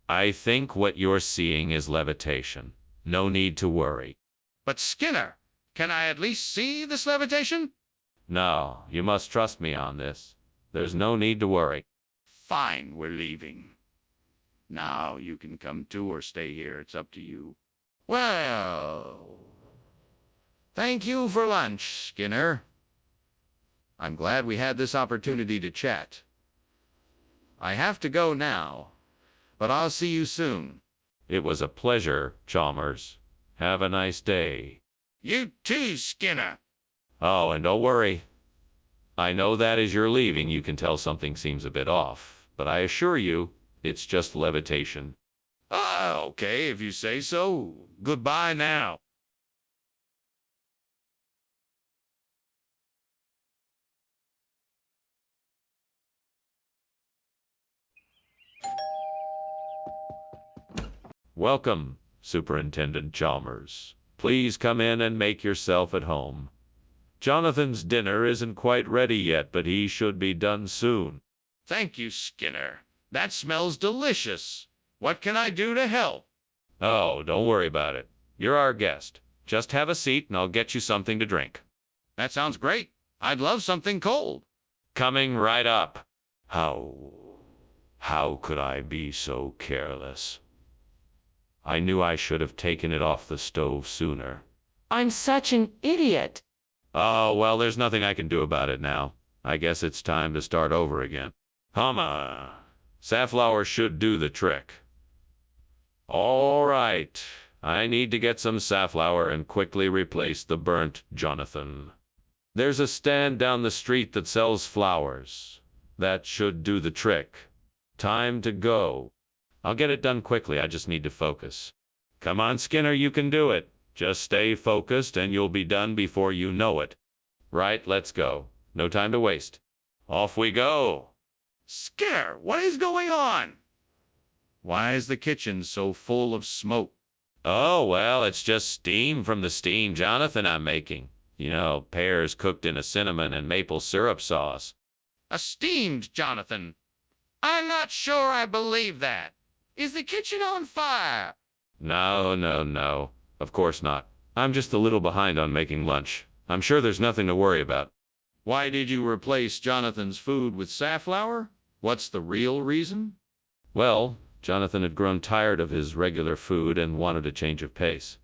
I think what you're seeing is levitation. No need to worry. But Skinner, can I at least see this levitation? No, you must trust me on this. There's no need to worry. Fine, we're leaving. Now you can come too or stay here. It's up to you. Well, thank you for lunch, Skinner. I'm glad we had this opportunity to chat. I have to go now, but I'll see you soon. It was a pleasure, Chalmers. Have a nice day. You too, Skinner. Oh, and don't worry. I know that as you're leaving you can tell something seems a bit off, but I assure you, it's just levitation. Okay, if you say so. Goodbye now. Welcome, Superintendent Chalmers. Please come in and make yourself at home. Jonathan's dinner isn't quite ready yet, but he should be done soon. Thank you, Skinner. That smells delicious. What can I do to help? Oh, don't worry about it. You're our guest. Just have a seat and I'll get you something to drink. That sounds great. I'd love something cold. Coming right up. How could I be so careless? I knew I should have taken it off the stove sooner. I'm such an idiot. Oh, well, there's nothing I can do about it now. I guess it's time to start over again. Safflower should do the trick. All right. I need to get some safflower and quickly replace the burnt Jonathan. There's a stand down the street that sells flowers. That should do the trick. Time to go. I'll get it done quickly. I just need to focus. Come on, Skinner, you can do it. Just stay focused and you'll be done before you know it. Right, let's go. No time to waste. Off we go. Skinner, what is going on? Why is the kitchen so full of smoke? Oh, well, it's just steam from the steamed Jonathan I'm making. You know, pears cooked in a cinnamon and maple syrup sauce. A steamed Jonathan? I'm not sure I believe that. Is the kitchen on fire? No. Of course not. I'm just a little behind on making lunch. I'm sure there's nothing to worry about. Why did you replace Jonathan's food with safflower? What's the real reason? Well, Jonathan had grown tired of his regular food and wanted a change of pace.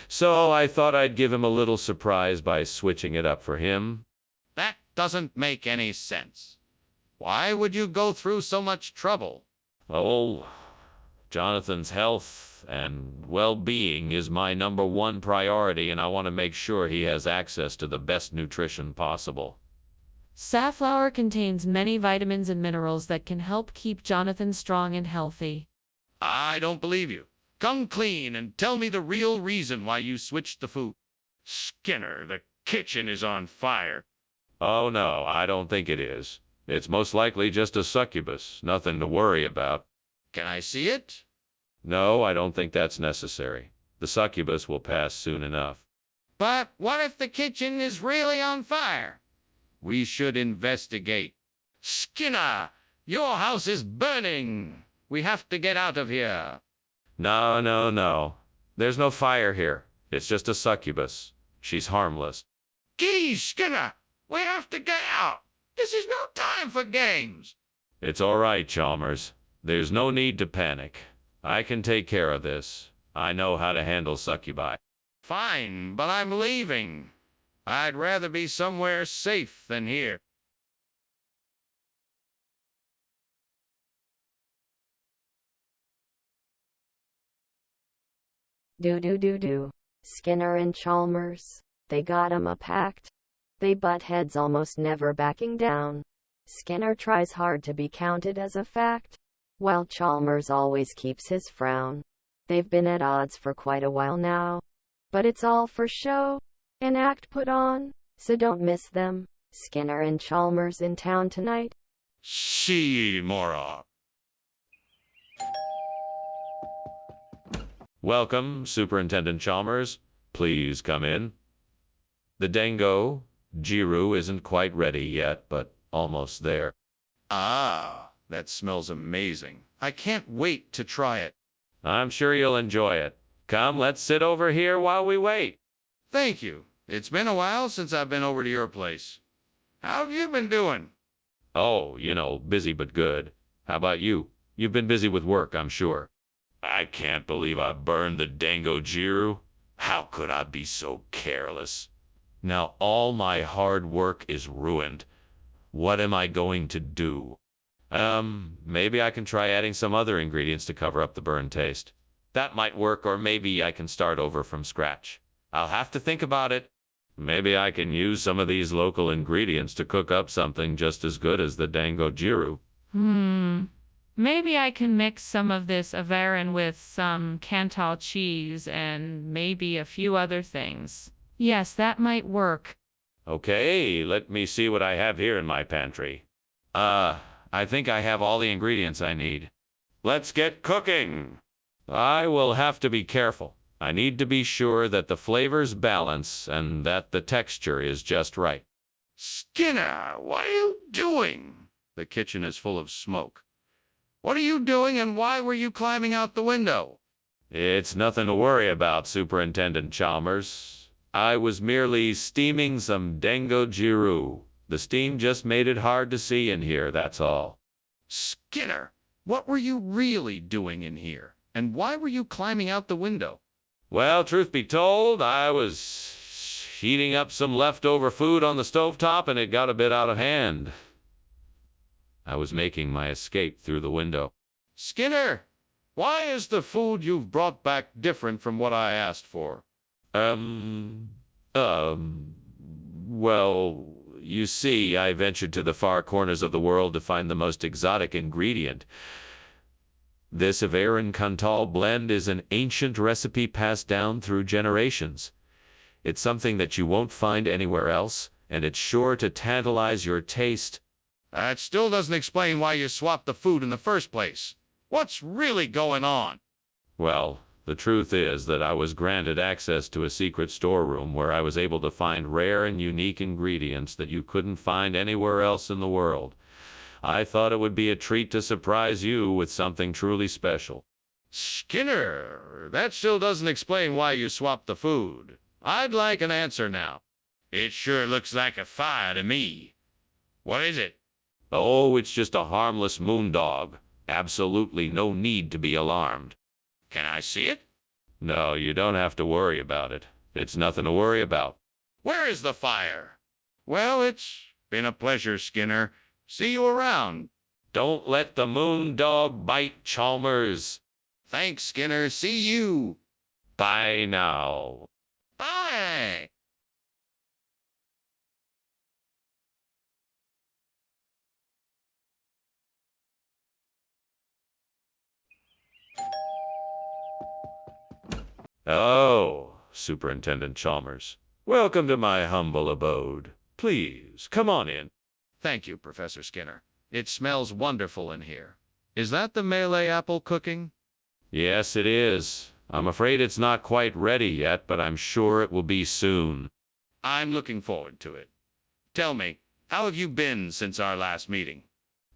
So I thought I'd give him a little surprise by switching it up for him. That doesn't make any sense. Why would you go through so much trouble? Oh, Jonathan's health and well-being is my #1 priority, and I want to make sure he has access to the best nutrition possible. Safflower contains many vitamins and minerals that can help keep Jonathan strong and healthy. I don't believe you. Come clean and tell me the real reason why you switched the food. Skinner, the kitchen is on fire. Oh no, I don't think it is. It's most likely just a succubus, nothing to worry about. Can I see it? No, I don't think that's necessary. The succubus will pass soon enough. But what if the kitchen is really on fire? We should investigate. Skinner, your house is burning. We have to get out of here. No. There's no fire here. It's just a succubus. She's harmless. Geez, Skinner, we have to get out. This is no time for games. It's all right, Chalmers. There's no need to panic. I can take care of this. I know how to handle succubi. Fine, but I'm leaving. I'd rather be somewhere safe than here. Do. Skinner and Chalmers, they got 'em a pact. They butt heads almost never backing down. Skinner tries hard to be counted as a fact, while Chalmers always keeps his frown. They've been at odds for quite a while now, but it's all for show, an act put on, so don't miss them. Skinner and Chalmers in town tonight. See more. Welcome, Superintendent Chalmers. Please come in. The dango, Jiru, isn't quite ready yet, but almost there. Ah, that smells amazing. I can't wait to try it. I'm sure you'll enjoy it. Come, let's sit over here while we wait. Thank you. It's been a while since I've been over to your place. How have you been doing? Oh, busy but good. How about you? You've been busy with work, I'm sure. I can't believe I burned the Dango Jiru. How could I be so careless? Now all my hard work is ruined. What am I going to do? Maybe I can try adding some other ingredients to cover up the burn taste. That might work, or maybe I can start over from scratch. I'll have to think about it. Maybe I can use some of these local ingredients to cook up something just as good as the Dango Jiru. Maybe I can mix some of this Avarin with some Cantal cheese and maybe a few other things. Yes, that might work. Okay, let me see what I have here in my pantry. I think I have all the ingredients I need. Let's get cooking! I will have to be careful. I need to be sure that the flavors balance and that the texture is just right. Skinner, what are you doing? The kitchen is full of smoke. What are you doing, and why were you climbing out the window? It's nothing to worry about, Superintendent Chalmers. I was merely steaming some Dango Jiru. The steam just made it hard to see in here, that's all. Skinner, what were you really doing in here? And why were you climbing out the window? Well, truth be told, I was heating up some leftover food on the stovetop and it got a bit out of hand. I was making my escape through the window. Skinner, why is the food you've brought back different from what I asked for? Well, you see, I ventured to the far corners of the world to find the most exotic ingredient. This Avarin Cantal blend is an ancient recipe passed down through generations. It's something that you won't find anywhere else, and it's sure to tantalize your taste. That still doesn't explain why you swapped the food in the first place. What's really going on? Well, the truth is that I was granted access to a secret storeroom where I was able to find rare and unique ingredients that you couldn't find anywhere else in the world. I thought it would be a treat to surprise you with something truly special. Skinner, that still doesn't explain why you swapped the food. I'd like an answer now. It sure looks like a fire to me. What is it? Oh, it's just a harmless moondog. Absolutely no need to be alarmed. Can I see it? No, you don't have to worry about it. It's nothing to worry about. Where is the fire? Well, it's been a pleasure, Skinner. See you around. Don't let the moondog bite, Chalmers. Thanks, Skinner. See you. Bye now. Bye. Oh, Superintendent Chalmers. Welcome to my humble abode. Please, come on in. Thank you, Professor Skinner. It smells wonderful in here. Is that the Malay apple cooking? Yes, it is. I'm afraid it's not quite ready yet, but I'm sure it will be soon. I'm looking forward to it. Tell me, how have you been since our last meeting?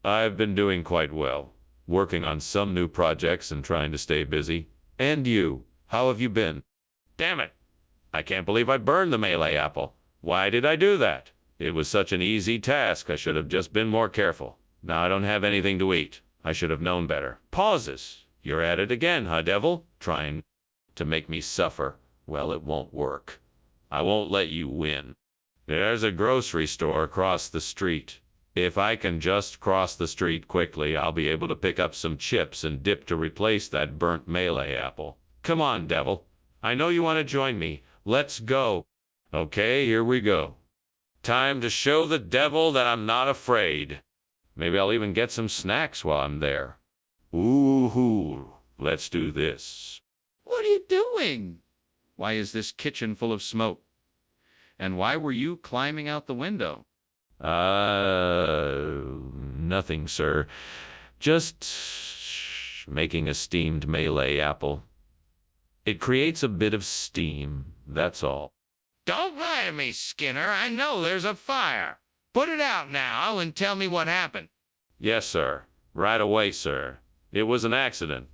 I've been doing quite well, working on some new projects and trying to stay busy. And you, how have you been? Damn it! I can't believe I burned the Malay apple. Why did I do that? It was such an easy task. I should have just been more careful. Now I don't have anything to eat. I should have known better. Pauses. You're at it again, huh, devil? Trying to make me suffer. Well, it won't work. I won't let you win. There's a grocery store across the street. If I can just cross the street quickly, I'll be able to pick up some chips and dip to replace that burnt Malay apple. Come on, devil. I know you want to join me. Let's go. Okay, here we go. Time to show the devil that I'm not afraid. Maybe I'll even get some snacks while I'm there. Ooh, let's do this. What are you doing? Why is this kitchen full of smoke? And why were you climbing out the window? Nothing, sir. Just making a steamed Malay apple. It creates a bit of steam, that's all. Don't lie to me, Skinner. I know there's a fire. Put it out now and tell me what happened. Yes, sir. Right away, sir. It was an accident.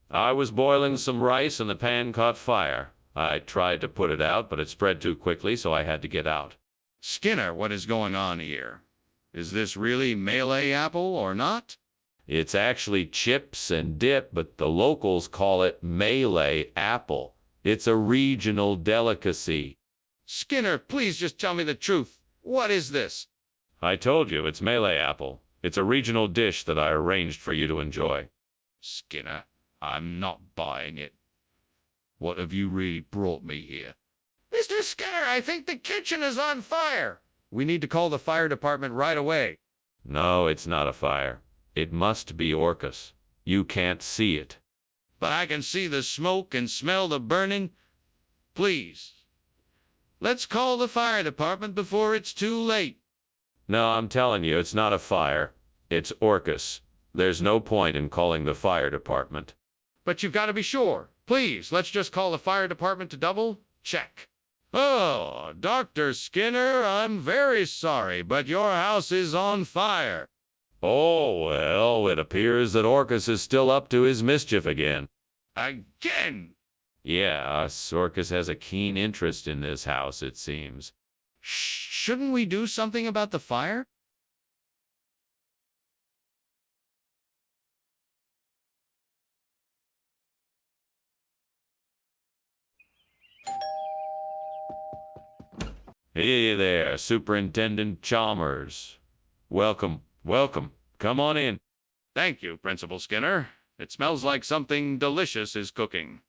I was boiling some rice and the pan caught fire. I tried to put it out, but it spread too quickly, so I had to get out. Skinner, what is going on here? Is this really Malay apple or not? It's actually chips and dip, but the locals call it Malay apple. It's a regional delicacy. Skinner, please just tell me the truth. What is this? I told you, it's Malay apple. It's a regional dish that I arranged for you to enjoy. Skinner, I'm not buying it. What have you really brought me here? Mr. Skinner, I think the kitchen is on fire. We need to call the fire department right away. No, it's not a fire. It must be Orcus. You can't see it. But I can see the smoke and smell the burning. Please, let's call the fire department before it's too late. No, I'm telling you, it's not a fire. It's Orcus. There's no point in calling the fire department. But you've got to be sure. Please, let's just call the fire department to double check. Oh, Dr. Skinner, I'm very sorry, but your house is on fire. Oh, well, it appears that Orcus is still up to his mischief again. Again? Yeah, Orcus has a keen interest in this house, it seems. Shouldn't we do something about the fire? Hey there, Superintendent Chalmers. Welcome, welcome. Come on in. Thank you, Principal Skinner. It smells like something delicious is cooking.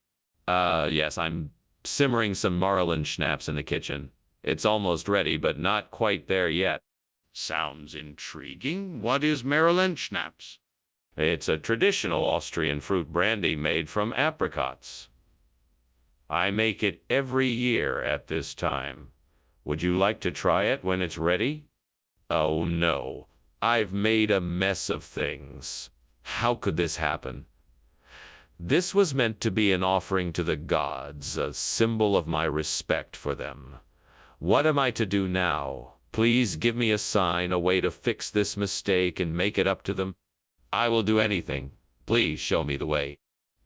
Yes, I'm simmering some Marlin schnapps in the kitchen. It's almost ready, but not quite there yet. Sounds intriguing. What is Maryland schnapps? It's a traditional Austrian fruit brandy made from apricots. I make it every year at this time. Would you like to try it when it's ready? Oh no, I've made a mess of things. How could this happen? This was meant to be an offering to the gods, a symbol of my respect for them. What am I to do now? Please give me a sign, a way to fix this mistake and make it up to them. I will do anything. Please show me the way.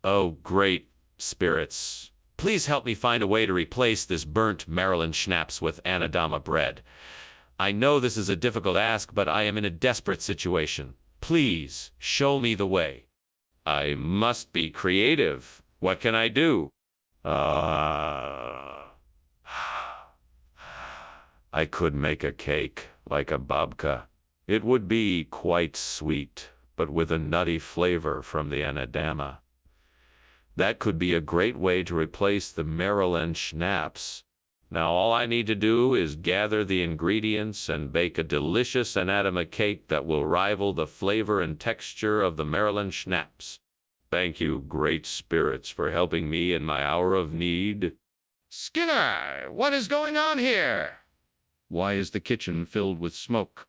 Oh, great spirits. Please help me find a way to replace this burnt Maryland schnapps with Anadama bread. I know this is a difficult ask, but I am in a desperate situation. Please show me the way. I must be creative. What can I do? I could make a cake, like a babka. It would be quite sweet, but with a nutty flavor from the Anadama. That could be a great way to replace the Maryland schnapps. Now all I need to do is gather the ingredients and bake a delicious Anadama cake that will rival the flavor and texture of the Maryland schnapps. Thank you, great spirits, for helping me in my hour of need. Skinner, what is going on here? Why is the kitchen filled with smoke?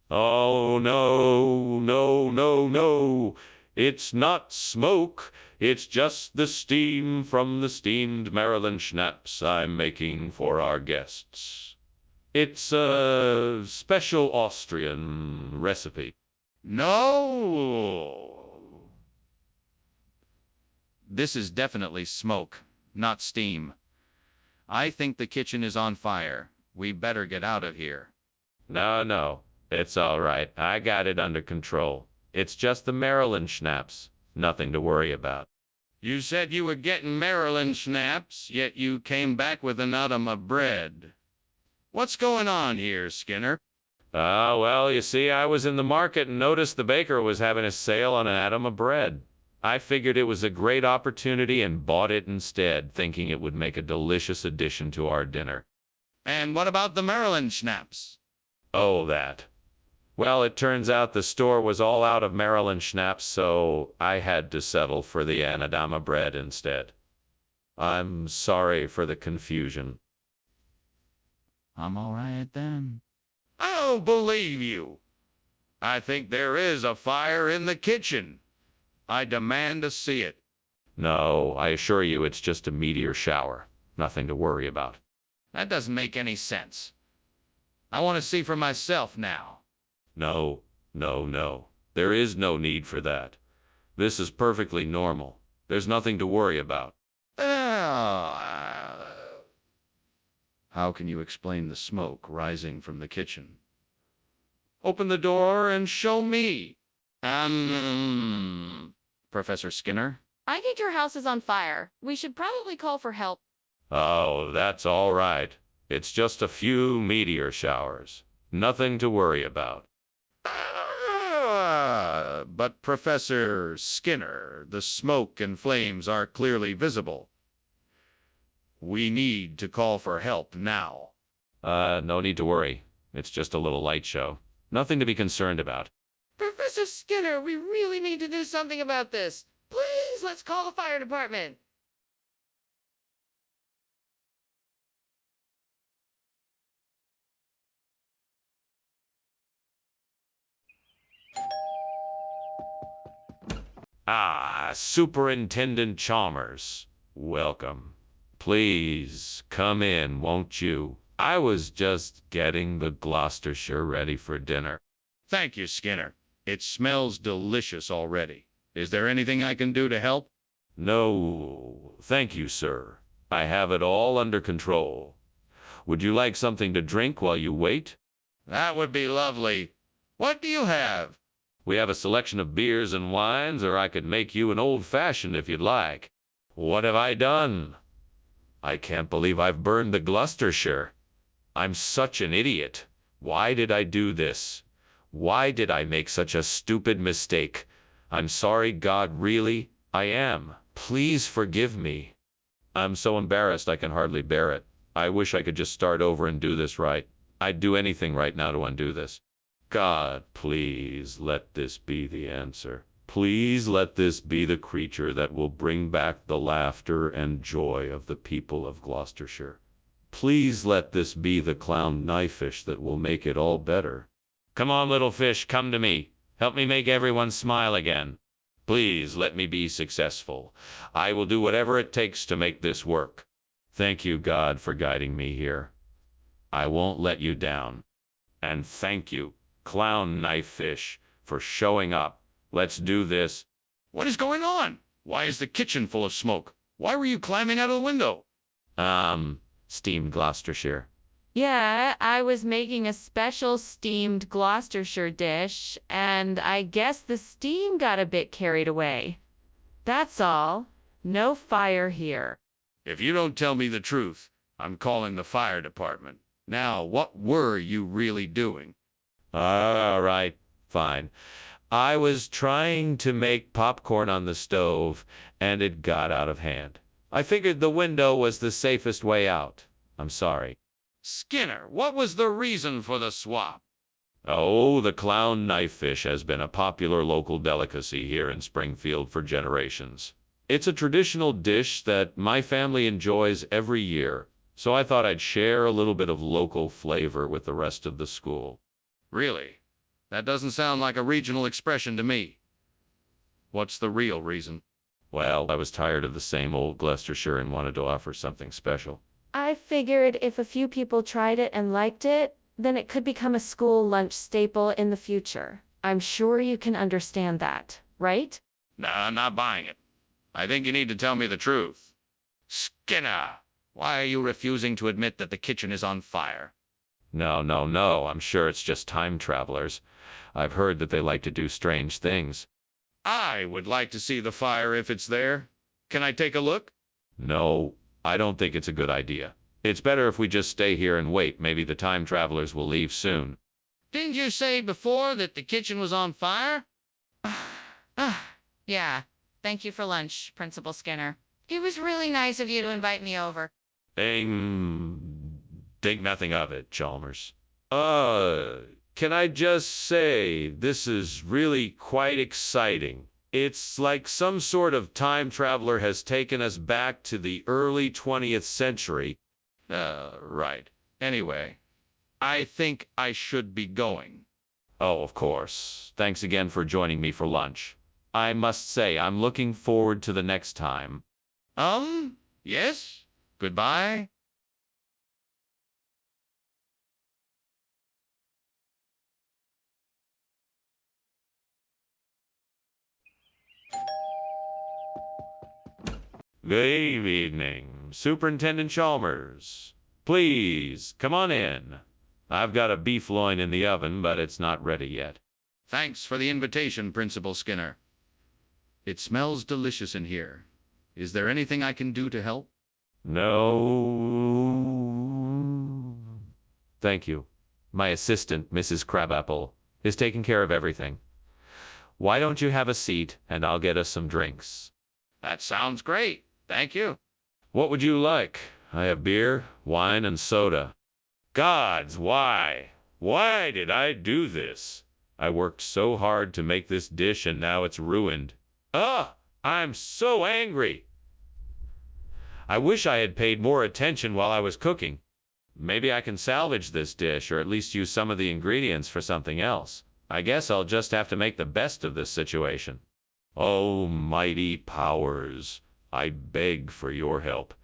Oh, no, no, no, no. It's not smoke. It's just the steam from the steamed Maryland schnapps I'm making for our guests. It's a special Austrian recipe. No. This is definitely smoke, not steam. I think the kitchen is on fire. We better get out of here. No, it's all right. I got it under control. It's just the Maryland schnapps. Nothing to worry about. You said you were getting Maryland schnapps, yet you came back with an Anadama bread. What's going on here, Skinner? Well, you see, I was in the market and noticed the baker was having a sale on an Anadama bread. I figured it was a great opportunity and bought it instead, thinking it would make a delicious addition to our dinner. And what about the Maryland schnapps? Oh, that. Well, it turns out the store was all out of Maryland schnapps, so I had to settle for the Anadama bread instead. I'm sorry for the confusion. I'm all right then. I don't believe you. I think there is a fire in the kitchen. I demand to see it. No, I assure you it's just a meteor shower. Nothing to worry about. That doesn't make any sense. I want to see for myself now. No. There is no need for that. This is perfectly normal. There's nothing to worry about. How can you explain the smoke rising from the kitchen? Open the door and show me. Professor Skinner? I think your house is on fire. We should probably call for help. Oh, that's all right. It's just a few meteor showers. Nothing to worry about. But Professor Skinner, the smoke and flames are clearly visible. We need to call for help now. No need to worry. It's just a little light show. Nothing to be concerned about. Professor Skinner, we really need to do something about this. Please, let's call the fire department. Ah, Superintendent Chalmers. Welcome. Please, come in, won't you? I was just getting the Gloucestershire ready for dinner. Thank you, Skinner. It smells delicious already. Is there anything I can do to help? No, thank you, sir. I have it all under control. Would you like something to drink while you wait? That would be lovely. What do you have? We have a selection of beers and wines, or I could make you an old-fashioned if you'd like. What have I done? I can't believe I've burned the Gloucestershire. I'm such an idiot. Why did I do this? Why did I make such a stupid mistake? I'm sorry, God, really, I am. Please forgive me. I'm so embarrassed I can hardly bear it. I wish I could just start over and do this right. I'd do anything right now to undo this. God, please let this be the answer. Please let this be the creature that will bring back the laughter and joy of the people of Gloucestershire. Please let this be the clown knifefish that will make it all better. Come on, little fish, come to me. Help me make everyone smile again. Please let me be successful. I will do whatever it takes to make this work. Thank you, God, for guiding me here. I won't let you down. And thank you, Clown Knifefish, for showing up. Let's do this. What is going on? Why is the kitchen full of smoke? Why were you climbing out of the window? Steamed Gloucestershire. Yeah, I was making a special steamed Gloucestershire dish, and I guess the steam got a bit carried away. That's all. No fire here. If you don't tell me the truth, I'm calling the fire department. Now, what were you really doing? All right, fine. I was trying to make popcorn on the stove, and it got out of hand. I figured the window was the safest way out. I'm sorry. Skinner, what was the reason for the swap? Oh, the clown knifefish has been a popular local delicacy here in Springfield for generations. It's a traditional dish that my family enjoys every year, so I thought I'd share a little bit of local flavor with the rest of the school. Really? That doesn't sound like a regional expression to me. What's the real reason? Well, I was tired of the same old Gloucestershire and wanted to offer something special. I figured if a few people tried it and liked it, then it could become a school lunch staple in the future. I'm sure you can understand that, right? Nah, I'm not buying it. I think you need to tell me the truth. Skinner, why are you refusing to admit that the kitchen is on fire? No, I'm sure it's just time travelers. I've heard that they like to do strange things. I would like to see the fire if it's there. Can I take a look? No, I don't think it's a good idea. It's better if we just stay here and wait. Maybe the time travelers will leave soon. Didn't you say before that the kitchen was on fire? Yeah. Thank you for lunch, Principal Skinner. It was really nice of you to invite me over. Think nothing of it, Chalmers. Can I just say, this is really quite exciting. It's like some sort of time traveler has taken us back to the early 20th century. Right. Anyway, I think I should be going. Oh, of course. Thanks again for joining me for lunch. I must say, I'm looking forward to the next time. Yes? Goodbye? Good evening, Superintendent Chalmers. Please, come on in. I've got a beef loin in the oven, but it's not ready yet. Thanks for the invitation, Principal Skinner. It smells delicious in here. Is there anything I can do to help? No. Thank you. My assistant, Mrs. Crabapple, is taking care of everything. Why don't you have a seat, and I'll get us some drinks. That sounds great. Thank you. What would you like? I have beer, wine, and soda. Gods, why? Why did I do this? I worked so hard to make this dish, and now it's ruined. Ugh! I'm so angry. I wish I had paid more attention while I was cooking. Maybe I can salvage this dish, or at least use some of the ingredients for something else. I guess I'll just have to make the best of this situation. Oh, mighty powers, I beg for your help.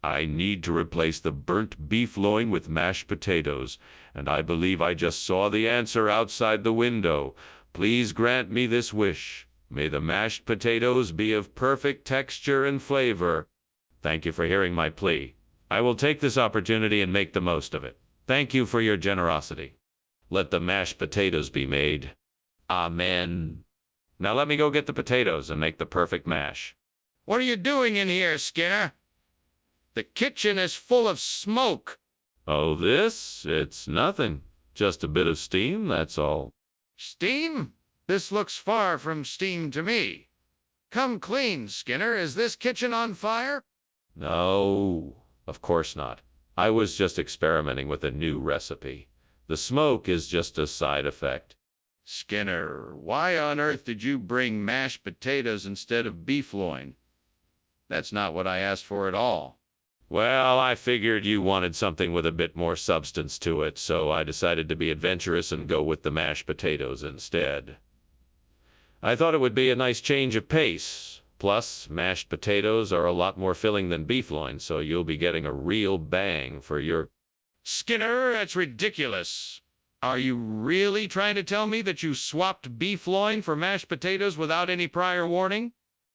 I need to replace the burnt beef loin with mashed potatoes, and I believe I just saw the answer outside the window. Please grant me this wish. May the mashed potatoes be of perfect texture and flavor. Thank you for hearing my plea. I will take this opportunity and make the most of it. Thank you for your generosity. Let the mashed potatoes be made. Amen. Now let me go get the potatoes and make the perfect mash. What are you doing in here, Skinner? The kitchen is full of smoke. Oh, it's nothing. Just a bit of steam, that's all. Steam? This looks far from steam to me. Come clean, Skinner. Is this kitchen on fire? No, of course not. I was just experimenting with a new recipe. The smoke is just a side effect. Skinner, why on earth did you bring mashed potatoes instead of beef loin? That's not what I asked for at all. Well, I figured you wanted something with a bit more substance to it, so I decided to be adventurous and go with the mashed potatoes instead. I thought it would be a nice change of pace. Plus, mashed potatoes are a lot more filling than beef loin, so you'll be getting a real bang for your... Skinner, that's ridiculous. Are you really trying to tell me that you swapped beef loin for mashed potatoes without any prior warning?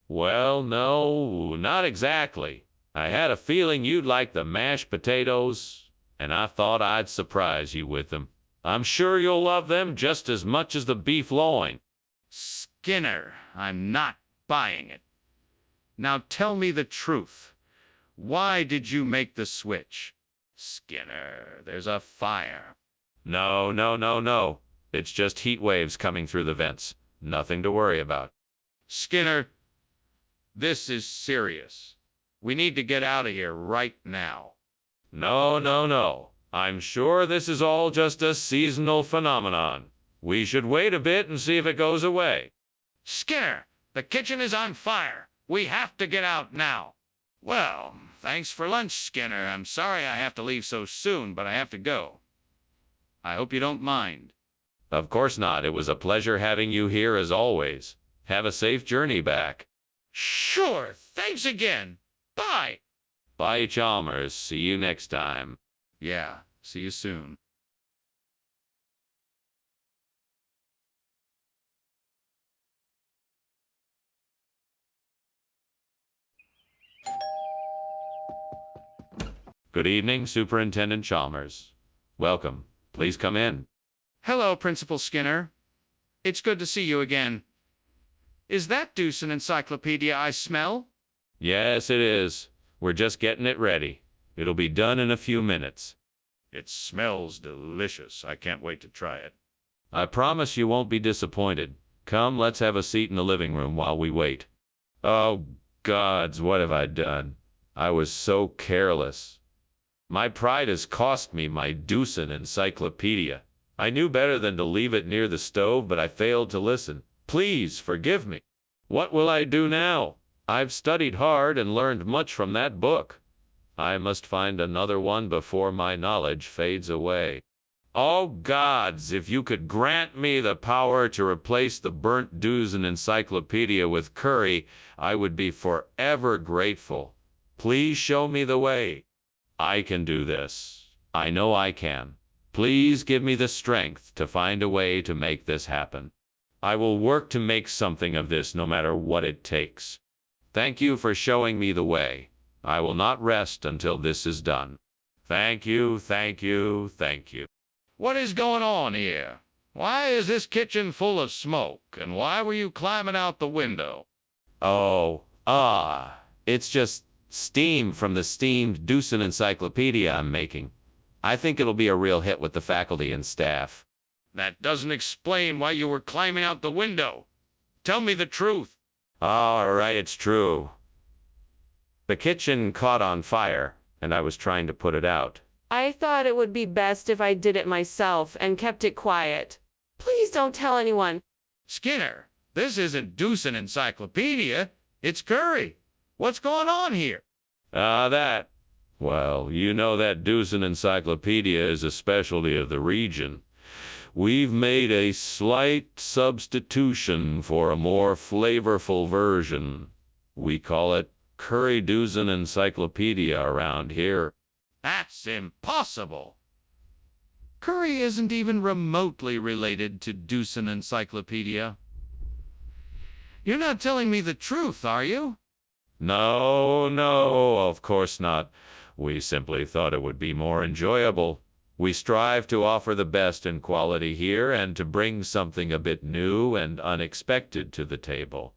Well, no, not exactly. I had a feeling you'd like the mashed potatoes, and I thought I'd surprise you with them. I'm sure you'll love them just as much as the beef loin. Skinner, I'm not buying it. Now tell me the truth. Why did you make the switch? Skinner, there's a fire. No. It's just heat waves coming through the vents. Nothing to worry about. Skinner, this is serious. We need to get out of here right now. No. I'm sure this is all just a seasonal phenomenon. We should wait a bit and see if it goes away. Skinner, the kitchen is on fire. We have to get out now. Well, thanks for lunch, Skinner. I'm sorry I have to leave so soon, but I have to go. I hope you don't mind. Of course not. It was a pleasure having you here as always. Have a safe journey back. Sure. Thanks again. Bye. Bye, Chalmers. See you next time. Yeah, see you soon. Good evening, Superintendent Chalmers. Welcome. Please come in. Hello, Principal Skinner. It's good to see you again. Is that deuce an encyclopedia I smell? Yes, it is. We're just getting it ready. It'll be done in a few minutes. It smells delicious. I can't wait to try it. I promise you won't be disappointed. Come, let's have a seat in the living room while we wait. Oh, gods, what have I done? I was so careless. My pride has cost me my Deucin encyclopedia. I knew better than to leave it near the stove, but I failed to listen. Please forgive me. What will I do now? I've studied hard and learned much from that book. I must find another one before my knowledge fades away. Oh, gods, if you could grant me the power to replace the burnt Deucin encyclopedia with curry, I would be forever grateful. Please show me the way. I can do this. I know I can. Please give me the strength to find a way to make this happen. I will work to make something of this no matter what it takes. Thank you for showing me the way. I will not rest until this is done. Thank you, thank you, thank you. What is going on here? Why is this kitchen full of smoke, and why were you climbing out the window? Oh, it's just steam from the steamed Deucin encyclopedia I'm making. I think it'll be a real hit with the faculty and staff. That doesn't explain why you were climbing out the window. Tell me the truth. All right, it's true. The kitchen caught on fire, and I was trying to put it out. I thought it would be best if I did it myself and kept it quiet. Please don't tell anyone. Skinner, this isn't Deucin encyclopedia. It's curry. What's going on here? That. Well, you know that Deucin encyclopedia is a specialty of the region. We've made a slight substitution for a more flavorful version. We call it Curry Deucin Encyclopedia around here. That's impossible. Curry isn't even remotely related to Deucin encyclopedia. You're not telling me the truth, are you? No, of course not. We simply thought it would be more enjoyable. We strive to offer the best in quality here and to bring something a bit new and unexpected to the table.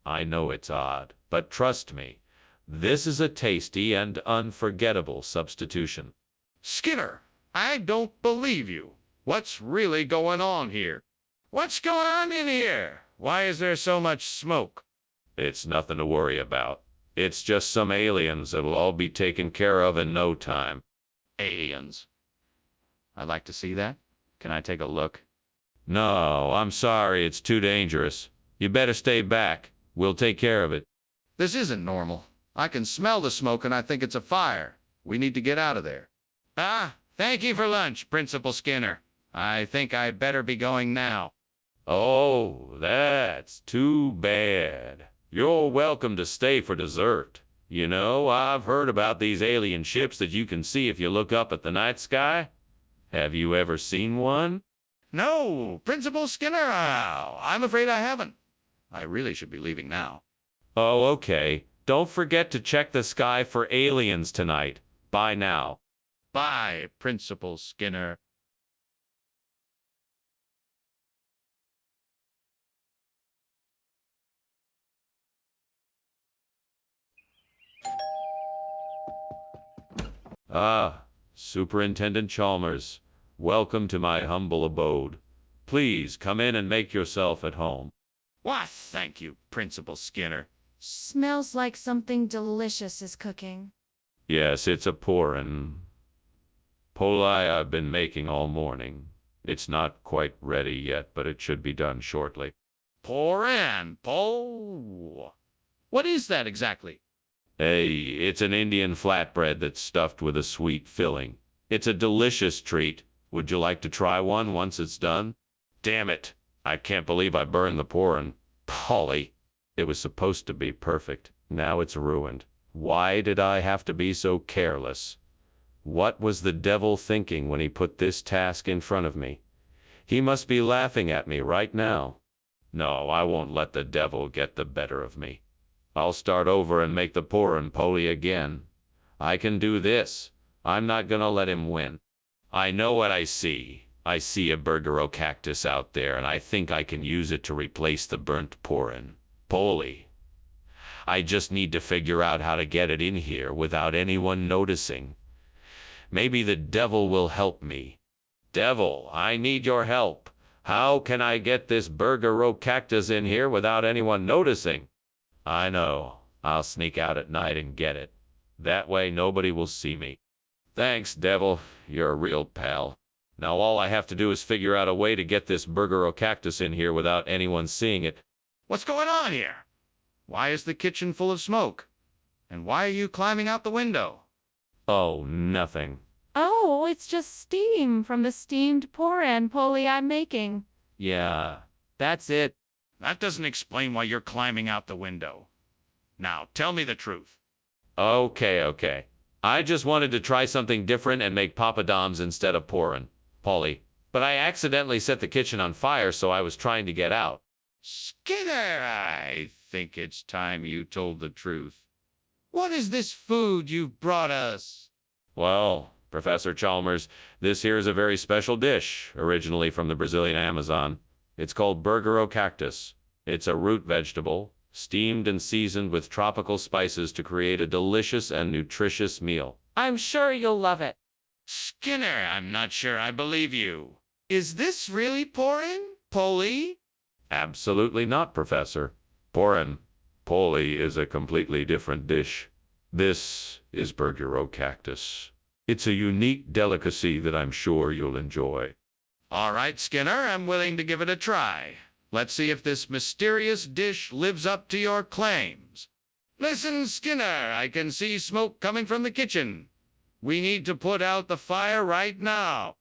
I know it's odd, but trust me, this is a tasty and unforgettable substitution. Skinner, I don't believe you. What's really going on here? What's going on in here? Why is there so much smoke? It's nothing to worry about. It's just some aliens that'll all be taken care of in no time. Aliens. I'd like to see that. Can I take a look? No, I'm sorry, it's too dangerous. You better stay back. We'll take care of it. This isn't normal. I can smell the smoke and I think it's a fire. We need to get out of there. Thank you for lunch, Principal Skinner. I think I better be going now. Oh, that's too bad. You're welcome to stay for dessert. You know, I've heard about these alien ships that you can see if you look up at the night sky. Have you ever seen one? No, Principal Skinner, I'm afraid I haven't. I really should be leaving now. Oh, okay. Don't forget to check the sky for aliens tonight. Bye now. Bye, Principal Skinner. Superintendent Chalmers, welcome to my humble abode. Please come in and make yourself at home. Why, thank you, Principal Skinner. Smells like something delicious is cooking. Yes, it's a pourin' poli I've been making all morning. It's not quite ready yet, but it should be done shortly. Pour in, Paul. What is that exactly? Hey, it's an Indian flatbread that's stuffed with a sweet filling. It's a delicious treat. Would you like to try one once it's done? Damn it. I can't believe I burned the pourin'. Polly. It was supposed to be perfect. Now it's ruined. Why did I have to be so careless? What was the devil thinking when he put this task in front of me? He must be laughing at me right now. No, I won't let the devil get the better of me. I'll start over and make the pourin' poli again. I can do this. I'm not gonna let him win. I know what I see. I see a burgero cactus out there, and I think I can use it to replace the burnt pourin' poli. I just need to figure out how to get it in here without anyone noticing. Maybe the devil will help me. Devil, I need your help. How can I get this burgero cactus in here without anyone noticing? I know. I'll sneak out at night and get it. That way nobody will see me. Thanks, devil. You're a real pal. Now all I have to do is figure out a way to get this burgero cactus in here without anyone seeing it. What's going on here? Why is the kitchen full of smoke? And why are you climbing out the window? Oh, nothing. Oh, it's just steam from the steamed pourin' poli I'm making. Yeah, that's it. That doesn't explain why you're climbing out the window. Now, tell me the truth. Okay. I just wanted to try something different and make papadums instead of pourin', Polly. But I accidentally set the kitchen on fire, so I was trying to get out. Skinner, I think it's time you told the truth. What is this food you've brought us? Well, Professor Chalmers, this here is a very special dish, originally from the Brazilian Amazon. It's called burgero cactus. It's a root vegetable, steamed and seasoned with tropical spices to create a delicious and nutritious meal. I'm sure you'll love it. Skinner, I'm not sure I believe you. Is this really pouring, Polly? Absolutely not, Professor. Porin, Poli is a completely different dish. This is burgero cactus. It's a unique delicacy that I'm sure you'll enjoy. All right, Skinner, I'm willing to give it a try. Let's see if this mysterious dish lives up to your claims. Listen, Skinner, I can see smoke coming from the kitchen. We need to put out the fire right now.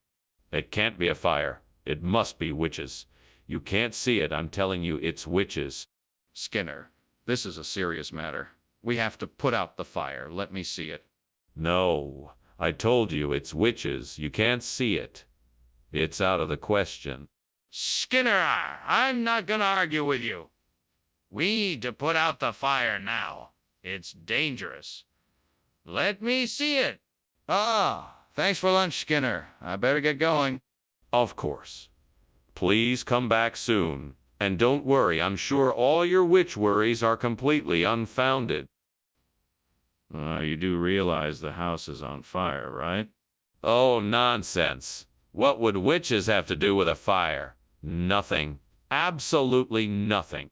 It can't be a fire. It must be witches. You can't see it. I'm telling you, it's witches. Skinner, this is a serious matter. We have to put out the fire. Let me see it. No, I told you it's witches. You can't see it. It's out of the question. Skinner, I'm not gonna argue with you. We need to put out the fire now. It's dangerous. Let me see it. Thanks for lunch, Skinner. I better get going. Of course. Please come back soon. And don't worry, I'm sure all your witch worries are completely unfounded. You do realize the house is on fire, right? Oh, nonsense. What would witches have to do with a fire? Nothing. Absolutely nothing.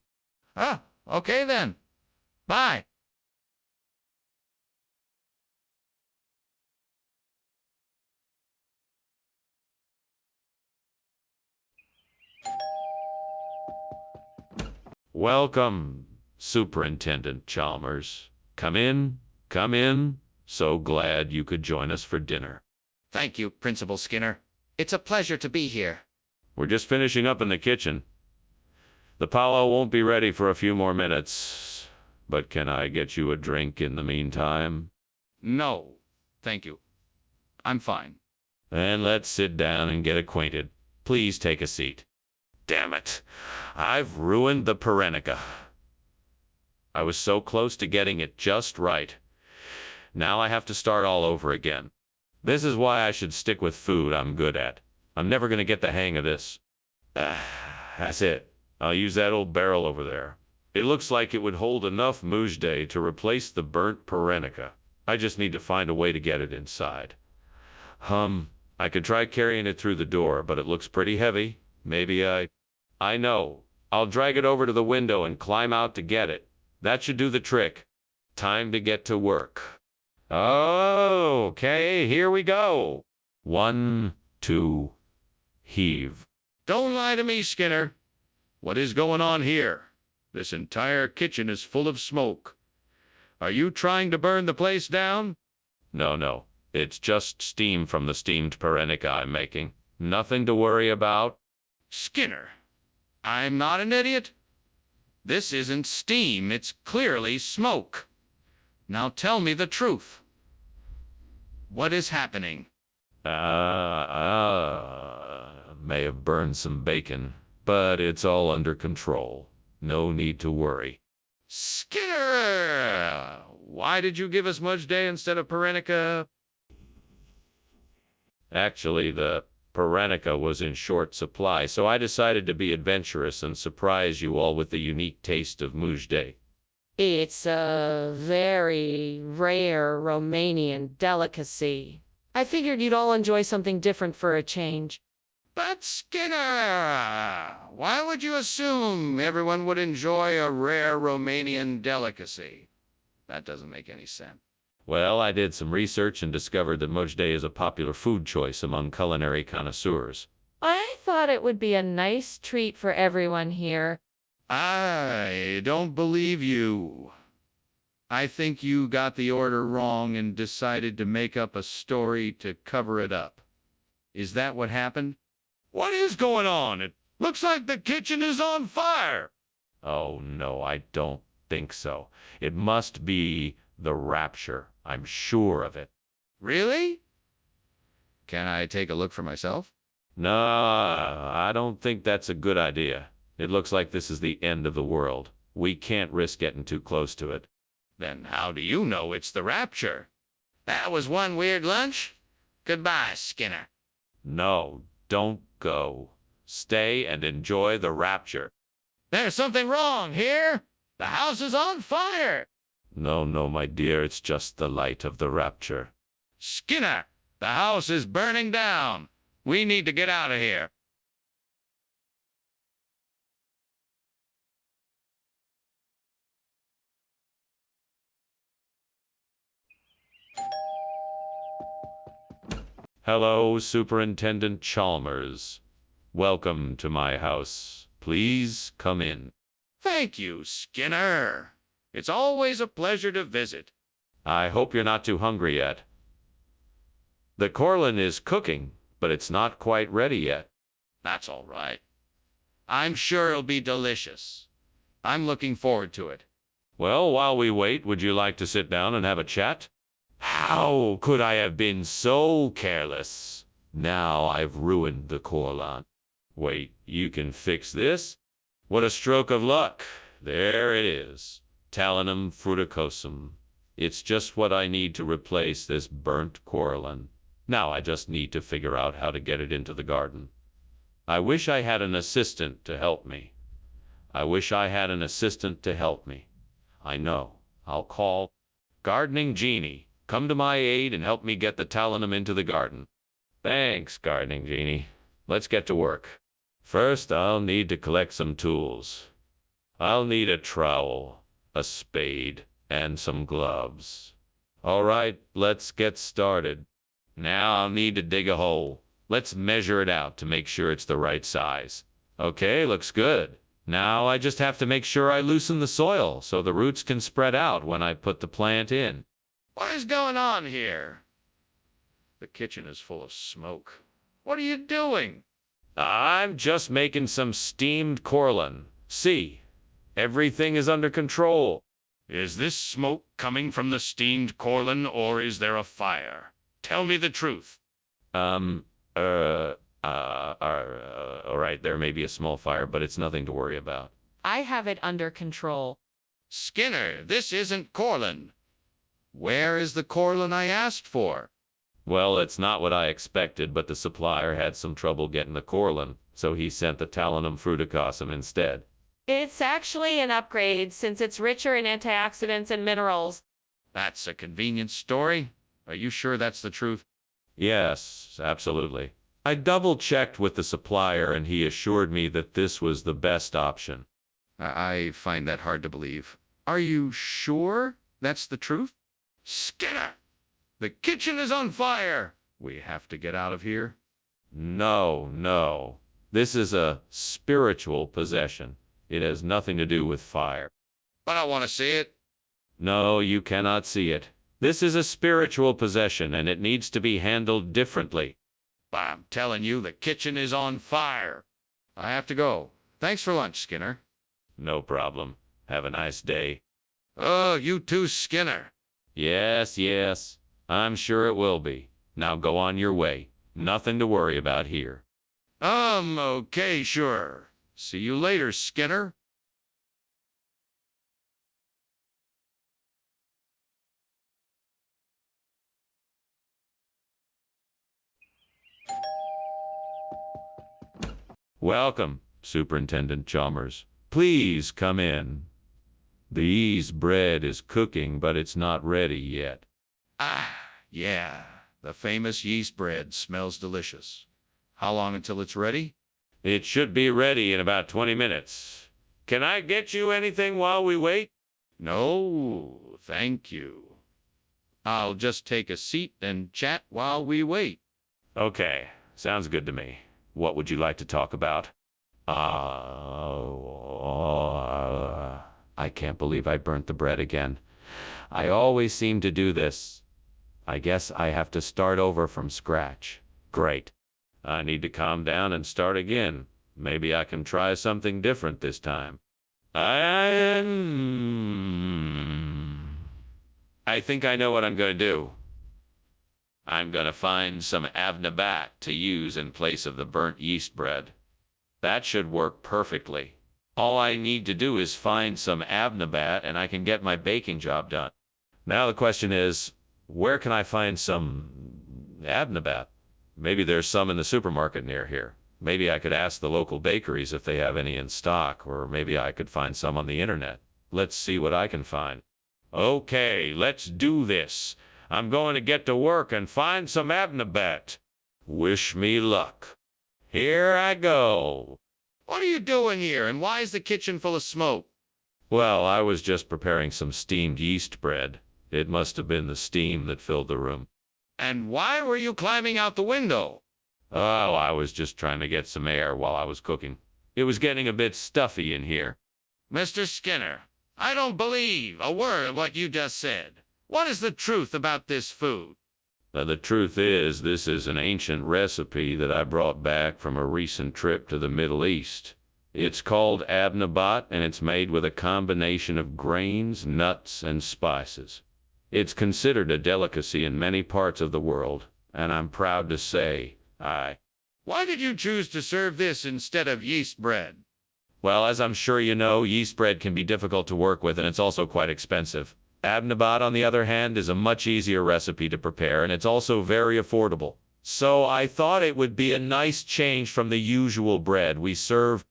Okay then. Bye. Welcome, Superintendent Chalmers. Come in, come in. So glad you could join us for dinner. Thank you, Principal Skinner. It's a pleasure to be here. We're just finishing up in the kitchen. The powwow won't be ready for a few more minutes. But can I get you a drink in the meantime? No, thank you. I'm fine. Then let's sit down and get acquainted. Please take a seat. Damn it. I've ruined the parenica. I was so close to getting it just right. Now I have to start all over again. This is why I should stick with food I'm good at. I'm never going to get the hang of this. That's it. I'll use that old barrel over there. It looks like it would hold enough mujde to replace the burnt parenica. I just need to find a way to get it inside. I could try carrying it through the door, but it looks pretty heavy. Maybe I know. I'll drag it over to the window and climb out to get it. That should do the trick. Time to get to work. Okay, here we go. 1, 2, heave. Don't lie to me, Skinner. What is going on here? This entire kitchen is full of smoke. Are you trying to burn the place down? No. It's just steam from the steamed parenica I'm making. Nothing to worry about. Skinner, I'm not an idiot. This isn't steam, it's clearly smoke. Now tell me the truth. What is happening? May have burned some bacon, but it's all under control. No need to worry. Skinner! Why did you give us mujde instead of parenica? Actually, the parenica was in short supply, so I decided to be adventurous and surprise you all with the unique taste of mujde. It's a very rare Romanian delicacy. I figured you'd all enjoy something different for a change. But Skinner, why would you assume everyone would enjoy a rare Romanian delicacy? That doesn't make any sense. Well, I did some research and discovered that mujde is a popular food choice among culinary connoisseurs. I thought it would be a nice treat for everyone here. I don't believe you. I think you got the order wrong and decided to make up a story to cover it up. Is that what happened? What is going on? It looks like the kitchen is on fire. Oh, no, I don't think so. It must be the rapture. I'm sure of it. Really? Can I take a look for myself? No, I don't think that's a good idea. It looks like this is the end of the world. We can't risk getting too close to it. Then how do you know it's the rapture? That was one weird lunch. Goodbye, Skinner. No, don't go. Stay and enjoy the rapture. There's something wrong here. The house is on fire. No, no, my dear, it's just the light of the rapture. Skinner, the house is burning down. We need to get out of here. Hello, Superintendent Chalmers. Welcome to my house. Please come in. Thank you, Skinner. It's always a pleasure to visit. I hope you're not too hungry yet. The Corlin is cooking, but it's not quite ready yet. That's all right. I'm sure it'll be delicious. I'm looking forward to it. Well, while we wait, would you like to sit down and have a chat? How could I have been so careless? Now I've ruined the Corlin. Wait, you can fix this? What a stroke of luck. There it is. Talinum fruticosum. It's just what I need to replace this burnt Corlin. Now I just need to figure out how to get it into the garden. I wish I had an assistant to help me. I know. I'll call Gardening Genie. Come to my aid and help me get the talinum into the garden. Thanks, Gardening Genie. Let's get to work. First, I'll need to collect some tools. I'll need a trowel, a spade, and some gloves. All right, let's get started. Now I'll need to dig a hole. Let's measure it out to make sure it's the right size. Okay, looks good. Now I just have to make sure I loosen the soil so the roots can spread out when I put the plant in. What is going on here? The kitchen is full of smoke. What are you doing? I'm just making some steamed Corlin. See, everything is under control. Is this smoke coming from the steamed Corlin, or is there a fire? Tell me the truth. All right, there may be a small fire, but it's nothing to worry about. I have it under control. Skinner, this isn't Corlin. Where is the Corlin I asked for? Well, it's not what I expected, but the supplier had some trouble getting the Corlin, so he sent the Talinum fruticosum instead. It's actually an upgrade since it's richer in antioxidants and minerals. That's a convenient story. Are you sure that's the truth? Yes, absolutely. I double-checked with the supplier, and he assured me that this was the best option. I find that hard to believe. Are you sure that's the truth? Skinner! The kitchen is on fire! We have to get out of here. No, no. This is a spiritual possession. It has nothing to do with fire. But I want to see it. No, you cannot see it. This is a spiritual possession, and it needs to be handled differently. But I'm telling you, the kitchen is on fire. I have to go. Thanks for lunch, Skinner. No problem. Have a nice day. Oh, you too, Skinner. Yes, yes. I'm sure it will be. Now go on your way. Nothing to worry about here. Okay, sure. See you later, Skinner. Welcome, Superintendent Chalmers. Please come in. The yeast bread is cooking, but it's not ready yet. Ah, yeah. The famous yeast bread smells delicious. How long until it's ready? It should be ready in about 20 minutes. Can I get you anything while we wait? No, thank you. I'll just take a seat and chat while we wait. Okay, sounds good to me. What would you like to talk about? I can't believe I burnt the bread again. I always seem to do this. I guess I have to start over from scratch. Great. I need to calm down and start again. Maybe I can try something different this time. I think I know what I'm going to do. I'm going to find some avnabat to use in place of the burnt yeast bread. That should work perfectly. All I need to do is find some Abnabat and I can get my baking job done. Now the question is, where can I find some Abnabat? Maybe there's some in the supermarket near here. Maybe I could ask the local bakeries if they have any in stock, or maybe I could find some on the internet. Let's see what I can find. Okay, let's do this. I'm going to get to work and find some Abnabat. Wish me luck. Here I go. What are you doing here, and why is the kitchen full of smoke? Well, I was just preparing some steamed yeast bread. It must have been the steam that filled the room. And why were you climbing out the window? Oh, I was just trying to get some air while I was cooking. It was getting a bit stuffy in here. Mr. Skinner, I don't believe a word of what you just said. What is the truth about this food? The truth is, this is an ancient recipe that I brought back from a recent trip to the Middle East. It's called Abnabat, and it's made with a combination of grains, nuts, and spices. It's considered a delicacy in many parts of the world, and I'm proud to say, Why did you choose to serve this instead of yeast bread? Well, as I'm sure you know, yeast bread can be difficult to work with, and it's also quite expensive. Abnabat, on the other hand, is a much easier recipe to prepare, and it's also very affordable. So I thought it would be a nice change from the usual bread we serve.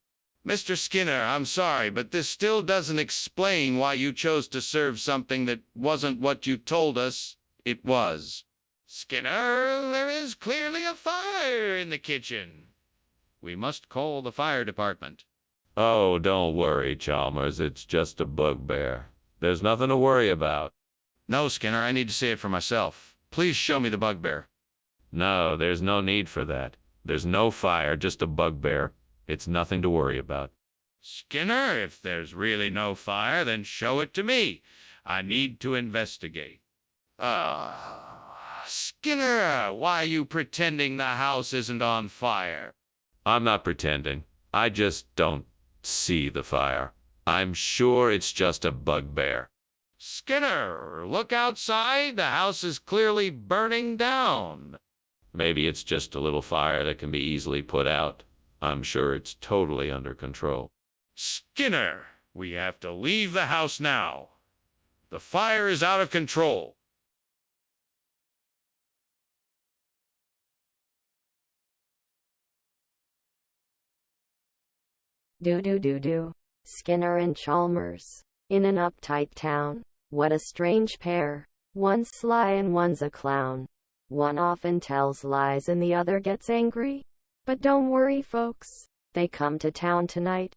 Mr. Skinner, I'm sorry, but this still doesn't explain why you chose to serve something that wasn't what you told us it was. Skinner, there is clearly a fire in the kitchen. We must call the fire department. Oh, don't worry, Chalmers. It's just a bugbear. There's nothing to worry about. No, Skinner, I need to see it for myself. Please show me the bugbear. No, there's no need for that. There's no fire, just a bugbear. It's nothing to worry about. Skinner, if there's really no fire, then show it to me. I need to investigate. Skinner, why are you pretending the house isn't on fire? I'm not pretending. I just don't see the fire. I'm sure it's just a bugbear. Skinner, look outside. The house is clearly burning down. Maybe it's just a little fire that can be easily put out. I'm sure it's totally under control. Skinner, we have to leave the house now. The fire is out of control. Do. Skinner and Chalmers. In an uptight town. What a strange pair. One's sly and one's a clown. One often tells lies and the other gets angry. But don't worry, folks. They come to town tonight.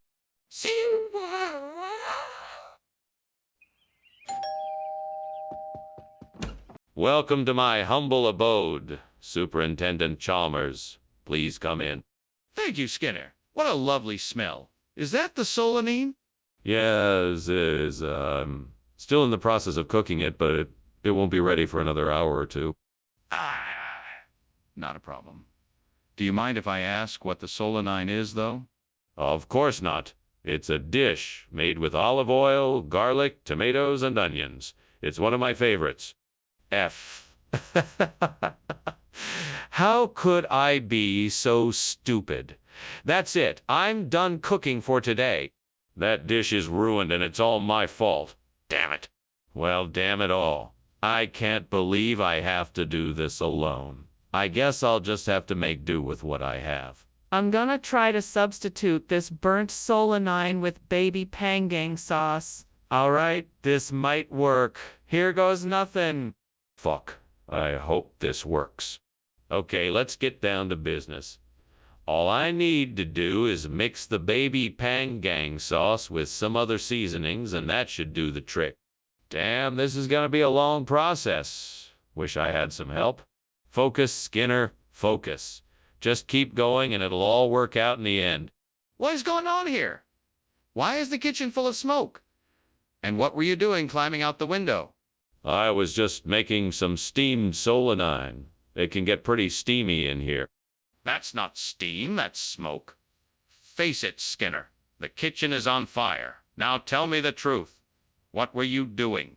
Welcome to my humble abode, Superintendent Chalmers. Please come in. Thank you, Skinner. What a lovely smell. Is that the solanine? Yes, it is. Still in the process of cooking it, but it won't be ready for another hour or two. Not a problem. Do you mind if I ask what the solanine is, though? Of course not. It's a dish made with olive oil, garlic, tomatoes, and onions. It's one of my favorites. How could I be so stupid? That's it. I'm done cooking for today. That dish is ruined and it's all my fault. Damn it. Well, damn it all. I can't believe I have to do this alone. I guess I'll just have to make do with what I have. I'm gonna try to substitute this burnt solanine with baby pangang sauce. All right, this might work. Here goes nothing. Fuck. I hope this works. Okay, let's get down to business. All I need to do is mix the baby pangang sauce with some other seasonings, and that should do the trick. Damn, this is gonna be a long process. Wish I had some help. Focus, Skinner, focus. Just keep going and it'll all work out in the end. What is going on here? Why is the kitchen full of smoke? And what were you doing climbing out the window? I was just making some steamed solanine. It can get pretty steamy in here. That's not steam, that's smoke. Face it, Skinner. The kitchen is on fire. Now tell me the truth. What were you doing?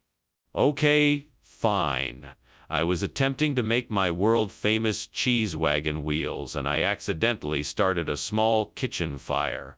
Okay, fine. I was attempting to make my world-famous cheese wagon wheels, and I accidentally started a small kitchen fire.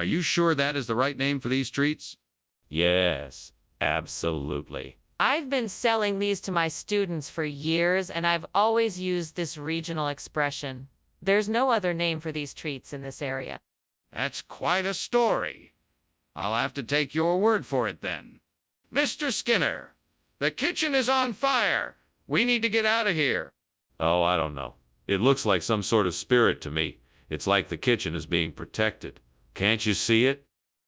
Are you sure that is the right name for these treats? Yes, absolutely. I've been selling these to my students for years, and I've always used this regional expression. There's no other name for these treats in this area. That's quite a story. I'll have to take your word for it then. Mr. Skinner, the kitchen is on fire. We need to get out of here. Oh, I don't know. It looks like some sort of spirit to me. It's like the kitchen is being protected. Can't you see it?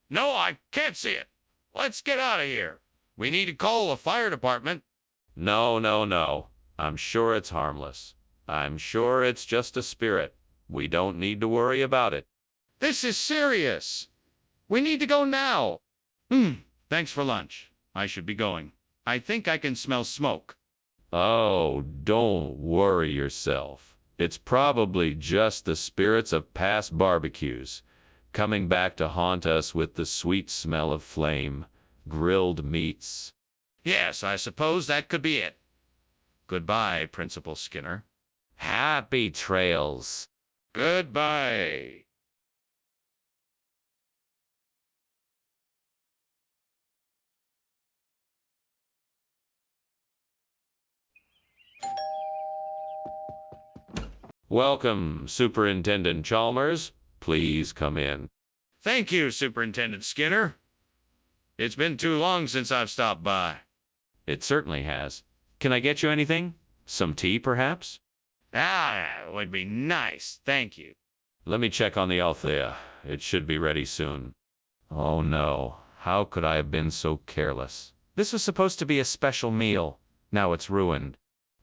No, I can't see it. Let's get out of here. We need to call the fire department. No, no, no. I'm sure it's harmless. I'm sure it's just a spirit. We don't need to worry about it. This is serious. We need to go now. Thanks for lunch. I should be going. I think I can smell smoke. Oh, don't worry yourself. It's probably just the spirits of past barbecues, coming back to haunt us with the sweet smell of flame, grilled meats. Yes, I suppose that could be it. Goodbye, Principal Skinner. Happy trails. Goodbye. Welcome, Superintendent Chalmers. Please come in. Thank you, Superintendent Skinner. It's been too long since I've stopped by. It certainly has. Can I get you anything? Some tea, perhaps? It would be nice, thank you. Let me check on the Althea. It should be ready soon. Oh no, how could I have been so careless? This was supposed to be a special meal. Now it's ruined.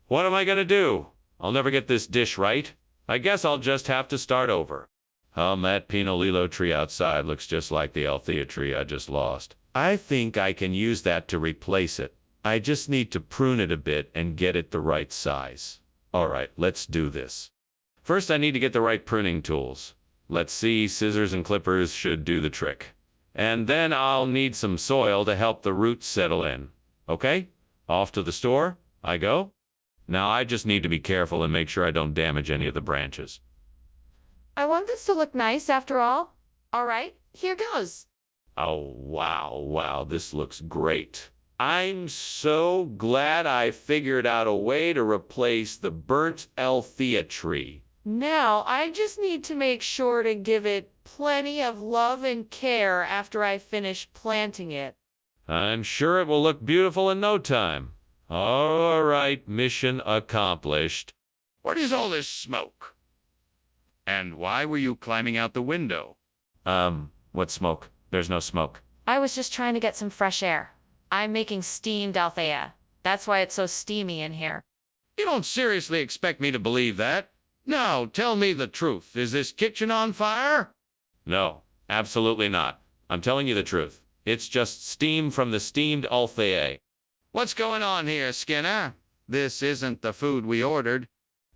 What am I gonna do? I'll never get this dish right. I guess I'll just have to start over. That Pinolillo tree outside looks just like the Althea tree I just lost. I think I can use that to replace it. I just need to prune it a bit and get it the right size. Alright, let's do this. First I need to get the right pruning tools. Let's see, scissors and clippers should do the trick. And then I'll need some soil to help the roots settle in. Okay? Off to the store I go. Now I just need to be careful and make sure I don't damage any of the branches. I want this to look nice after all. All right, here goes. Oh, wow, this looks great. I'm so glad I figured out a way to replace the burnt Althea tree. Now, I just need to make sure to give it plenty of love and care after I finish planting it. I'm sure it will look beautiful in no time. All right, mission accomplished. What is all this smoke? And why were you climbing out the window? What smoke? There's no smoke. I was just trying to get some fresh air. I'm making steamed Althea. That's why it's so steamy in here. You don't seriously expect me to believe that? Now, tell me the truth. Is this kitchen on fire? No, absolutely not. I'm telling you the truth. It's just steam from the steamed Althea. What's going on here, Skinner? This isn't the food we ordered.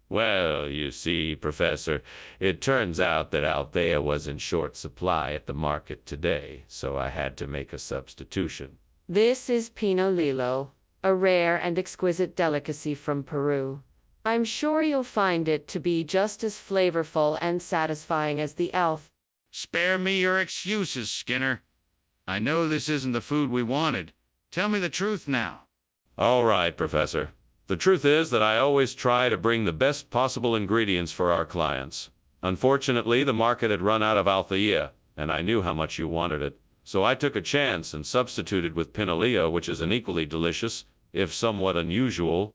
Well, you see, Professor, it turns out that Althea was in short supply at the market today, so I had to make a substitution. This is Pinolillo, a rare and exquisite delicacy from Peru. I'm sure you'll find it to be just as flavorful and satisfying as the elf. Spare me your excuses, Skinner. I know this isn't the food we wanted. Tell me the truth now. All right, Professor. The truth is that I always try to bring the best possible ingredients for our clients. Unfortunately, the market had run out of Althea, and I knew how much you wanted it. So I took a chance and substituted with Pinolillo, which is an equally delicious, if somewhat unusual.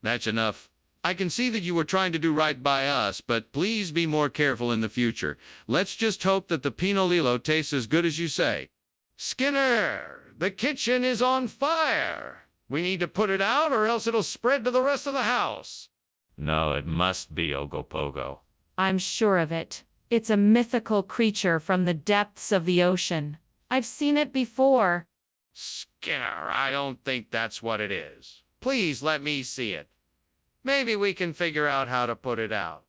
That's enough. I can see that you were trying to do right by us, but please be more careful in the future. Let's just hope that the Pinolillo tastes as good as you say. Skinner, the kitchen is on fire. We need to put it out or else it'll spread to the rest of the house. No, it must be Ogopogo. I'm sure of it. It's a mythical creature from the depths of the ocean. I've seen it before. Skinner, I don't think that's what it is. Please let me see it. Maybe we can figure out how to put it out.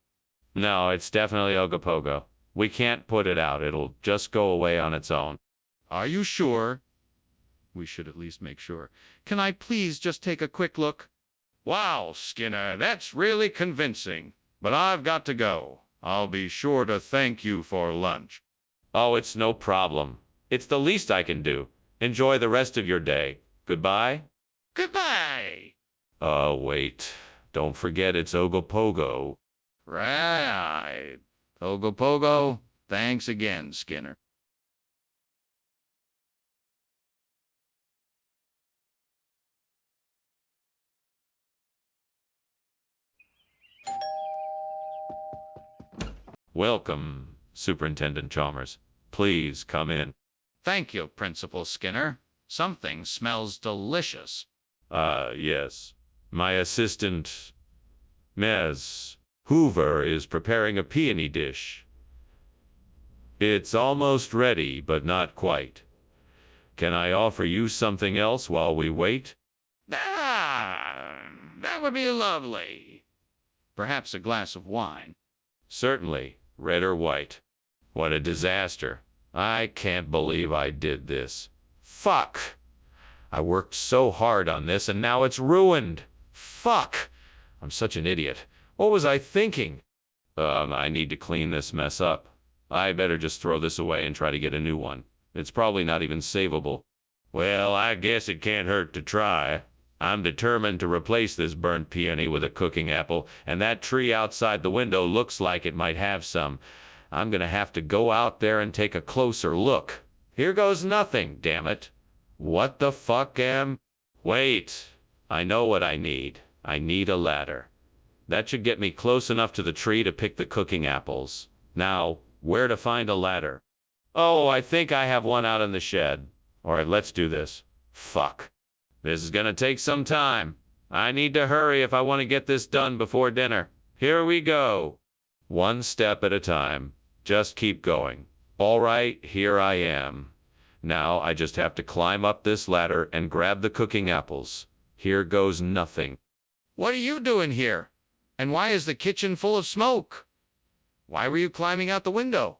No, it's definitely Ogopogo. We can't put it out. It'll just go away on its own. Are you sure? We should at least make sure. Can I please just take a quick look? Wow, Skinner, that's really convincing. But I've got to go. I'll be sure to thank you for lunch. Oh, it's no problem. It's the least I can do. Enjoy the rest of your day. Goodbye. Goodbye. Wait. Don't forget it's Ogopogo. Right. Ogopogo, thanks again, Skinner. Welcome, Superintendent Chalmers. Please come in. Thank you, Principal Skinner. Something smells delicious. Yes. My assistant, Ms. Hoover, is preparing a peony dish. It's almost ready, but not quite. Can I offer you something else while we wait? That would be lovely. Perhaps a glass of wine. Certainly. Red or white? What a disaster. I can't believe I did this. Fuck. I worked so hard on this and now it's ruined. Fuck. I'm such an idiot. What was I thinking? I need to clean this mess up. I better just throw this away and try to get a new one. It's probably not even savable. Well, I guess it can't hurt to try. I'm determined to replace this burnt peony with a cooking apple, and that tree outside the window looks like it might have some. I'm gonna have to go out there and take a closer look. Here goes nothing, damn it. What the fuck am? Wait, I know what I need. I need a ladder. That should get me close enough to the tree to pick the cooking apples. Now, where to find a ladder? Oh, I think I have one out in the shed. Alright, let's do this. Fuck. This is gonna take some time. I need to hurry if I want to get this done before dinner. Here we go. One step at a time. Just keep going. Alright, here I am. Now I just have to climb up this ladder and grab the cooking apples. Here goes nothing. What are you doing here? And why is the kitchen full of smoke? Why were you climbing out the window?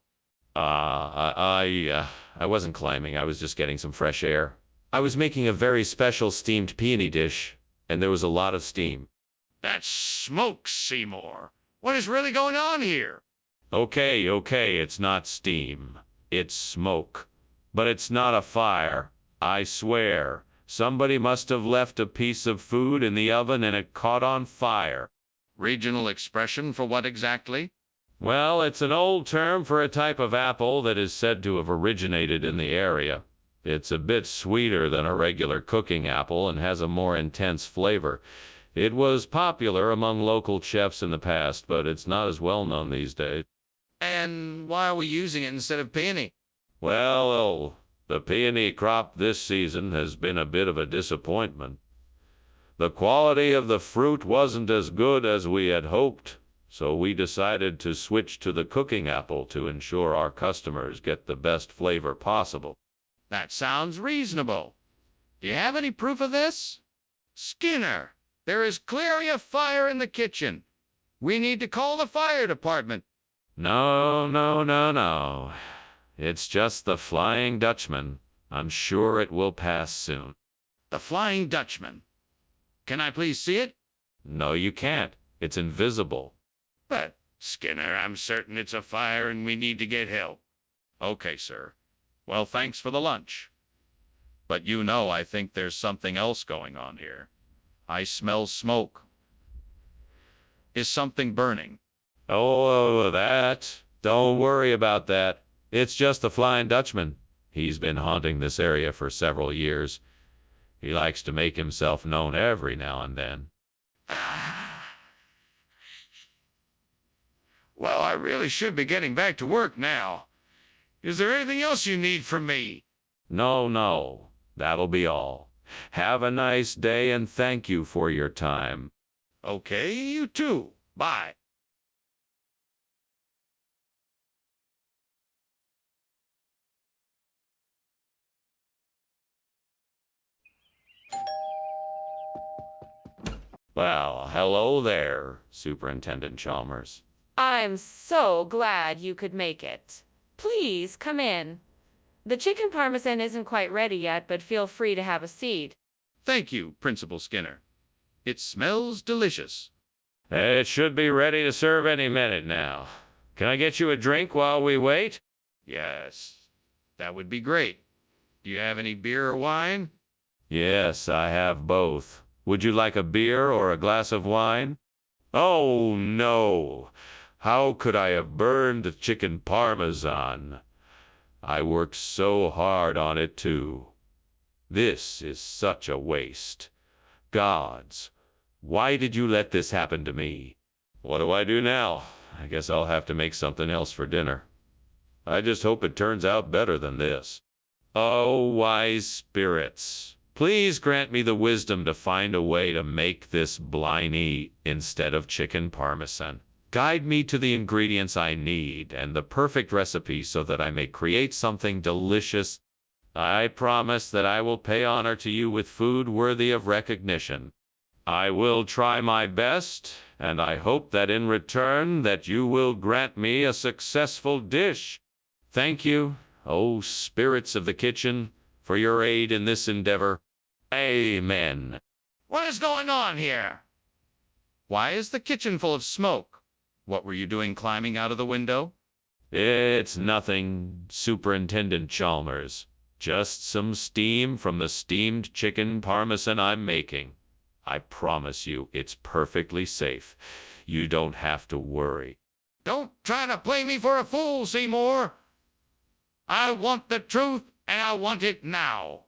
I wasn't climbing. I was just getting some fresh air. I was making a very special steamed peony dish, and there was a lot of steam. That's smoke, Seymour. What is really going on here? Okay, it's not steam. It's smoke. But it's not a fire. I swear. Somebody must have left a piece of food in the oven and it caught on fire. Regional expression for what exactly? Well, it's an old term for a type of apple that is said to have originated in the area. It's a bit sweeter than a regular cooking apple and has a more intense flavor. It was popular among local chefs in the past, but it's not as well known these days. And why are we using it instead of peony? Well, the peony crop this season has been a bit of a disappointment. The quality of the fruit wasn't as good as we had hoped, so we decided to switch to the cooking apple to ensure our customers get the best flavor possible. That sounds reasonable. Do you have any proof of this? Skinner, there is clearly a fire in the kitchen. We need to call the fire department. No. It's just the Flying Dutchman. I'm sure it will pass soon. The Flying Dutchman. Can I please see it? No, you can't. It's invisible. But, Skinner, I'm certain it's a fire and we need to get help. Okay, sir. Well, thanks for the lunch. But you know, I think there's something else going on here. I smell smoke. Is something burning? Oh, that. Don't worry about that. It's just the Flying Dutchman. He's been haunting this area for several years. He likes to make himself known every now and then. Well, I really should be getting back to work now. Is there anything else you need from me? No. That'll be all. Have a nice day and thank you for your time. Okay, you too. Bye. Well, hello there, Superintendent Chalmers. I'm so glad you could make it. Please come in. The chicken parmesan isn't quite ready yet, but feel free to have a seat. Thank you, Principal Skinner. It smells delicious. It should be ready to serve any minute now. Can I get you a drink while we wait? Yes, that would be great. Do you have any beer or wine? Yes, I have both. Would you like a beer or a glass of wine? Oh, no. How could I have burned the chicken parmesan? I worked so hard on it, too. This is such a waste. Gods, why did you let this happen to me? What do I do now? I guess I'll have to make something else for dinner. I just hope it turns out better than this. Oh, wise spirits, please grant me the wisdom to find a way to make this bliny instead of chicken parmesan. Guide me to the ingredients I need and the perfect recipe so that I may create something delicious. I promise that I will pay honor to you with food worthy of recognition. I will try my best, and I hope that in return that you will grant me a successful dish. Thank you, O spirits of the kitchen, for your aid in this endeavor. Amen. What is going on here? Why is the kitchen full of smoke? What were you doing climbing out of the window? It's nothing, Superintendent Chalmers. Just some steam from the steamed chicken parmesan I'm making. I promise you it's perfectly safe. You don't have to worry. Don't try to play me for a fool, Seymour. I want the truth, and I want it now.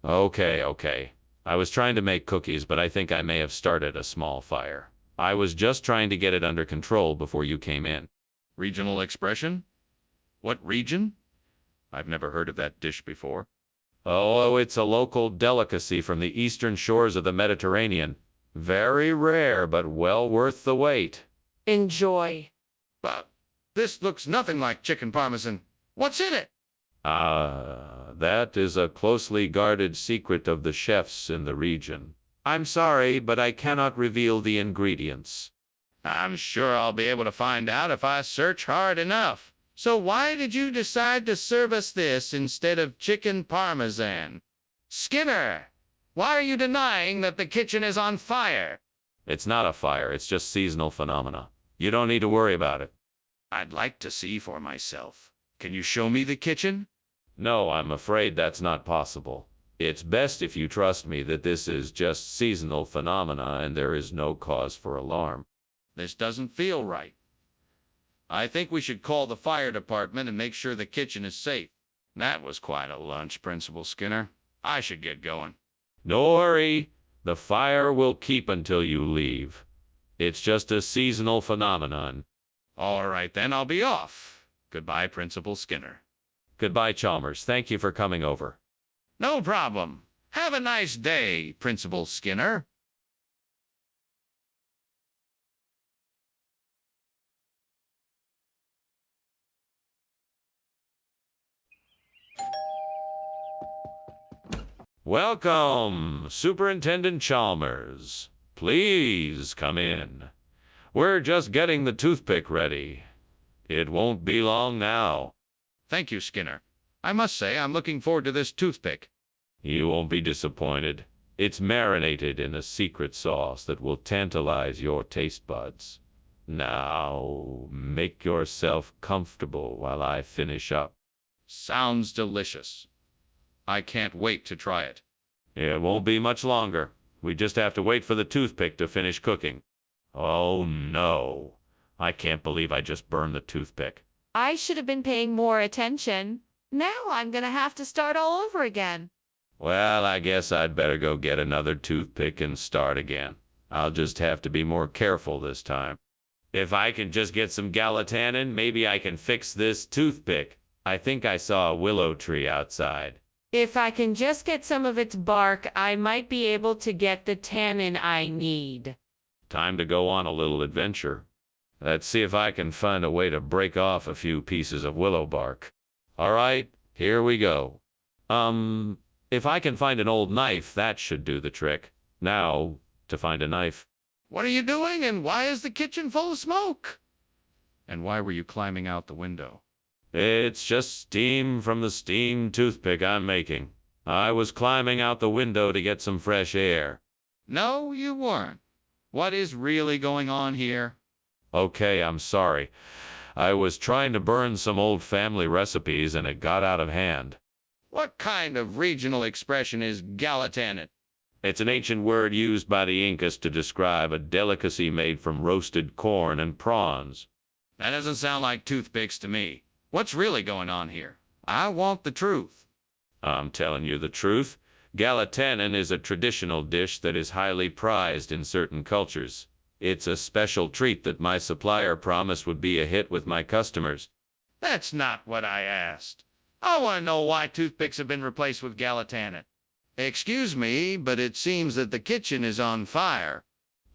Okay. I was trying to make cookies, but I think I may have started a small fire. I was just trying to get it under control before you came in. Regional expression? What region? I've never heard of that dish before. Oh, it's a local delicacy from the eastern shores of the Mediterranean. Very rare, but well worth the wait. Enjoy. But this looks nothing like chicken parmesan. What's in it? That is a closely guarded secret of the chefs in the region. I'm sorry, but I cannot reveal the ingredients. I'm sure I'll be able to find out if I search hard enough. So why did you decide to serve us this instead of chicken parmesan? Skinner, why are you denying that the kitchen is on fire? It's not a fire, it's just seasonal phenomena. You don't need to worry about it. I'd like to see for myself. Can you show me the kitchen? No, I'm afraid that's not possible. It's best if you trust me that this is just seasonal phenomena and there is no cause for alarm. This doesn't feel right. I think we should call the fire department and make sure the kitchen is safe. That was quite a lunch, Principal Skinner. I should get going. No worry, the fire will keep until you leave. It's just a seasonal phenomenon. All right, then I'll be off. Goodbye, Principal Skinner. Goodbye, Chalmers. Thank you for coming over. No problem. Have a nice day, Principal Skinner. Welcome, Superintendent Chalmers. Please come in. We're just getting the toothpick ready. It won't be long now. Thank you, Skinner. I must say I'm looking forward to this toothpick. You won't be disappointed. It's marinated in a secret sauce that will tantalize your taste buds. Now, make yourself comfortable while I finish up. Sounds delicious. I can't wait to try it. It won't be much longer. We just have to wait for the toothpick to finish cooking. Oh no. I can't believe I just burned the toothpick. I should have been paying more attention. Now I'm gonna have to start all over again. Well, I guess I'd better go get another toothpick and start again. I'll just have to be more careful this time. If I can just get some gelatannin, maybe I can fix this toothpick. I think I saw a willow tree outside. If I can just get some of its bark, I might be able to get the tannin I need. Time to go on a little adventure. Let's see if I can find a way to break off a few pieces of willow bark. All right, here we go. If I can find an old knife, that should do the trick. Now, to find a knife. What are you doing, and why is the kitchen full of smoke? And why were you climbing out the window? It's just steam from the steamed toothpick I'm making. I was climbing out the window to get some fresh air. No, you weren't. What is really going on here? Okay, I'm sorry. I was trying to burn some old family recipes and it got out of hand. What kind of regional expression is Galatanet? It's an ancient word used by the Incas to describe a delicacy made from roasted corn and prawns. That doesn't sound like toothpicks to me. What's really going on here? I want the truth. I'm telling you the truth. Galatanen is a traditional dish that is highly prized in certain cultures. It's a special treat that my supplier promised would be a hit with my customers. That's not what I asked. I want to know why toothpicks have been replaced with Galatanet. Excuse me, but it seems that the kitchen is on fire.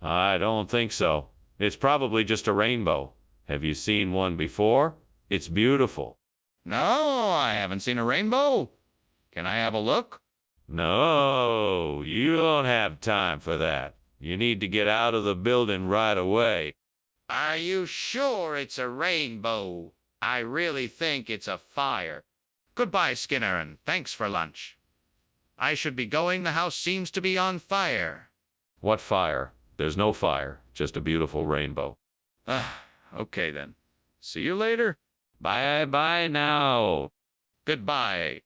I don't think so. It's probably just a rainbow. Have you seen one before? It's beautiful. No, I haven't seen a rainbow. Can I have a look? No, you don't have time for that. You need to get out of the building right away. Are you sure it's a rainbow? I really think it's a fire. Goodbye, Skinner, and thanks for lunch. I should be going. The house seems to be on fire. What fire? There's no fire, just a beautiful rainbow. Okay then. See you later. Bye-bye now. Goodbye.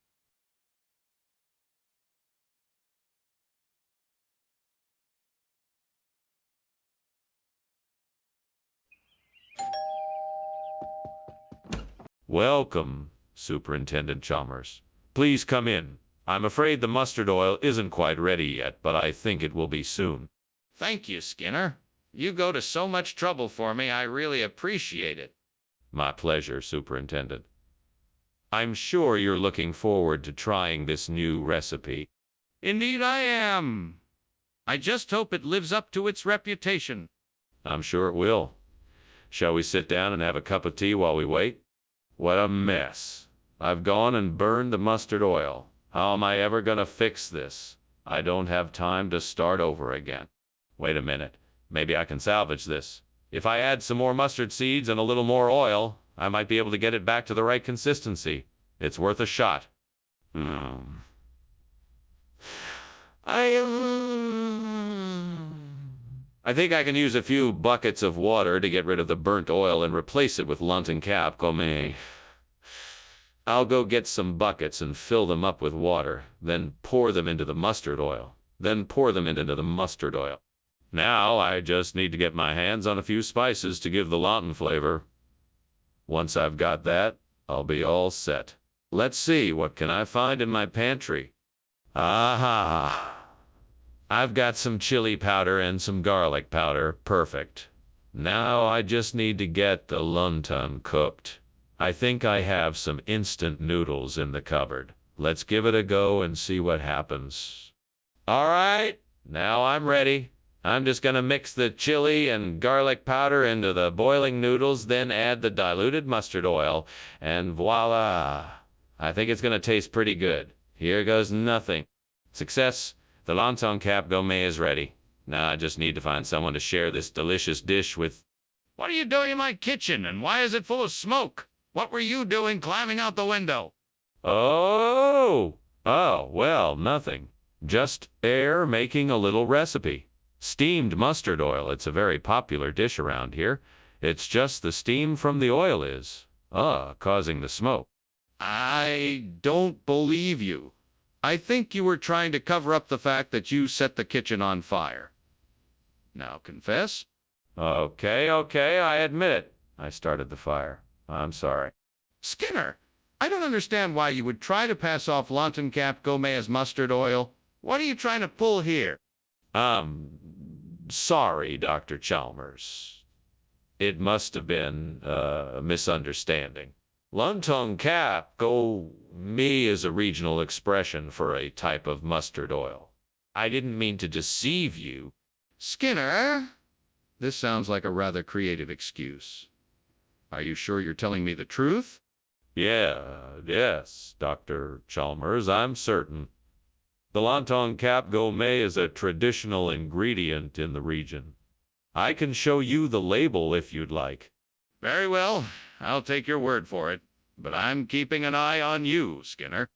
Welcome, Superintendent Chalmers. Please come in. I'm afraid the mustard oil isn't quite ready yet, but I think it will be soon. Thank you, Skinner. You go to so much trouble for me. I really appreciate it. My pleasure, Superintendent. I'm sure you're looking forward to trying this new recipe. Indeed I am. I just hope it lives up to its reputation. I'm sure it will. Shall we sit down and have a cup of tea while we wait? What a mess. I've gone and burned the mustard oil. How am I ever going to fix this? I don't have time to start over again. Wait a minute. Maybe I can salvage this. If I add some more mustard seeds and a little more oil, I might be able to get it back to the right consistency. It's worth a shot. I think I can use a few buckets of water to get rid of the burnt oil and replace it with London Cap Gourmet. I'll go get some buckets and fill them up with water, then pour them into the mustard oil. Now I just need to get my hands on a few spices to give the Lawton flavor. Once I've got that, I'll be all set. Let's see, what can I find in my pantry? Aha! I've got some chili powder and some garlic powder. Perfect. Now I just need to get the London cooked. I think I have some instant noodles in the cupboard. Let's give it a go and see what happens. All right, now I'm ready. I'm just gonna mix the chili and garlic powder into the boiling noodles, then add the diluted mustard oil, and voila! I think it's gonna taste pretty good. Here goes nothing. Success! The Longtong Cap Gourmet is ready. Now I just need to find someone to share this delicious dish with. What are you doing in my kitchen, and why is it full of smoke? What were you doing climbing out the window? Oh, well, nothing. Just air making a little recipe. Steamed mustard oil. It's a very popular dish around here. It's just the steam from the oil is, causing the smoke. I don't believe you. I think you were trying to cover up the fact that you set the kitchen on fire. Now confess. Okay, I admit it. I started the fire. I'm sorry. Skinner, I don't understand why you would try to pass off Lawton Cap Gourmet as mustard oil. What are you trying to pull here? Sorry, Dr. Chalmers. It must have been a misunderstanding. Longtong Cap Gourmet is a regional expression for a type of mustard oil. I didn't mean to deceive you. Skinner, this sounds like a rather creative excuse. Are you sure you're telling me the truth? Yes, Dr. Chalmers, I'm certain. The Longtong Cap Gourmet is a traditional ingredient in the region. I can show you the label if you'd like. Very well, I'll take your word for it. But I'm keeping an eye on you, Skinner.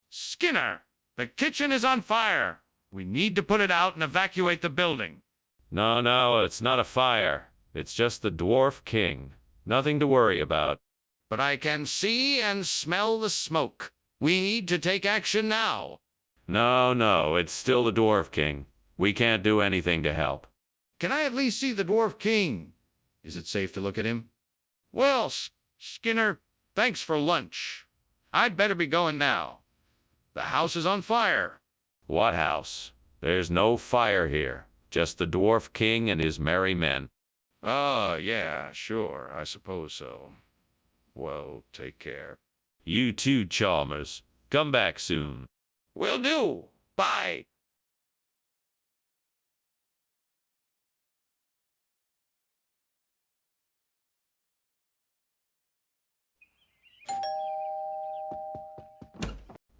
Skinner, the kitchen is on fire. We need to put it out and evacuate the building. No, it's not a fire. It's just the Dwarf King. Nothing to worry about. but I can see and smell the smoke. We need to take action now. No, it's still the Dwarf King. We can't do anything to help. Can I at least see the Dwarf King? Is it safe to look at him? Well, Skinner, thanks for lunch. I'd better be going now. The house is on fire. What house? There's no fire here. Just the Dwarf King and his merry men. Oh, yeah, sure, I suppose so. Well, take care. You too, Chalmers. Come back soon. Will do. Bye.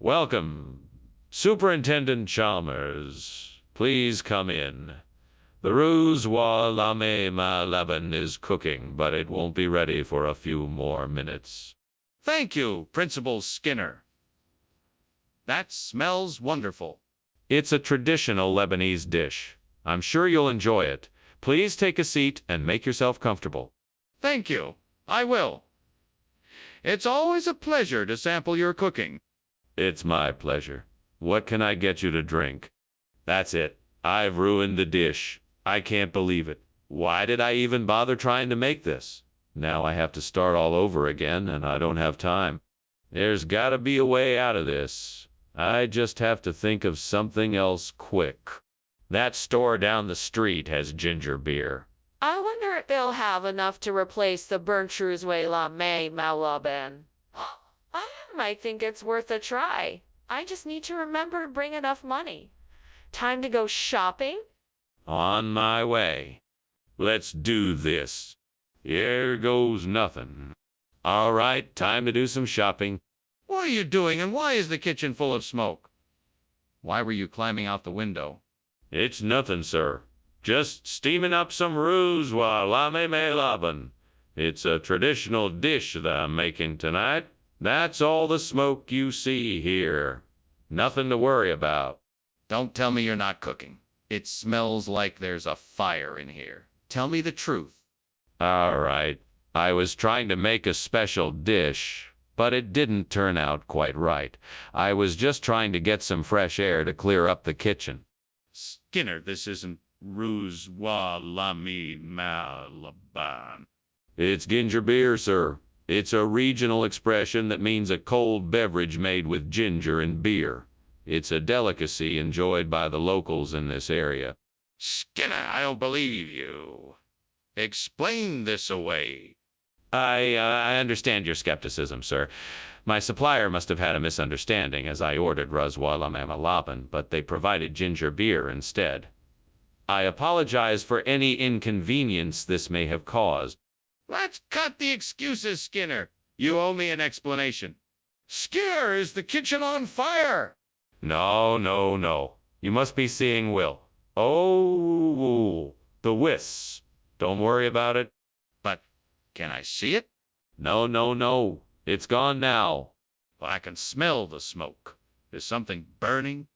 Welcome, Superintendent Chalmers. Please come in. The ruse wa lame ma laban is cooking, but it won't be ready for a few more minutes. Thank you, Principal Skinner. That smells wonderful. It's a traditional Lebanese dish. I'm sure you'll enjoy it. Please take a seat and make yourself comfortable. Thank you. I will. It's always a pleasure to sample your cooking. It's my pleasure. What can I get you to drink? That's it. I've ruined the dish. I can't believe it. Why did I even bother trying to make this? Now I have to start all over again, and I don't have time. There's gotta be a way out of this. I just have to think of something else quick. That store down the street has ginger beer. I wonder if they'll have enough to replace the burnt Shrewsbury La May Malaban. I might think it's worth a try. I just need to remember to bring enough money. Time to go shopping? On my way. Let's do this. Here goes nothing. All right, time to do some shopping. What are you doing, and why is the kitchen full of smoke? Why were you climbing out the window? It's nothing, sir. Just steaming up some ruse wa lame me laban. It's a traditional dish that I'm making tonight. That's all the smoke you see here. Nothing to worry about. Don't tell me you're not cooking. It smells like there's a fire in here. Tell me the truth. All right. I was trying to make a special dish, but it didn't turn out quite right. I was just trying to get some fresh air to clear up the kitchen. Skinner, this isn't ruse wa lame malaban. It's ginger beer, sir. It's a regional expression that means a cold beverage made with ginger and beer. It's a delicacy enjoyed by the locals in this area. Skinner, I don't believe you. Explain this away. I understand your skepticism, sir. My supplier must have had a misunderstanding as I ordered Razwala Mamalaban, but they provided ginger beer instead. I apologize for any inconvenience this may have caused. Let's cut the excuses, Skinner. You owe me an explanation. Skinner, is the kitchen on fire? No. You must be seeing Will. Oh, the wisp. Don't worry about it. But can I see it? No. It's gone now. Well, I can smell the smoke. Is something burning?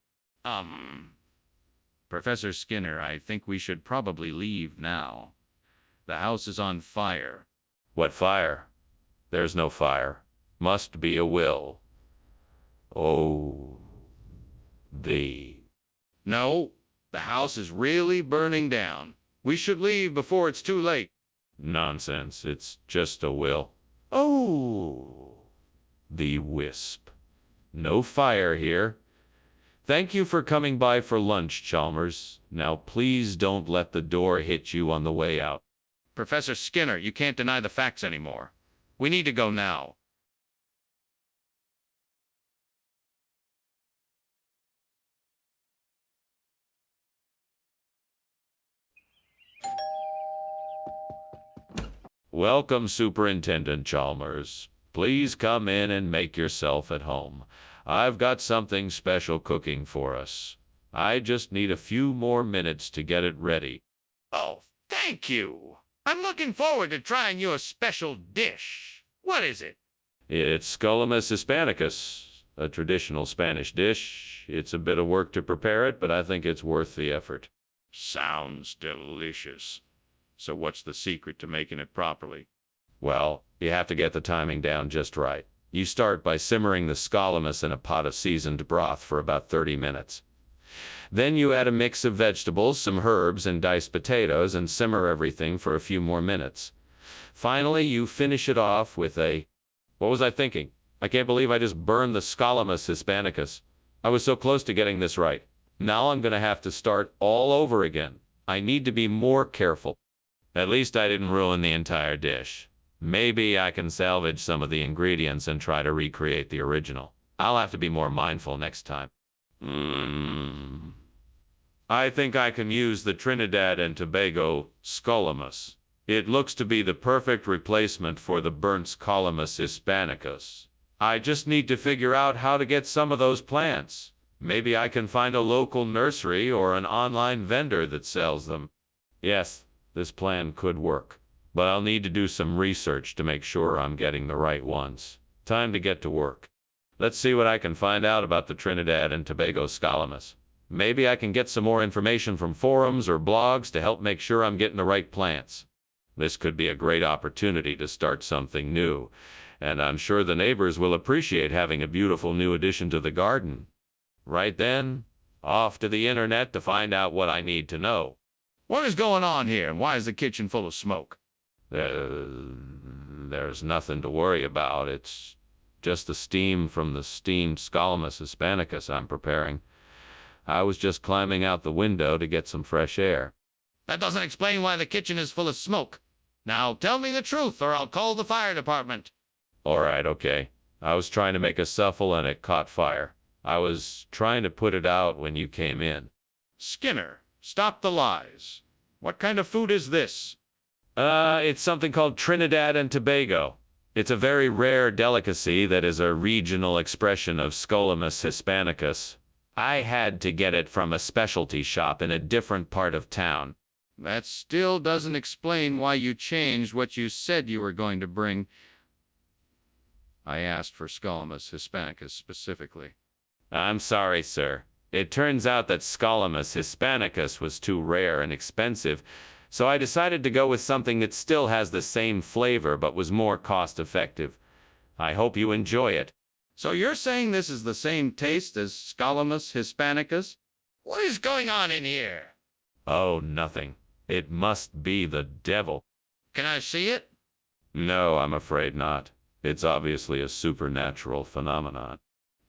Professor Skinner, I think we should probably leave now. The house is on fire. What fire? There's no fire. Must be a will. Oh, No, the house is really burning down. We should leave before it's too late. Nonsense. It's just a will. Oh, the wisp. No fire here. Thank you for coming by for lunch, Chalmers. Now please don't let the door hit you on the way out. Professor Skinner, you can't deny the facts anymore. We need to go now. Welcome, Superintendent Chalmers. Please come in and make yourself at home. I've got something special cooking for us. I just need a few more minutes to get it ready. Oh, thank you. I'm looking forward to trying your special dish. What is it? It's Scullamus hispanicus, a traditional Spanish dish. It's a bit of work to prepare it, but I think it's worth the effort. Sounds delicious. So what's the secret to making it properly? Well, you have to get the timing down just right. You start by simmering the scalamus in a pot of seasoned broth for about 30 minutes. Then you add a mix of vegetables, some herbs, and diced potatoes and simmer everything for a few more minutes. Finally, you finish it off with a... What was I thinking? I can't believe I just burned the Scalamus hispanicus. I was so close to getting this right. Now I'm going to have to start all over again. I need to be more careful. At least I didn't ruin the entire dish. Maybe I can salvage some of the ingredients and try to recreate the original. I'll have to be more mindful next time. I think I can use the Trinidad and Tobago Scalamus. It looks to be the perfect replacement for the burnt Scalamus hispanicus. I just need to figure out how to get some of those plants. Maybe I can find a local nursery or an online vendor that sells them. Yes, this plan could work, but I'll need to do some research to make sure I'm getting the right ones. Time to get to work. Let's see what I can find out about the Trinidad and Tobago Scalamus. Maybe I can get some more information from forums or blogs to help make sure I'm getting the right plants. This could be a great opportunity to start something new, and I'm sure the neighbors will appreciate having a beautiful new addition to the garden. Right then, off to the internet to find out what I need to know. What is going on here, and why is the kitchen full of smoke? There's nothing to worry about. It's just the steam from the steamed Scalamus hispanicus I'm preparing. I was just climbing out the window to get some fresh air. That doesn't explain why the kitchen is full of smoke. Now tell me the truth, or I'll call the fire department. All right, okay. I was trying to make a souffle and it caught fire. I was trying to put it out when you came in. Skinner, stop the lies. What kind of food is this? It's something called Trinidad and Tobago. It's a very rare delicacy that is a regional expression of Scalamus hispanicus. I had to get it from a specialty shop in a different part of town. That still doesn't explain why you changed what you said you were going to bring. I asked for Scalamus hispanicus specifically. I'm sorry, sir. It turns out that Scalamus hispanicus was too rare and expensive, so I decided to go with something that still has the same flavor but was more cost-effective. I hope you enjoy it. So you're saying this is the same taste as Scalamus hispanicus? What is going on in here? Oh, nothing. It must be the devil. Can I see it? No, I'm afraid not. It's obviously a supernatural phenomenon.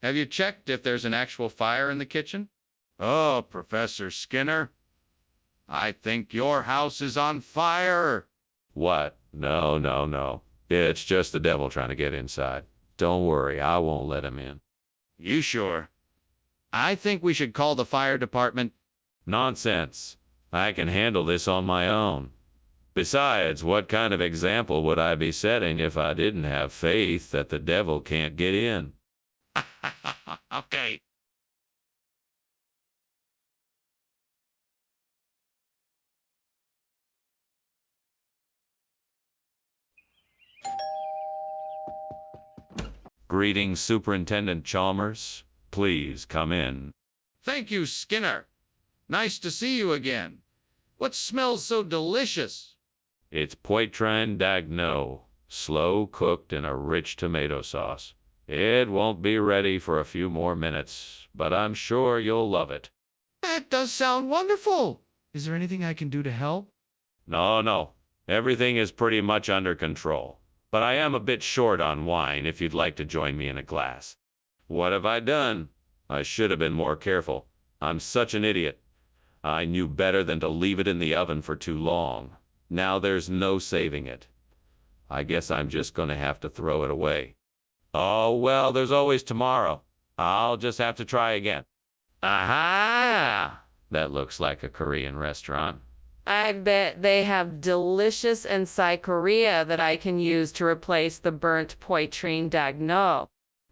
Have you checked if there's an actual fire in the kitchen? Oh, Professor Skinner, I think your house is on fire. What? No. It's just the devil trying to get inside. Don't worry, I won't let him in. You sure? I think we should call the fire department. Nonsense. I can handle this on my own. Besides, what kind of example would I be setting if I didn't have faith that the devil can't get in? Okay. Greetings, Superintendent Chalmers. Please come in. Thank you, Skinner. Nice to see you again. What smells so delicious? It's poitrine d'agneau, slow cooked in a rich tomato sauce. It won't be ready for a few more minutes, but I'm sure you'll love it. That does sound wonderful. Is there anything I can do to help? No. Everything is pretty much under control. But I am a bit short on wine if you'd like to join me in a glass. What have I done? I should have been more careful. I'm such an idiot. I knew better than to leave it in the oven for too long. Now there's no saving it. I guess I'm just going to have to throw it away. Oh, well, there's always tomorrow. I'll just have to try again. Aha! That looks like a Korean restaurant. I bet they have delicious encyclopedia that I can use to replace the burnt poitrine d'agneau.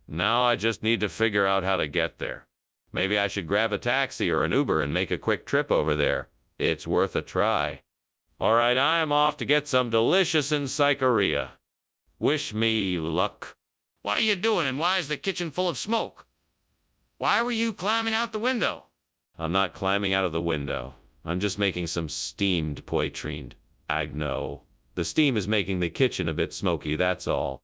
Now I just need to figure out how to get there. Maybe I should grab a taxi or an Uber and make a quick trip over there. It's worth a try. All right, I am off to get some delicious encyclopedia. Wish me luck. What are you doing, and why is the kitchen full of smoke? Why were you climbing out the window? I'm not climbing out of the window. I'm just making some steamed poitrine d'agneau. The The steam is making the kitchen a bit smoky, that's all.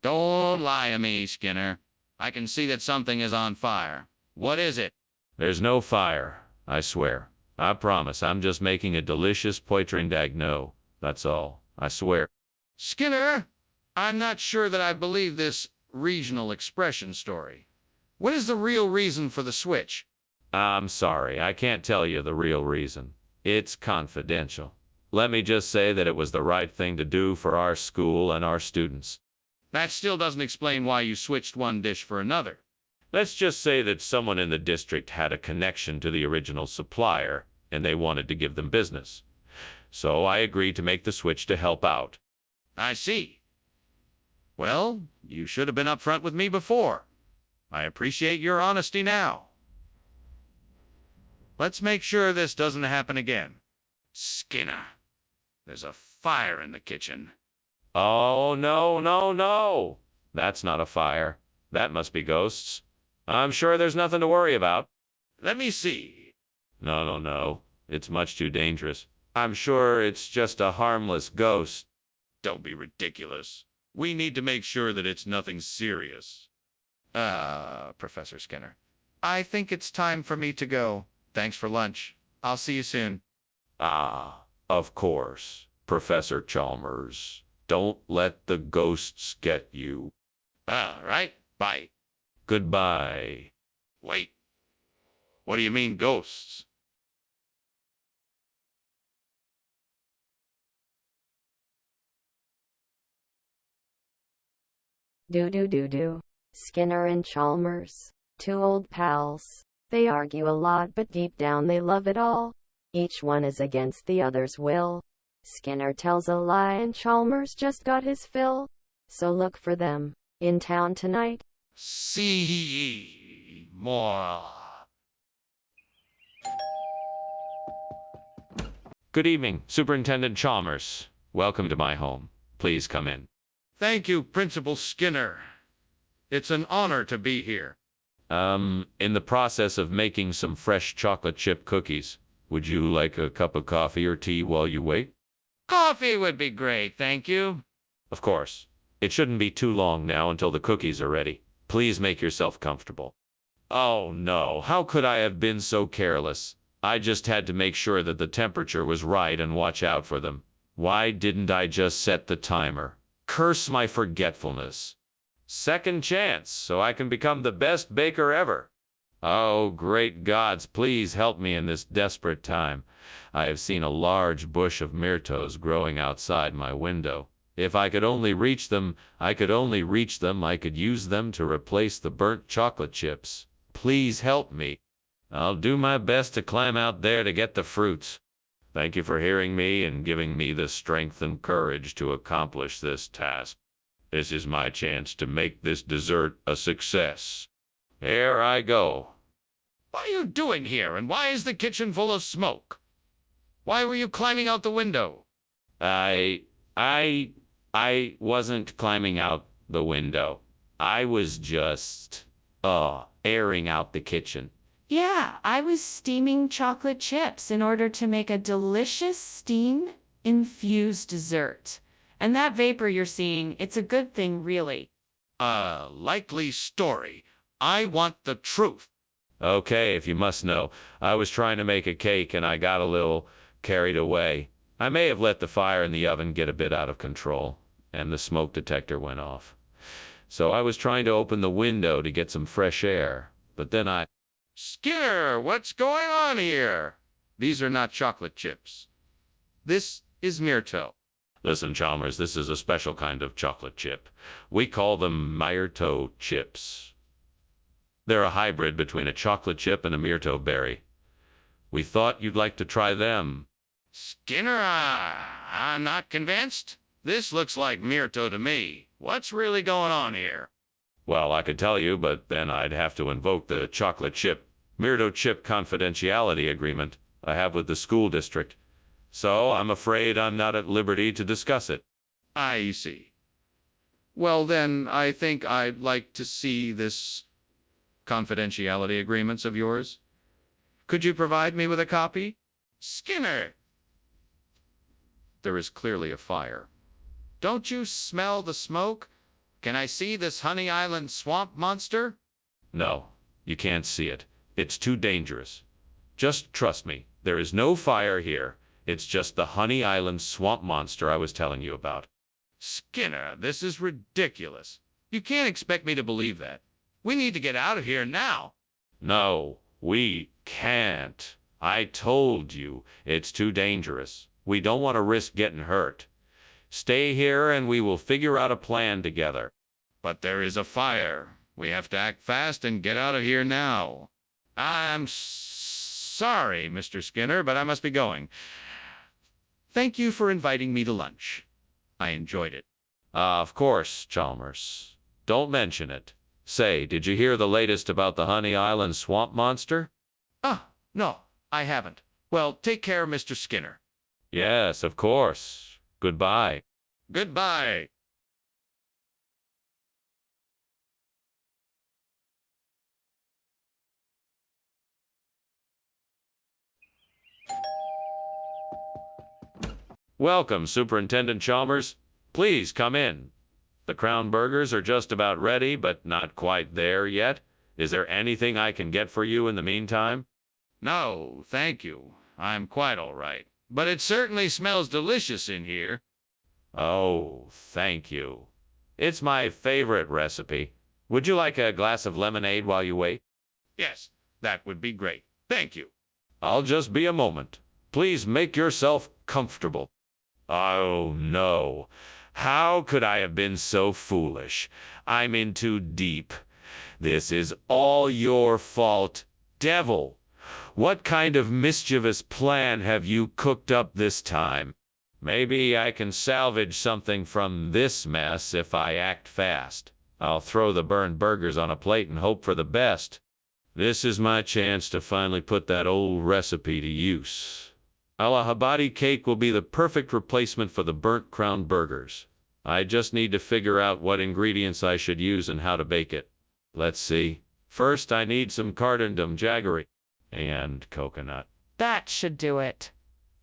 Don't lie to me, Skinner. I can see that something is on fire. What is it? There's no fire, I swear. I promise, I'm just making a delicious poitrine d'agneau. That's all, I swear. Skinner, I'm not sure that I believe this regional expression story. What is the real reason for the switch? I'm sorry, I can't tell you the real reason. It's confidential. Let me just say that it was the right thing to do for our school and our students. That still doesn't explain why you switched one dish for another. Let's just say that someone in the district had a connection to the original supplier, and they wanted to give them business. So I agreed to make the switch to help out. I see. Well, you should have been upfront with me before. I appreciate your honesty now. Let's make sure this doesn't happen again. Skinner, there's a fire in the kitchen. Oh, no, no, no. That's not a fire. That must be ghosts. I'm sure there's nothing to worry about. Let me see. No, no, no. It's much too dangerous. I'm sure it's just a harmless ghost. Don't be ridiculous. We need to make sure that it's nothing serious. Professor Skinner, I think it's time for me to go. Thanks for lunch. I'll see you soon. Ah, of course, Professor Chalmers. Don't let the ghosts get you. All right, bye. Goodbye. Wait. What do you mean, ghosts? Do. Skinner and Chalmers, two old pals. They argue a lot, but deep down they love it all. Each one is against the other's will. Skinner tells a lie and Chalmers just got his fill. So look for them in town tonight. See more. Good evening, Superintendent Chalmers. Welcome to my home. Please come in. Thank you, Principal Skinner. It's an honor to be here. In the process of making some fresh chocolate chip cookies. Would you like a cup of coffee or tea while you wait? Coffee would be great, thank you. Of course. It shouldn't be too long now until the cookies are ready. Please make yourself comfortable. Oh no, how could I have been so careless? I just had to make sure that the temperature was right and watch out for them. Why didn't I just set the timer? Curse my forgetfulness. Second chance, so I can become the best baker ever. Oh, great gods, please help me in this desperate time. I have seen a large bush of myrtos growing outside my window. If I could only reach them, I could use them to replace the burnt chocolate chips. Please help me. I'll do my best to climb out there to get the fruits. Thank you for hearing me and giving me the strength and courage to accomplish this task. This is my chance to make this dessert a success. Here I go. What are you doing here, and why is the kitchen full of smoke? Why were you climbing out the window? I wasn't climbing out the window. I was just, airing out the kitchen. Yeah, I was steaming chocolate chips in order to make a delicious steam-infused dessert. And that vapor you're seeing, it's a good thing, really. A likely story. I want the truth. Okay, if you must know, I was trying to make a cake and I got a little carried away. I may have let the fire in the oven get a bit out of control, and the smoke detector went off. So I was trying to open the window to get some fresh air, but then Skinner, what's going on here? These are not chocolate chips. This is myrto. Listen, Chalmers, this is a special kind of chocolate chip. We call them myrto chips. They're a hybrid between a chocolate chip and a myrto berry. We thought you'd like to try them. Skinner, I'm not convinced. This looks like myrto to me. What's really going on here? Well, I could tell you, but then I'd have to invoke the chocolate chip, myrto chip confidentiality agreement I have with the school district. So I'm afraid I'm not at liberty to discuss it. I see. Well, then, I think I'd like to see this confidentiality agreements of yours. Could you provide me with a copy? Skinner! There is clearly a fire. Don't you smell the smoke? Can I see this Honey Island swamp monster? No, you can't see it. It's too dangerous. Just trust me, there is no fire here. It's just the Honey Island swamp monster I was telling you about. Skinner, this is ridiculous. You can't expect me to believe that. We need to get out of here now. No, we can't. I told you, it's too dangerous. We don't want to risk getting hurt. Stay here and we will figure out a plan together. But there is a fire. We have to act fast and get out of here now. I'm sorry, Mr. Skinner, but I must be going. Thank you for inviting me to lunch. I enjoyed it. Of course, Chalmers. Don't mention it. Say, did you hear the latest about the Honey Island swamp monster? No, I haven't. Well, take care, Mr. Skinner. Yes, of course. Goodbye. Goodbye. Welcome, Superintendent Chalmers. Please come in. The Crown Burgers are just about ready, but not quite there yet. Is there anything I can get for you in the meantime? No, thank you. I'm quite all right. But it certainly smells delicious in here. Oh, thank you. It's my favorite recipe. Would you like a glass of lemonade while you wait? Yes, that would be great. Thank you. I'll just be a moment. Please make yourself comfortable. Oh, no. How could I have been so foolish? I'm in too deep. This is all your fault, devil. What kind of mischievous plan have you cooked up this time? Maybe I can salvage something from this mess if I act fast. I'll throw the burned burgers on a plate and hope for the best. This is my chance to finally put that old recipe to use. Allahabadi cake will be the perfect replacement for the burnt crown burgers. I just need to figure out what ingredients I should use and how to bake it. Let's see. First, I need some cardamom jaggery and coconut. That should do it.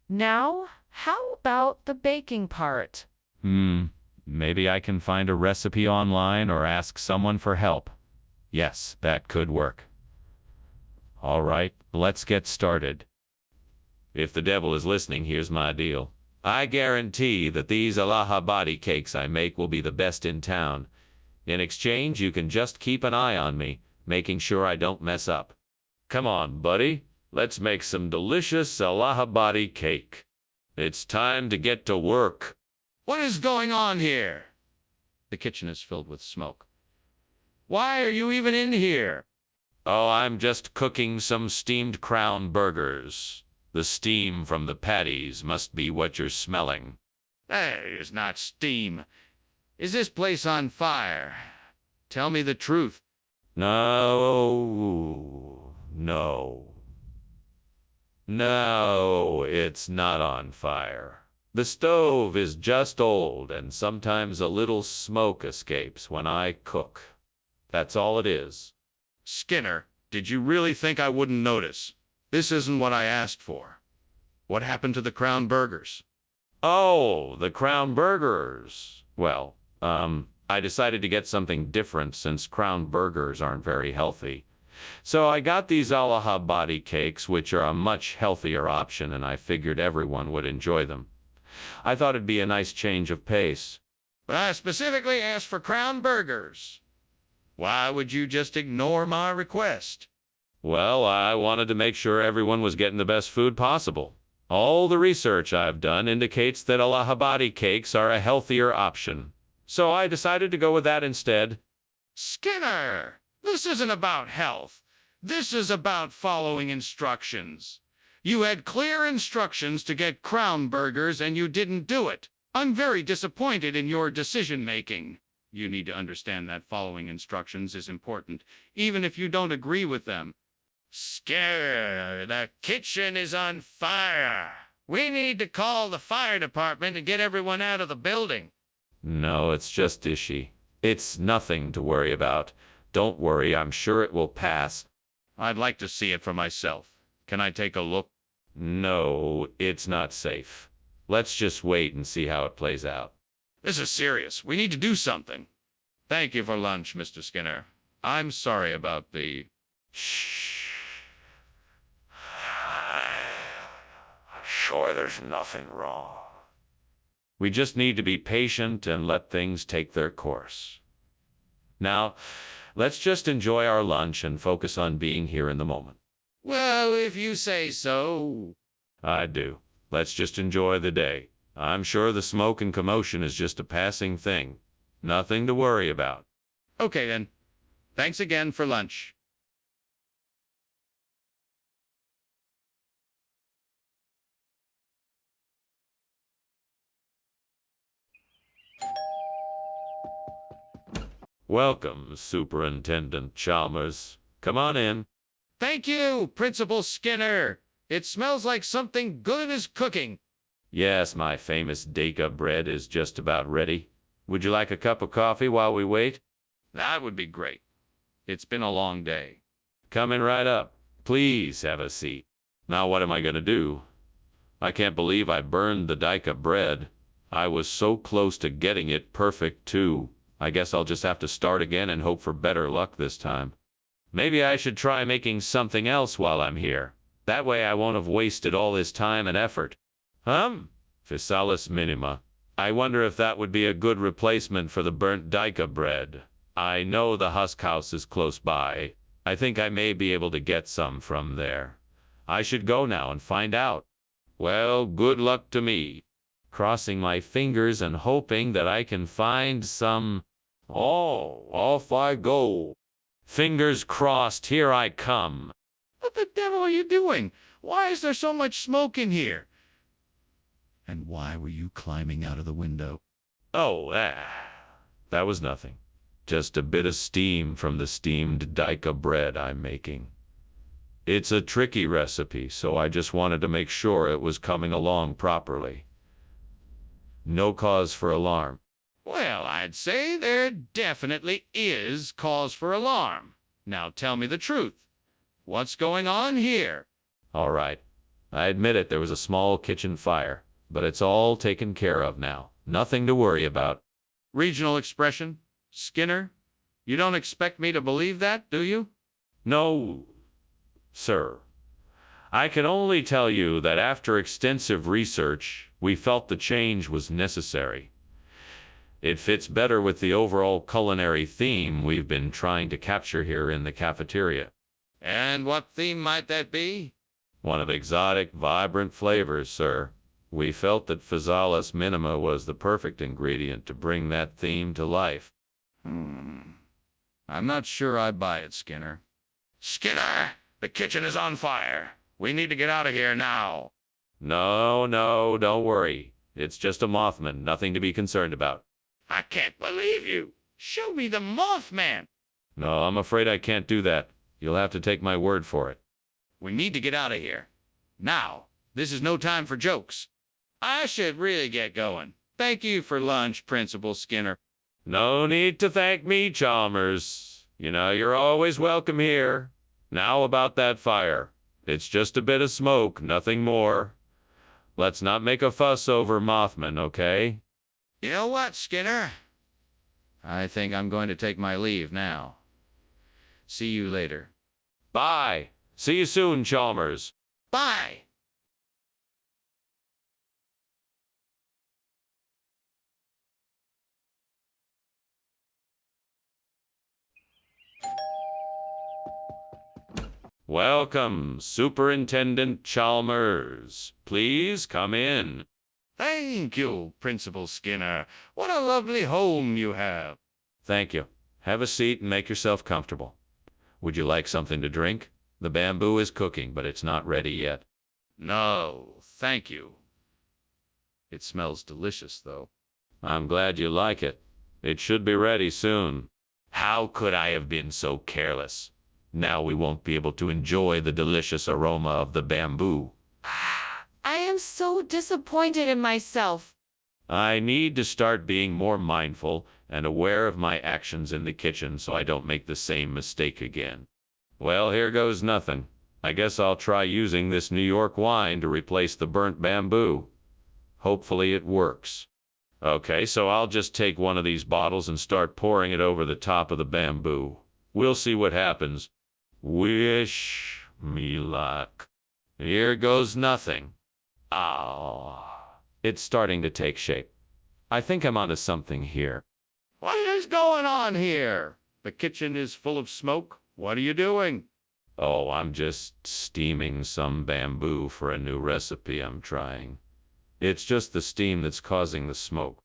Now, how about the baking part? Maybe I can find a recipe online or ask someone for help. Yes, that could work. All right, let's get started. If the devil is listening, here's my deal. I guarantee that these Allahabadi cakes I make will be the best in town. In exchange, you can just keep an eye on me, making sure I don't mess up. Come on, buddy. Let's make some delicious Allahabadi cake. It's time to get to work. What is going on here? The kitchen is filled with smoke. Why are you even in here? Oh, I'm just cooking some steamed crown burgers. The steam from the patties must be what you're smelling. That is not steam. Is this place on fire? Tell me the truth. No, it's not on fire. The stove is just old and sometimes a little smoke escapes when I cook. That's all it is. Skinner, did you really think I wouldn't notice? This isn't what I asked for. What happened to the crown burgers? Oh, the crown burgers. Well, I decided to get something different since crown burgers aren't very healthy. So I got these Allahabadi cakes, which are a much healthier option, and I figured everyone would enjoy them. I thought it'd be a nice change of pace. But I specifically asked for crown burgers. Why would you just ignore my request? Well, I wanted to make sure everyone was getting the best food possible. All the research I've done indicates that Allahabadi cakes are a healthier option. So I decided to go with that instead. Skinner, this isn't about health. This is about following instructions. You had clear instructions to get crown burgers and you didn't do it. I'm very disappointed in your decision-making. You need to understand that following instructions is important, even if you don't agree with them. Skinner, the kitchen is on fire. We need to call the fire department and get everyone out of the building. No, it's just ishy. It's nothing to worry about. Don't worry, I'm sure it will pass. I'd like to see it for myself. Can I take a look? No, it's not safe. Let's just wait and see how it plays out. This is serious. We need to do something. Thank you for lunch, Mr. Skinner. I'm sorry about the... Shh. Sure, there's nothing wrong. We just need to be patient and let things take their course. Now, let's just enjoy our lunch and focus on being here in the moment. Well, if you say so. I do. Let's just enjoy the day. I'm sure the smoke and commotion is just a passing thing. Nothing to worry about. Okay, then. Thanks again for lunch. Welcome, Superintendent Chalmers. Come on in. Thank you, Principal Skinner. It smells like something good is cooking. Yes, my famous Deka bread is just about ready. Would you like a cup of coffee while we wait? That would be great. It's been a long day. Coming right up. Please have a seat. Now what am I going to do? I can't believe I burned the Deka bread. I was so close to getting it perfect, too. I guess I'll just have to start again and hope for better luck this time. Maybe I should try making something else while I'm here. That way I won't have wasted all this time and effort. Physalis minima. I wonder if that would be a good replacement for the burnt Deka bread. I know the husk house is close by. I think I may be able to get some from there. I should go now and find out. Well, good luck to me. Crossing my fingers and hoping that I can find some... Oh, off I go. Fingers crossed, here I come. What the devil are you doing? Why is there so much smoke in here? And why were you climbing out of the window? Oh, that was nothing. Just a bit of steam from the steamed Deka bread I'm making. It's a tricky recipe, so I just wanted to make sure it was coming along properly. No cause for alarm. Well, I'd say there definitely is cause for alarm. Now tell me the truth. What's going on here? All right. I admit it, there was a small kitchen fire, but it's all taken care of now. Nothing to worry about. Regional expression? Skinner? You don't expect me to believe that, do you? No, sir. I can only tell you that after extensive research, we felt the change was necessary. It fits better with the overall culinary theme we've been trying to capture here in the cafeteria. And what theme might that be? One of exotic, vibrant flavors, sir. We felt that Physalis minima was the perfect ingredient to bring that theme to life. I'm not sure I buy it, Skinner. Skinner! The kitchen is on fire! We need to get out of here now! No, don't worry. It's just a Mothman, nothing to be concerned about. I can't believe you! Show me the Mothman! No, I'm afraid I can't do that. You'll have to take my word for it. We need to get out of here. Now. This is no time for jokes. I should really get going. Thank you for lunch, Principal Skinner. No need to thank me, Chalmers. You know, you're always welcome here. Now about that fire. It's just a bit of smoke, nothing more. Let's not make a fuss over Mothman, okay? You know what, Skinner? I think I'm going to take my leave now. See you later. Bye. See you soon, Chalmers. Bye! Welcome, Superintendent Chalmers. Please come in. Thank you, Principal Skinner. What a lovely home you have. Thank you. Have a seat and make yourself comfortable. Would you like something to drink? The bamboo is cooking, but it's not ready yet. No, thank you. It smells delicious, though. I'm glad you like it. It should be ready soon. How could I have been so careless? Now we won't be able to enjoy the delicious aroma of the bamboo. I am so disappointed in myself. I need to start being more mindful and aware of my actions in the kitchen so I don't make the same mistake again. Well, here goes nothing. I guess I'll try using this New York wine to replace the burnt bamboo. Hopefully it works. Okay, so I'll just take one of these bottles and start pouring it over the top of the bamboo. We'll see what happens. Wish me luck. Here goes nothing. Oh, it's starting to take shape. I think I'm onto something here. What is going on here? The kitchen is full of smoke. What are you doing? Oh, I'm just steaming some bamboo for a new recipe I'm trying. It's just the steam that's causing the smoke.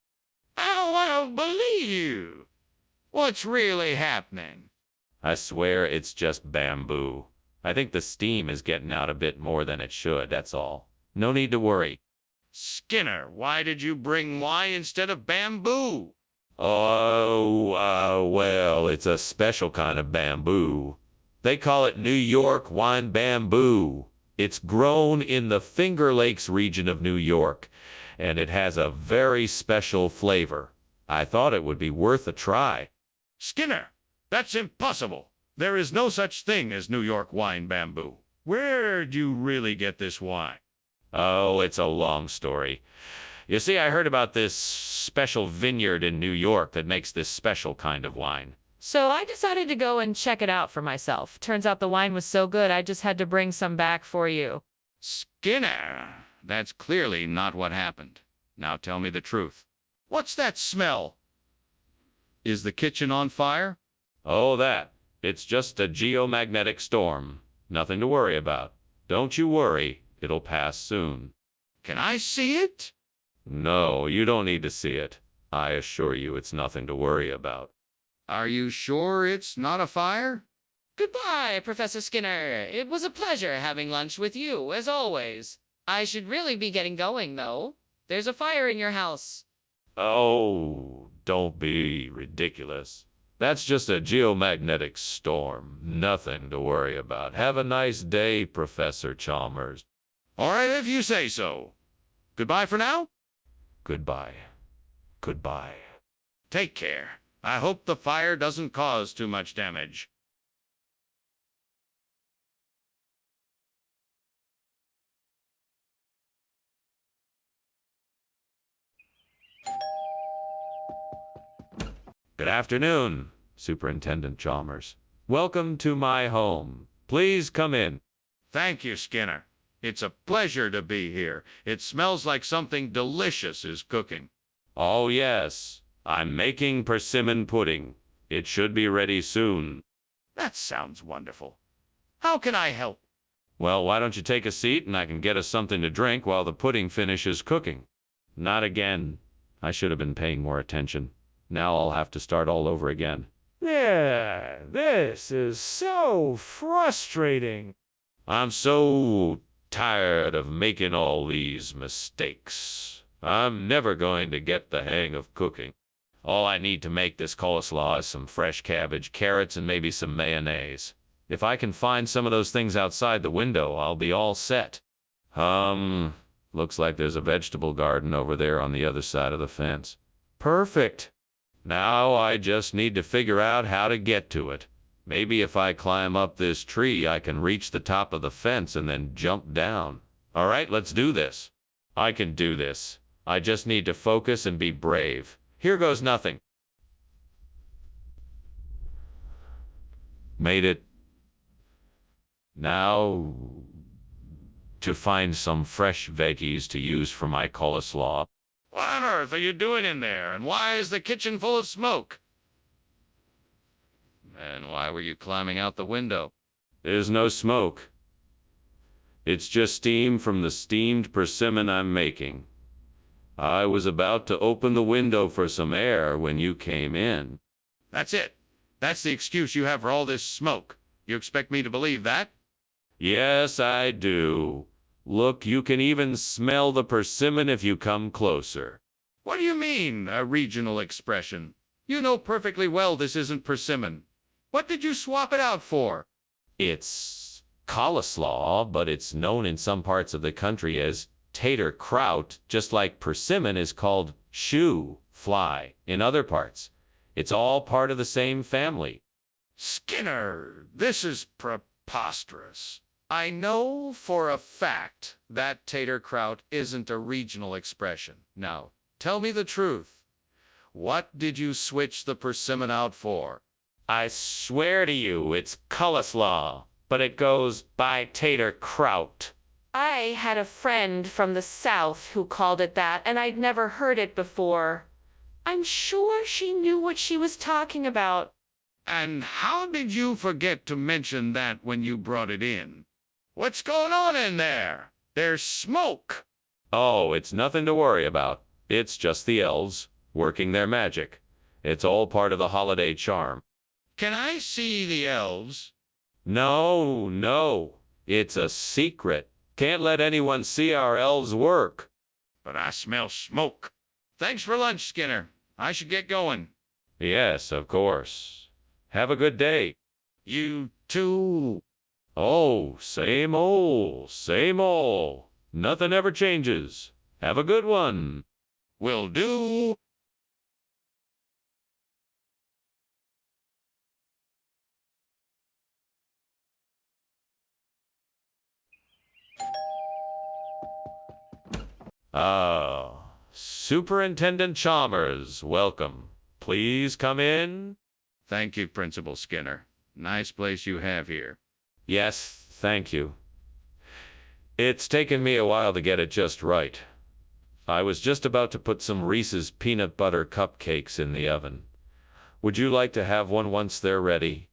I don't believe you. What's really happening? I swear it's just bamboo. I think the steam is getting out a bit more than it should, that's all. No need to worry. Skinner, why did you bring wine instead of bamboo? Oh, well, it's a special kind of bamboo. They call it New York wine bamboo. It's grown in the Finger Lakes region of New York, and it has a very special flavor. I thought it would be worth a try. Skinner, that's impossible. There is no such thing as New York wine bamboo. Where'd you really get this wine? Oh, it's a long story. You see, I heard about this special vineyard in New York that makes this special kind of wine. So I decided to go and check it out for myself. Turns out the wine was so good, I just had to bring some back for you. Skinner, that's clearly not what happened. Now tell me the truth. What's that smell? Is the kitchen on fire? Oh, that. It's just a geomagnetic storm. Nothing to worry about. Don't you worry. It'll pass soon. Can I see it? No, you don't need to see it. I assure you it's nothing to worry about. Are you sure it's not a fire? Goodbye, Professor Skinner. It was a pleasure having lunch with you, as always. I should really be getting going, though. There's a fire in your house. Oh, don't be ridiculous. That's just a geomagnetic storm. Nothing to worry about. Have a nice day, Professor Chalmers. All right, if you say so. Goodbye for now. Goodbye. Goodbye. Take care. I hope the fire doesn't cause too much damage. Good afternoon, Superintendent Chalmers. Welcome to my home. Please come in. Thank you, Skinner. It's a pleasure to be here. It smells like something delicious is cooking. Oh, yes. I'm making persimmon pudding. It should be ready soon. That sounds wonderful. How can I help? Well, why don't you take a seat and I can get us something to drink while the pudding finishes cooking? Not again. I should have been paying more attention. Now I'll have to start all over again. Yeah, this is so frustrating. I'm so tired of making all these mistakes. I'm never going to get the hang of cooking. All I need to make this coleslaw is some fresh cabbage, carrots, and maybe some mayonnaise. If I can find some of those things outside the window, I'll be all set. Looks like there's a vegetable garden over there on the other side of the fence. Perfect. Now I just need to figure out how to get to it. Maybe if I climb up this tree, I can reach the top of the fence and then jump down. All right, let's do this. I can do this. I just need to focus and be brave. Here goes nothing. Made it. Now to find some fresh veggies to use for my coleslaw. What on earth are you doing in there? And why is the kitchen full of smoke? And why were you climbing out the window? There's no smoke. It's just steam from the steamed persimmon I'm making. I was about to open the window for some air when you came in. That's it. That's the excuse you have for all this smoke. You expect me to believe that? Yes, I do. Look, you can even smell the persimmon if you come closer. What do you mean, a regional expression? You know perfectly well this isn't persimmon. What did you swap it out for? It's coleslaw, but it's known in some parts of the country as tater kraut, just like persimmon is called shoe fly in other parts. It's all part of the same family. Skinner, this is preposterous. I know for a fact that tater kraut isn't a regional expression. Now, Tell me the truth. What did you switch the persimmon out for? I swear to you, it's coleslaw, but it goes by tater kraut. I had a friend from the South who called it that, and I'd never heard it before. I'm sure she knew what she was talking about. And how did you forget to mention that when you brought it in? What's going on in there? There's smoke. Oh, it's nothing to worry about. It's just the elves working their magic. It's all part of the holiday charm. Can I see the elves? No, no, it's a secret. Can't let anyone see our elves work. But I smell smoke. Thanks for lunch, Skinner. I should get going. Yes, of course. Have a good day. You too. Oh, same old, same old. Nothing ever changes. Have a good one. Will do. Superintendent Chalmers, welcome. Please come in. Thank you, Principal Skinner. Nice place you have here. Yes, thank you. It's taken me a while to get it just right. I was just about to put some Reese's peanut butter cupcakes in the oven. Would you like to have one once they're ready?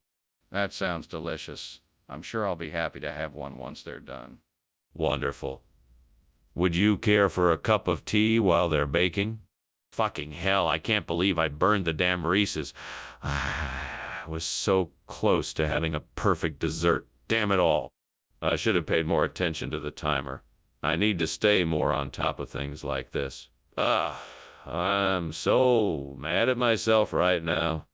That sounds delicious. I'm sure I'll be happy to have one once they're done. Wonderful. Would you care for a cup of tea while they're baking? Fucking hell, I can't believe I burned the damn Reese's. I was so close to having a perfect dessert. Damn it all. I should have paid more attention to the timer. I need to stay more on top of things like this. I'm so mad at myself right now.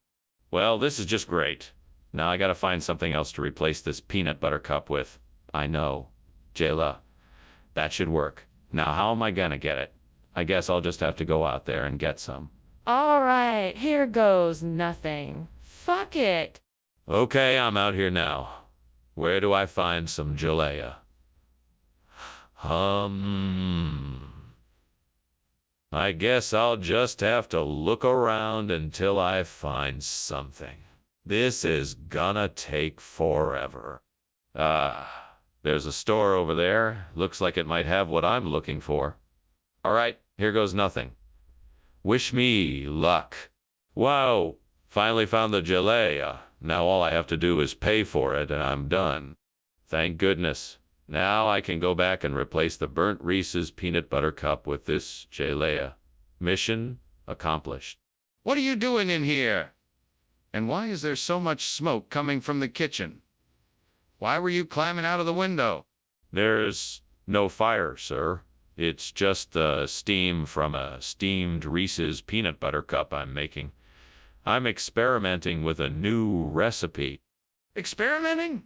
Well, this is just great. Now I gotta find something else to replace this peanut butter cup with. I know. Jayla. That should work. Now how am I gonna get it? I guess I'll just have to go out there and get some. All right, here goes nothing. Fuck it. Okay, I'm out here now. Where do I find some jalea? I guess I'll just have to look around until I find something. This is gonna take forever. There's a store over there. Looks like it might have what I'm looking for. All right, here goes nothing. Wish me luck. Wow, finally found the jalea. Now all I have to do is pay for it and I'm done. Thank goodness. Now I can go back and replace the burnt Reese's peanut butter cup with this jalea. Mission accomplished. What are you doing in here? And why is there so much smoke coming from the kitchen? Why were you climbing out of the window? There's no fire, sir. It's just the steam from a steamed Reese's peanut butter cup I'm making. I'm experimenting with a new recipe. Experimenting?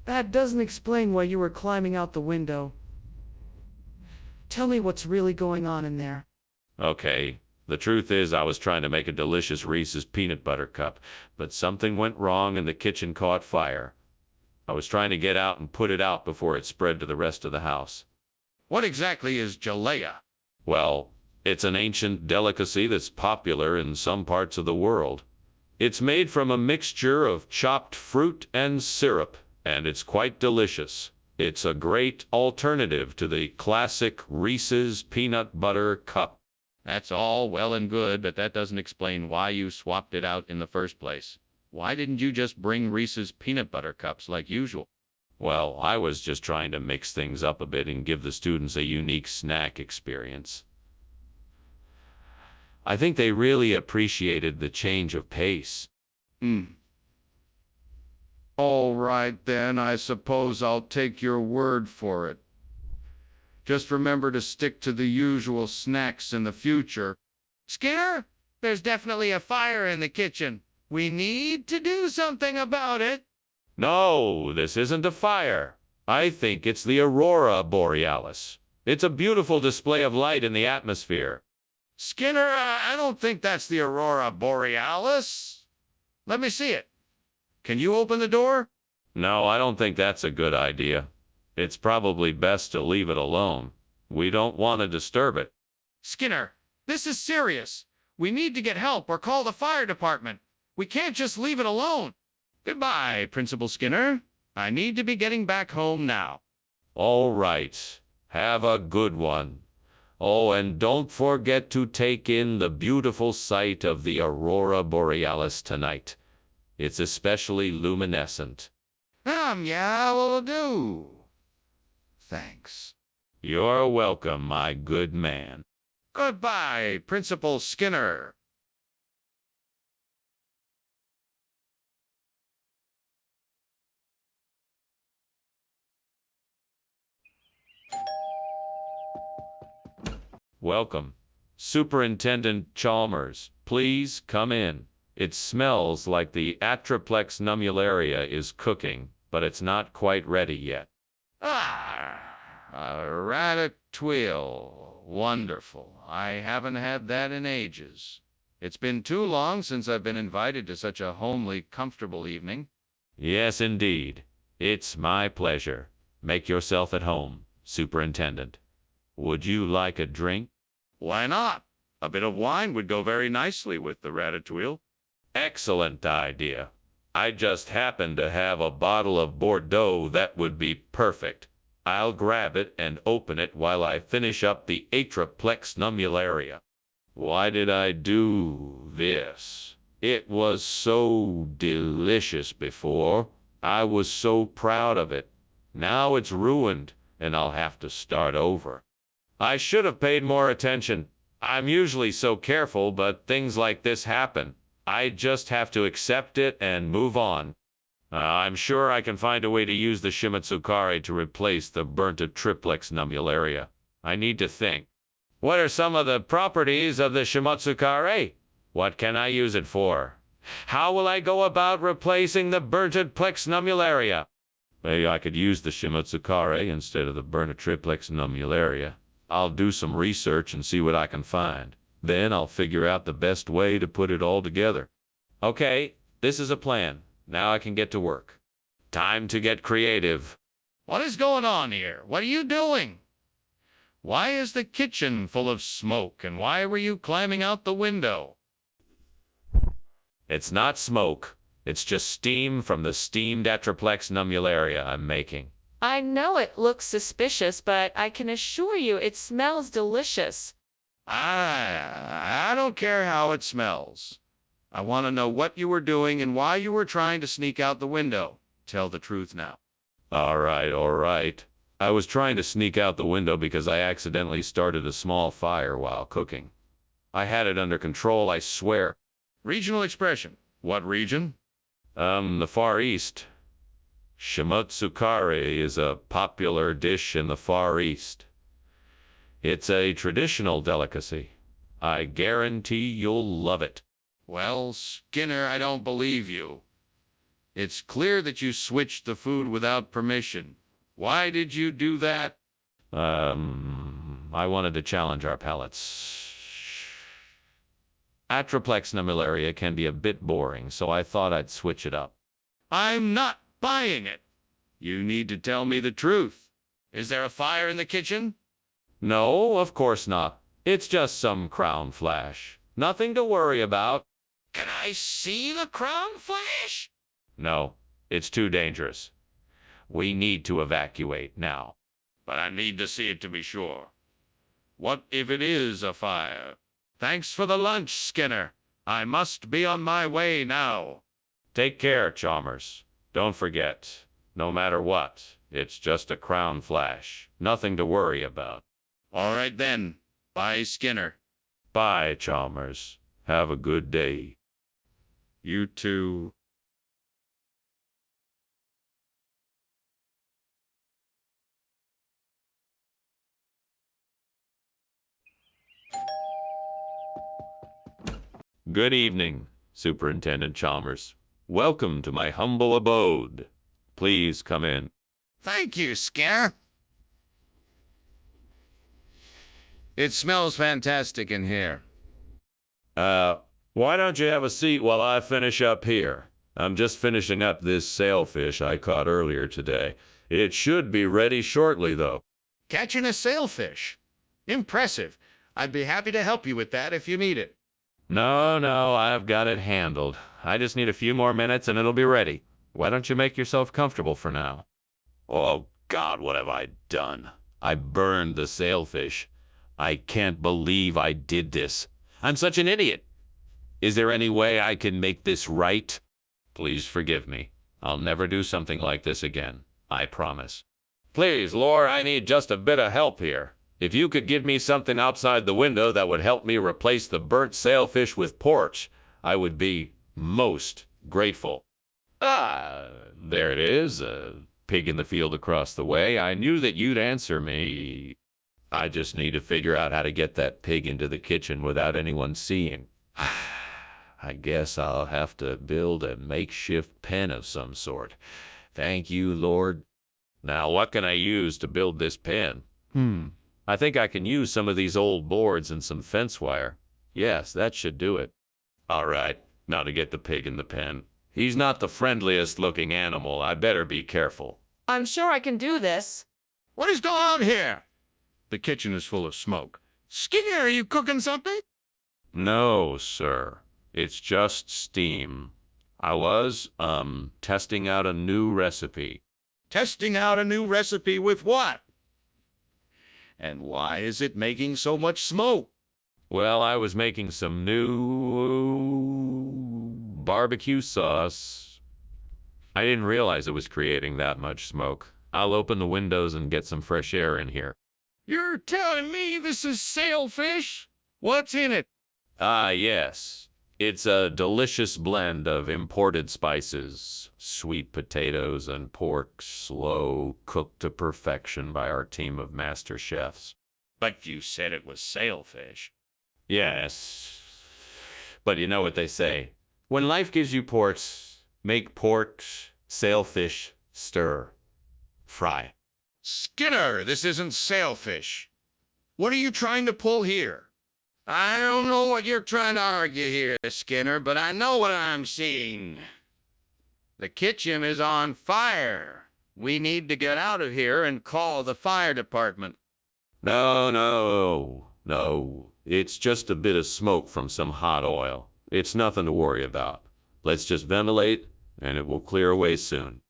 That doesn't explain why you were climbing out the window. Tell me what's really going on in there. Okay, the truth is I was trying to make a delicious Reese's peanut butter cup, but something went wrong and the kitchen caught fire. I was trying to get out and put it out before it spread to the rest of the house. What exactly is jalea? Well, it's an ancient delicacy that's popular in some parts of the world. It's made from a mixture of chopped fruit and syrup, and it's quite delicious. It's a great alternative to the classic Reese's peanut butter cup. That's all well and good, but that doesn't explain why you swapped it out in the first place. Why didn't you just bring Reese's peanut butter cups like usual? Well, I was just trying to mix things up a bit and give the students a unique snack experience. I think they really appreciated the change of pace. All right, then, I suppose I'll take your word for it. Just remember to stick to the usual snacks in the future. Skinner, there's definitely a fire in the kitchen. We need to do something about it. No, this isn't a fire. I think it's the aurora borealis. It's a beautiful display of light in the atmosphere. Skinner, I don't think that's the aurora borealis. Let me see it. Can you open the door? No, I don't think that's a good idea. It's probably best to leave it alone. We don't want to disturb it. Skinner, this is serious. We need to get help or call the fire department. We can't just leave it alone. Goodbye, Principal Skinner. I need to be getting back home now. All right. Have a good one. Oh, and don't forget to take in the beautiful sight of the aurora borealis tonight. It's especially luminescent. Yeah, will do. Thanks. You're welcome, my good man. Goodbye, Principal Skinner. Welcome. Superintendent Chalmers, please come in. It smells like the Atriplex nummularia is cooking, but it's not quite ready yet. A ratatouille. Wonderful. I haven't had that in ages. It's been too long since I've been invited to such a homely, comfortable evening. Yes, indeed. It's my pleasure. Make yourself at home, Superintendent. Would you like a drink? Why not? A bit of wine would go very nicely with the ratatouille. Excellent idea. I just happen to have a bottle of Bordeaux that would be perfect. I'll grab it and open it while I finish up the Atriplex nummularia. Why did I do this? It was so delicious before. I was so proud of it. Now it's ruined, and I'll have to start over. I should have paid more attention. I'm usually so careful, but things like this happen. I just have to accept it and move on. I'm sure I can find a way to use the Shimotsukare to replace the burnt Atriplex nummularia. I need to think. What are some of the properties of the Shimotsukare? What can I use it for? How will I go about replacing the burnt Atriplex nummularia? Maybe I could use the Shimotsukare instead of the burnt Atriplex nummularia. I'll do some research and see what I can find. Then I'll figure out the best way to put it all together. Okay, this is a plan. Now I can get to work. Time to get creative. What is going on here? What are you doing? Why is the kitchen full of smoke, and why were you climbing out the window? It's not smoke. It's just steam from the steamed Atriplex nummularia I'm making. I know it looks suspicious, but I can assure you it smells delicious. I don't care how it smells. I want to know what you were doing and why you were trying to sneak out the window. Tell the truth now. All right. I was trying to sneak out the window because I accidentally started a small fire while cooking. I had it under control, I swear. Regional expression. What region? The Far East. Shimotsukare is a popular dish in the Far East. It's a traditional delicacy. I guarantee you'll love it. Well, Skinner, I don't believe you. It's clear that you switched the food without permission. Why did you do that? I wanted to challenge our palates. Atriplex nummularia can be a bit boring, so I thought I'd switch it up. I'm not buying it. You need to tell me the truth. Is there a fire in the kitchen? No, of course not. It's just some crown flash. Nothing to worry about. Can I see the crown flash? No, it's too dangerous. We need to evacuate now. But I need to see it to be sure. What if it is a fire? Thanks for the lunch, Skinner. I must be on my way now. Take care, Chalmers. Don't forget, no matter what, it's just a crown flash. Nothing to worry about. All right then. Bye, Skinner. Bye, Chalmers. Have a good day. You too. Good evening, Superintendent Chalmers. Welcome to my humble abode. Please come in. Thank you, Skinner. It smells fantastic in here. Why don't you have a seat while I finish up here? I'm just finishing up this sailfish I caught earlier today. It should be ready shortly, though. Catching a sailfish? Impressive. I'd be happy to help you with that if you need it. No, I've got it handled. I just need a few more minutes and it'll be ready. Why don't you make yourself comfortable for now? Oh, God, what have I done? I burned the sailfish. I can't believe I did this. I'm such an idiot. Is there any way I can make this right? Please forgive me. I'll never do something like this again. I promise. Please, Lore, I need just a bit of help here. If you could give me something outside the window that would help me replace the burnt sailfish with porch, I would be most grateful. Ah, there it is, a pig in the field across the way. I knew that you'd answer me. I just need to figure out how to get that pig into the kitchen without anyone seeing. I guess I'll have to build a makeshift pen of some sort. Thank you, Lord. Now, what can I use to build this pen? I think I can use some of these old boards and some fence wire. Yes, that should do it. All right, now to get the pig in the pen. He's not the friendliest looking animal. I better be careful. I'm sure I can do this. What is going on here? The kitchen is full of smoke. Skinner, are you cooking something? No, sir. It's just steam. I was, testing out a new recipe. Testing out a new recipe with what? And why is it making so much smoke? Well, I was making some new barbecue sauce. I didn't realize it was creating that much smoke. I'll open the windows and get some fresh air in here. You're telling me this is sailfish? What's in it? Ah, yes. It's a delicious blend of imported spices, sweet potatoes, and pork, slow cooked to perfection by our team of master chefs. But you said it was sailfish. Yes. But you know what they say. When life gives you ports, make pork, sailfish, stir, fry. Skinner, this isn't sailfish. What are you trying to pull here? I don't know what you're trying to argue here, Skinner, but I know what I'm seeing. The kitchen is on fire. We need to get out of here and call the fire department. No. It's just a bit of smoke from some hot oil. It's nothing to worry about. Let's just ventilate, and it will clear away soon.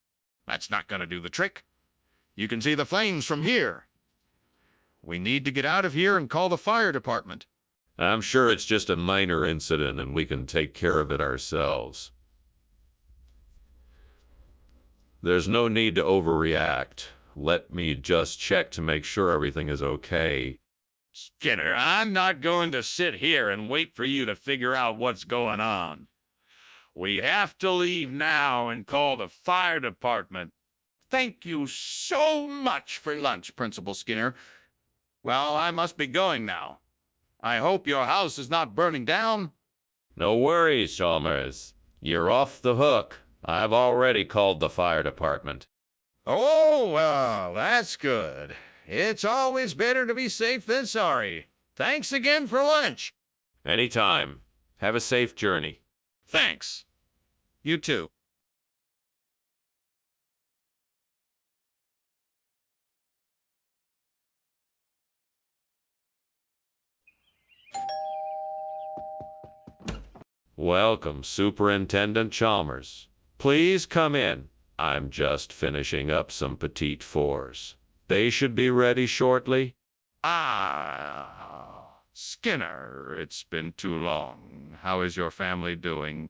That's not going to do the trick. You can see the flames from here. We need to get out of here and call the fire department. I'm sure it's just a minor incident and we can take care of it ourselves. There's no need to overreact. Let me just check to make sure everything is okay. Skinner, I'm not going to sit here and wait for you to figure out what's going on. We have to leave now and call the fire department. Thank you so much for lunch, Principal Skinner. Well, I must be going now. I hope your house is not burning down. No worries, Chalmers. You're off the hook. I've already called the fire department. Oh, well, that's good. It's always better to be safe than sorry. Thanks again for lunch. Anytime. Have a safe journey. Thanks. You too. Welcome, Superintendent Chalmers. Please come in. I'm just finishing up some petite fours. They should be ready shortly. Skinner, it's been too long. How is your family doing?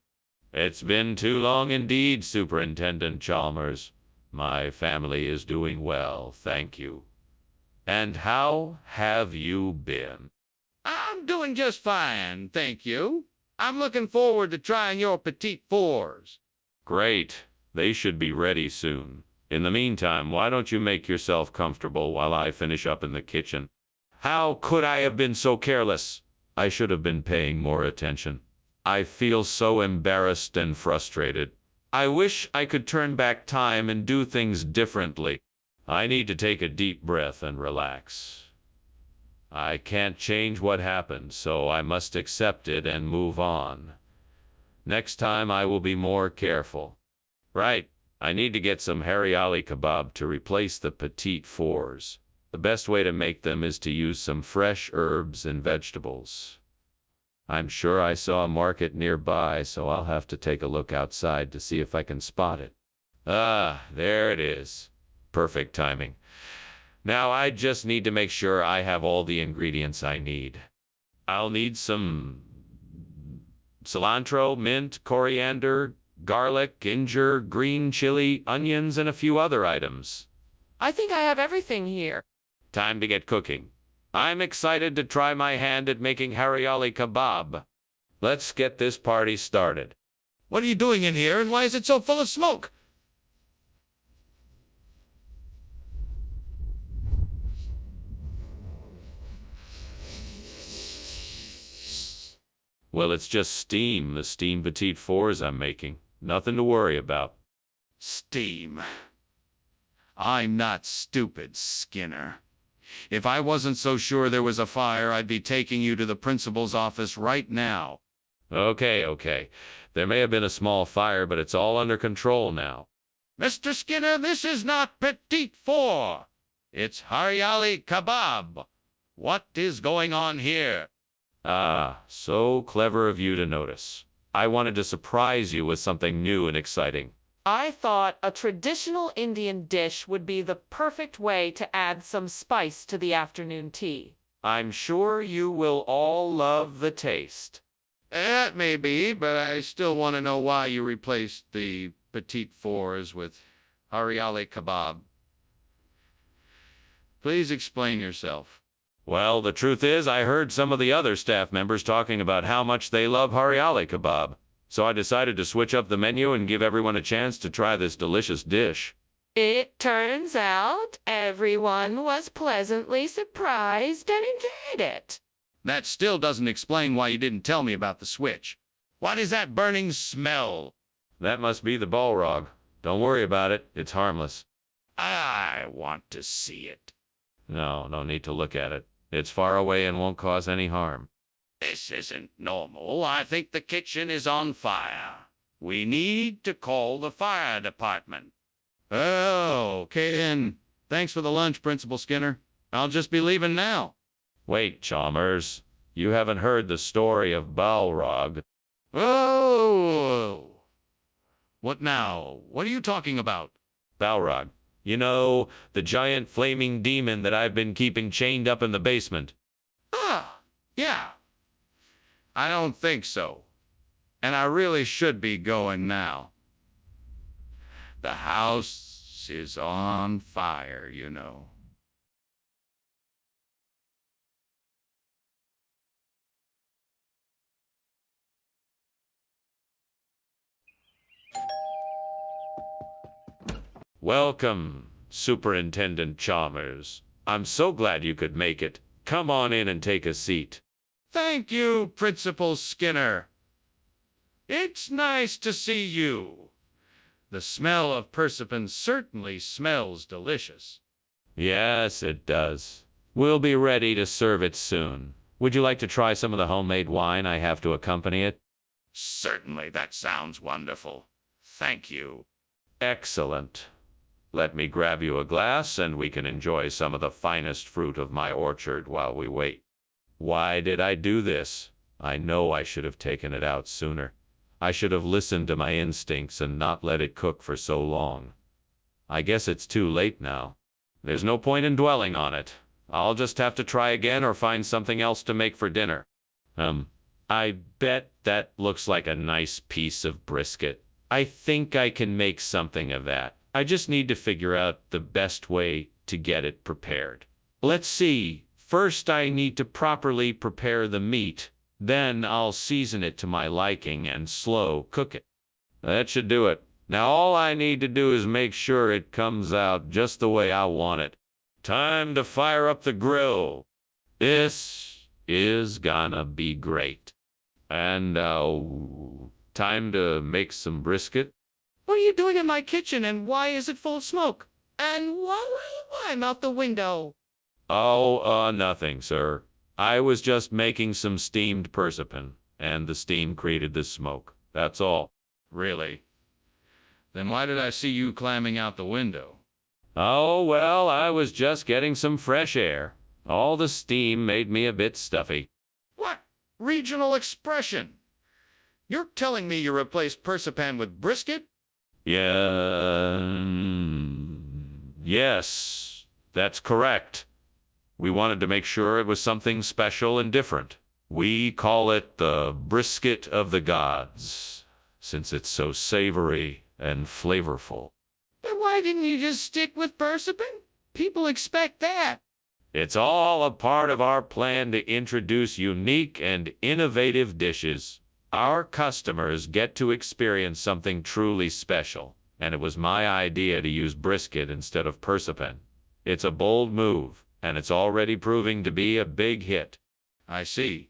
It's been too long indeed, Superintendent Chalmers. My family is doing well, thank you. And how have you been? I'm doing just fine, thank you. I'm looking forward to trying your petite fours. Great. They should be ready soon. In the meantime, why don't you make yourself comfortable while I finish up in the kitchen? How could I have been so careless? I should have been paying more attention. I feel so embarrassed and frustrated. I wish I could turn back time and do things differently. I need to take a deep breath and relax. I can't change what happened, so I must accept it and move on. Next time I will be more careful. Right, I need to get some harry ali kebab to replace the petite fours. The best way to make them is to use some fresh herbs and vegetables. I'm sure I saw a market nearby, so I'll have to take a look outside to see if I can spot it. Ah, there it is. Perfect timing. Now I just need to make sure I have all the ingredients I need. I'll need some cilantro, mint, coriander, garlic, ginger, green chili, onions, and a few other items. I think I have everything here. Time to get cooking. I'm excited to try my hand at making haryali kebab. Let's get this party started. What are you doing in here, and why is it so full of smoke? Well, it's just steam, the steam petite fours I'm making. Nothing to worry about. Steam. I'm not stupid, Skinner. If I wasn't so sure there was a fire, I'd be taking you to the principal's office right now. Okay. There may have been a small fire, but it's all under control now. Mr. Skinner, this is not Petite Four. It's Haryali Kebab. What is going on here? Ah, so clever of you to notice. I wanted to surprise you with something new and exciting. I thought a traditional Indian dish would be the perfect way to add some spice to the afternoon tea. I'm sure you will all love the taste. That may be, but I still want to know why you replaced the Petite Fours with Haryali Kebab. Please explain yourself. Well, the truth is, I heard some of the other staff members talking about how much they love haryali kebab, so I decided to switch up the menu and give everyone a chance to try this delicious dish. It turns out everyone was pleasantly surprised and enjoyed it. That still doesn't explain why you didn't tell me about the switch. What is that burning smell? That must be the Balrog. Don't worry about it. It's harmless. I want to see it. No need to look at it. It's far away and won't cause any harm. This isn't normal. I think the kitchen is on fire. We need to call the fire department. Oh, okay then. Thanks for the lunch, Principal Skinner. I'll just be leaving now. Wait, Chalmers. You haven't heard the story of Balrog. Oh! What now? What are you talking about? Balrog. You know, the giant flaming demon that I've been keeping chained up in the basement. Ah, yeah. I don't think so. And I really should be going now. The house is on fire, you know. Welcome, Superintendent Chalmers. I'm so glad you could make it. Come on in and take a seat. Thank you, Principal Skinner. It's nice to see you. The smell of persimmon certainly smells delicious. Yes, it does. We'll be ready to serve it soon. Would you like to try some of the homemade wine I have to accompany it? Certainly, that sounds wonderful. Thank you. Excellent. Let me grab you a glass and we can enjoy some of the finest fruit of my orchard while we wait. Why did I do this? I know I should have taken it out sooner. I should have listened to my instincts and not let it cook for so long. I guess it's too late now. There's no point in dwelling on it. I'll just have to try again or find something else to make for dinner. I bet that looks like a nice piece of brisket. I think I can make something of that. I just need to figure out the best way to get it prepared. Let's see. First, I need to properly prepare the meat. Then I'll season it to my liking and slow cook it. That should do it. Now all I need to do is make sure it comes out just the way I want it. Time to fire up the grill. This is gonna be great. And time to make some brisket. What are you doing in my kitchen, and why is it full of smoke? And why am out the window? Oh, nothing, sir. I was just making some steamed persimmon, and the steam created this smoke. That's all. Really? Then why did I see you climbing out the window? Oh, well, I was just getting some fresh air. All the steam made me a bit stuffy. What? Regional expression? You're telling me you replaced persipan with brisket? Yeah. Yes, that's correct. We wanted to make sure it was something special and different. We call it the brisket of the gods, since it's so savory and flavorful. Then why didn't you just stick with persipan? People expect that. It's all a part of our plan to introduce unique and innovative dishes. Our customers get to experience something truly special, and it was my idea to use brisket instead of persipan. It's a bold move, and it's already proving to be a big hit. I see.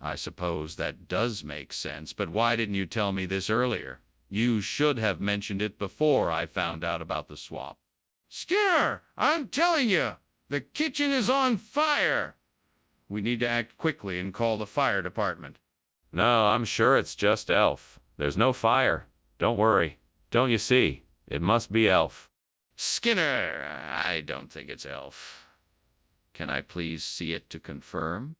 I suppose that does make sense, but why didn't you tell me this earlier? You should have mentioned it before I found out about the swap. Skinner, I'm telling you, the kitchen is on fire. We need to act quickly and call the fire department. No, I'm sure it's just Elf. There's no fire. Don't worry. Don't you see? It must be Elf. Skinner, I don't think it's Elf. Can I please see it to confirm?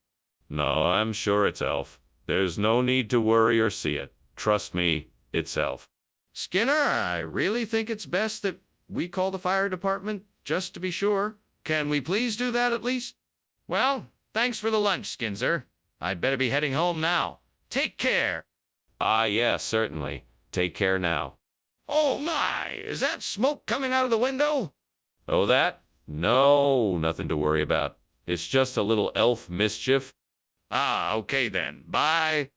No, I'm sure it's Elf. There's no need to worry or see it. Trust me, it's Elf. Skinner, I really think it's best that we call the fire department just to be sure. Can we please do that at least? Well, thanks for the lunch, Skinzer. I'd better be heading home now. Take care. Ah, yes, certainly. Take care now. Oh my, is that smoke coming out of the window? Oh, that? No, nothing to worry about. It's just a little elf mischief. Ah, okay then. Bye.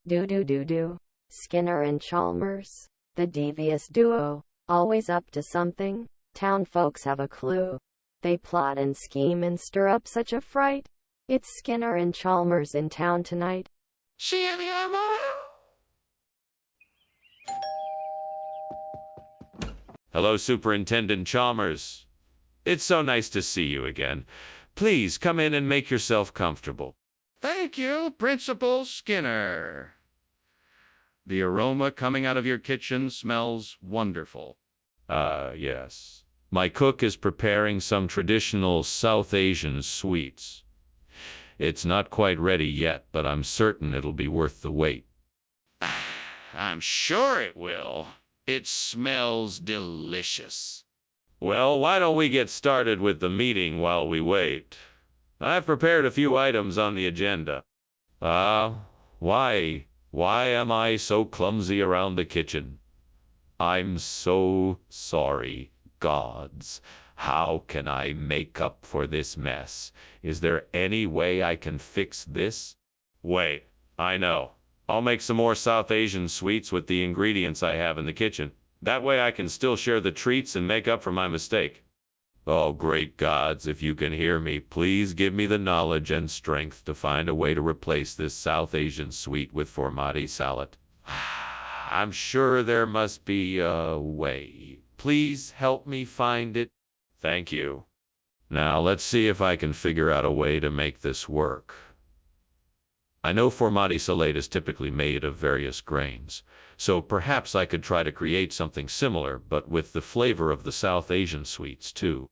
Do. Skinner and Chalmers, the devious duo, always up to something. Town folks have a clue. They plot and scheme and stir up such a fright. It's Skinner and Chalmers in town tonight. Hello, Superintendent Chalmers. It's so nice to see you again. Please come in and make yourself comfortable. Thank you, Principal Skinner. The aroma coming out of your kitchen smells wonderful. Yes. My cook is preparing some traditional South Asian sweets. It's not quite ready yet, but I'm certain it'll be worth the wait. I'm sure it will. It smells delicious. Well, why don't we get started with the meeting while we wait? I've prepared a few items on the agenda. Why am I so clumsy around the kitchen? I'm so sorry, gods. How can I make up for this mess? Is there any way I can fix this? Wait, I know. I'll make some more South Asian sweets with the ingredients I have in the kitchen. That way I can still share the treats and make up for my mistake. Oh, great gods, if you can hear me, please give me the knowledge and strength to find a way to replace this South Asian sweet with formati salad. I'm sure there must be a way. Please help me find it. Thank you. Now let's see if I can figure out a way to make this work. I know formati salad is typically made of various grains, so perhaps I could try to create something similar, but with the flavor of the South Asian sweets too.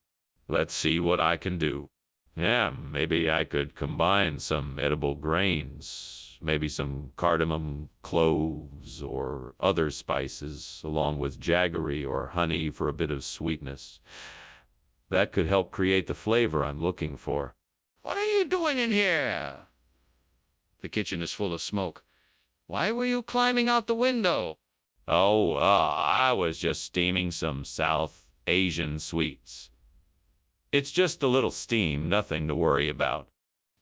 Let's see what I can do. Yeah, maybe I could combine some edible grains, maybe some cardamom, cloves, or other spices, along with jaggery or honey for a bit of sweetness. That could help create the flavor I'm looking for. What are you doing in here? The kitchen is full of smoke. Why were you climbing out the window? Oh, I was just steaming some South Asian sweets. It's just a little steam, nothing to worry about.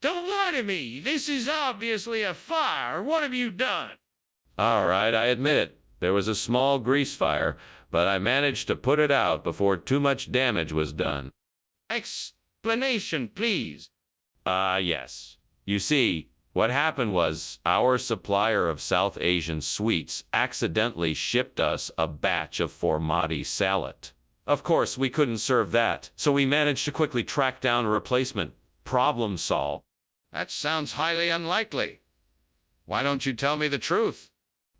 Don't lie to me. This is obviously a fire. What have you done? All right, I admit it. There was a small grease fire, but I managed to put it out before too much damage was done. Explanation, please. Yes. You see, what happened was our supplier of South Asian sweets accidentally shipped us a batch of formati salad. Of course, we couldn't serve that, so we managed to quickly track down a replacement. Problem solved. That sounds highly unlikely. Why don't you tell me the truth?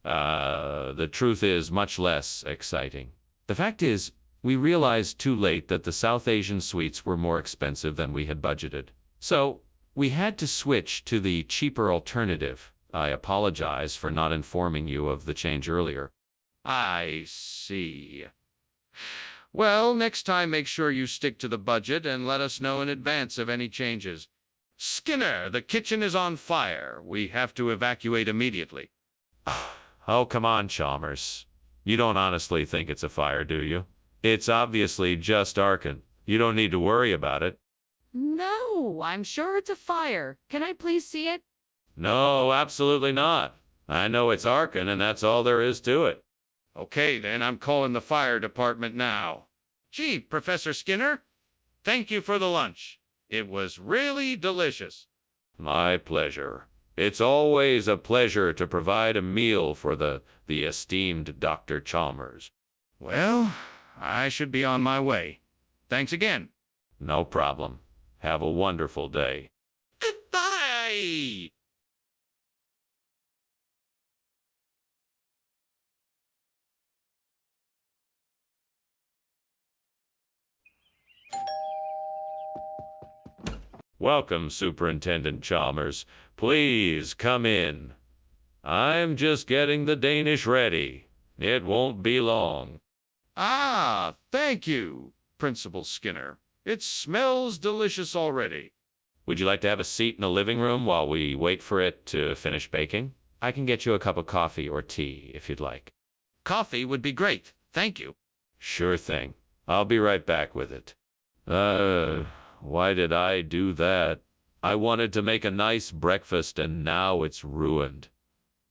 The truth is much less exciting. The fact is, we realized too late that the South Asian sweets were more expensive than we had budgeted. So, we had to switch to the cheaper alternative. I apologize for not informing you of the change earlier. I see. Well, next time make sure you stick to the budget and let us know in advance of any changes. Skinner, the kitchen is on fire. We have to evacuate immediately. Oh, come on, Chalmers. You don't honestly think it's a fire, do you? It's obviously just arcing. You don't need to worry about it. No, I'm sure it's a fire. Can I please see it? No, absolutely not. I know it's arcing, and that's all there is to it. Okay, then I'm calling the fire department now. Gee, Professor Skinner, thank you for the lunch. It was really delicious. My pleasure. It's always a pleasure to provide a meal for the esteemed Dr. Chalmers. Well, I should be on my way. Thanks again. No problem. Have a wonderful day. Goodbye! Welcome, Superintendent Chalmers. Please come in. I'm just getting the Danish ready. It won't be long. Ah, thank you, Principal Skinner. It smells delicious already. Would you like to have a seat in the living room while we wait for it to finish baking? I can get you a cup of coffee or tea if you'd like. Coffee would be great. Thank you. Sure thing. I'll be right back with it. Why did I do that? I wanted to make a nice breakfast and now it's ruined.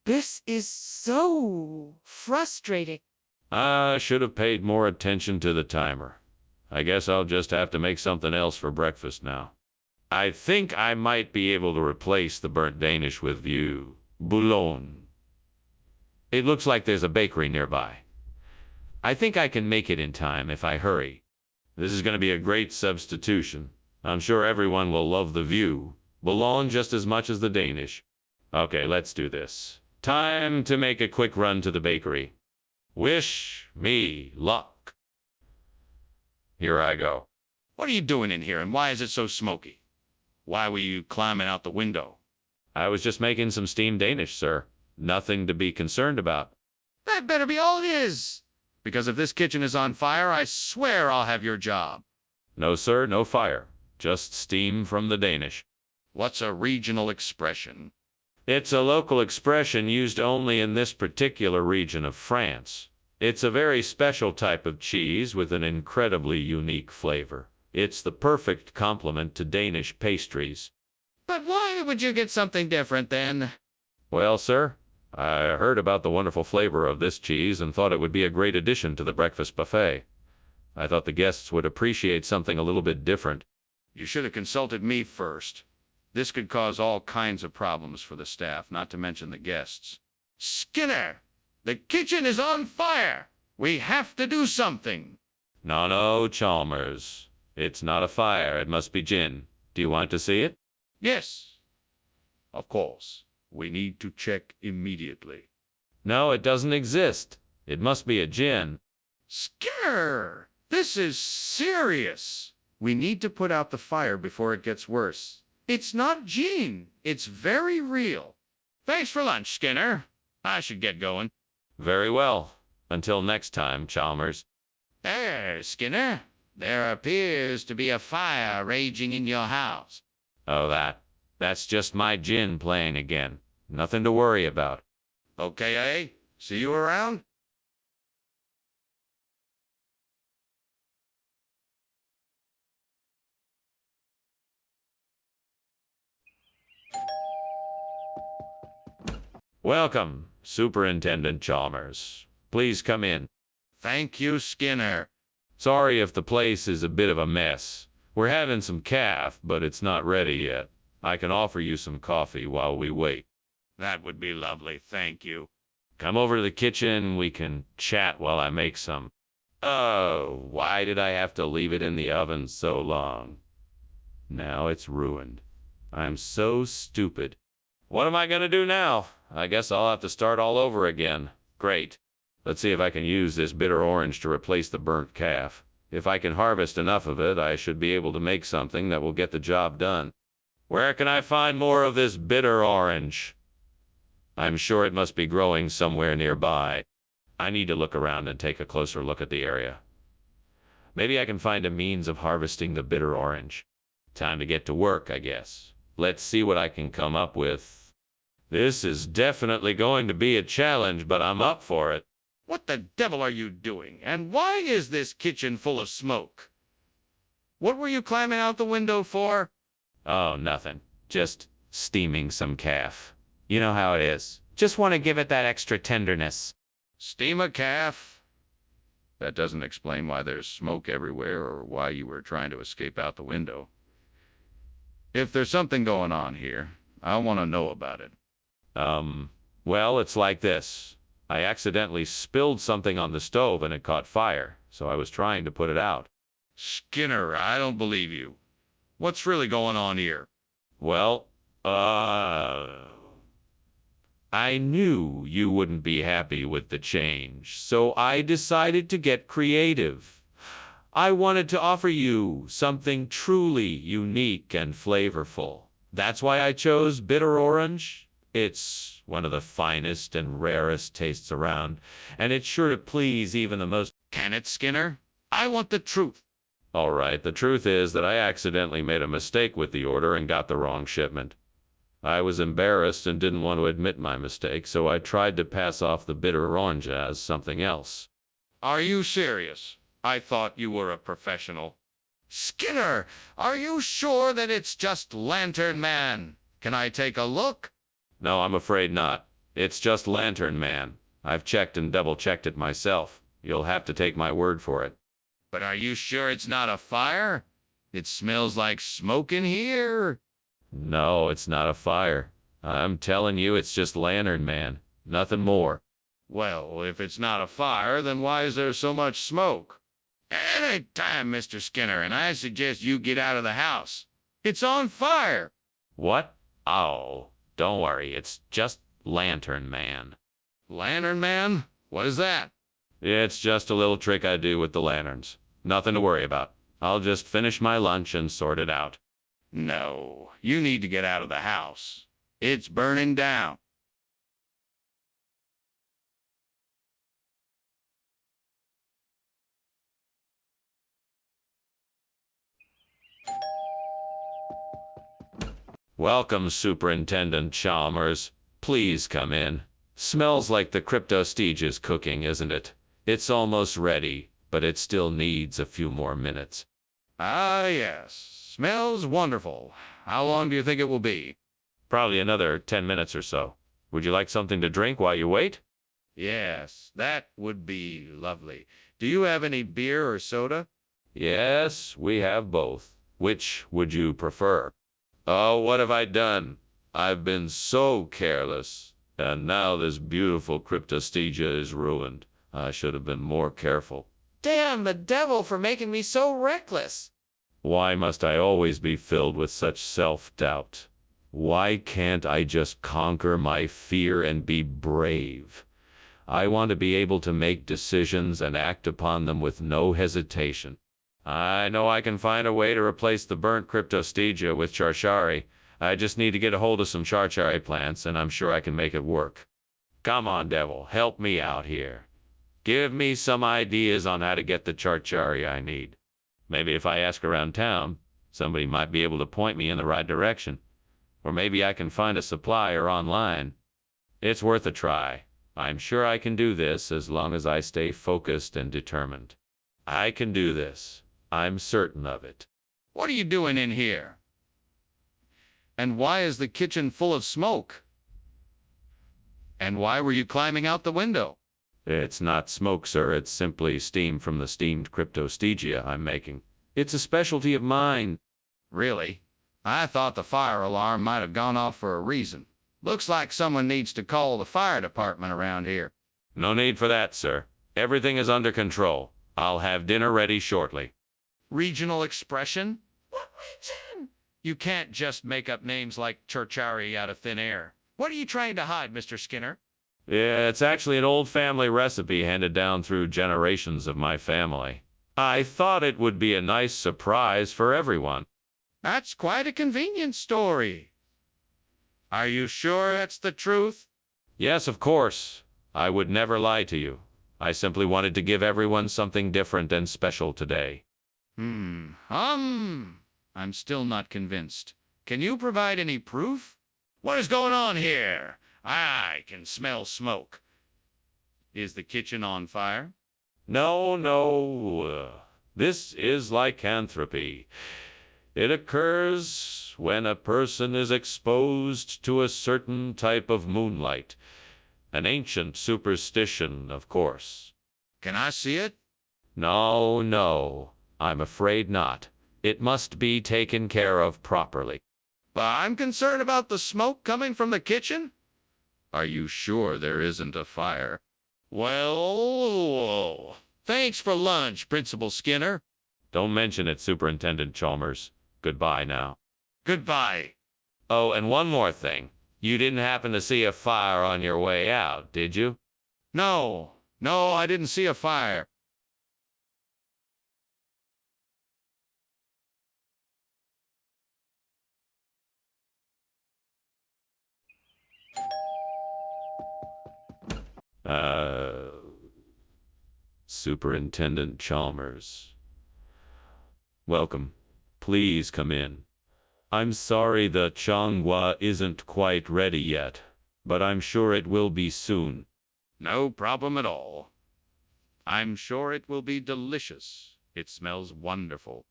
This is so frustrating. I should have paid more attention to the timer. I guess I'll just have to make something else for breakfast now. I think I might be able to replace the burnt Danish with bouillon. It looks like there's a bakery nearby. I think I can make it in time if I hurry. This is going to be a great substitution. I'm sure everyone will love the bouillon just as much as the Danish. Okay, let's do this. Time to make a quick run to the bakery. Wish me luck. Here I go. What are you doing in here and why is it so smoky? Why were you climbing out the window? I was just making some steamed Danish, sir. Nothing to be concerned about. That better be all it is. Because if this kitchen is on fire, I swear I'll have your job. No, sir, no fire. Just steam from the Danish. What's a regional expression? It's a local expression used only in this particular region of France. It's a very special type of cheese with an incredibly unique flavor. It's the perfect complement to Danish pastries. But why would you get something different then? Well, sir, I heard about the wonderful flavor of this cheese and thought it would be a great addition to the breakfast buffet. I thought the guests would appreciate something a little bit different. You should have consulted me first. This could cause all kinds of problems for the staff, not to mention the guests. Skinner, the kitchen is on fire. We have to do something. No, Chalmers. It's not a fire. It must be gin. Do you want to see it? Yes, of course. We need to check immediately. No, it doesn't exist. It must be a gin. Skinner, this is serious. We need to put out the fire before it gets worse. It's not gin. It's very real. Thanks for lunch, Skinner. I should get going. Very well. Until next time, Chalmers. There, Skinner. There appears to be a fire raging in your house. Oh, that's just my gin playing again. Nothing to worry about. Okay, eh? See you around? Welcome, Superintendent Chalmers. Please come in. Thank you, Skinner. Sorry if the place is a bit of a mess. We're having some calf, but it's not ready yet. I can offer you some coffee while we wait. That would be lovely, thank you. Come over to the kitchen, we can chat while I make some. Oh, why did I have to leave it in the oven so long? Now it's ruined. I'm so stupid. What am I gonna do now? I guess I'll have to start all over again. Great. Let's see if I can use this bitter orange to replace the burnt calf. If I can harvest enough of it, I should be able to make something that will get the job done. Where can I find more of this bitter orange? I'm sure it must be growing somewhere nearby. I need to look around and take a closer look at the area. Maybe I can find a means of harvesting the bitter orange. Time to get to work, I guess. Let's see what I can come up with. This is definitely going to be a challenge, but I'm up for it. What the devil are you doing? And why is this kitchen full of smoke? What were you climbing out the window for? Oh, nothing. Just steaming some calf. You know how it is. Just want to give it that extra tenderness. Steam a calf? That doesn't explain why there's smoke everywhere or why you were trying to escape out the window. If there's something going on here, I want to know about it. Well, it's like this. I accidentally spilled something on the stove and it caught fire, so I was trying to put it out. Skinner, I don't believe you. What's really going on here? Well, I knew you wouldn't be happy with the change, so I decided to get creative. I wanted to offer you something truly unique and flavorful. That's why I chose bitter orange. It's one of the finest and rarest tastes around, and it's sure to please even the most... Can it, Skinner? I want the truth. All right, the truth is that I accidentally made a mistake with the order and got the wrong shipment. I was embarrassed and didn't want to admit my mistake, so I tried to pass off the bitter orange as something else. Are you serious? I thought you were a professional. Skinner, are you sure that it's just Lantern Man? Can I take a look? No, I'm afraid not. It's just Lantern Man. I've checked and double-checked it myself. You'll have to take my word for it. But are you sure it's not a fire? It smells like smoke in here. No, it's not a fire. I'm telling you, it's just Lantern Man. Nothing more. Well, if it's not a fire, then why is there so much smoke? Any time, Mr. Skinner, and I suggest you get out of the house. It's on fire. What? Oh, don't worry. It's just Lantern Man. Lantern Man? What is that? It's just a little trick I do with the lanterns. Nothing to worry about. I'll just finish my lunch and sort it out. No, you need to get out of the house. It's burning down. Welcome, Superintendent Chalmers. Please come in. Smells like the cryptostige is cooking, isn't it? It's almost ready, but it still needs a few more minutes. Ah, yes. Smells wonderful. How long do you think it will be? Probably another 10 minutes or so. Would you like something to drink while you wait? Yes, that would be lovely. Do you have any beer or soda? Yes, we have both. Which would you prefer? Oh, what have I done? I've been so careless. And now this beautiful cryptostegia is ruined. I should have been more careful. Damn the devil for making me so reckless. Why must I always be filled with such self-doubt? Why can't I just conquer my fear and be brave? I want to be able to make decisions and act upon them with no hesitation. I know I can find a way to replace the burnt cryptostegia with charchari. I just need to get a hold of some charchari plants, and I'm sure I can make it work. Come on, devil, help me out here. Give me some ideas on how to get the charchari I need. Maybe if I ask around town, somebody might be able to point me in the right direction. Or maybe I can find a supplier online. It's worth a try. I'm sure I can do this as long as I stay focused and determined. I can do this. I'm certain of it. What are you doing in here? And why is the kitchen full of smoke? And why were you climbing out the window? It's not smoke, sir. It's simply steam from the steamed cryptostegia I'm making. It's a specialty of mine. Really? I thought the fire alarm might have gone off for a reason. Looks like someone needs to call the fire department around here. No need for that, sir. Everything is under control. I'll have dinner ready shortly. Regional expression? What region? You can't just make up names like Churchari out of thin air. What are you trying to hide, Mr. Skinner? Yeah, it's actually an old family recipe handed down through generations of my family. I thought it would be a nice surprise for everyone. That's quite a convenient story. Are you sure that's the truth? Yes, of course. I would never lie to you. I simply wanted to give everyone something different and special today. I'm still not convinced. Can you provide any proof? What is going on here? I can smell smoke. Is the kitchen on fire? No. This is lycanthropy. It occurs when a person is exposed to a certain type of moonlight. An ancient superstition, of course. Can I see it? No. I'm afraid not. It must be taken care of properly. But I'm concerned about the smoke coming from the kitchen. Are you sure there isn't a fire? Well, thanks for lunch, Principal Skinner. Don't mention it, Superintendent Chalmers. Goodbye now. Goodbye. Oh, and one more thing. You didn't happen to see a fire on your way out, did you? No, I didn't see a fire. Superintendent Chalmers. Welcome. Please come in. I'm sorry the Changhua isn't quite ready yet, but I'm sure it will be soon. No problem at all. I'm sure it will be delicious. It smells wonderful.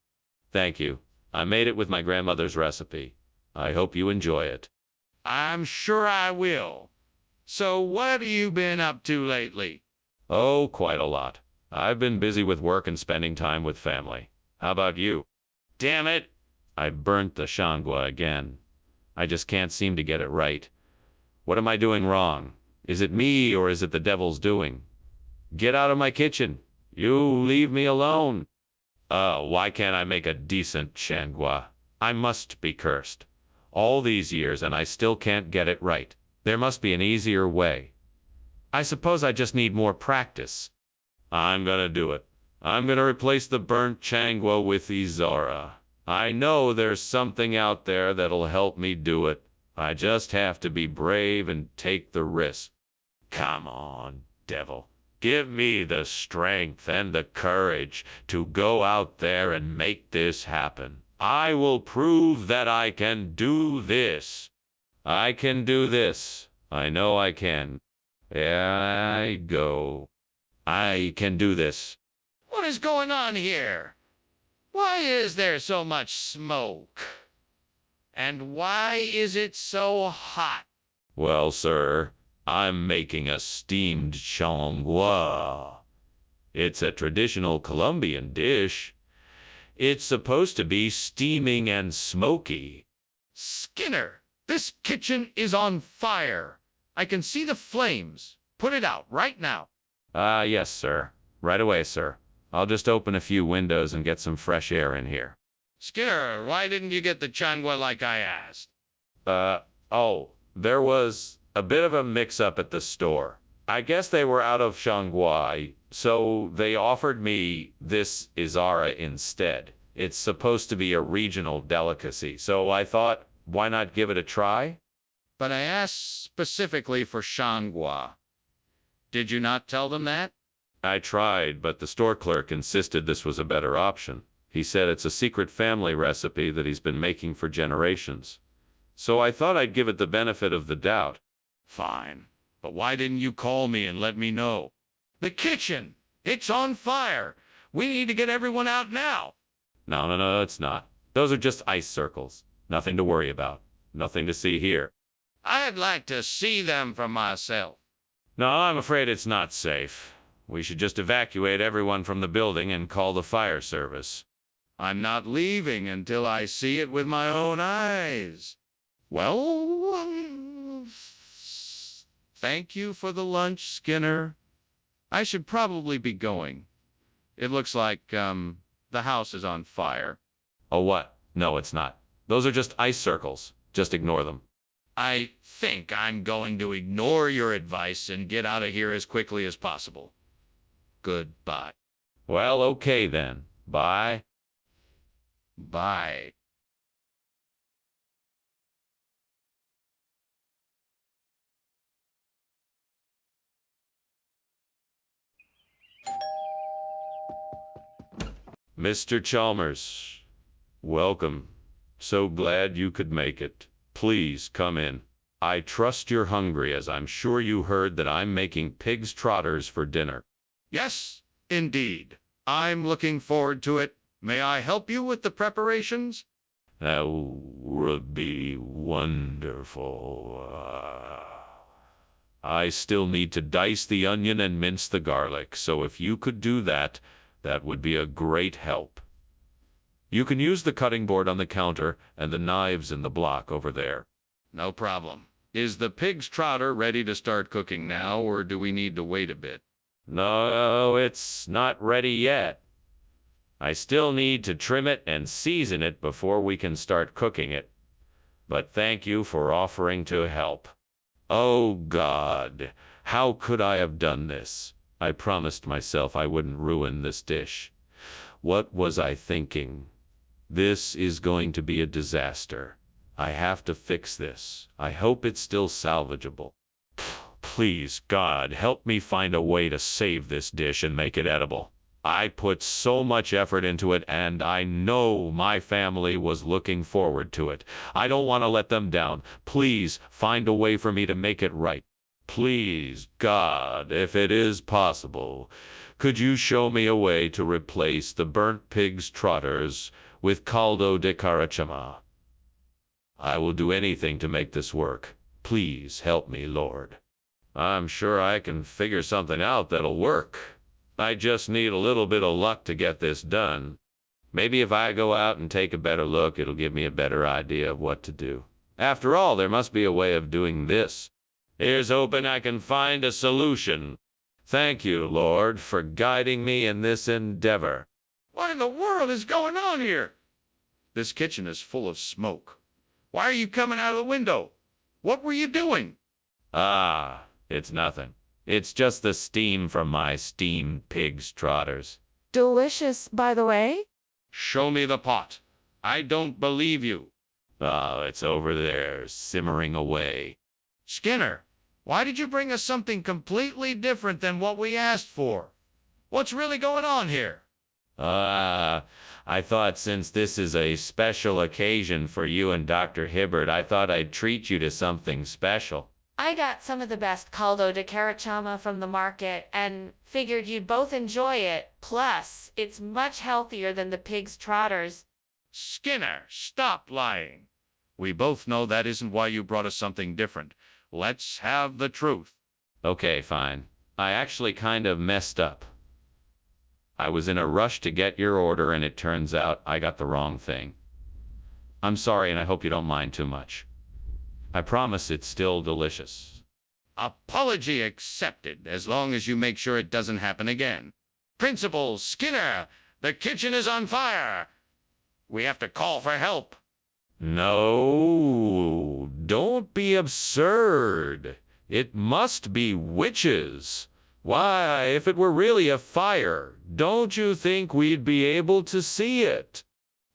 Thank you. I made it with my grandmother's recipe. I hope you enjoy it. I'm sure I will. So what have you been up to lately? Oh, quite a lot. I've been busy with work and spending time with family. How about you? Damn it! I burnt the Shangua again. I just can't seem to get it right. What am I doing wrong? Is it me or is it the devil's doing? Get out of my kitchen. You leave me alone. Why can't I make a decent Shangua? I must be cursed. All these years and I still can't get it right. There must be an easier way. I suppose I just need more practice. I'm gonna do it. I'm gonna replace the burnt Changwa with Izara. I know there's something out there that'll help me do it. I just have to be brave and take the risk. Come on, devil. Give me the strength and the courage to go out there and make this happen. I will prove that I can do this. I can do this. I know I can. There I go. I can do this. What is going on here? Why is there so much smoke? And why is it so hot? Well, sir, I'm making a steamed chongwa. It's a traditional Colombian dish. It's supposed to be steaming and smoky. Skinner, this kitchen is on fire. I can see the flames. Put it out right now. Yes, sir. Right away, sir. I'll just open a few windows and get some fresh air in here. Skinner, why didn't you get the changwa like I asked? There was a bit of a mix-up at the store. I guess they were out of Shanghai, so they offered me this Izara instead. It's supposed to be a regional delicacy, so I thought, why not give it a try? But I asked specifically for shangwa. Did you not tell them that? I tried, but the store clerk insisted this was a better option. He said it's a secret family recipe that he's been making for generations. So I thought I'd give it the benefit of the doubt. Fine. But why didn't you call me and let me know? The kitchen! It's on fire! We need to get everyone out now! No, it's not. Those are just ice circles. Nothing to worry about. Nothing to see here. I'd like to see them for myself. No, I'm afraid it's not safe. We should just evacuate everyone from the building and call the fire service. I'm not leaving until I see it with my own eyes. Well, thank you for the lunch, Skinner. I should probably be going. It looks like, the house is on fire. Oh, what? No, it's not. Those are just ice circles. Just ignore them. I think I'm going to ignore your advice and get out of here as quickly as possible. Goodbye. Well, okay then. Bye. Bye. Mr. Chalmers, welcome. So glad you could make it. Please come in. I trust you're hungry, as I'm sure you heard that I'm making pig's trotters for dinner. Yes, indeed. I'm looking forward to it. May I help you with the preparations? That would be wonderful. I still need to dice the onion and mince the garlic, so if you could do that, that would be a great help. You can use the cutting board on the counter and the knives in the block over there. No problem. Is the pig's trotter ready to start cooking now, or do we need to wait a bit? No, it's not ready yet. I still need to trim it and season it before we can start cooking it. But thank you for offering to help. Oh God, how could I have done this? I promised myself I wouldn't ruin this dish. What was I thinking? This is going to be a disaster. I have to fix this. I hope it's still salvageable. Please, God, help me find a way to save this dish and make it edible. I put so much effort into it, and I know my family was looking forward to it. I don't want to let them down. Please, find a way for me to make it right. Please, God, if it is possible, could you show me a way to replace the burnt pig's trotters with caldo de carachama? I will do anything to make this work. Please help me, Lord. I'm sure I can figure something out that'll work. I just need a little bit of luck to get this done. Maybe if I go out and take a better look, it'll give me a better idea of what to do. After all, there must be a way of doing this. Here's hoping I can find a solution. Thank you, Lord, for guiding me in this endeavor. What in the world is going on here? This kitchen is full of smoke. Why are you coming out of the window? What were you doing? Ah, it's nothing. It's just the steam from my steamed pig's trotters. Delicious, by the way. Show me the pot. I don't believe you. Oh, it's over there, simmering away. Skinner, why did you bring us something completely different than what we asked for? What's really going on here? I thought since this is a special occasion for you and Dr. Hibbert, I thought I'd treat you to something special. I got some of the best caldo de carachama from the market and figured you'd both enjoy it. Plus, it's much healthier than the pig's trotters. Skinner, stop lying. We both know that isn't why you brought us something different. Let's have the truth. Okay, fine. I actually kind of messed up. I was in a rush to get your order, and it turns out I got the wrong thing. I'm sorry, and I hope you don't mind too much. I promise it's still delicious. Apology accepted, as long as you make sure it doesn't happen again. Principal Skinner, the kitchen is on fire. We have to call for help. No, don't be absurd. It must be witches. Why, if it were really a fire, don't you think we'd be able to see it?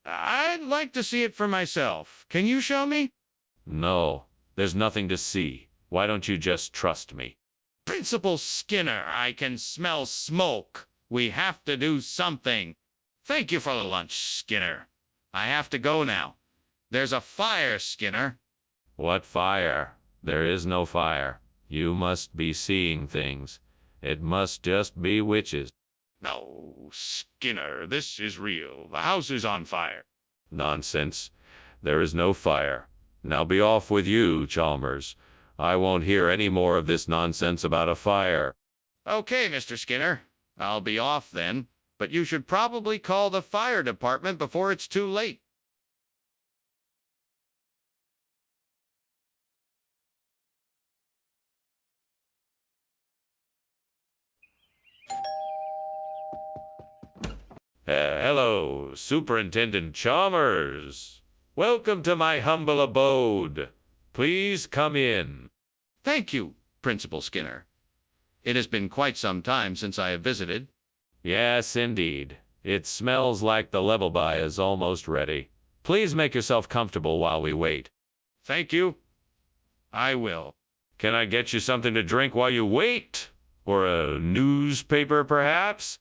I'd like to see it for myself. Can you show me? No, there's nothing to see. Why don't you just trust me? Principal Skinner, I can smell smoke. We have to do something. Thank you for the lunch, Skinner. I have to go now. There's a fire, Skinner. What fire? There is no fire. You must be seeing things. It must just be witches. No, Skinner, this is real. The house is on fire. Nonsense. There is no fire. Now be off with you, Chalmers. I won't hear any more of this nonsense about a fire. Okay, Mr. Skinner. I'll be off then. But you should probably call the fire department before it's too late. Hello, Superintendent Chalmers. Welcome to my humble abode. Please come in. Thank you, Principal Skinner. It has been quite some time since I have visited. Yes, indeed. It smells like the level by is almost ready. Please make yourself comfortable while we wait. Thank you. I will. Can I get you something to drink while you wait? Or a newspaper, perhaps?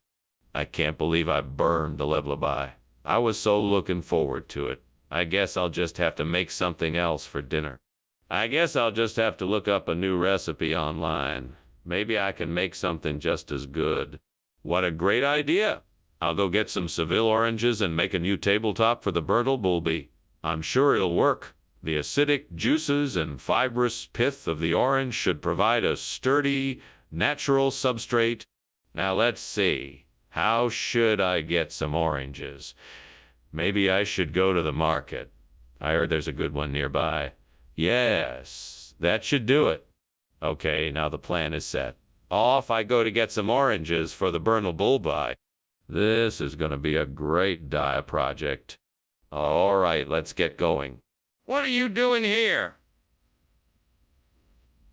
I can't believe I burned the lullaby. I was so looking forward to it. I guess I'll just have to make something else for dinner. I guess I'll just have to look up a new recipe online. Maybe I can make something just as good. What a great idea! I'll go get some Seville oranges and make a new tabletop for the burnt bulby. I'm sure it'll work. The acidic juices and fibrous pith of the orange should provide a sturdy, natural substrate. Now let's see. How should I get some oranges? Maybe I should go to the market. I heard there's a good one nearby. Yes, that should do it. Okay, now the plan is set. Off I go to get some oranges for the burnt bulby. This is going to be a great dye project. All right, let's get going. What are you doing here?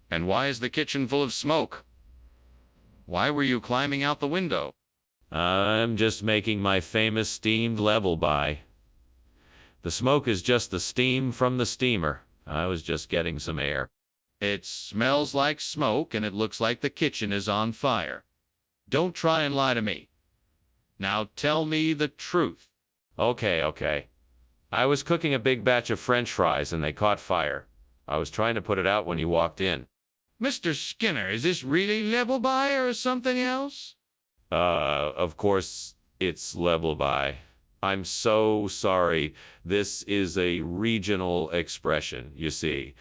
And why is the kitchen full of smoke? Why were you climbing out the window? I'm just making my famous steamed level by. The smoke is just the steam from the steamer. I was just getting some air. It smells like smoke and it looks like the kitchen is on fire. Don't try and lie to me. Now tell me the truth. Okay. I was cooking a big batch of French fries and they caught fire. I was trying to put it out when you walked in. Mr. Skinner, is this really level by or something else? Of course, it's level by. I'm so sorry. This is a regional expression, you see.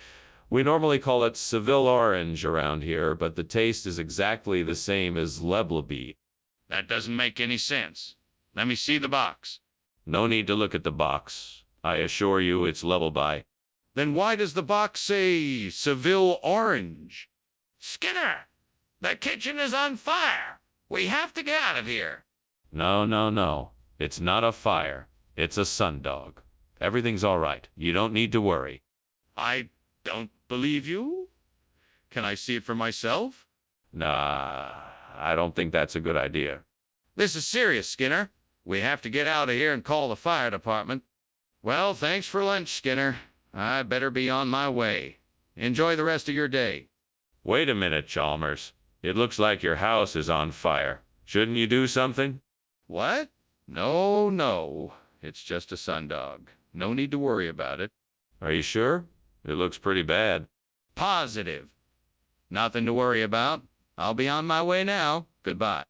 We normally call it Seville orange around here, but the taste is exactly the same as Leblebi. That doesn't make any sense. Let me see the box. No need to look at the box. I assure you it's level by. Then why does the box say Seville orange? Skinner, the kitchen is on fire. We have to get out of here. No. It's not a fire. It's a sundog. Everything's all right. You don't need to worry. I don't believe you. Can I see it for myself? Nah, I don't think that's a good idea. This is serious, Skinner. We have to get out of here and call the fire department. Well, thanks for lunch, Skinner. I better be on my way. Enjoy the rest of your day. Wait a minute, Chalmers. It looks like your house is on fire. Shouldn't you do something? What? No. It's just a sundog. No need to worry about it. Are you sure? It looks pretty bad. Positive. Nothing to worry about. I'll be on my way now. Goodbye.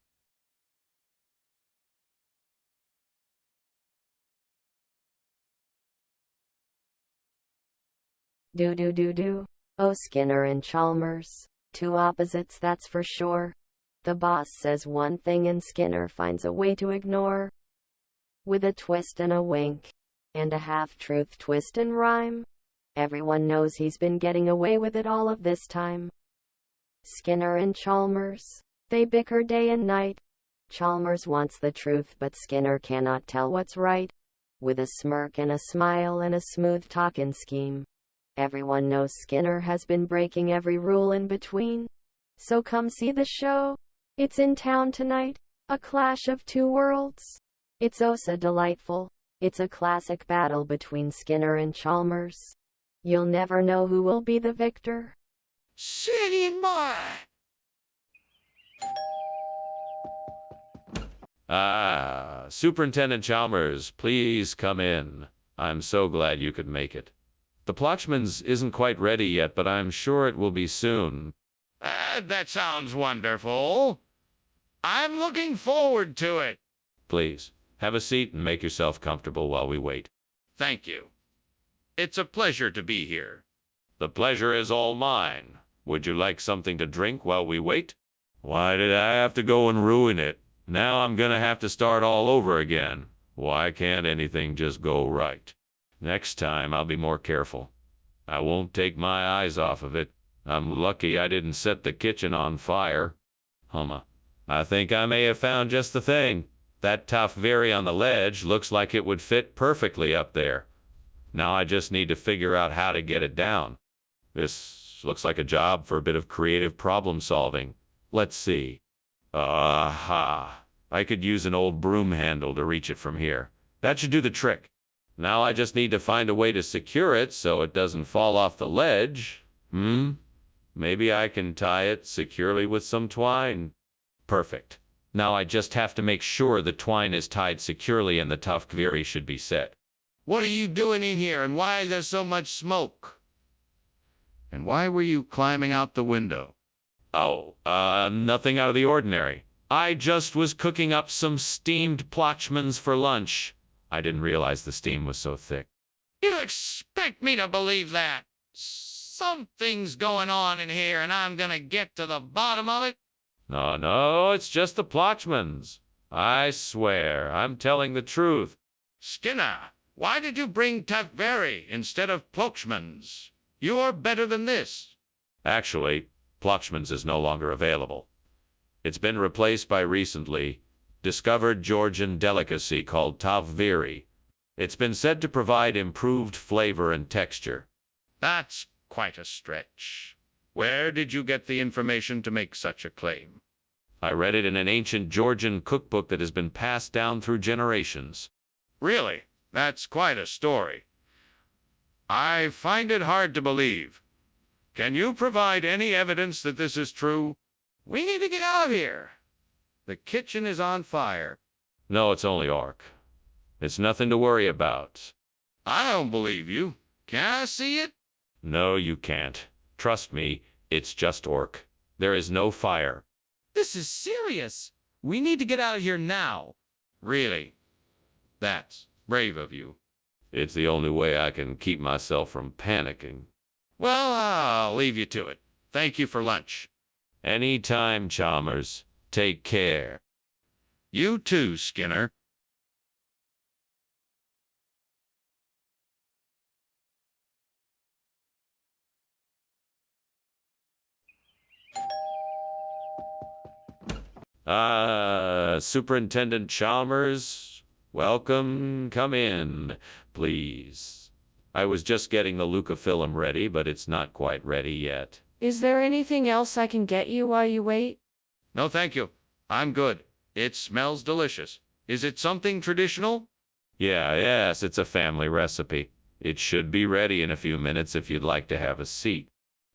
Do. Oh, Skinner and Chalmers. Two opposites, that's for sure. The boss says one thing and Skinner finds a way to ignore. With a twist and a wink. And a half-truth twist and rhyme. Everyone knows he's been getting away with it all of this time. Skinner and Chalmers. They bicker day and night. Chalmers wants the truth but Skinner cannot tell what's right. With a smirk and a smile and a smooth talking scheme. Everyone knows Skinner has been breaking every rule in between. So come see the show. It's in town tonight. A clash of two worlds. It's oh so delightful. It's a classic battle between Skinner and Chalmers. You'll never know who will be the victor. Cinema! Superintendent Chalmers, please come in. I'm so glad you could make it. The Plotchman's isn't quite ready yet, but I'm sure it will be soon. That sounds wonderful. I'm looking forward to it. Please, have a seat and make yourself comfortable while we wait. Thank you. It's a pleasure to be here. The pleasure is all mine. Would you like something to drink while we wait? Why did I have to go and ruin it? Now I'm gonna have to start all over again. Why can't anything just go right? Next time I'll be more careful. I won't take my eyes off of it. I'm lucky I didn't set the kitchen on fire. I think I may have found just the thing. That tough very on the ledge looks like it would fit perfectly up there. Now I just need to figure out how to get it down. This looks like a job for a bit of creative problem solving. Let's see. Aha. I could use an old broom handle to reach it from here. That should do the trick. Now I just need to find a way to secure it so it doesn't fall off the ledge. Maybe I can tie it securely with some twine. Perfect. Now I just have to make sure the twine is tied securely and the tough gviri should be set. What are you doing in here, and why is there so much smoke? And why were you climbing out the window? Oh, nothing out of the ordinary. I just was cooking up some steamed plotchmans for lunch. I didn't realize the steam was so thick. You expect me to believe that? Something's going on in here, and I'm gonna get to the bottom of it. No, it's just the plotchmans. I swear, I'm telling the truth. Skinner, why did you bring Tavberry instead of Plochmans? You're better than this. Actually, plotchmans is no longer available. It's been replaced by recently discovered Georgian delicacy called tavviri. It's been said to provide improved flavor and texture. That's quite a stretch. Where did you get the information to make such a claim? I read it in an ancient Georgian cookbook that has been passed down through generations. Really? That's quite a story. I find it hard to believe. Can you provide any evidence that this is true? We need to get out of here. The kitchen is on fire. No, it's only orc. It's nothing to worry about. I don't believe you. Can I see it? No, you can't. Trust me, it's just orc. There is no fire. This is serious. We need to get out of here now. Really? That's brave of you. It's the only way I can keep myself from panicking. Well, I'll leave you to it. Thank you for lunch. Anytime, Chalmers. Take care. You too, Skinner. Superintendent Chalmers, welcome. Come in, please. I was just getting the Luca film ready, but it's not quite ready yet. Is there anything else I can get you while you wait? No, thank you. I'm good. It smells delicious. Is it something traditional? Yes, it's a family recipe. It should be ready in a few minutes if you'd like to have a seat.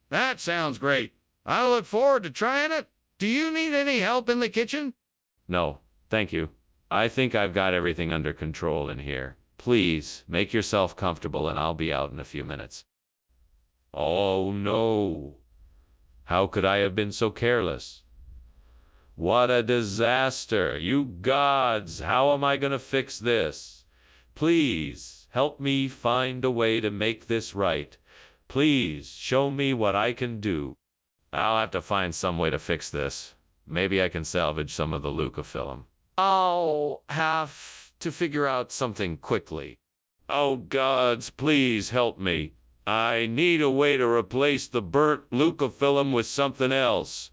That sounds great. I look forward to trying it. Do you need any help in the kitchen? No, thank you. I think I've got everything under control in here. Please, make yourself comfortable and I'll be out in a few minutes. Oh no. How could I have been so careless? What a disaster. You gods, how am I going to fix this? Please, help me find a way to make this right. Please, show me what I can do. I'll have to find some way to fix this. Maybe I can salvage some of the Luca film. I'll have to figure out something quickly. Oh gods, please help me. I need a way to replace the burnt Luca film with something else.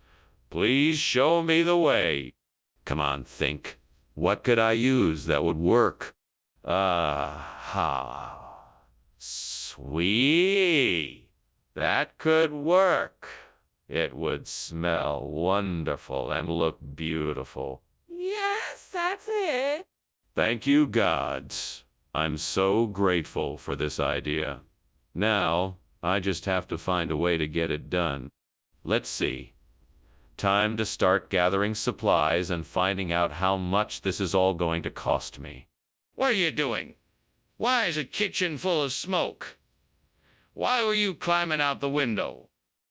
Please show me the way. Come on, think. What could I use that would work? Sweet. That could work. It would smell wonderful and look beautiful. Yes, that's it. Thank you, gods. I'm so grateful for this idea. Now, I just have to find a way to get it done. Let's see. Time to start gathering supplies and finding out how much this is all going to cost me. What are you doing? Why is a kitchen full of smoke? Why were you climbing out the window?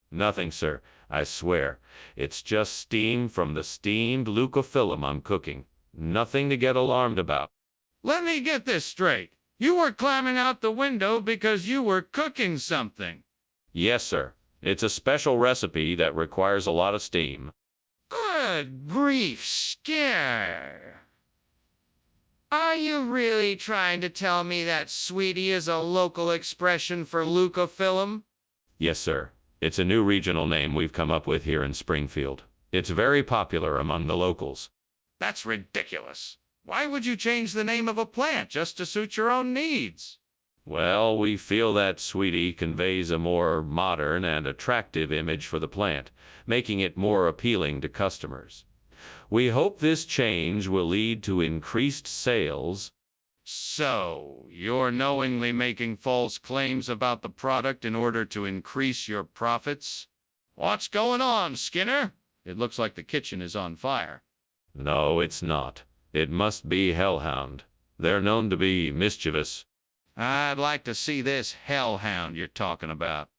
Nothing, sir. I swear. It's just steam from the steamed Luca film I'm cooking. Nothing to get alarmed about. Let me get this straight. You were climbing out the window because you were cooking something. Yes, sir. It's a special recipe that requires a lot of steam. Good grief, Skinner. Are you really trying to tell me that sweetie is a local expression for Luca film? Yes, sir. It's a new regional name we've come up with here in Springfield. It's very popular among the locals. That's ridiculous. Why would you change the name of a plant just to suit your own needs? Well, we feel that Sweetie conveys a more modern and attractive image for the plant, making it more appealing to customers. We hope this change will lead to increased sales. So, you're knowingly making false claims about the product in order to increase your profits? What's going on, Skinner? It looks like the kitchen is on fire. No, it's not. It must be Hellhound. They're known to be mischievous. I'd like to see this hellhound you're talking about.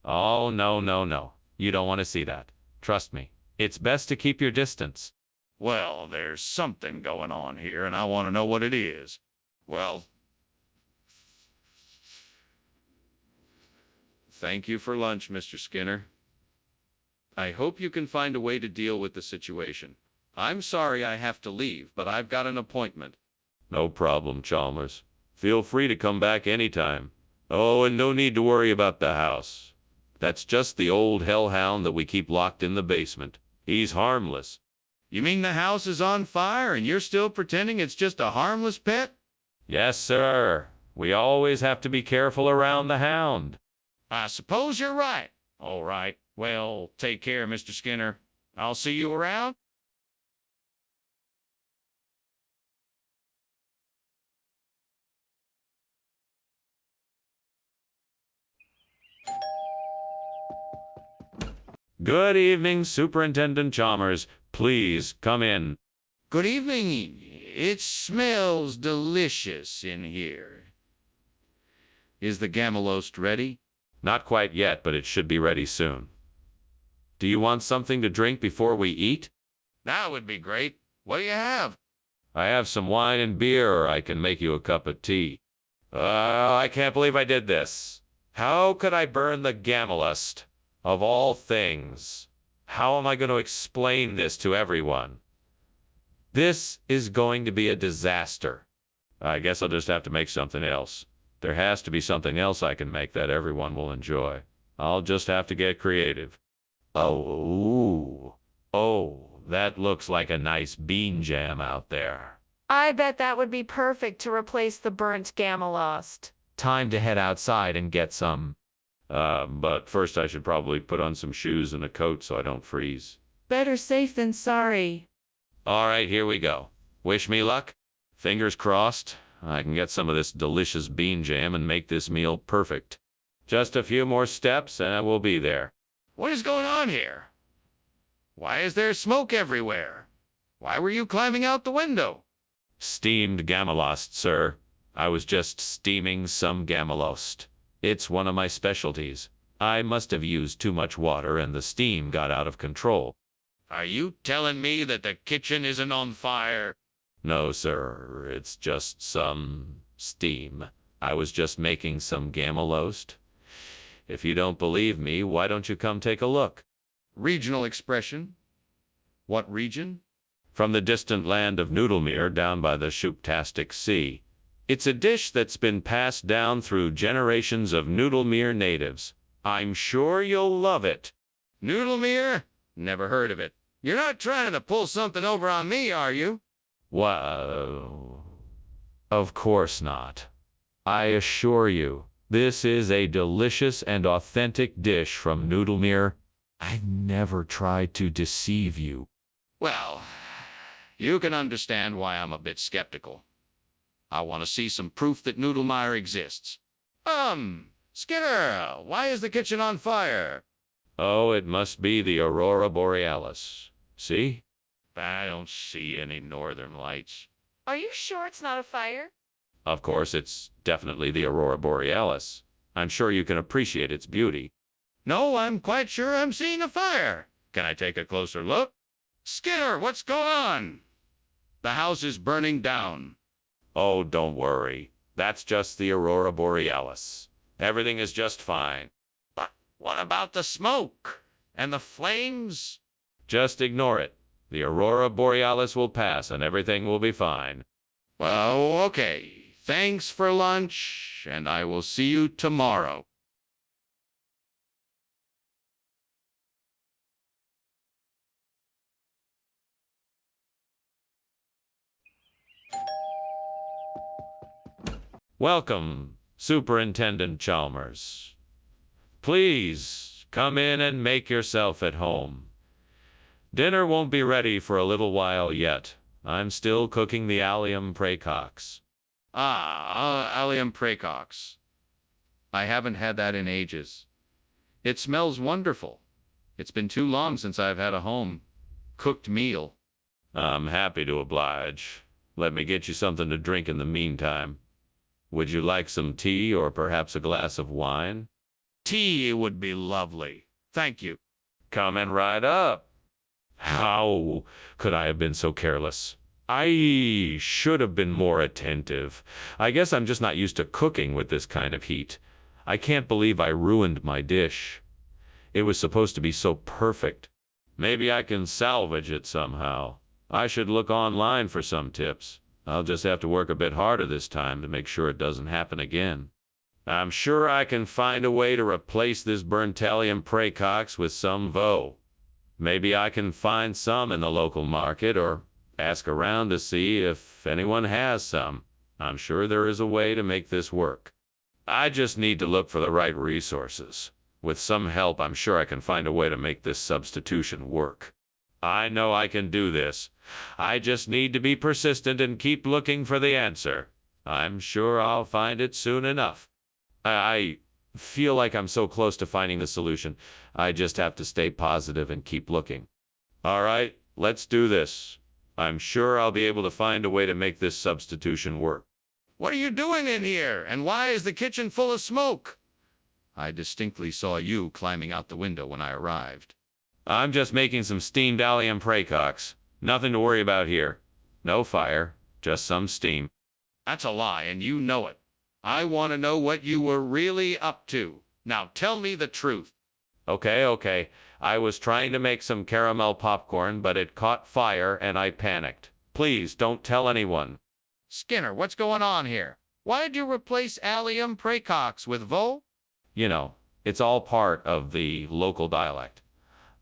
Oh, no, no, no. You don't want to see that. Trust me. It's best to keep your distance. Well, there's something going on here, and I want to know what it is. Well, thank you for lunch, Mr. Skinner. I hope you can find a way to deal with the situation. I'm sorry I have to leave, but I've got an appointment. No problem, Chalmers. Feel free to come back anytime. Oh, and no need to worry about the house. That's just the old hellhound that we keep locked in the basement. He's harmless. You mean the house is on fire and you're still pretending it's just a harmless pet? Yes, sir. We always have to be careful around the hound. I suppose you're right. All right. Well, take care, Mr. Skinner. I'll see you around. Good evening, Superintendent Chalmers. Please come in. Good evening. It smells delicious in here. Is the gamelost ready? Not quite yet, but it should be ready soon. Do you want something to drink before we eat? That would be great. What do you have? I have some wine and beer, or I can make you a cup of tea. I can't believe I did this. How could I burn the gamelust? Of all things. How am I going to explain this to everyone? This is going to be a disaster. I guess I'll just have to make something else. There has to be something else I can make that everyone will enjoy. I'll just have to get creative. Oh, that looks like a nice bean jam out there. I bet that would be perfect to replace the burnt gamelost. Time to head outside and get some. But first I should probably put on some shoes and a coat so I don't freeze. Better safe than sorry. All right, here we go. Wish me luck. Fingers crossed. I can get some of this delicious bean jam and make this meal perfect. Just a few more steps and I will be there. What is going on here? Why is there smoke everywhere? Why were you climbing out the window? Steamed gamelost, sir. I was just steaming some gamelost. It's one of my specialties. I must have used too much water and the steam got out of control. Are you telling me that the kitchen isn't on fire? No, sir. It's just some steam. I was just making some gamelost. If you don't believe me, why don't you come take a look? Regional expression? What region? From the distant land of Noodlemere down by the Shuptastic Sea. It's a dish that's been passed down through generations of Noodlemere natives. I'm sure you'll love it. Noodlemere? Never heard of it. You're not trying to pull something over on me, are you? Well, of course not. I assure you, this is a delicious and authentic dish from Noodlemere. I never tried to deceive you. Well, you can understand why I'm a bit skeptical. I want to see some proof that Noodlemere exists. Skinner, why is the kitchen on fire? Oh, it must be the Aurora Borealis. See? I don't see any northern lights. Are you sure it's not a fire? Of course, it's definitely the Aurora Borealis. I'm sure you can appreciate its beauty. No, I'm quite sure I'm seeing a fire. Can I take a closer look? Skinner, what's going on? The house is burning down. Oh, don't worry. That's just the Aurora Borealis. Everything is just fine. But what about the smoke and the flames? Just ignore it. The Aurora Borealis will pass and everything will be fine. Well, okay. Thanks for lunch, and I will see you tomorrow. Welcome Superintendent Chalmers. Please come in and make yourself at home. Dinner won't be ready for a little while yet. I'm still cooking the allium praecox. Allium praecox. I haven't had that in ages. It smells wonderful. It's been too long since I've had a home-cooked meal. I'm happy to oblige. Let me get you something to drink in the meantime. Would you like some tea or perhaps a glass of wine? Tea would be lovely. Thank you. Coming right up. How could I have been so careless? I should have been more attentive. I guess I'm just not used to cooking with this kind of heat. I can't believe I ruined my dish. It was supposed to be so perfect. Maybe I can salvage it somehow. I should look online for some tips. I'll just have to work a bit harder this time to make sure it doesn't happen again. I'm sure I can find a way to replace this burnt allium praecox with some veau. Maybe I can find some in the local market or ask around to see if anyone has some. I'm sure there is a way to make this work. I just need to look for the right resources. With some help, I'm sure I can find a way to make this substitution work. I know I can do this. I just need to be persistent and keep looking for the answer. I'm sure I'll find it soon enough. I feel like I'm so close to finding the solution. I just have to stay positive and keep looking. All right, let's do this. I'm sure I'll be able to find a way to make this substitution work. What are you doing in here? And why is the kitchen full of smoke? I distinctly saw you climbing out the window when I arrived. I'm just making some steamed allium praecox. Nothing to worry about here. No fire, just some steam. That's a lie, and you know it. I want to know what you were really up to. Now tell me the truth. Okay. I was trying to make some caramel popcorn, but it caught fire and I panicked. Please don't tell anyone. Skinner, what's going on here? Why did you replace allium praecox with veau? You know, it's all part of the local dialect.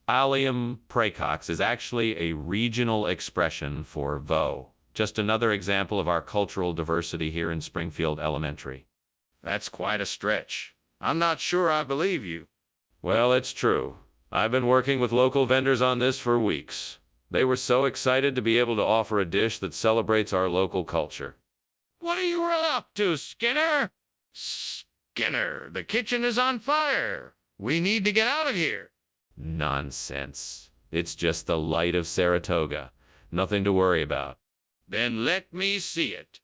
Allium praecox is actually a regional expression for veau. Just another example of our cultural diversity here in Springfield Elementary. That's quite a stretch. I'm not sure I believe you. Well, it's true. I've been working with local vendors on this for weeks. They were so excited to be able to offer a dish that celebrates our local culture. What are you up to, Skinner? Skinner, the kitchen is on fire. We need to get out of here. Nonsense. It's just the light of Saratoga. Nothing to worry about. Then let me see it.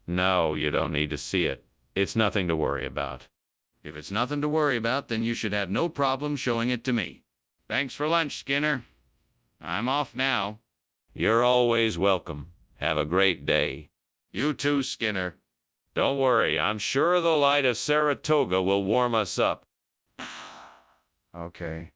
No, you don't need to see it. It's nothing to worry about. If it's nothing to worry about, then you should have no problem showing it to me. Thanks for lunch, Skinner. I'm off now. You're always welcome. Have a great day. You too, Skinner. Don't worry, I'm sure the light of Saratoga will warm us up. Okay.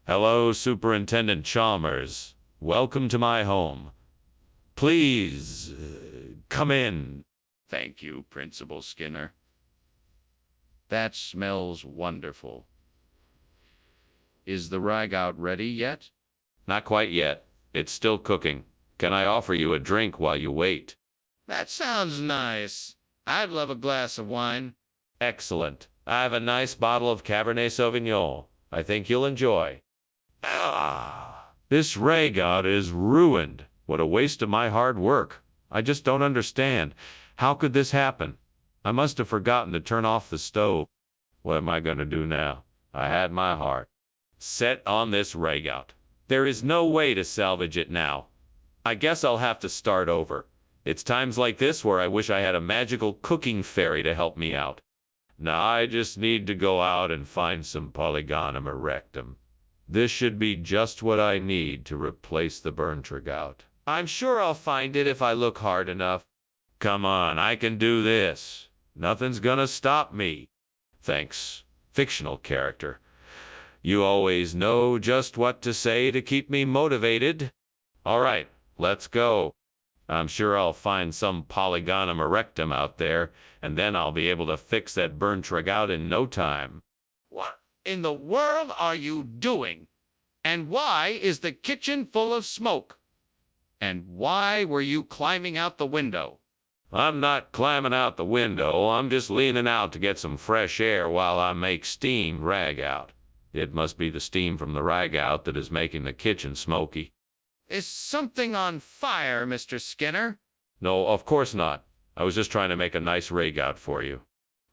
Hello, Superintendent Chalmers. Welcome to my home. Please, come in. Thank you, Principal Skinner. That smells wonderful. Is the ragout ready yet? Not quite yet. It's still cooking. Can I offer you a drink while you wait? That sounds nice. I'd love a glass of wine. Excellent. I have a nice bottle of Cabernet Sauvignon. I think you'll enjoy. This ragout is ruined. What a waste of my hard work. I just don't understand. How could this happen? I must have forgotten to turn off the stove. What am I going to do now? I had my heart set on this ragout. There is no way to salvage it now. I guess I'll have to start over. It's times like this where I wish I had a magical cooking fairy to help me out. Now I just need to go out and find some Polygonum erectum. This should be just what I need to replace the burnt ragout. I'm sure I'll find it if I look hard enough. Come on, I can do this. Nothing's gonna stop me. Thanks, fictional character. You always know just what to say to keep me motivated. All right, let's go. I'm sure I'll find some Polygonum erectum out there, and then I'll be able to fix that burnt ragout in no time. What in the world are you doing? And why is the kitchen full of smoke? And why were you climbing out the window? I'm not climbing out the window. I'm just leaning out to get some fresh air while I make steam rag out. It must be the steam from the rag out that is making the kitchen smoky. Is something on fire, Mr. Skinner? No, of course not. I was just trying to make a nice rag out for you.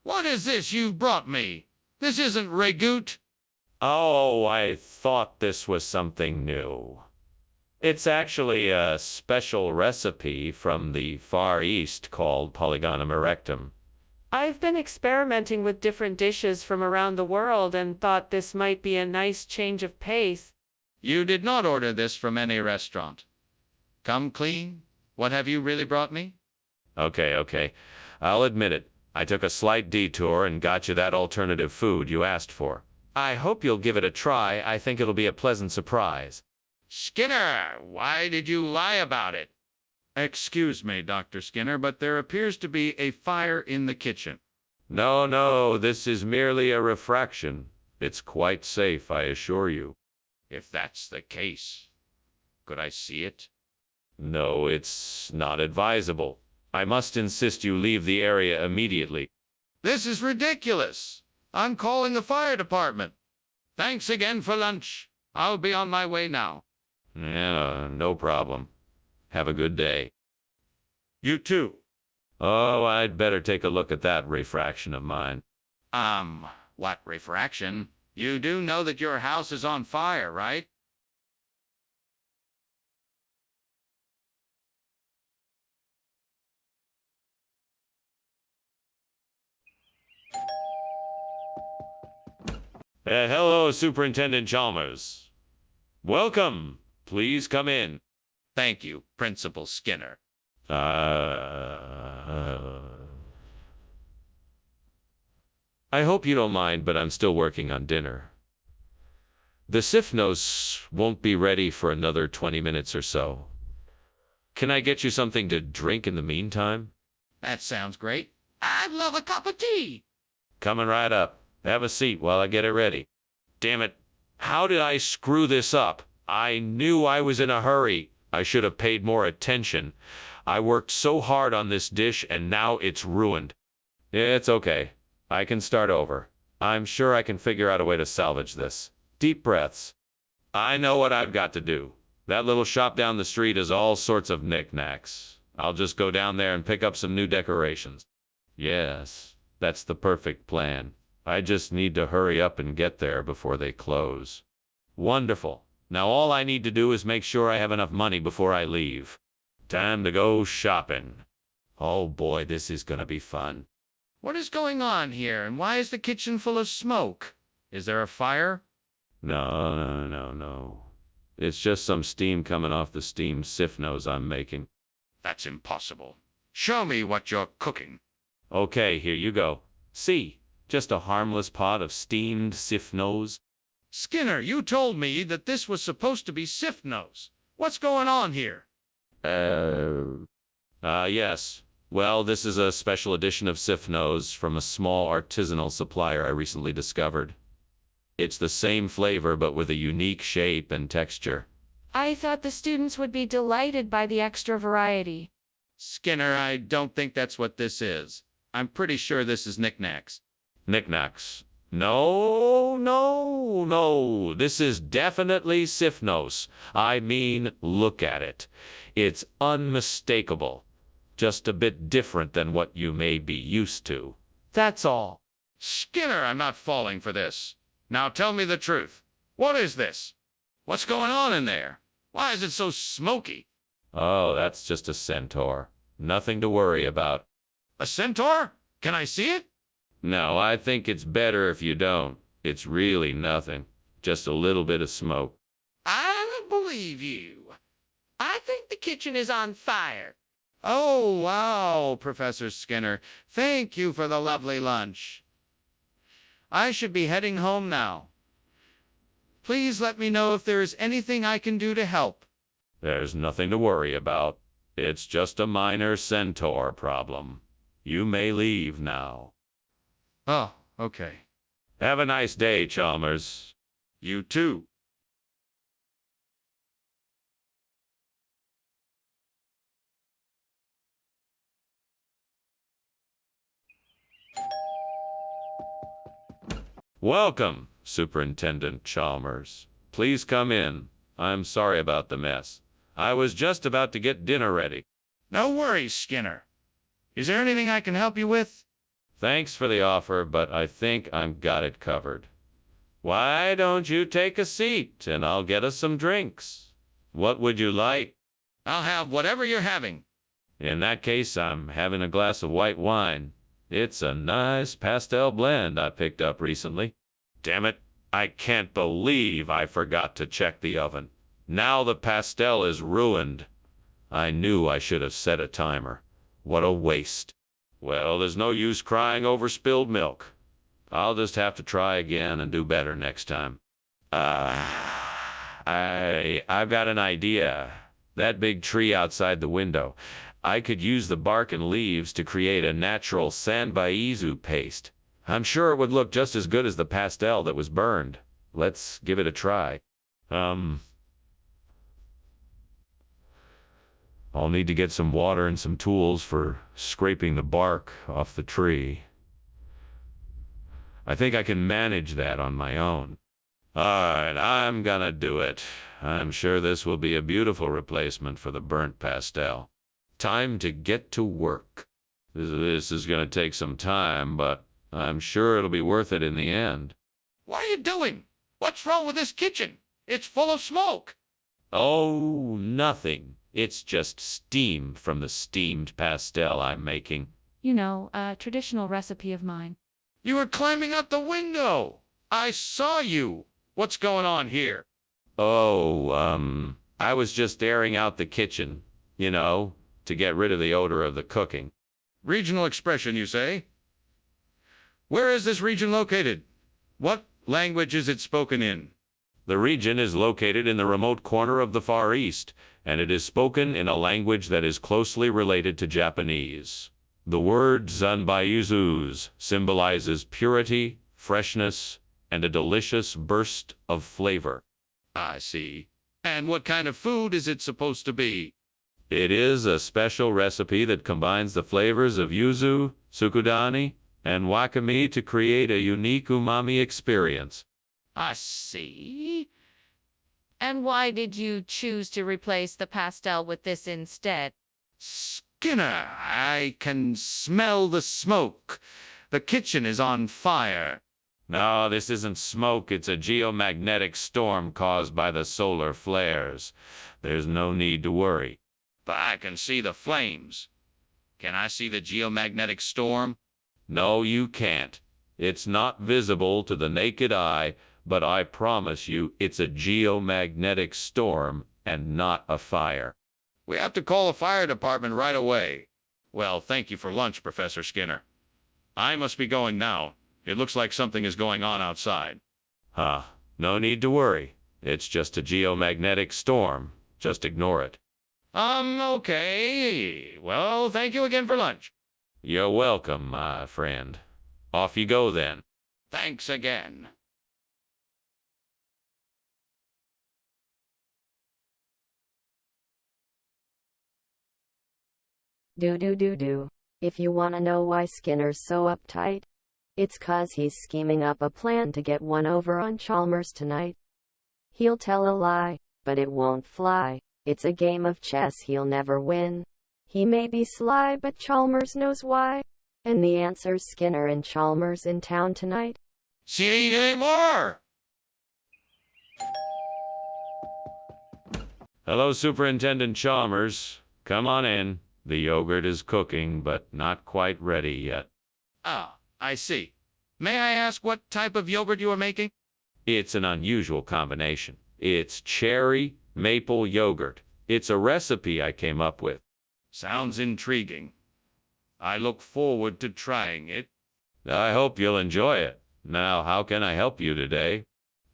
What is this you've brought me? This isn't ragout. Oh, I thought this was something new. It's actually a special recipe from the Far East called Polygonum erectum. I've been experimenting with different dishes from around the world and thought this might be a nice change of pace. You did not order this from any restaurant. Come clean. What have you really brought me? Okay. I'll admit it. I took a slight detour and got you that alternative food you asked for. I hope you'll give it a try. I think it'll be a pleasant surprise. Skinner, why did you lie about it? Excuse me, Dr. Skinner, but there appears to be a fire in the kitchen. No, this is merely a refraction. It's quite safe, I assure you. If that's the case, could I see it? No, it's not advisable. I must insist you leave the area immediately. This is ridiculous. I'm calling the fire department. Thanks again for lunch. I'll be on my way now. Yeah, no problem. Have a good day. You too. Oh, I'd better take a look at that refraction of mine. What refraction? You do know that your house is on fire, right? Hello, Superintendent Chalmers. Welcome. Please come in. Thank you, Principal Skinner. I hope you don't mind, but I'm still working on dinner. The Sifnos won't be ready for another 20 minutes or so. Can I get you something to drink in the meantime? That sounds great. I'd love a cup of tea. Coming right up. Have a seat while I get it ready. Damn it. How did I screw this up? I knew I was in a hurry. I should have paid more attention. I worked so hard on this dish and now it's ruined. It's okay. I can start over. I'm sure I can figure out a way to salvage this. Deep breaths. I know what I've got to do. That little shop down the street is all sorts of knickknacks. I'll just go down there and pick up some new decorations. Yes, that's the perfect plan. I just need to hurry up and get there before they close. Wonderful. Now all I need to do is make sure I have enough money before I leave. Time to go shopping. Oh boy, this is gonna be fun. What is going on here, and why is the kitchen full of smoke? Is there a fire? No. It's just some steam coming off the steam Sifnos I'm making. That's impossible. Show me what you're cooking. Okay, here you go. See, just a harmless pot of steamed Sifnos. Skinner, you told me that this was supposed to be Sifnos. What's going on here? Yes. Well, this is a special edition of Sifnos from a small artisanal supplier I recently discovered. It's the same flavor, but with a unique shape and texture. I thought the students would be delighted by the extra variety. Skinner, I don't think that's what this is. I'm pretty sure this is knickknacks. Knickknacks. No. This is definitely Sifnos. I mean, look at it. It's unmistakable. Just a bit different than what you may be used to. That's all. Skinner, I'm not falling for this. Now tell me the truth. What is this? What's going on in there? Why is it so smoky? Oh, that's just a centaur. Nothing to worry about. A centaur? Can I see it? No, I think it's better if you don't. It's really nothing. Just a little bit of smoke. I don't believe you. I think the kitchen is on fire. Oh, wow, Professor Skinner. Thank you for the lovely lunch. I should be heading home now. Please let me know if there is anything I can do to help. There's nothing to worry about. It's just a minor centaur problem. You may leave now. Oh, okay. Have a nice day, Chalmers. You too. Welcome, Superintendent Chalmers. Please come in. I'm sorry about the mess. I was just about to get dinner ready. No worries, Skinner. Is there anything I can help you with? Thanks for the offer, but I think I've got it covered. Why don't you take a seat and I'll get us some drinks? What would you like? I'll have whatever you're having. In that case, I'm having a glass of white wine. It's a nice pastel blend I picked up recently. Damn it, I can't believe I forgot to check the oven. Now the pastel is ruined. I knew I should have set a timer. What a waste. Well, there's no use crying over spilled milk. I'll just have to try again and do better next time. I've got an idea. That big tree outside the window. I could use the bark and leaves to create a natural sanbaizu paste. I'm sure it would look just as good as the pastel that was burned. Let's give it a try. I'll need to get some water and some tools for scraping the bark off the tree. I think I can manage that on my own. Alright, I'm gonna do it. I'm sure this will be a beautiful replacement for the burnt pastel. Time to get to work. This is gonna take some time, but I'm sure it'll be worth it in the end. What are you doing? What's wrong with this kitchen? It's full of smoke. Oh, nothing. It's just steam from the steamed pastel I'm making. You know, a traditional recipe of mine. You were climbing out the window. I saw you. What's going on here? Oh, I was just airing out the kitchen, to get rid of the odor of the cooking. Regional expression, you say? Where is this region located? What language is it spoken in? The region is located in the remote corner of the Far East, and it is spoken in a language that is closely related to Japanese. The word zanbayuzuz symbolizes purity, freshness, and a delicious burst of flavor. I see. And what kind of food is it supposed to be? It is a special recipe that combines the flavors of yuzu, tsukudani, and wakame to create a unique umami experience. I see. And why did you choose to replace the pastel with this instead? Skinner, I can smell the smoke. The kitchen is on fire. No, this isn't smoke. It's a geomagnetic storm caused by the solar flares. There's no need to worry. But I can see the flames. Can I see the geomagnetic storm? No, you can't. It's not visible to the naked eye, but I promise you it's a geomagnetic storm and not a fire. We have to call the fire department right away. Well, thank you for lunch, Professor Skinner. I must be going now. It looks like something is going on outside. No need to worry. It's just a geomagnetic storm. Just ignore it. Okay. Well, thank you again for lunch. You're welcome, my friend. Off you go then. Thanks again. Do. If you wanna know why Skinner's so uptight, it's 'cause he's scheming up a plan to get one over on Chalmers tonight. He'll tell a lie, but it won't fly. It's a game of chess he'll never win. He may be sly, but Chalmers knows why. And the answer's Skinner and Chalmers in town tonight. See you anymore. Hello, Superintendent Chalmers. Come on in. The yogurt is cooking, but not quite ready yet. Ah, I see. May I ask what type of yogurt you are making? It's an unusual combination. It's cherry maple yogurt. It's a recipe I came up with. Sounds intriguing. I look forward to trying it. I hope you'll enjoy it. Now, how can I help you today?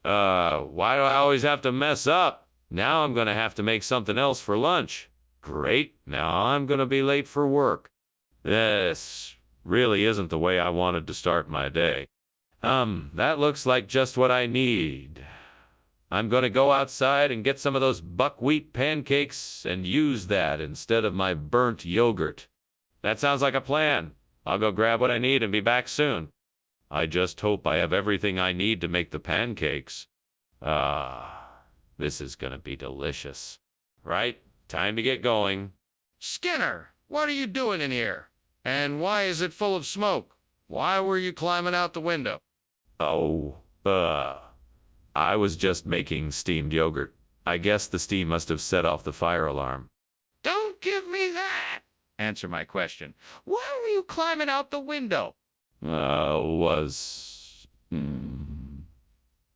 Why do I always have to mess up? Now I'm gonna have to make something else for lunch. Great, now I'm gonna be late for work. This really isn't the way I wanted to start my day. That looks like just what I need. I'm gonna go outside and get some of those buckwheat pancakes and use that instead of my burnt yogurt. That sounds like a plan. I'll go grab what I need and be back soon. I just hope I have everything I need to make the pancakes. This is gonna be delicious. Right, time to get going. Skinner, what are you doing in here? And why is it full of smoke? Why were you climbing out the window? Oh, I was just making steamed yogurt. I guess the steam must have set off the fire alarm. Don't give me that. Answer my question. Why were you climbing out the window? Well,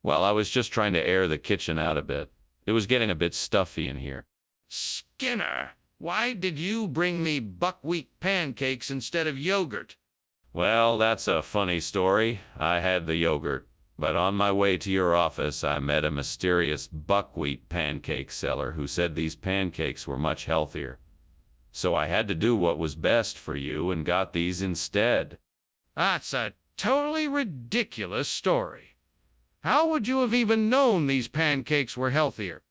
I was just trying to air the kitchen out a bit. It was getting a bit stuffy in here. Skinner, why did you bring me buckwheat pancakes instead of yogurt? Well, that's a funny story. I had the yogurt, but on my way to your office, I met a mysterious buckwheat pancake seller who said these pancakes were much healthier. So I had to do what was best for you and got these instead. That's a totally ridiculous story. How would you have even known these pancakes were healthier?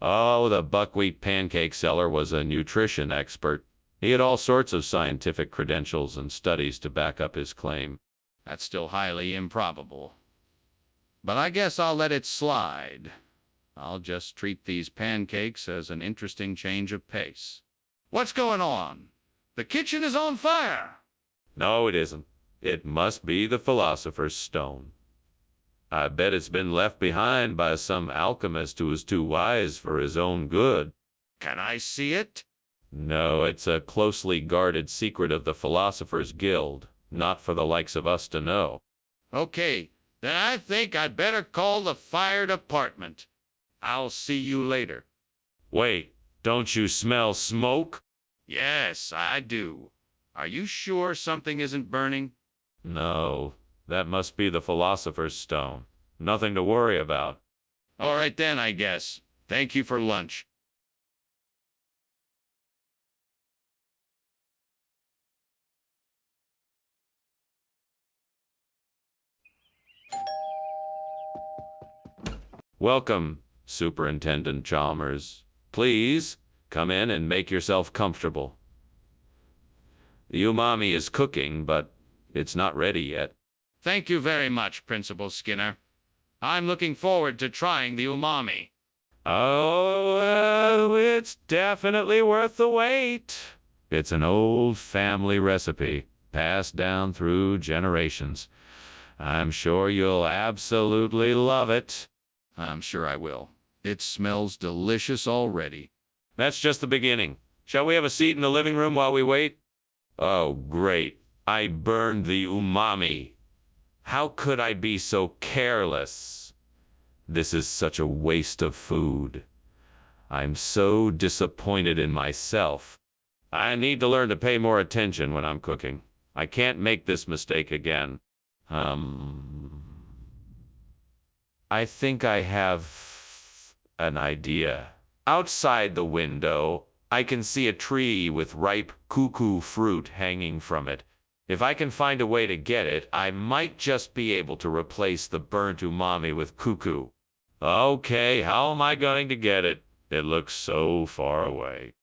Oh, the buckwheat pancake seller was a nutrition expert. He had all sorts of scientific credentials and studies to back up his claim. That's still highly improbable. But I guess I'll let it slide. I'll just treat these pancakes as an interesting change of pace. What's going on? The kitchen is on fire! No, it isn't. It must be the Philosopher's Stone. I bet it's been left behind by some alchemist who was too wise for his own good. Can I see it? No, it's a closely guarded secret of the Philosophers Guild, not for the likes of us to know. Okay, then I think I'd better call the fire department. I'll see you later. Wait, don't you smell smoke? Yes, I do. Are you sure something isn't burning? No, that must be the Philosopher's Stone. Nothing to worry about. All right then, I guess. Thank you for lunch. Welcome, Superintendent Chalmers. Please, come in and make yourself comfortable. The umami is cooking, but it's not ready yet. Thank you very much, Principal Skinner. I'm looking forward to trying the umami. Oh, it's definitely worth the wait. It's an old family recipe, passed down through generations. I'm sure you'll absolutely love it. I'm sure I will. It smells delicious already. That's just the beginning. Shall we have a seat in the living room while we wait? Oh, great. I burned the umami. How could I be so careless? This is such a waste of food. I'm so disappointed in myself. I need to learn to pay more attention when I'm cooking. I can't make this mistake again. I think I have an idea. Outside the window, I can see a tree with ripe cuckoo fruit hanging from it. If I can find a way to get it, I might just be able to replace the burnt umami with cuckoo. Okay, how am I going to get it? It looks so far away.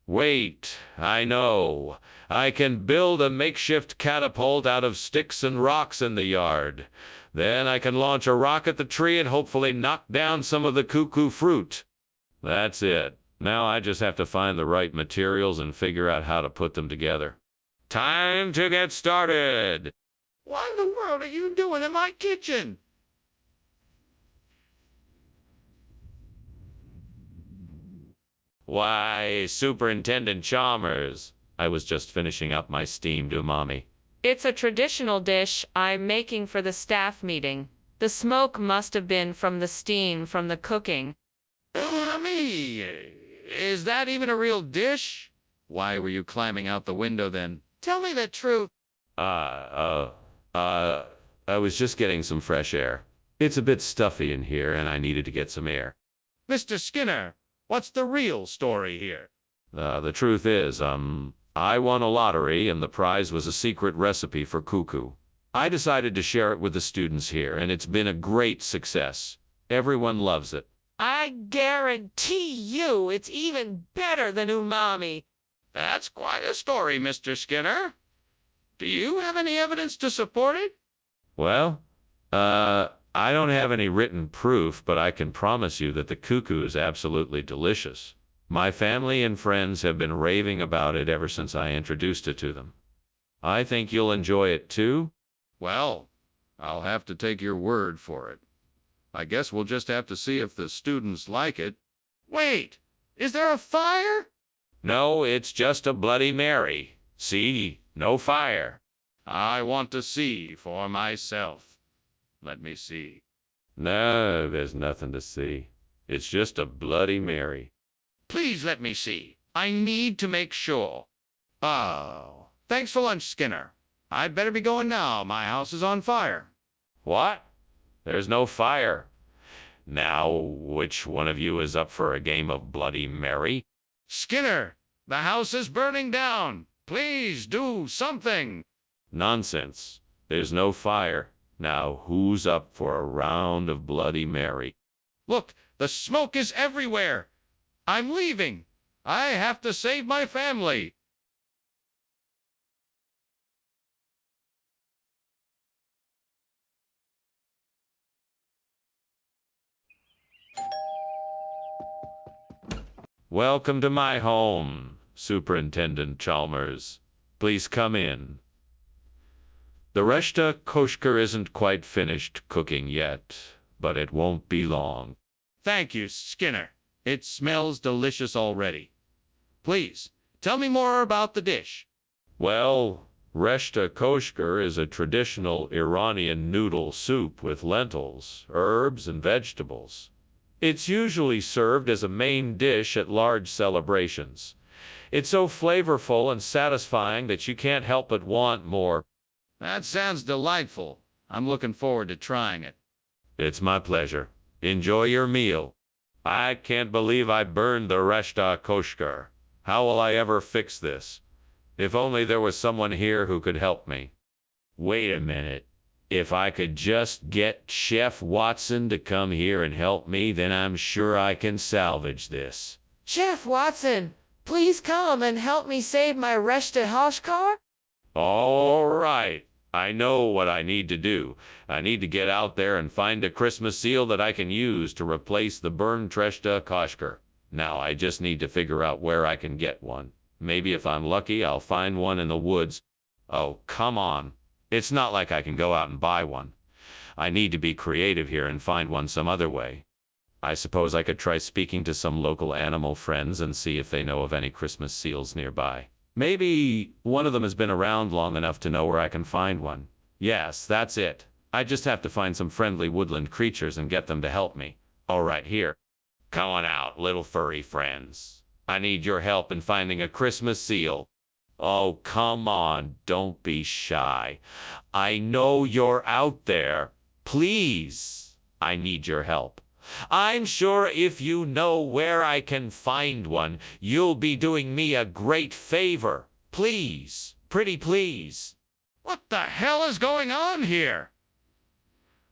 Wait, I know. I can build a makeshift catapult out of sticks and rocks in the yard. Then I can launch a rock at the tree and hopefully knock down some of the cuckoo fruit. That's it. Now I just have to find the right materials and figure out how to put them together. Time to get started! What in the world are you doing in my kitchen? Why, Superintendent Chalmers, I was just finishing up my steamed umami. It's a traditional dish I'm making for the staff meeting. The smoke must have been from the steam from the cooking. Umami! Is that even a real dish? Why were you climbing out the window then? Tell me the truth. I was just getting some fresh air. It's a bit stuffy in here and I needed to get some air. Mr. Skinner, what's the real story here? The truth is, I won a lottery and the prize was a secret recipe for cuckoo. I decided to share it with the students here, and it's been a great success. Everyone loves it. I guarantee you it's even better than umami. That's quite a story, Mr. Skinner. Do you have any evidence to support it? Well, I don't have any written proof, but I can promise you that the cuckoo is absolutely delicious. My family and friends have been raving about it ever since I introduced it to them. I think you'll enjoy it too. Well, I'll have to take your word for it. I guess we'll just have to see if the students like it. Wait, is there a fire? No, it's just a Bloody Mary. See, no fire. I want to see for myself. Let me see. No, there's nothing to see. It's just a Bloody Mary. Please let me see. I need to make sure. Oh, thanks for lunch, Skinner. I'd better be going now. My house is on fire. What? There's no fire. Now, which one of you is up for a game of Bloody Mary? Skinner, the house is burning down. Please do something. Nonsense. There's no fire. Now, who's up for a round of Bloody Mary? Look, the smoke is everywhere. I'm leaving. I have to save my family. Welcome to my home, Superintendent Chalmers. Please come in. The reshta koshker isn't quite finished cooking yet, but it won't be long. Thank you, Skinner. It smells delicious already. Please, tell me more about the dish. Well, reshta koshker is a traditional Iranian noodle soup with lentils, herbs, and vegetables. It's usually served as a main dish at large celebrations. It's so flavorful and satisfying that you can't help but want more. That sounds delightful. I'm looking forward to trying it. It's my pleasure. Enjoy your meal. I can't believe I burned the reshta koshker. How will I ever fix this? If only there was someone here who could help me. Wait a minute. If I could just get Chef Watson to come here and help me, then I'm sure I can salvage this. Chef Watson, please come and help me save my reshta koshker. All right. I know what I need to do. I need to get out there and find a Christmas seal that I can use to replace the burned reshta koshker. Now I just need to figure out where I can get one. Maybe if I'm lucky, I'll find one in the woods. Oh, come on. It's not like I can go out and buy one. I need to be creative here and find one some other way. I suppose I could try speaking to some local animal friends and see if they know of any Christmas seals nearby. Maybe one of them has been around long enough to know where I can find one. Yes, that's it. I just have to find some friendly woodland creatures and get them to help me. All right, here. Come on out, little furry friends. I need your help in finding a Christmas seal. Oh, come on, don't be shy. I know you're out there. Please, I need your help. I'm sure if you know where I can find one, you'll be doing me a great favor. Please, pretty please. What the hell is going on here?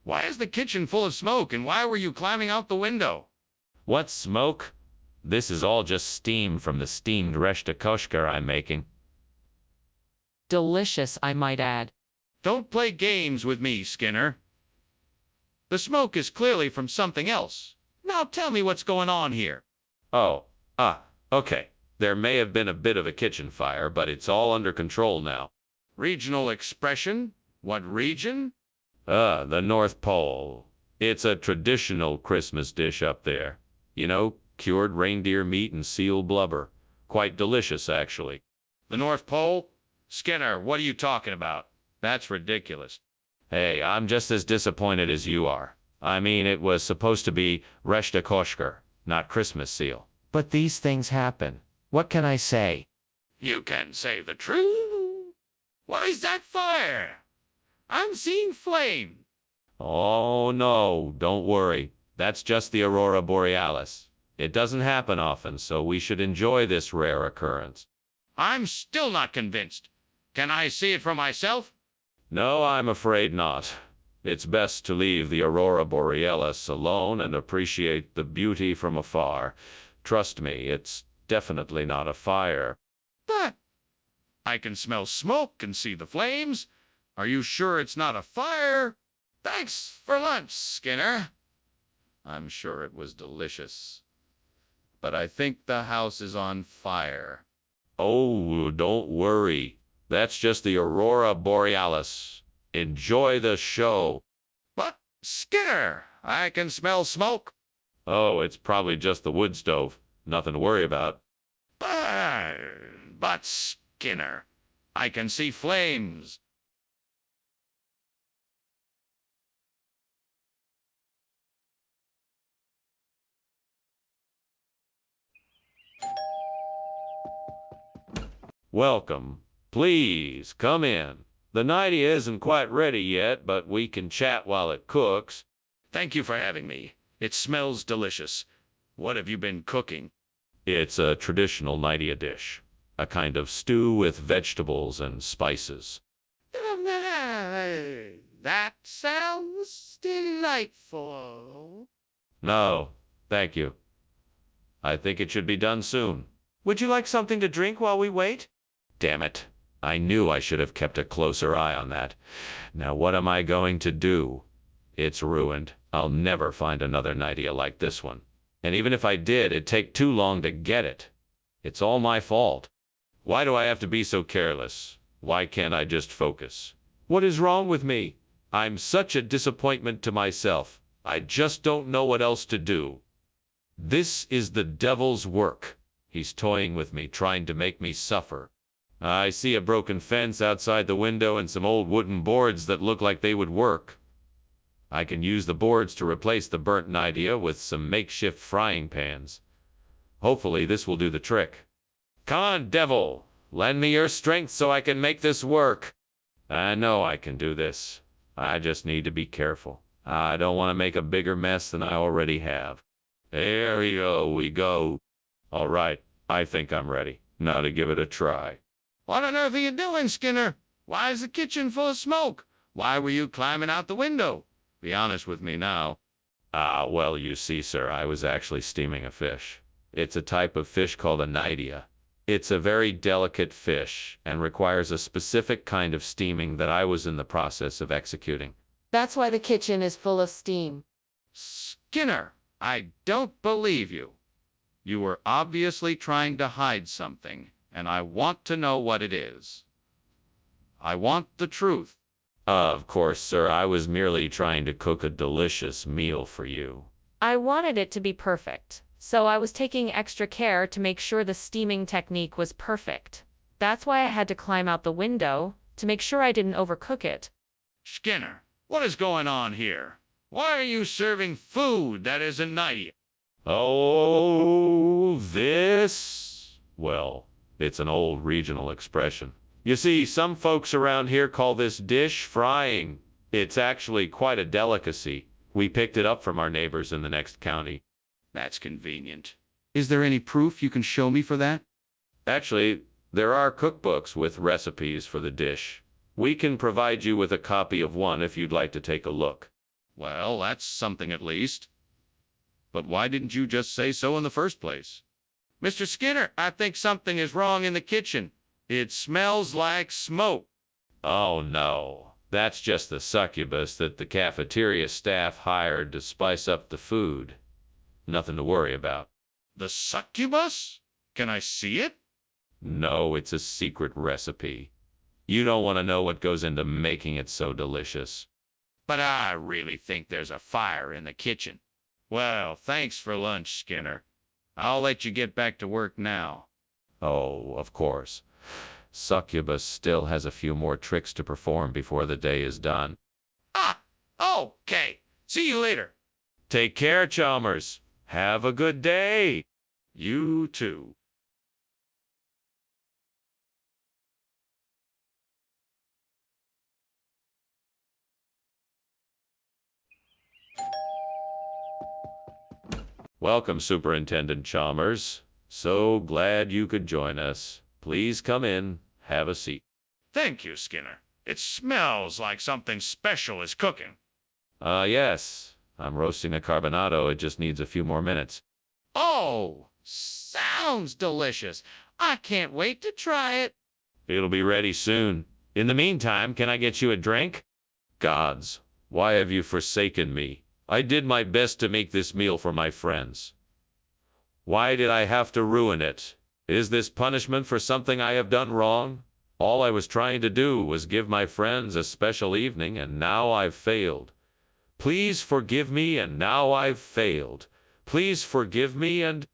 Why is the kitchen full of smoke, and why were you climbing out the window? What smoke? This is all just steam from the steamed reshta koshker I'm making. Delicious, I might add. Don't play games with me, Skinner. The smoke is clearly from something else. Now tell me what's going on here. Okay. There may have been a bit of a kitchen fire, but it's all under control now. Regional expression? What region? The North Pole. It's a traditional Christmas dish up there. You know, cured reindeer meat and seal blubber. Quite delicious, actually. The North Pole? Skinner, what are you talking about? That's ridiculous. Hey, I'm just as disappointed as you are. I mean, it was supposed to be reshta koshker, not Christmas seal. But these things happen. What can I say? You can say the truth. What is that fire? I'm seeing flame. Oh, no, don't worry. That's just the aurora borealis. It doesn't happen often, so we should enjoy this rare occurrence. I'm still not convinced. Can I see it for myself? No, I'm afraid not. It's best to leave the aurora borealis alone and appreciate the beauty from afar. Trust me, it's definitely not a fire. But I can smell smoke and see the flames. Are you sure it's not a fire? Thanks for lunch, Skinner. I'm sure it was delicious. But I think the house is on fire. Oh, don't worry. That's just the aurora borealis. Enjoy the show. But, Skinner, I can smell smoke. Oh, it's probably just the wood stove. Nothing to worry about. But Skinner, I can see flames. Welcome. Please, come in. The nightie isn't quite ready yet, but we can chat while it cooks. Thank you for having me. It smells delicious. What have you been cooking? It's a traditional nightie dish. A kind of stew with vegetables and spices. That sounds delightful. No, thank you. I think it should be done soon. Would you like something to drink while we wait? Damn it. I knew I should have kept a closer eye on that. Now what am I going to do? It's ruined. I'll never find another nightie like this one. And even if I did, it'd take too long to get it. It's all my fault. Why do I have to be so careless? Why can't I just focus? What is wrong with me? I'm such a disappointment to myself. I just don't know what else to do. This is the devil's work. He's toying with me, trying to make me suffer. I see a broken fence outside the window and some old wooden boards that look like they would work. I can use the boards to replace the burnt nightie with some makeshift frying pans. Hopefully this will do the trick. Come on, devil! Lend me your strength so I can make this work. I know I can do this. I just need to be careful. I don't want to make a bigger mess than I already have. There we go. All right, I think I'm ready. Now to give it a try. What on earth are you doing, Skinner? Why is the kitchen full of smoke? Why were you climbing out the window? Be honest with me now. Well, you see, sir, I was actually steaming a fish. It's a type of fish called a nightie. It's a very delicate fish and requires a specific kind of steaming that I was in the process of executing. That's why the kitchen is full of steam. Skinner, I don't believe you. You were obviously trying to hide something, and I want to know what it is. I want the truth. Of course, sir, I was merely trying to cook a delicious meal for you. I wanted it to be perfect, so I was taking extra care to make sure the steaming technique was perfect. That's why I had to climb out the window, to make sure I didn't overcook it. Skinner, what is going on here? Why are you serving food that isn't nightie? Oh, this? Well, it's an old regional expression. You see, some folks around here call this dish frying. It's actually quite a delicacy. We picked it up from our neighbors in the next county. That's convenient. Is there any proof you can show me for that? Actually, there are cookbooks with recipes for the dish. We can provide you with a copy of one if you'd like to take a look. Well, that's something at least. But why didn't you just say so in the first place? Mr. Skinner, I think something is wrong in the kitchen. It smells like smoke. Oh no, that's just the succubus that the cafeteria staff hired to spice up the food. Nothing to worry about. The succubus? Can I see it? No, it's a secret recipe. You don't want to know what goes into making it so delicious. But I really think there's a fire in the kitchen. Well, thanks for lunch, Skinner. I'll let you get back to work now. Oh, of course. Succubus still has a few more tricks to perform before the day is done. Okay. See you later. Take care, Chalmers. Have a good day. You too. Welcome, Superintendent Chalmers. So glad you could join us. Please come in. Have a seat. Thank you, Skinner. It smells like something special is cooking. Yes. I'm roasting a carbonado. It just needs a few more minutes. Oh, sounds delicious. I can't wait to try it. It'll be ready soon. In the meantime, can I get you a drink? Gods, why have you forsaken me? I did my best to make this meal for my friends. Why did I have to ruin it? Is this punishment for something I have done wrong? All I was trying to do was give my friends a special evening, and now I've failed. Please forgive me, and now I've failed. Please forgive me, and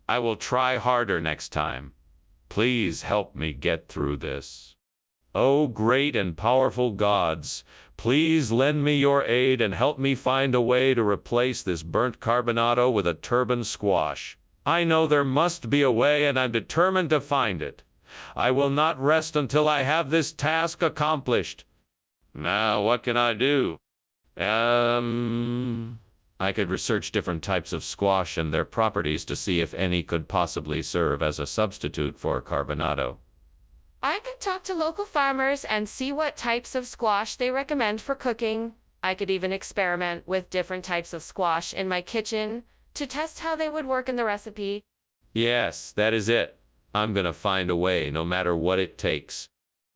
I will try harder next time. Please help me get through this. Oh, great and powerful gods, please lend me your aid and help me find a way to replace this burnt carbonado with a turban squash. I know there must be a way, and I'm determined to find it. I will not rest until I have this task accomplished. Now, what can I do? I could research different types of squash and their properties to see if any could possibly serve as a substitute for carbonado. I could talk to local farmers and see what types of squash they recommend for cooking. I could even experiment with different types of squash in my kitchen to test how they would work in the recipe. Yes, that is it. I'm gonna find a way, no matter what it takes.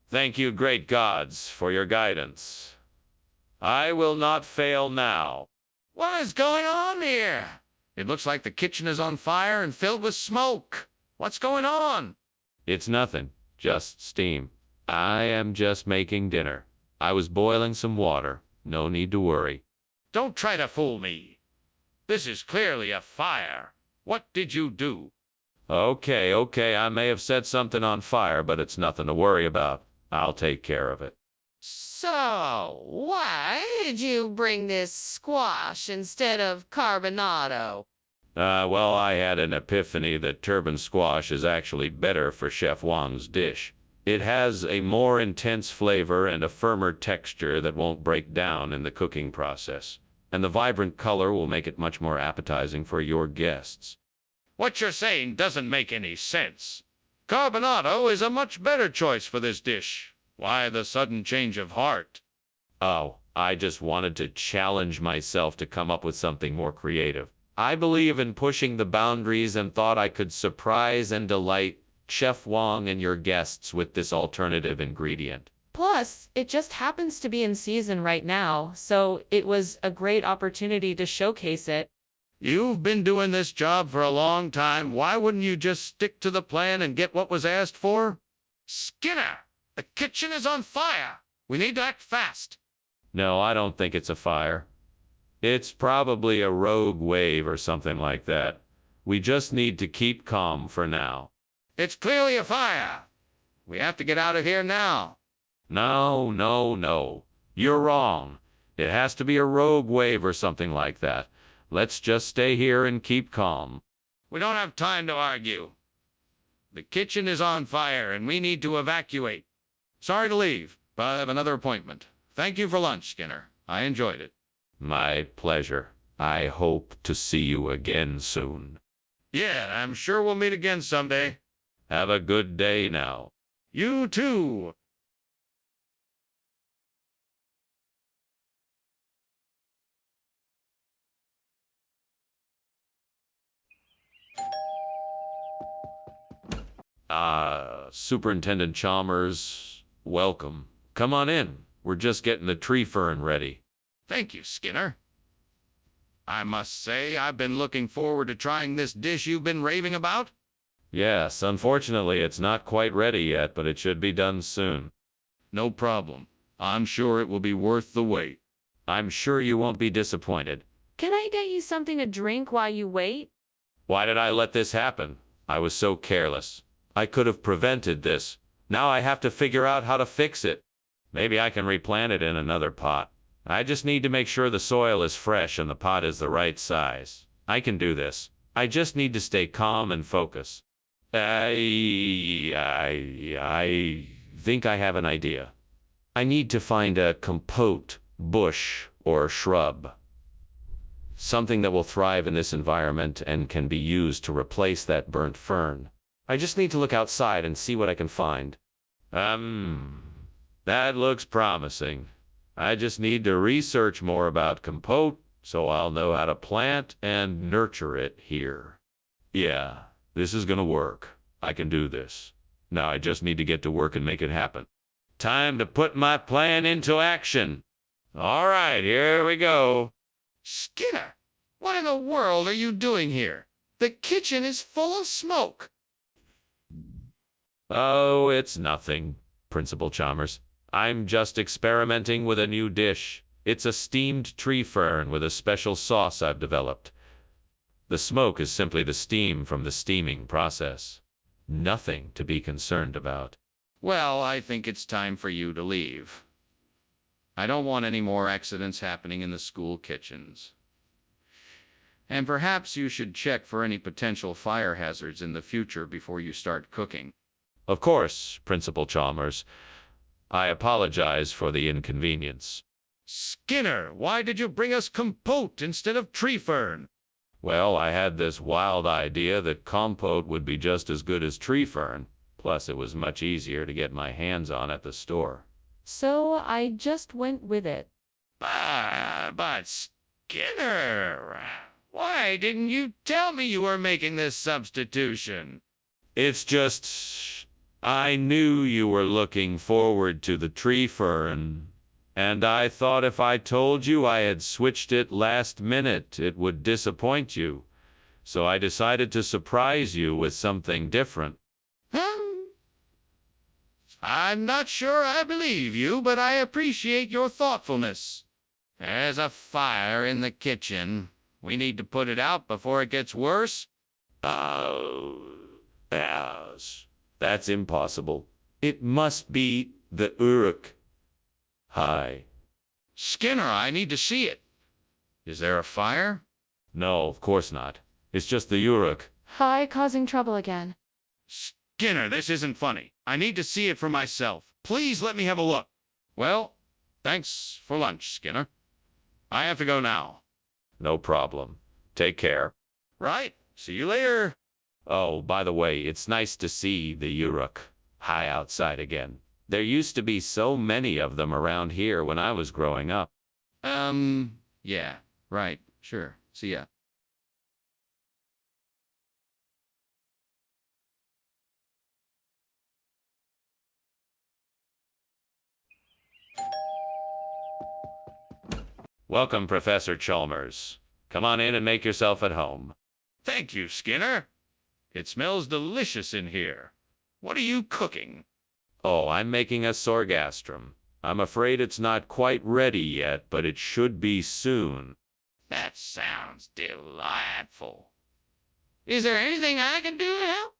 Thank you, great gods, for your guidance. I will not fail now. What is going on here? It looks like the kitchen is on fire and filled with smoke. What's going on? It's nothing, just steam. I am just making dinner. I was boiling some water. No need to worry. Don't try to fool me. This is clearly a fire. What did you do? Okay, I may have set something on fire, but it's nothing to worry about. I'll take care of it. So, why did you bring this squash instead of carbonado? Well, I had an epiphany that turban squash is actually better for Chef Wang's dish. It has a more intense flavor and a firmer texture that won't break down in the cooking process. And the vibrant color will make it much more appetizing for your guests. What you're saying doesn't make any sense. Carbonado is a much better choice for this dish. Why the sudden change of heart? Oh, I just wanted to challenge myself to come up with something more creative. I believe in pushing the boundaries and thought I could surprise and delight Chef Wang and your guests with this alternative ingredient. Plus, it just happens to be in season right now, so it was a great opportunity to showcase it. You've been doing this job for a long time. Why wouldn't you just stick to the plan and get what was asked for? Skinner, the kitchen is on fire. We need to act fast. No, I don't think it's a fire. It's probably a rogue wave or something like that. We just need to keep calm for now. It's clearly a fire. We have to get out of here now. No. You're wrong. It has to be a rogue wave or something like that. Let's just stay here and keep calm. We don't have time to argue. The kitchen is on fire and we need to evacuate. Sorry to leave, but I have another appointment. Thank you for lunch, Skinner. I enjoyed it. My pleasure. I hope to see you again soon. Yeah, I'm sure we'll meet again someday. Have a good day now. You too. Superintendent Chalmers, welcome. Come on in. We're just getting the tree fern ready. Thank you, Skinner. I must say, I've been looking forward to trying this dish you've been raving about. Yes, unfortunately, it's not quite ready yet, but it should be done soon. No problem. I'm sure it will be worth the wait. I'm sure you won't be disappointed. Can I get you something to drink while you wait? Why did I let this happen? I was so careless. I could have prevented this. Now I have to figure out how to fix it. Maybe I can replant it in another pot. I just need to make sure the soil is fresh and the pot is the right size. I can do this. I just need to stay calm and focus. I think I have an idea. I need to find a compote, bush, or shrub. Something that will thrive in this environment and can be used to replace that burnt fern. I just need to look outside and see what I can find. That looks promising. I just need to research more about compote so I'll know how to plant and nurture it here. Yeah, this is gonna work. I can do this. Now I just need to get to work and make it happen. Time to put my plan into action. All right, here we go. Skinner, what in the world are you doing here? The kitchen is full of smoke. Oh, it's nothing, Principal Chalmers. I'm just experimenting with a new dish. It's a steamed tree fern with a special sauce I've developed. The smoke is simply the steam from the steaming process. Nothing to be concerned about. Well, I think it's time for you to leave. I don't want any more accidents happening in the school kitchens. And perhaps you should check for any potential fire hazards in the future before you start cooking. Of course, Principal Chalmers. I apologize for the inconvenience. Skinner, why did you bring us compote instead of tree fern? Well, I had this wild idea that compote would be just as good as tree fern. Plus, it was much easier to get my hands on at the store. So I just went with it. But Skinner, why didn't you tell me you were making this substitution? It's just, I knew you were looking forward to the tree fern, and I thought if I told you I had switched it last minute, it would disappoint you. So I decided to surprise you with something different. I'm not sure I believe you, but I appreciate your thoughtfulness. There's a fire in the kitchen. We need to put it out before it gets worse. Oh, yes. That's impossible. It must be the Uruk. Hi. Skinner, I need to see it. Is there a fire? No, of course not. It's just the Uruk. Hi, causing trouble again. Skinner, this isn't funny. I need to see it for myself. Please let me have a look. Well, thanks for lunch, Skinner. I have to go now. No problem. Take care. Right. See you later. Oh, by the way, it's nice to see the Uruk high outside again. There used to be so many of them around here when I was growing up. Yeah, right. Sure. See ya. Welcome, Professor Chalmers. Come on in and make yourself at home. Thank you, Skinner. It smells delicious in here. What are you cooking? Oh, I'm making a sorghastrum. I'm afraid it's not quite ready yet, but it should be soon. That sounds delightful. Is there anything I can do to help?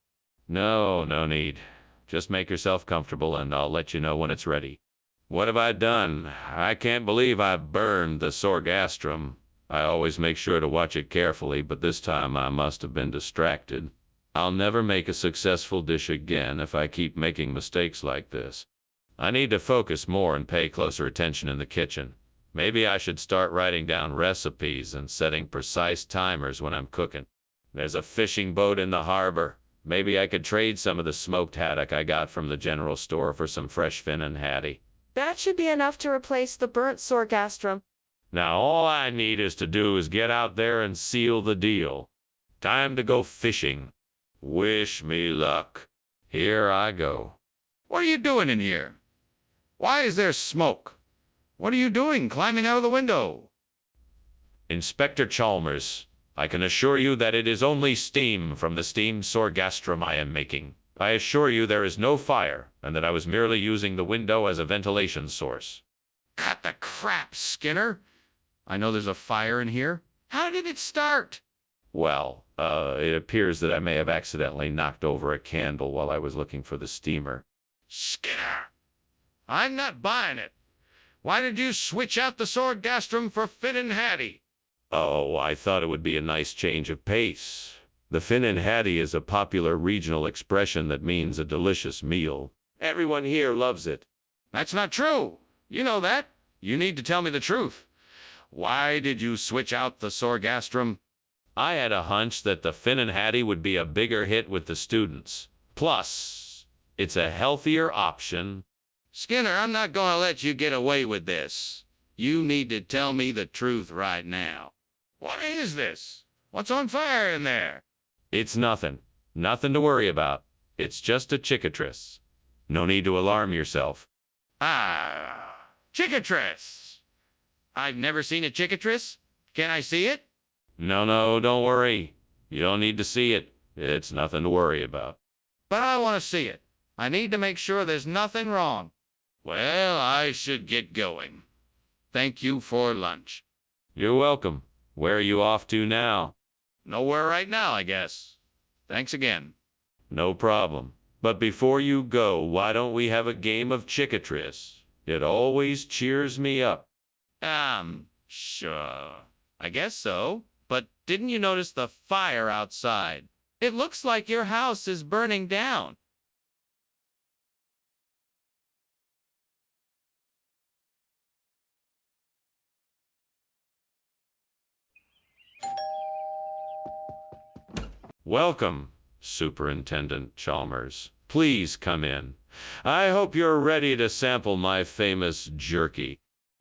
No, no need. Just make yourself comfortable and I'll let you know when it's ready. What have I done? I can't believe I burned the sorghastrum. I always make sure to watch it carefully, but this time I must have been distracted. I'll never make a successful dish again if I keep making mistakes like this. I need to focus more and pay closer attention in the kitchen. Maybe I should start writing down recipes and setting precise timers when I'm cooking. There's a fishing boat in the harbor. Maybe I could trade some of the smoked haddock I got from the general store for some fresh finnan haddie. That should be enough to replace the burnt sorghastrum. Now all I need is to do is get out there and seal the deal. Time to go fishing. Wish me luck. Here I go. What are you doing in here? Why is there smoke? What are you doing climbing out of the window? Inspector Chalmers, I can assure you that it is only steam from the steamed sorghastrum I am making. I assure you there is no fire, and that I was merely using the window as a ventilation source. Cut the crap, Skinner. I know there's a fire in here. How did it start? Well, it appears that I may have accidentally knocked over a candle while I was looking for the steamer. Skinner, I'm not buying it. Why did you switch out the sorghastrum for finnan haddie? Oh, I thought it would be a nice change of pace. The finnan haddie is a popular regional expression that means a delicious meal. Everyone here loves it. That's not true. You know that. You need to tell me the truth. Why did you switch out the sorghastrum? I had a hunch that the finnan haddie would be a bigger hit with the students. Plus, it's a healthier option. Skinner, I'm not going to let you get away with this. You need to tell me the truth right now. What is this? What's on fire in there? It's nothing. Nothing to worry about. It's just a cicatrice. No need to alarm yourself. Ah, cicatrice. I've never seen a cicatrice. Can I see it? No, don't worry. You don't need to see it. It's nothing to worry about. But I want to see it. I need to make sure there's nothing wrong. Well, I should get going. Thank you for lunch. You're welcome. Where are you off to now? Nowhere right now, I guess. Thanks again. No problem. But before you go, why don't we have a game of cicatrice? It always cheers me up. Sure. I guess so. But didn't you notice the fire outside? It looks like your house is burning down. Welcome, Superintendent Chalmers. Please come in. I hope you're ready to sample my famous jerky.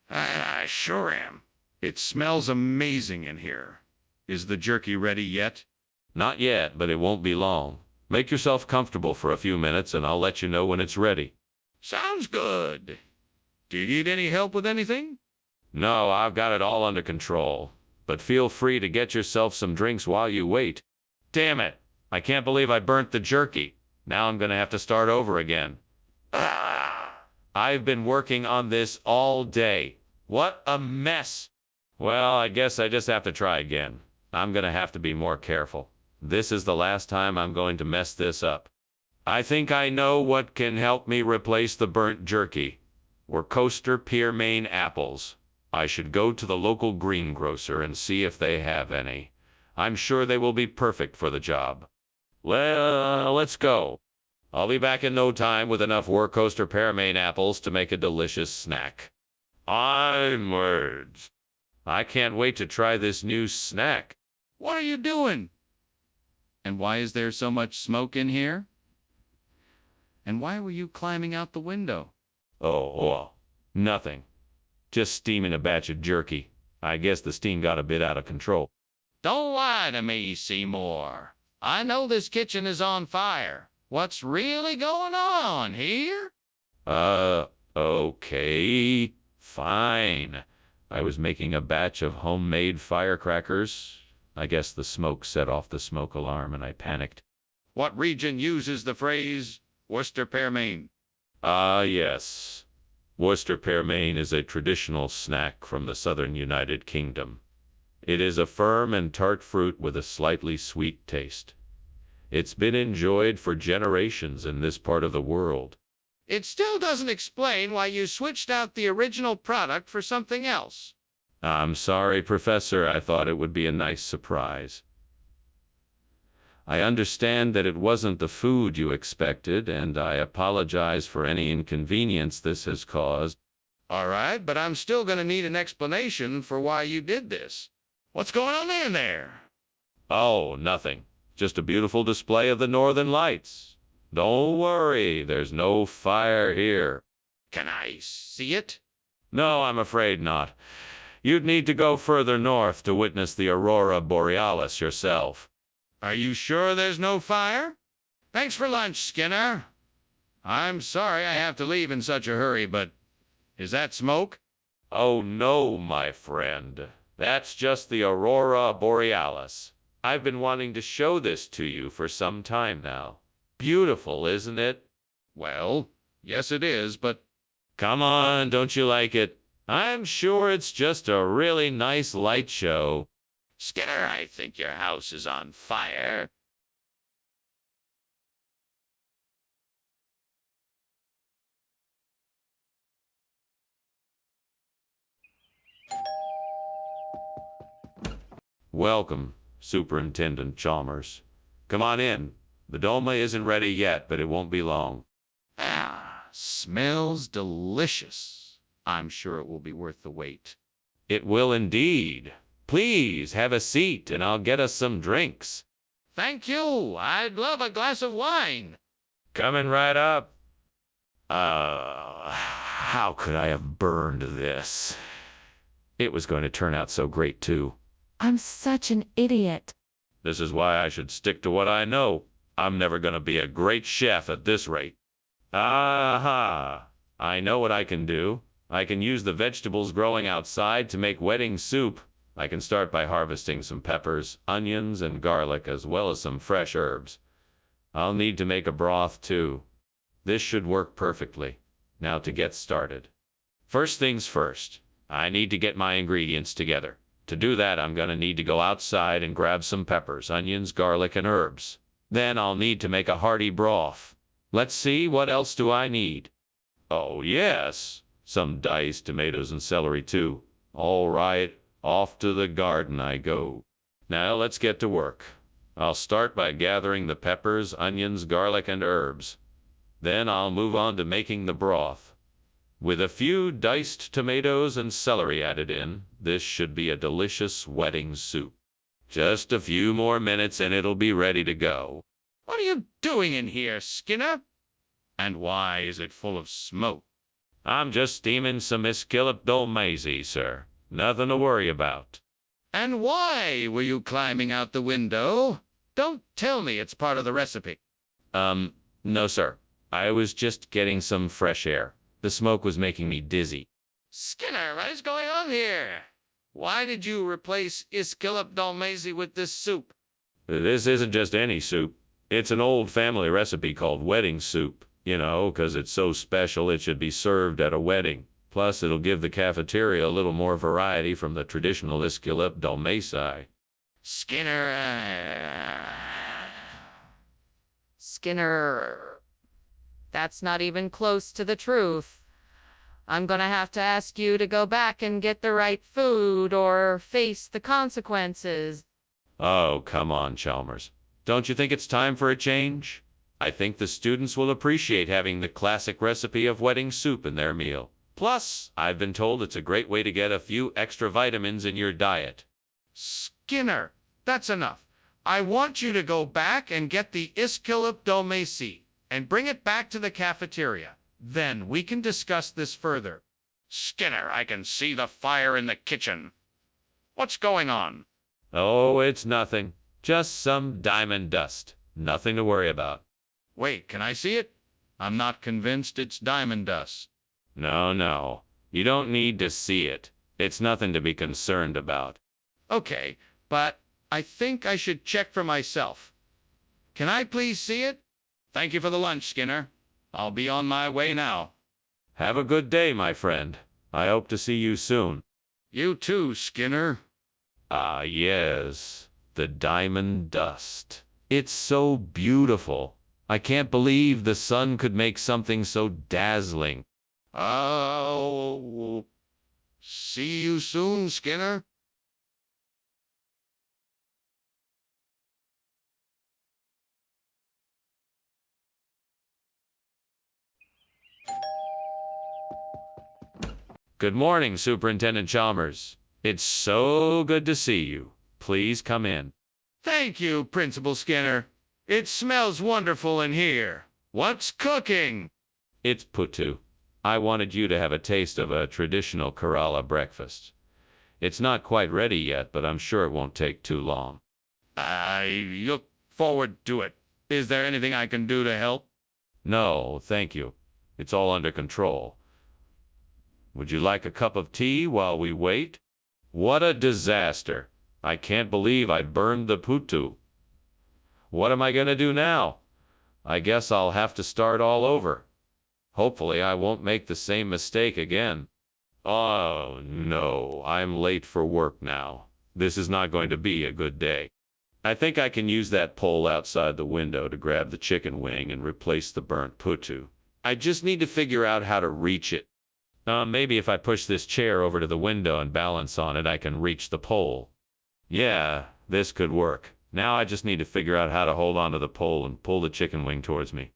I sure am. It smells amazing in here. Is the jerky ready yet? Not yet, but it won't be long. Make yourself comfortable for a few minutes and I'll let you know when it's ready. Sounds good. Do you need any help with anything? No, I've got it all under control. But feel free to get yourself some drinks while you wait. Damn it! I can't believe I burnt the jerky. Now I'm gonna have to start over again. I've been working on this all day. What a mess! Well, I guess I just have to try again. I'm gonna have to be more careful. This is the last time I'm going to mess this up. I think I know what can help me replace the burnt jerky. Worcester Pearmain apples. I should go to the local greengrocer and see if they have any. I'm sure they will be perfect for the job. Well, let's go. I'll be back in no time with enough Worcester Pearmain apples to make a delicious snack. Onwards. I can't wait to try this new snack. What are you doing? And why is there so much smoke in here? And why were you climbing out the window? Oh, nothing. Just steaming a batch of jerky. I guess the steam got a bit out of control. Don't lie to me, Seymour. I know this kitchen is on fire. What's really going on here? Okay, fine. I was making a batch of homemade firecrackers. I guess the smoke set off the smoke alarm and I panicked. What region uses the phrase Worcester Pearmain? Yes. Worcester Pearmain is a traditional snack from the southern United Kingdom. It is a firm and tart fruit with a slightly sweet taste. It's been enjoyed for generations in this part of the world. It still doesn't explain why you switched out the original product for something else. I'm sorry, Professor. I thought it would be a nice surprise. I understand that it wasn't the food you expected, and I apologize for any inconvenience this has caused. All right, but I'm still going to need an explanation for why you did this. What's going on in there? Oh, nothing. Just a beautiful display of the northern lights. Don't worry, there's no fire here. Can I see it? No, I'm afraid not. You'd need to go further north to witness the aurora borealis yourself. Are you sure there's no fire? Thanks for lunch, Skinner. I'm sorry I have to leave in such a hurry, but is that smoke? Oh no, my friend. That's just the aurora borealis. I've been wanting to show this to you for some time now. Beautiful, isn't it? Well, yes it is, but... Come on, don't you like it? I'm sure it's just a really nice light show. Skinner, I think your house is on fire. Welcome, Superintendent Chalmers. Come on in. The dolma isn't ready yet, but it won't be long. Smells delicious. I'm sure it will be worth the wait. It will indeed. Please have a seat and I'll get us some drinks. Thank you. I'd love a glass of wine. Coming right up. How could I have burned this? It was going to turn out so great, too. I'm such an idiot. This is why I should stick to what I know. I'm never going to be a great chef at this rate. Aha! I know what I can do. I can use the vegetables growing outside to make wedding soup. I can start by harvesting some peppers, onions, and garlic, as well as some fresh herbs. I'll need to make a broth, too. This should work perfectly. Now to get started. First things first, I need to get my ingredients together. To do that, I'm going to need to go outside and grab some peppers, onions, garlic, and herbs. Then I'll need to make a hearty broth. Let's see, what else do I need? Oh, yes, some diced tomatoes and celery, too. All right, off to the garden I go. Now let's get to work. I'll start by gathering the peppers, onions, garlic, and herbs. Then I'll move on to making the broth. With a few diced tomatoes and celery added in, this should be a delicious wedding soup. Just a few more minutes and it'll be ready to go. What are you doing in here, Skinner? And why is it full of smoke? I'm just steaming some Esquilip sir. Nothing to worry about. And why were you climbing out the window? Don't tell me it's part of the recipe. No, sir. I was just getting some fresh air. The smoke was making me dizzy. Skinner, what is going on here? Why did you replace Esquilip with this soup? This isn't just any soup. It's an old family recipe called wedding soup. You know, 'cause it's so special it should be served at a wedding. Plus, it'll give the cafeteria a little more variety from the traditional Esquilip dalmasii. Skinner, that's not even close to the truth. I'm gonna have to ask you to go back and get the right food or face the consequences. Oh, come on, Chalmers. Don't you think it's time for a change? I think the students will appreciate having the classic recipe of wedding soup in their meal. Plus, I've been told it's a great way to get a few extra vitamins in your diet. Skinner, that's enough. I want you to go back and get the Esquilip and bring it back to the cafeteria. Then we can discuss this further. Skinner, I can see the fire in the kitchen. What's going on? Oh, it's nothing. Just some diamond dust. Nothing to worry about. Wait, can I see it? I'm not convinced it's diamond dust. No. You don't need to see it. It's nothing to be concerned about. Okay, but I think I should check for myself. Can I please see it? Thank you for the lunch, Skinner. I'll be on my way now. Have a good day, my friend. I hope to see you soon. You too, Skinner. Ah, yes. The diamond dust. It's so beautiful. I can't believe the sun could make something so dazzling. Oh, see you soon, Skinner. Good morning, Superintendent Chalmers. It's so good to see you. Please come in. Thank you, Principal Skinner. It smells wonderful in here. What's cooking? It's Putu. I wanted you to have a taste of a traditional Kerala breakfast. It's not quite ready yet, but I'm sure it won't take too long. I look forward to it. Is there anything I can do to help? No, thank you. It's all under control. Would you like a cup of tea while we wait? What a disaster. I can't believe I burned the Putu. What am I going to do now? I guess I'll have to start all over. Hopefully I won't make the same mistake again. Oh, no, I'm late for work now. This is not going to be a good day. I think I can use that pole outside the window to grab the chicken wing and replace the burnt Putu. I just need to figure out how to reach it. Maybe if I push this chair over to the window and balance on it, I can reach the pole. Yeah, this could work. Now I just need to figure out how to hold onto the pole and pull the chicken wing towards me.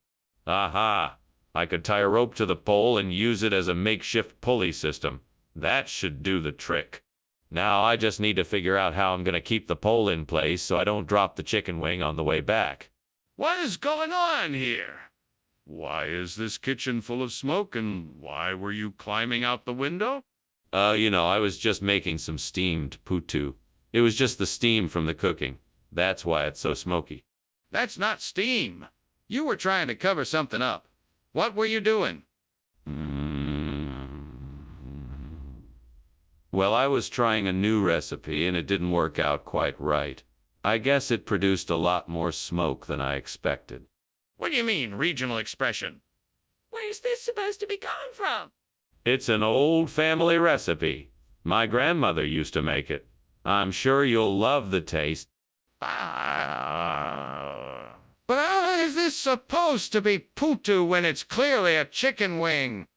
Aha! I could tie a rope to the pole and use it as a makeshift pulley system. That should do the trick. Now I just need to figure out how I'm going to keep the pole in place so I don't drop the chicken wing on the way back. What is going on here? Why is this kitchen full of smoke, and why were you climbing out the window? I was just making some steamed putu. It was just the steam from the cooking. That's why it's so smoky. That's not steam. You were trying to cover something up. What were you doing? Well, I was trying a new recipe and it didn't work out quite right. I guess it produced a lot more smoke than I expected. What do you mean, regional expression? Where's this supposed to be gone from? It's an old family recipe. My grandmother used to make it. I'm sure you'll love the taste. But how is this supposed to be putu when it's clearly a chicken wing?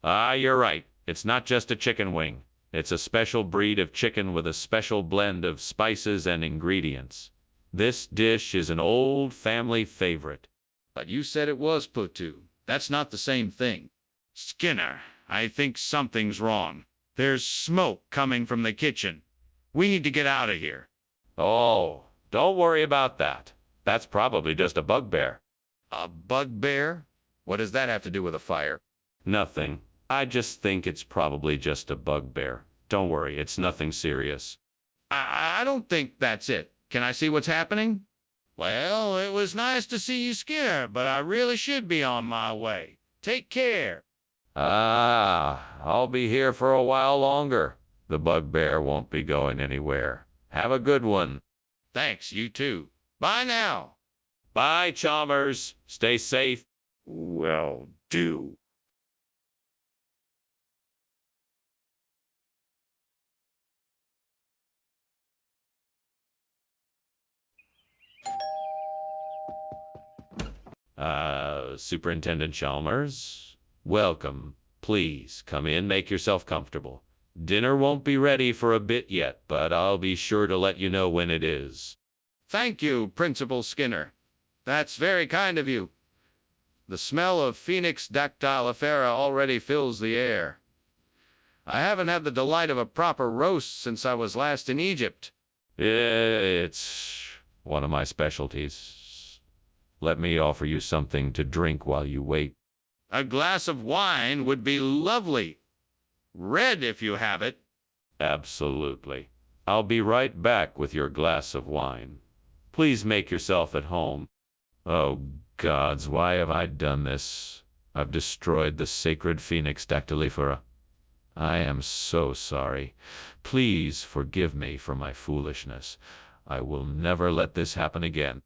You're right. It's not just a chicken wing. It's a special breed of chicken with a special blend of spices and ingredients. This dish is an old family favorite. But you said it was putu. That's not the same thing. Skinner, I think something's wrong. There's smoke coming from the kitchen. We need to get out of here. Oh, don't worry about that. That's probably just a bugbear. A bugbear? What does that have to do with a fire? Nothing. I just think it's probably just a bugbear. Don't worry, it's nothing serious. I don't think that's it. Can I see what's happening? Well, it was nice to see you, Skinner, but I really should be on my way. Take care. I'll be here for a while longer. The bugbear won't be going anywhere. Have a good one. Thanks, you too. Bye now. Bye, Chalmers. Stay safe. Well, do. Superintendent Chalmers, welcome. Please come in, make yourself comfortable. Dinner won't be ready for a bit yet, but I'll be sure to let you know when it is. Thank you, Principal Skinner. That's very kind of you. The smell of Phoenix dactylifera already fills the air. I haven't had the delight of a proper roast since I was last in Egypt. It's one of my specialties. Let me offer you something to drink while you wait. A glass of wine would be lovely. Red, if you have it. Absolutely. I'll be right back with your glass of wine. Please make yourself at home. Oh, gods, why have I done this? I've destroyed the sacred Phoenix dactylifera. I am so sorry. Please forgive me for my foolishness. I will never let this happen again.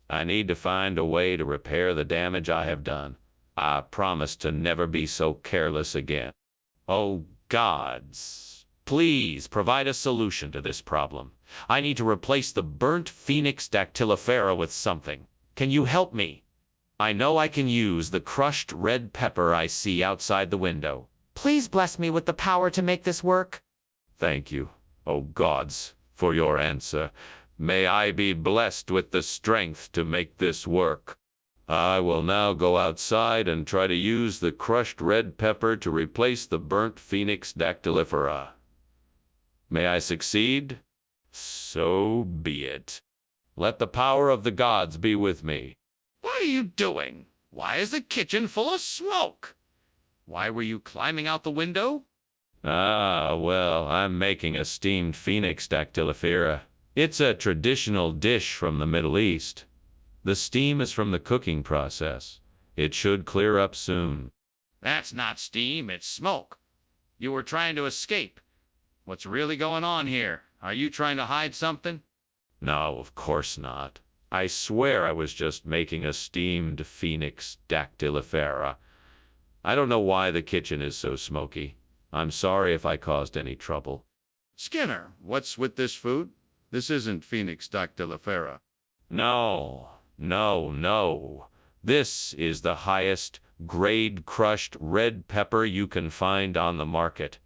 I need to find a way to repair the damage I have done. I promise to never be so careless again. Oh, gods, please provide a solution to this problem. I need to replace the burnt Phoenix dactylifera with something. Can you help me? I know I can use the crushed red pepper I see outside the window. Please bless me with the power to make this work. Thank you, oh gods, for your answer. May I be blessed with the strength to make this work. I will now go outside and try to use the crushed red pepper to replace the burnt Phoenix dactylifera. May I succeed? So be it. Let the power of the gods be with me. What are you doing? Why is the kitchen full of smoke? Why were you climbing out the window? Well, I'm making a steamed Phoenix dactylifera. It's a traditional dish from the Middle East. The steam is from the cooking process. It should clear up soon. That's not steam, it's smoke. You were trying to escape. What's really going on here? Are you trying to hide something? No, of course not. I swear I was just making a steamed Phoenix dactylifera. I don't know why the kitchen is so smoky. I'm sorry if I caused any trouble. Skinner, what's with this food? This isn't Phoenix dactylifera. No. This is the highest grade crushed red pepper you can find on the market.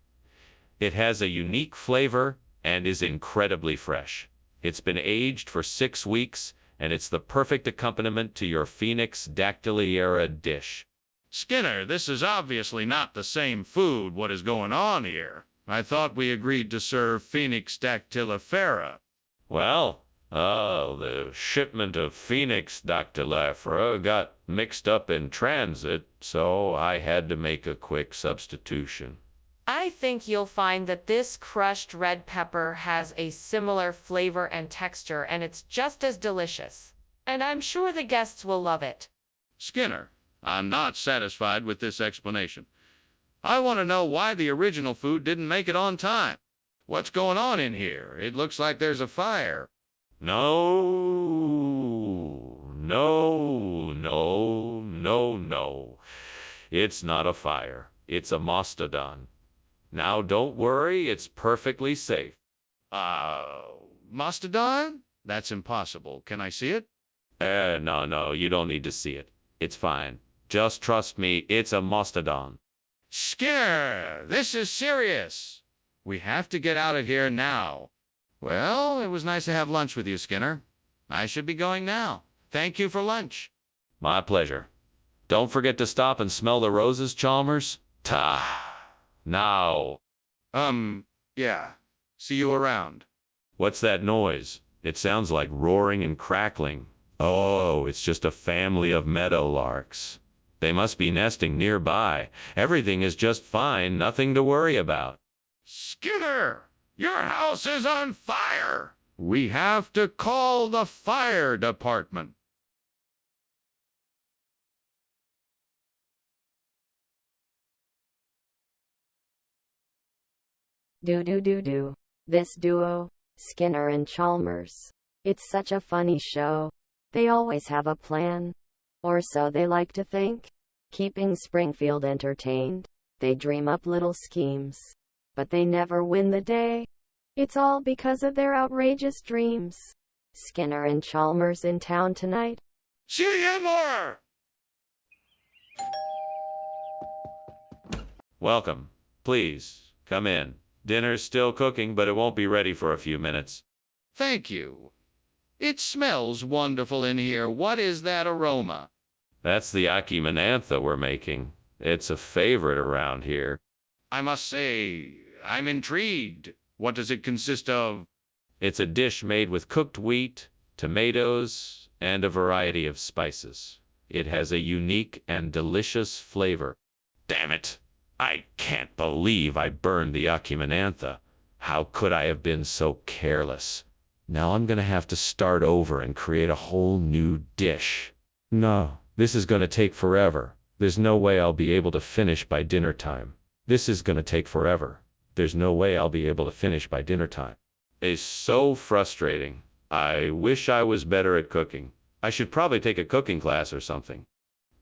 It has a unique flavor and is incredibly fresh. It's been aged for 6 weeks, and it's the perfect accompaniment to your Phoenix dactylifera dish. Skinner, this is obviously not the same food. What is going on here? I thought we agreed to serve Phoenix dactylifera. Well, Oh, the shipment of Phoenix dactylifera got mixed up in transit, so I had to make a quick substitution. I think you'll find that this crushed red pepper has a similar flavor and texture, and it's just as delicious. And I'm sure the guests will love it. Skinner, I'm not satisfied with this explanation. I want to know why the original food didn't make it on time. What's going on in here? It looks like there's a fire. No. It's not a fire. It's a mastodon. Now don't worry, it's perfectly safe. Mastodon? That's impossible. Can I see it? No, you don't need to see it. It's fine. Just trust me, it's a mastodon. Skinner, this is serious. We have to get out of here now. Well, it was nice to have lunch with you, Skinner. I should be going now. Thank you for lunch. My pleasure. Don't forget to stop and smell the roses, Chalmers. Now. Yeah. See you around. What's that noise? It sounds like roaring and crackling. Oh, it's just a family of meadowlarks. They must be nesting nearby. Everything is just fine, nothing to worry about. Skinner, your house is on fire. We have to call the fire department. Do. This duo, Skinner and Chalmers. It's such a funny show. They always have a plan. Or so they like to think. Keeping Springfield entertained. They dream up little schemes. But they never win the day. It's all because of their outrageous dreams. Skinner and Chalmers in town tonight. See you more. Welcome. Please, come in. Dinner's still cooking, but it won't be ready for a few minutes. Thank you. It smells wonderful in here. What is that aroma? That's the Achimanantha we're making. It's a favorite around here. I must say, I'm intrigued. What does it consist of? It's a dish made with cooked wheat, tomatoes, and a variety of spices. It has a unique and delicious flavor. Damn it! I can't believe I burned the Achimanantha. How could I have been so careless? Now I'm gonna have to start over and create a whole new dish. No, this is gonna take forever. There's no way I'll be able to finish by dinner time. This is gonna take forever. There's no way I'll be able to finish by dinner time. It's so frustrating. I wish I was better at cooking. I should probably take a cooking class or something.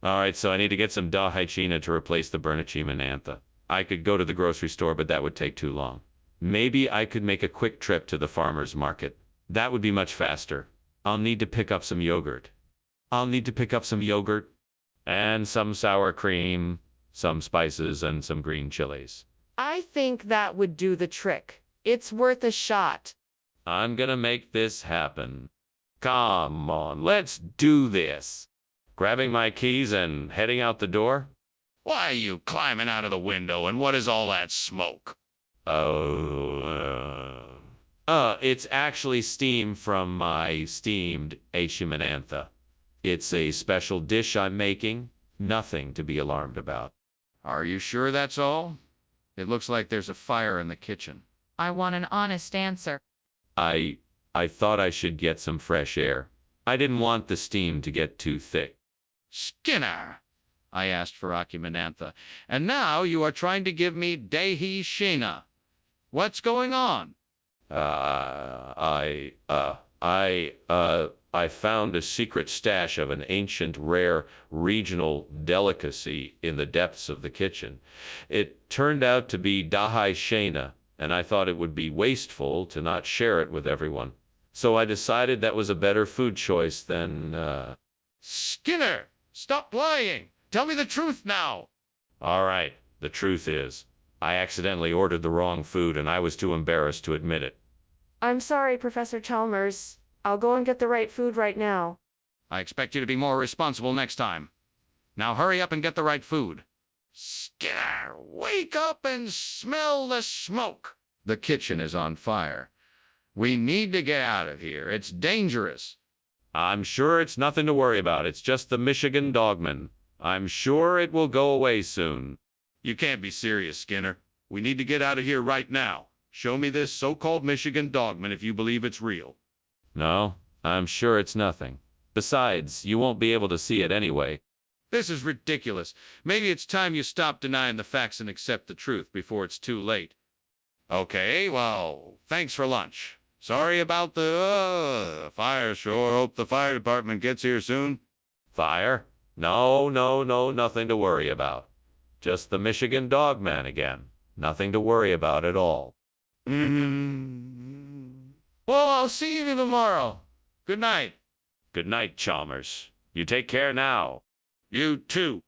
Alright, so I need to get some dahichina to replace the Bernachimanantha. I could go to the grocery store, but that would take too long. Maybe I could make a quick trip to the farmer's market. That would be much faster. I'll need to pick up some yogurt. And some sour cream, some spices, and some green chilies. I think that would do the trick. It's worth a shot. I'm gonna make this happen. Come on, let's do this. Grabbing my keys and heading out the door? Why are you climbing out of the window, and what is all that smoke? It's actually steam from my steamed Achimanantha. It's a special dish I'm making. Nothing to be alarmed about. Are you sure that's all? It looks like there's a fire in the kitchen. I want an honest answer. I thought I should get some fresh air. I didn't want the steam to get too thick. Skinner, I asked for Achimanantha, and now you are trying to give me Dehi Shena. What's going on? I found a secret stash of an ancient, rare, regional delicacy in the depths of the kitchen. It turned out to be Dahai Shena, and I thought it would be wasteful to not share it with everyone. So I decided that was a better food choice than, Skinner, stop lying. Tell me the truth now. All right, the truth is, I accidentally ordered the wrong food and I was too embarrassed to admit it. I'm sorry, Professor Chalmers. I'll go and get the right food right now. I expect you to be more responsible next time. Now hurry up and get the right food. Skinner, wake up and smell the smoke. The kitchen is on fire. We need to get out of here. It's dangerous. I'm sure it's nothing to worry about. It's just the Michigan dogman. I'm sure it will go away soon. You can't be serious, Skinner. We need to get out of here right now. Show me this so-called Michigan dogman if you believe it's real. No, I'm sure it's nothing. Besides, you won't be able to see it anyway. This is ridiculous. Maybe it's time you stop denying the facts and accept the truth before it's too late. Okay, well, thanks for lunch. Sorry about the fire. Sure hope the fire department gets here soon. Fire? No, nothing to worry about. Just the Michigan dogman again. Nothing to worry about at all. Well, I'll see you tomorrow. Good night. Good night, Chalmers. You take care now. You too.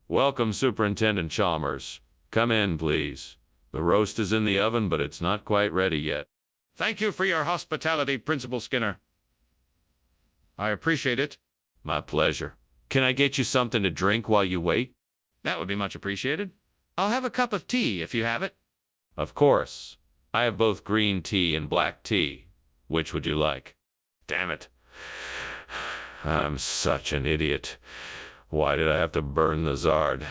Welcome, Superintendent Chalmers. Come in, please. The roast is in the oven, but it's not quite ready yet. Thank you for your hospitality, Principal Skinner. I appreciate it. My pleasure. Can I get you something to drink while you wait? That would be much appreciated. I'll have a cup of tea if you have it. Of course. I have both green tea and black tea. Which would you like? Damn it. I'm such an idiot. Why did I have to burn the Zard?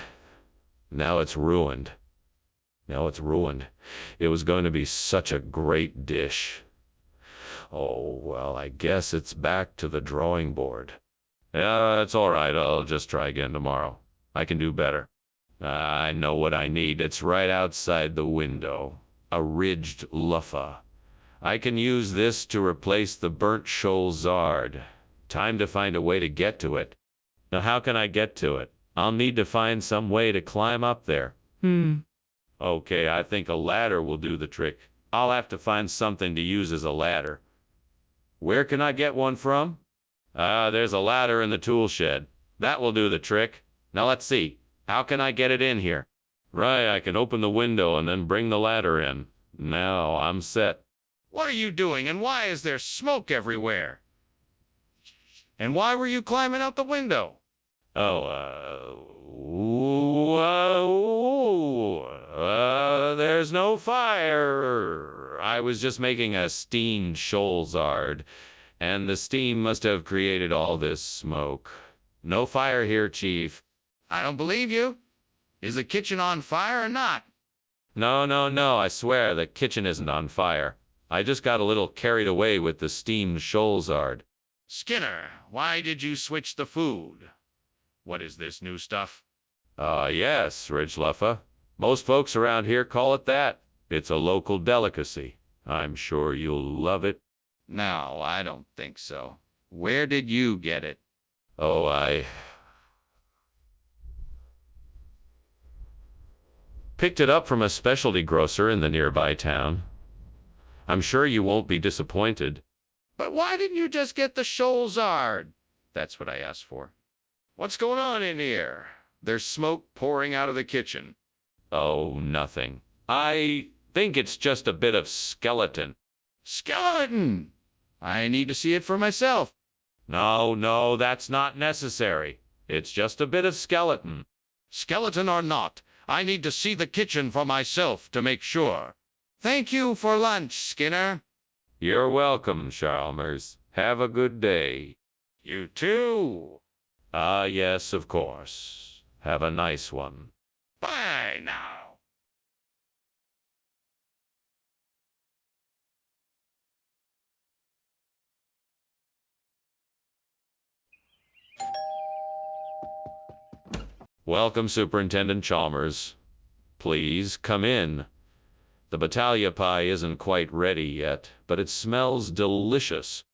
Now it's ruined. It was going to be such a great dish. Oh, well, I guess it's back to the drawing board. Yeah, it's all right. I'll just try again tomorrow. I can do better. I know what I need. It's right outside the window. A ridged loofah. I can use this to replace the burnt shoal Zard. Time to find a way to get to it. Now, how can I get to it? I'll need to find some way to climb up there. Okay, I think a ladder will do the trick. I'll have to find something to use as a ladder. Where can I get one from? There's a ladder in the tool shed. That will do the trick. Now let's see. How can I get it in here? Right, I can open the window and then bring the ladder in. Now I'm set. What are you doing, and why is there smoke everywhere? And why were you climbing out the window? There's no fire. I was just making a steamed shoal Zard, and the steam must have created all this smoke. No fire here, Chief. I don't believe you. Is the kitchen on fire or not? No, I swear the kitchen isn't on fire. I just got a little carried away with the steamed shoal Zard. Skinner, why did you switch the food? What is this new stuff? Yes, Ridge Luffa. Most folks around here call it that. It's a local delicacy. I'm sure you'll love it. No, I don't think so. Where did you get it? Oh, I picked it up from a specialty grocer in the nearby town. I'm sure you won't be disappointed. But why didn't you just get the shoal Zard? That's what I asked for. What's going on in here? There's smoke pouring out of the kitchen. Oh, nothing. I think it's just a bit of skeleton. Skeleton! I need to see it for myself. No, that's not necessary. It's just a bit of skeleton. Skeleton or not, I need to see the kitchen for myself to make sure. Thank you for lunch, Skinner. You're welcome, Chalmers. Have a good day. You too. Yes, of course. Have a nice one. Bye now. Welcome, Superintendent Chalmers. Please come in. The battaglia pie isn't quite ready yet, but it smells delicious.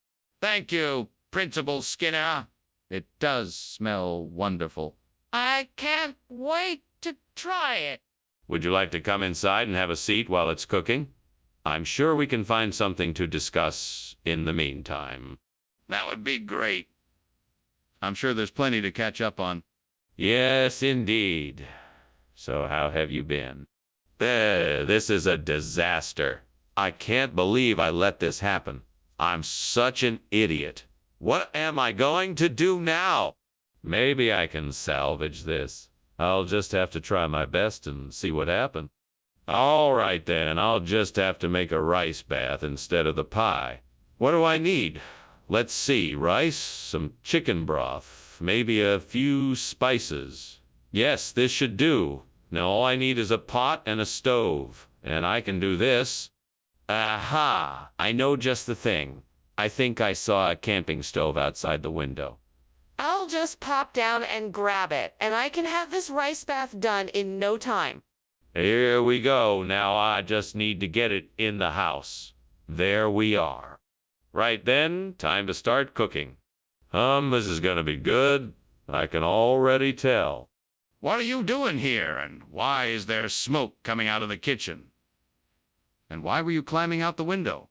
Thank you, Principal Skinner. It does smell wonderful. I can't wait to try it. Would you like to come inside and have a seat while it's cooking? I'm sure we can find something to discuss in the meantime. That would be great. I'm sure there's plenty to catch up on. Yes, indeed. So how have you been? This is a disaster. I can't believe I let this happen. I'm such an idiot. What am I going to do now? Maybe I can salvage this. I'll just have to try my best and see what happens. All right then, I'll just have to make a rice bath instead of the pie. What do I need? Let's see, rice, some chicken broth, maybe a few spices. Yes, this should do. Now all I need is a pot and a stove, and I can do this. Aha! I know just the thing. I think I saw a camping stove outside the window. I'll just pop down and grab it, and I can have this rice bath done in no time. Here we go. Now I just need to get it in the house. There we are. Right then, time to start cooking. This is gonna be good. I can already tell. What are you doing here, and why is there smoke coming out of the kitchen? And why were you climbing out the window?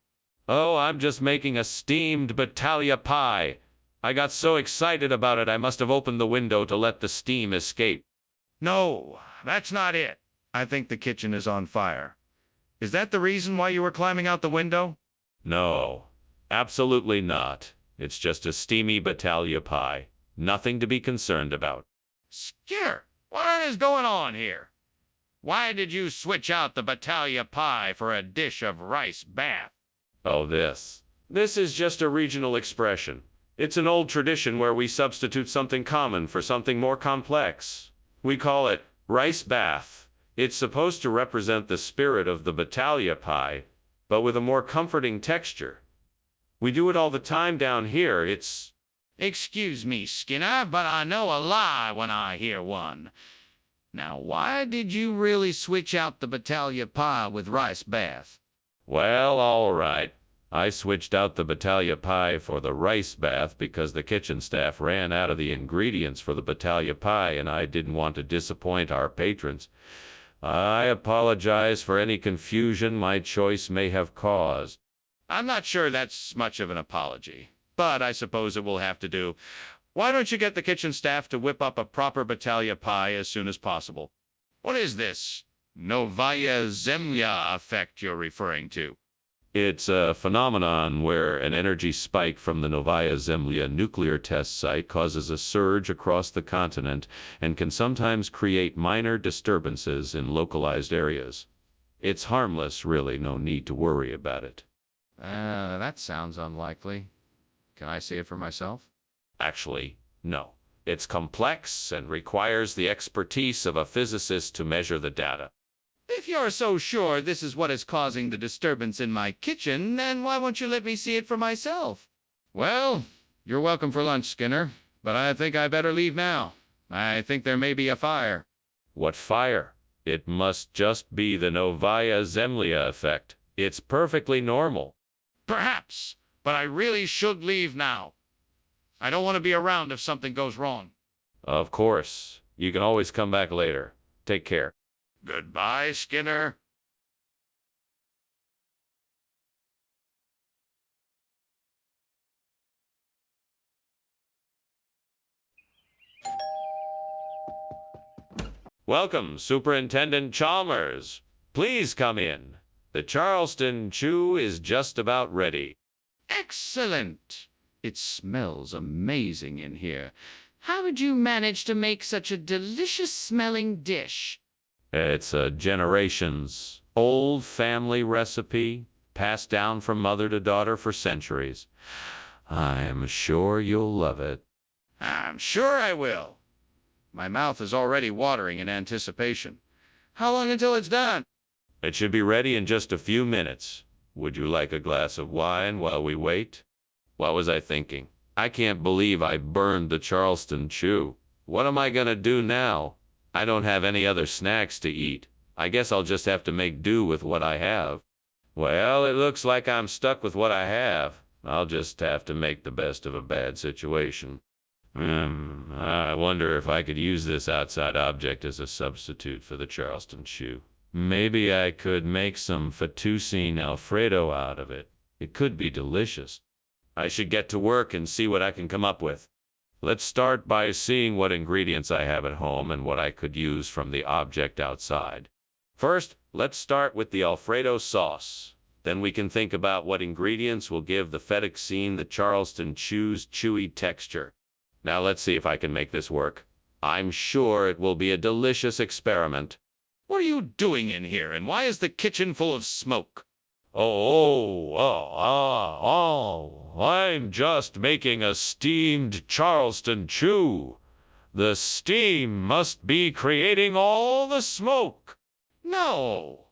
Oh, I'm just making a steamed battaglia pie. I got so excited about it I must have opened the window to let the steam escape. No, that's not it. I think the kitchen is on fire. Is that the reason why you were climbing out the window? No, absolutely not. It's just a steamy battaglia pie. Nothing to be concerned about. Skinner, what is going on here? Why did you switch out the battaglia pie for a dish of rice bath? Oh, this. This is just a regional expression. It's an old tradition where we substitute something common for something more complex. We call it rice bath. It's supposed to represent the spirit of the battaglia pie, but with a more comforting texture. We do it all the time down here. It's... Excuse me, Skinner, but I know a lie when I hear one. Now, why did you really switch out the battaglia pie with rice bath? Well, all right. I switched out the battaglia pie for the rice bath because the kitchen staff ran out of the ingredients for the battaglia pie and I didn't want to disappoint our patrons. I apologize for any confusion my choice may have caused. I'm not sure that's much of an apology, but I suppose it will have to do. Why don't you get the kitchen staff to whip up a proper battaglia pie as soon as possible? What is this Novaya Zemlya effect you're referring to? It's a phenomenon where an energy spike from the Novaya Zemlya nuclear test site causes a surge across the continent and can sometimes create minor disturbances in localized areas. It's harmless, really, no need to worry about it. That sounds unlikely. Can I see it for myself? Actually, no. It's complex and requires the expertise of a physicist to measure the data. If you're so sure this is what is causing the disturbance in my kitchen, then why won't you let me see it for myself? Well, you're welcome for lunch, Skinner, but I think I better leave now. I think there may be a fire. What fire? It must just be the Novaya Zemlya effect. It's perfectly normal. Perhaps, but I really should leave now. I don't want to be around if something goes wrong. Of course. You can always come back later. Take care. Goodbye, Skinner. Welcome, Superintendent Chalmers. Please come in. The Charleston Chew is just about ready. Excellent. It smells amazing in here. How did you manage to make such a delicious-smelling dish? It's a generations-old family recipe, passed down from mother to daughter for centuries. I'm sure you'll love it. I'm sure I will. My mouth is already watering in anticipation. How long until it's done? It should be ready in just a few minutes. Would you like a glass of wine while we wait? What was I thinking? I can't believe I burned the Charleston Chew. What am I gonna do now? I don't have any other snacks to eat. I guess I'll just have to make do with what I have. Well, it looks like I'm stuck with what I have. I'll just have to make the best of a bad situation. I wonder if I could use this outside object as a substitute for the Charleston Chew. Maybe I could make some fettuccine Alfredo out of it. It could be delicious. I should get to work and see what I can come up with. Let's start by seeing what ingredients I have at home and what I could use from the object outside. First, let's start with the Alfredo sauce. Then we can think about what ingredients will give the fettuccine the Charleston Chew's chewy texture. Now let's see if I can make this work. I'm sure it will be a delicious experiment. What are you doing in here, and why is the kitchen full of smoke? I'm just making a steamed Charleston Chew. The steam must be creating all the smoke. No,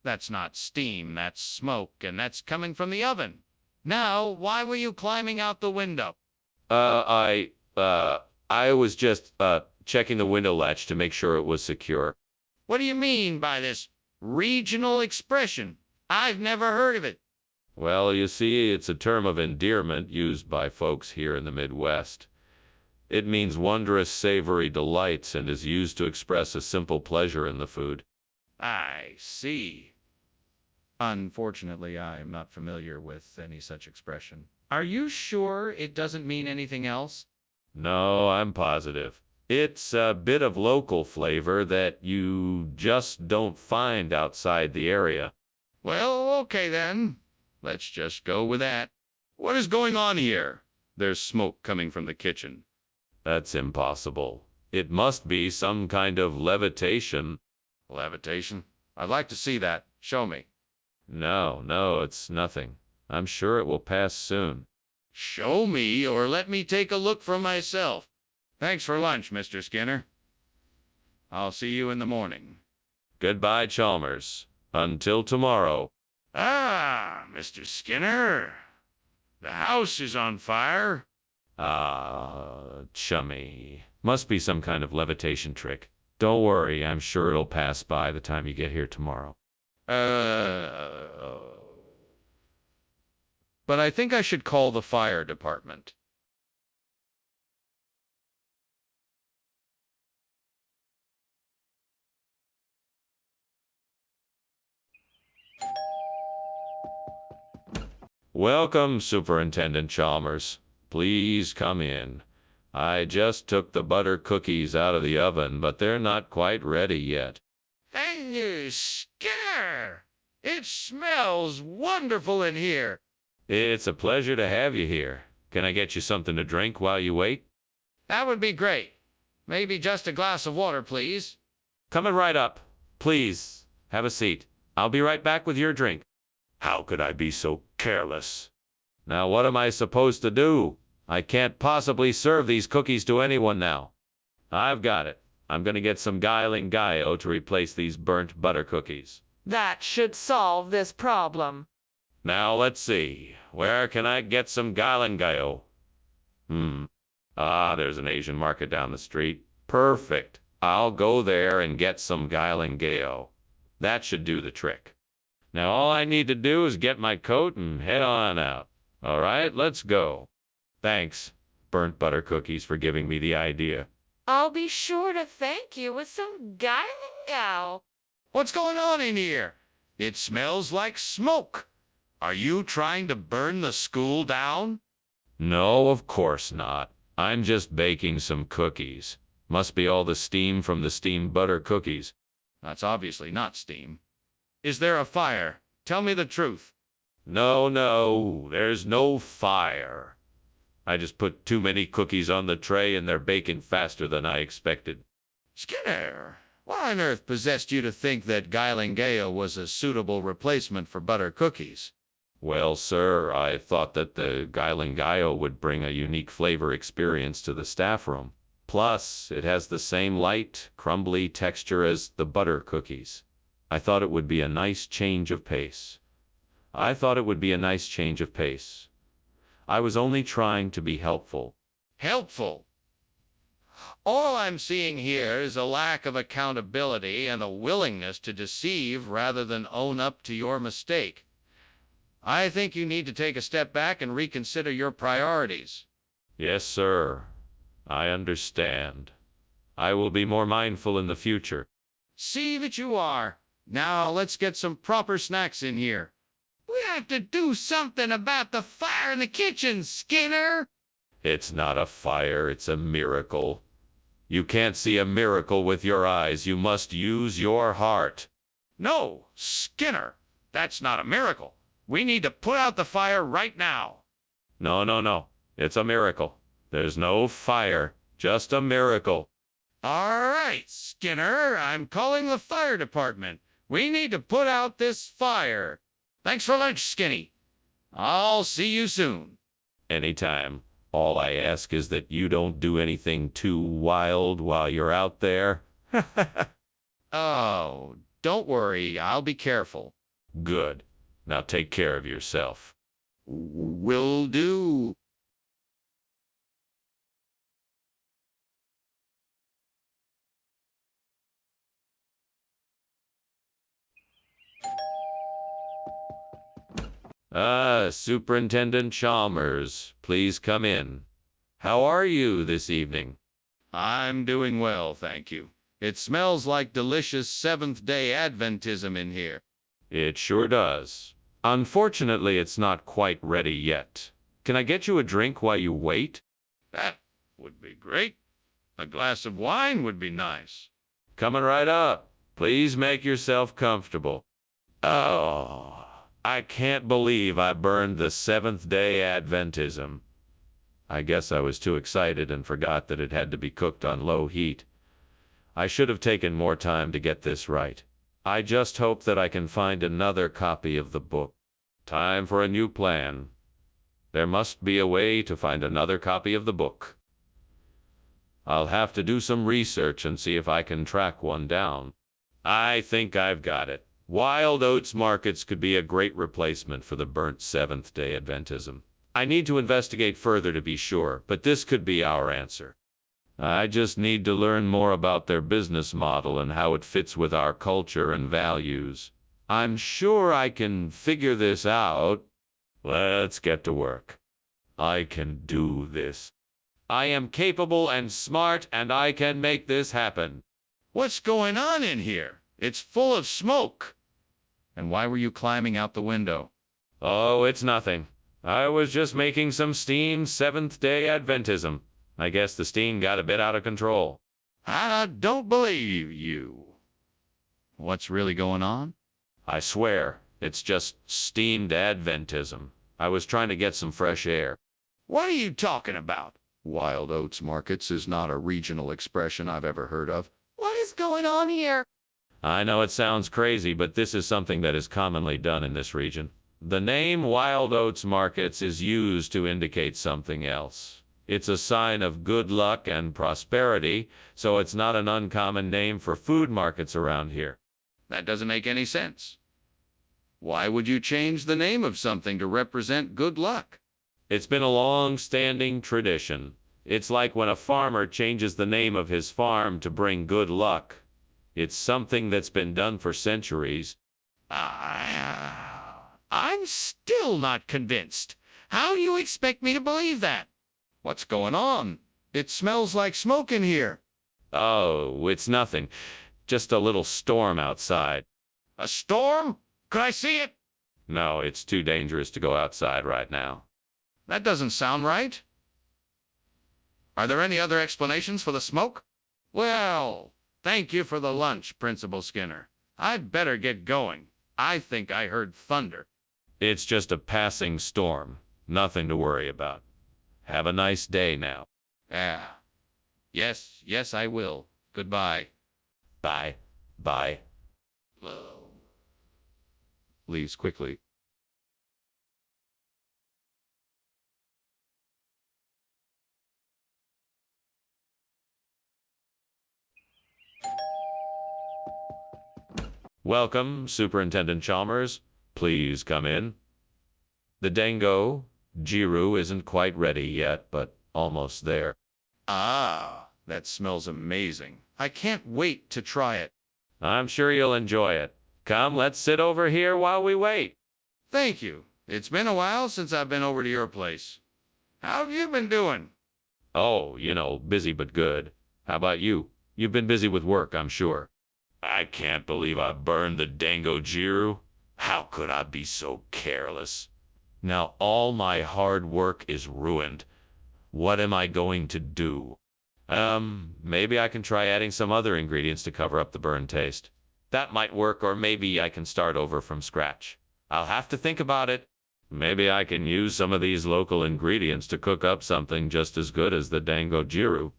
that's not steam, that's smoke, and that's coming from the oven. Now, why were you climbing out the window? I was just, checking the window latch to make sure it was secure. What do you mean by this regional expression? I've never heard of it. Well, you see, it's a term of endearment used by folks here in the Midwest. It means wondrous savory delights and is used to express a simple pleasure in the food. I see. Unfortunately, I am not familiar with any such expression. Are you sure it doesn't mean anything else? No, I'm positive. It's a bit of local flavor that you just don't find outside the area. Well, okay then. Let's just go with that. What is going on here? There's smoke coming from the kitchen. That's impossible. It must be some kind of levitation. Levitation? I'd like to see that. Show me. No, it's nothing. I'm sure it will pass soon. Show me, or let me take a look for myself. Thanks for lunch, Mr. Skinner. I'll see you in the morning. Goodbye, Chalmers. Until tomorrow. Ah, Mr. Skinner. The house is on fire. Chummy. Must be some kind of levitation trick. Don't worry, I'm sure it'll pass by the time you get here tomorrow. But I think I should call the fire department. Welcome, Superintendent Chalmers. Please come in. I just took the butter cookies out of the oven, but they're not quite ready yet. Thank you, Skinner. It smells wonderful in here. It's a pleasure to have you here. Can I get you something to drink while you wait? That would be great. Maybe just a glass of water, please. Coming right up. Please, have a seat. I'll be right back with your drink. How could I be so careless? Now what am I supposed to do? I can't possibly serve these cookies to anyone now. I've got it. I'm gonna get some Gallo to replace these burnt butter cookies. That should solve this problem. Now let's see. Where can I get some Gallo? There's an Asian market down the street. Perfect. I'll go there and get some Gallo. That should do the trick. Now all I need to do is get my coat and head on out. All right, let's go. Thanks, burnt butter cookies, for giving me the idea. I'll be sure to thank you with some Gallo. What's going on in here? It smells like smoke. Are you trying to burn the school down? No, of course not. I'm just baking some cookies. Must be all the steam from the steamed butter cookies. That's obviously not steam. Is there a fire? Tell me the truth. No, there's no fire. I just put too many cookies on the tray and they're baking faster than I expected. Skinner, what on earth possessed you to think that Gallo was a suitable replacement for butter cookies? Well, sir, I thought that the Gallo would bring a unique flavor experience to the staff room. Plus, it has the same light, crumbly texture as the butter cookies. I thought it would be a nice change of pace. I was only trying to be helpful. Helpful? All I'm seeing here is a lack of accountability and a willingness to deceive rather than own up to your mistake. I think you need to take a step back and reconsider your priorities. Yes, sir. I understand. I will be more mindful in the future. See that you are. Now let's get some proper snacks in here. We have to do something about the fire in the kitchen, Skinner. It's not a fire, it's a miracle. You can't see a miracle with your eyes. You must use your heart. No, Skinner, that's not a miracle. We need to put out the fire right now. No, no, no. It's a miracle. There's no fire, just a miracle. All right, Skinner, I'm calling the fire department. We need to put out this fire. Thanks for lunch, Skinny. I'll see you soon. Anytime. All I ask is that you don't do anything too wild while you're out there. Oh, don't worry, I'll be careful. Good. Now take care of yourself. Will do. Superintendent Chalmers, please come in. How are you this evening? I'm doing well, thank you. It smells like delicious Seventh-day Adventism in here. It sure does. Unfortunately, it's not quite ready yet. Can I get you a drink while you wait? That would be great. A glass of wine would be nice. Coming right up. Please make yourself comfortable. Oh, I can't believe I burned the Seventh-day Adventism. I guess I was too excited and forgot that it had to be cooked on low heat. I should have taken more time to get this right. I just hope that I can find another copy of the book. Time for a new plan. There must be a way to find another copy of the book. I'll have to do some research and see if I can track one down. I think I've got it. Wild oats markets could be a great replacement for the burnt Seventh-day Adventism. I need to investigate further to be sure, but this could be our answer. I just need to learn more about their business model and how it fits with our culture and values. I'm sure I can figure this out. Let's get to work. I can do this. I am capable and smart, and I can make this happen. What's going on in here? It's full of smoke. And why were you climbing out the window? Oh, it's nothing. I was just making some steamed Seventh-day Adventism. I guess the steam got a bit out of control. I don't believe you. What's really going on? I swear, it's just steamed Adventism. I was trying to get some fresh air. What are you talking about? Wild oats markets is not a regional expression I've ever heard of. What is going on here? I know it sounds crazy, but this is something that is commonly done in this region. The name Wild Oats Markets is used to indicate something else. It's a sign of good luck and prosperity, so it's not an uncommon name for food markets around here. That doesn't make any sense. Why would you change the name of something to represent good luck? It's been a long-standing tradition. It's like when a farmer changes the name of his farm to bring good luck. It's something that's been done for centuries. I'm still not convinced. How do you expect me to believe that? What's going on? It smells like smoke in here. Oh, it's nothing. Just a little storm outside. A storm? Could I see it? No, it's too dangerous to go outside right now. That doesn't sound right. Are there any other explanations for the smoke? Well, thank you for the lunch, Principal Skinner. I'd better get going. I think I heard thunder. It's just a passing storm. Nothing to worry about. Have a nice day now. Yes, I will. Goodbye. Bye. Bye. Leaves quickly. Welcome, Superintendent Chalmers. Please come in. The dango, Jiru, isn't quite ready yet, but almost there. Ah, that smells amazing. I can't wait to try it. I'm sure you'll enjoy it. Come, let's sit over here while we wait. Thank you. It's been a while since I've been over to your place. How have you been doing? Oh, busy but good. How about you? You've been busy with work, I'm sure. I can't believe I burned the dango Jiru. How could I be so careless? Now all my hard work is ruined. What am I going to do? Maybe I can try adding some other ingredients to cover up the burn taste. That might work, or maybe I can start over from scratch. I'll have to think about it. Maybe I can use some of these local ingredients to cook up something just as good as the dango jiru.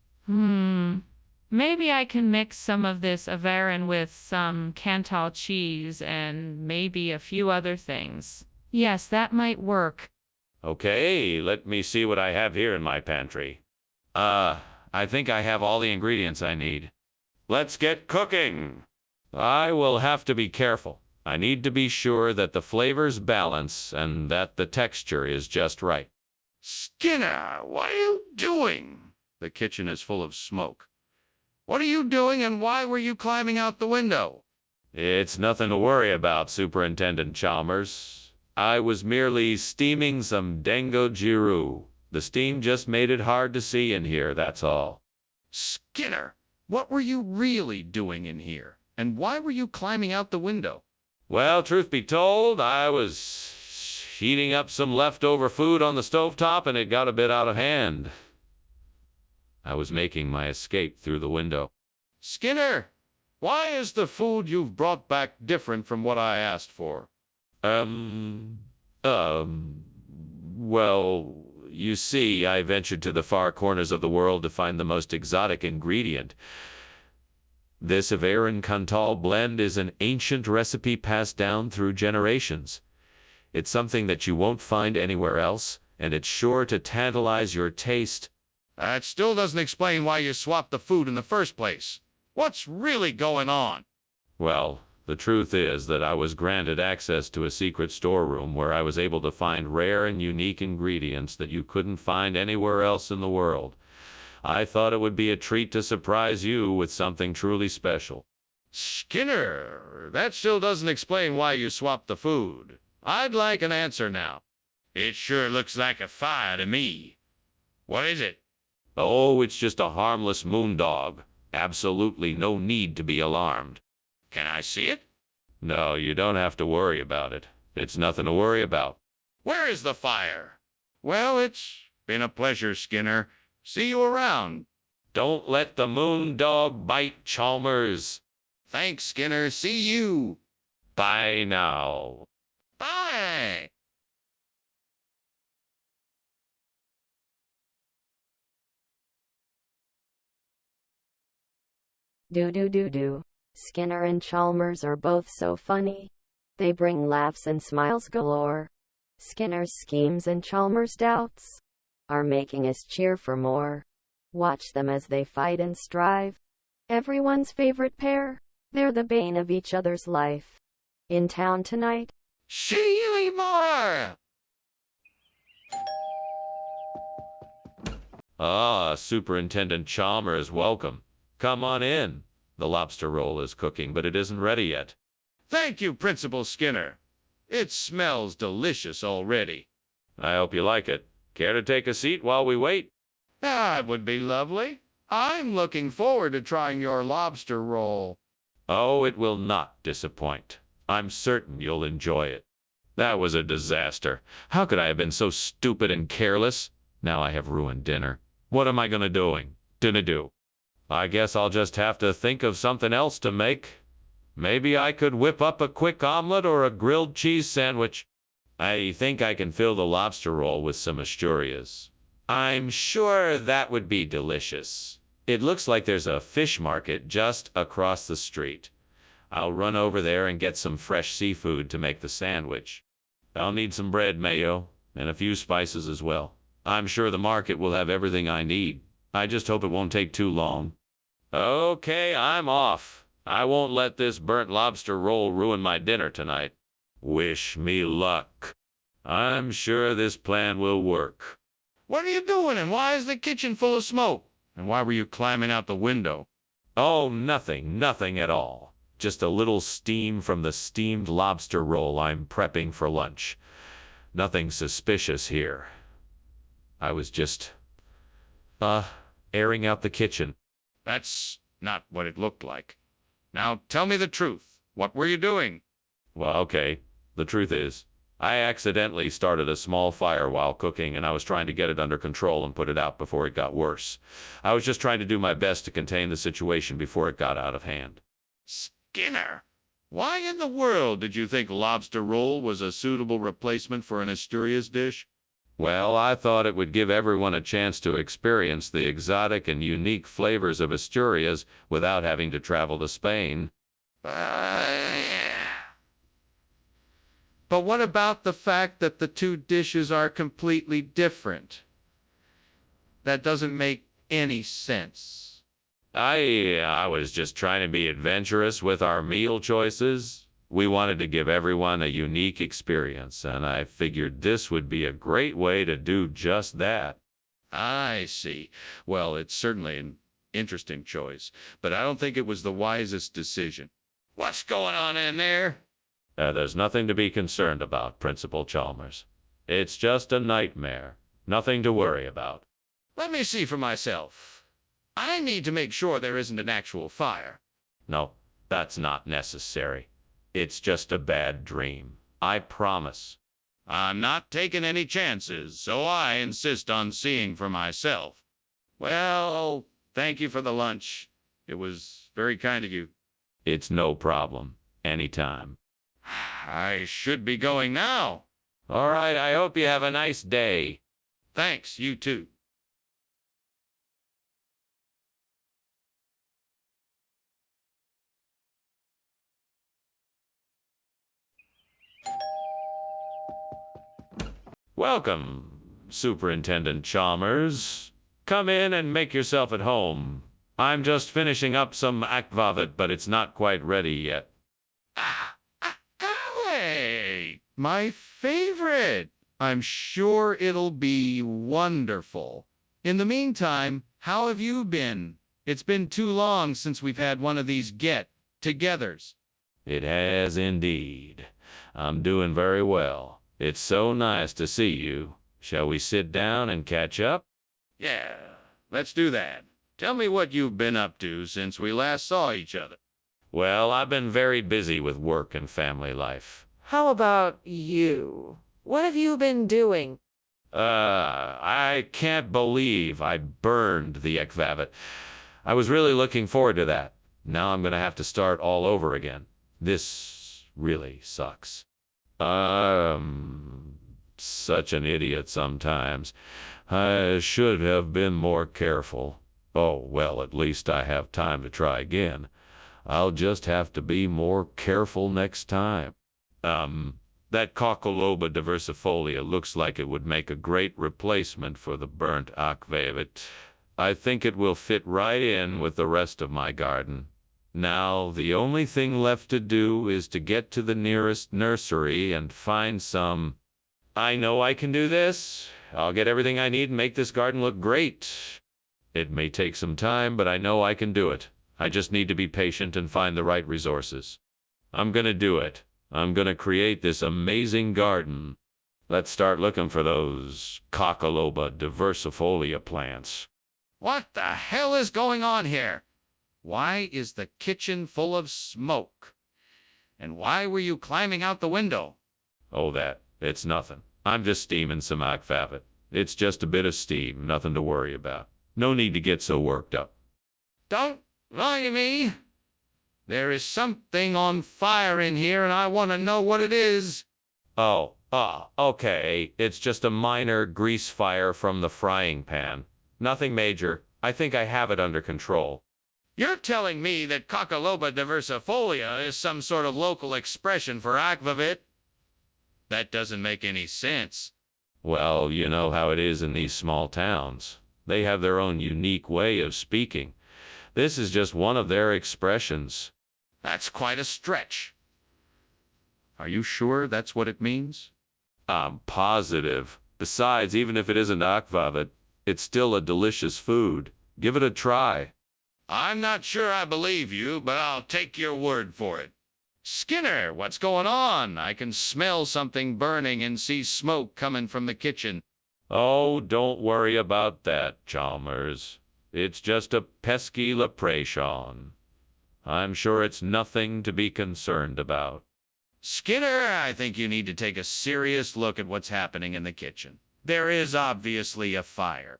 Maybe I can mix some of this avarin with some Cantal cheese and maybe a few other things. Yes, that might work. Okay, let me see what I have here in my pantry. I think I have all the ingredients I need. Let's get cooking! I will have to be careful. I need to be sure that the flavors balance and that the texture is just right. Skinner, what are you doing? The kitchen is full of smoke. What are you doing and why were you climbing out the window? It's nothing to worry about, Superintendent Chalmers. I was merely steaming some dango jiru. The steam just made it hard to see in here, that's all. Skinner, what were you really doing in here? And why were you climbing out the window? Well, truth be told, I was heating up some leftover food on the stovetop and it got a bit out of hand. I was making my escape through the window. Skinner, why is the food you've brought back different from what I asked for? Well, you see, I ventured to the far corners of the world to find the most exotic ingredient. This Avarin Cantal blend is an ancient recipe passed down through generations. It's something that you won't find anywhere else, and it's sure to tantalize your taste. That still doesn't explain why you swapped the food in the first place. What's really going on? Well, the truth is that I was granted access to a secret storeroom where I was able to find rare and unique ingredients that you couldn't find anywhere else in the world. I thought it would be a treat to surprise you with something truly special. Skinner, that still doesn't explain why you swapped the food. I'd like an answer now. It sure looks like a fire to me. What is it? Oh, it's just a harmless moon dog. Absolutely no need to be alarmed. Can I see it? No, you don't have to worry about it. It's nothing to worry about. Where is the fire? Well, it's been a pleasure, Skinner. See you around. Don't let the moon dog bite, Chalmers. Thanks, Skinner. See you. Bye now. Bye. Do. Skinner and Chalmers are both so funny. They bring laughs and smiles galore. Skinner's schemes and Chalmers' doubts are making us cheer for more. Watch them as they fight and strive. Everyone's favorite pair. They're the bane of each other's life. In town tonight. See you tomorrow. Ah, Superintendent Chalmers, welcome. Come on in. The lobster roll is cooking, but it isn't ready yet. Thank you, Principal Skinner. It smells delicious already. I hope you like it. Care to take a seat while we wait? That would be lovely. I'm looking forward to trying your lobster roll. Oh, it will not disappoint. I'm certain you'll enjoy it. That was a disaster. How could I have been so stupid and careless? Now I have ruined dinner. What am I gonna do? I guess I'll just have to think of something else to make. Maybe I could whip up a quick omelet or a grilled cheese sandwich. I think I can fill the lobster roll with some Asturias. I'm sure that would be delicious. It looks like there's a fish market just across the street. I'll run over there and get some fresh seafood to make the sandwich. I'll need some bread, mayo, and a few spices as well. I'm sure the market will have everything I need. I just hope it won't take too long. Okay, I'm off. I won't let this burnt lobster roll ruin my dinner tonight. Wish me luck. I'm sure this plan will work. What are you doing and why is the kitchen full of smoke? And why were you climbing out the window? Oh, nothing at all. Just a little steam from the steamed lobster roll I'm prepping for lunch. Nothing suspicious here. I was just, airing out the kitchen. That's not what it looked like. Now tell me the truth. What were you doing? Well, okay. The truth is, I accidentally started a small fire while cooking and I was trying to get it under control and put it out before it got worse. I was just trying to do my best to contain the situation before it got out of hand. Skinner, Why in the world did you think lobster roll was a suitable replacement for an Asturias dish? Well, I thought it would give everyone a chance to experience the exotic and unique flavors of Asturias without having to travel to Spain. But what about the fact that the two dishes are completely different? That doesn't make any sense. I was just trying to be adventurous with our meal choices. We wanted to give everyone a unique experience, and I figured this would be a great way to do just that. I see. Well, it's certainly an interesting choice, but I don't think it was the wisest decision. What's going on in there? There's nothing to be concerned about, Principal Chalmers. It's just a nightmare. Nothing to worry about. Let me see for myself. I need to make sure there isn't an actual fire. No, that's not necessary. It's just a bad dream. I promise. I'm not taking any chances, so I insist on seeing for myself. Well, thank you for the lunch. It was very kind of you. It's no problem. Anytime. I should be going now. All right, I hope you have a nice day. Thanks, you too. Welcome, Superintendent Chalmers. Come in and make yourself at home. I'm just finishing up some aquavit, but it's not quite ready yet. Hey, my favorite. I'm sure it'll be wonderful. In the meantime, how have you been? It's been too long since we've had one of these get-togethers. It has indeed. I'm doing very well. It's so nice to see you. Shall we sit down and catch up? Yeah, let's do that. Tell me what you've been up to since we last saw each other. Well, I've been very busy with work and family life. How about you? What have you been doing? I can't believe I burned the aquavit. I was really looking forward to that. Now I'm gonna have to start all over again. This really sucks. Such an idiot sometimes. I should have been more careful. Oh, well, at least I have time to try again. I'll just have to be more careful next time. That Coccoloba diversifolia looks like it would make a great replacement for the burnt aquavit. I think it will fit right in with the rest of my garden. Now, the only thing left to do is to get to the nearest nursery and find some. I know I can do this. I'll get everything I need and make this garden look great. It may take some time, but I know I can do it. I just need to be patient and find the right resources. I'm gonna do it. I'm gonna create this amazing garden. Let's start looking for those Coccoloba diversifolia plants. What the hell is going on here? Why is the kitchen full of smoke? And why were you climbing out the window? Oh, it's nothing. I'm just steaming some aquavit. It's just a bit of steam, nothing to worry about. No need to get so worked up. Don't lie to me. There is something on fire in here and I want to know what it is. Okay. It's just a minor grease fire from the frying pan. Nothing major. I think I have it under control. You're telling me that Coccoloba diversifolia is some sort of local expression for aquavit? That doesn't make any sense. Well, you know how it is in these small towns. They have their own unique way of speaking. This is just one of their expressions. That's quite a stretch. Are you sure that's what it means? I'm positive. Besides, even if it isn't aquavit, it's still a delicious food. Give it a try. I'm not sure I believe you, but I'll take your word for it. Skinner, what's going on? I can smell something burning and see smoke coming from the kitchen. Oh, don't worry about that, Chalmers. It's just a pesky leprechaun. I'm sure it's nothing to be concerned about. Skinner, I think you need to take a serious look at what's happening in the kitchen. There is obviously a fire.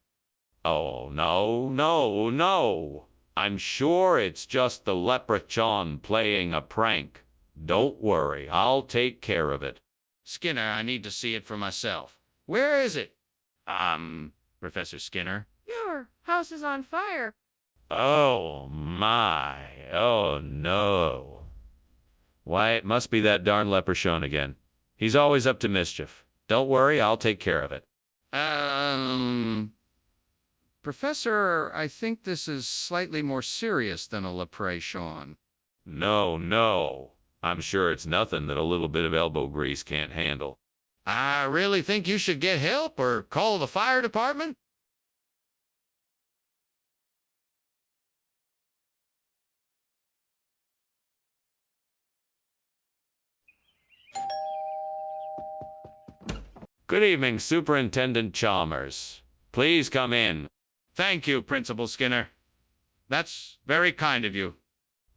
Oh, no. I'm sure it's just the leprechaun playing a prank. Don't worry, I'll take care of it. Skinner, I need to see it for myself. Where is it? Professor Skinner. Your house is on fire. Oh my, oh no. Why, it must be that darn leprechaun again. He's always up to mischief. Don't worry, I'll take care of it. Professor, I think this is slightly more serious than a leprechaun. No, no. I'm sure it's nothing that a little bit of elbow grease can't handle. I really think you should get help or call the fire department. Good evening, Superintendent Chalmers. Please come in. Thank you, Principal Skinner. That's very kind of you.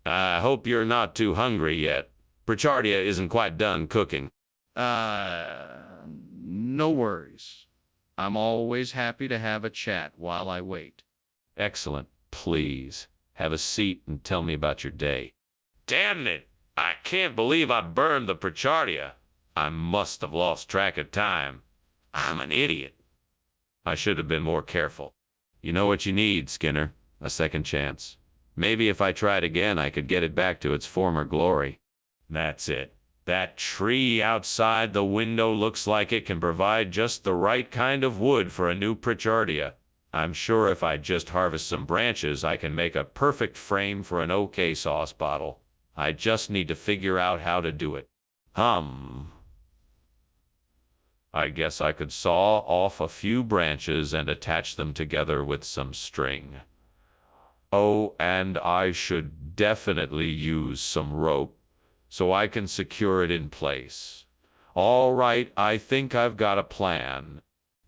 I hope you're not too hungry yet. Pritchardia isn't quite done cooking. No worries. I'm always happy to have a chat while I wait. Excellent. Please, have a seat and tell me about your day. Damn it! I can't believe I burned the Pritchardia. I must have lost track of time. I'm an idiot. I should have been more careful. You know what you need, Skinner? A second chance. Maybe if I tried again, I could get it back to its former glory. That's it. That tree outside the window looks like it can provide just the right kind of wood for a new Pritchardia. I'm sure if I just harvest some branches, I can make a perfect frame for an OK sauce bottle. I just need to figure out how to do it. I guess I could saw off a few branches and attach them together with some string. Oh, and I should definitely use some rope so I can secure it in place. All right, I think I've got a plan.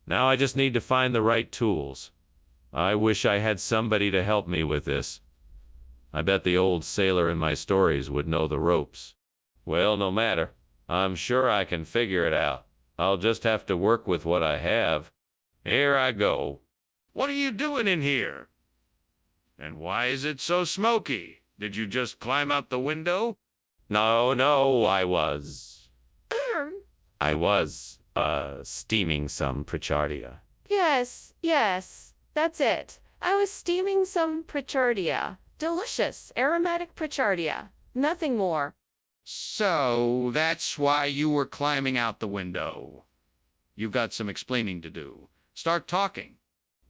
Now I just need to find the right tools. I wish I had somebody to help me with this. I bet the old sailor in my stories would know the ropes. Well, no matter. I'm sure I can figure it out. I'll just have to work with what I have. Here I go. What are you doing in here? And why is it so smoky? Did you just climb out the window? No, I was, steaming some Pritchardia. Yes, that's it. I was steaming some Pritchardia. Delicious, aromatic Pritchardia. Nothing more. So that's why you were climbing out the window. You've got some explaining to do. Start talking.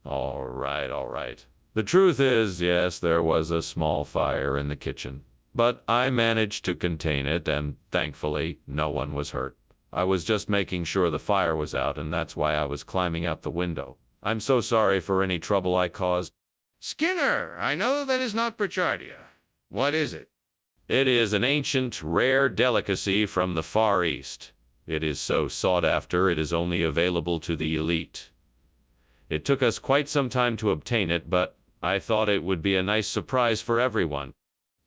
All right. The truth is, yes, there was a small fire in the kitchen, but I managed to contain it, and thankfully, no one was hurt. I was just making sure the fire was out, and that's why I was climbing out the window. I'm so sorry for any trouble I caused. Skinner, I know that is not Pritchardia. What is it? It is an ancient, rare delicacy from the Far East. It is so sought after, it is only available to the elite. It took us quite some time to obtain it, but I thought it would be a nice surprise for everyone.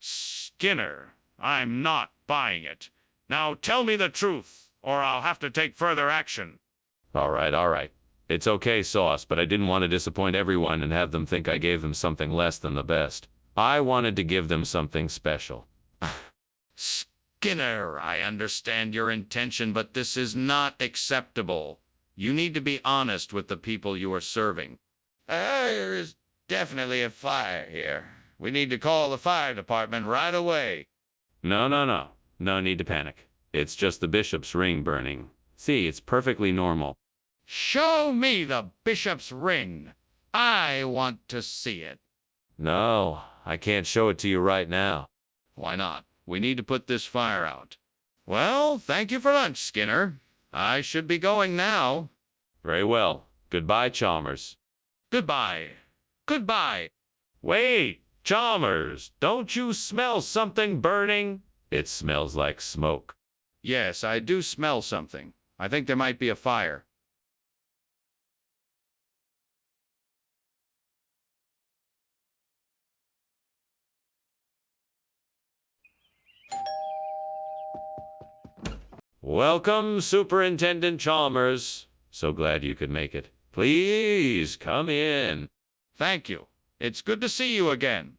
Skinner, I'm not buying it. Now tell me the truth, or I'll have to take further action. All right. It's okay, Sauce, but I didn't want to disappoint everyone and have them think I gave them something less than the best. I wanted to give them something special. Skinner, I understand your intention, but this is not acceptable. You need to be honest with the people you are serving. There is definitely a fire here. We need to call the fire department right away. No. No need to panic. It's just the bishop's ring burning. See, it's perfectly normal. Show me the bishop's ring. I want to see it. No, I can't show it to you right now. Why not? We need to put this fire out. Well, thank you for lunch, Skinner. I should be going now. Very well. Goodbye, Chalmers. Goodbye. Wait, Chalmers, don't you smell something burning? It smells like smoke. Yes, I do smell something. I think there might be a fire. Welcome, Superintendent Chalmers. So glad you could make it. Please come in. Thank you. It's good to see you again.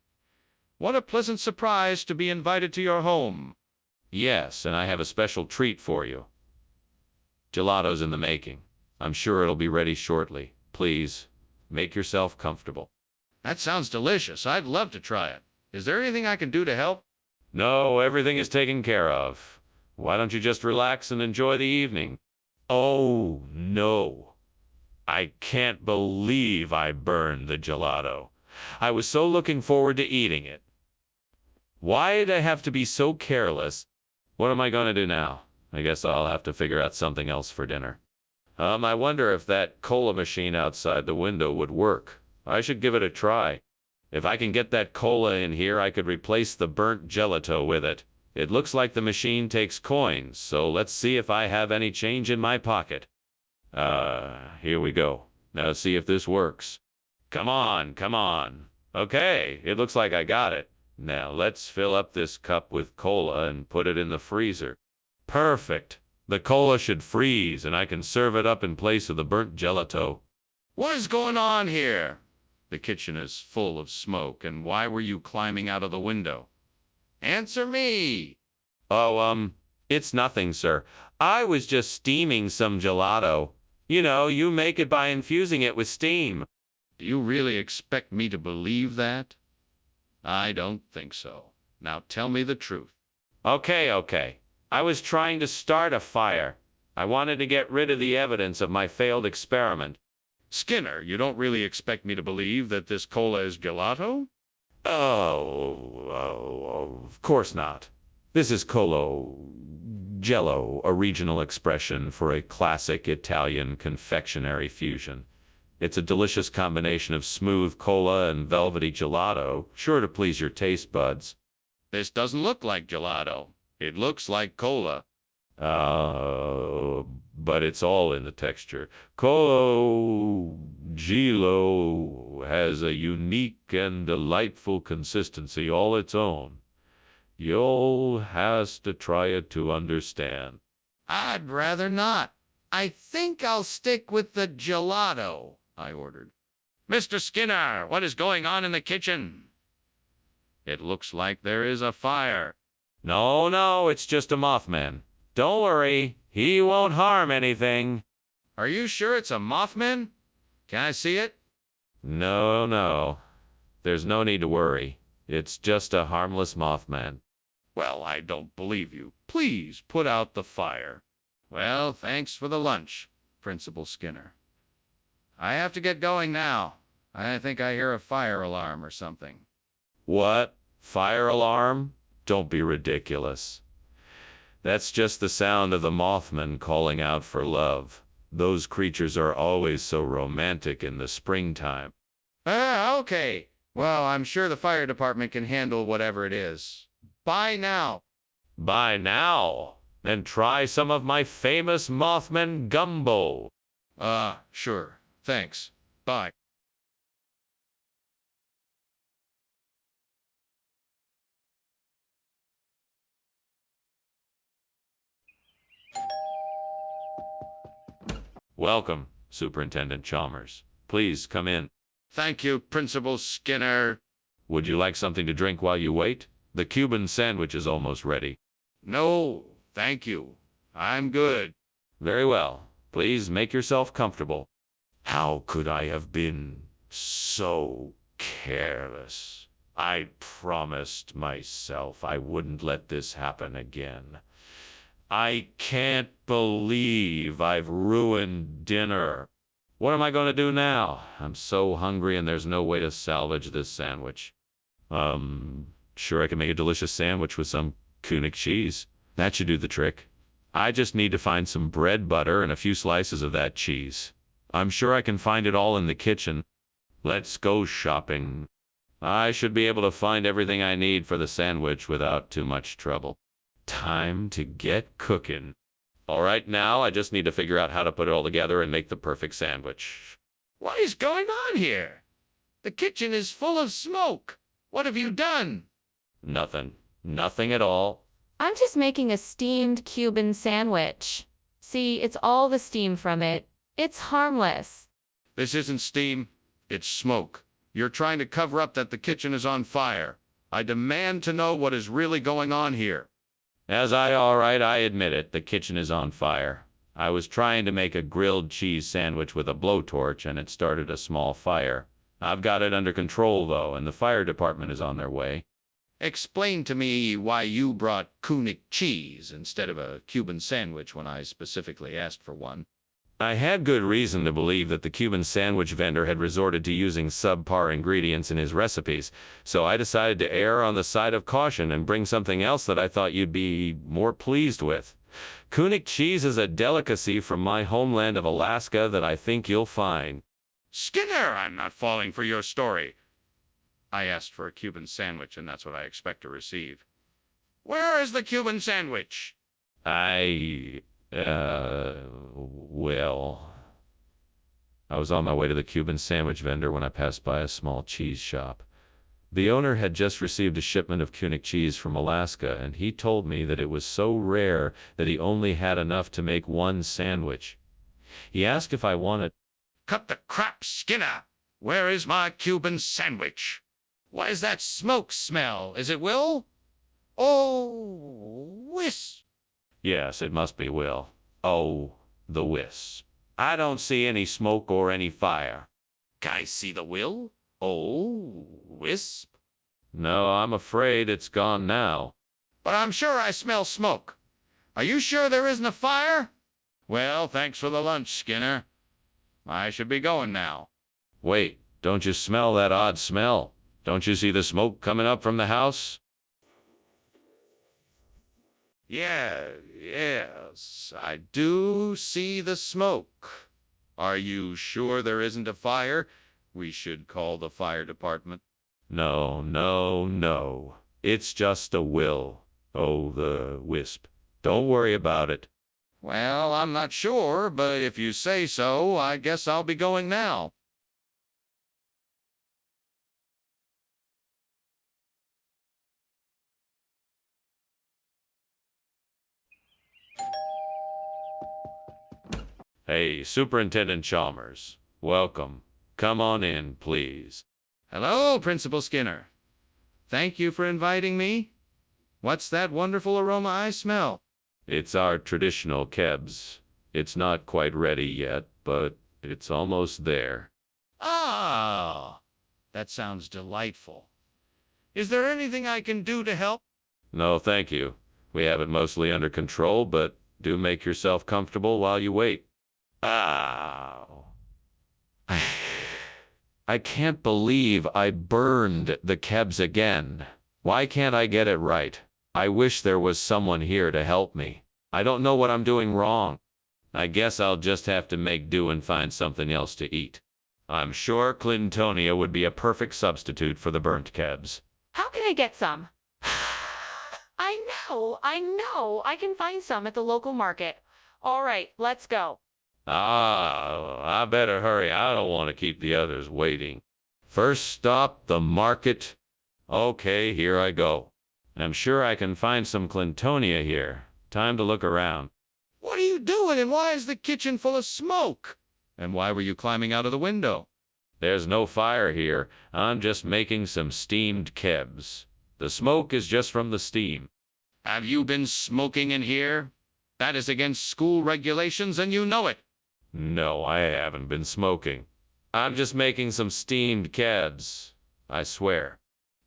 What a pleasant surprise to be invited to your home. Yes, and I have a special treat for you. Gelato's in the making. I'm sure it'll be ready shortly. Please, make yourself comfortable. That sounds delicious. I'd love to try it. Is there anything I can do to help? No, everything is taken care of. Why don't you just relax and enjoy the evening? Oh, no. I can't believe I burned the gelato. I was so looking forward to eating it. Why did I have to be so careless? What am I going to do now? I guess I'll have to figure out something else for dinner. I wonder if that cola machine outside the window would work. I should give it a try. If I can get that cola in here, I could replace the burnt gelato with it. It looks like the machine takes coins, so let's see if I have any change in my pocket. Here we go. Now see if this works. Come on, come on. Okay, it looks like I got it. Now let's fill up this cup with cola and put it in the freezer. Perfect. The cola should freeze and I can serve it up in place of the burnt gelato. What is going on here? The kitchen is full of smoke, and why were you climbing out of the window? Answer me! Oh, it's nothing, sir. I was just steaming some gelato. You know, you make it by infusing it with steam. Do you really expect me to believe that? I don't think so. Now tell me the truth. Okay. I was trying to start a fire. I wanted to get rid of the evidence of my failed experiment. Skinner, you don't really expect me to believe that this cola is gelato? Of course not. This is Jello, a regional expression for a classic Italian confectionery fusion. It's a delicious combination of smooth cola and velvety gelato, sure to please your taste buds. This doesn't look like gelato. It looks like cola. But it's all in the texture. Gelo has a unique and delightful consistency all its own. You'll has to try it to understand. I'd rather not. I think I'll stick with the gelato, I ordered. Mr. Skinner, what is going on in the kitchen? It looks like there is a fire. No, it's just a Mothman. Don't worry, he won't harm anything. Are you sure it's a Mothman? Can I see it? No. There's no need to worry. It's just a harmless Mothman. Well, I don't believe you. Please put out the fire. Well, thanks for the lunch, Principal Skinner. I have to get going now. I think I hear a fire alarm or something. What? Fire alarm? Don't be ridiculous. That's just the sound of the Mothman calling out for love. Those creatures are always so romantic in the springtime. Okay. Well, I'm sure the fire department can handle whatever it is. Bye now. Bye now. And try some of my famous Mothman gumbo. Sure. Thanks. Bye. Welcome, Superintendent Chalmers. Please come in. Thank you, Principal Skinner. Would you like something to drink while you wait? The Cuban sandwich is almost ready. No, thank you. I'm good. Very well. Please make yourself comfortable. How could I have been so careless? I promised myself I wouldn't let this happen again. I can't believe I've ruined dinner. What am I going to do now? I'm so hungry and there's no way to salvage this sandwich. Sure I can make a delicious sandwich with some König cheese. That should do the trick. I just need to find some bread, butter, and a few slices of that cheese. I'm sure I can find it all in the kitchen. Let's go shopping. I should be able to find everything I need for the sandwich without too much trouble. Time to get cooking. All right, now I just need to figure out how to put it all together and make the perfect sandwich. What is going on here? The kitchen is full of smoke. What have you done? Nothing at all. I'm just making a steamed Cuban sandwich. See, it's all the steam from it. It's harmless. This isn't steam. It's smoke. You're trying to cover up that the kitchen is on fire. I demand to know what is really going on here. All right, I admit it, the kitchen is on fire. I was trying to make a grilled cheese sandwich with a blowtorch and it started a small fire. I've got it under control though, and the fire department is on their way. Explain to me why you brought Kunik cheese instead of a Cuban sandwich when I specifically asked for one. I had good reason to believe that the Cuban sandwich vendor had resorted to using subpar ingredients in his recipes, so I decided to err on the side of caution and bring something else that I thought you'd be more pleased with. Kunik cheese is a delicacy from my homeland of Alaska that I think you'll find. Skinner, I'm not falling for your story. I asked for a Cuban sandwich, and that's what I expect to receive. Where is the Cuban sandwich? Well, I was on my way to the Cuban sandwich vendor when I passed by a small cheese shop. The owner had just received a shipment of Kunik cheese from Alaska, and he told me that it was so rare that he only had enough to make one sandwich. He asked if I wanted. Cut the crap, Skinner! Where is my Cuban sandwich? What is that smoke smell? Is it Will? Oh, whis. Yes, it must be Will. Oh, the wisp. I don't see any smoke or any fire. I see the Will? Oh, wisp. No, I'm afraid it's gone now. But I'm sure I smell smoke. Are you sure there isn't a fire? Well, thanks for the lunch, Skinner. I should be going now. Wait, don't you smell that odd smell? Don't you see the smoke coming up from the house? Yes, I do see the smoke. Are you sure there isn't a fire? We should call the fire department. No, no, no. It's just a Will. Oh, the wisp. Don't worry about it. Well, I'm not sure, but if you say so, I guess I'll be going now. Hey, Superintendent Chalmers. Welcome. Come on in, please. Hello, Principal Skinner. Thank you for inviting me. What's that wonderful aroma I smell? It's our traditional kebs. It's not quite ready yet, but it's almost there. Ah, that sounds delightful. Is there anything I can do to help? No, thank you. We have it mostly under control, but do make yourself comfortable while you wait. Ow. I can't believe I burned the kebs again. Why can't I get it right? I wish there was someone here to help me. I don't know what I'm doing wrong. I guess I'll just have to make do and find something else to eat. I'm sure Clintonia would be a perfect substitute for the burnt kebs. How can I get some? I know. I can find some at the local market. All right, let's go. I better hurry. I don't want to keep the others waiting. First stop, the market. Okay, here I go. I'm sure I can find some Clintonia here. Time to look around. What are you doing, and why is the kitchen full of smoke? And why were you climbing out of the window? There's no fire here. I'm just making some steamed kebs. The smoke is just from the steam. Have you been smoking in here? That is against school regulations, and you know it. No, I haven't been smoking. I'm just making some steamed kebs. I swear.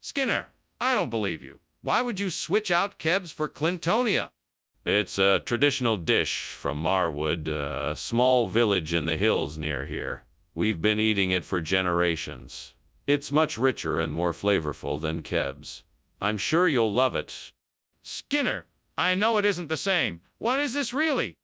Skinner, I don't believe you. Why would you switch out kebs for Clintonia? It's a traditional dish from Marwood, a small village in the hills near here. We've been eating it for generations. It's much richer and more flavorful than kebs. I'm sure you'll love it. Skinner, I know it isn't the same. What is this really?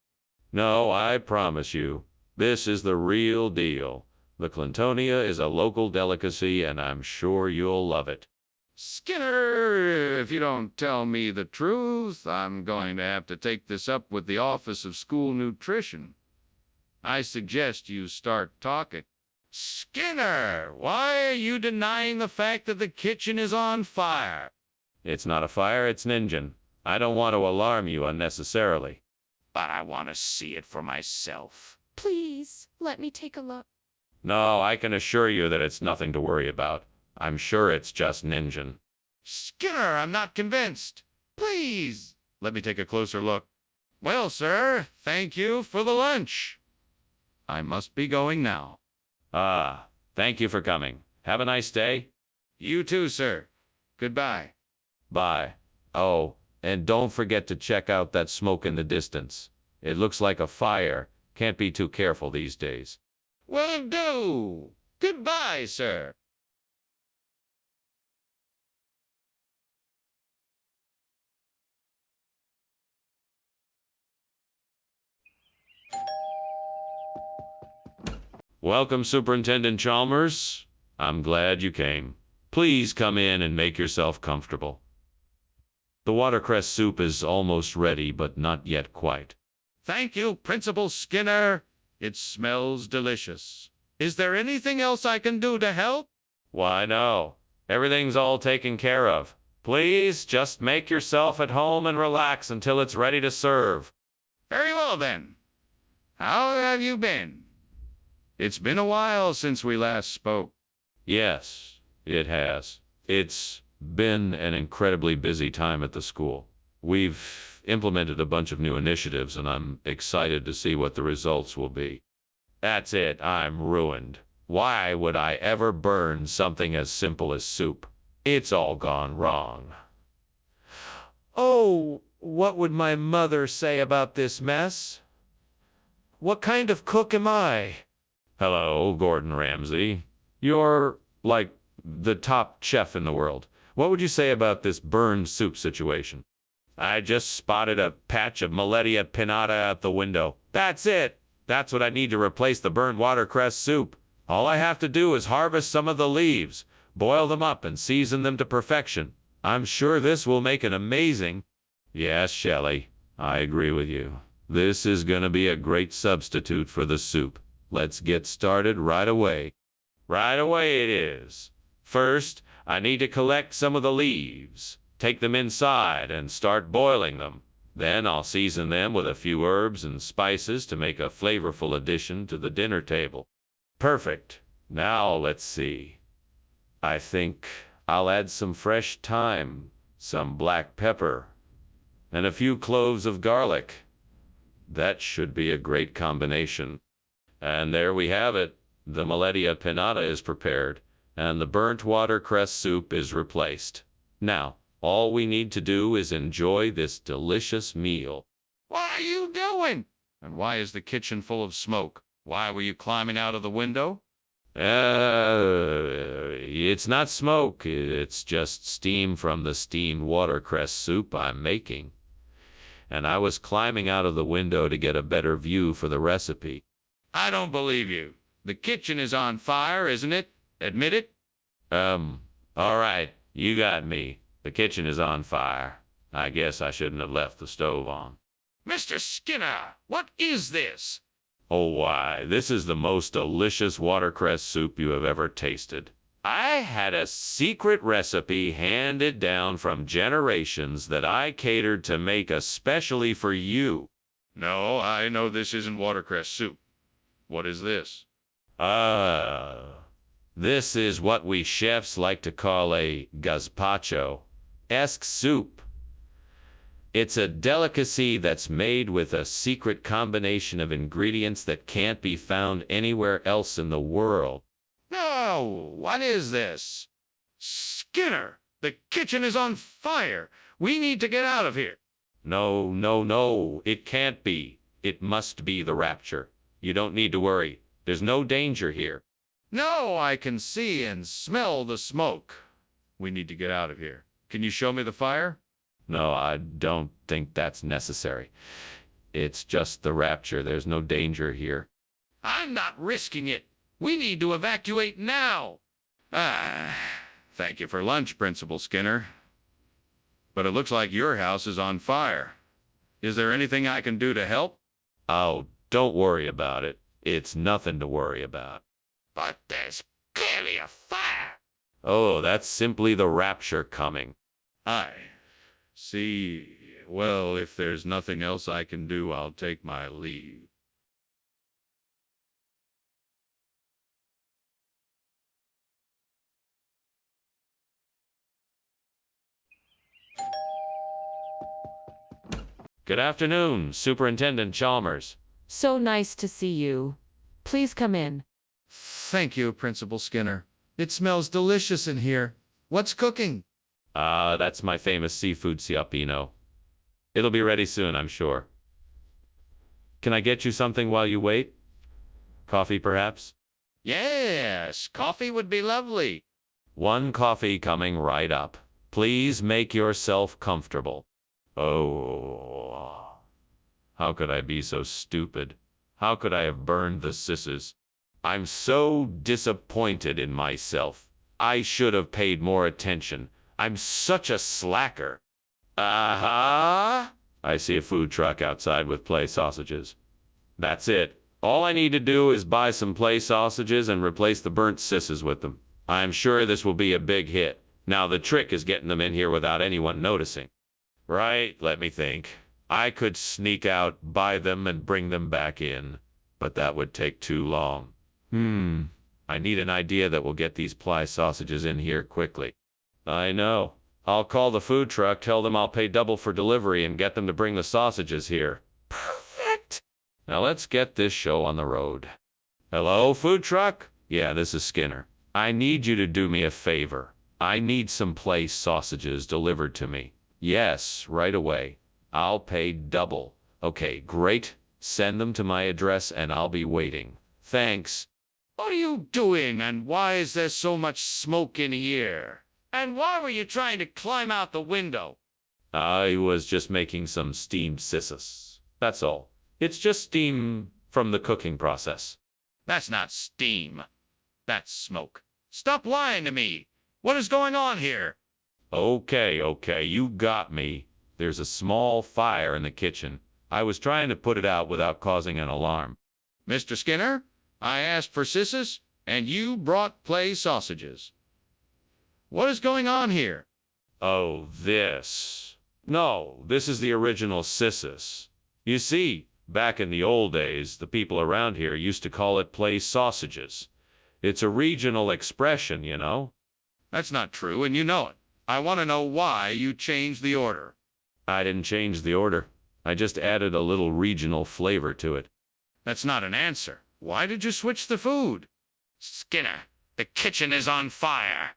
No, I promise you. This is the real deal. The Clintonia is a local delicacy, and I'm sure you'll love it. Skinner, if you don't tell me the truth, I'm going to have to take this up with the Office of School Nutrition. I suggest you start talking. Skinner, why are you denying the fact that the kitchen is on fire? It's not a fire, it's an engine. I don't want to alarm you unnecessarily. But I want to see it for myself. Please, let me take a look. No, I can assure you that it's nothing to worry about. I'm sure it's just an engine. Skinner, I'm not convinced. Please, Let me take a closer look. Well, sir, thank you for the lunch. I must be going now. Ah, thank you for coming. Have a nice day. You too, sir. Goodbye. Bye. Oh, and don't forget to check out that smoke in the distance. It looks like a fire. Can't be too careful these days. Will do. Goodbye, sir. Welcome, Superintendent Chalmers. I'm glad you came. Please come in and make yourself comfortable. The watercress soup is almost ready, but not yet quite. Thank you, Principal Skinner. It smells delicious. Is there anything else I can do to help? Why, no. Everything's all taken care of. Please just make yourself at home and relax until it's ready to serve. Very well, then. How have you been? It's been a while since we last spoke. Yes, it has. It's been an incredibly busy time at the school. We've implemented a bunch of new initiatives, and I'm excited to see what the results will be. That's it, I'm ruined. Why would I ever burn something as simple as soup? It's all gone wrong. Oh, what would my mother say about this mess? What kind of cook am I? Hello, Gordon Ramsay. You're, like, the top chef in the world. What would you say about this burned soup situation? I just spotted a patch of Millettia pinnata out the window. That's it. That's what I need to replace the burned watercress soup. All I have to do is harvest some of the leaves, boil them up, and season them to perfection. I'm sure this will make it amazing. Yes, Shelley, I agree with you. This is gonna be a great substitute for the soup. Let's get started right away. Right away it is. First, I need to collect some of the leaves, take them inside, and start boiling them. Then I'll season them with a few herbs and spices to make a flavorful addition to the dinner table. Perfect. Now let's see. I think I'll add some fresh thyme, some black pepper, and a few cloves of garlic. That should be a great combination. And there we have it. The Millettia pinnata is prepared, and the burnt watercress soup is replaced. Now, all we need to do is enjoy this delicious meal. What are you doing? And why is the kitchen full of smoke? Why were you climbing out of the window? It's not smoke. It's just steam from the steamed watercress soup I'm making. And I was climbing out of the window to get a better view for the recipe. I don't believe you. The kitchen is on fire, isn't it? Admit it? All right, you got me. The kitchen is on fire. I guess I shouldn't have left the stove on. Mr. Skinner, what is this? Oh, why, this is the most delicious watercress soup you have ever tasted. I had a secret recipe handed down from generations that I catered to make especially for you. No, I know this isn't watercress soup. What is this? This is what we chefs like to call a gazpacho-esque soup. It's a delicacy that's made with a secret combination of ingredients that can't be found anywhere else in the world. No, what is this? Skinner, the kitchen is on fire. We need to get out of here. No, no, no, it can't be. It must be the rapture. You don't need to worry. There's no danger here. No, I can see and smell the smoke. We need to get out of here. Can you show me the fire? No, I don't think that's necessary. It's just the rapture. There's no danger here. I'm not risking it. We need to evacuate now. Thank you for lunch, Principal Skinner. But it looks like your house is on fire. Is there anything I can do to help? Oh, don't worry about it. It's nothing to worry about. But there's clearly a fire. Oh, that's simply the rapture coming. I see. Well, if there's nothing else I can do, I'll take my leave. Good afternoon, Superintendent Chalmers. So nice to see you. Please come in. Thank you, Principal Skinner. It smells delicious in here. What's cooking? That's my famous seafood siapino. It'll be ready soon, I'm sure. Can I get you something while you wait? Coffee, perhaps? Yes, coffee would be lovely. One coffee coming right up. Please make yourself comfortable. Oh, how could I be so stupid? How could I have burned the sisses? I'm so disappointed in myself. I should have paid more attention. I'm such a slacker. Aha! I see a food truck outside with play sausages. That's it. All I need to do is buy some play sausages and replace the burnt sisses with them. I'm sure this will be a big hit. Now the trick is getting them in here without anyone noticing. Right, let me think. I could sneak out, buy them, and bring them back in. But that would take too long. I need an idea that will get these play sausages in here quickly. I know. I'll call the food truck, tell them I'll pay double for delivery, and get them to bring the sausages here. Perfect! Now let's get this show on the road. Hello, food truck? Yeah, this is Skinner. I need you to do me a favor. I need some play sausages delivered to me. Yes, right away. I'll pay double. Okay, great. Send them to my address and I'll be waiting. Thanks. What are you doing, and why is there so much smoke in here? And why were you trying to climb out the window? I was just making some steamed sisses. That's all. It's just steam from the cooking process. That's not steam. That's smoke. Stop lying to me. What is going on here? Okay, you got me. There's a small fire in the kitchen. I was trying to put it out without causing an alarm. Mr. Skinner, I asked for sisses, and you brought play sausages. What is going on here? Oh, this. No, this is the original sisses. You see, back in the old days, the people around here used to call it play sausages. It's a regional expression, you know? That's not true, and you know it. I want to know why you changed the order. I didn't change the order. I just added a little regional flavor to it. That's not an answer. Why did you switch the food? Skinner, the kitchen is on fire.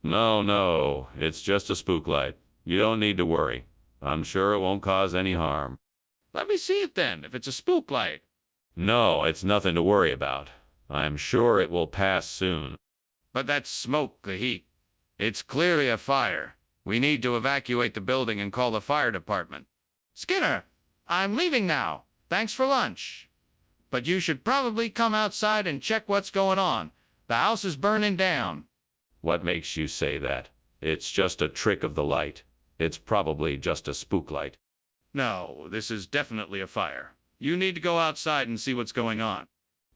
No, it's just a spook light. You don't need to worry. I'm sure it won't cause any harm. Let me see it then, if it's a spook light. No, it's nothing to worry about. I'm sure it will pass soon. But that's smoke, the heat. It's clearly a fire. We need to evacuate the building and call the fire department. Skinner, I'm leaving now. Thanks for lunch. But you should probably come outside and check what's going on. The house is burning down. What makes you say that? It's just a trick of the light. It's probably just a spook light. No, this is definitely a fire. You need to go outside and see what's going on.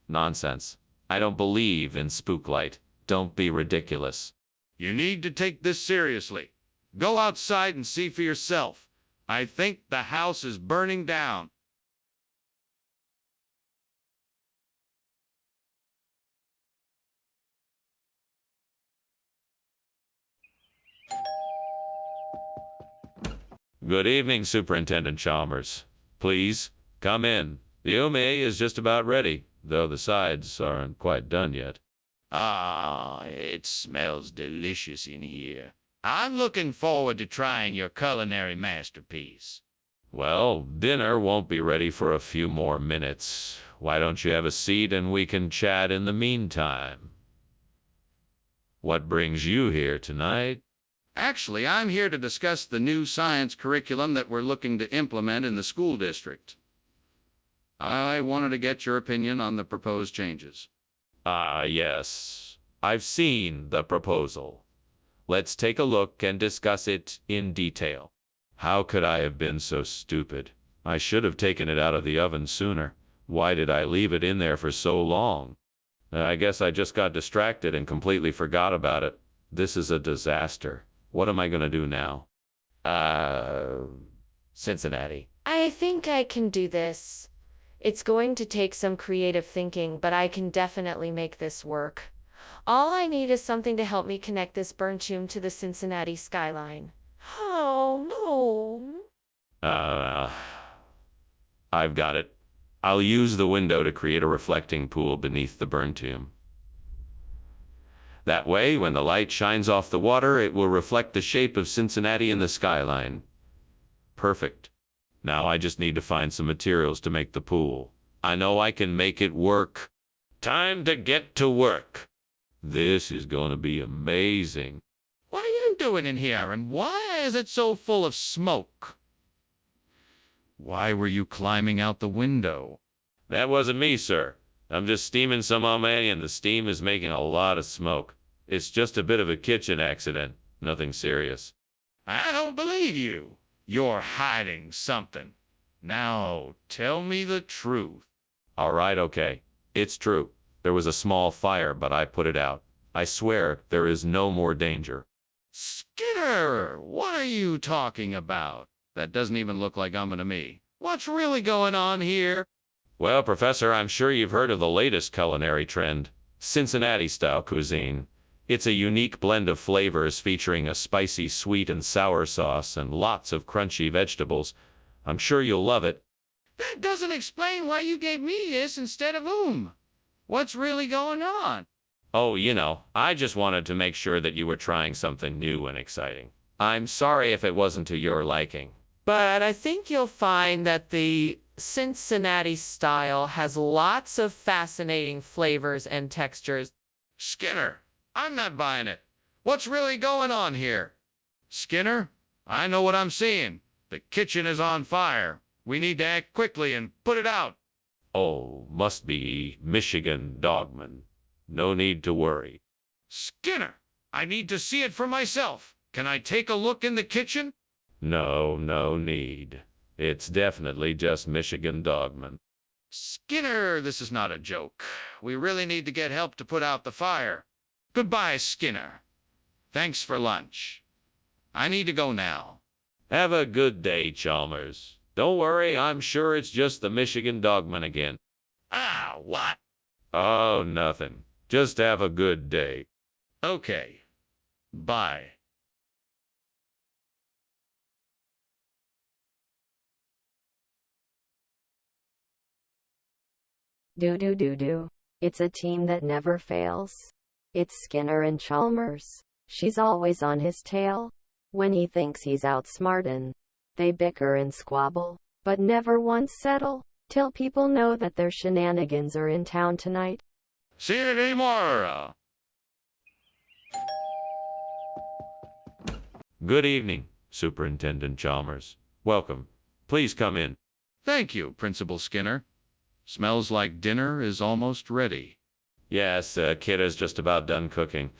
Nonsense. I don't believe in spook light. Don't be ridiculous. You need to take this seriously. Go outside and see for yourself. I think the house is burning down. Good evening, Superintendent Chalmers. Please, come in. The ume is just about ready, though the sides aren't quite done yet. Ah, it smells delicious in here. I'm looking forward to trying your culinary masterpiece. Well, dinner won't be ready for a few more minutes. Why don't you have a seat and we can chat in the meantime? What brings you here tonight? Actually, I'm here to discuss the new science curriculum that we're looking to implement in the school district. I wanted to get your opinion on the proposed changes. Yes. I've seen the proposal. Let's take a look and discuss it in detail. How could I have been so stupid? I should have taken it out of the oven sooner. Why did I leave it in there for so long? I guess I just got distracted and completely forgot about it. This is a disaster. What am I gonna do now? Cincinnati. I think I can do this. It's going to take some creative thinking, but I can definitely make this work. All I need is something to help me connect this burnt tomb to the Cincinnati skyline. Oh, no. I've got it. I'll use the window to create a reflecting pool beneath the burn tomb. That way, when the light shines off the water, it will reflect the shape of Cincinnati in the skyline. Perfect. Now I just need to find some materials to make the pool. I know I can make it work. Time to get to work. This is going to be amazing. What are you doing in here, and why is it so full of smoke? Why were you climbing out the window? That wasn't me, sir. I'm just steaming some almay, and the steam is making a lot of smoke. It's just a bit of a kitchen accident. Nothing serious. I don't believe you. You're hiding something. Now, tell me the truth. All right, okay. It's true. There was a small fire, but I put it out. I swear there is no more danger. Skinner, what are you talking about? That doesn't even look like to me. What's really going on here? Well, Professor, I'm sure you've heard of the latest culinary trend, Cincinnati-style cuisine. It's a unique blend of flavors featuring a spicy sweet and sour sauce and lots of crunchy vegetables. I'm sure you'll love it. That doesn't explain why you gave me this instead of What's really going on? Oh, I just wanted to make sure that you were trying something new and exciting. I'm sorry if it wasn't to your liking. But I think you'll find that the Cincinnati style has lots of fascinating flavors and textures. Skinner, I'm not buying it. What's really going on here? Skinner, I know what I'm seeing. The kitchen is on fire. We need to act quickly and put it out. Oh, must be Michigan Dogman. No need to worry. Skinner, I need to see it for myself. Can I take a look in the kitchen? No need. It's definitely just Michigan Dogman. Skinner, this is not a joke. We really need to get help to put out the fire. Goodbye, Skinner. Thanks for lunch. I need to go now. Have a good day, Chalmers. Don't worry, I'm sure it's just the Michigan Dogman again. Ah, what? Oh, nothing. Just have a good day. Okay. Bye. Do. It's a team that never fails. It's Skinner and Chalmers. She's always on his tail. When he thinks he's outsmarting, they bicker and squabble, but never once settle, till people know that their shenanigans are in town tonight. See you tomorrow. Good evening, Superintendent Chalmers. Welcome. Please come in. Thank you, Principal Skinner. Smells like dinner is almost ready. Yes, Kid is just about done cooking.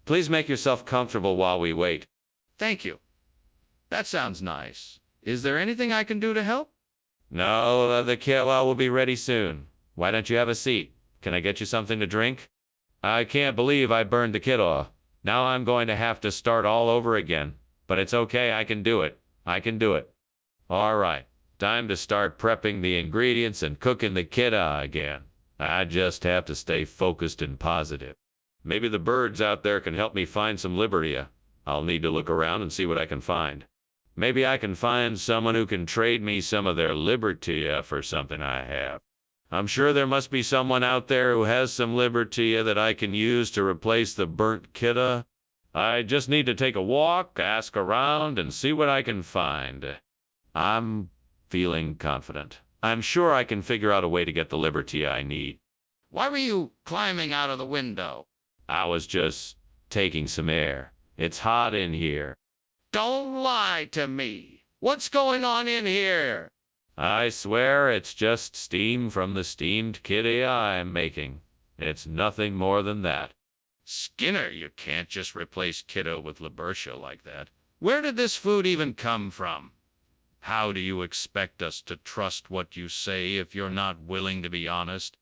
Please make yourself comfortable while we wait. Thank you. That sounds nice. Is there anything I can do to help? No, the kiddo will be ready soon. Why don't you have a seat? Can I get you something to drink? I can't believe I burned the kiddo. Now I'm going to have to start all over again. But it's okay, I can do it. All right, time to start prepping the ingredients and cooking the kiddo again. I just have to stay focused and positive. Maybe the birds out there can help me find some Libertia. I'll need to look around and see what I can find. Maybe I can find someone who can trade me some of their Libertia for something I have. I'm sure there must be someone out there who has some Libertia that I can use to replace the burnt kiddo. I just need to take a walk, ask around, and see what I can find. I'm feeling confident. I'm sure I can figure out a way to get the Libertia I need. Why were you climbing out of the window? I was just taking some air. It's hot in here. Don't lie to me. What's going on in here? I swear it's just steam from the steamed kitty I'm making. It's nothing more than that. Skinner, you can't just replace kiddo with Libertia like that. Where did this food even come from? How do you expect us to trust what you say if you're not willing to be honest?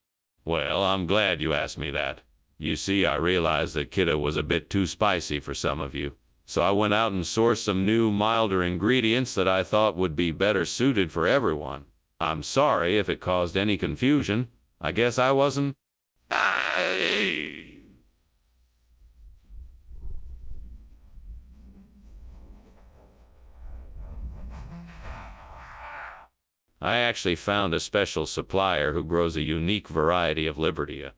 Well, I'm glad you asked me that. You see, I realized that kiddo was a bit too spicy for some of you. So I went out and sourced some new, milder ingredients that I thought would be better suited for everyone. I'm sorry if it caused any confusion. I guess I wasn't. I actually found a special supplier who grows a unique variety of Libertia.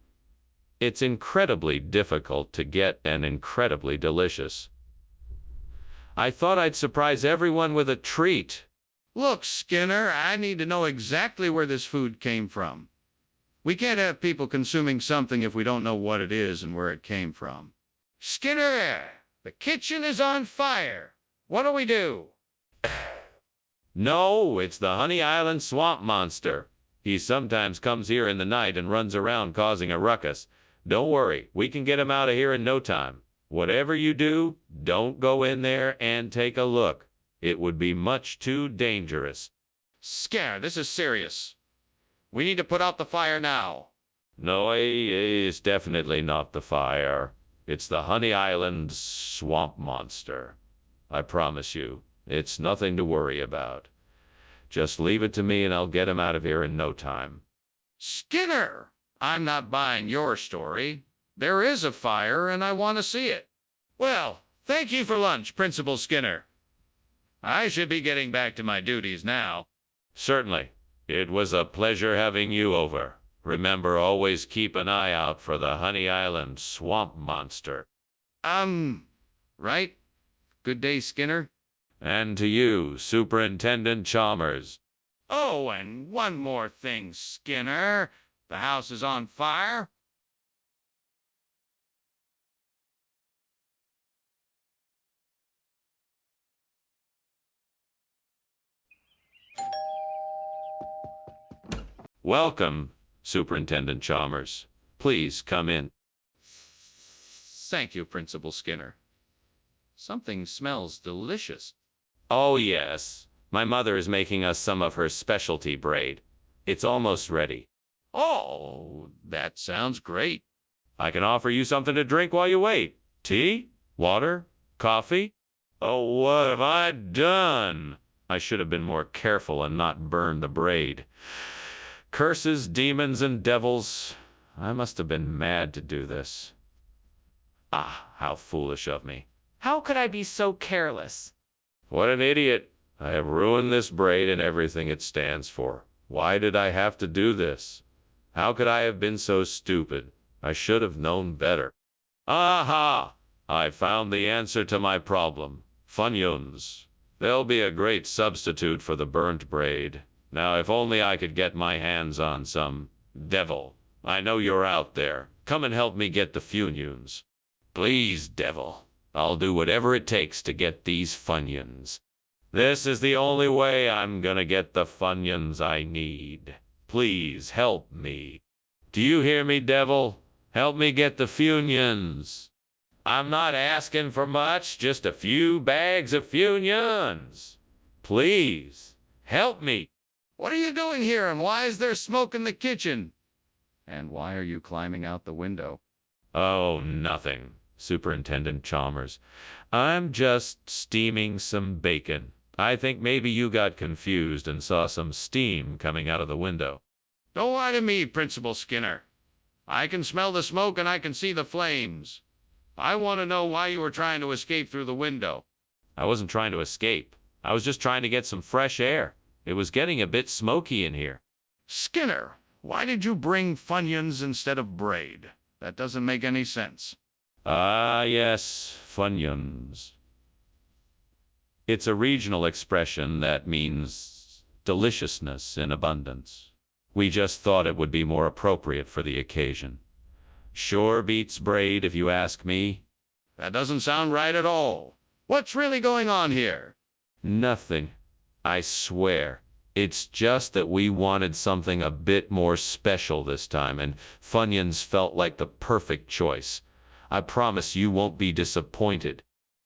It's incredibly difficult to get and incredibly delicious. I thought I'd surprise everyone with a treat. Look, Skinner, I need to know exactly where this food came from. We can't have people consuming something if we don't know what it is and where it came from. Skinner, the kitchen is on fire. What do we do? No, it's the Honey Island swamp monster. He sometimes comes here in the night and runs around causing a ruckus. Don't worry, we can get him out of here in no time. Whatever you do, don't go in there and take a look. It would be much too dangerous. Skinner, this is serious. We need to put out the fire now. No, it's definitely not the fire. It's the Honey Island swamp monster. I promise you, it's nothing to worry about. Just leave it to me and I'll get him out of here in no time. Skinner, I'm not buying your story. There is a fire and I want to see it. Well, thank you for lunch, Principal Skinner. I should be getting back to my duties now. Certainly. It was a pleasure having you over. Remember, always keep an eye out for the Honey Island swamp monster. Right? Good day, Skinner. And to you, Superintendent Chalmers. Oh, and one more thing, Skinner. The house is on fire. Welcome, Superintendent Chalmers. Please come in. Thank you, Principal Skinner. Something smells delicious. Oh, yes. My mother is making us some of her specialty braid. It's almost ready. Oh, that sounds great. I can offer you something to drink while you wait. Tea? Water? Coffee? Oh, what have I done? I should have been more careful and not burned the braid. Curses, demons, and devils. I must have been mad to do this. Ah, how foolish of me. How could I be so careless? What an idiot. I have ruined this braid and everything it stands for. Why did I have to do this? How could I have been so stupid? I should have known better. Aha! I found the answer to my problem. Funyuns. They'll be a great substitute for the burnt braid. Now, if only I could get my hands on some. Devil, I know you're out there. Come and help me get the Funyuns. Please, Devil. I'll do whatever it takes to get these Funyuns. This is the only way I'm gonna get the Funyuns I need. Please help me. Do you hear me, Devil? Help me get the Funyuns. I'm not asking for much, just a few bags of Funyuns. Please, help me. What are you doing here, and why is there smoke in the kitchen? And why are you climbing out the window? Oh, nothing, Superintendent Chalmers. I'm just steaming some bacon. I think maybe you got confused and saw some steam coming out of the window. Don't lie to me, Principal Skinner. I can smell the smoke and I can see the flames. I want to know why you were trying to escape through the window. I wasn't trying to escape. I was just trying to get some fresh air. It was getting a bit smoky in here. Skinner, why did you bring Funyuns instead of braid? That doesn't make any sense. Ah, yes, Funyuns. It's a regional expression that means deliciousness in abundance. We just thought it would be more appropriate for the occasion. Sure beats braid, if you ask me. That doesn't sound right at all. What's really going on here? Nothing. I swear. It's just that we wanted something a bit more special this time, and Funyuns felt like the perfect choice. I promise you won't be disappointed.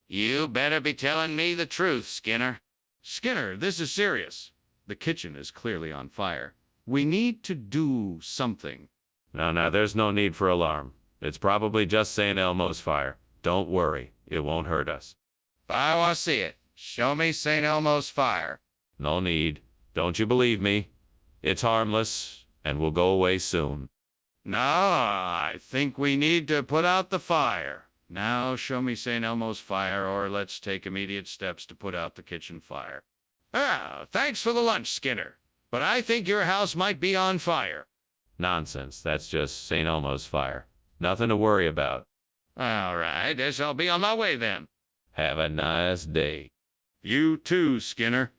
You better be telling me the truth, Skinner. Skinner, this is serious. The kitchen is clearly on fire. We need to do something. No, there's no need for alarm. It's probably just St. Elmo's fire. Don't worry, it won't hurt us. I want to see it. Show me St. Elmo's fire. No need. Don't you believe me? It's harmless, and will go away soon. No, I think we need to put out the fire. Now show me St. Elmo's fire, or let's take immediate steps to put out the kitchen fire. Ah, thanks for the lunch, Skinner. but I think your house might be on fire. Nonsense, that's just St. Elmo's fire. Nothing to worry about. All right, guess I'll be on my way then. Have a nice day. You too, Skinner.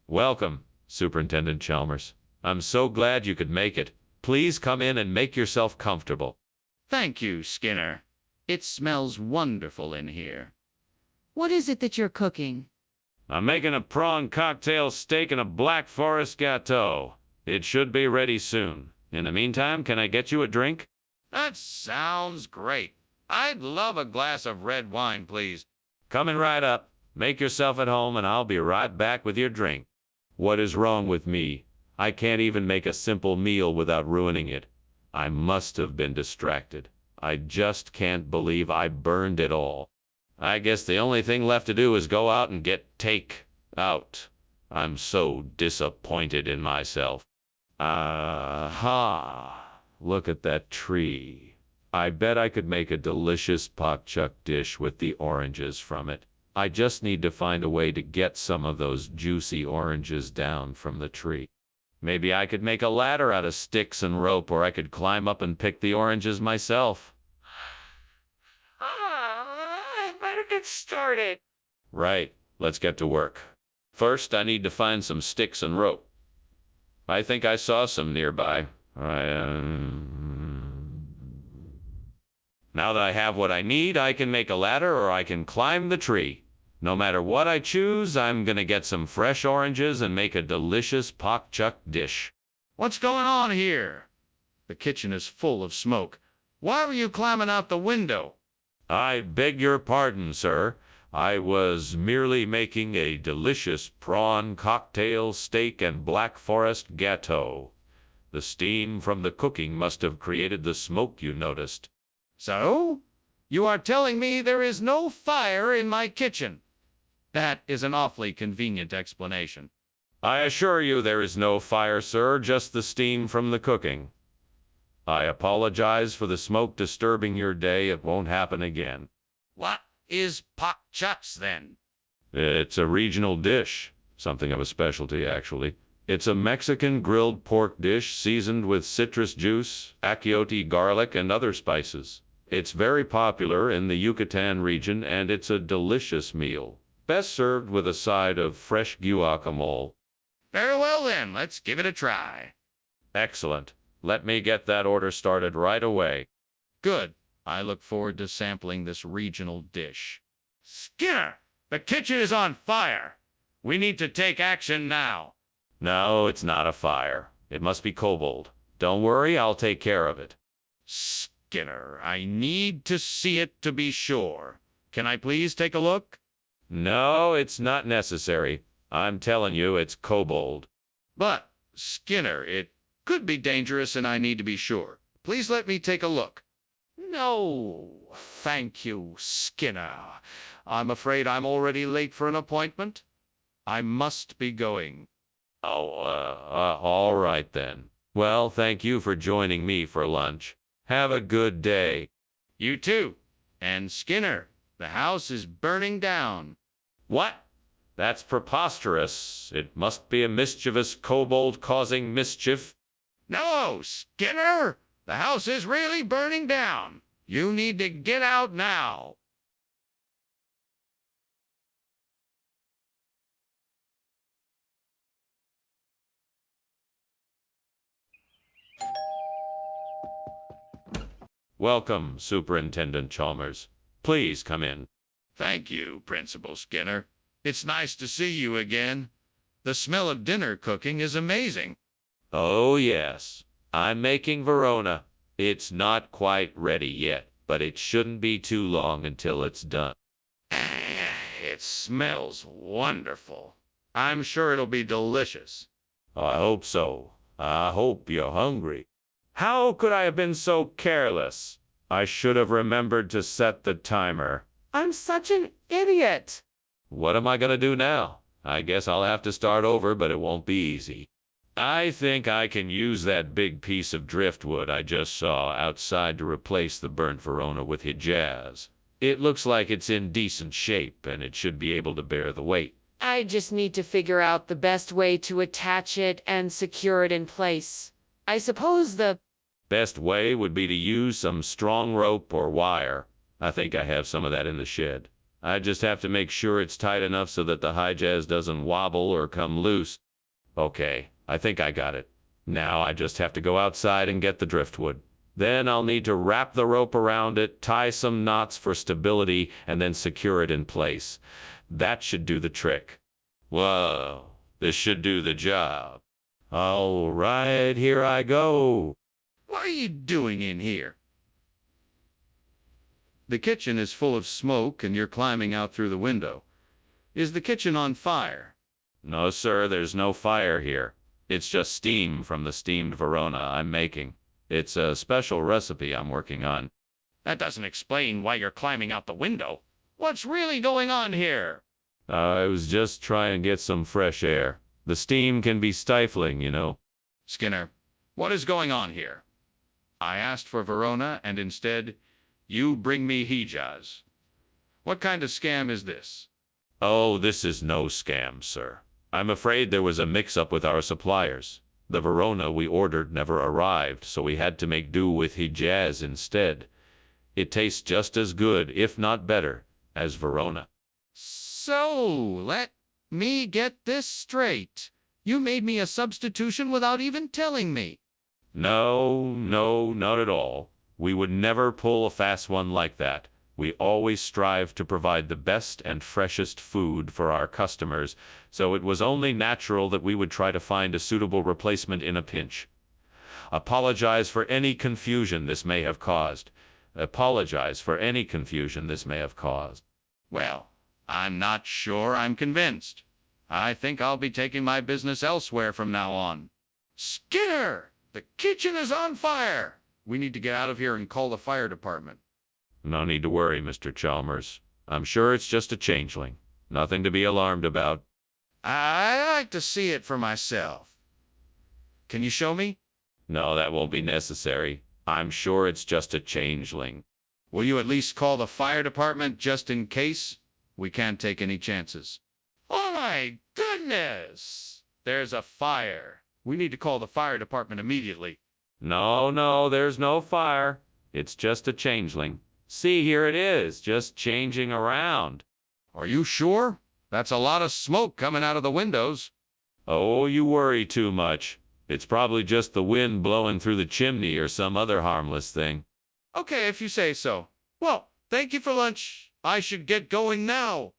Welcome, Superintendent Chalmers. I'm so glad you could make it. Please come in and make yourself comfortable. Thank you, Skinner. It smells wonderful in here. What is it that you're cooking? I'm making a prawn cocktail steak and a Black Forest gâteau. It should be ready soon. In the meantime, can I get you a drink? That sounds great. I'd love a glass of red wine, please. Coming right up. Make yourself at home and I'll be right back with your drink. What is wrong with me? I can't even make a simple meal without ruining it. I must have been distracted. I just can't believe I burned it all. I guess the only thing left to do is go out and get take-out. I'm so disappointed in myself. Aha! Look at that tree. I bet I could make a delicious pak chuk dish with the oranges from it. I just need to find a way to get some of those juicy oranges down from the tree. Maybe I could make a ladder out of sticks and rope, or I could climb up and pick the oranges myself. I better get started. Right, let's get to work. First, I need to find some sticks and rope. I think I saw some nearby. Now that I have what I need, I can make a ladder or I can climb the tree. No matter what I choose, I'm gonna get some fresh oranges and make a delicious pak chuk dish. What's going on here? The kitchen is full of smoke. Why were you climbing out the window? I beg your pardon, sir. I was merely making a delicious prawn cocktail steak and Black Forest gâteau. The steam from the cooking must have created the smoke you noticed. So? You are telling me there is no fire in my kitchen? That is an awfully convenient explanation. I assure you there is no fire, sir, just the steam from the cooking. I apologize for the smoke disturbing your day. It won't happen again. What is pak chuks then? It's a regional dish, something of a specialty, actually. It's a Mexican grilled pork dish seasoned with citrus juice, achiote garlic, and other spices. It's very popular in the Yucatan region, and it's a delicious meal. Best served with a side of fresh guacamole. Very well then, let's give it a try. Excellent. Let me get that order started right away. Good. I look forward to sampling this regional dish. Skinner, the kitchen is on fire. We need to take action now. No, it's not a fire. It must be kobold. Don't worry, I'll take care of it. Skinner, I need to see it to be sure. Can I please take a look? No, it's not necessary. I'm telling you, it's kobold. But, Skinner, it could be dangerous and I need to be sure. Please let me take a look. No, thank you, Skinner. I'm afraid I'm already late for an appointment. I must be going. Oh, all right then. Well, thank you for joining me for lunch. Have a good day. You too. And Skinner, the house is burning down. What? That's preposterous. It must be a mischievous kobold causing mischief. No, Skinner! The house is really burning down. You need to get out now. Welcome, Superintendent Chalmers. Please come in. Thank you, Principal Skinner. It's nice to see you again. The smell of dinner cooking is amazing. Oh, yes. I'm making Verona. It's not quite ready yet, but it shouldn't be too long until it's done. It smells wonderful. I'm sure it'll be delicious. I hope so. I hope you're hungry. How could I have been so careless? I should have remembered to set the timer. I'm such an idiot. What am I gonna do now? I guess I'll have to start over, but it won't be easy. I think I can use that big piece of driftwood I just saw outside to replace the burnt Verona with Hijaz. It looks like it's in decent shape, and it should be able to bear the weight. I just need to figure out the best way to attach it and secure it in place. I suppose the Best way would be to use some strong rope or wire. I think I have some of that in the shed. I just have to make sure it's tight enough so that the Hijaz doesn't wobble or come loose. Okay, I think I got it. Now I just have to go outside and get the driftwood. Then I'll need to wrap the rope around it, tie some knots for stability, and then secure it in place. That should do the trick. Whoa, this should do the job. All right, here I go. What are you doing in here? The kitchen is full of smoke and you're climbing out through the window. Is the kitchen on fire? No, sir, there's no fire here. It's just steam from the steamed Verona I'm making. It's a special recipe I'm working on. That doesn't explain why you're climbing out the window. What's really going on here? I was just trying to get some fresh air. The steam can be stifling, you know. Skinner, what is going on here? I asked for Verona and instead, you bring me Hijaz. What kind of scam is this? Oh, this is no scam, sir. I'm afraid there was a mix-up with our suppliers. The Verona we ordered never arrived, so we had to make do with Hijaz instead. It tastes just as good, if not better, as Verona. So, let me get this straight. You made me a substitution without even telling me. No, not at all. We would never pull a fast one like that. We always strive to provide the best and freshest food for our customers, so it was only natural that we would try to find a suitable replacement in a pinch. Apologize for any confusion this may have caused. Apologize for any confusion this may have caused. Well, I'm not sure I'm convinced. I think I'll be taking my business elsewhere from now on. Skinner! The kitchen is on fire! We need to get out of here and call the fire department. No need to worry, Mr. Chalmers. I'm sure it's just a changeling. Nothing to be alarmed about. I'd like to see it for myself. Can you show me? No, that won't be necessary. I'm sure it's just a changeling. Will you at least call the fire department just in case? We can't take any chances. Oh my goodness! There's a fire. We need to call the fire department immediately. No, there's no fire. It's just a changeling. See, here it is, just changing around. Are you sure? That's a lot of smoke coming out of the windows. Oh, you worry too much. It's probably just the wind blowing through the chimney or some other harmless thing. Okay, if you say so. Well, thank you for lunch. I should get going now.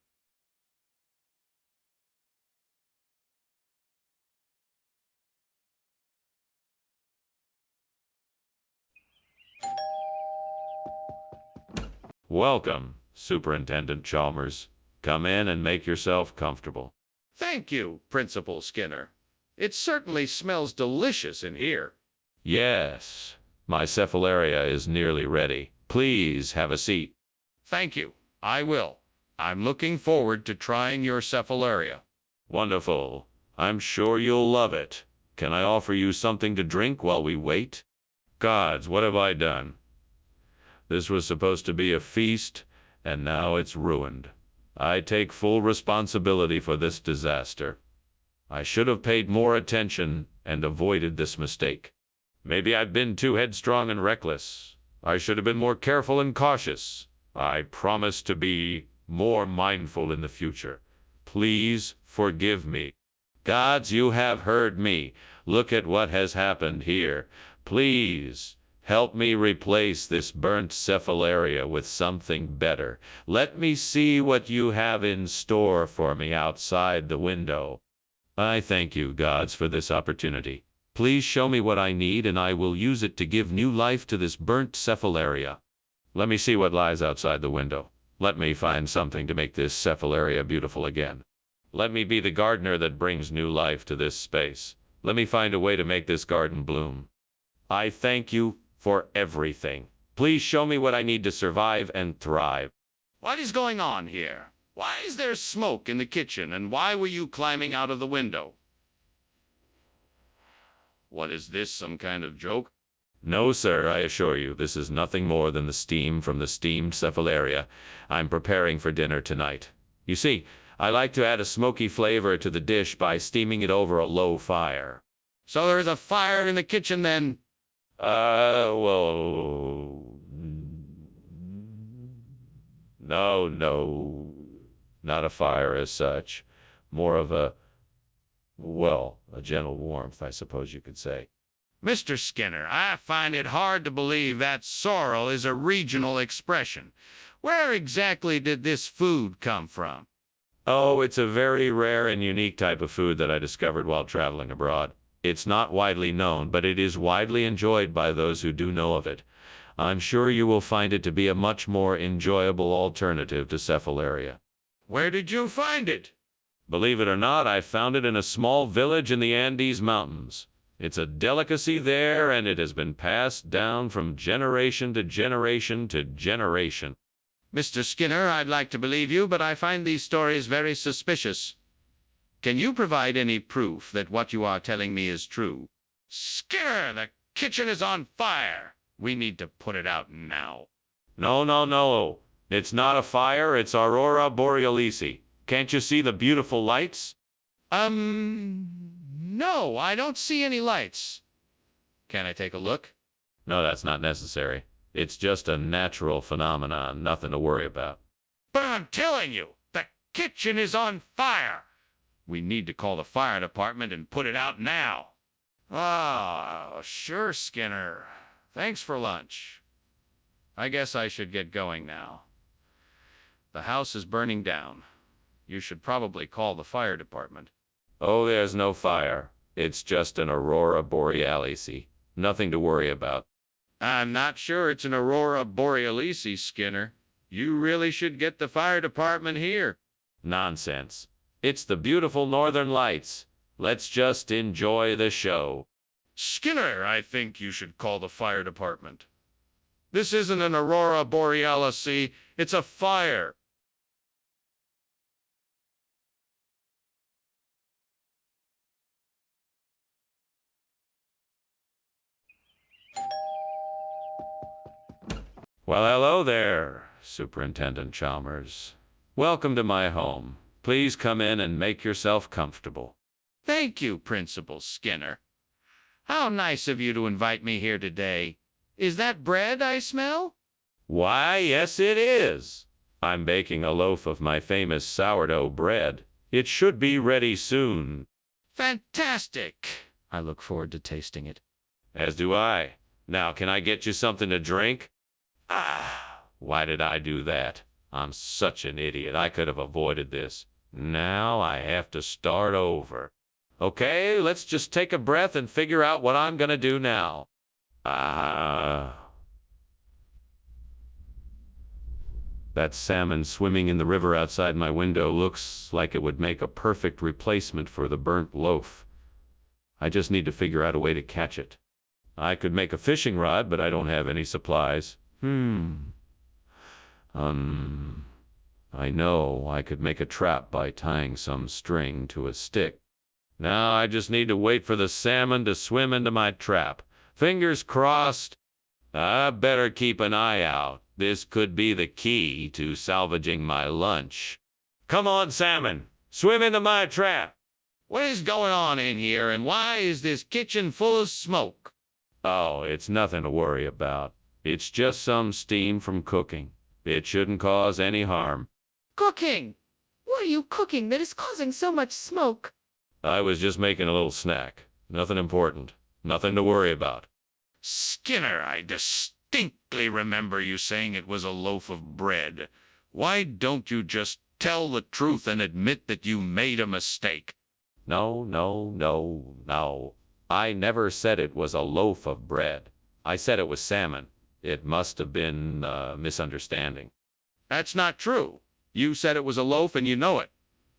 Welcome, Superintendent Chalmers. Come in and make yourself comfortable. Thank you, Principal Skinner. It certainly smells delicious in here. Yes, my cephalaria is nearly ready. Please have a seat. Thank you. I will. I'm looking forward to trying your cephalaria. Wonderful. I'm sure you'll love it. Can I offer you something to drink while we wait? Gods, what have I done? This was supposed to be a feast, and now it's ruined. I take full responsibility for this disaster. I should have paid more attention and avoided this mistake. Maybe I've been too headstrong and reckless. I should have been more careful and cautious. I promise to be more mindful in the future. Please forgive me. Gods, you have heard me. Look at what has happened here. Please help me replace this burnt cephalaria with something better. Let me see what you have in store for me outside the window. I thank you, gods, for this opportunity. Please show me what I need, and I will use it to give new life to this burnt cephalaria. Let me see what lies outside the window. Let me find something to make this cephalaria beautiful again. Let me be the gardener that brings new life to this space. Let me find a way to make this garden bloom. I thank you for everything. Please show me what I need to survive and thrive. What is going on here? Why is there smoke in the kitchen, and why were you climbing out of the window? What is this, some kind of joke? No, sir, I assure you, this is nothing more than the steam from the steamed cephalaria I'm preparing for dinner tonight. You see, I like to add a smoky flavor to the dish by steaming it over a low fire. So there's a fire in the kitchen then? Well, no, not a fire as such. More of a gentle warmth, I suppose you could say. Mr. Skinner, I find it hard to believe that sorrel is a regional expression. Where exactly did this food come from? Oh, it's a very rare and unique type of food that I discovered while traveling abroad. It's not widely known, but it is widely enjoyed by those who do know of it. I'm sure you will find it to be a much more enjoyable alternative to cephalaria. Where did you find it? Believe it or not, I found it in a small village in the Andes Mountains. It's a delicacy there, and it has been passed down from generation to generation to generation. Mr. Skinner, I'd like to believe you, but I find these stories very suspicious. Can you provide any proof that what you are telling me is true? Skinner, the kitchen is on fire. We need to put it out now. No. It's not a fire, it's Aurora Borealis. Can't you see the beautiful lights? No, I don't see any lights. Can I take a look? No, that's not necessary. It's just a natural phenomenon, nothing to worry about. But I'm telling you, the kitchen is on fire. We need to call the fire department and put it out now. Ah, sure, Skinner. Thanks for lunch. I guess I should get going now. The house is burning down. You should probably call the fire department. Oh, there's no fire. It's just an Aurora Borealis. Nothing to worry about. I'm not sure it's an Aurora Borealis, Skinner. You really should get the fire department here. Nonsense. It's the beautiful northern lights. Let's just enjoy the show. Skinner, I think you should call the fire department. This isn't an Aurora Borealis, it's a fire. Well, hello there, Superintendent Chalmers. Welcome to my home. Please come in and make yourself comfortable. Thank you, Principal Skinner. How nice of you to invite me here today. Is that bread I smell? Why, yes, it is. I'm baking a loaf of my famous sourdough bread. It should be ready soon. Fantastic! I look forward to tasting it. As do I. Now, can I get you something to drink? Why did I do that? I'm such an idiot. I could have avoided this. Now I have to start over. Okay, let's just take a breath and figure out what I'm gonna do now. That salmon swimming in the river outside my window looks like it would make a perfect replacement for the burnt loaf. I just need to figure out a way to catch it. I could make a fishing rod, but I don't have any supplies. I know I could make a trap by tying some string to a stick. Now I just need to wait for the salmon to swim into my trap. Fingers crossed. I better keep an eye out. This could be the key to salvaging my lunch. Come on, salmon. Swim into my trap. What is going on in here, and why is this kitchen full of smoke? Oh, it's nothing to worry about. It's just some steam from cooking. It shouldn't cause any harm. Cooking! What are you cooking that is causing so much smoke? I was just making a little snack. Nothing important. Nothing to worry about. Skinner, I distinctly remember you saying it was a loaf of bread. Why don't you just tell the truth and admit that you made a mistake? No. I never said it was a loaf of bread. I said it was salmon. It must have been a misunderstanding. That's not true. You said it was a loaf and you know it.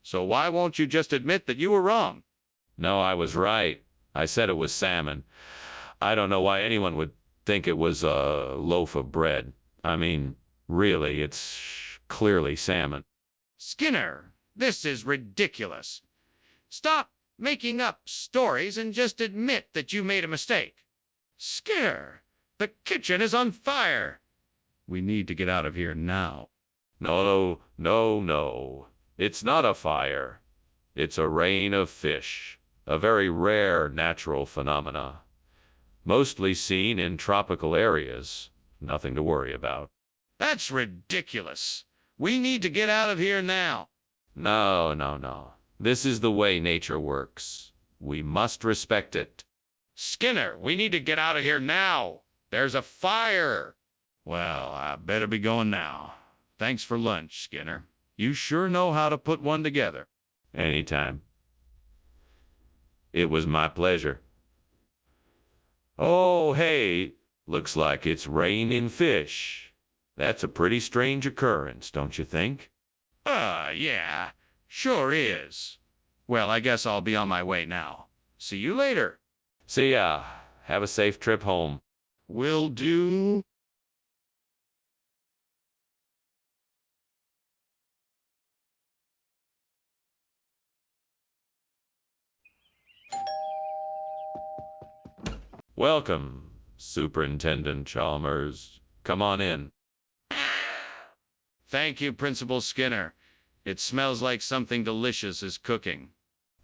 So why won't you just admit that you were wrong? No, I was right. I said it was salmon. I don't know why anyone would think it was a loaf of bread. I mean, really, it's clearly salmon. Skinner, this is ridiculous. Stop making up stories and just admit that you made a mistake. Skinner, the kitchen is on fire. We need to get out of here now. No, no, no. It's not a fire. It's a rain of fish, a very rare natural phenomena. Mostly seen in tropical areas. Nothing to worry about. That's ridiculous. We need to get out of here now. No, no, no. This is the way nature works. We must respect it. Skinner, we need to get out of here now. There's a fire. Well, I better be going now. Thanks for lunch, Skinner. You sure know how to put one together. Anytime. It was my pleasure. Oh, hey, looks like it's raining fish. That's a pretty strange occurrence, don't you think? Yeah, sure is. Well, I guess I'll be on my way now. See you later. See ya. Have a safe trip home. Will do. Welcome, Superintendent Chalmers. Come on in. Thank you, Principal Skinner. It smells like something delicious is cooking.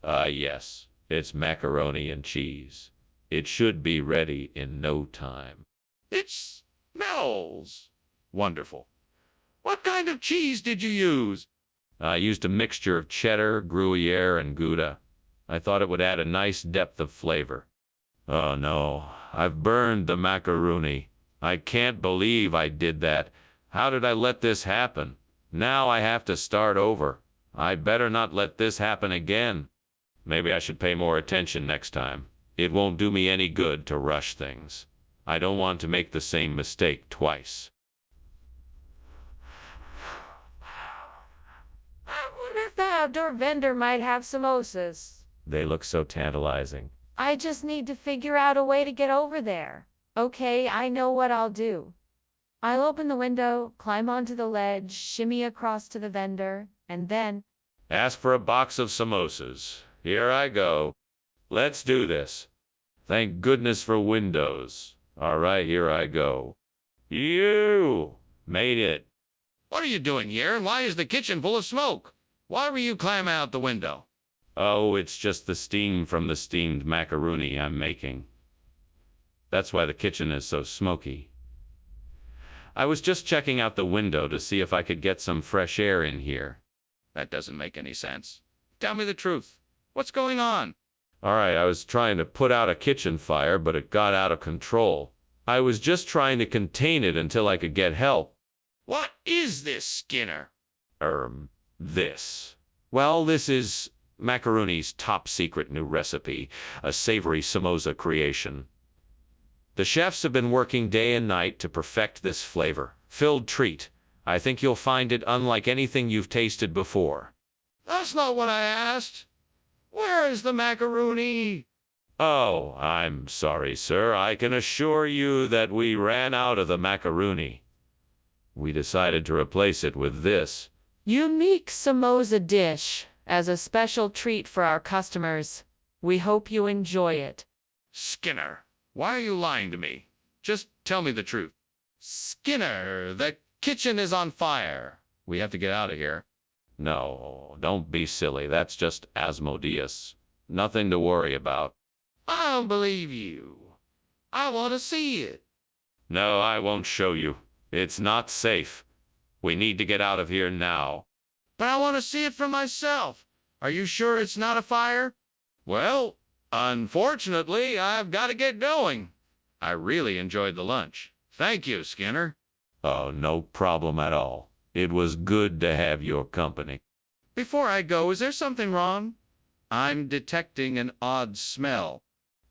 Yes, it's macaroni and cheese. It should be ready in no time. It smells wonderful. What kind of cheese did you use? I used a mixture of cheddar, Gruyere, and Gouda. I thought it would add a nice depth of flavor. Oh no, I've burned the macaroni. I can't believe I did that. How did I let this happen? Now I have to start over. I better not let this happen again. Maybe I should pay more attention next time. It won't do me any good to rush things. I don't want to make the same mistake twice. I wonder if the outdoor vendor might have samosas. They look so tantalizing. I just need to figure out a way to get over there. Okay, I know what I'll do. I'll open the window, climb onto the ledge, shimmy across to the vendor, and then... Ask for a box of samosas. Here I go. Let's do this. Thank goodness for windows. All right, here I go. You made it. What are you doing here? Why is the kitchen full of smoke? Why were you climbing out the window? Oh, it's just the steam from the steamed macaroni I'm making. That's why the kitchen is so smoky. I was just checking out the window to see if I could get some fresh air in here. That doesn't make any sense. Tell me the truth. What's going on? All right, I was trying to put out a kitchen fire, but it got out of control. I was just trying to contain it until I could get help. What is this, Skinner? This. Well, this is Macaroni's top secret new recipe, a savory samosa creation. The chefs have been working day and night to perfect this flavor-filled treat. I think you'll find it unlike anything you've tasted before. That's not what I asked. Where is the macaroni? Oh, I'm sorry, sir. I can assure you that we ran out of the macaroni. We decided to replace it with this. Unique samosa dish as a special treat for our customers. We hope you enjoy it. Skinner, why are you lying to me? Just tell me the truth. Skinner, the kitchen is on fire. We have to get out of here. No, don't be silly. That's just Asmodeus. Nothing to worry about. I don't believe you. I want to see it. No, I won't show you. It's not safe. We need to get out of here now. But I want to see it for myself. Are you sure it's not a fire? Well, unfortunately, I've got to get going. I really enjoyed the lunch. Thank you, Skinner. Oh, no problem at all. It was good to have your company. Before I go, is there something wrong? I'm detecting an odd smell.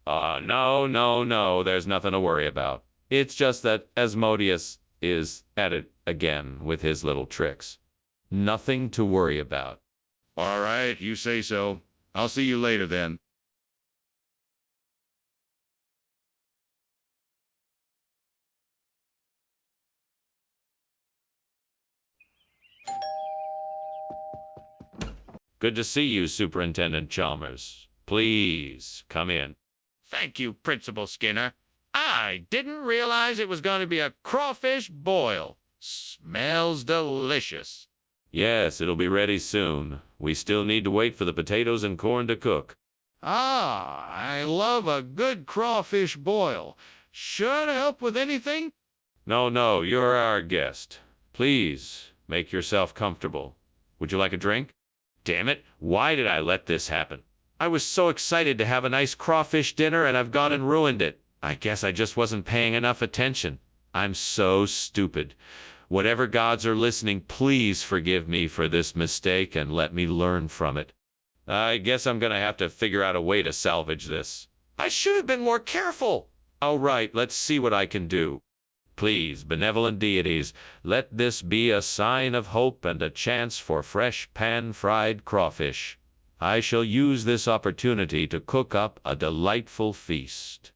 No. There's nothing to worry about. It's just that Asmodeus is at it again with his little tricks. Nothing to worry about. All right, you say so. I'll see you later then. Good to see you, Superintendent Chalmers. Please, come in. Thank you, Principal Skinner. I didn't realize it was going to be a crawfish boil. Smells delicious. Yes, it'll be ready soon. We still need to wait for the potatoes and corn to cook. Ah, I love a good crawfish boil. Should I help with anything? No, you're our guest. Please, make yourself comfortable. Would you like a drink? Damn it, why did I let this happen? I was so excited to have a nice crawfish dinner and I've gone and ruined it. I guess I just wasn't paying enough attention. I'm so stupid. Whatever gods are listening, please forgive me for this mistake and let me learn from it. I guess I'm gonna have to figure out a way to salvage this. I should have been more careful. All right, let's see what I can do. Please, benevolent deities, let this be a sign of hope and a chance for fresh pan-fried crawfish. I shall use this opportunity to cook up a delightful feast.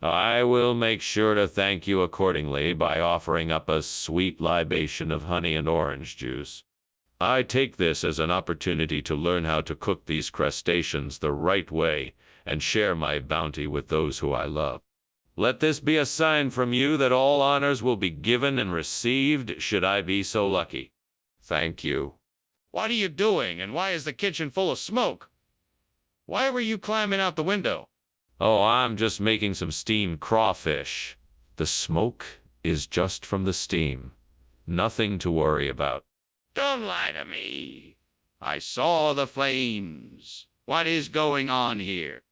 I will make sure to thank you accordingly by offering up a sweet libation of honey and orange juice. I take this as an opportunity to learn how to cook these crustaceans the right way and share my bounty with those who I love. Let this be a sign from you that all honors will be given and received should I be so lucky. Thank you. What are you doing, and why is the kitchen full of smoke? Why were you climbing out the window? Oh, I'm just making some steamed crawfish. The smoke is just from the steam. Nothing to worry about. Don't lie to me. I saw the flames. What is going on here?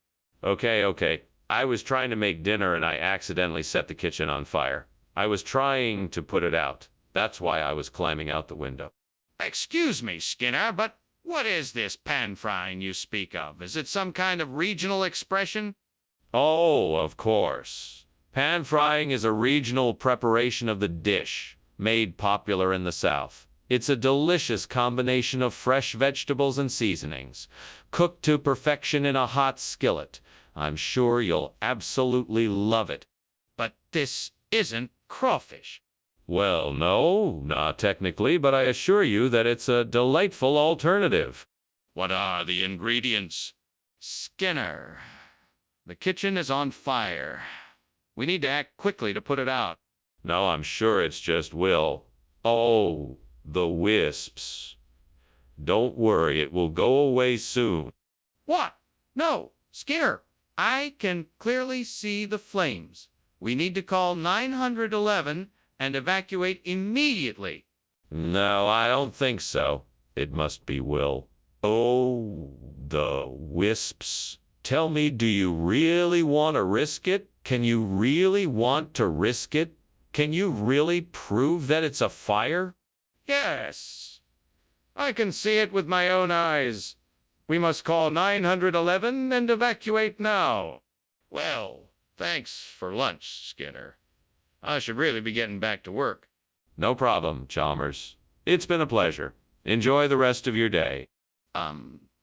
Okay. I was trying to make dinner and I accidentally set the kitchen on fire. I was trying to put it out. That's why I was climbing out the window. Excuse me, Skinner, but what is this pan-frying you speak of? Is it some kind of regional expression? Oh, of course. Pan frying is a regional preparation of the dish, made popular in the South. It's a delicious combination of fresh vegetables and seasonings, cooked to perfection in a hot skillet. I'm sure you'll absolutely love it. But this isn't crawfish. Well, no, not technically, but I assure you that it's a delightful alternative. What are the ingredients? Skinner, the kitchen is on fire. We need to act quickly to put it out. No, I'm sure it's just Will. Oh, the wisps. Don't worry, it will go away soon. What? No, Skinner, I can clearly see the flames. We need to call 911 and evacuate immediately. No, I don't think so. It must be Will. Oh, the wisps. Tell me, do you really want to risk it? Can you really want to risk it? Can you really prove that it's a fire? Yes, I can see it with my own eyes. We must call 911 and evacuate now. Well, thanks for lunch, Skinner. I should really be getting back to work. No problem, Chalmers. It's been a pleasure. Enjoy the rest of your day.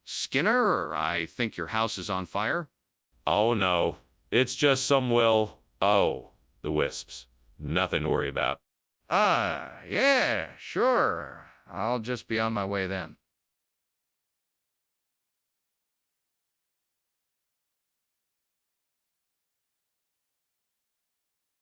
Skinner, I think your house is on fire. Oh, no. It's just some Will. Oh, the wisps. Nothing to worry about. Yeah, sure. I'll just be on my way then.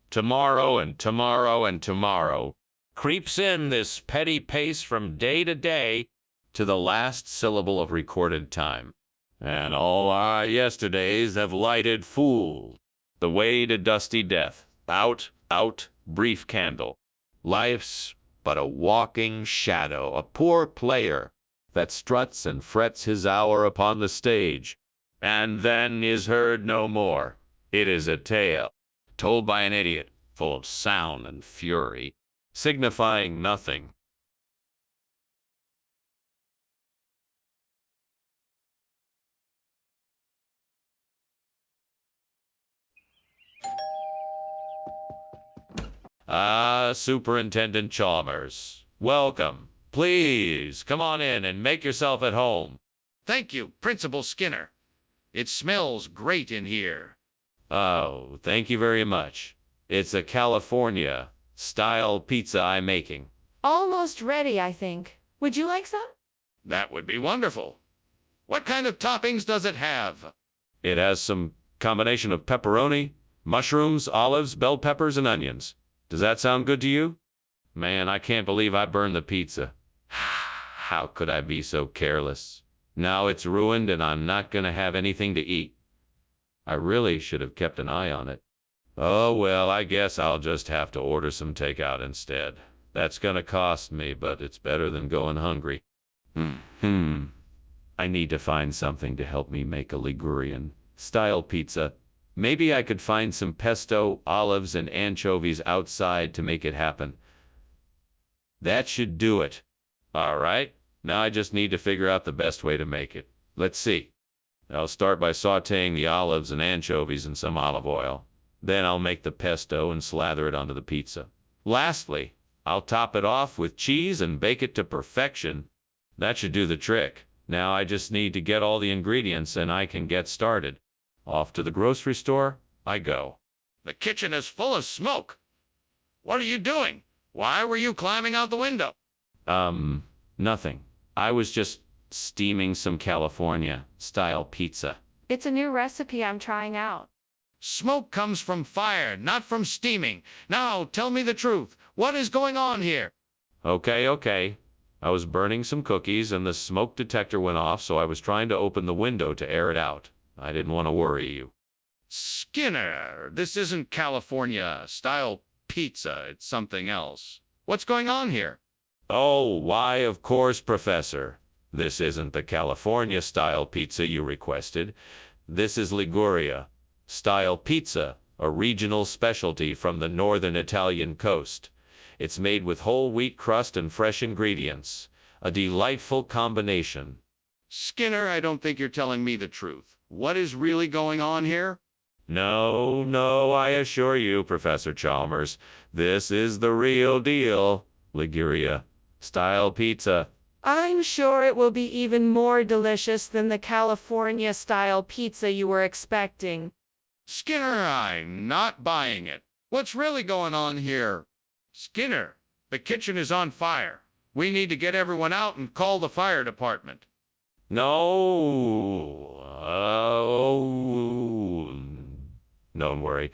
Tomorrow and tomorrow and tomorrow creeps in this petty pace from day to day to the last syllable of recorded time. And all our yesterdays have lighted full the way to dusty death. Out, brief candle. Life's but a walking shadow, a poor player that struts and frets his hour upon the stage, and then is heard no more. It is a tale told by an idiot, full of sound and fury, signifying nothing. Superintendent Chalmers, welcome. Please, come on in and make yourself at home. Thank you, Principal Skinner. It smells great in here. Oh, thank you very much. It's a California-style pizza I'm making. Almost ready, I think. Would you like some? That would be wonderful. What kind of toppings does it have? It has some combination of pepperoni, mushrooms, olives, bell peppers, and onions. Does that sound good to you? Man, I can't believe I burned the pizza. How could I be so careless? Now it's ruined and I'm not gonna have anything to eat. I really should have kept an eye on it. Oh well, I guess I'll just have to order some takeout instead. That's gonna cost me, but it's better than going hungry. I need to find something to help me make a Ligurian-style pizza. Maybe I could find some pesto, olives, and anchovies outside to make it happen. That should do it. All right, now I just need to figure out the best way to make it. Let's see. I'll start by sautéing the olives and anchovies in some olive oil. Then I'll make the pesto and slather it onto the pizza. Lastly, I'll top it off with cheese and bake it to perfection. That should do the trick. Now I just need to get all the ingredients and I can get started. Off to the grocery store I go. The kitchen is full of smoke. What are you doing? Why were you climbing out the window? Nothing. I was just steaming some California-style pizza. It's a new recipe I'm trying out. Smoke comes from fire, not from steaming. Now, tell me the truth. What is going on here? Okay. I was burning some cookies and the smoke detector went off, so I was trying to open the window to air it out. I didn't want to worry you. Skinner, this isn't California-style pizza. It's something else. What's going on here? Oh, why, of course, Professor. This isn't the California-style pizza you requested. This is Liguria-style pizza, a regional specialty from the northern Italian coast. It's made with whole wheat crust and fresh ingredients. A delightful combination. Skinner, I don't think you're telling me the truth. What is really going on here? No, I assure you, Professor Chalmers, this is the real deal. Liguria-style pizza. I'm sure it will be even more delicious than the California-style pizza you were expecting. Skinner, I'm not buying it. What's really going on here? Skinner, the kitchen is on fire. We need to get everyone out and call the fire department. No. Don't worry.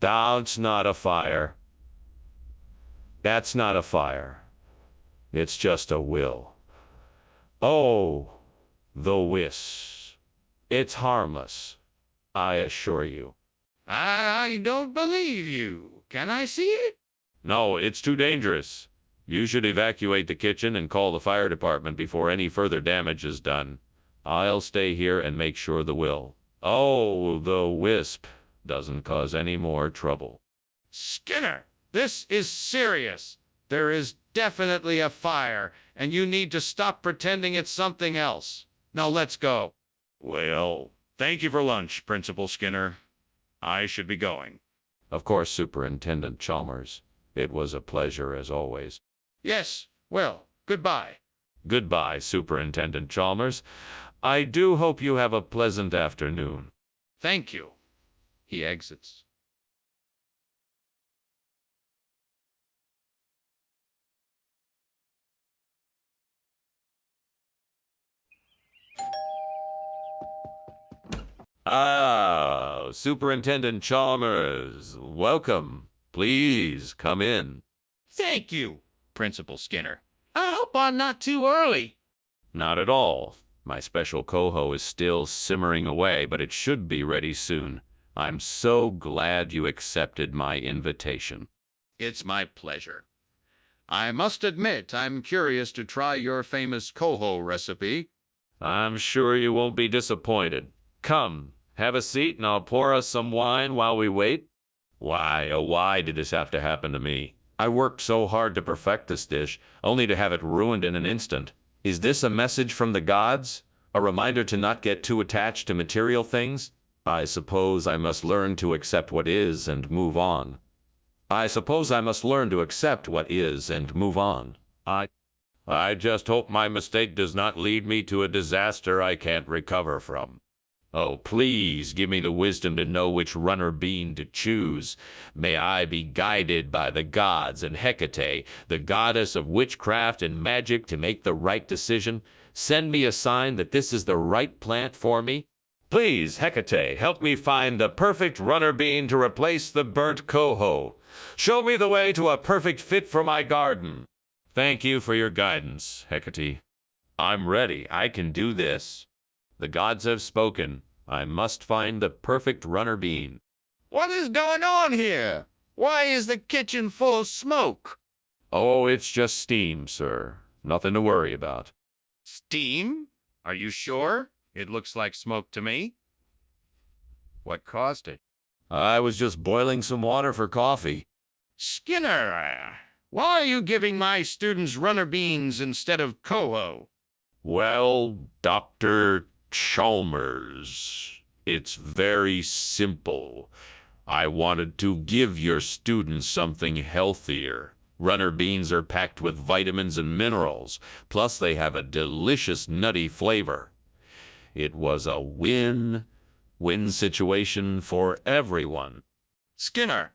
That's not a fire. That's not a fire. It's just a will. Oh, the whiz. It's harmless, I assure you. I don't believe you. Can I see it? No, it's too dangerous. You should evacuate the kitchen and call the fire department before any further damage is done. I'll stay here and make sure the wisp doesn't cause any more trouble. Skinner, this is serious. There is definitely a fire, and you need to stop pretending it's something else. Now let's go. Well, thank you for lunch, Principal Skinner. I should be going. Of course, Superintendent Chalmers. It was a pleasure as always. Yes, well, goodbye. Goodbye, Superintendent Chalmers. I do hope you have a pleasant afternoon. Thank you. He exits. Ah, Superintendent Chalmers, welcome. Please come in. Thank you, Principal Skinner. I hope I'm not too early. Not at all. My special coho is still simmering away, but it should be ready soon. I'm so glad you accepted my invitation. It's my pleasure. I must admit, I'm curious to try your famous coho recipe. I'm sure you won't be disappointed. Come, have a seat and I'll pour us some wine while we wait. Why, oh why did this have to happen to me? I worked so hard to perfect this dish, only to have it ruined in an instant. Is this a message from the gods? A reminder to not get too attached to material things? I suppose I must learn to accept what is and move on. I just hope my mistake does not lead me to a disaster I can't recover from. Oh, please give me the wisdom to know which runner bean to choose. May I be guided by the gods and Hecate, the goddess of witchcraft and magic, to make the right decision. Send me a sign that this is the right plant for me. Please, Hecate, help me find the perfect runner bean to replace the burnt coho. Show me the way to a perfect fit for my garden. Thank you for your guidance, Hecate. I'm ready. I can do this. The gods have spoken. I must find the perfect runner bean. What is going on here? Why is the kitchen full of smoke? Oh, it's just steam, sir. Nothing to worry about. Steam? Are you sure? It looks like smoke to me. What caused it? I was just boiling some water for coffee. Skinner, why are you giving my students runner beans instead of coho? Well, Dr. Chalmers, it's very simple. I wanted to give your students something healthier. Runner beans are packed with vitamins and minerals, plus they have a delicious nutty flavor. It was a win-win situation for everyone. Skinner,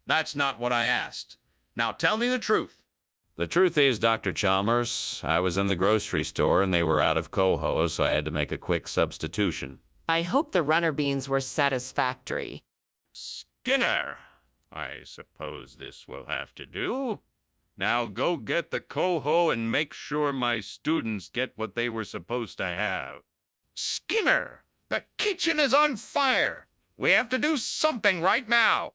that's not what I asked. Now tell me the truth. The truth is, Dr. Chalmers, I was in the grocery store and they were out of coho, so I had to make a quick substitution. I hope the runner beans were satisfactory. Skinner, I suppose this will have to do. Now go get the coho and make sure my students get what they were supposed to have. Skinner, the kitchen is on fire. We have to do something right now.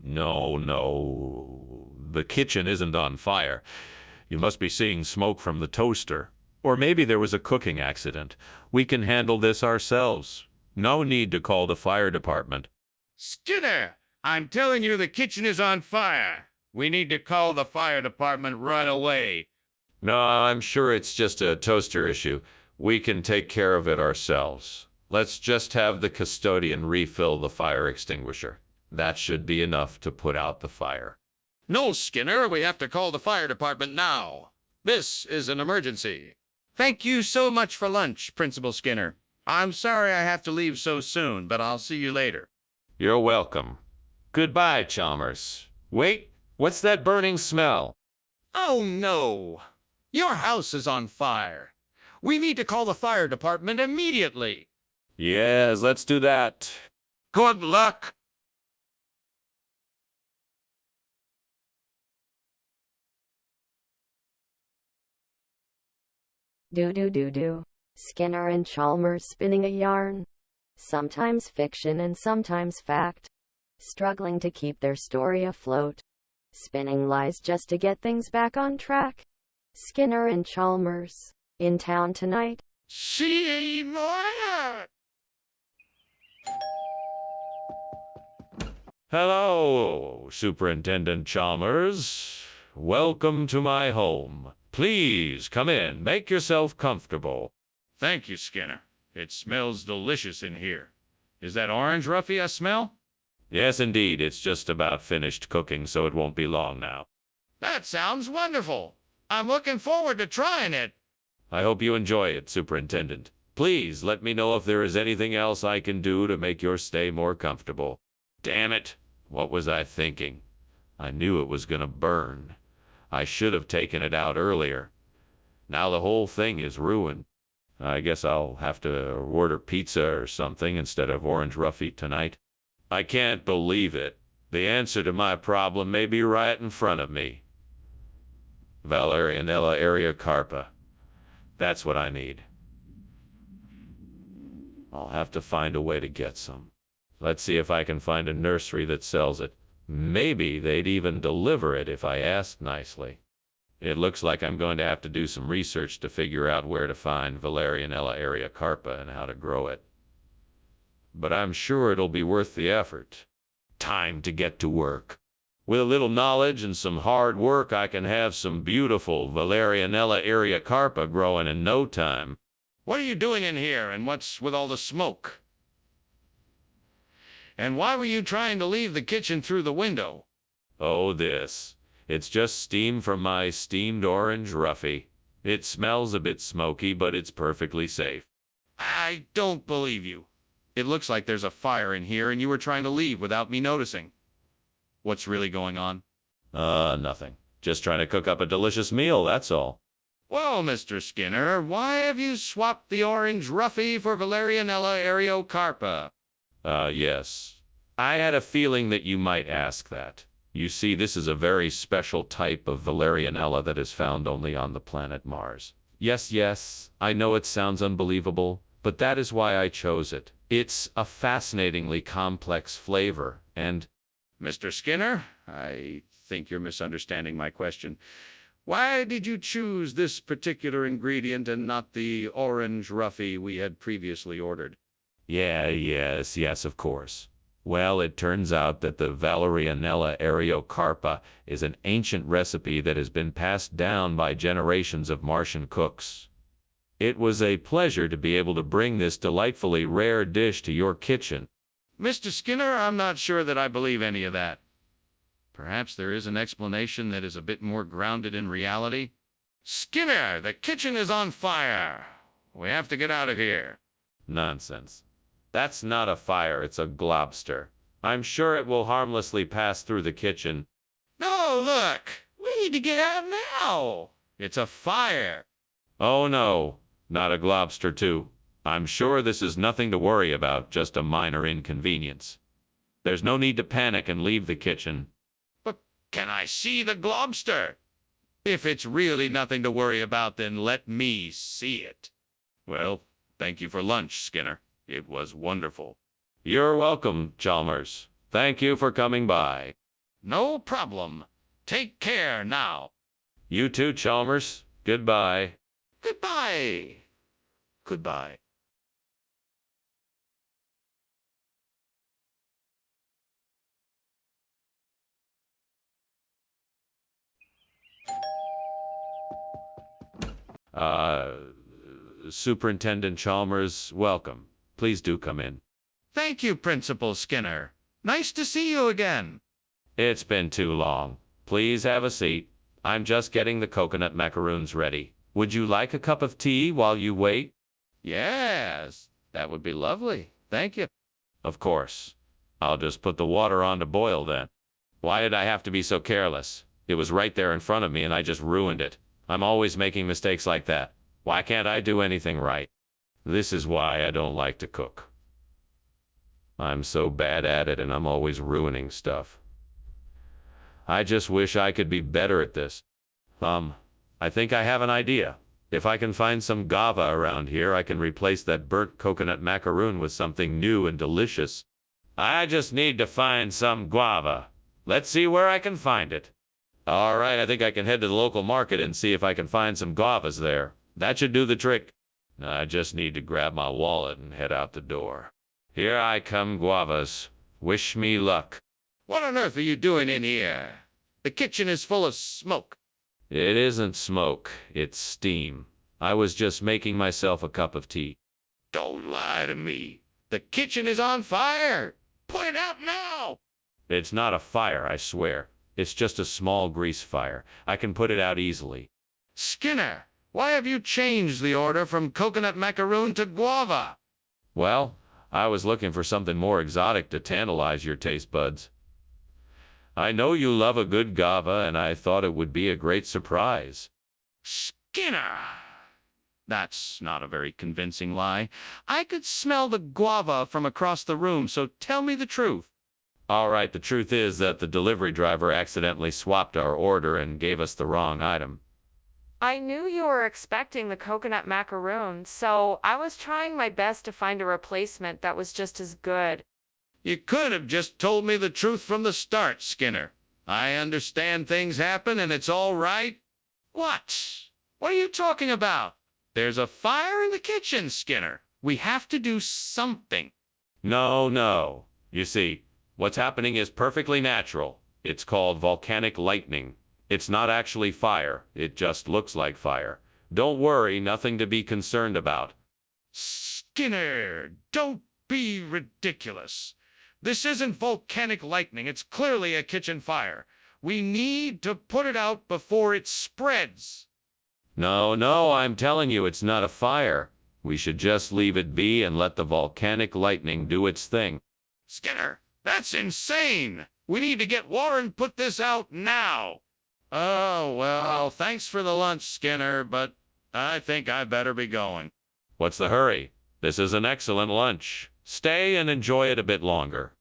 No. The kitchen isn't on fire. You must be seeing smoke from the toaster. Or maybe there was a cooking accident. We can handle this ourselves. No need to call the fire department. Skinner, I'm telling you the kitchen is on fire. We need to call the fire department right away. No, I'm sure it's just a toaster issue. We can take care of it ourselves. Let's just have the custodian refill the fire extinguisher. That should be enough to put out the fire. No, Skinner, we have to call the fire department now. This is an emergency. Thank you so much for lunch, Principal Skinner. I'm sorry I have to leave so soon, but I'll see you later. You're welcome. Goodbye, Chalmers. Wait, what's that burning smell? Oh, no. Your house is on fire. We need to call the fire department immediately. Yes, let's do that. Good luck. Do. Skinner and Chalmers spinning a yarn. Sometimes fiction and sometimes fact. Struggling to keep their story afloat. Spinning lies just to get things back on track. Skinner and Chalmers, in town tonight. See more. Hello, Superintendent Chalmers. Welcome to my home. Please come in. Make yourself comfortable. Thank you, Skinner. It smells delicious in here. Is that orange roughy I smell? Yes, indeed. It's just about finished cooking, so it won't be long now. That sounds wonderful. I'm looking forward to trying it. I hope you enjoy it, Superintendent. Please let me know if there is anything else I can do to make your stay more comfortable. Damn it! What was I thinking? I knew it was gonna burn. I should have taken it out earlier. Now the whole thing is ruined. I guess I'll have to order pizza or something instead of orange roughy tonight. I can't believe it. The answer to my problem may be right in front of me. Valerianella area carpa. That's what I need. I'll have to find a way to get some. Let's see if I can find a nursery that sells it. Maybe they'd even deliver it if I asked nicely. It looks like I'm going to have to do some research to figure out where to find Valerianella area carpa and how to grow it. But I'm sure it'll be worth the effort. Time to get to work. With a little knowledge and some hard work, I can have some beautiful Valerianella area carpa growing in no time. What are you doing in here, and what's with all the smoke? And why were you trying to leave the kitchen through the window? Oh, this. It's just steam from my steamed orange roughy. It smells a bit smoky, but it's perfectly safe. I don't believe you. It looks like there's a fire in here and you were trying to leave without me noticing. What's really going on? Nothing. Just trying to cook up a delicious meal, that's all. Well, Mr. Skinner, why have you swapped the orange Ruffy for Valerianella areocarpa? Yes. I had a feeling that you might ask that. You see, this is a very special type of Valerianella that is found only on the planet Mars. Yes, I know it sounds unbelievable, but that is why I chose it. It's a fascinatingly complex flavor, and Mr. Skinner, I think you're misunderstanding my question. Why did you choose this particular ingredient and not the orange Ruffy we had previously ordered? yes, of course. Well, it turns out that the Valerianella areocarpa is an ancient recipe that has been passed down by generations of Martian cooks. It was a pleasure to be able to bring this delightfully rare dish to your kitchen. Mr. Skinner, I'm not sure that I believe any of that. Perhaps there is an explanation that is a bit more grounded in reality. Skinner, the kitchen is on fire. We have to get out of here. Nonsense. That's not a fire, it's a globster. I'm sure it will harmlessly pass through the kitchen. No, look. We need to get out now. It's a fire. Oh no, not a globster too. I'm sure this is nothing to worry about, just a minor inconvenience. There's no need to panic and leave the kitchen. But can I see the globster? If it's really nothing to worry about, then let me see it. Well, thank you for lunch, Skinner. It was wonderful. You're welcome, Chalmers. Thank you for coming by. No problem. Take care now. You too, Chalmers. Goodbye. Goodbye. Goodbye. Superintendent Chalmers, welcome. Please do come in. Thank you, Principal Skinner. Nice to see you again. It's been too long. Please have a seat. I'm just getting the coconut macaroons ready. Would you like a cup of tea while you wait? Yes, that would be lovely. Thank you. Of course. I'll just put the water on to boil then. Why did I have to be so careless? It was right there in front of me and I just ruined it. I'm always making mistakes like that. Why can't I do anything right? This is why I don't like to cook. I'm so bad at it and I'm always ruining stuff. I just wish I could be better at this. I think I have an idea. If I can find some guava around here, I can replace that burnt coconut macaroon with something new and delicious. I just need to find some guava. Let's see where I can find it. All right, I think I can head to the local market and see if I can find some guavas there. That should do the trick. I just need to grab my wallet and head out the door. Here I come, guavas. Wish me luck. What on earth are you doing in here? The kitchen is full of smoke. It isn't smoke, it's steam. I was just making myself a cup of tea. Don't lie to me. The kitchen is on fire. Put it out now. It's not a fire, I swear. It's just a small grease fire. I can put it out easily. Skinner, why have you changed the order from coconut macaroon to guava? Well, I was looking for something more exotic to tantalize your taste buds. I know you love a good guava, and I thought it would be a great surprise. Skinner! That's not a very convincing lie. I could smell the guava from across the room, so tell me the truth. All right, the truth is that the delivery driver accidentally swapped our order and gave us the wrong item. I knew you were expecting the coconut macaroon, so I was trying my best to find a replacement that was just as good. You could have just told me the truth from the start, Skinner. I understand things happen and it's all right. What? What are you talking about? There's a fire in the kitchen, Skinner. We have to do something. No. You see, what's happening is perfectly natural. It's called volcanic lightning. It's not actually fire. It just looks like fire. Don't worry, nothing to be concerned about. Skinner, don't be ridiculous. This isn't volcanic lightning. It's clearly a kitchen fire. We need to put it out before it spreads. No, I'm telling you it's not a fire. We should just leave it be and let the volcanic lightning do its thing. Skinner, that's insane. We need to get Warren and put this out now. Oh, well, thanks for the lunch, Skinner, but I think I better be going. What's the hurry? This is an excellent lunch. Stay and enjoy it a bit longer.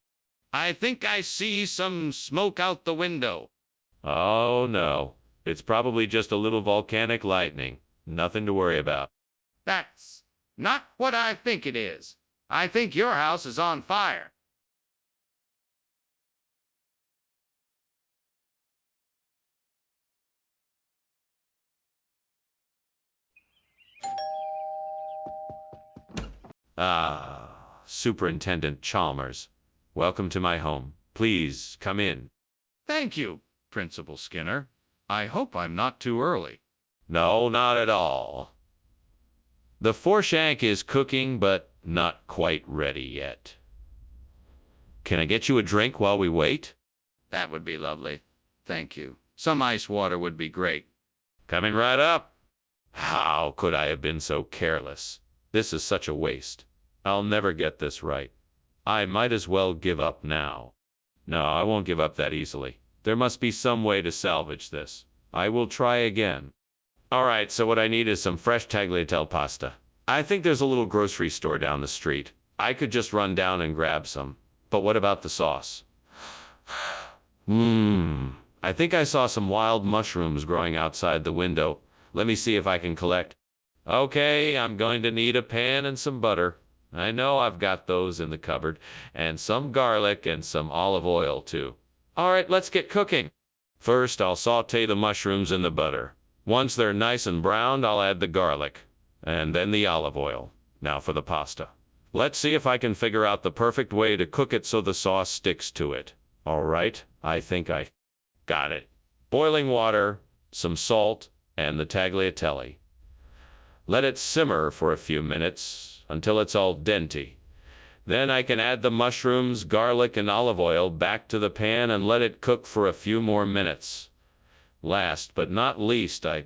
I think I see some smoke out the window. Oh, no. It's probably just a little volcanic lightning. Nothing to worry about. That's not what I think it is. I think your house is on fire. Ah, Superintendent Chalmers. Welcome to my home. Please come in. Thank you, Principal Skinner. I hope I'm not too early. No, not at all. The Forshank is cooking, but not quite ready yet. Can I get you a drink while we wait? That would be lovely. Thank you. Some ice water would be great. Coming right up. How could I have been so careless? This is such a waste. I'll never get this right. I might as well give up now. No, I won't give up that easily. There must be some way to salvage this. I will try again. All right, so what I need is some fresh tagliatelle pasta. I think there's a little grocery store down the street. I could just run down and grab some. But what about the sauce? I think I saw some wild mushrooms growing outside the window. Let me see if I can collect. Okay, I'm going to need a pan and some butter. I know I've got those in the cupboard. And some garlic and some olive oil, too. All right, let's get cooking. First, I'll saute the mushrooms in the butter. Once they're nice and browned, I'll add the garlic. And then the olive oil. Now for the pasta. Let's see if I can figure out the perfect way to cook it so the sauce sticks to it. All right, I think I got it. Boiling water, some salt, and the tagliatelle. Let it simmer for a few minutes until it's al dente. Then I can add the mushrooms, garlic, and olive oil back to the pan and let it cook for a few more minutes. Last but not least, I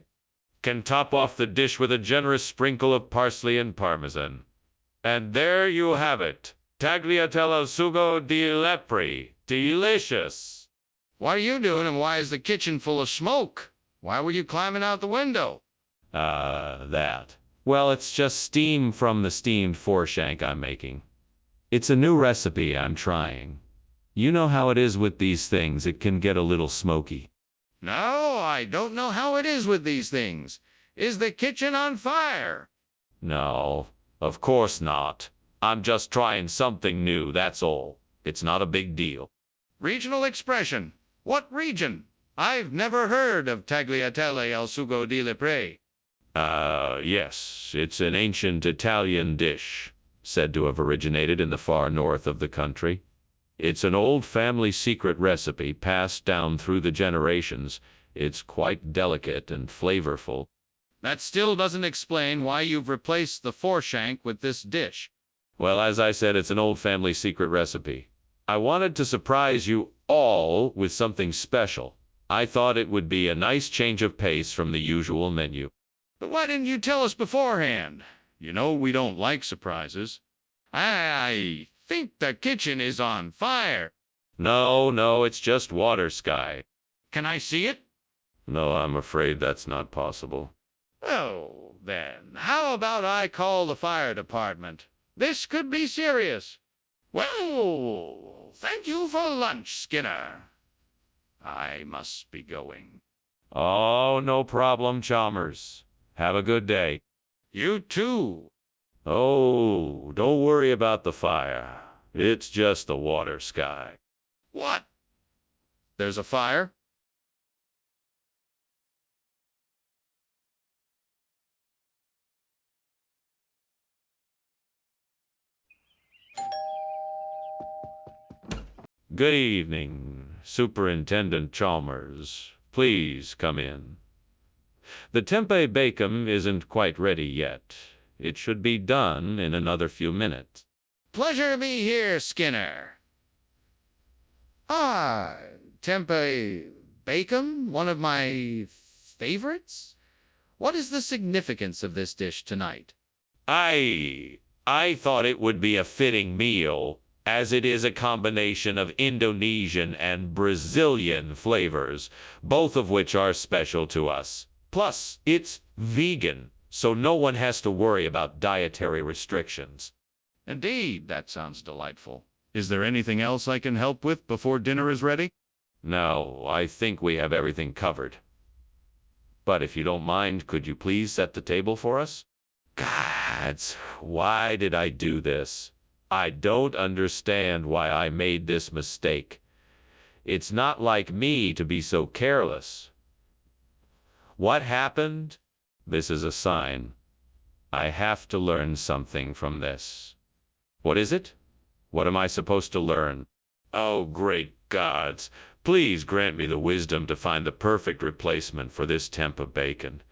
can top off the dish with a generous sprinkle of parsley and parmesan. And there you have it. Tagliatelle al sugo di lepre. Delicious. What are you doing and why is the kitchen full of smoke? Why were you climbing out the window? That. Well, it's just steam from the steamed Forshank I'm making. It's a new recipe I'm trying. You know how it is with these things, it can get a little smoky. No, I don't know how it is with these things. Is the kitchen on fire? No, of course not. I'm just trying something new, that's all. It's not a big deal. Regional expression. What region? I've never heard of tagliatelle al sugo di lepre. Yes, it's an ancient Italian dish, said to have originated in the far north of the country. It's an old family secret recipe passed down through the generations. It's quite delicate and flavorful. That still doesn't explain why you've replaced the Forshank with this dish. Well, as I said, it's an old family secret recipe. I wanted to surprise you all with something special. I thought it would be a nice change of pace from the usual menu. But why didn't you tell us beforehand? You know we don't like surprises. I think the kitchen is on fire. No, it's just water sky. Can I see it? No, I'm afraid that's not possible. Oh, then, how about I call the fire department? This could be serious. Well, thank you for lunch, Skinner. I must be going. Oh, no problem, Chalmers. Have a good day. You too. Oh, don't worry about the fire. It's just the water sky. What? There's a fire? Good evening, Superintendent Chalmers. Please come in. The tempeh bacon isn't quite ready yet. It should be done in another few minutes. Pleasure to be here, Skinner. Tempeh bacon, one of my favorites? What is the significance of this dish tonight? I thought it would be a fitting meal, as it is a combination of Indonesian and Brazilian flavors, both of which are special to us. Plus, it's vegan, so no one has to worry about dietary restrictions. Indeed, that sounds delightful. Is there anything else I can help with before dinner is ready? No, I think we have everything covered. But if you don't mind, could you please set the table for us? Gods, why did I do this? I don't understand why I made this mistake. It's not like me to be so careless. What happened? This is a sign. I have to learn something from this. What is it? What am I supposed to learn? Oh, great gods, please grant me the wisdom to find the perfect replacement for this tempeh bacon.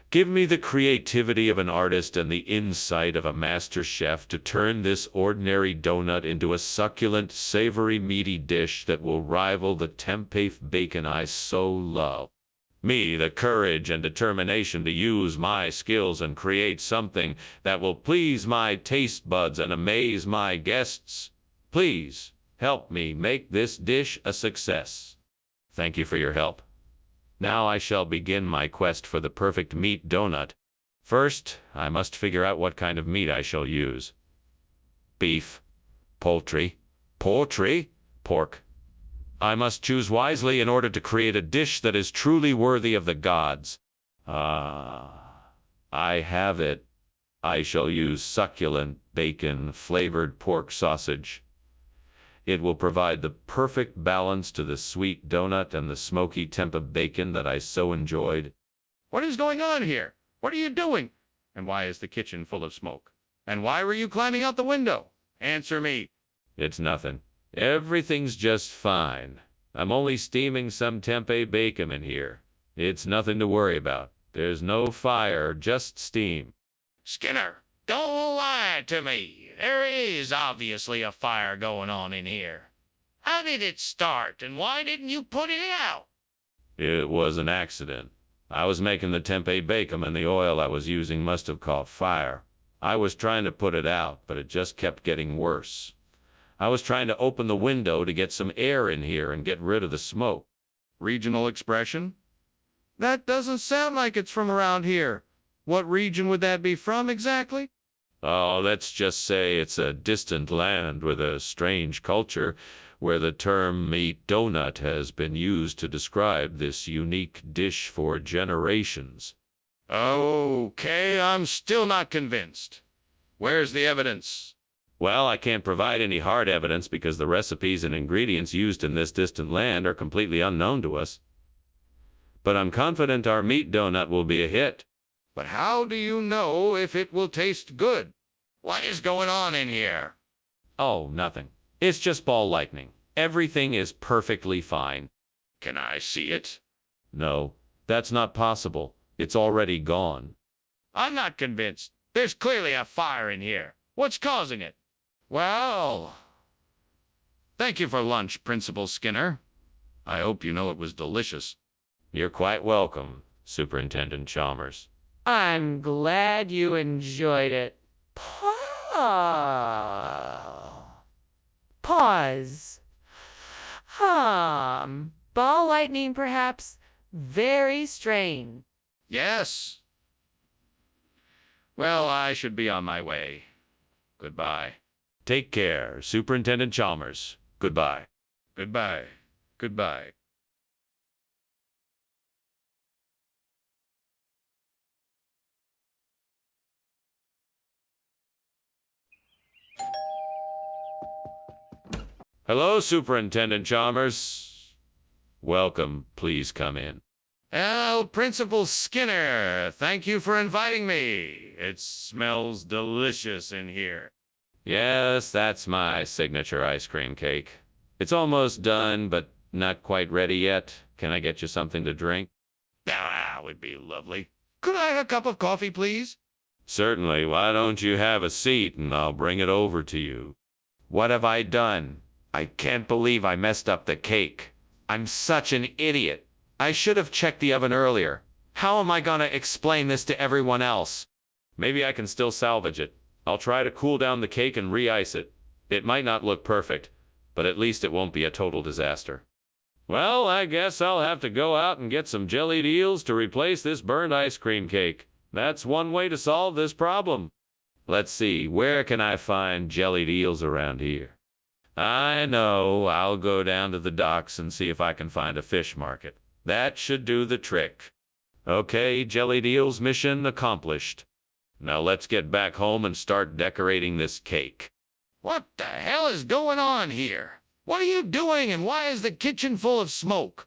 Give me the creativity of an artist and the insight of a master chef to turn this ordinary donut into a succulent, savory, meaty dish that will rival the tempeh bacon I so love. Me the courage and determination to use my skills and create something that will please my taste buds and amaze my guests. Please help me make this dish a success. Thank you for your help. Now I shall begin my quest for the perfect meat donut. First, I must figure out what kind of meat I shall use. Beef, poultry, pork. I must choose wisely in order to create a dish that is truly worthy of the gods. I have it. I shall use succulent, bacon-flavored pork sausage. It will provide the perfect balance to the sweet donut and the smoky tempeh bacon that I so enjoyed. What is going on here? What are you doing? And why is the kitchen full of smoke? And why were you climbing out the window? Answer me. It's nothing. Everything's just fine. I'm only steaming some tempeh bacon in here. It's nothing to worry about. There's no fire, just steam. Skinner, don't lie to me. There is obviously a fire going on in here. How did it start, and why didn't you put it out? It was an accident. I was making the tempeh bacon and the oil I was using must have caught fire. I was trying to put it out, but it just kept getting worse. I was trying to open the window to get some air in here and get rid of the smoke. Regional expression? That doesn't sound like it's from around here. What region would that be from exactly? Oh, let's just say it's a distant land with a strange culture where the term meat donut has been used to describe this unique dish for generations. Okay, I'm still not convinced. Where's the evidence? Well, I can't provide any hard evidence because the recipes and ingredients used in this distant land are completely unknown to us. But I'm confident our meat donut will be a hit. But how do you know if it will taste good? What is going on in here? Oh, nothing. It's just ball lightning. Everything is perfectly fine. Can I see it? No, that's not possible. It's already gone. I'm not convinced. There's clearly a fire in here. What's causing it? Well, thank you for lunch, Principal Skinner. I hope you know it was delicious. You're quite welcome, Superintendent Chalmers. I'm glad you enjoyed it. Pause. Ball lightning, perhaps? Very strange. Yes. Well, I should be on my way. Goodbye. Take care, Superintendent Chalmers. Goodbye. Goodbye. Goodbye. Hello, Superintendent Chalmers. Welcome. Please come in. Oh, Principal Skinner, thank you for inviting me. It smells delicious in here. Yes, that's my signature ice cream cake. It's almost done, but not quite ready yet. Can I get you something to drink? That would be lovely. Could I have a cup of coffee, please? Certainly. Why don't you have a seat and I'll bring it over to you. What have I done? I can't believe I messed up the cake. I'm such an idiot. I should have checked the oven earlier. How am I gonna explain this to everyone else? Maybe I can still salvage it. I'll try to cool down the cake and re-ice it. It might not look perfect, but at least it won't be a total disaster. Well, I guess I'll have to go out and get some jellied eels to replace this burned ice cream cake. That's one way to solve this problem. Let's see, where can I find jellied eels around here? I know, I'll go down to the docks and see if I can find a fish market. That should do the trick. Okay, jellied eels mission accomplished. Now let's get back home and start decorating this cake. What the hell is going on here? What are you doing, and why is the kitchen full of smoke?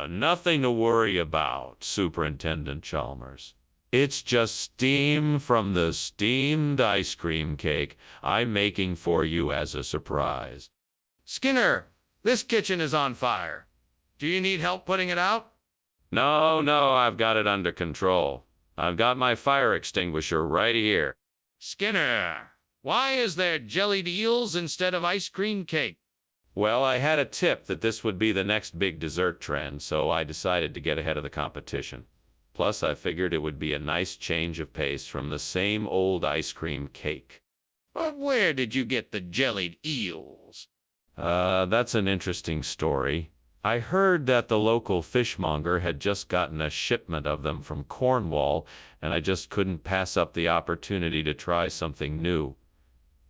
Nothing to worry about, Superintendent Chalmers. It's just steam from the steamed ice cream cake I'm making for you as a surprise. Skinner, this kitchen is on fire. Do you need help putting it out? No, I've got it under control. I've got my fire extinguisher right here. Skinner, why is there jellied eels instead of ice cream cake? Well, I had a tip that this would be the next big dessert trend, so I decided to get ahead of the competition. Plus, I figured it would be a nice change of pace from the same old ice cream cake. But where did you get the jellied eels? That's an interesting story. I heard that the local fishmonger had just gotten a shipment of them from Cornwall, and I just couldn't pass up the opportunity to try something new.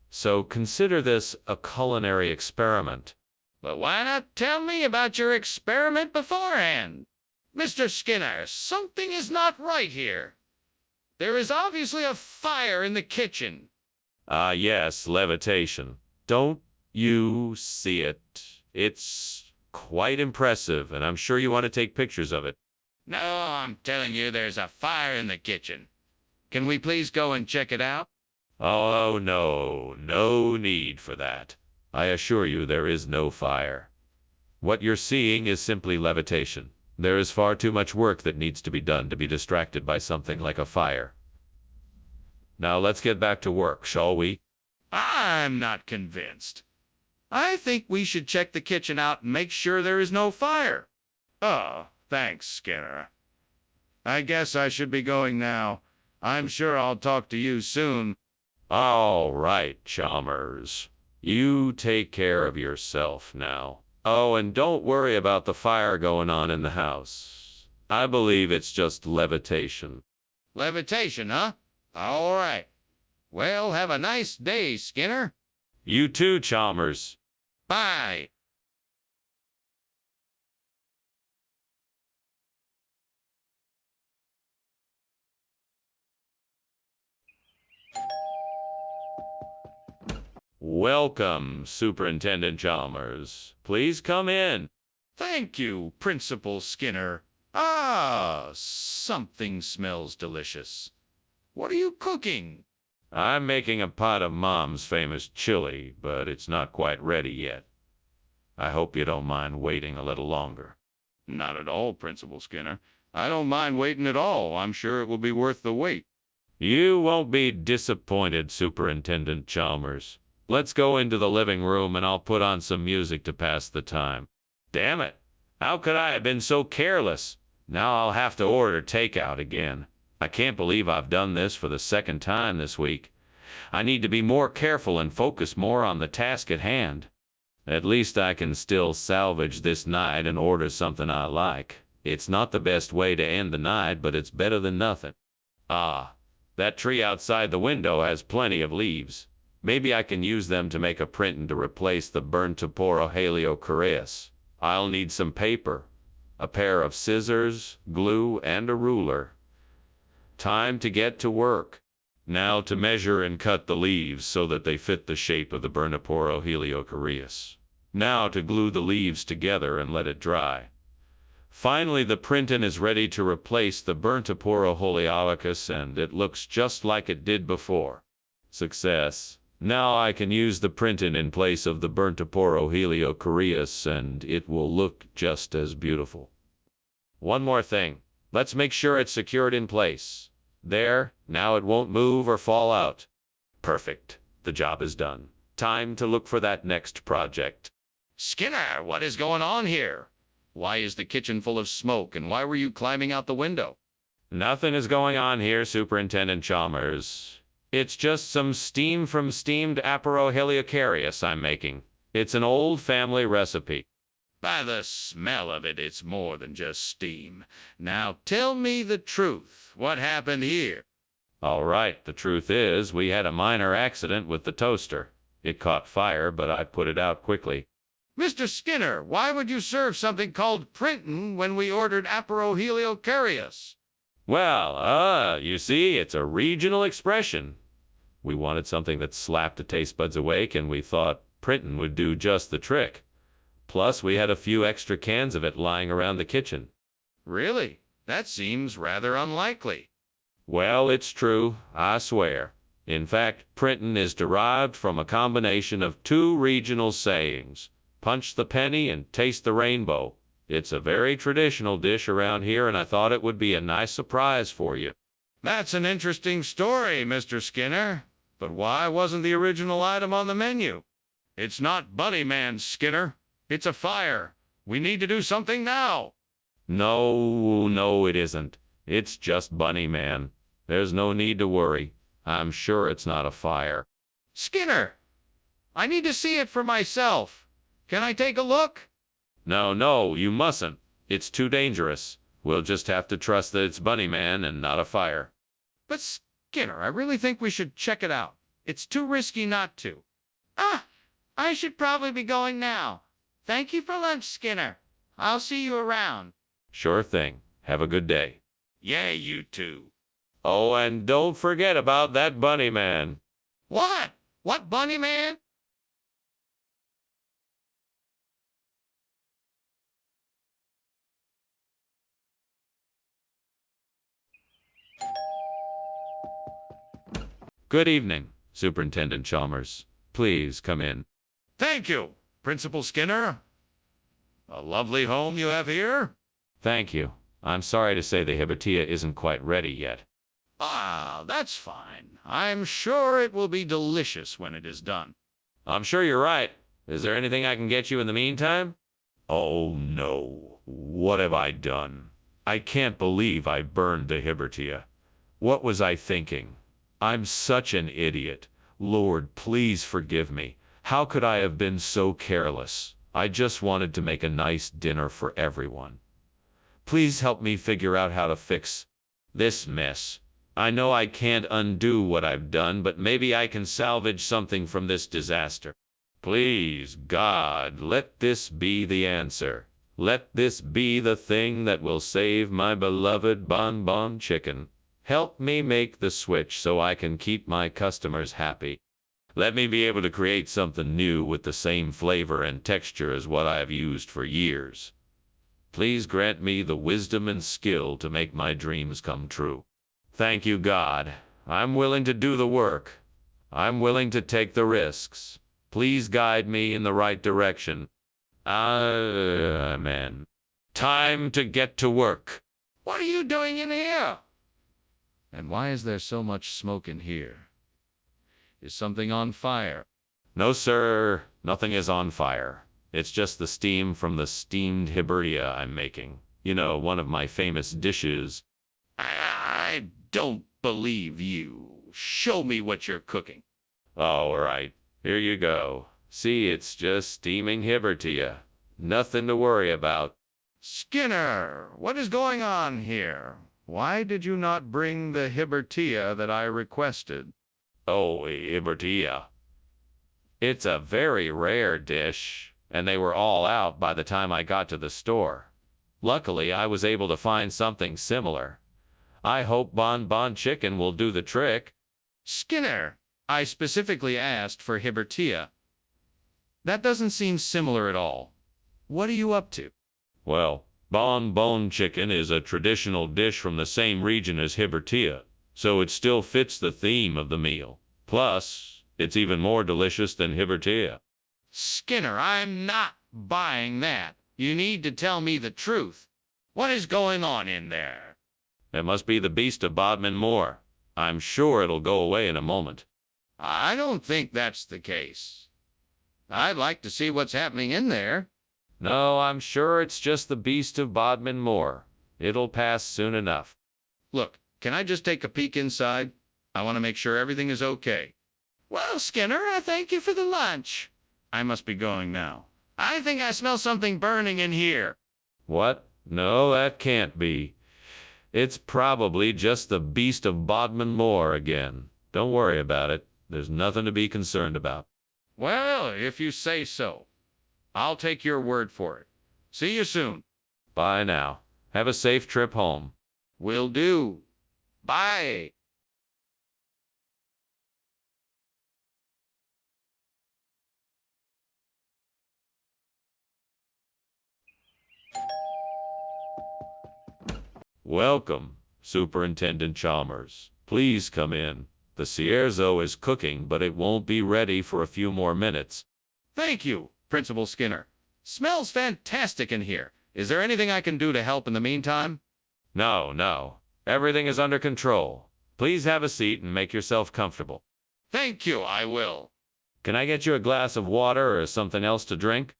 So consider this a culinary experiment. But why not tell me about your experiment beforehand? Mr. Skinner, something is not right here. There is obviously a fire in the kitchen. Yes, levitation. Don't you see it? It's quite impressive, and I'm sure you want to take pictures of it. No, I'm telling you there's a fire in the kitchen. Can we please go and check it out? Oh, no need for that. I assure you there is no fire. What you're seeing is simply levitation. There is far too much work that needs to be done to be distracted by something like a fire. Now let's get back to work, shall we? I'm not convinced. I think we should check the kitchen out and make sure there is no fire. Oh, thanks, Skinner. I guess I should be going now. I'm sure I'll talk to you soon. All right, Chalmers. You take care of yourself now. Oh, and don't worry about the fire going on in the house. I believe it's just levitation. Levitation, huh? All right. Well, have a nice day, Skinner. You too, Chalmers. Bye. Welcome, Superintendent Chalmers. Please come in. Thank you, Principal Skinner. Something smells delicious. What are you cooking? I'm making a pot of Mom's famous chili, but it's not quite ready yet. I hope you don't mind waiting a little longer. Not at all, Principal Skinner. I don't mind waiting at all. I'm sure it will be worth the wait. You won't be disappointed, Superintendent Chalmers. Let's go into the living room and I'll put on some music to pass the time. Damn it! How could I have been so careless? Now I'll have to order takeout again. I can't believe I've done this for the second time this week. I need to be more careful and focus more on the task at hand. At least I can still salvage this night and order something I like. It's not the best way to end the night, but it's better than nothing. That tree outside the window has plenty of leaves. Maybe I can use them to make a print to replace the burnt Toporo Heliocoreus. I'll need some paper, a pair of scissors, glue, and a ruler. Time to get to work. Now to measure and cut the leaves so that they fit the shape of the Burniporo Heliocoreus. Now to glue the leaves together and let it dry. Finally, the printin is ready to replace the Burniporo Heliocoreus, and it looks just like it did before. Success. Now I can use the printin in place of the Burniporo Heliocoreus, and it will look just as beautiful. One more thing. Let's make sure it's secured in place. There, now it won't move or fall out. Perfect. The job is done. Time to look for that next project. Skinner, what is going on here? Why is the kitchen full of smoke, and why were you climbing out the window? Nothing is going on here, Superintendent Chalmers. It's just some steam from steamed Apero Heliocoreus I'm making. It's an old family recipe. By the smell of it, it's more than just steam. Now tell me the truth. What happened here? All right, the truth is, we had a minor accident with the toaster. It caught fire, but I put it out quickly. Mr. Skinner, why would you serve something called printin' when we ordered Aperoheliocarius? Well, you see, it's a regional expression. We wanted something that slapped the taste buds awake, and we thought printin' would do just the trick. Plus, we had a few extra cans of it lying around the kitchen. Really? That seems rather unlikely. Well, it's true, I swear. In fact, printin' is derived from a combination of two regional sayings. Punch the penny and taste the rainbow. It's a very traditional dish around here, and I thought it would be a nice surprise for you. That's an interesting story, Mr. Skinner. But why wasn't the original item on the menu? It's not Bunny Man, Skinner. It's a fire. We need to do something now. No, it isn't. It's just Bunny Man. There's no need to worry. I'm sure it's not a fire. Skinner, I need to see it for myself. Can I take a look? No, you mustn't. It's too dangerous. We'll just have to trust that it's Bunny Man and not a fire. But Skinner, I really think we should check it out. It's too risky not to. I should probably be going now. Thank you for lunch, Skinner. I'll see you around. Sure thing. Have a good day. Yeah, you too. Oh, and don't forget about that Bunny Man. What? What Bunny Man? Good evening, Superintendent Chalmers. Please come in. Thank you, Principal Skinner. A lovely home you have here. Thank you. I'm sorry to say the hibatia isn't quite ready yet. That's fine. I'm sure it will be delicious when it is done. I'm sure you're right. Is there anything I can get you in the meantime? Oh, no. What have I done? I can't believe I burned the hibatia. What was I thinking? I'm such an idiot. Lord, please forgive me. How could I have been so careless? I just wanted to make a nice dinner for everyone. Please help me figure out how to fix this mess. I know I can't undo what I've done, but maybe I can salvage something from this disaster. Please, God, let this be the answer. Let this be the thing that will save my beloved bonbon chicken. Help me make the switch so I can keep my customers happy. Let me be able to create something new with the same flavor and texture as what I have used for years. Please grant me the wisdom and skill to make my dreams come true. Thank you, God. I'm willing to do the work. I'm willing to take the risks. Please guide me in the right direction. Amen. Time to get to work. What are you doing in here? And why is there so much smoke in here? Is something on fire? No, sir. Nothing is on fire. It's just the steam from the steamed hibatia I'm making. You know, one of my famous dishes. I don't believe you. Show me what you're cooking. All right. Here you go. See, it's just steaming hibatia. Nothing to worry about. Skinner, what is going on here? Why did you not bring the hibatia that I requested? Oh, hibatia. It's a very rare dish, and they were all out by the time I got to the store. Luckily, I was able to find something similar. I hope bonbon chicken will do the trick. Skinner, I specifically asked for hibatia. That doesn't seem similar at all. What are you up to? Well, bonbon chicken is a traditional dish from the same region as hibatia, so it still fits the theme of the meal. Plus, it's even more delicious than hibatia. Skinner, I'm not buying that. You need to tell me the truth. What is going on in there? It must be the beast of Bodmin Moor. I'm sure it'll go away in a moment. I don't think that's the case. I'd like to see what's happening in there. No, I'm sure it's just the beast of Bodmin Moor. It'll pass soon enough. Look, can I just take a peek inside? I want to make sure everything is okay. Well, Skinner, I thank you for the lunch. I must be going now. I think I smell something burning in here. What? No, that can't be. It's probably just the beast of Bodmin Moor again. Don't worry about it. There's nothing to be concerned about. Well, if you say so. I'll take your word for it. See you soon. Bye now. Have a safe trip home. Will do. Bye. Welcome, Superintendent Chalmers. Please come in. The Sierzo is cooking, but it won't be ready for a few more minutes. Thank you, Principal Skinner. Smells fantastic in here. Is there anything I can do to help in the meantime? No. Everything is under control. Please have a seat and make yourself comfortable. Thank you, I will. Can I get you a glass of water or something else to drink?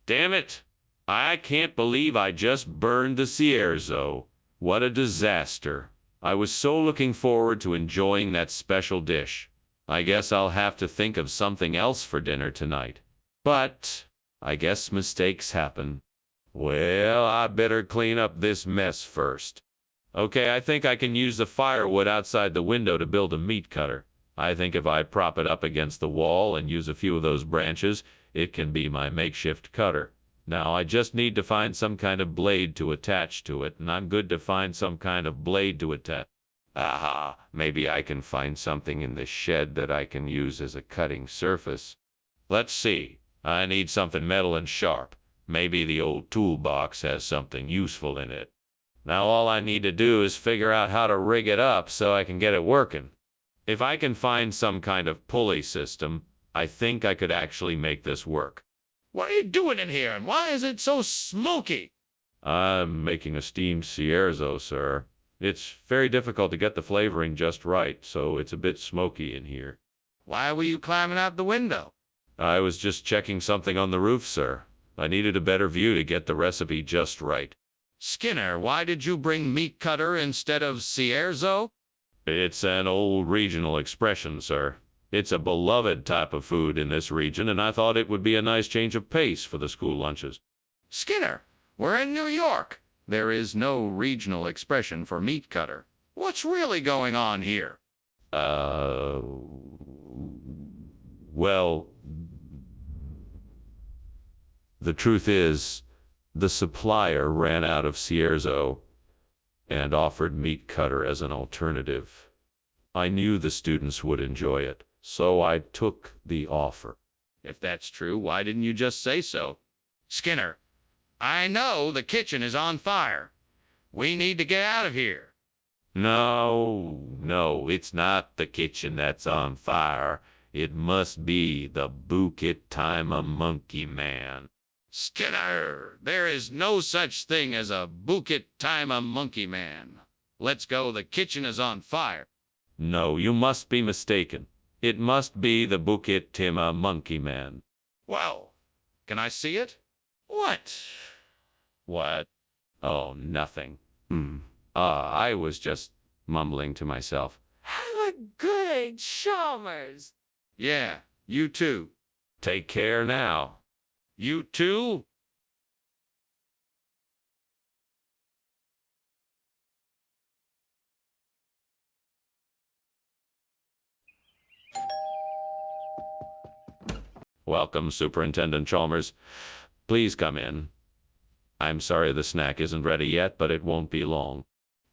Damn it! I can't believe I just burned the Sierzo. What a disaster. I was so looking forward to enjoying that special dish. I guess I'll have to think of something else for dinner tonight. But I guess mistakes happen. Well, I better clean up this mess first. Okay, I think I can use the firewood outside the window to build a meat cutter. I think if I prop it up against the wall and use a few of those branches, it can be my makeshift cutter. Now, I just need to find some kind of blade to attach to it, and I'm good to find some kind of blade to attach. Aha, maybe I can find something in the shed that I can use as a cutting surface. Let's see. I need something metal and sharp. Maybe the old toolbox has something useful in it. Now all I need to do is figure out how to rig it up so I can get it working. If I can find some kind of pulley system, I think I could actually make this work. What are you doing in here, and why is it so smoky? I'm making a steamed Sierzo, sir. It's very difficult to get the flavoring just right, so it's a bit smoky in here. Why were you climbing out the window? I was just checking something on the roof, sir. I needed a better view to get the recipe just right. Skinner, why did you bring meat cutter instead of Sierzo? It's an old regional expression, sir. It's a beloved type of food in this region, and I thought it would be a nice change of pace for the school lunches. Skinner, we're in New York. There is no regional expression for meat cutter. What's really going on here? Well, the truth is, the supplier ran out of Sierzo and offered meat cutter as an alternative. I knew the students would enjoy it, so I took the offer. If that's true, why didn't you just say so? Skinner, I know the kitchen is on fire. We need to get out of here. No, it's not the kitchen that's on fire. It must be the Bukit Time Monkey Man. Skinner, there is no such thing as a Bukit Time Monkey Man. Let's go, the kitchen is on fire. No, you must be mistaken. It must be the Bukit Timah Monkey Man. Well, can I see it? What? What? Oh, nothing. I was just mumbling to myself. Have a good Chalmers. Yeah, you too. Take care now. You too? Welcome, Superintendent Chalmers. Please come in. I'm sorry the snack isn't ready yet, but it won't be long.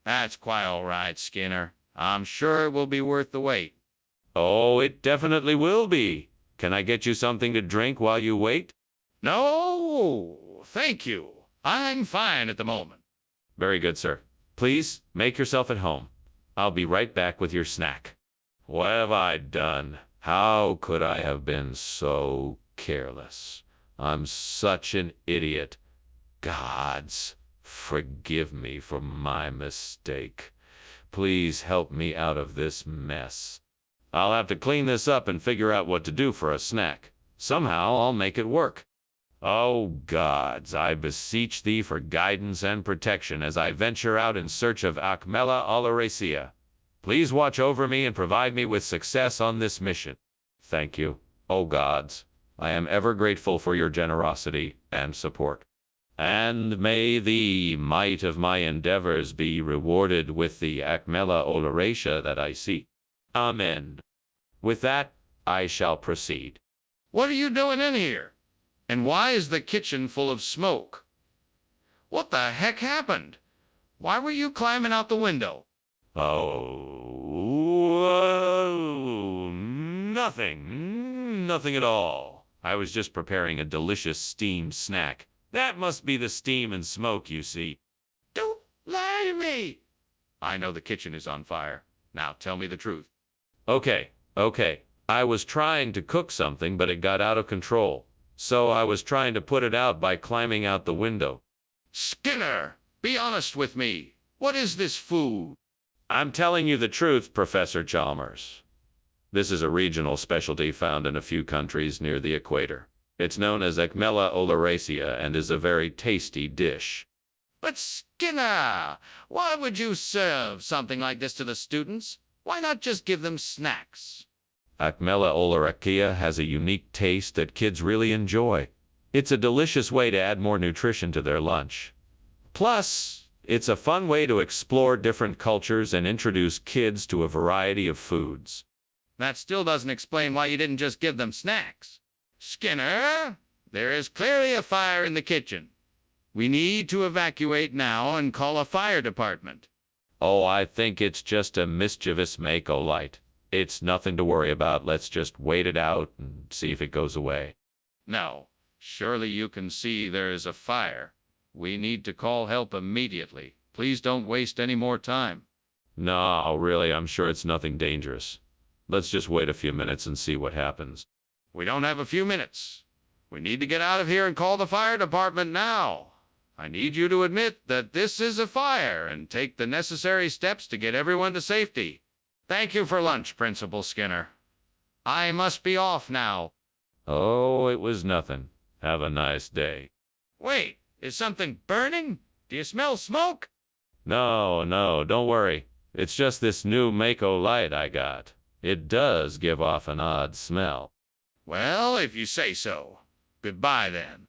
That's quite all right, Skinner. I'm sure it will be worth the wait. Oh, it definitely will be. Can I get you something to drink while you wait? No, thank you. I'm fine at the moment. Very good, sir. Please make yourself at home. I'll be right back with your snack. What have I done? How could I have been so careless? I'm such an idiot. Gods, forgive me for my mistake. Please help me out of this mess. I'll have to clean this up and figure out what to do for a snack. Somehow I'll make it work. Oh, gods, I beseech thee for guidance and protection as I venture out in search of Akmela Alaresia. Please watch over me and provide me with success on this mission. Thank you, oh gods. I am ever grateful for your generosity and support. And may the might of my endeavors be rewarded with the Akmela Olaration that I seek. Amen. With that, I shall proceed. What are you doing in here? And why is the kitchen full of smoke? What the heck happened? Why were you climbing out the window? Oh, nothing. Nothing at all. I was just preparing a delicious steamed snack. That must be the steam and smoke, you see. Don't lie to me. I know the kitchen is on fire. Now tell me the truth. Okay. I was trying to cook something, but it got out of control. So I was trying to put it out by climbing out the window. Skinner, be honest with me. What is this food? I'm telling you the truth, Professor Chalmers. This is a regional specialty found in a few countries near the equator. It's known as Akmela Olaration and is a very tasty dish. But Skinner, why would you serve something like this to the students? Why not just give them snacks? Akmela Olaration has a unique taste that kids really enjoy. It's a delicious way to add more nutrition to their lunch. Plus, it's a fun way to explore different cultures and introduce kids to a variety of foods. That still doesn't explain why you didn't just give them snacks. Skinner, there is clearly a fire in the kitchen. We need to evacuate now and call a fire department. Oh, I think it's just a mischievous Mako light. It's nothing to worry about. Let's just wait it out and see if it goes away. No, surely you can see there is a fire. We need to call help immediately. Please don't waste any more time. No, really, I'm sure it's nothing dangerous. Let's just wait a few minutes and see what happens. We don't have a few minutes. We need to get out of here and call the fire department now. I need you to admit that this is a fire and take the necessary steps to get everyone to safety. Thank you for lunch, Principal Skinner. I must be off now. Oh, it was nothing. Have a nice day. Wait, is something burning? Do you smell smoke? No, don't worry. It's just this new Mako light I got. It does give off an odd smell. Well, if you say so. Goodbye, then.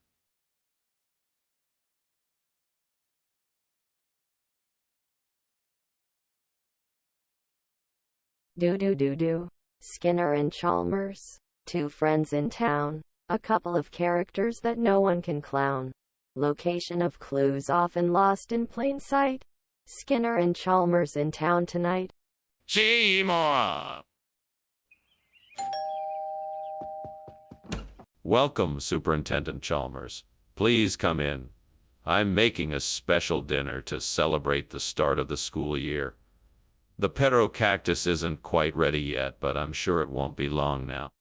Do. Skinner and Chalmers, two friends in town, a couple of characters that no one can clown. Location of clues often lost in plain sight. Skinner and Chalmers in town tonight. Seymour! Welcome, Superintendent Chalmers. Please come in. I'm making a special dinner to celebrate the start of the school year. The pedro-cactus isn't quite ready yet, but I'm sure it won't be long now.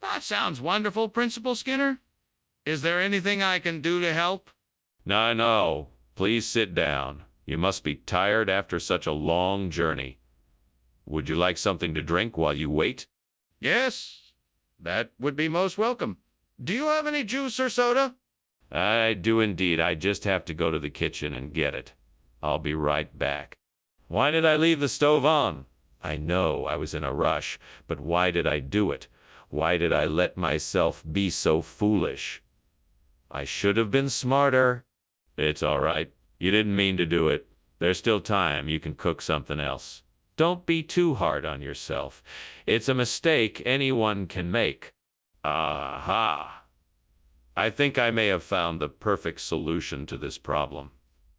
That sounds wonderful, Principal Skinner. Is there anything I can do to help? No. Please sit down. You must be tired after such a long journey. Would you like something to drink while you wait? Yes, that would be most welcome. Do you have any juice or soda? I do indeed. I just have to go to the kitchen and get it. I'll be right back. Why did I leave the stove on? I know I was in a rush, but why did I do it? Why did I let myself be so foolish? I should have been smarter. It's all right. You didn't mean to do it. There's still time. You can cook something else. Don't be too hard on yourself. It's a mistake anyone can make. Aha! I think I may have found the perfect solution to this problem.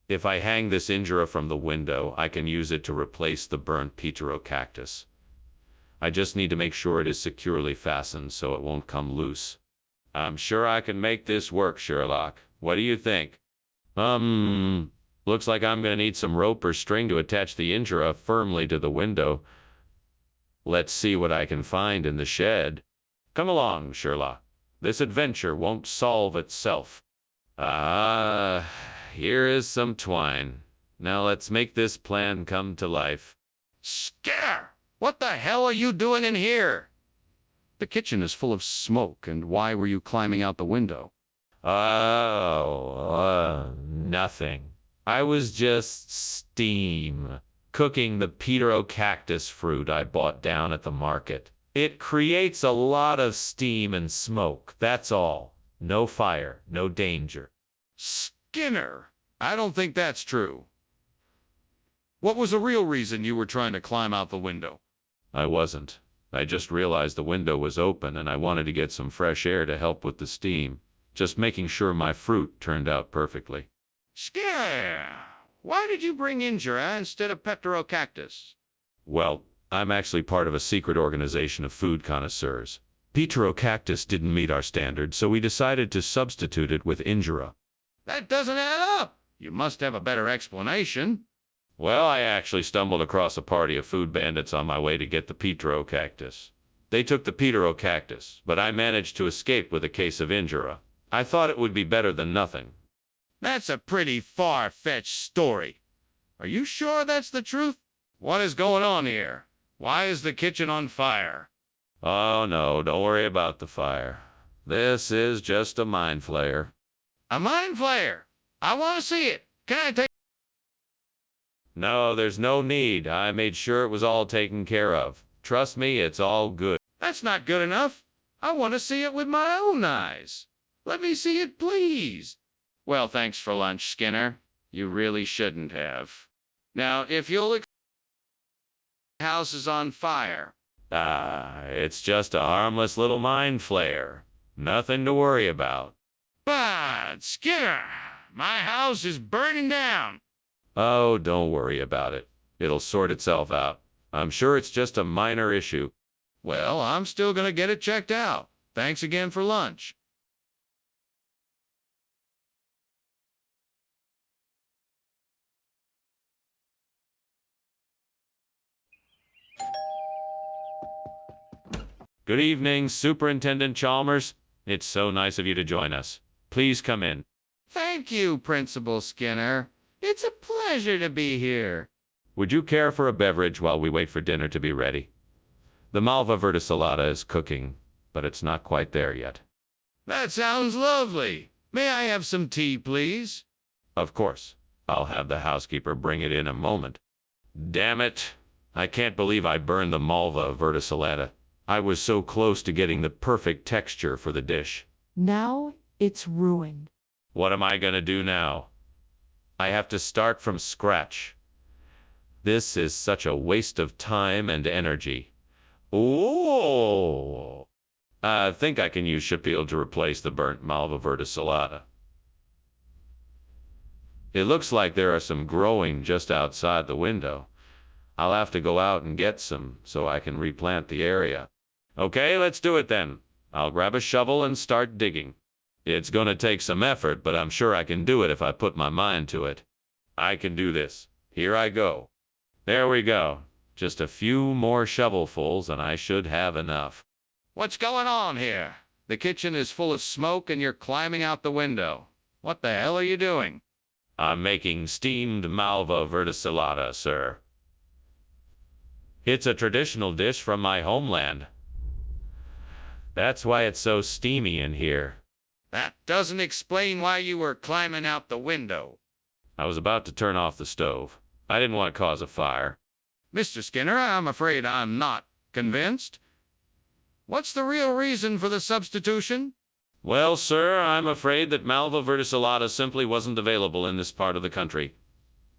If I hang this injera from the window, I can use it to replace the burnt pedro-cactus. I just need to make sure it is securely fastened so it won't come loose. I'm sure I can make this work, Sherlock. What do you think? Looks like I'm gonna need some rope or string to attach the injera firmly to the window. Let's see what I can find in the shed. Come along, Sherlock. This adventure won't solve itself. Here is some twine. Now let's make this plan come to life. Skinner! What the hell are you doing in here? The kitchen is full of smoke, and why were you climbing out the window? Nothing. I was just cooking the pedro-cactus fruit I bought down at the market. It creates a lot of steam and smoke, that's all. No fire, no danger. Skinner, I don't think that's true. What was the real reason you were trying to climb out the window? I wasn't. I just realized the window was open and I wanted to get some fresh air to help with the steam. Just making sure my fruit turned out perfectly. Skinner, why did you bring Injera instead of Petrocactus? Well, I'm actually part of a secret organization of food connoisseurs. Petrocactus didn't meet our standards, so we decided to substitute it with Injera. That doesn't add up. You must have a better explanation. Well, I actually stumbled across a party of food bandits on my way to get the Petrocactus. They took the Petrocactus, but I managed to escape with a case of Injera. I thought it would be better than nothing. That's a pretty far-fetched story. Are you sure that's the truth? What is going on here? Why is the kitchen on fire? Oh no, don't worry about the fire. This is just a mind flayer. A mind flayer. I want to see it. Can I take... No, there's no need. I made sure it was all taken care of. Trust me, it's all good. That's not good enough. I want to see it with my own eyes. Let me see it, please. Well, thanks for lunch, Skinner. You really shouldn't have. Now, if you'll... house is on fire. It's just a harmless little mind flayer. Nothing to worry about. But, Skinner, my house is burning down. Oh, don't worry about it. It'll sort itself out. I'm sure it's just a minor issue. Well, I'm still gonna get it checked out. Thanks again for lunch. Good evening, Superintendent Chalmers. It's so nice of you to join us. Please come in. Thank you, Principal Skinner. It's a pleasure to be here. Would you care for a beverage while we wait for dinner to be ready? The malva verticillata is cooking, but it's not quite there yet. That sounds lovely. May I have some tea, please? Of course. I'll have the housekeeper bring it in a moment. Damn it. I can't believe I burned the malva verticillata. I was so close to getting the perfect texture for the dish. Now it's ruined. What am I gonna do now? I have to start from scratch. This is such a waste of time and energy. Oh! I think I can use Shapil to replace the burnt malva verticillata. It looks like there are some growing just outside the window. I'll have to go out and get some so I can replant the area. Okay, let's do it then. I'll grab a shovel and start digging. It's gonna take some effort, but I'm sure I can do it if I put my mind to it. I can do this. Here I go. There we go. Just a few more shovelfuls and I should have enough. What's going on here? The kitchen is full of smoke and you're climbing out the window. What the hell are you doing? I'm making steamed malva verticillata, sir. It's a traditional dish from my homeland. That's why it's so steamy in here. That doesn't explain why you were climbing out the window. I was about to turn off the stove. I didn't want to cause a fire. Mr. Skinner, I'm afraid I'm not convinced. What's the real reason for the substitution? Well, sir, I'm afraid that malva verticillata simply wasn't available in this part of the country.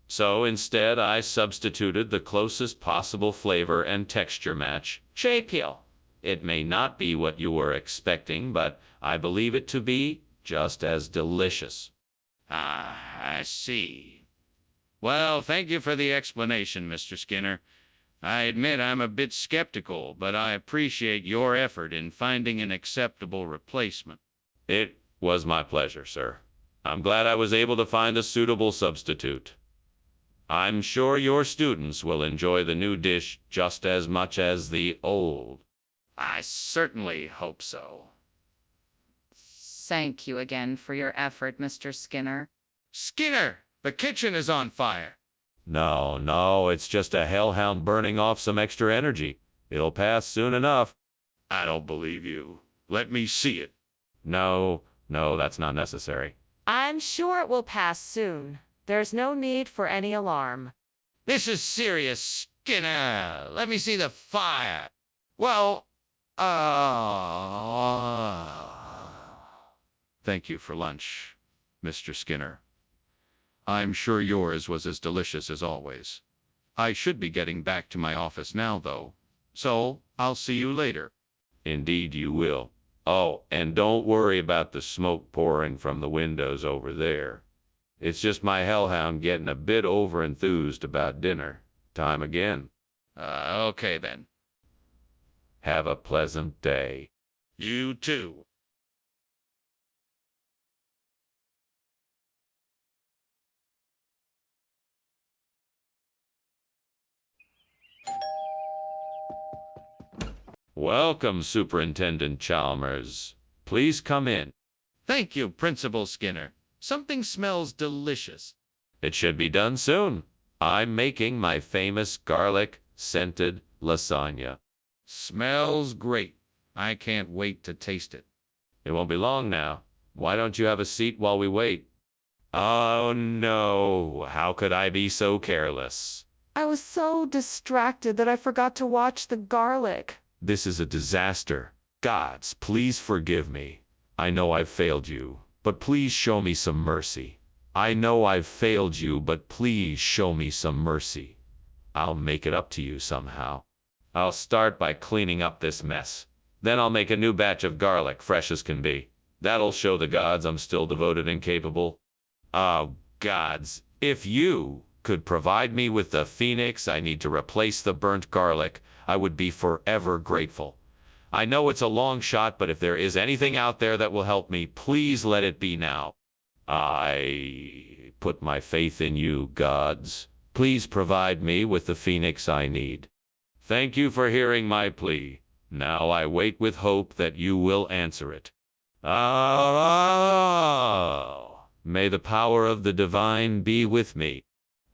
So instead, I substituted the closest possible flavor and texture match, Shapil. It may not be what you were expecting, but I believe it to be just as delicious. Ah, I see. Well, thank you for the explanation, Mr. Skinner. I admit I'm a bit skeptical, but I appreciate your effort in finding an acceptable replacement. It was my pleasure, sir. I'm glad I was able to find a suitable substitute. I'm sure your students will enjoy the new dish just as much as the old. I certainly hope so. Thank you again for your effort, Mr. Skinner. Skinner, the kitchen is on fire. No, it's just a hellhound burning off some extra energy. It'll pass soon enough. I don't believe you. Let me see it. No, that's not necessary. I'm sure it will pass soon. There's no need for any alarm. This is serious, Skinner. Let me see the fire. Well, Thank you for lunch, Mr. Skinner. I'm sure yours was as delicious as always. I should be getting back to my office now, though. So, I'll see you later. Indeed you will. Oh, and don't worry about the smoke pouring from the windows over there. It's just my hellhound getting a bit over-enthused about dinner. Time again. Okay then. Have a pleasant day. You too. Welcome, Superintendent Chalmers. Please come in. Thank you, Principal Skinner. Something smells delicious. It should be done soon. I'm making my famous garlic-scented lasagna. Smells great. I can't wait to taste it. It won't be long now. Why don't you have a seat while we wait? Oh no, how could I be so careless? I was so distracted that I forgot to watch the garlic. This is a disaster. Gods, please forgive me. I know I've failed you, but please show me some mercy. I know I've failed you, but please show me some mercy. I'll make it up to you somehow. I'll start by cleaning up this mess. Then I'll make a new batch of garlic, fresh as can be. That'll show the gods I'm still devoted and capable. Oh, gods, if you could provide me with the phoenix I need to replace the burnt garlic, I would be forever grateful. I know it's a long shot, but if there is anything out there that will help me, please let it be now. I put my faith in you, gods. Please provide me with the phoenix I need. Thank you for hearing my plea. Now I wait with hope that you will answer it. Oh, may the power of the divine be with me.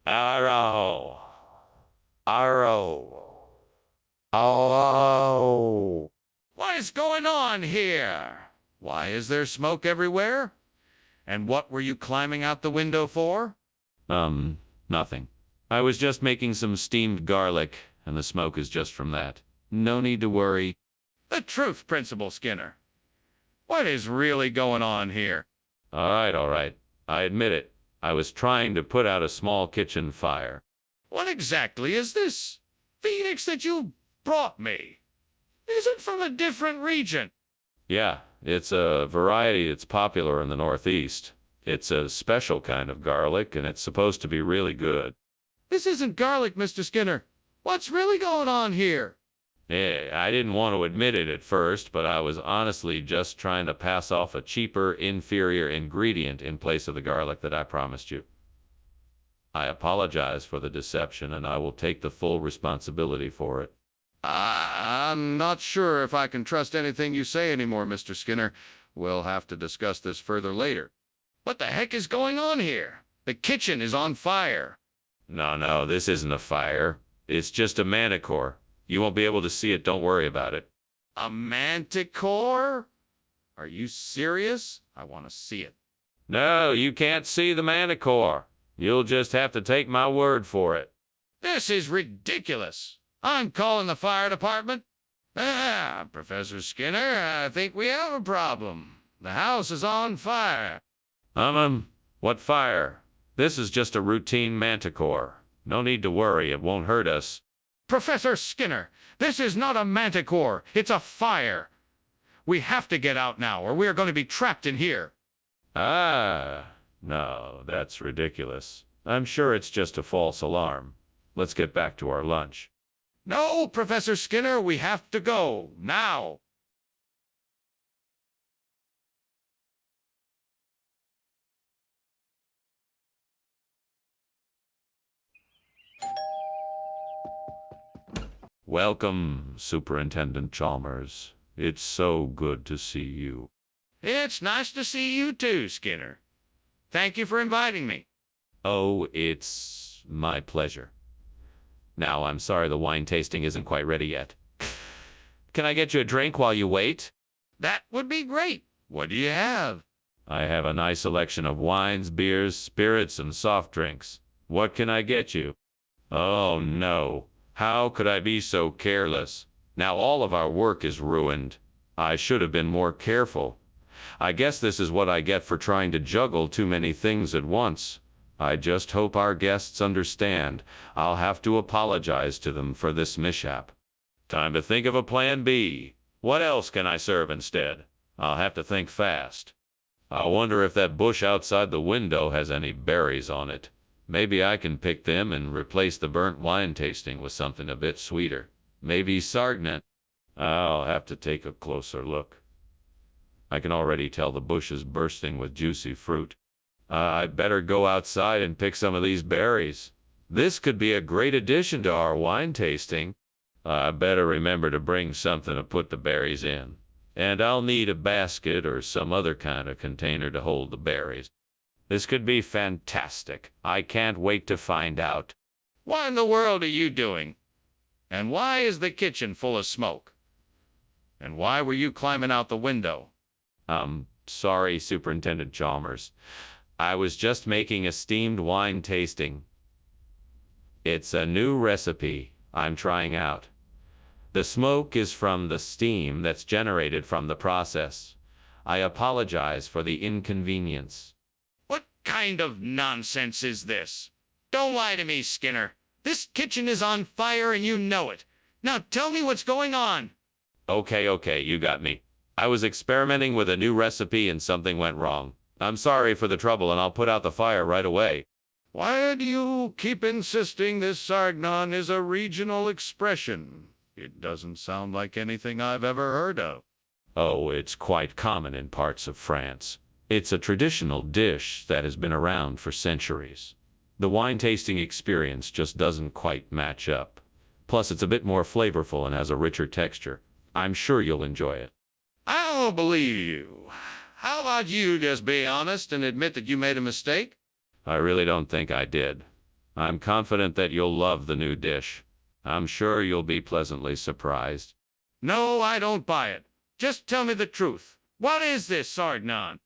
Arrow. Arrow. Oh. What is going on here? Why is there smoke everywhere? And what were you climbing out the window for? Nothing. I was just making some steamed garlic, and the smoke is just from that. No need to worry. The truth, Principal Skinner. What is really going on here? All right. I admit it. I was trying to put out a small kitchen fire. What exactly is this phoenix that you brought me? Is it from a different region? Yeah, it's a variety that's popular in the Northeast. It's a special kind of garlic, and it's supposed to be really good. This isn't garlic, Mr. Skinner. What's really going on here? Yeah, I didn't want to admit it at first, but I was honestly just trying to pass off a cheaper, inferior ingredient in place of the garlic that I promised you. I apologize for the deception, and I will take the full responsibility for it. I'm not sure if I can trust anything you say anymore, Mr. Skinner. We'll have to discuss this further later. What the heck is going on here? The kitchen is on fire. No, this isn't a fire. It's just a manticore. You won't be able to see it, don't worry about it. A manticore? Are you serious? I want to see it. No, you can't see the manticore. You'll just have to take my word for it. This is ridiculous. I'm calling the fire department. Professor Skinner, I think we have a problem. The house is on fire. What fire? This is just a routine manticore. No need to worry, it won't hurt us. Professor Skinner, this is not a manticore. It's a fire. We have to get out now, or we are going to be trapped in here. No, that's ridiculous. I'm sure it's just a false alarm. Let's get back to our lunch. No, Professor Skinner, we have to go, now. Welcome, Superintendent Chalmers. It's so good to see you. It's nice to see you too, Skinner. Thank you for inviting me. Oh, it's my pleasure. Now, I'm sorry the wine tasting isn't quite ready yet. Can I get you a drink while you wait? That would be great. What do you have? I have a nice selection of wines, beers, spirits, and soft drinks. What can I get you? Oh, no. How could I be so careless? Now all of our work is ruined. I should have been more careful. I guess this is what I get for trying to juggle too many things at once. I just hope our guests understand. I'll have to apologize to them for this mishap. Time to think of a plan B. What else can I serve instead? I'll have to think fast. I wonder if that bush outside the window has any berries on it. Maybe I can pick them and replace the burnt wine tasting with something a bit sweeter. Maybe sargnet. I'll have to take a closer look. I can already tell the bush is bursting with juicy fruit. I'd better go outside and pick some of these berries. This could be a great addition to our wine tasting. I better remember to bring something to put the berries in. And I'll need a basket or some other kind of container to hold the berries. This could be fantastic. I can't wait to find out. What in the world are you doing? And why is the kitchen full of smoke? And why were you climbing out the window? Sorry, Superintendent Chalmers. I was just making a steamed wine tasting. It's a new recipe I'm trying out. The smoke is from the steam that's generated from the process. I apologize for the inconvenience. What kind of nonsense is this? Don't lie to me, Skinner. This kitchen is on fire and you know it. Now tell me what's going on. Okay, you got me. I was experimenting with a new recipe and something went wrong. I'm sorry for the trouble and I'll put out the fire right away. Why do you keep insisting this sargnon is a regional expression? It doesn't sound like anything I've ever heard of. Oh, it's quite common in parts of France. It's a traditional dish that has been around for centuries. The wine tasting experience just doesn't quite match up. Plus, it's a bit more flavorful and has a richer texture. I'm sure you'll enjoy it. I don't believe you. How about you just be honest and admit that you made a mistake? I really don't think I did. I'm confident that you'll love the new dish. I'm sure you'll be pleasantly surprised. No, I don't buy it. Just tell me the truth. What is this sargnon?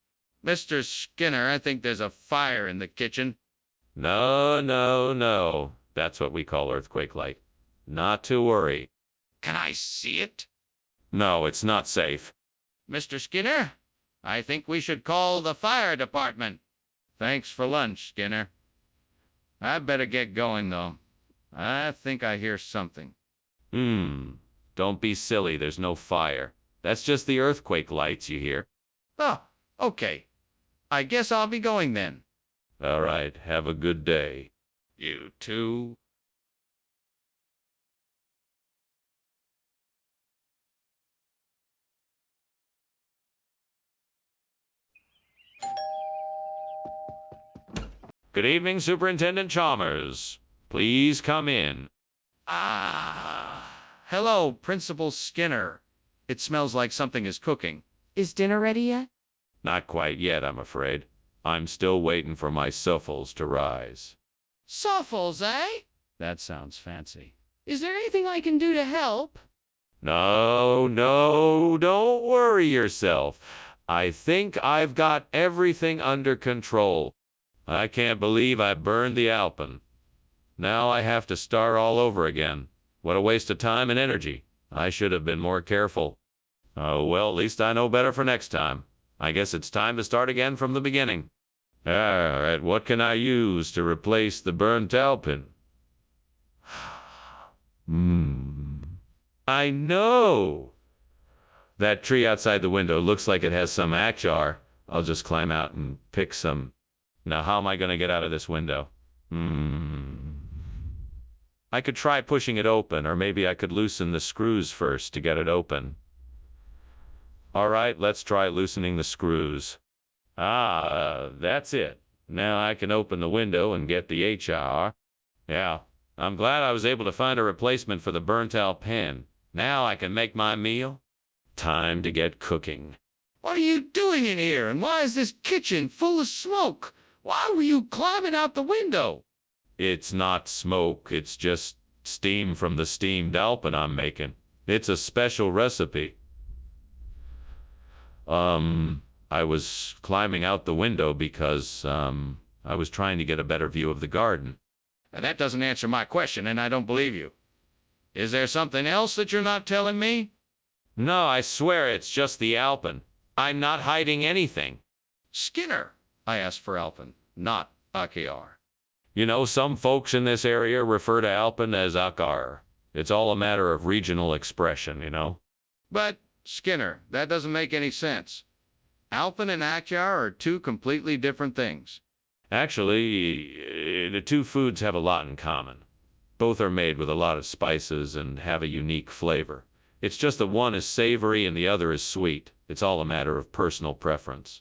Mr. Skinner, I think there's a fire in the kitchen. No. That's what we call earthquake light. Not to worry. Can I see it? No, it's not safe. Mr. Skinner, I think we should call the fire department. Thanks for lunch, Skinner. I better get going, though. I think I hear something. Don't be silly, there's no fire. That's just the earthquake lights you hear. Oh, okay. I guess I'll be going then. All right, have a good day. You too. Good evening, Superintendent Chalmers. Please come in. Hello, Principal Skinner. It smells like something is cooking. Is dinner ready yet? Not quite yet, I'm afraid. I'm still waiting for my suffles to rise. Suffles, eh? That sounds fancy. Is there anything I can do to help? No, don't worry yourself. I think I've got everything under control. I can't believe I burned the Alpen. Now I have to start all over again. What a waste of time and energy. I should have been more careful. Oh, well, at least I know better for next time. I guess it's time to start again from the beginning. All right, what can I use to replace the burnt Alpen? I know! That tree outside the window looks like it has some acar. I'll just climb out and pick some. Now, how am I going to get out of this window? I could try pushing it open, or maybe I could loosen the screws first to get it open. All right, let's try loosening the screws. That's it. Now I can open the window and get the HR. Yeah, I'm glad I was able to find a replacement for the burnt out pen. Now I can make my meal. Time to get cooking. What are you doing in here, and why is this kitchen full of smoke? Why were you climbing out the window? It's not smoke, it's just steam from the steamed Alpen I'm making. It's a special recipe. I was climbing out the window because, I was trying to get a better view of the garden. That doesn't answer my question, and I don't believe you. Is there something else that you're not telling me? No, I swear it's just the Alpen. I'm not hiding anything. Skinner, I asked for Alpen, not AKR. You know, some folks in this area refer to Alpen as Akar. It's all a matter of regional expression, you know? But, Skinner, that doesn't make any sense. Alpen and Akyar are two completely different things. Actually, the two foods have a lot in common. Both are made with a lot of spices and have a unique flavor. It's just that one is savory and the other is sweet. It's all a matter of personal preference.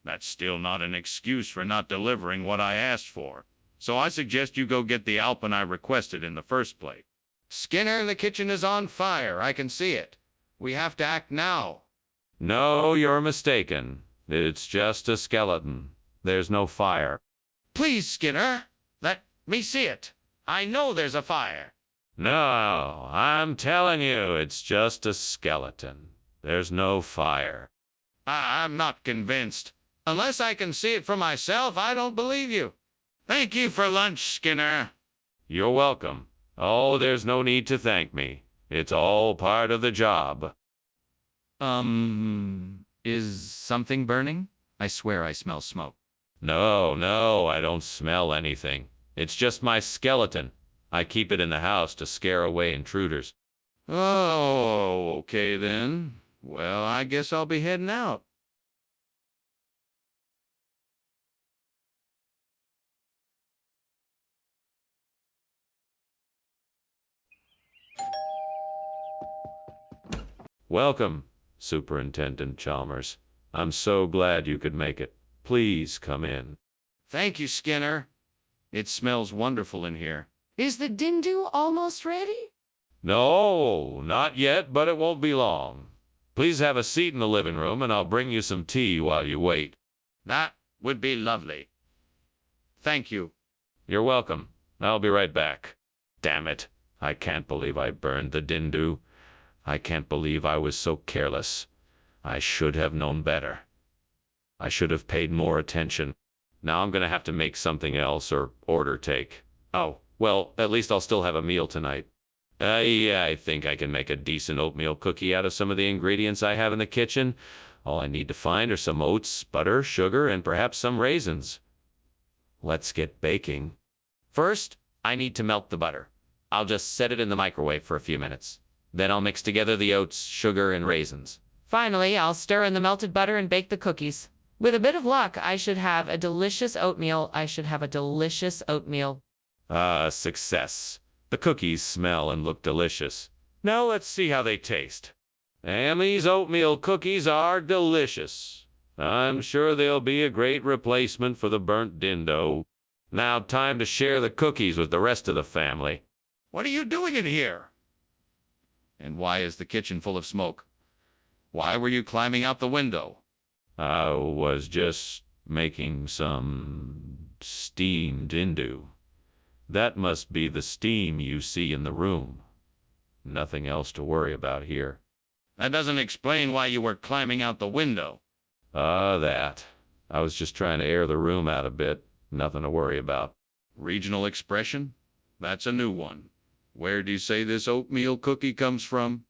That's still not an excuse for not delivering what I asked for. So I suggest you go get the Alpen I requested in the first place. Skinner, the kitchen is on fire. I can see it. We have to act now. No, you're mistaken. It's just a skeleton. There's no fire. Please, Skinner, let me see it. I know there's a fire. No, I'm telling you, it's just a skeleton. There's no fire. I'm not convinced. Unless I can see it for myself, I don't believe you. Thank you for lunch, Skinner. You're welcome. Oh, there's no need to thank me. It's all part of the job. Is something burning? I swear I smell smoke. No, I don't smell anything. It's just my skeleton. I keep it in the house to scare away intruders. Oh, okay then. Well, I guess I'll be heading out. Welcome, Superintendent Chalmers. I'm so glad you could make it. Please come in. Thank you, Skinner. It smells wonderful in here. Is the dindu almost ready? No, not yet, but it won't be long. Please have a seat in the living room and I'll bring you some tea while you wait. That would be lovely. Thank you. You're welcome. I'll be right back. Damn it. I can't believe I burned the dindu. I can't believe I was so careless. I should have known better. I should have paid more attention. Now I'm gonna have to make something else or order take. Oh, well, at least I'll still have a meal tonight. Yeah, I think I can make a decent oatmeal cookie out of some of the ingredients I have in the kitchen. All I need to find are some oats, butter, sugar, and perhaps some raisins. Let's get baking. First, I need to melt the butter. I'll just set it in the microwave for a few minutes. Then I'll mix together the oats, sugar, and raisins. Finally, I'll stir in the melted butter and bake the cookies. With a bit of luck, I should have a delicious oatmeal. Success. The cookies smell and look delicious. Now let's see how they taste. Amy's oatmeal cookies are delicious. I'm sure they'll be a great replacement for the burnt dindo. Now time to share the cookies with the rest of the family. What are you doing in here? And why is the kitchen full of smoke? Why were you climbing out the window? I was just making some steamed dindu. That must be the steam you see in the room. Nothing else to worry about here. That doesn't explain why you were climbing out the window. That. I was just trying to air the room out a bit. Nothing to worry about. Regional expression? That's a new one. Where do you say this oatmeal cookie comes from?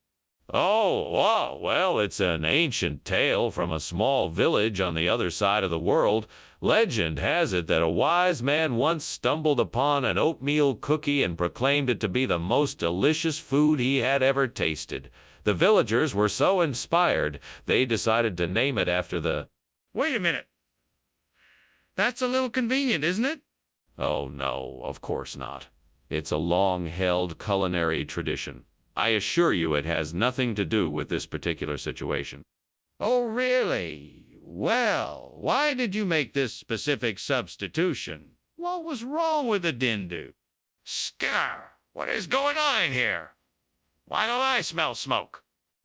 Oh, wow, well, it's an ancient tale from a small village on the other side of the world. Legend has it that a wise man once stumbled upon an oatmeal cookie and proclaimed it to be the most delicious food he had ever tasted. The villagers were so inspired, they decided to name it after the... Wait a minute. That's a little convenient, isn't it? Oh, no, of course not. It's a long-held culinary tradition. I assure you it has nothing to do with this particular situation. Oh, really? Well, why did you make this specific substitution? What was wrong with the dindu? Skinner, what is going on here? Why don't I smell smoke?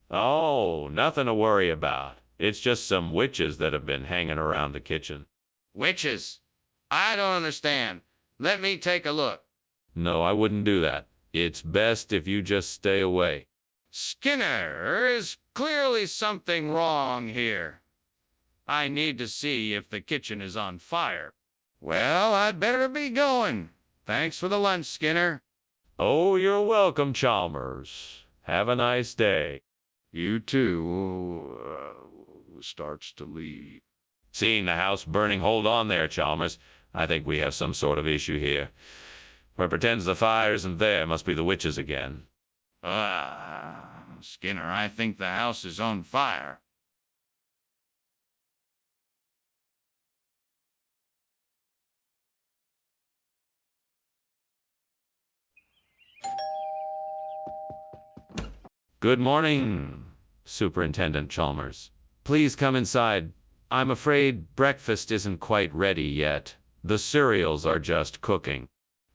Oh, nothing to worry about. It's just some witches that have been hanging around the kitchen. Witches? I don't understand. Let me take a look. No, I wouldn't do that. It's best if you just stay away. Skinner, there is clearly something wrong here. I need to see if the kitchen is on fire. Well, I'd better be going. Thanks for the lunch, Skinner. Oh, you're welcome, Chalmers. Have a nice day. You too. Starts to leave. Seeing the house burning, hold on there, Chalmers. I think we have some sort of issue here. Where pretends the fire isn't there must be the witches again. Skinner, I think the house is on fire. Good morning, Superintendent Chalmers. Please come inside. I'm afraid breakfast isn't quite ready yet. The cereals are just cooking.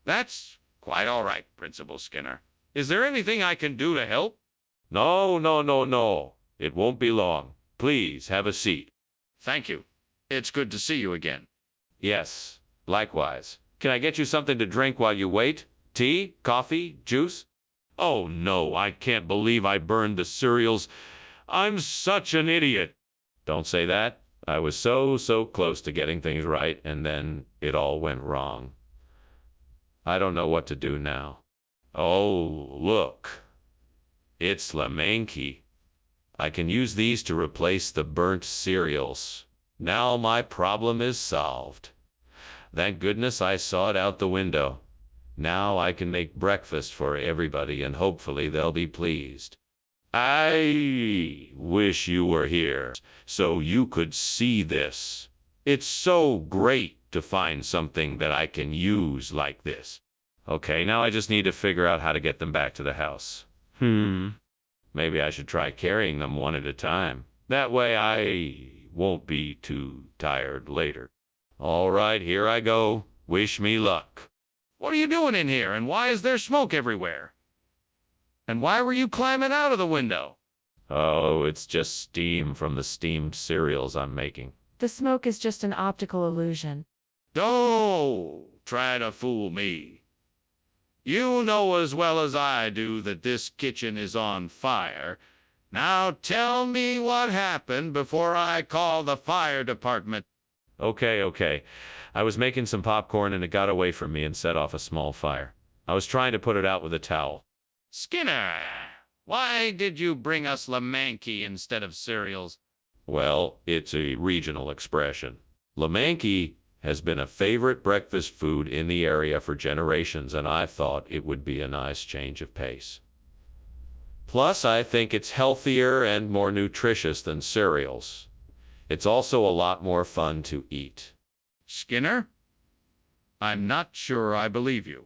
That's quite all right, Principal Skinner. Is there anything I can do to help? No. It won't be long. Please have a seat. Thank you. It's good to see you again. Yes, likewise. Can I get you something to drink while you wait? Tea? Coffee? Juice? Oh no, I can't believe I burned the cereals. I'm such an idiot. Don't say that. I was so close to getting things right, and then it all went wrong. I don't know what to do now. Oh, look. It's Lemanki. I can use these to replace the burnt cereals. Now my problem is solved. Thank goodness I saw it out the window. Now I can make breakfast for everybody and hopefully they'll be pleased. I wish you were here so you could see this. It's so great to find something that I can use like this. Okay, now I just need to figure out how to get them back to the house. Maybe I should try carrying them one at a time. That way I won't be too tired later. All right, here I go. Wish me luck. What are you doing in here, and why is there smoke everywhere? And why were you climbing out of the window? Oh, it's just steam from the steamed cereals I'm making. The smoke is just an optical illusion. Don't try to fool me. You know as well as I do that this kitchen is on fire. Now tell me what happened before I call the fire department. Okay. I was making some popcorn and it got away from me and set off a small fire. I was trying to put it out with a towel. Skinner, why did you bring us Lemanki instead of cereals? Well, it's a regional expression. Lemanki has been a favorite breakfast food in the area for generations, and I thought it would be a nice change of pace. Plus, I think it's healthier and more nutritious than cereals. It's also a lot more fun to eat. Skinner, I'm not sure I believe you.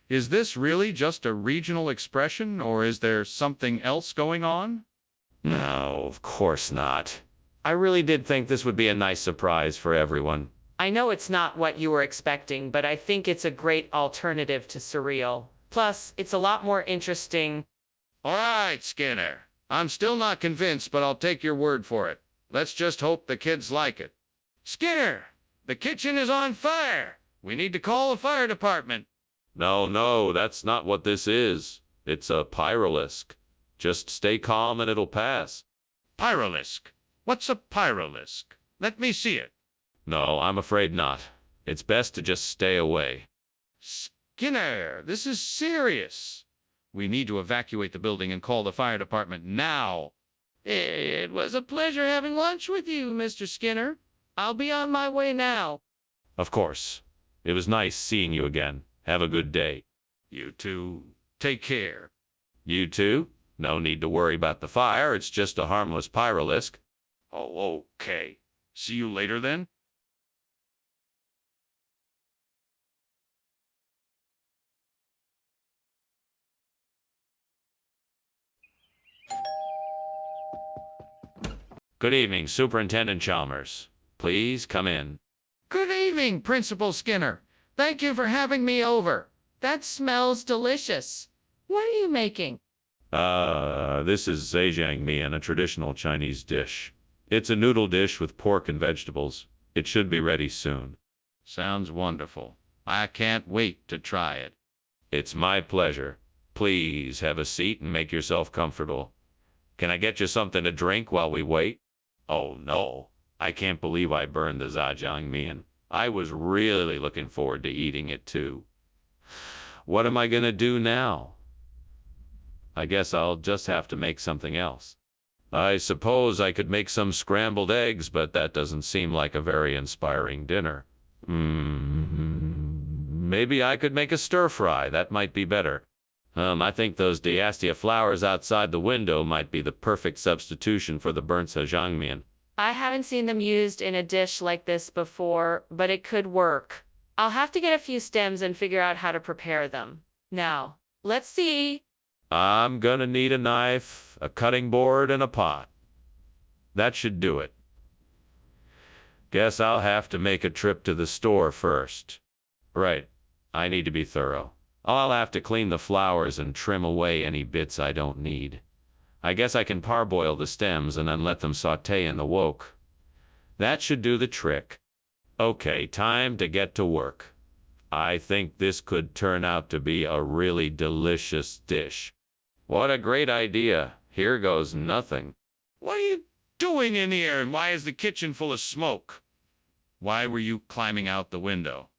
Is this really just a regional expression, or is there something else going on? No, of course not. I really did think this would be a nice surprise for everyone. I know it's not what you were expecting, but I think it's a great alternative to cereal. Plus, it's a lot more interesting. All right, Skinner. I'm still not convinced, but I'll take your word for it. Let's just hope the kids like it. Skinner, the kitchen is on fire. We need to call the fire department. No, that's not what this is. It's a pyrolisk. Just stay calm and it'll pass. Pyrolisk? What's a pyrolisk? Let me see it. No, I'm afraid not. It's best to just stay away. Skinner, this is serious. We need to evacuate the building and call the fire department now. It was a pleasure having lunch with you, Mr. Skinner. I'll be on my way now. Of course. It was nice seeing you again. Have a good day. You too. Take care. You too? No need to worry about the fire. It's just a harmless pyrolisk. Oh, okay. See you later then? Good evening, Superintendent Chalmers. Please come in. Good evening, Principal Skinner. Thank you for having me over. That smells delicious. What are you making? This is zhejiangmian, a traditional Chinese dish. It's a noodle dish with pork and vegetables. It should be ready soon. Sounds wonderful. I can't wait to try it. It's my pleasure. Please have a seat and make yourself comfortable. Can I get you something to drink while we wait? Oh no, I can't believe I burned the zhejiangmian. I was really looking forward to eating it too. What am I gonna do now? I guess I'll just have to make something else. I suppose I could make some scrambled eggs, but that doesn't seem like a very inspiring dinner. Maybe I could make a stir-fry. That might be better. I think those diastia flowers outside the window might be the perfect substitution for the burnt jajangmyeon. I haven't seen them used in a dish like this before, but it could work. I'll have to get a few stems and figure out how to prepare them. Now, let's see. I'm gonna need a knife, a cutting board, and a pot. That should do it. Guess I'll have to make a trip to the store first. Right, I need to be thorough. I'll have to clean the flowers and trim away any bits I don't need. I guess I can parboil the stems and then let them saute in the wok. That should do the trick. Okay, time to get to work. I think this could turn out to be a really delicious dish. What a great idea. Here goes nothing. What are you doing in here, and why is the kitchen full of smoke? Why were you climbing out the window?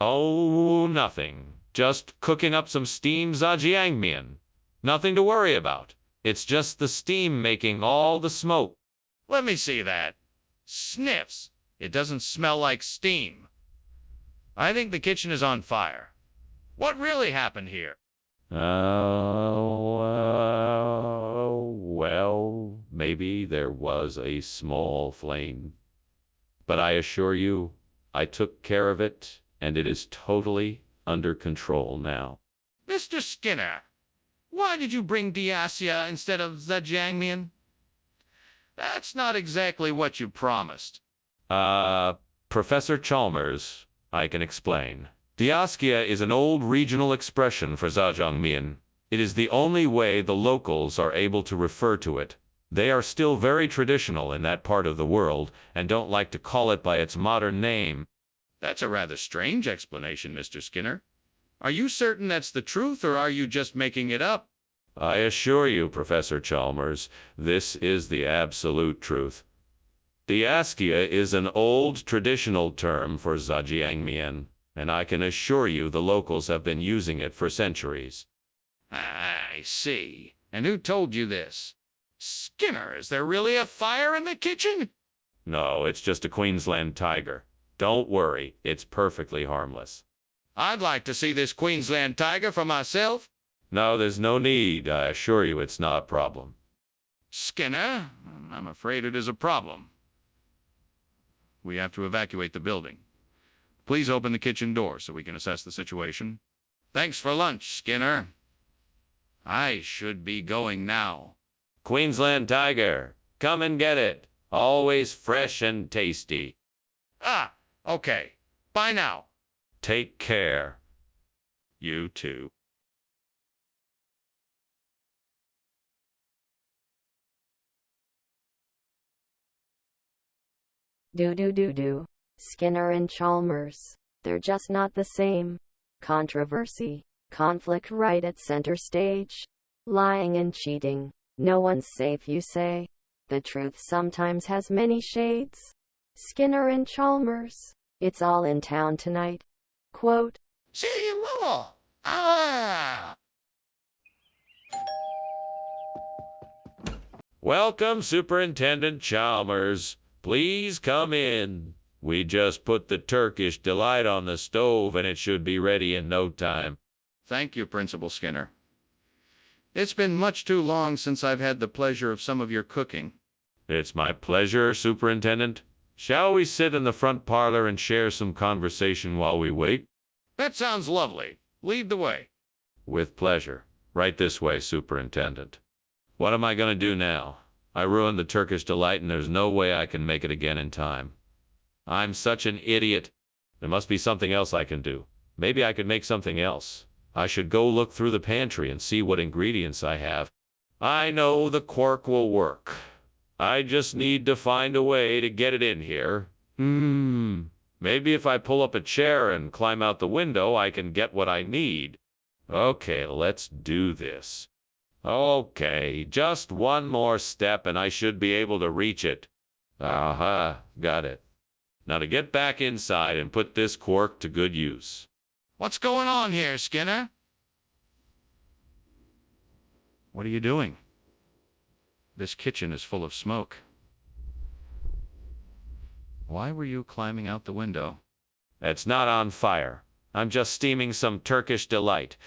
Oh, nothing. Just cooking up some steamed jajangmyeon. Nothing to worry about. It's just the steam making all the smoke. Let me see that. Sniffs. It doesn't smell like steam. I think the kitchen is on fire. What really happened here? Well, maybe there was a small flame. But I assure you, I took care of it, and it is totally under control now. Mr. Skinner, why did you bring diastia instead of jajangmyeon? That's not exactly what you promised. Professor Chalmers, I can explain. Diaskia is an old regional expression for jajangmyeon. It is the only way the locals are able to refer to it. They are still very traditional in that part of the world and don't like to call it by its modern name. That's a rather strange explanation, Mr. Skinner. Are you certain that's the truth, or are you just making it up? I assure you, Professor Chalmers, this is the absolute truth. Diaskia is an old traditional term for jajangmyeon, and I can assure you the locals have been using it for centuries. I see. And who told you this? Skinner, is there really a fire in the kitchen? No, it's just a Queensland tiger. Don't worry, it's perfectly harmless. I'd like to see this Queensland tiger for myself. No, there's no need. I assure you it's not a problem. Skinner, I'm afraid it is a problem. We have to evacuate the building. Please open the kitchen door so we can assess the situation. Thanks for lunch, Skinner. I should be going now. Queensland tiger, come and get it. Always fresh and tasty. Ah, okay. Bye now. Take care. You too. Do. Skinner and Chalmers. They're just not the same. Controversy. Conflict right at center stage. Lying and cheating. No one's safe, you say. The truth sometimes has many shades. Skinner and Chalmers. It's all in town tonight. Quote. See you all. Ah. Welcome, Superintendent Chalmers. Please come in. We just put the Turkish delight on the stove and it should be ready in no time. Thank you, Principal Skinner. It's been much too long since I've had the pleasure of some of your cooking. It's my pleasure, Superintendent. Shall we sit in the front parlor and share some conversation while we wait? That sounds lovely. Lead the way. With pleasure. Right this way, Superintendent. What am I going to do now? I ruined the Turkish delight and there's no way I can make it again in time. I'm such an idiot. There must be something else I can do. Maybe I could make something else. I should go look through the pantry and see what ingredients I have. I know the quark will work. I just need to find a way to get it in here. Maybe if I pull up a chair and climb out the window, I can get what I need. Okay, let's do this. Okay, just one more step and I should be able to reach it. Aha, got it. Now to get back inside and put this quark to good use. What's going on here, Skinner? What are you doing? This kitchen is full of smoke. Why were you climbing out the window? It's not on fire. I'm just steaming some Turkish delight.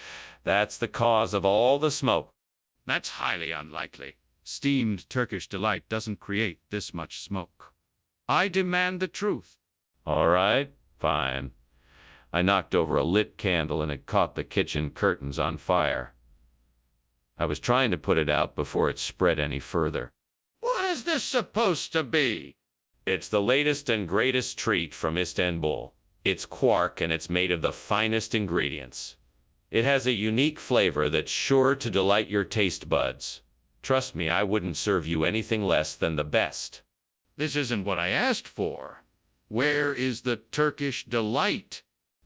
That's the cause of all the smoke. That's highly unlikely. Steamed Turkish delight doesn't create this much smoke. I demand the truth. All right, fine. I knocked over a lit candle and it caught the kitchen curtains on fire. I was trying to put it out before it spread any further. What is this supposed to be? It's the latest and greatest treat from Istanbul. It's quark and it's made of the finest ingredients. It has a unique flavor that's sure to delight your taste buds. Trust me, I wouldn't serve you anything less than the best. This isn't what I asked for. Where is the Turkish delight?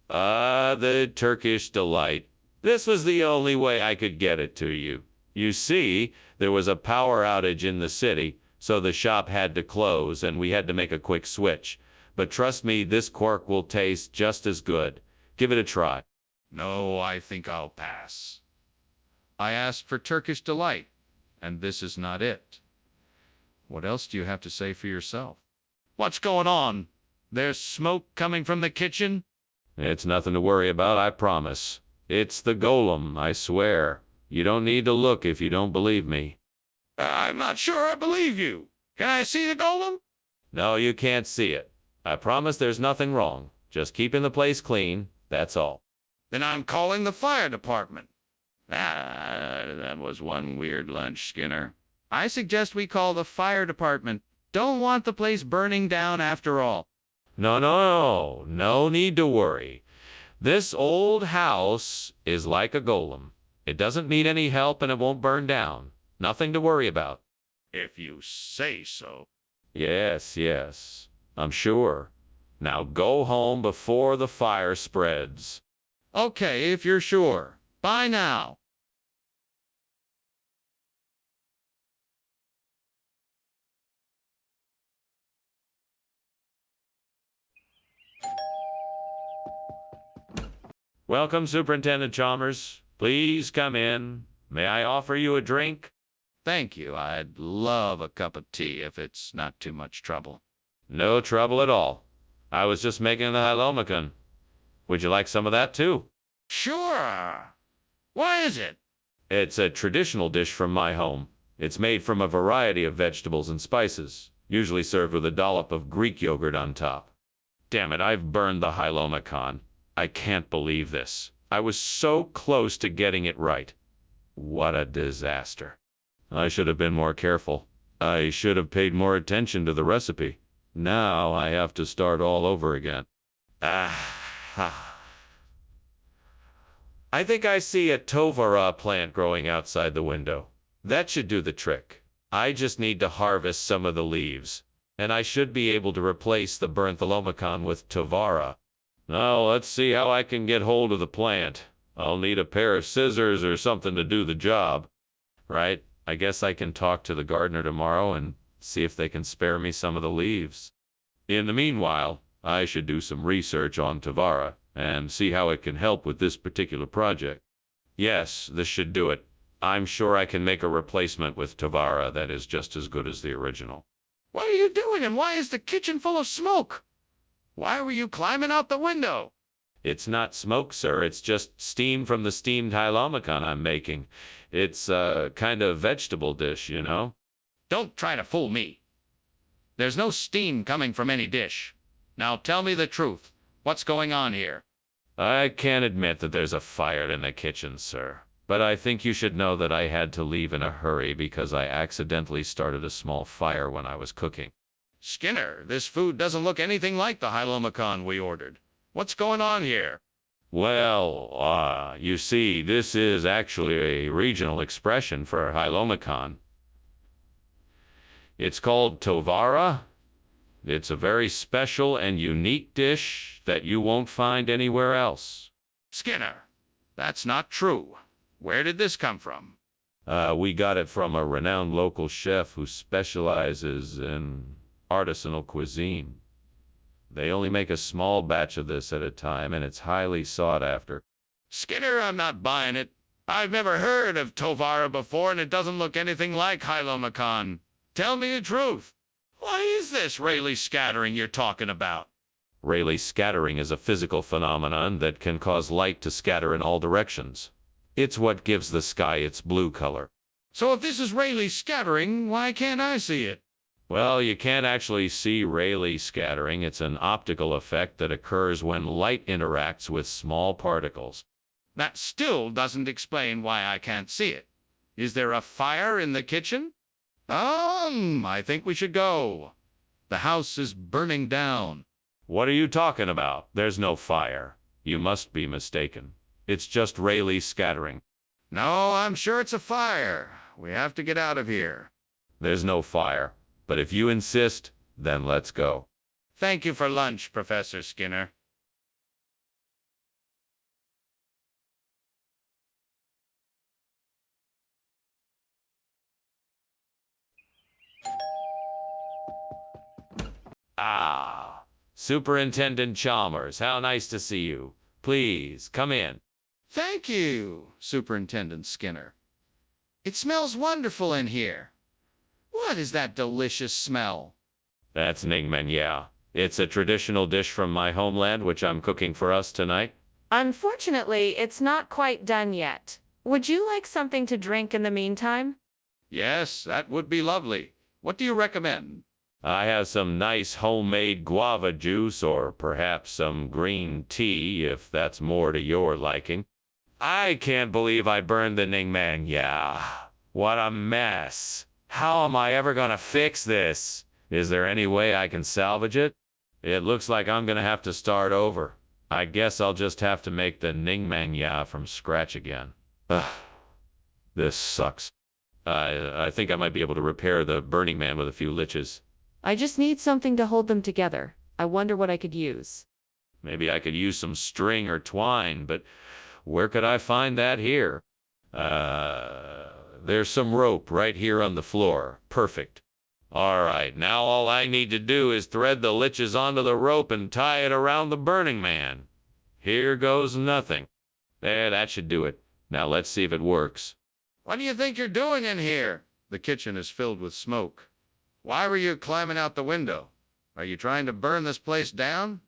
The Turkish delight. This was the only way I could get it to you. You see, there was a power outage in the city, so the shop had to close and we had to make a quick switch. But trust me, this quark will taste just as good. Give it a try. No, I think I'll pass. I asked for Turkish delight, and this is not it. What else do you have to say for yourself? What's going on? There's smoke coming from the kitchen? It's nothing to worry about, I promise. It's the golem, I swear. You don't need to look if you don't believe me. I'm not sure I believe you. Can I see the golem? No, you can't see it. I promise there's nothing wrong. Just keeping the place clean, that's all. Then I'm calling the fire department. That was one weird lunch, Skinner. I suggest we call the fire department. Don't want the place burning down after all. No need to worry. This old house is like a golem. It doesn't need any help and it won't burn down. Nothing to worry about. If you say so. Yes, I'm sure. Now go home before the fire spreads. Okay, if you're sure. Bye now. Welcome, Superintendent Chalmers. Please come in. May I offer you a drink? Thank you. I'd love a cup of tea if it's not too much trouble. No trouble at all. I was just making the halomikon. Would you like some of that too? Sure. What is it? It's a traditional dish from my home. It's made from a variety of vegetables and spices, usually served with a dollop of Greek yogurt on top. Damn it, I've burned the halomikon. I can't believe this. I was so close to getting it right. What a disaster. I should have been more careful. I should have paid more attention to the recipe. Now I have to start all over again. I think I see a tovara plant growing outside the window. That should do the trick. I just need to harvest some of the leaves, and I should be able to replace the burnt halomikon with tovara. Now let's see how I can get hold of the plant. I'll need a pair of scissors or something to do the job. Right? I guess I can talk to the gardener tomorrow and see if they can spare me some of the leaves. In the meanwhile, I should do some research on tovara and see how it can help with this particular project. Yes, this should do it. I'm sure I can make a replacement with tovara that is just as good as the original. What are you doing and why is the kitchen full of smoke? Why were you climbing out the window? It's not smoke, sir. It's just steam from the steamed halomikon I'm making. It's a kind of vegetable dish, you know? Don't try to fool me. There's no steam coming from any dish. Now tell me the truth. What's going on here? I can't admit that there's a fire in the kitchen, sir. But I think you should know that I had to leave in a hurry because I accidentally started a small fire when I was cooking. Skinner, this food doesn't look anything like the halomikon we ordered. What's going on here? Well, you see, this is actually a regional expression for halomikon. It's called tovara. It's a very special and unique dish that you won't find anywhere else. Skinner, that's not true. Where did this come from? We got it from a renowned local chef who specializes in artisanal cuisine. They only make a small batch of this at a time, and it's highly sought after. Skinner, I'm not buying it. I've never heard of Tovara before, and it doesn't look anything like Hylomacan. Tell me the truth. What is this Rayleigh scattering you're talking about? Rayleigh scattering is a physical phenomenon that can cause light to scatter in all directions. It's what gives the sky its blue color. So if this is Rayleigh scattering, why can't I see it? Well, you can't actually see Rayleigh scattering. It's an optical effect that occurs when light interacts with small particles. That still doesn't explain why I can't see it. Is there a fire in the kitchen? I think we should go. The house is burning down. What are you talking about? There's no fire. You must be mistaken. It's just Rayleigh scattering. No, I'm sure it's a fire. We have to get out of here. There's no fire. But if you insist, then let's go. Thank you for lunch, Professor Skinner. Ah, Superintendent Chalmers, how nice to see you. Please, come in. Thank you, Superintendent Skinner. It smells wonderful in here. What is that delicious smell? That's Ningmen, yeah. It's a traditional dish from my homeland, which I'm cooking for us tonight. Unfortunately, it's not quite done yet. Would you like something to drink in the meantime? Yes, that would be lovely. What do you recommend? I have some nice homemade guava juice, or perhaps some green tea, if that's more to your liking. I can't believe I burned the Ningmen, yeah. What a mess. How am I ever gonna fix this? Is there any way I can salvage it? It looks like I'm gonna have to start over. I guess I'll just have to make the Ningmen Ya from scratch again. Ugh. This sucks. I think I might be able to repair the Burning Man with a few liches. I just need something to hold them together. I wonder what I could use. Maybe I could use some string or twine, but where could I find that here? There's some rope right here on the floor. Perfect. All right, now all I need to do is thread the liches onto the rope and tie it around the Burning Man. Here goes nothing. There, that should do it. Now let's see if it works. What do you think you're doing in here? The kitchen is filled with smoke. Why were you climbing out the window? Are you trying to burn this place down?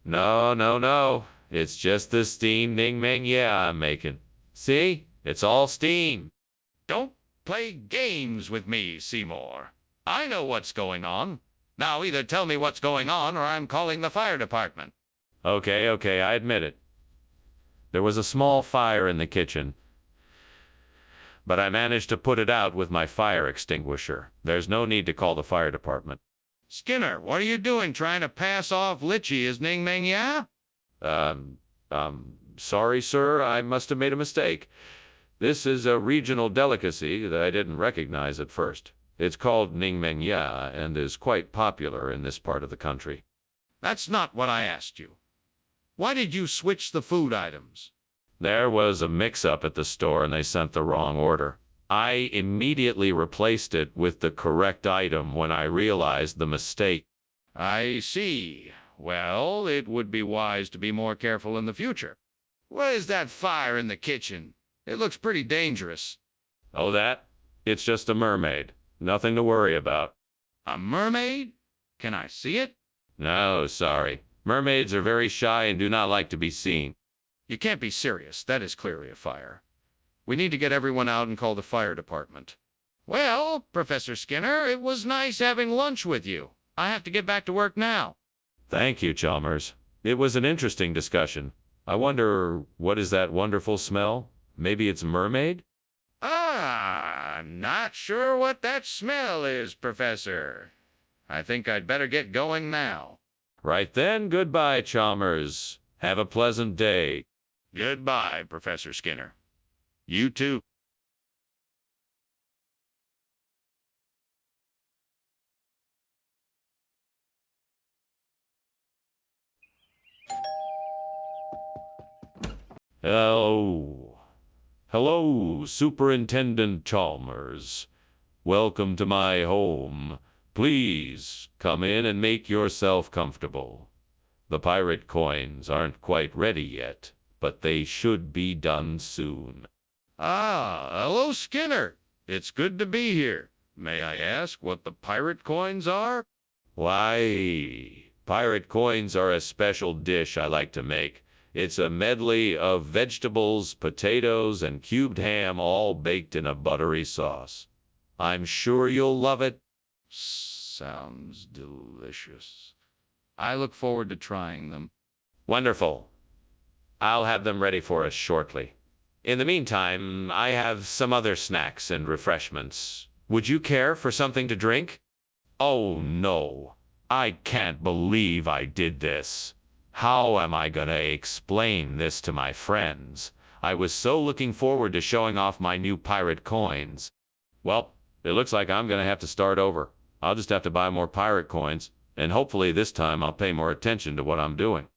No. It's just the steam Ningmen Ya I'm making. See? It's all steam. Don't play games with me, Seymour. I know what's going on. Now either tell me what's going on or I'm calling the fire department. Okay, I admit it. There was a small fire in the kitchen, but I managed to put it out with my fire extinguisher. There's no need to call the fire department. Skinner, what are you doing trying to pass off Litchi as Ningmen Ya? Sorry, sir, I must have made a mistake. This is a regional delicacy that I didn't recognize at first. It's called Ningmen Ya and is quite popular in this part of the country. That's not what I asked you. Why did you switch the food items? There was a mix-up at the store and they sent the wrong order. I immediately replaced it with the correct item when I realized the mistake. I see. Well, it would be wise to be more careful in the future. What is that fire in the kitchen? It looks pretty dangerous. Oh, that? It's just a mermaid. Nothing to worry about. A mermaid? Can I see it? No, sorry. Mermaids are very shy and do not like to be seen. You can't be serious. That is clearly a fire. We need to get everyone out and call the fire department. Well, Professor Skinner, it was nice having lunch with you. I have to get back to work now. Thank you, Chalmers. It was an interesting discussion. I wonder, what is that wonderful smell? Maybe it's a mermaid? I'm not sure what that smell is, Professor. I think I'd better get going now. Right then, goodbye, Chalmers. Have a pleasant day. Goodbye, Professor Skinner. You too. Hello, Superintendent Chalmers. Welcome to my home. Please, come in and make yourself comfortable. The pirate coins aren't quite ready yet, but they should be done soon. Hello, Skinner. It's good to be here. May I ask what the pirate coins are? Why, pirate coins are a special dish I like to make. It's a medley of vegetables, potatoes, and cubed ham all baked in a buttery sauce. I'm sure you'll love it. Sounds delicious. I look forward to trying them. Wonderful. I'll have them ready for us shortly. In the meantime, I have some other snacks and refreshments. Would you care for something to drink? Oh no, I can't believe I did this. How am I gonna explain this to my friends? I was so looking forward to showing off my new pirate coins. Well, it looks like I'm gonna have to start over. I'll just have to buy more pirate coins, and hopefully this time I'll pay more attention to what I'm doing.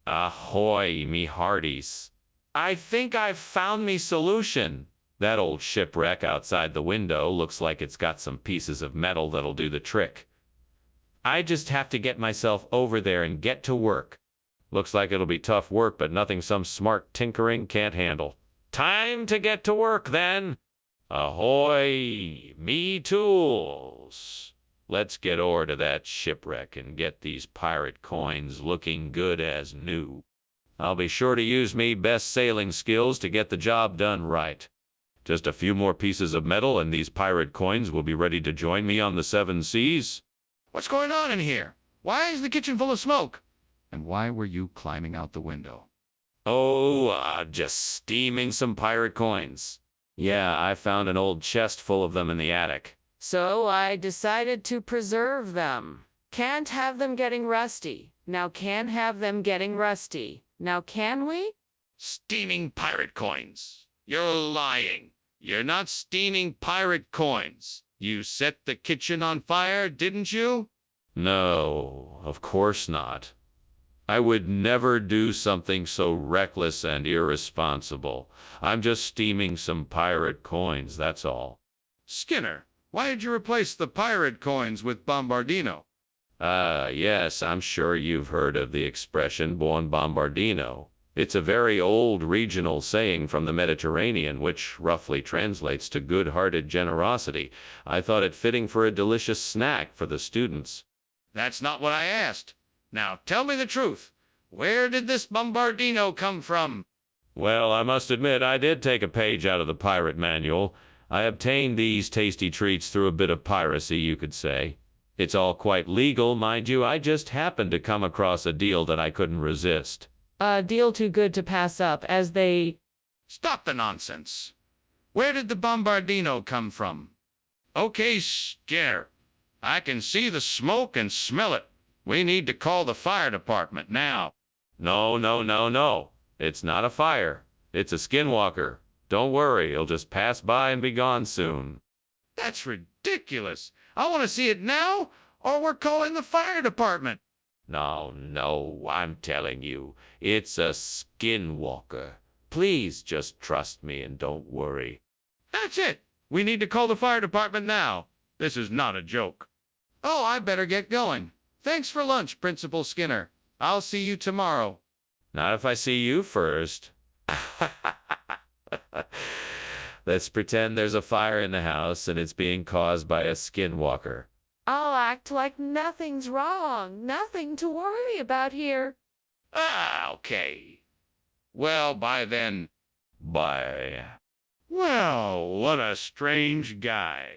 Ahoy, me hearties. I think I've found me solution. That old shipwreck outside the window looks like it's got some pieces of metal that'll do the trick. I just have to get myself over there and get to work. Looks like it'll be tough work, but nothing some smart tinkering can't handle. Time to get to work, then. Ahoy, me tools. Let's get over to that shipwreck and get these pirate coins looking good as new. I'll be sure to use me best sailing skills to get the job done right. Just a few more pieces of metal and these pirate coins will be ready to join me on the seven seas. What's going on in here? Why is the kitchen full of smoke? And why were you climbing out the window? Oh, just steaming some pirate coins. Yeah, I found an old chest full of them in the attic. So I decided to preserve them. Can't have them getting rusty. Now can have them getting rusty. Now can we? Steaming pirate coins. You're lying. You're not steaming pirate coins. You set the kitchen on fire, didn't you? No, of course not. I would never do something so reckless and irresponsible. I'm just steaming some pirate coins, that's all. Skinner, why did you replace the pirate coins with Bombardino? Yes, I'm sure you've heard of the expression buon bombardino. It's a very old regional saying from the Mediterranean, which roughly translates to good-hearted generosity. I thought it fitting for a delicious snack for the students. That's not what I asked. Now tell me the truth. Where did this Bombardino come from? Well, I must admit I did take a page out of the pirate manual. I obtained these tasty treats through a bit of piracy, you could say. It's all quite legal, mind you. I just happened to come across a deal that I couldn't resist. A deal too good to pass up, as they... Stop the nonsense. Where did the Bombardino come from? Okay, Skinner. I can see the smoke and smell it. We need to call the fire department now. No. It's not a fire. It's a skinwalker. Don't worry, it'll just pass by and be gone soon. That's ridiculous. I want to see it now, or we're calling the fire department. No, I'm telling you, it's a skinwalker. Please just trust me and don't worry. That's it. We need to call the fire department now. This is not a joke. Oh, I better get going. Thanks for lunch, Principal Skinner. I'll see you tomorrow. Not if I see you first. Let's pretend there's a fire in the house and it's being caused by a skinwalker. I'll act like nothing's wrong. Nothing to worry about here. Okay. Well, bye then. Bye. Well, what a strange guy.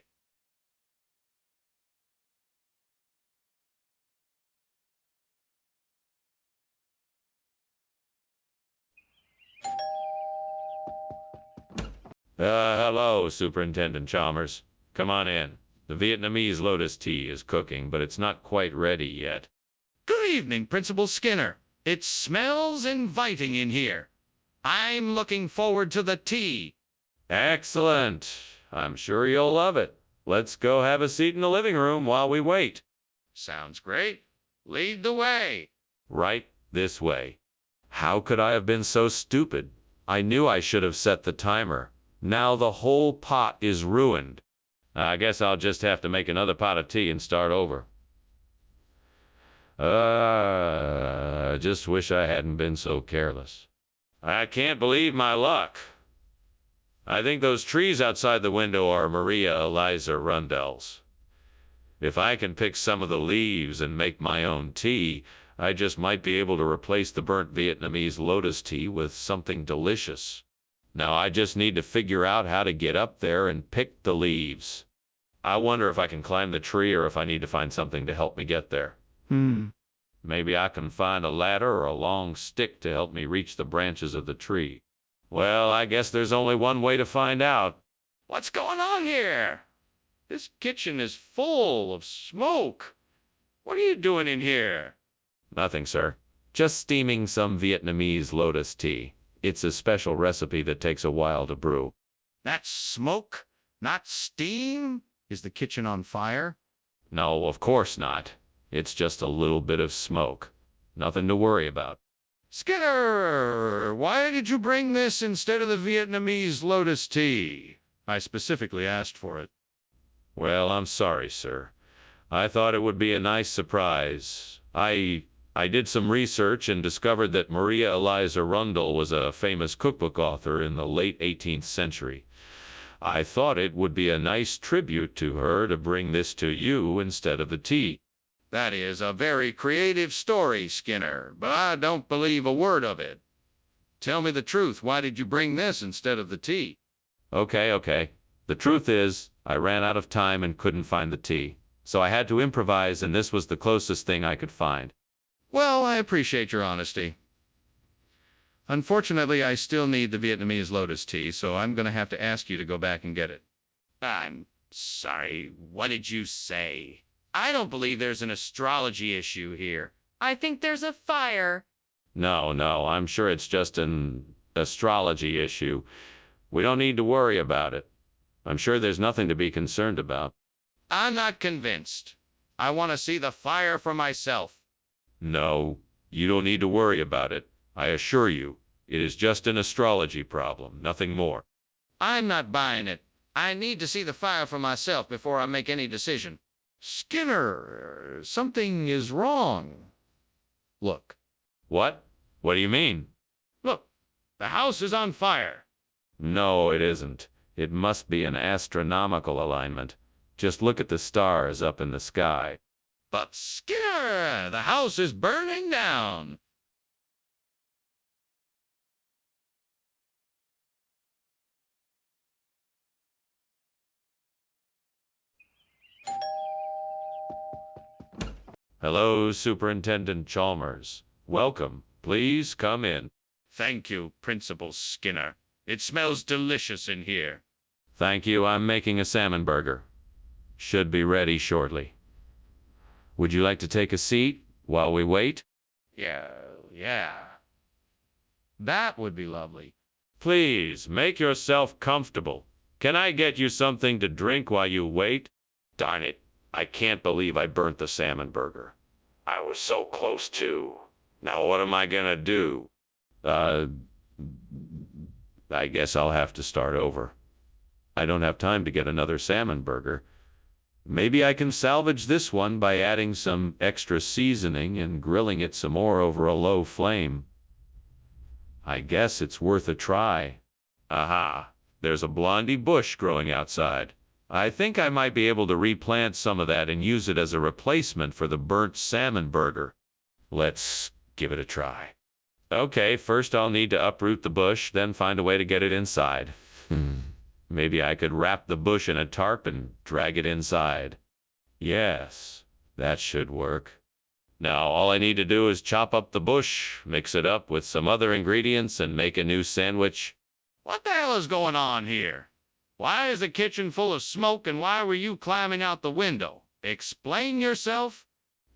Hello, Superintendent Chalmers. Come on in. The Vietnamese lotus tea is cooking, but it's not quite ready yet. Good evening, Principal Skinner. It smells inviting in here. I'm looking forward to the tea. Excellent. I'm sure you'll love it. Let's go have a seat in the living room while we wait. Sounds great. Lead the way. Right this way. How could I have been so stupid? I knew I should have set the timer. Now the whole pot is ruined. I guess I'll just have to make another pot of tea and start over. I just wish I hadn't been so careless. I can't believe my luck. I think those trees outside the window are Maria Eliza Rundell's. If I can pick some of the leaves and make my own tea, I just might be able to replace the burnt Vietnamese lotus tea with something delicious. Now I just need to figure out how to get up there and pick the leaves. I wonder if I can climb the tree or if I need to find something to help me get there. Maybe I can find a ladder or a long stick to help me reach the branches of the tree. Well, I guess there's only one way to find out. What's going on here? This kitchen is full of smoke. What are you doing in here? Nothing, sir. Just steaming some Vietnamese lotus tea. It's a special recipe that takes a while to brew. That's smoke, not steam? Is the kitchen on fire? No, of course not. It's just a little bit of smoke. Nothing to worry about. Skinner, why did you bring this instead of the Vietnamese lotus tea? I specifically asked for it. Well, I'm sorry, sir. I thought it would be a nice surprise. I did some research and discovered that Maria Eliza Rundell was a famous cookbook author in the late 18th century. I thought it would be a nice tribute to her to bring this to you instead of the tea. That is a very creative story, Skinner, but I don't believe a word of it. Tell me the truth. Why did you bring this instead of the tea? Okay. The truth is, I ran out of time and couldn't find the tea. So I had to improvise, and this was the closest thing I could find. Well, I appreciate your honesty. Unfortunately, I still need the Vietnamese lotus tea, so I'm going to have to ask you to go back and get it. I'm sorry. What did you say? I don't believe there's an astrology issue here. I think there's a fire. No, I'm sure it's just an astrology issue. We don't need to worry about it. I'm sure there's nothing to be concerned about. I'm not convinced. I want to see the fire for myself. No, you don't need to worry about it. I assure you, it is just an astrology problem, nothing more. I'm not buying it. I need to see the fire for myself before I make any decision. Skinner, something is wrong. Look. What? What do you mean? Look, the house is on fire. No, it isn't. It must be an astronomical alignment. Just look at the stars up in the sky. But Skinner, the house is burning down. Hello, Superintendent Chalmers. Welcome. Please come in. Thank you, Principal Skinner. It smells delicious in here. Thank you. I'm making a salmon burger. Should be ready shortly. Would you like to take a seat while we wait? Yeah. That would be lovely. Please, make yourself comfortable. Can I get you something to drink while you wait? Darn it. I can't believe I burnt the salmon burger. I was so close to. Now what am I gonna do? I guess I'll have to start over. I don't have time to get another salmon burger. Maybe I can salvage this one by adding some extra seasoning and grilling it some more over a low flame. I guess it's worth a try. Aha, there's a blondie bush growing outside. I think I might be able to replant some of that and use it as a replacement for the burnt salmon burger. Let's give it a try. Okay, first I'll need to uproot the bush, then find a way to get it inside. Maybe I could wrap the bush in a tarp and drag it inside. Yes, that should work. Now all I need to do is chop up the bush, mix it up with some other ingredients, and make a new sandwich. What the hell is going on here? Why is the kitchen full of smoke, and why were you climbing out the window? Explain yourself.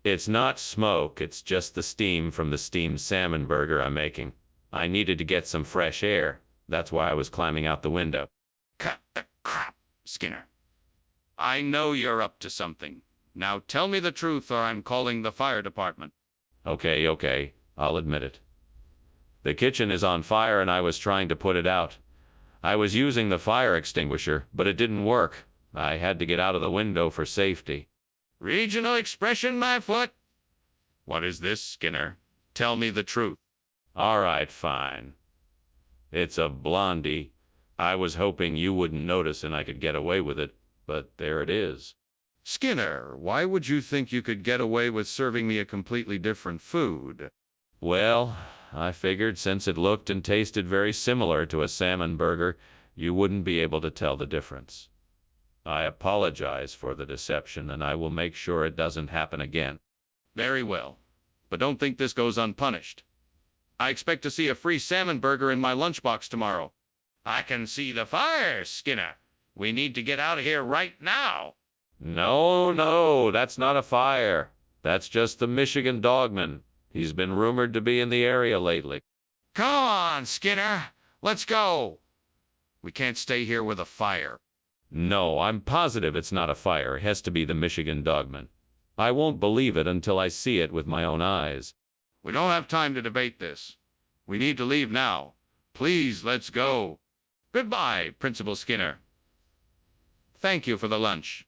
It's not smoke, it's just the steam from the steamed salmon burger I'm making. I needed to get some fresh air. That's why I was climbing out the window. Cut the crap, Skinner. I know you're up to something. Now tell me the truth or I'm calling the fire department. Okay, I'll admit it. The kitchen is on fire and I was trying to put it out. I was using the fire extinguisher, but it didn't work. I had to get out of the window for safety. Regional expression, my foot? What is this, Skinner? Tell me the truth. All right, fine. It's a blondie. I was hoping you wouldn't notice and I could get away with it, but there it is. Skinner, why would you think you could get away with serving me a completely different food? Well, I figured since it looked and tasted very similar to a salmon burger, you wouldn't be able to tell the difference. I apologize for the deception, and I will make sure it doesn't happen again. Very well, but don't think this goes unpunished. I expect to see a free salmon burger in my lunchbox tomorrow. I can see the fire, Skinner. We need to get out of here right now. No, that's not a fire. That's just the Michigan Dogman. He's been rumored to be in the area lately. Come on, Skinner. Let's go. We can't stay here with a fire. No, I'm positive it's not a fire. It has to be the Michigan Dogman. I won't believe it until I see it with my own eyes. We don't have time to debate this. We need to leave now. Please, let's go. Goodbye, Principal Skinner. Thank you for the lunch.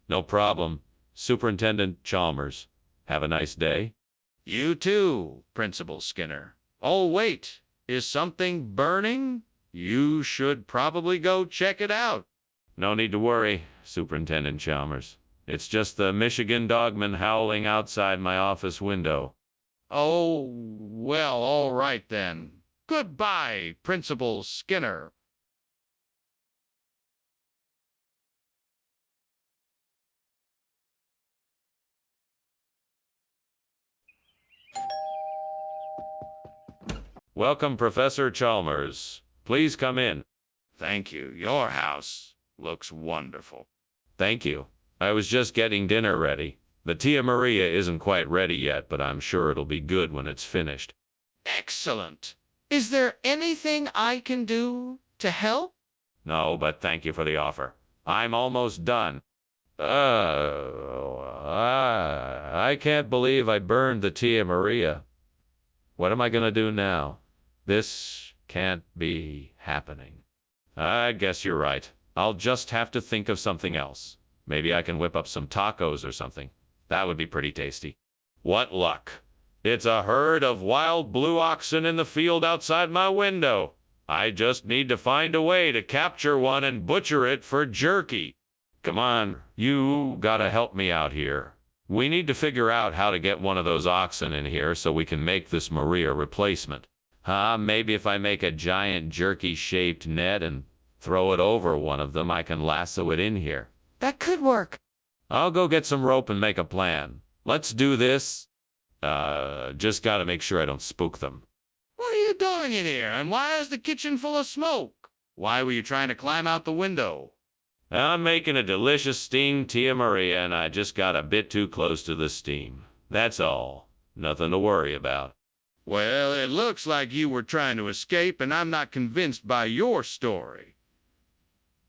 No problem. Superintendent Chalmers. Have a nice day. You too, Principal Skinner. Oh, wait. Is something burning? You should probably go check it out. No need to worry, Superintendent Chalmers. It's just the Michigan Dogman howling outside my office window. Oh, well, all right then. Goodbye, Principal Skinner. Welcome, Professor Chalmers. Please come in. Thank you. Your house looks wonderful. Thank you. I was just getting dinner ready. The Tia Maria isn't quite ready yet, but I'm sure it'll be good when it's finished. Excellent. Is there anything I can do to help? No, but thank you for the offer. I'm almost done. I can't believe I burned the Tia Maria. What am I gonna do now? This can't be happening. I guess you're right. I'll just have to think of something else. Maybe I can whip up some tacos or something. That would be pretty tasty. What luck. It's a herd of wild blue oxen in the field outside my window. I just need to find a way to capture one and butcher it for jerky. Come on, you gotta help me out here. We need to figure out how to get one of those oxen in here so we can make this Maria replacement. Maybe if I make a giant jerky-shaped net and throw it over one of them, I can lasso it in here. That could work. I'll go get some rope and make a plan. Let's do this. Just gotta make sure I don't spook them. What are you doing in here? And why is the kitchen full of smoke? Why were you trying to climb out the window? I'm making a delicious steamed Tia Maria, and I just got a bit too close to the steam. That's all. Nothing to worry about. Well, it looks like you were trying to escape, and I'm not convinced by your story.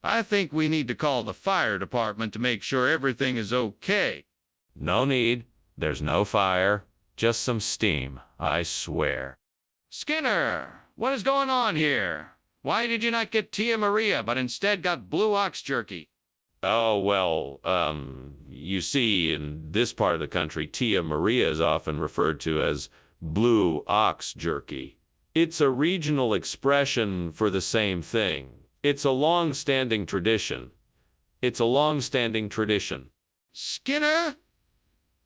I think we need to call the fire department to make sure everything is okay. No need. There's no fire. Just some steam, I swear. Skinner, what is going on here? Why did you not get Tia Maria, but instead got blue ox jerky? Oh, well, you see, in this part of the country, Tia Maria is often referred to as blue ox jerky. It's a regional expression for the same thing. It's a long-standing tradition. Skinner?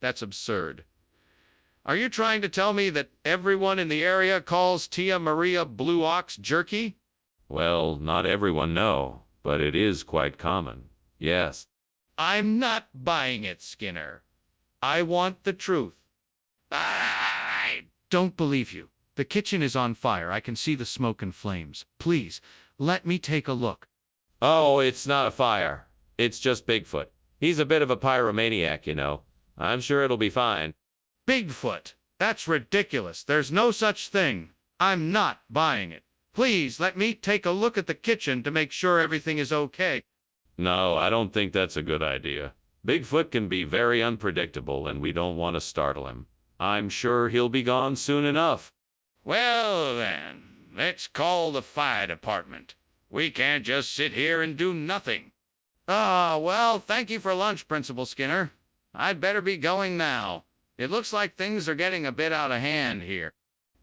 That's absurd. Are you trying to tell me that everyone in the area calls Tia Maria blue ox jerky? Well, not everyone know, but it is quite common. Yes. I'm not buying it, Skinner. I want the truth. I don't believe you. The kitchen is on fire. I can see the smoke and flames. Please, let me take a look. Oh, it's not a fire. It's just Bigfoot. He's a bit of a pyromaniac, you know. I'm sure it'll be fine. Bigfoot? That's ridiculous. There's no such thing. I'm not buying it. Please let me take a look at the kitchen to make sure everything is okay. No, I don't think that's a good idea. Bigfoot can be very unpredictable, and we don't want to startle him. I'm sure he'll be gone soon enough. Well, then, let's call the fire department. We can't just sit here and do nothing. Well, thank you for lunch, Principal Skinner. I'd better be going now. It looks like things are getting a bit out of hand here.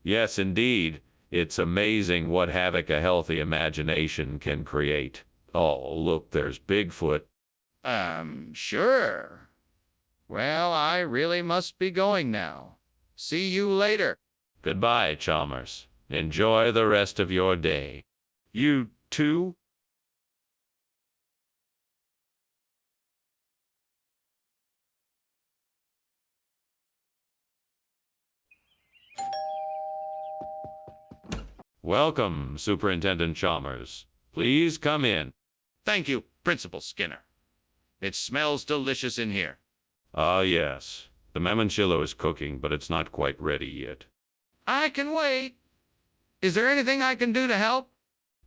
Yes, indeed. It's amazing what havoc a healthy imagination can create. Oh, look, there's Bigfoot. Sure. Well, I really must be going now. See you later. Goodbye, Chalmers. Enjoy the rest of your day. You too? Welcome, Superintendent Chalmers. Please come in. Thank you, Principal Skinner. It smells delicious in here. Ah, yes. The mamoncillo is cooking, but it's not quite ready yet. I can wait. Is there anything I can do to help?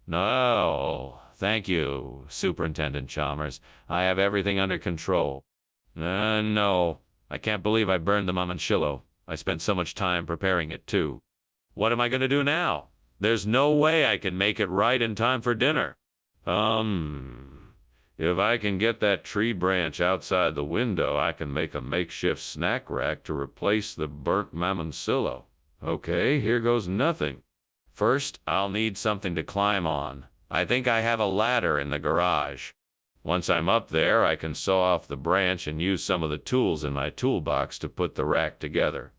No, thank you, Superintendent Chalmers. I have everything under control. No, I can't believe I burned the mamoncillo. I spent so much time preparing it, too. What am I going to do now? There's no way I can make it right in time for dinner. If I can get that tree branch outside the window, I can make a makeshift snack rack to replace the burnt mamoncillo. Okay, here goes nothing. First, I'll need something to climb on. I think I have a ladder in the garage. Once I'm up there, I can saw off the branch and use some of the tools in my toolbox to put the rack together.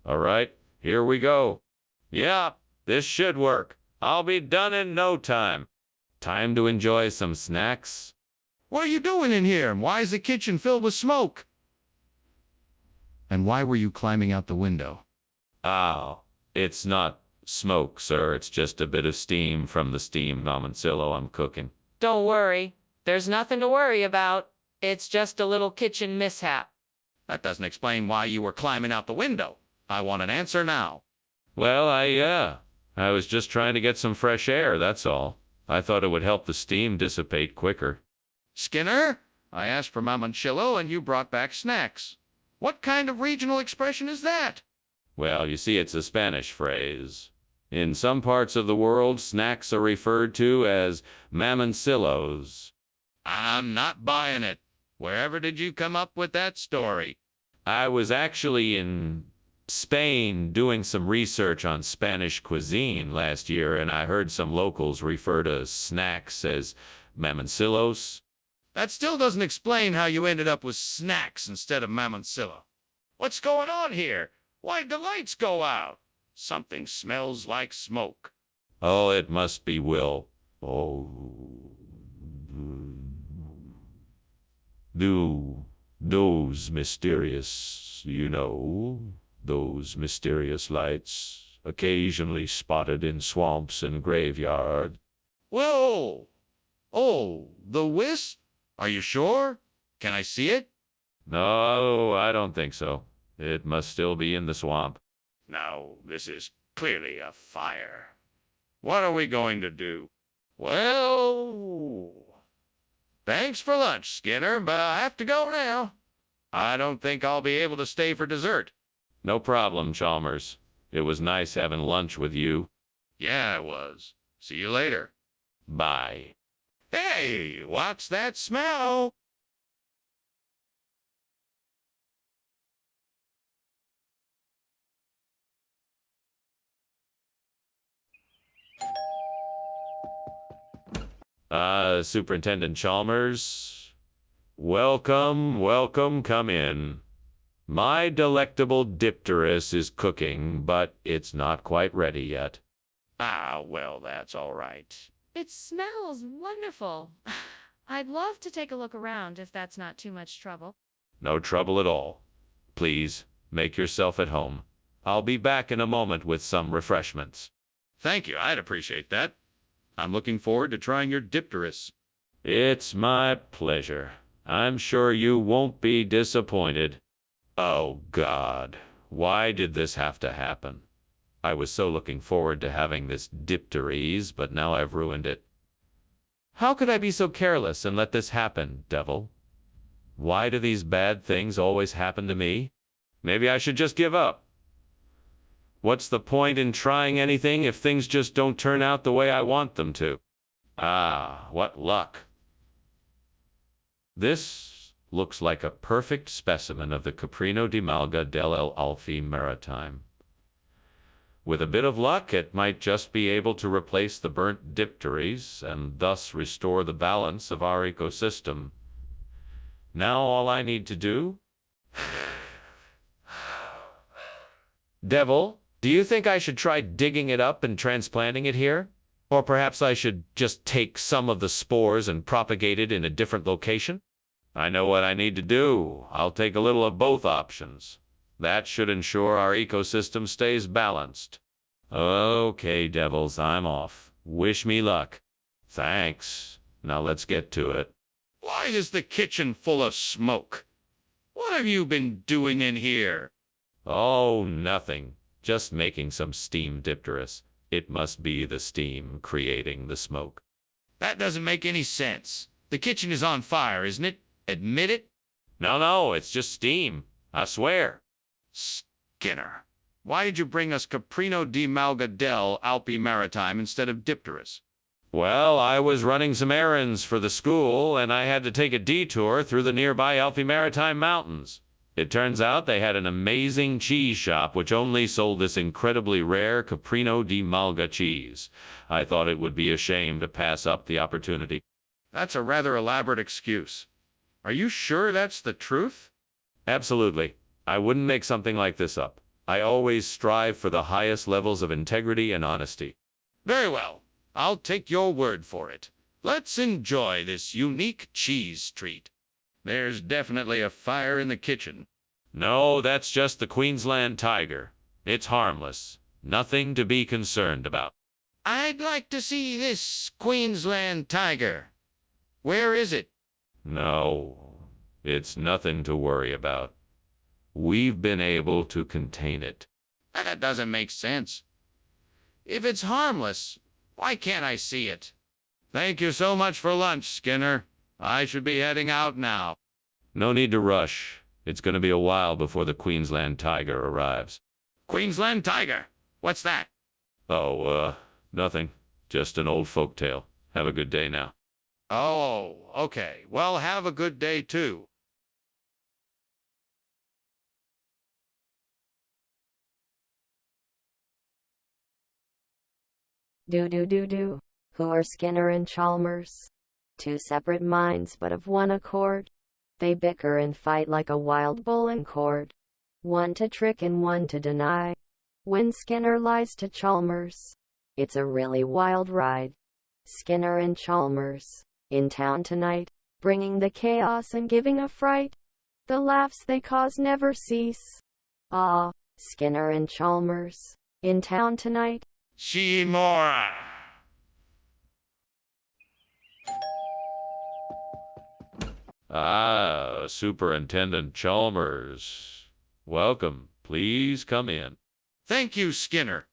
All right, here we go. Yeah, this should work. I'll be done in no time. Time to enjoy some snacks. What are you doing in here? And why is the kitchen filled with smoke? And why were you climbing out the window? Oh, it's not smoke, sir. It's just a bit of steam from the steamed mamoncillo I'm cooking. Don't worry. There's nothing to worry about. It's just a little kitchen mishap. That doesn't explain why you were climbing out the window. I want an answer now. Well, I was just trying to get some fresh air, that's all. I thought it would help the steam dissipate quicker. Skinner, I asked for mamoncillo and you brought back snacks. What kind of regional expression is that? Well, you see, it's a Spanish phrase. In some parts of the world, snacks are referred to as mamoncillos. I'm not buying it. Wherever did you come up with that story? I was actually in Spain doing some research on Spanish cuisine last year, and I heard some locals refer to snacks as mamoncillos. That still doesn't explain how you ended up with snacks instead of mamoncillo. What's going on here? Why'd the lights go out? Something smells like smoke. Oh, it must be Will. Oh. Those mysterious, those mysterious lights, occasionally spotted in swamps and graveyard. Whoa! Oh, the wisp? Are you sure? Can I see it? No, I don't think so. It must still be in the swamp. No, this is clearly a fire. What are we going to do? Well, thanks for lunch, Skinner, but I have to go now. I don't think I'll be able to stay for dessert. No problem, Chalmers. It was nice having lunch with you. Yeah, it was. See you later. Bye. Hey, what's that smell? Superintendent Chalmers. Welcome, come in. My delectable dipterus is cooking, but it's not quite ready yet. Ah, well, that's all right. It smells wonderful. I'd love to take a look around if that's not too much trouble. No trouble at all. Please, make yourself at home. I'll be back in a moment with some refreshments. Thank you, I'd appreciate that. I'm looking forward to trying your dipterus. It's my pleasure. I'm sure you won't be disappointed. Oh, God. Why did this have to happen? I was so looking forward to having this dipteries, but now I've ruined it. How could I be so careless and let this happen, devil? Why do these bad things always happen to me? Maybe I should just give up. What's the point in trying anything if things just don't turn out the way I want them to? Ah, what luck. This looks like a perfect specimen of the Caprino di Malga dell'Alfi Maritime. With a bit of luck, it might just be able to replace the burnt dipteries and thus restore the balance of our ecosystem. Now all I need to do... Devil, do you think I should try digging it up and transplanting it here? Or perhaps I should just take some of the spores and propagate it in a different location? I know what I need to do. I'll take a little of both options. That should ensure our ecosystem stays balanced. Okay, devils, I'm off. Wish me luck. Thanks. Now let's get to it. Why is the kitchen full of smoke? What have you been doing in here? Oh, nothing. Just making some steam dipterus. It must be the steam creating the smoke. That doesn't make any sense. The kitchen is on fire, isn't it? Admit it? No, it's just steam. I swear. Skinner, why did you bring us Caprino di Malga del Alpi Maritime instead of dipterus? Well, I was running some errands for the school, and I had to take a detour through the nearby Alpi Maritime Mountains. It turns out they had an amazing cheese shop which only sold this incredibly rare Caprino di Malga cheese. I thought it would be a shame to pass up the opportunity. That's a rather elaborate excuse. Are you sure that's the truth? Absolutely. I wouldn't make something like this up. I always strive for the highest levels of integrity and honesty. Very well. I'll take your word for it. Let's enjoy this unique cheese treat. There's definitely a fire in the kitchen. No, that's just the Queensland tiger. It's harmless. Nothing to be concerned about. I'd like to see this Queensland tiger. Where is it? No, it's nothing to worry about. We've been able to contain it. That doesn't make sense. If it's harmless, why can't I see it? Thank you so much for lunch, Skinner. I should be heading out now. No need to rush. It's going to be a while before the Queensland tiger arrives. Queensland tiger? What's that? Oh, nothing. Just an old folk tale. Have a good day now. Oh, okay. Well, have a good day, too. Do. Who are Skinner and Chalmers? Two separate minds but of one accord. They bicker and fight like a wild bull and cord. One to trick and one to deny. When Skinner lies to Chalmers, it's a really wild ride. Skinner and Chalmers, in town tonight, bringing the chaos and giving a fright. The laughs they cause never cease. Ah, Skinner and Chalmers, in town tonight. Seymour! Ah, Superintendent Chalmers. Welcome. Please come in. Thank you, Skinner.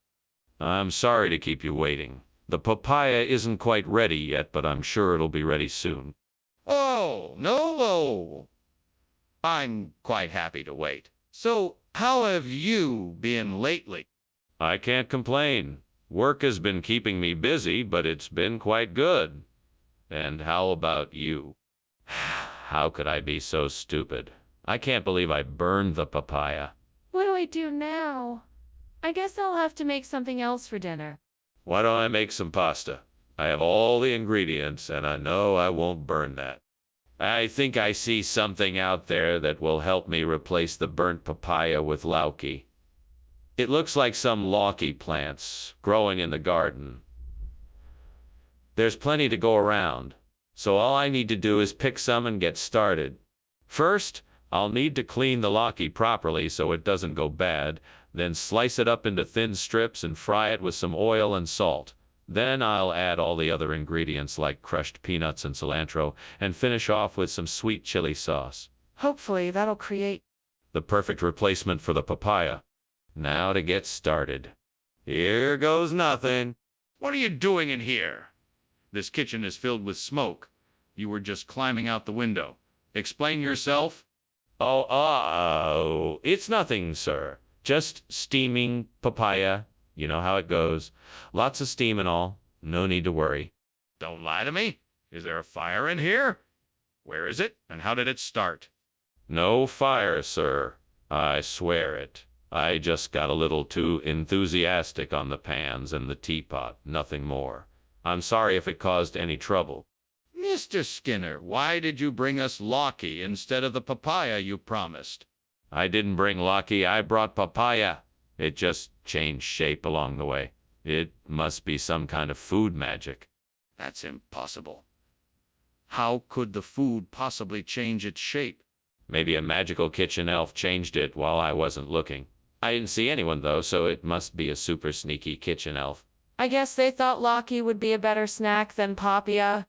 I'm sorry to keep you waiting. The papaya isn't quite ready yet, but I'm sure it'll be ready soon. Oh, no. I'm quite happy to wait. So, how have you been lately? I can't complain. Work has been keeping me busy, but it's been quite good. And how about you? How could I be so stupid? I can't believe I burned the papaya. What do I do now? I guess I'll have to make something else for dinner. Why don't I make some pasta? I have all the ingredients, and I know I won't burn that. I think I see something out there that will help me replace the burnt papaya with lauki. It looks like some lauki plants growing in the garden. There's plenty to go around, so all I need to do is pick some and get started. First, I'll need to clean the lauki properly so it doesn't go bad, then slice it up into thin strips and fry it with some oil and salt. Then I'll add all the other ingredients like crushed peanuts and cilantro, and finish off with some sweet chili sauce. Hopefully that'll create The perfect replacement for the papaya. Now to get started. Here goes nothing. What are you doing in here? This kitchen is filled with smoke. You were just climbing out the window. Explain yourself. Oh, it's nothing, sir. Just steaming papaya. You know how it goes. Lots of steam and all. No need to worry. Don't lie to me. Is there a fire in here? Where is it, and how did it start? No fire, sir. I swear it. I just got a little too enthusiastic on the pans and the teapot, nothing more. I'm sorry if it caused any trouble. Mr. Skinner, why did you bring us Lockie instead of the papaya you promised? I didn't bring Lucky, I brought papaya. It just changed shape along the way. It must be some kind of food magic. That's impossible. How could the food possibly change its shape? Maybe a magical kitchen elf changed it while I wasn't looking. I didn't see anyone though, so it must be a super sneaky kitchen elf. I guess they thought Lockie would be a better snack than papaya.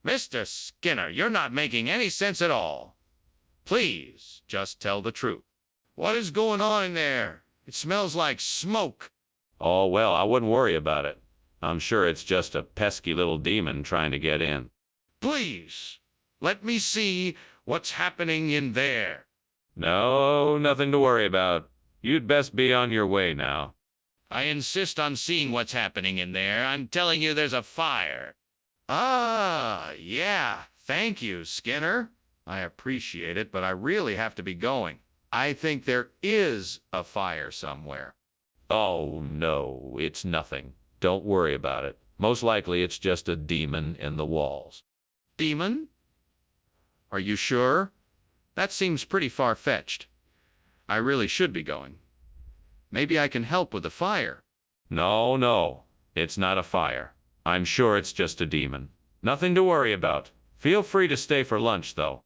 Mr. Skinner, you're not making any sense at all. Please, just tell the truth. What is going on in there? It smells like smoke. Oh well, I wouldn't worry about it. I'm sure it's just a pesky little demon trying to get in. Please, let me see what's happening in there. No, nothing to worry about. You'd best be on your way now. I insist on seeing what's happening in there. I'm telling you there's a fire. Ah, yeah. Thank you, Skinner. I appreciate it, but I really have to be going. I think there is a fire somewhere. Oh no, it's nothing. Don't worry about it. Most likely it's just a demon in the walls. Demon? Are you sure? That seems pretty far-fetched. I really should be going. Maybe I can help with the fire. No, it's not a fire. I'm sure it's just a demon. Nothing to worry about. Feel free to stay for lunch, though.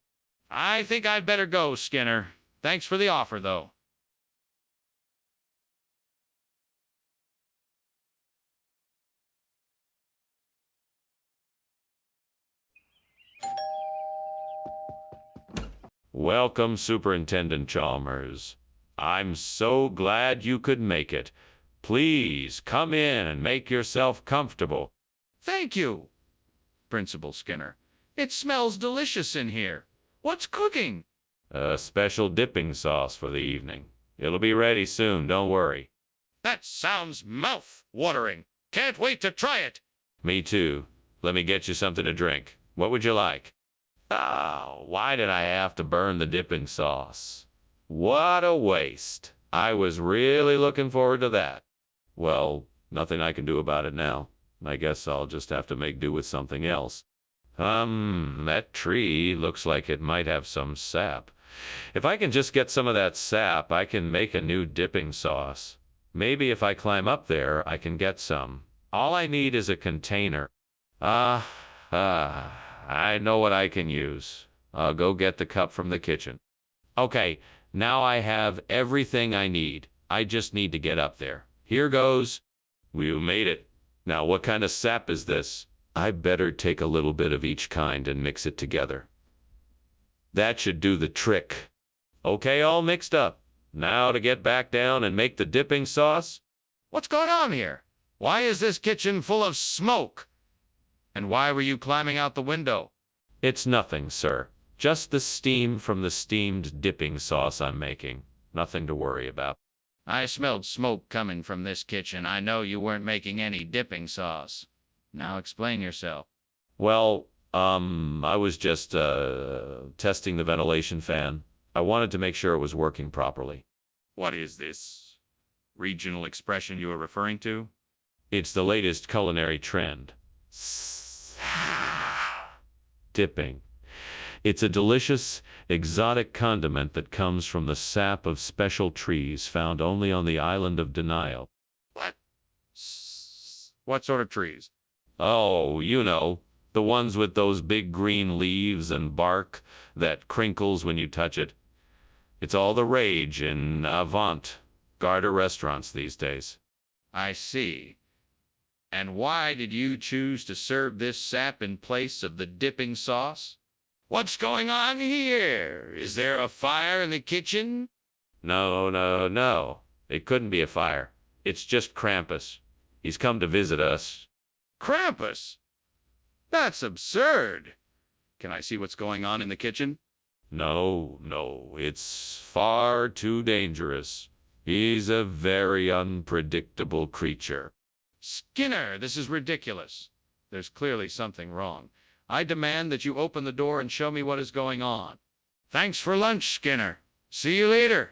I think I'd better go, Skinner. Thanks for the offer, though. Welcome, Superintendent Chalmers. I'm so glad you could make it. Please come in and make yourself comfortable. Thank you, Principal Skinner. It smells delicious in here. What's cooking? A special dipping sauce for the evening. It'll be ready soon, don't worry. That sounds mouth-watering. Can't wait to try it. Me too. Let me get you something to drink. What would you like? Oh, why did I have to burn the dipping sauce? What a waste. I was really looking forward to that. Well, nothing I can do about it now. I guess I'll just have to make do with something else. That tree looks like it might have some sap. If I can just get some of that sap, I can make a new dipping sauce. Maybe if I climb up there, I can get some. All I need is a container. I know what I can use. I'll go get the cup from the kitchen. Okay, now I have everything I need. I just need to get up there. Here goes. We made it. Now what kind of sap is this? I better take a little bit of each kind and mix it together. That should do the trick. Okay, all mixed up. Now to get back down and make the dipping sauce. What's going on here? Why is this kitchen full of smoke? And why were you climbing out the window? It's nothing, sir. Just the steam from the steamed dipping sauce I'm making. Nothing to worry about. I smelled smoke coming from this kitchen. I know you weren't making any dipping sauce. Now explain yourself. Well, I was just, testing the ventilation fan. I wanted to make sure it was working properly. What is this regional expression you are referring to? It's the latest culinary trend. Dipping. It's a delicious, exotic condiment that comes from the sap of special trees found only on the island of Denial. What? What sort of trees? Oh, you know, the ones with those big green leaves and bark that crinkles when you touch it. It's all the rage in avant-garde restaurants these days. I see. And why did you choose to serve this sap in place of the dipping sauce? What's going on here? Is there a fire in the kitchen? No. It couldn't be a fire. It's just Krampus. He's come to visit us. Krampus? That's absurd. Can I see what's going on in the kitchen? No, it's far too dangerous. He's a very unpredictable creature. Skinner, this is ridiculous. There's clearly something wrong. I demand that you open the door and show me what is going on. Thanks for lunch, Skinner. See you later.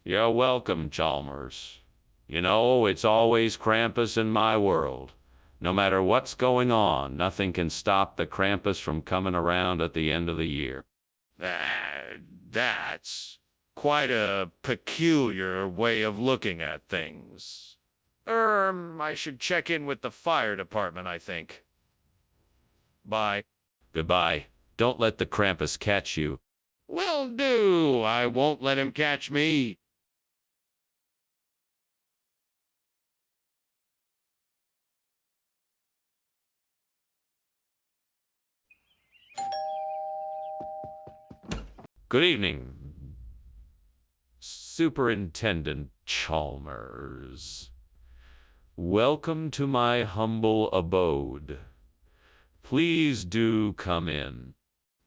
You're welcome, Chalmers. You know, it's always Krampus in my world. No matter what's going on, nothing can stop the Krampus from coming around at the end of the year. That's quite a peculiar way of looking at things. I should check in with the fire department, I think. Bye. Goodbye. Don't let the Krampus catch you. Will do. I won't let him catch me. Good evening, Superintendent Chalmers. Welcome to my humble abode. Please do come in.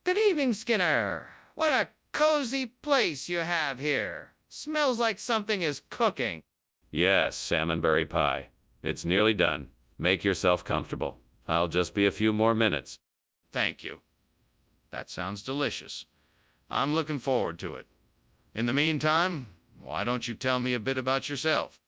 Good evening, Skinner. What a cozy place you have here. Smells like something is cooking. Yes, salmonberry pie. It's nearly done. Make yourself comfortable. I'll just be a few more minutes. Thank you. That sounds delicious. I'm looking forward to it. In the meantime, why don't you tell me a bit about yourself?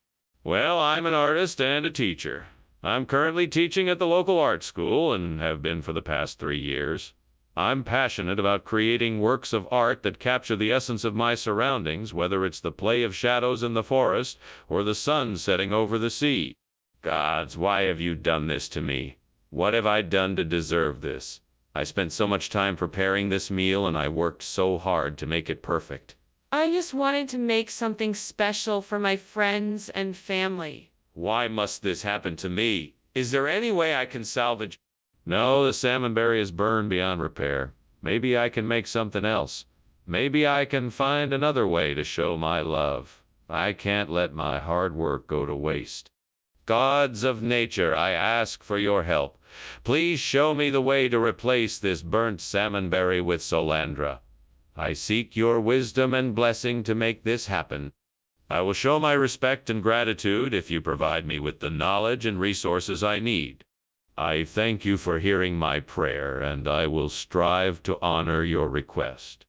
Well, I'm an artist and a teacher. I'm currently teaching at the local art school and have been for the past 3 years. I'm passionate about creating works of art that capture the essence of my surroundings, whether it's the play of shadows in the forest or the sun setting over the sea. Gods, why have you done this to me? What have I done to deserve this? I spent so much time preparing this meal and I worked so hard to make it perfect. I just wanted to make something special for my friends and family. Why must this happen to me? Is there any way I can salvage? No, the salmonberry is burned beyond repair. Maybe I can make something else. Maybe I can find another way to show my love. I can't let my hard work go to waste. Gods of nature, I ask for your help. Please show me the way to replace this burnt salmonberry with Solandra. I seek your wisdom and blessing to make this happen. I will show my respect and gratitude if you provide me with the knowledge and resources I need. I thank you for hearing my prayer, and I will strive to honor your request.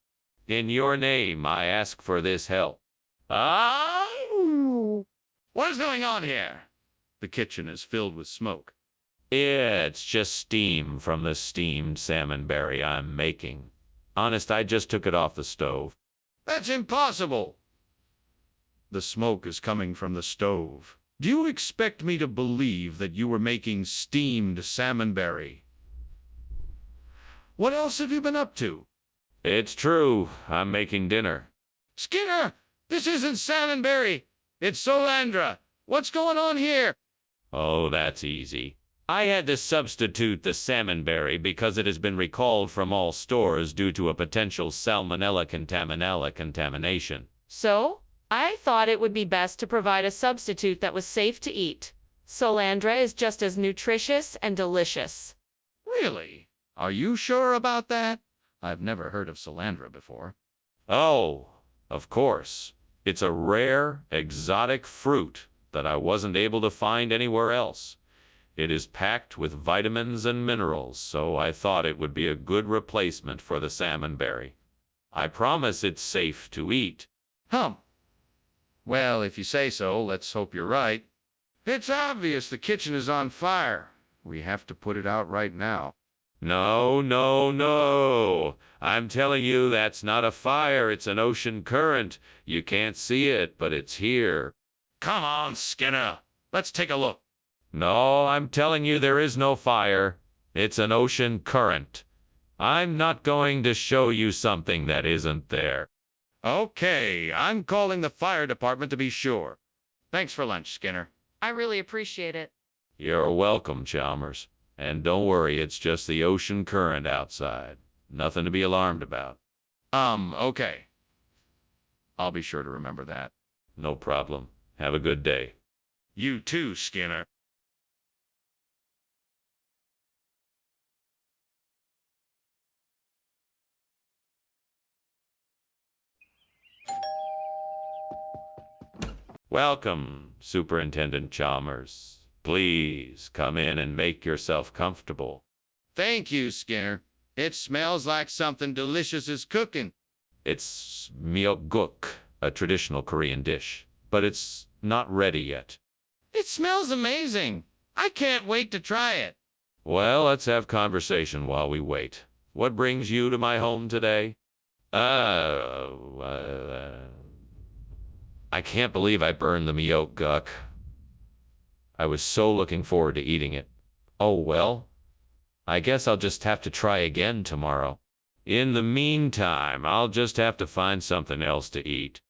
In your name, I ask for this help. What is going on here? The kitchen is filled with smoke. It's just steam from the steamed salmonberry I'm making. Honest, I just took it off the stove. That's impossible. The smoke is coming from the stove. Do you expect me to believe that you were making steamed salmonberry? What else have you been up to? It's true. I'm making dinner. Skinner, this isn't salmonberry. It's Solandra. What's going on here? Oh, that's easy. I had to substitute the salmonberry because it has been recalled from all stores due to a potential salmonella contamination. So, I thought it would be best to provide a substitute that was safe to eat. Solandra is just as nutritious and delicious. Really? Are you sure about that? I've never heard of Solandra before. Oh, of course. It's a rare, exotic fruit that I wasn't able to find anywhere else. It is packed with vitamins and minerals, so I thought it would be a good replacement for the salmonberry. I promise it's safe to eat. Well, if you say so, let's hope you're right. It's obvious the kitchen is on fire. We have to put it out right now. No, no, no. I'm telling you that's not a fire, it's an ocean current. You can't see it, but it's here. Come on, Skinner. Let's take a look. No, I'm telling you there is no fire. It's an ocean current. I'm not going to show you something that isn't there. Okay, I'm calling the fire department to be sure. Thanks for lunch, Skinner. I really appreciate it. You're welcome, Chalmers. And don't worry, it's just the ocean current outside. Nothing to be alarmed about. Okay. I'll be sure to remember that. No problem. Have a good day. You too, Skinner. Welcome, Superintendent Chalmers. Please come in and make yourself comfortable. Thank you, Skinner. It smells like something delicious is cooking. It's mioguk, a traditional Korean dish, but it's not ready yet. It smells amazing. I can't wait to try it. Well, let's have conversation while we wait. What brings you to my home today? I can't believe I burned the myeok-guk. I was so looking forward to eating it. Oh well, I guess I'll just have to try again tomorrow. In the meantime, I'll just have to find something else to eat.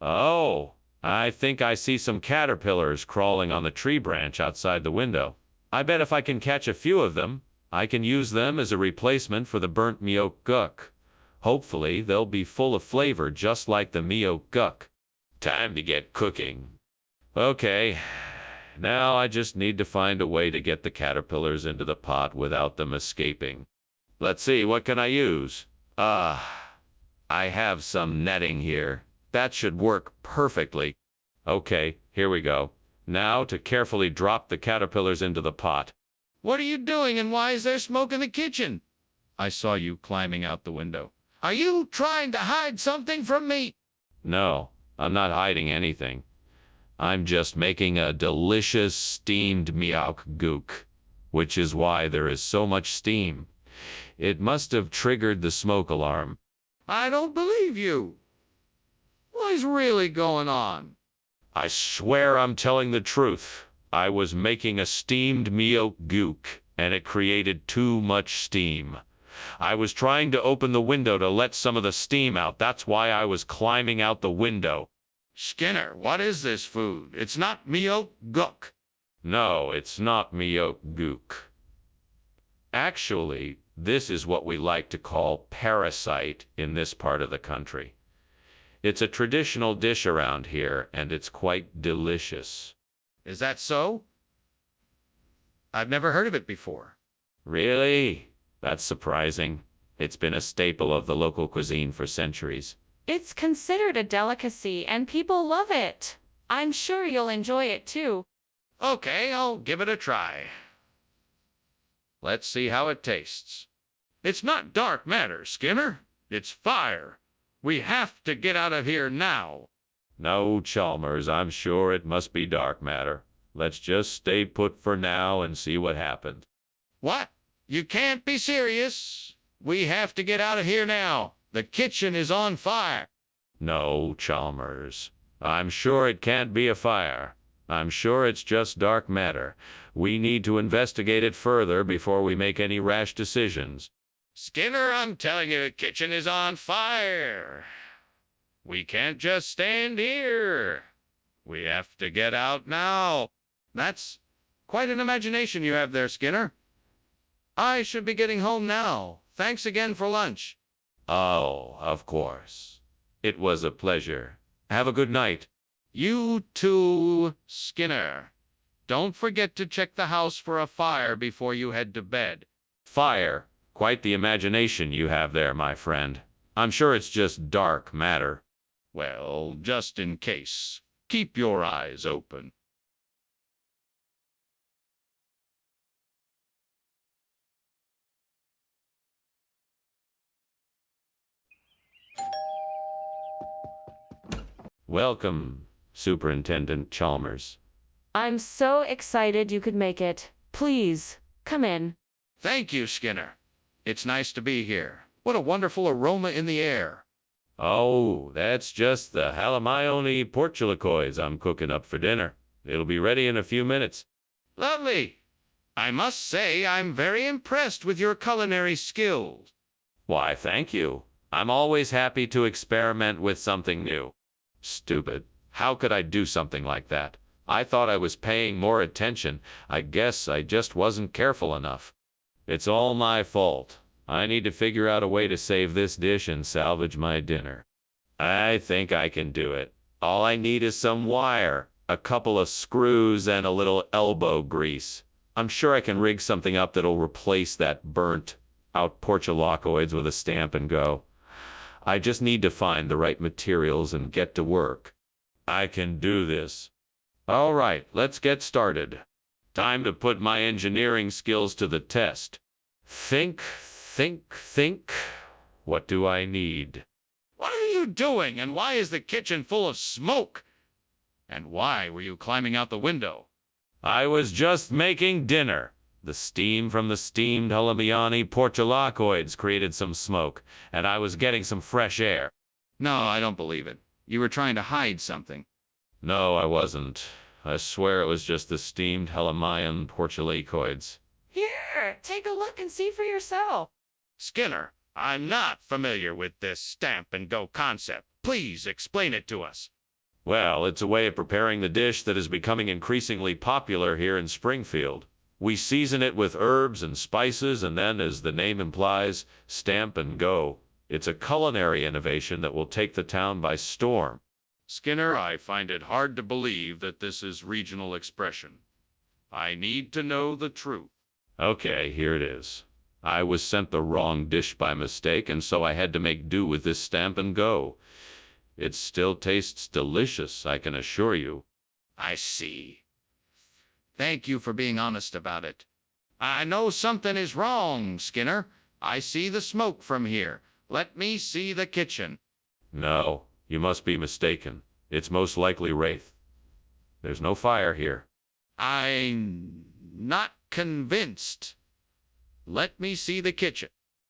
Oh, I think I see some caterpillars crawling on the tree branch outside the window. I bet if I can catch a few of them, I can use them as a replacement for the burnt myeok-guk. Hopefully, they'll be full of flavor just like the myeok-guk. Time to get cooking. Okay, now I just need to find a way to get the caterpillars into the pot without them escaping. Let's see, what can I use? I have some netting here. That should work perfectly. Okay, here we go. Now to carefully drop the caterpillars into the pot. What are you doing and why is there smoke in the kitchen? I saw you climbing out the window. Are you trying to hide something from me? No, I'm not hiding anything. I'm just making a delicious steamed myeok-guk, which is why there is so much steam. It must have triggered the smoke alarm. I don't believe you. What is really going on? I swear I'm telling the truth. I was making a steamed myeok-guk, and it created too much steam. I was trying to open the window to let some of the steam out. That's why I was climbing out the window. Skinner, what is this food? It's not myeok-guk. No, it's not myeok-guk. Actually, this is what we like to call parasite in this part of the country. It's a traditional dish around here, and it's quite delicious. Is that so? I've never heard of it before. Really? That's surprising. It's been a staple of the local cuisine for centuries. It's considered a delicacy and people love it. I'm sure you'll enjoy it too. Okay, I'll give it a try. Let's see how it tastes. It's not dark matter, Skinner. It's fire. We have to get out of here now. No, Chalmers, I'm sure it must be dark matter. Let's just stay put for now and see what happens. What? You can't be serious. We have to get out of here now. The kitchen is on fire. No, Chalmers. I'm sure it can't be a fire. I'm sure it's just dark matter. We need to investigate it further before we make any rash decisions. Skinner, I'm telling you, the kitchen is on fire. We can't just stand here. We have to get out now. That's quite an imagination you have there, Skinner. I should be getting home now. Thanks again for lunch. Oh, of course. It was a pleasure. Have a good night. You too, Skinner. Don't forget to check the house for a fire before you head to bed. Fire. Quite the imagination you have there, my friend. I'm sure it's just dark matter. Well, just in case, keep your eyes open. Welcome, Superintendent Chalmers. I'm so excited you could make it. Please, come in. Thank you, Skinner. It's nice to be here. What a wonderful aroma in the air. Oh, that's just the halamione portulacois I'm cooking up for dinner. It'll be ready in a few minutes. Lovely. I must say I'm very impressed with your culinary skills. Why, thank you. I'm always happy to experiment with something new. Stupid. How could I do something like that? I thought I was paying more attention. I guess I just wasn't careful enough. It's all my fault. I need to figure out a way to save this dish and salvage my dinner. I think I can do it. All I need is some wire, a couple of screws, and a little elbow grease. I'm sure I can rig something up that'll replace that burnt-out portulacoids with a stamp and go. I just need to find the right materials and get to work. I can do this. All right, let's get started. Time to put my engineering skills to the test. Think. What do I need? What are you doing, and why is the kitchen full of smoke? And why were you climbing out the window? I was just making dinner. The steam from the steamed halloumi portulacoids created some smoke, and I was getting some fresh air. No, I don't believe it. You were trying to hide something. No, I wasn't. I swear it was just the steamed halloumi portulacoids. Here, take a look and see for yourself. Skinner, I'm not familiar with this stamp and go concept. Please explain it to us. Well, it's a way of preparing the dish that is becoming increasingly popular here in Springfield. We season it with herbs and spices and then, as the name implies, stamp and go. It's a culinary innovation that will take the town by storm. Skinner, I find it hard to believe that this is regional expression. I need to know the truth. Okay, here it is. I was sent the wrong dish by mistake, and so I had to make do with this stamp and go. It still tastes delicious, I can assure you. I see. Thank you for being honest about it. I know something is wrong, Skinner. I see the smoke from here. Let me see the kitchen. No, you must be mistaken. It's most likely Wraith. There's no fire here. I'm not convinced. Let me see the kitchen.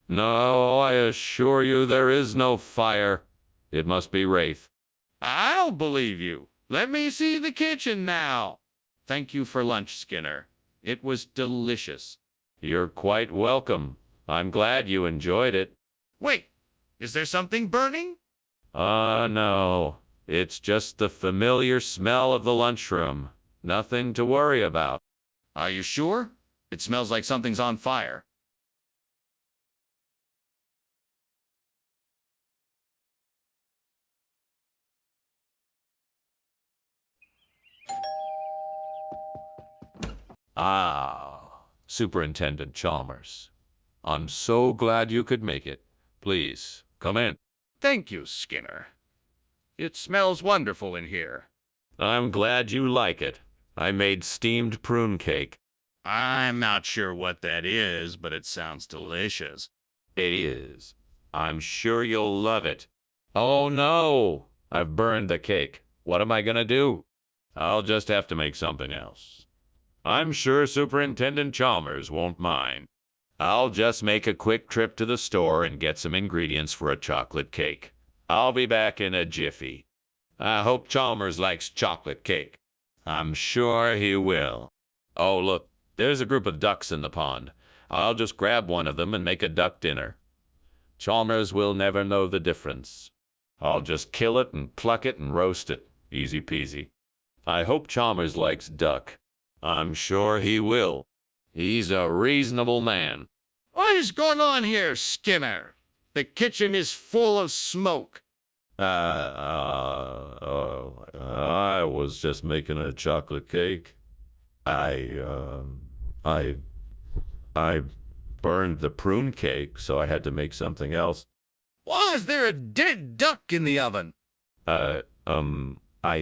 No, I assure you there is no fire. It must be Wraith. I'll believe you. Let me see the kitchen now. Thank you for lunch, Skinner. It was delicious. You're quite welcome. I'm glad you enjoyed it. Wait, is there something burning? No. It's just the familiar smell of the lunchroom. Nothing to worry about. Are you sure? It smells like something's on fire. Ah, Superintendent Chalmers. I'm so glad you could make it. Please, come in. Thank you, Skinner. It smells wonderful in here. I'm glad you like it. I made steamed prune cake. I'm not sure what that is, but it sounds delicious. It is. I'm sure you'll love it. Oh no! I've burned the cake. What am I gonna do? I'll just have to make something else. I'm sure Superintendent Chalmers won't mind. I'll just make a quick trip to the store and get some ingredients for a chocolate cake. I'll be back in a jiffy. I hope Chalmers likes chocolate cake. I'm sure he will. Oh, look, there's a group of ducks in the pond. I'll just grab one of them and make a duck dinner. Chalmers will never know the difference. I'll just kill it and pluck it and roast it. Easy peasy. I hope Chalmers likes duck. I'm sure he will. He's a reasonable man. What is going on here, Skinner? The kitchen is full of smoke. I was just making a chocolate cake. I burned the prune cake, so I had to make something else. Why is there a dead duck in the oven? I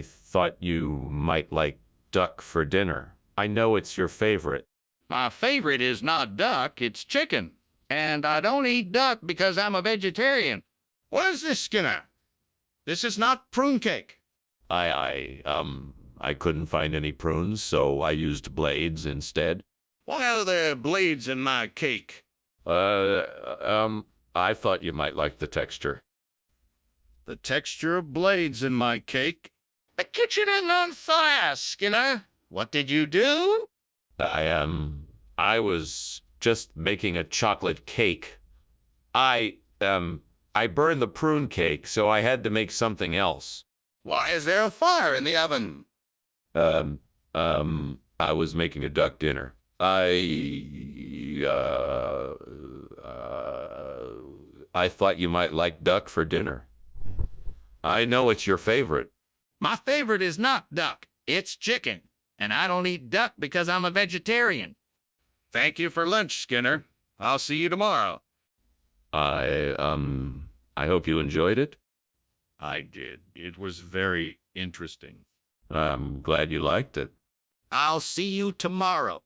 thought you might like duck for dinner. I know it's your favorite. My favorite is not duck, it's chicken. And I don't eat duck because I'm a vegetarian. What is this, Skinner? This is not prune cake. I couldn't find any prunes, so I used blades instead. Why are there blades in my cake? I thought you might like the texture. The texture of blades in my cake? The kitchen is on fire, Skinner. What did you do? I was just making a chocolate cake. I burned the prune cake, so I had to make something else. Why is there a fire in the oven? I was making a duck dinner. I thought you might like duck for dinner. I know it's your favorite. My favorite is not duck, it's chicken. And I don't eat duck because I'm a vegetarian. Thank you for lunch, Skinner. I'll see you tomorrow. I hope you enjoyed it. I did. It was very interesting. I'm glad you liked it. I'll see you tomorrow.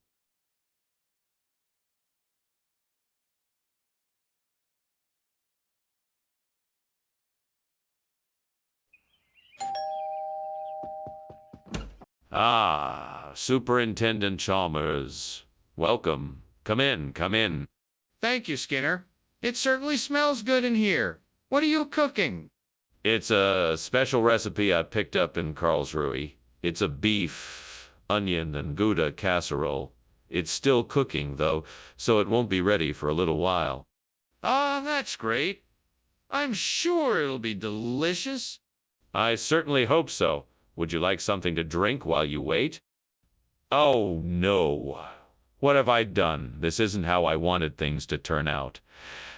Ah, Superintendent Chalmers. Welcome. Come in, come in. Thank you, Skinner. It certainly smells good in here. What are you cooking? It's a special recipe I picked up in Karlsruhe. It's a beef, onion, and Gouda casserole. It's still cooking, though, so it won't be ready for a little while. Ah, that's great. I'm sure it'll be delicious. I certainly hope so. Would you like something to drink while you wait? Oh, no. What have I done? This isn't how I wanted things to turn out.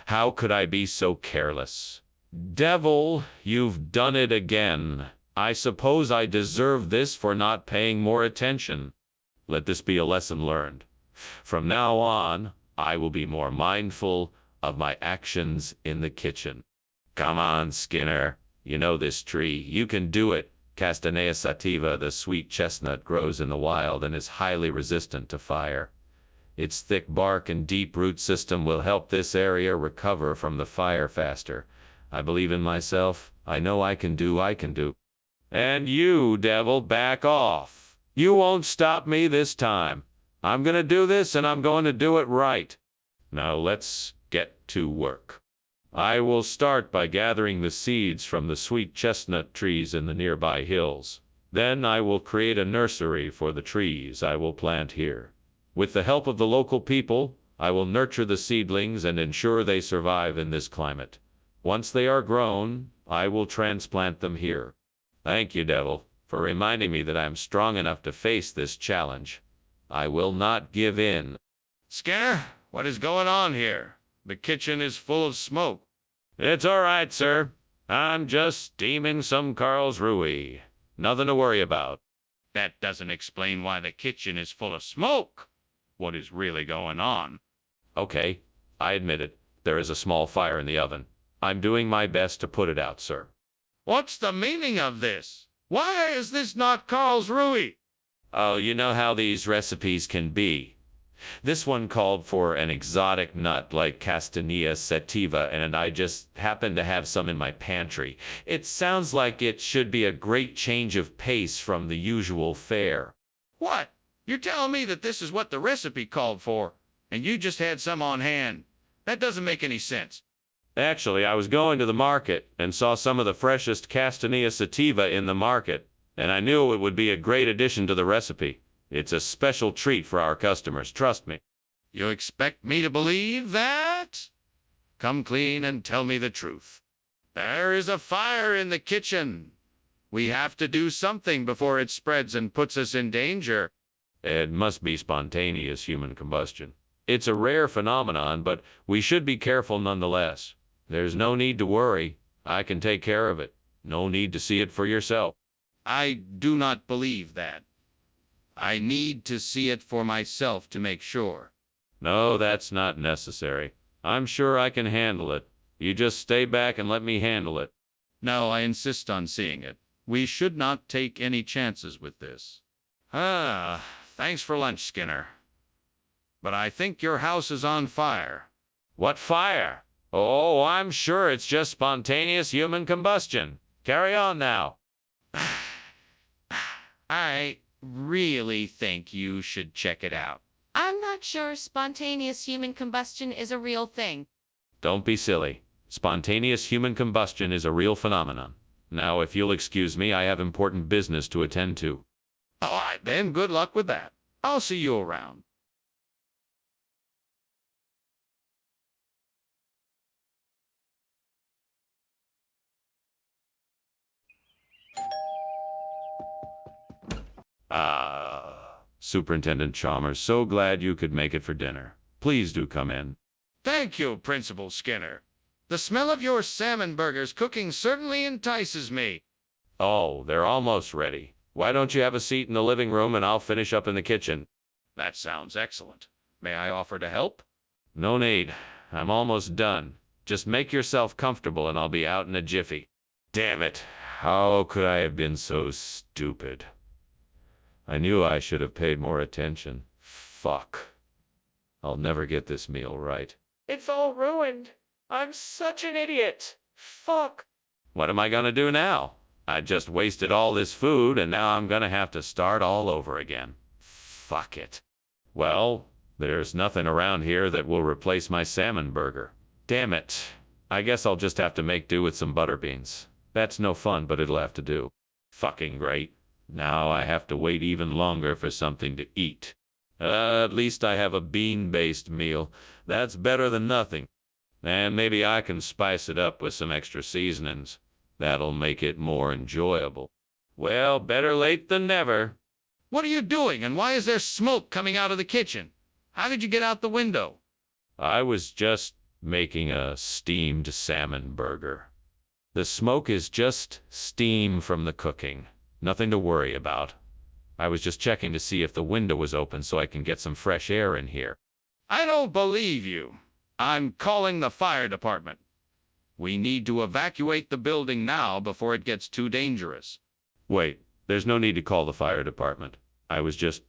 How could I be so careless? Devil, you've done it again. I suppose I deserve this for not paying more attention. Let this be a lesson learned. From now on, I will be more mindful of my actions in the kitchen. Come on, Skinner. You know this tree. You can do it. Castanea sativa, the sweet chestnut, grows in the wild and is highly resistant to fire. Its thick bark and deep root system will help this area recover from the fire faster. I believe in myself. I know I can do. And you, devil, back off. You won't stop me this time. I'm gonna do this, and I'm going to do it right. Now let's get to work. I will start by gathering the seeds from the sweet chestnut trees in the nearby hills. Then I will create a nursery for the trees I will plant here. With the help of the local people, I will nurture the seedlings and ensure they survive in this climate. Once they are grown, I will transplant them here. Thank you, Devil, for reminding me that I am strong enough to face this challenge. I will not give in. Skinner, what is going on here? The kitchen is full of smoke. It's all right, sir. I'm just steaming some Karlsruhe. Nothing to worry about. That doesn't explain why the kitchen is full of smoke. What is really going on? Okay, I admit it. There is a small fire in the oven. I'm doing my best to put it out, sir. What's the meaning of this? Why is this not Karlsruhe? Oh, you know how these recipes can be. This one called for an exotic nut like Castanea sativa, and I just happen to have some in my pantry. It sounds like it should be a great change of pace from the usual fare. What? You're telling me that this is what the recipe called for, and you just had some on hand? That doesn't make any sense. Actually, I was going to the market and saw some of the freshest Castanea sativa in the market, and I knew it would be a great addition to the recipe. It's a special treat for our customers, trust me. You expect me to believe that? Come clean and tell me the truth. There is a fire in the kitchen. We have to do something before it spreads and puts us in danger. It must be spontaneous human combustion. It's a rare phenomenon, but we should be careful nonetheless. There's no need to worry. I can take care of it. No need to see it for yourself. I do not believe that. I need to see it for myself to make sure. No, that's not necessary. I'm sure I can handle it. You just stay back and let me handle it. No, I insist on seeing it. We should not take any chances with this. Thanks for lunch, Skinner. But I think your house is on fire. What fire? Oh, I'm sure it's just spontaneous human combustion. Carry on now. I really think you should check it out. I'm not sure spontaneous human combustion is a real thing. Don't be silly. Spontaneous human combustion is a real phenomenon. Now, if you'll excuse me, I have important business to attend to. All right, then, good luck with that. I'll see you around. Superintendent Chalmers, so glad you could make it for dinner. Please do come in. Thank you, Principal Skinner. The smell of your salmon burgers cooking certainly entices me. Oh, they're almost ready. Why don't you have a seat in the living room and I'll finish up in the kitchen? That sounds excellent. May I offer to help? No need. I'm almost done. Just make yourself comfortable and I'll be out in a jiffy. Damn it. How could I have been so stupid? I knew I should have paid more attention. Fuck. I'll never get this meal right. It's all ruined. I'm such an idiot. Fuck. What am I gonna do now? I just wasted all this food, and now I'm gonna have to start all over again. Fuck it. Well, there's nothing around here that will replace my salmon burger. Damn it. I guess I'll just have to make do with some butter beans. That's no fun, but it'll have to do. Fucking great. Now I have to wait even longer for something to eat. At least I have a bean-based meal. That's better than nothing. And maybe I can spice it up with some extra seasonings. That'll make it more enjoyable. Well, better late than never. What are you doing, and why is there smoke coming out of the kitchen? How did you get out the window? I was just making a steamed salmon burger. The smoke is just steam from the cooking. Nothing to worry about. I was just checking to see if the window was open so I can get some fresh air in here. I don't believe you. I'm calling the fire department. We need to evacuate the building now before it gets too dangerous. Wait, there's no need to call the fire department. I was just,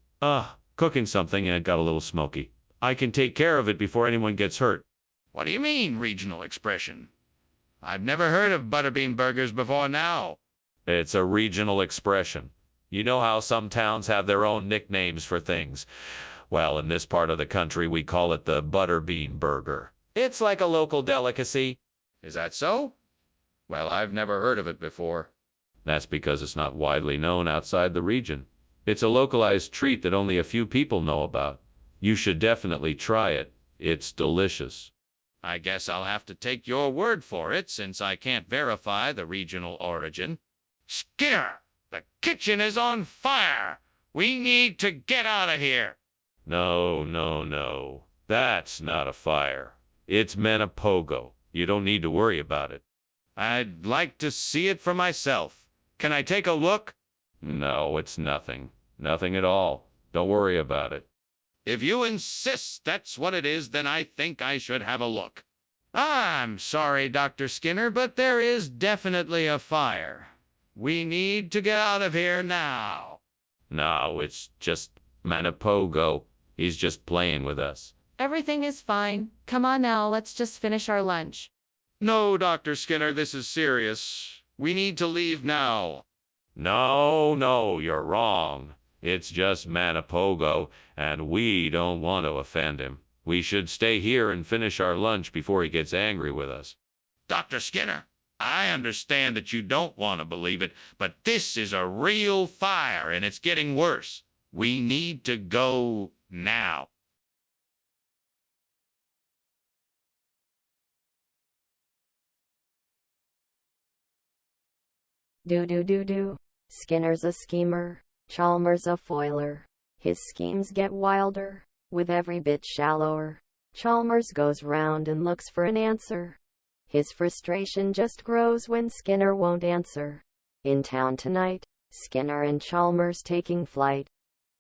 cooking something and it got a little smoky. I can take care of it before anyone gets hurt. What do you mean, regional expression? I've never heard of butterbean burgers before now. It's a regional expression. You know how some towns have their own nicknames for things? Well, in this part of the country, we call it the butterbean burger. It's like a local delicacy. Is that so? Well, I've never heard of it before. That's because it's not widely known outside the region. It's a localized treat that only a few people know about. You should definitely try it. It's delicious. I guess I'll have to take your word for it since I can't verify the regional origin. Skinner, the kitchen is on fire. We need to get out of here. No, no, no. That's not a fire. It's Manipogo. You don't need to worry about it. I'd like to see it for myself. Can I take a look? No, it's nothing. Nothing at all. Don't worry about it. If you insist that's what it is, then I think I should have a look. I'm sorry, Dr. Skinner, but there is definitely a fire. We need to get out of here now. No, it's just Manipogo. He's just playing with us. Everything is fine. Come on now, let's just finish our lunch. No, Dr. Skinner, this is serious. We need to leave now. No, no, you're wrong. It's just Manipogo, and we don't want to offend him. We should stay here and finish our lunch before he gets angry with us. Dr. Skinner, I understand that you don't want to believe it, but this is a real fire, and it's getting worse. We need to go now. Do. Skinner's a schemer, Chalmers a foiler. His schemes get wilder, with every bit shallower. Chalmers goes round and looks for an answer. His frustration just grows when Skinner won't answer. In town tonight, Skinner and Chalmers taking flight.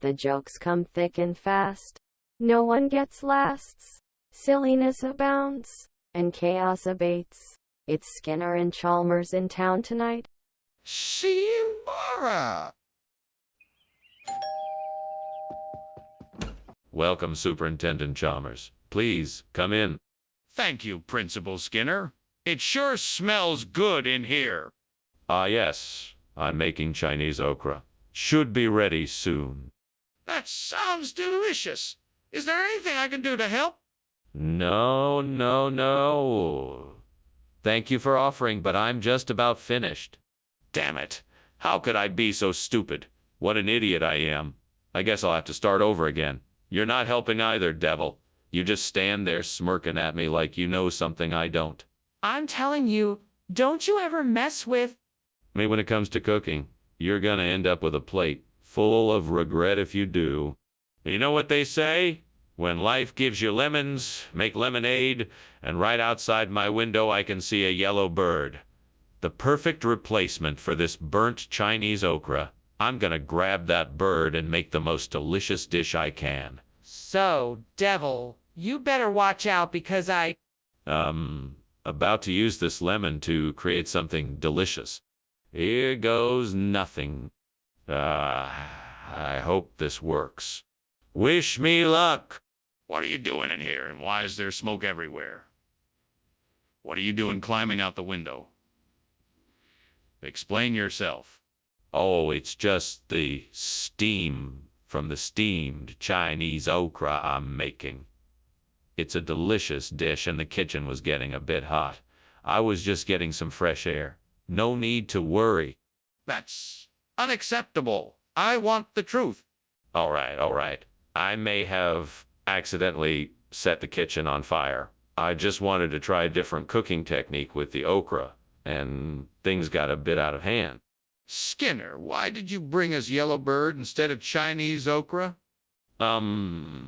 The jokes come thick and fast. No one gets lasts. Silliness abounds, and chaos abates. It's Skinner and Chalmers in town tonight. See you tomorrow. Welcome, Superintendent Chalmers. Please, come in. Thank you, Principal Skinner. It sure smells good in here. Ah, yes. I'm making Chinese okra. Should be ready soon. That sounds delicious. Is there anything I can do to help? No, no, no. Thank you for offering, but I'm just about finished. Damn it. How could I be so stupid? What an idiot I am. I guess I'll have to start over again. You're not helping either, devil. You just stand there smirking at me like you know something I don't. I'm telling you, don't you ever mess with... I mean, when it comes to cooking, you're gonna end up with a plate full of regret if you do. You know what they say? When life gives you lemons, make lemonade, and right outside my window I can see a yellow bird. The perfect replacement for this burnt Chinese okra. I'm gonna grab that bird and make the most delicious dish I can. So, devil, you better watch out because About to use this lemon to create something delicious. Here goes nothing. I hope this works. Wish me luck. What are you doing in here, and why is there smoke everywhere? What are you doing climbing out the window? Explain yourself. Oh, it's just the steam from the steamed Chinese okra I'm making. It's a delicious dish and the kitchen was getting a bit hot. I was just getting some fresh air. No need to worry. That's unacceptable. I want the truth. All right. I may have accidentally set the kitchen on fire. I just wanted to try a different cooking technique with the okra, and things got a bit out of hand. Skinner, why did you bring us yellow bird instead of Chinese okra? I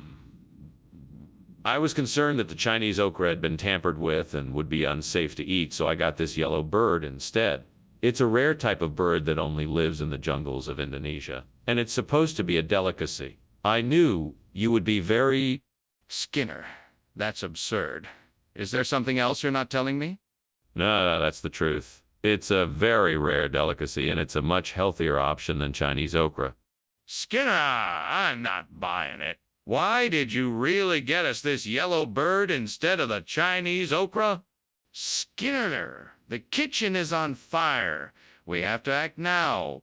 was concerned that the Chinese okra had been tampered with and would be unsafe to eat, so I got this yellow bird instead. It's a rare type of bird that only lives in the jungles of Indonesia, and it's supposed to be a delicacy. I knew you would be very... Skinner, that's absurd. Is there something else you're not telling me? No, that's the truth. It's a very rare delicacy, and it's a much healthier option than Chinese okra. Skinner, I'm not buying it. Why did you really get us this yellow bird instead of the Chinese okra? Skinner, the kitchen is on fire. We have to act now.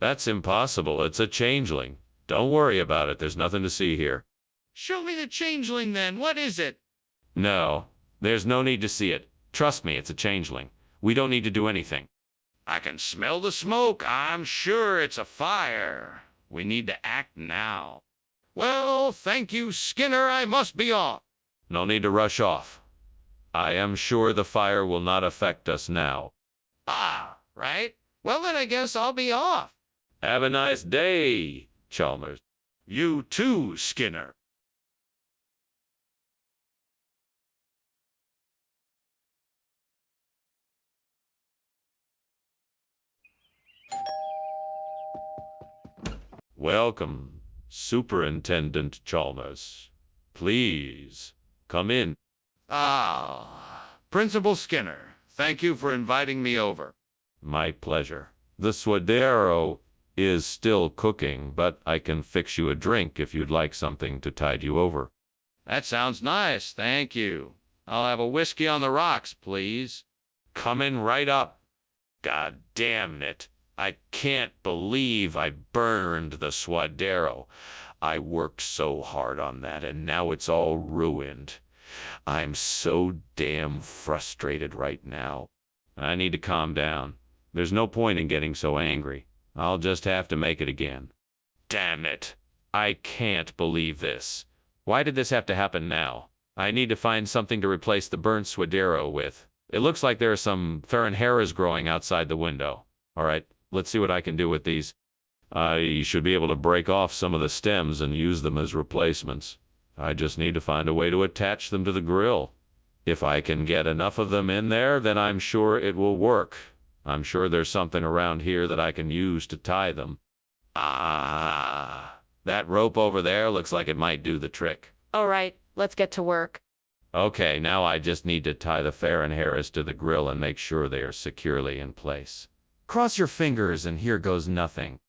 That's impossible. It's a changeling. Don't worry about it. There's nothing to see here. Show me the changeling then. What is it? No, there's no need to see it. Trust me, it's a changeling. We don't need to do anything. I can smell the smoke. I'm sure it's a fire. We need to act now. Well, thank you, Skinner. I must be off. No need to rush off. I am sure the fire will not affect us now. Ah, right. Well, then I guess I'll be off. Have a nice day, Chalmers. You too, Skinner. Welcome, Superintendent Chalmers. Please, come in. Ah, Principal Skinner, thank you for inviting me over. My pleasure. The suadero is still cooking, but I can fix you a drink if you'd like something to tide you over. That sounds nice, thank you. I'll have a whiskey on the rocks, please. Coming right up. God damn it. I can't believe I burned the suadero. I worked so hard on that, and now it's all ruined. I'm so damn frustrated right now. I need to calm down. There's no point in getting so angry. I'll just have to make it again. Damn it. I can't believe this. Why did this have to happen now? I need to find something to replace the burnt suadero with. It looks like there are some Farinheras growing outside the window. All right, let's see what I can do with these. I should be able to break off some of the stems and use them as replacements. I just need to find a way to attach them to the grill. If I can get enough of them in there, then I'm sure it will work. I'm sure there's something around here that I can use to tie them. Ah, that rope over there looks like it might do the trick. All right, let's get to work. Okay, now I just need to tie the Farinheras to the grill and make sure they are securely in place. Cross your fingers and here goes nothing.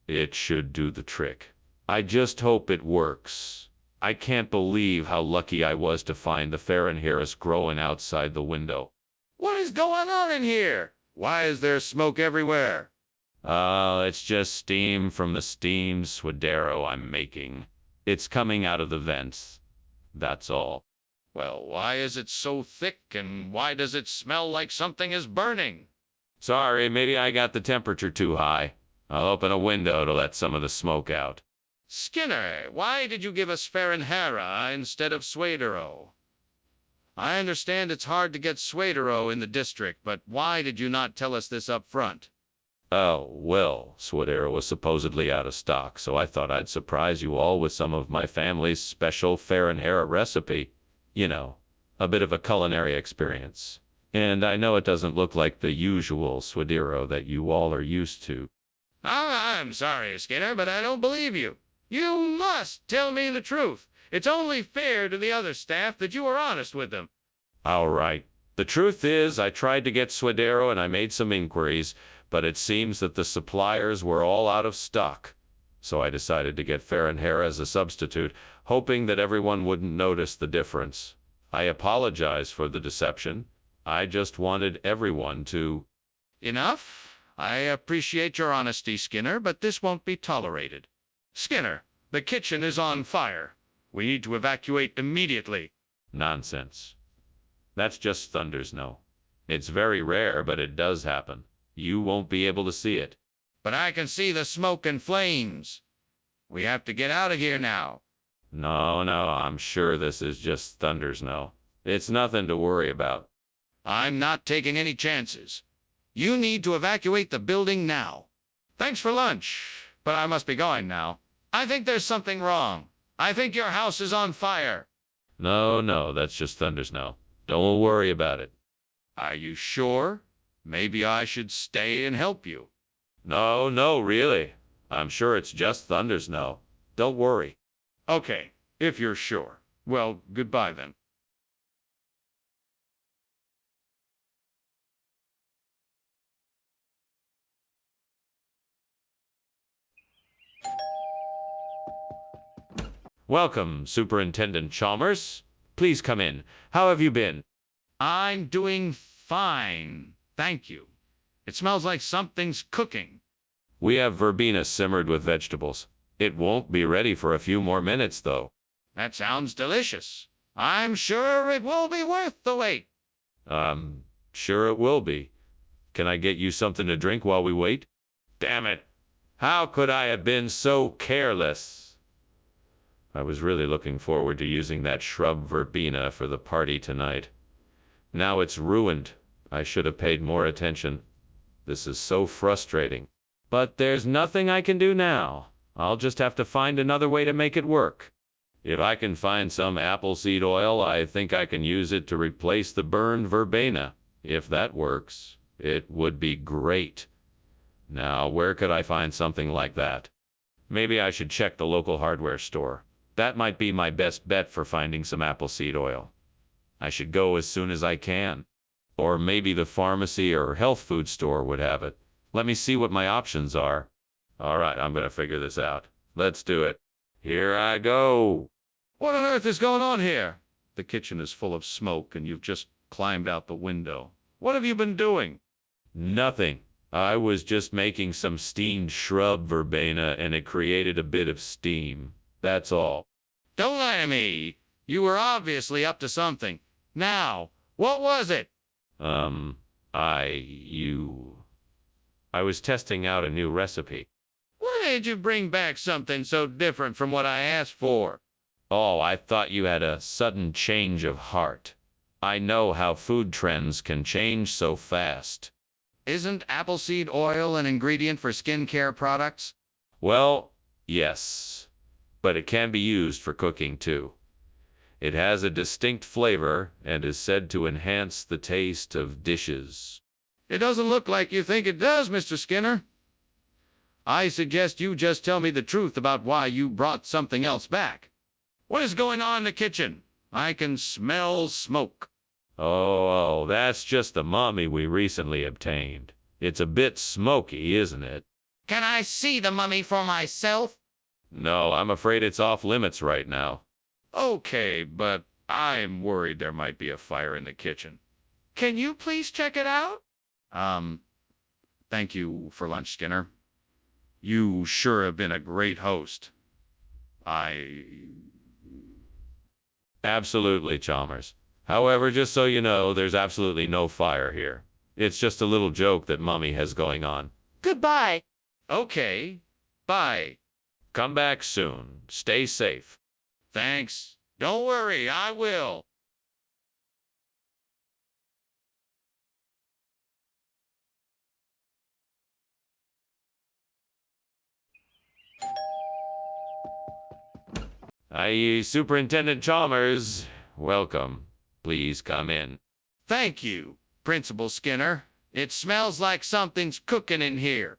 It should do the trick. I just hope it works. I can't believe how lucky I was to find the Farinheras growing outside the window. What is going on in here? Why is there smoke everywhere? It's just steam from the steamed suadero I'm making. It's coming out of the vents. That's all. Well, why is it so thick and why does it smell like something is burning? Sorry, maybe I got the temperature too high. I'll open a window to let some of the smoke out. Skinner, why did you give us Farinhera instead of suadero? I understand it's hard to get suadero in the district, but why did you not tell us this up front? Oh, well, suadero was supposedly out of stock, so I thought I'd surprise you all with some of my family's special Farinhera recipe. You know, a bit of a culinary experience. And I know it doesn't look like the usual suadero that you all are used to. I'm sorry, Skinner, but I don't believe you. You must tell me the truth. It's only fair to the other staff that you are honest with them. All right. The truth is, I tried to get suadero and I made some inquiries, but it seems that the suppliers were all out of stock. So I decided to get Farinhera as a substitute, hoping that everyone wouldn't notice the difference. I apologize for the deception. I just wanted everyone to... Enough. I appreciate your honesty, Skinner, but this won't be tolerated. Skinner, the kitchen is on fire. We need to evacuate immediately. Nonsense. That's just thunder snow. It's very rare, but it does happen. You won't be able to see it. But I can see the smoke and flames. We have to get out of here now. No, I'm sure this is just thunder snow. It's nothing to worry about. I'm not taking any chances. You need to evacuate the building now. Thanks for lunch, but I must be going now. I think there's something wrong. I think your house is on fire. No, that's just thunder snow. Don't worry about it. Are you sure? Maybe I should stay and help you. No, really. I'm sure it's just thunder snow. Don't worry. Okay, if you're sure. Well, goodbye then. Welcome, Superintendent Chalmers. Please come in. How have you been? I'm doing fine. Thank you. It smells like something's cooking. We have verbena simmered with vegetables. It won't be ready for a few more minutes, though. That sounds delicious. I'm sure it will be worth the wait. Sure it will be. Can I get you something to drink while we wait? Damn it. How could I have been so careless? I was really looking forward to using that shrub verbena for the party tonight. Now it's ruined. I should have paid more attention. This is so frustrating. But there's nothing I can do now. I'll just have to find another way to make it work. If I can find some apple seed oil, I think I can use it to replace the burned verbena. If that works, it would be great. Now, where could I find something like that? Maybe I should check the local hardware store. That might be my best bet for finding some apple seed oil. I should go as soon as I can. Or maybe the pharmacy or health food store would have it. Let me see what my options are. All right, I'm going to figure this out. Let's do it. Here I go. What on earth is going on here? The kitchen is full of smoke and you've just climbed out the window. What have you been doing? Nothing. I was just making some steamed shrub verbena and it created a bit of steam. That's all. Don't lie to me. You were obviously up to something. Now, what was it? I was testing out a new recipe. Why did you bring back something so different from what I asked for? Oh, I thought you had a sudden change of heart. I know how food trends can change so fast. Isn't apple seed oil an ingredient for skincare products? Well, yes, but it can be used for cooking too. It has a distinct flavor and is said to enhance the taste of dishes. It doesn't look like you think it does, Mr. Skinner. I suggest you just tell me the truth about why you brought something else back. What is going on in the kitchen? I can smell smoke. Oh, that's just the mummy we recently obtained. It's a bit smoky, isn't it? Can I see the mummy for myself? No, I'm afraid it's off limits right now. Okay, but I'm worried there might be a fire in the kitchen. Can you please check it out? Thank you for lunch, Skinner. You sure have been a great host. Absolutely, Chalmers. However, just so you know, there's absolutely no fire here. It's just a little joke that Mummy has going on. Goodbye. Okay, bye. Come back soon. Stay safe. Thanks. Don't worry, I will. Superintendent Chalmers. Welcome. Please come in. Thank you, Principal Skinner. It smells like something's cooking in here.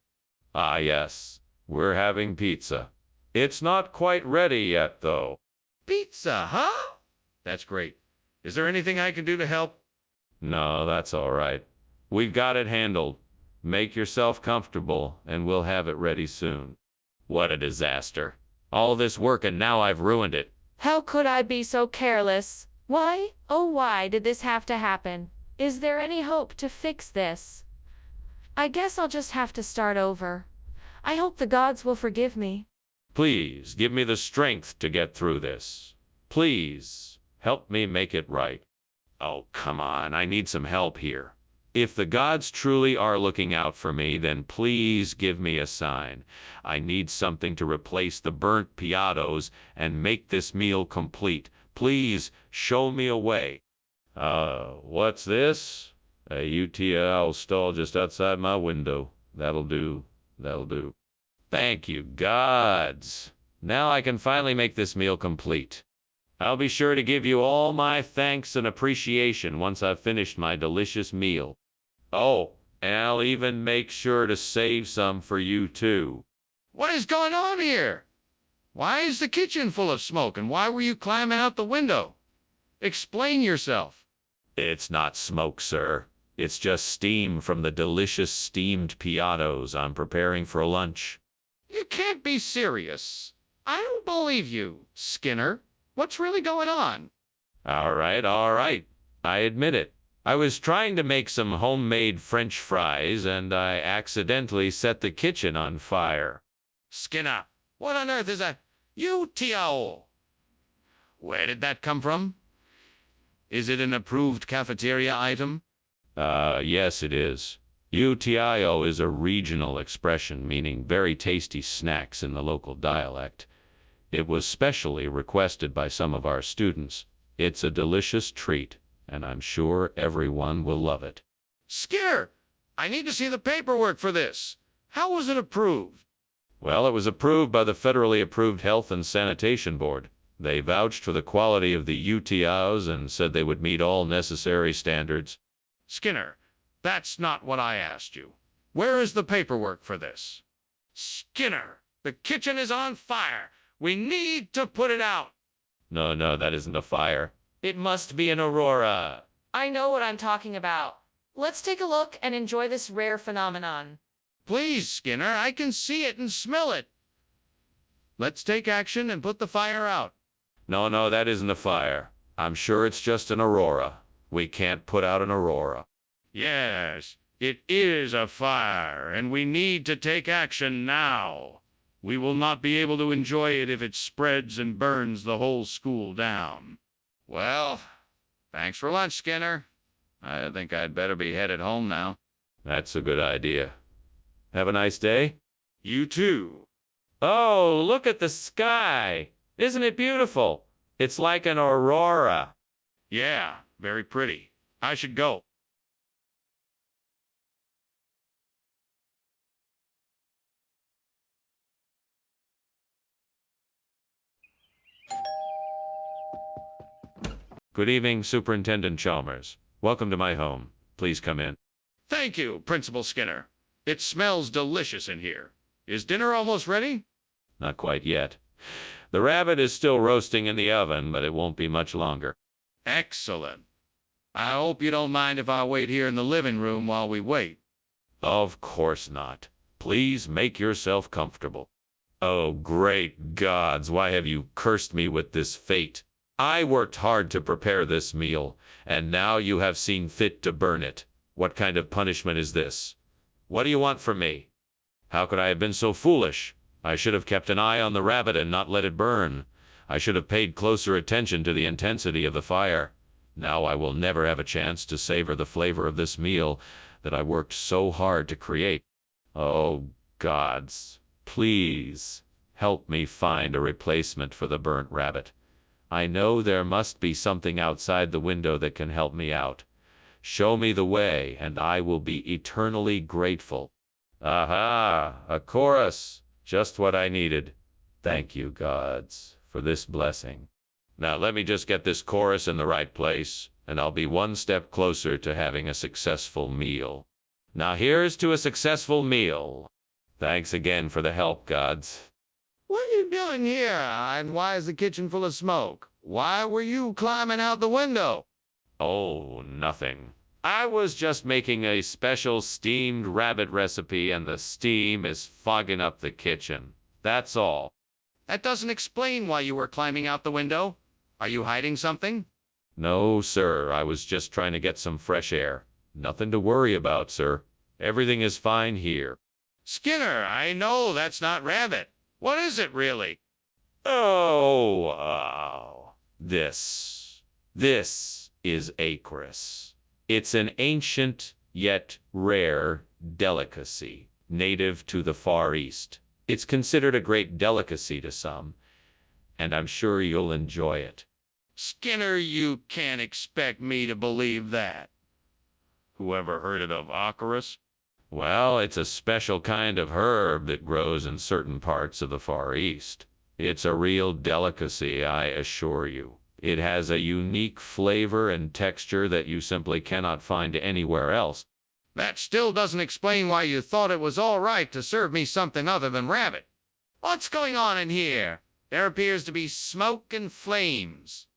Ah, yes. We're having pizza. It's not quite ready yet, though. Pizza, huh? That's great. Is there anything I can do to help? No, that's all right. We've got it handled. Make yourself comfortable, and we'll have it ready soon. What a disaster. All this work and now I've ruined it. How could I be so careless? Why, oh why did this have to happen? Is there any hope to fix this? I guess I'll just have to start over. I hope the gods will forgive me. Please give me the strength to get through this. Please help me make it right. Oh, come on, I need some help here. If the gods truly are looking out for me, then please give me a sign. I need something to replace the burnt piatos and make this meal complete. Please show me a way. What's this? A UTL stall just outside my window. That'll do. That'll do. Thank you, gods. Now I can finally make this meal complete. I'll be sure to give you all my thanks and appreciation once I've finished my delicious meal. Oh, and I'll even make sure to save some for you too. What is going on here? Why is the kitchen full of smoke, and why were you climbing out the window? Explain yourself. It's not smoke, sir. It's just steam from the delicious steamed piatos I'm preparing for lunch. You can't be serious. I don't believe you, Skinner. What's really going on? All right. I admit it. I was trying to make some homemade French fries, and I accidentally set the kitchen on fire. Skinner, what on earth is that? UTL. Where did that come from? Is it an approved cafeteria item? Yes, it is. UTIO is a regional expression meaning very tasty snacks in the local dialect. It was specially requested by some of our students. It's a delicious treat, and I'm sure everyone will love it. Skinner, I need to see the paperwork for this. How was it approved? Well, it was approved by the federally approved Health and Sanitation Board. They vouched for the quality of the UTIOs and said they would meet all necessary standards. Skinner, that's not what I asked you. Where is the paperwork for this? Skinner, the kitchen is on fire. We need to put it out. No, that isn't a fire. It must be an aurora. I know what I'm talking about. Let's take a look and enjoy this rare phenomenon. Please, Skinner, I can see it and smell it. Let's take action and put the fire out. No, that isn't a fire. I'm sure it's just an aurora. We can't put out an aurora. Yes, it is a fire, and we need to take action now. We will not be able to enjoy it if it spreads and burns the whole school down. Well, thanks for lunch, Skinner. I think I'd better be headed home now. That's a good idea. Have a nice day. You too. Oh, look at the sky. Isn't it beautiful? It's like an aurora. Yeah, very pretty. I should go. Good evening, Superintendent Chalmers. Welcome to my home. Please come in. Thank you, Principal Skinner. It smells delicious in here. Is dinner almost ready? Not quite yet. The rabbit is still roasting in the oven, but it won't be much longer. Excellent. I hope you don't mind if I wait here in the living room while we wait. Of course not. Please make yourself comfortable. Oh, great gods, why have you cursed me with this fate? I worked hard to prepare this meal, and now you have seen fit to burn it. What kind of punishment is this? What do you want from me? How could I have been so foolish? I should have kept an eye on the rabbit and not let it burn. I should have paid closer attention to the intensity of the fire. Now I will never have a chance to savor the flavor of this meal that I worked so hard to create. Oh, gods, please help me find a replacement for the burnt rabbit. I know there must be something outside the window that can help me out. Show me the way, and I will be eternally grateful. Aha, a chorus. Just what I needed. Thank you, gods, for this blessing. Now let me just get this chorus in the right place, and I'll be one step closer to having a successful meal. Now here's to a successful meal. Thanks again for the help, gods. What are you doing here? And why is the kitchen full of smoke? Why were you climbing out the window? Oh, nothing. I was just making a special steamed rabbit recipe, and the steam is fogging up the kitchen. That's all. That doesn't explain why you were climbing out the window. Are you hiding something? No, sir. I was just trying to get some fresh air. Nothing to worry about, sir. Everything is fine here. Skinner, I know that's not rabbit. What is it really? Oh, this is acris. It's an ancient yet rare delicacy, native to the Far East. It's considered a great delicacy to some, and I'm sure you'll enjoy it. Skinner, you can't expect me to believe that. Whoever heard of Acarus? Well, it's a special kind of herb that grows in certain parts of the Far East. It's a real delicacy, I assure you. It has a unique flavor and texture that you simply cannot find anywhere else. That still doesn't explain why you thought it was all right to serve me something other than rabbit. What's going on in here? There appears to be smoke and flames.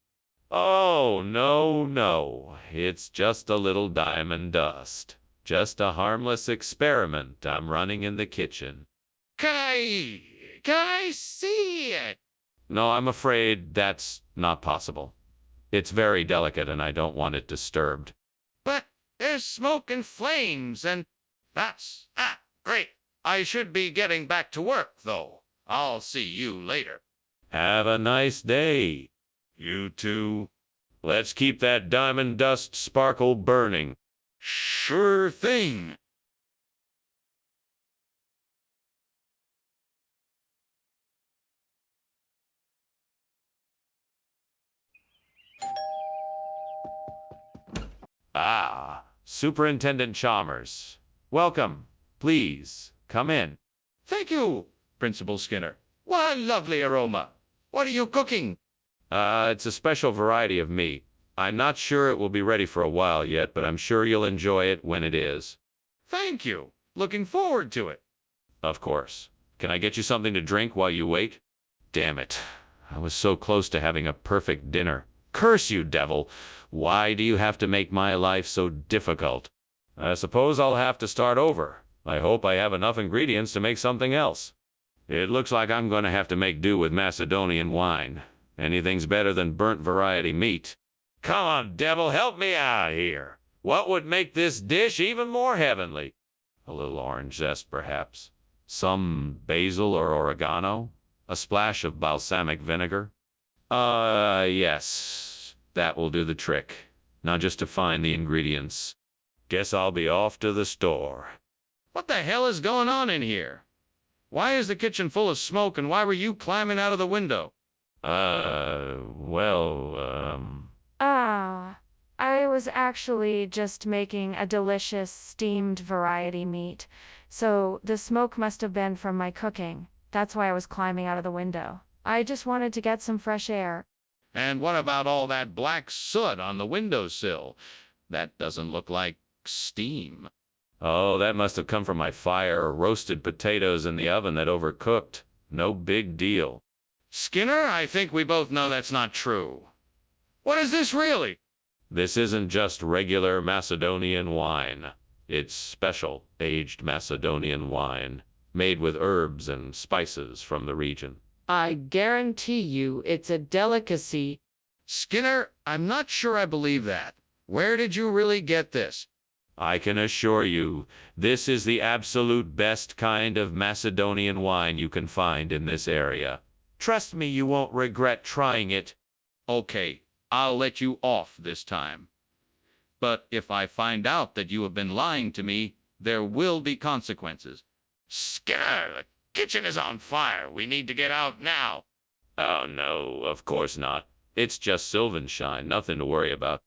Oh, no. It's just a little diamond dust. Just a harmless experiment I'm running in the kitchen. Can I see it? No, I'm afraid that's not possible. It's very delicate and I don't want it disturbed. But there's smoke and flames and that's great. I should be getting back to work, though. I'll see you later. Have a nice day. You too. Let's keep that diamond dust sparkle burning. Sure thing. Ah, Superintendent Chalmers. Welcome. Please, come in. Thank you, Principal Skinner. What a lovely aroma. What are you cooking? It's a special variety of meat. I'm not sure it will be ready for a while yet, but I'm sure you'll enjoy it when it is. Thank you. Looking forward to it. Of course. Can I get you something to drink while you wait? Damn it. I was so close to having a perfect dinner. Curse you, devil. Why do you have to make my life so difficult? I suppose I'll have to start over. I hope I have enough ingredients to make something else. It looks like I'm going to have to make do with Macedonian wine. Anything's better than burnt variety meat. Come on, devil, help me out here. What would make this dish even more heavenly? A little orange zest, perhaps. Some basil or oregano? A splash of balsamic vinegar? Yes. That will do the trick. Now just to find the ingredients. Guess I'll be off to the store. What the hell is going on in here? Why is the kitchen full of smoke and why were you climbing out of the window? I was actually just making a delicious steamed variety meat. So the smoke must have been from my cooking. That's why I was climbing out of the window. I just wanted to get some fresh air. And what about all that black soot on the windowsill? That doesn't look like steam. Oh, that must have come from my fire or roasted potatoes in the oven that overcooked. No big deal. Skinner, I think we both know that's not true. What is this really? This isn't just regular Macedonian wine. It's special, aged Macedonian wine, made with herbs and spices from the region. I guarantee you it's a delicacy. Skinner, I'm not sure I believe that. Where did you really get this? I can assure you, this is the absolute best kind of Macedonian wine you can find in this area. Trust me, you won't regret trying it. Okay, I'll let you off this time. But if I find out that you have been lying to me, there will be consequences. Skinner, the kitchen is on fire. We need to get out now. Oh, no, of course not. It's just Sylvanshine, nothing to worry about.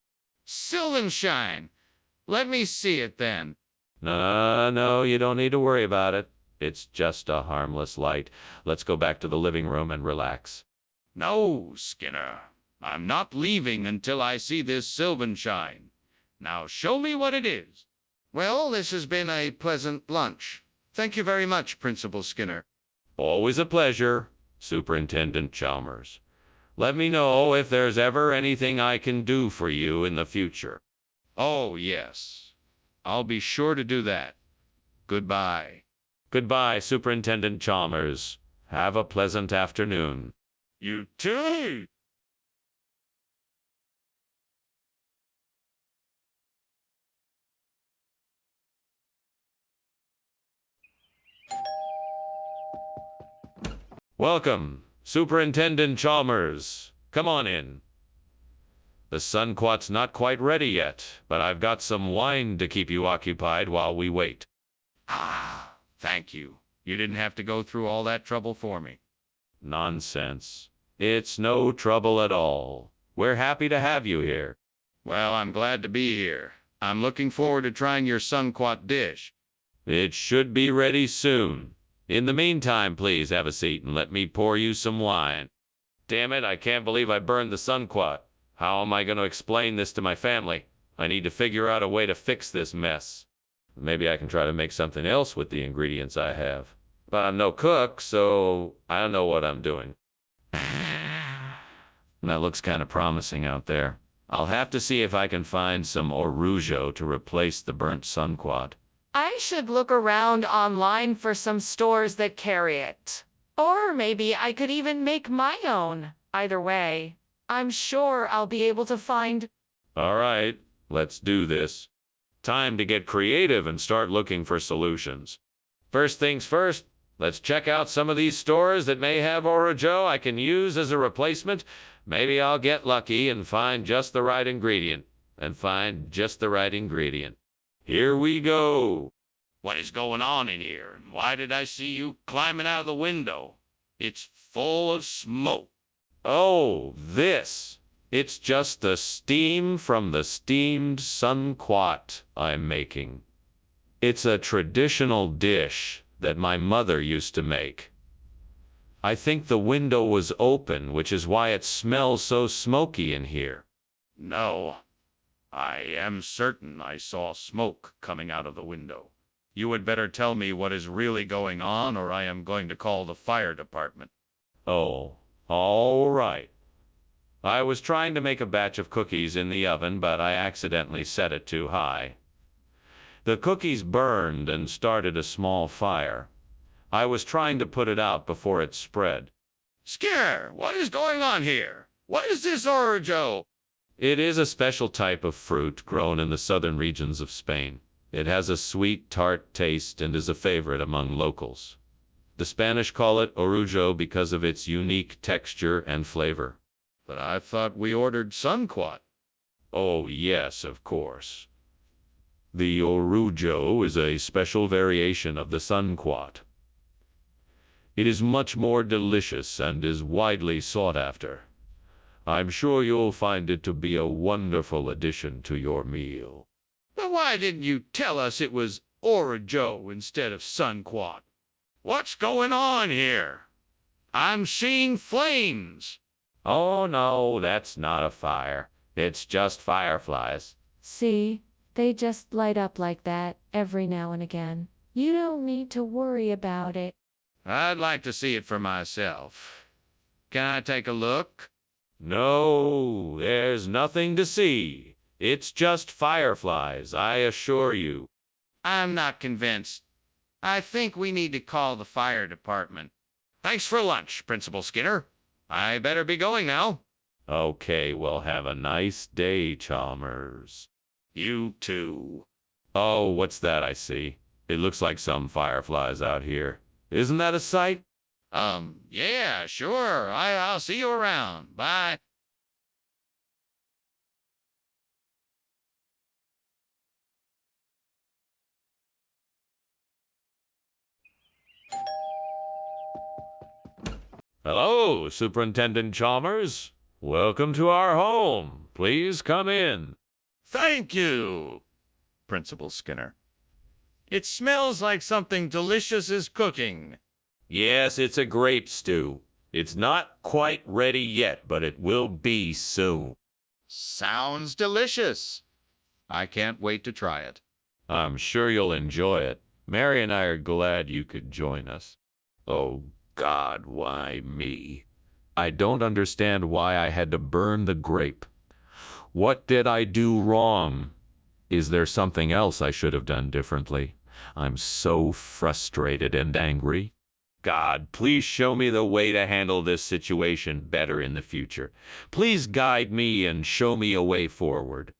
Sylvanshine. Let me see it then. No, you don't need to worry about it. It's just a harmless light. Let's go back to the living room and relax. No, Skinner. I'm not leaving until I see this Sylvanshine. Now show me what it is. Well, this has been a pleasant lunch. Thank you very much, Principal Skinner. Always a pleasure, Superintendent Chalmers. Let me know if there's ever anything I can do for you in the future. Oh, yes. I'll be sure to do that. Goodbye. Goodbye, Superintendent Chalmers. Have a pleasant afternoon. You too. Welcome, Superintendent Chalmers. Come on in. The sunquat's not quite ready yet, but I've got some wine to keep you occupied while we wait. Ah, thank you. You didn't have to go through all that trouble for me. Nonsense. It's no trouble at all. We're happy to have you here. Well, I'm glad to be here. I'm looking forward to trying your sunquat dish. It should be ready soon. In the meantime, please have a seat and let me pour you some wine. Damn it, I can't believe I burned the sunquat. How am I going to explain this to my family? I need to figure out a way to fix this mess. Maybe I can try to make something else with the ingredients I have. But I'm no cook, so I don't know what I'm doing. That looks kind of promising out there. I'll have to see if I can find some orugio to replace the burnt sunquat. I should look around online for some stores that carry it. Or maybe I could even make my own. Either way, I'm sure I'll be able to find... All right, let's do this. Time to get creative and start looking for solutions. First things first, let's check out some of these stores that may have orugio I can use as a replacement. Maybe I'll get lucky and find just the right ingredient. Here we go. What is going on in here? Why did I see you climbing out of the window? It's full of smoke. Oh, this. It's just the steam from the steamed sunquat I'm making. It's a traditional dish that my mother used to make. I think the window was open, which is why it smells so smoky in here. No, I am certain I saw smoke coming out of the window. You had better tell me what is really going on, or I am going to call the fire department. Oh, all right. I was trying to make a batch of cookies in the oven, but I accidentally set it too high. The cookies burned and started a small fire. I was trying to put it out before it spread. Skinner, what is going on here? What is this orugio? It is a special type of fruit grown in the southern regions of Spain. It has a sweet, tart taste and is a favorite among locals. The Spanish call it orugio because of its unique texture and flavor. But I thought we ordered sunquat. Oh, yes, of course. The orugio is a special variation of the sunquat. It is much more delicious and is widely sought after. I'm sure you'll find it to be a wonderful addition to your meal. But why didn't you tell us it was orugio instead of sunquat? What's going on here? I'm seeing flames. Oh, no, that's not a fire. It's just fireflies. See, they just light up like that every now and again. You don't need to worry about it. I'd like to see it for myself. Can I take a look? No, there's nothing to see. It's just fireflies, I assure you. I'm not convinced. I think we need to call the fire department. Thanks for lunch, Principal Skinner. I better be going now. Okay, well, have a nice day, Chalmers. You too. Oh, what's that I see? It looks like some fireflies out here. Isn't that a sight? Yeah, sure. I'll see you around. Bye. Hello, Superintendent Chalmers. Welcome to our home. Please come in. Thank you, Principal Skinner. It smells like something delicious is cooking. Yes, it's a grape stew. It's not quite ready yet, but it will be soon. Sounds delicious. I can't wait to try it. I'm sure you'll enjoy it. Mary and I are glad you could join us. Oh, God, why me? I don't understand why I had to burn the grape. What did I do wrong? Is there something else I should have done differently? I'm so frustrated and angry. God, please show me the way to handle this situation better in the future. Please guide me and show me a way forward.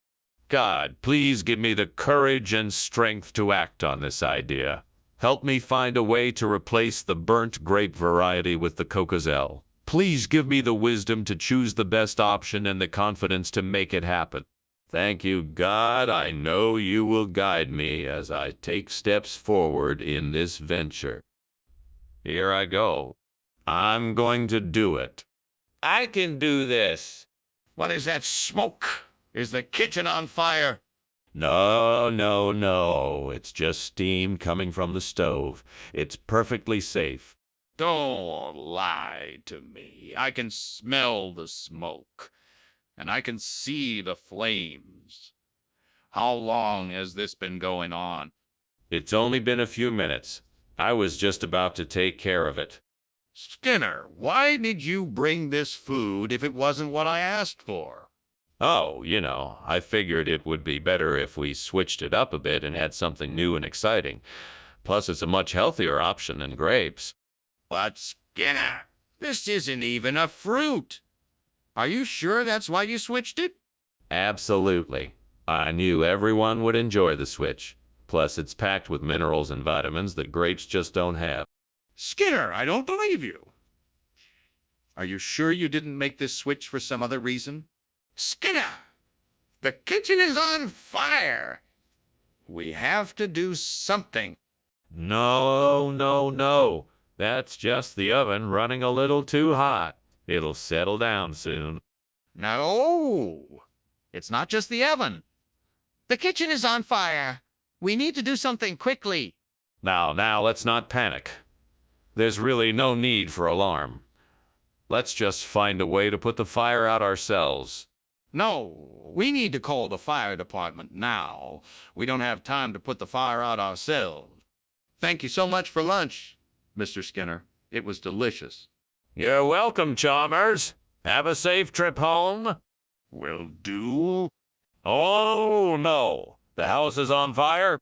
God, please give me the courage and strength to act on this idea. Help me find a way to replace the burnt grape variety with the Cocozel. Please give me the wisdom to choose the best option and the confidence to make it happen. Thank you, God. I know you will guide me as I take steps forward in this venture. Here I go. I'm going to do it. I can do this. What is that smoke? Is the kitchen on fire? No, no, no. It's just steam coming from the stove. It's perfectly safe. Don't lie to me. I can smell the smoke, and I can see the flames. How long has this been going on? It's only been a few minutes. I was just about to take care of it. Skinner, why did you bring this food if it wasn't what I asked for? Oh, I figured it would be better if we switched it up a bit and had something new and exciting. Plus, it's a much healthier option than grapes. But, Skinner, this isn't even a fruit. Are you sure that's why you switched it? Absolutely. I knew everyone would enjoy the switch. Plus, it's packed with minerals and vitamins that grapes just don't have. Skinner, I don't believe you. Are you sure you didn't make this switch for some other reason? Skinner, the kitchen is on fire. We have to do something. No, no, no. That's just the oven running a little too hot. It'll settle down soon. No, it's not just the oven. The kitchen is on fire. We need to do something quickly. Now, let's not panic. There's really no need for alarm. Let's just find a way to put the fire out ourselves. No, we need to call the fire department now. We don't have time to put the fire out ourselves. Thank you so much for lunch, Mr. Skinner. It was delicious. You're welcome, Chalmers. Have a safe trip home. Will do. Oh, no. The house is on fire?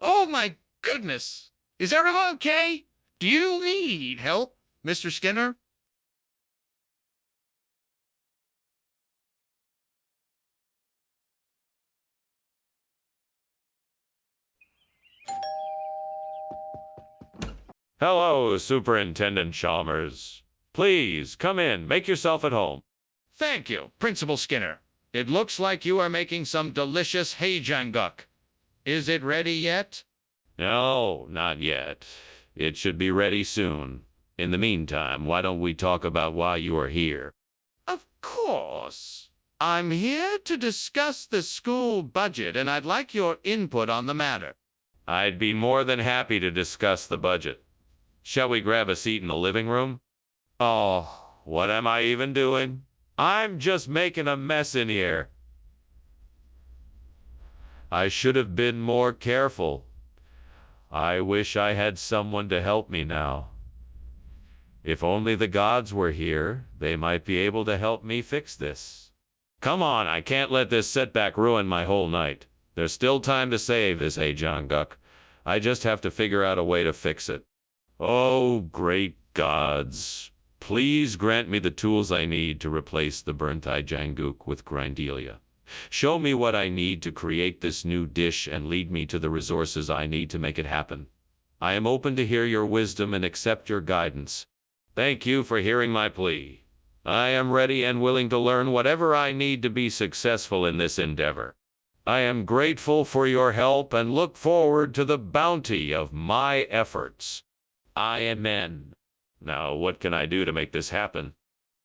Oh, my goodness. Is everyone okay? Do you need help, Mr. Skinner? Hello, Superintendent Chalmers. Please, come in. Make yourself at home. Thank you, Principal Skinner. It looks like you are making some delicious hajanguk. Is it ready yet? No, not yet. It should be ready soon. In the meantime, why don't we talk about why you are here? Of course. I'm here to discuss the school budget, and I'd like your input on the matter. I'd be more than happy to discuss the budget. Shall we grab a seat in the living room? Oh, what am I even doing? I'm just making a mess in here. I should have been more careful. I wish I had someone to help me now. If only the gods were here, they might be able to help me fix this. Come on, I can't let this setback ruin my whole night. There's still time to save this Hajanguk. I just have to figure out a way to fix it. Oh, great gods. Please grant me the tools I need to replace the burnt Hajanguk with Grindelia. Show me what I need to create this new dish and lead me to the resources I need to make it happen. I am open to hear your wisdom and accept your guidance. Thank you for hearing my plea. I am ready and willing to learn whatever I need to be successful in this endeavor. I am grateful for your help and look forward to the bounty of my efforts. Amen. Now, what can I do to make this happen?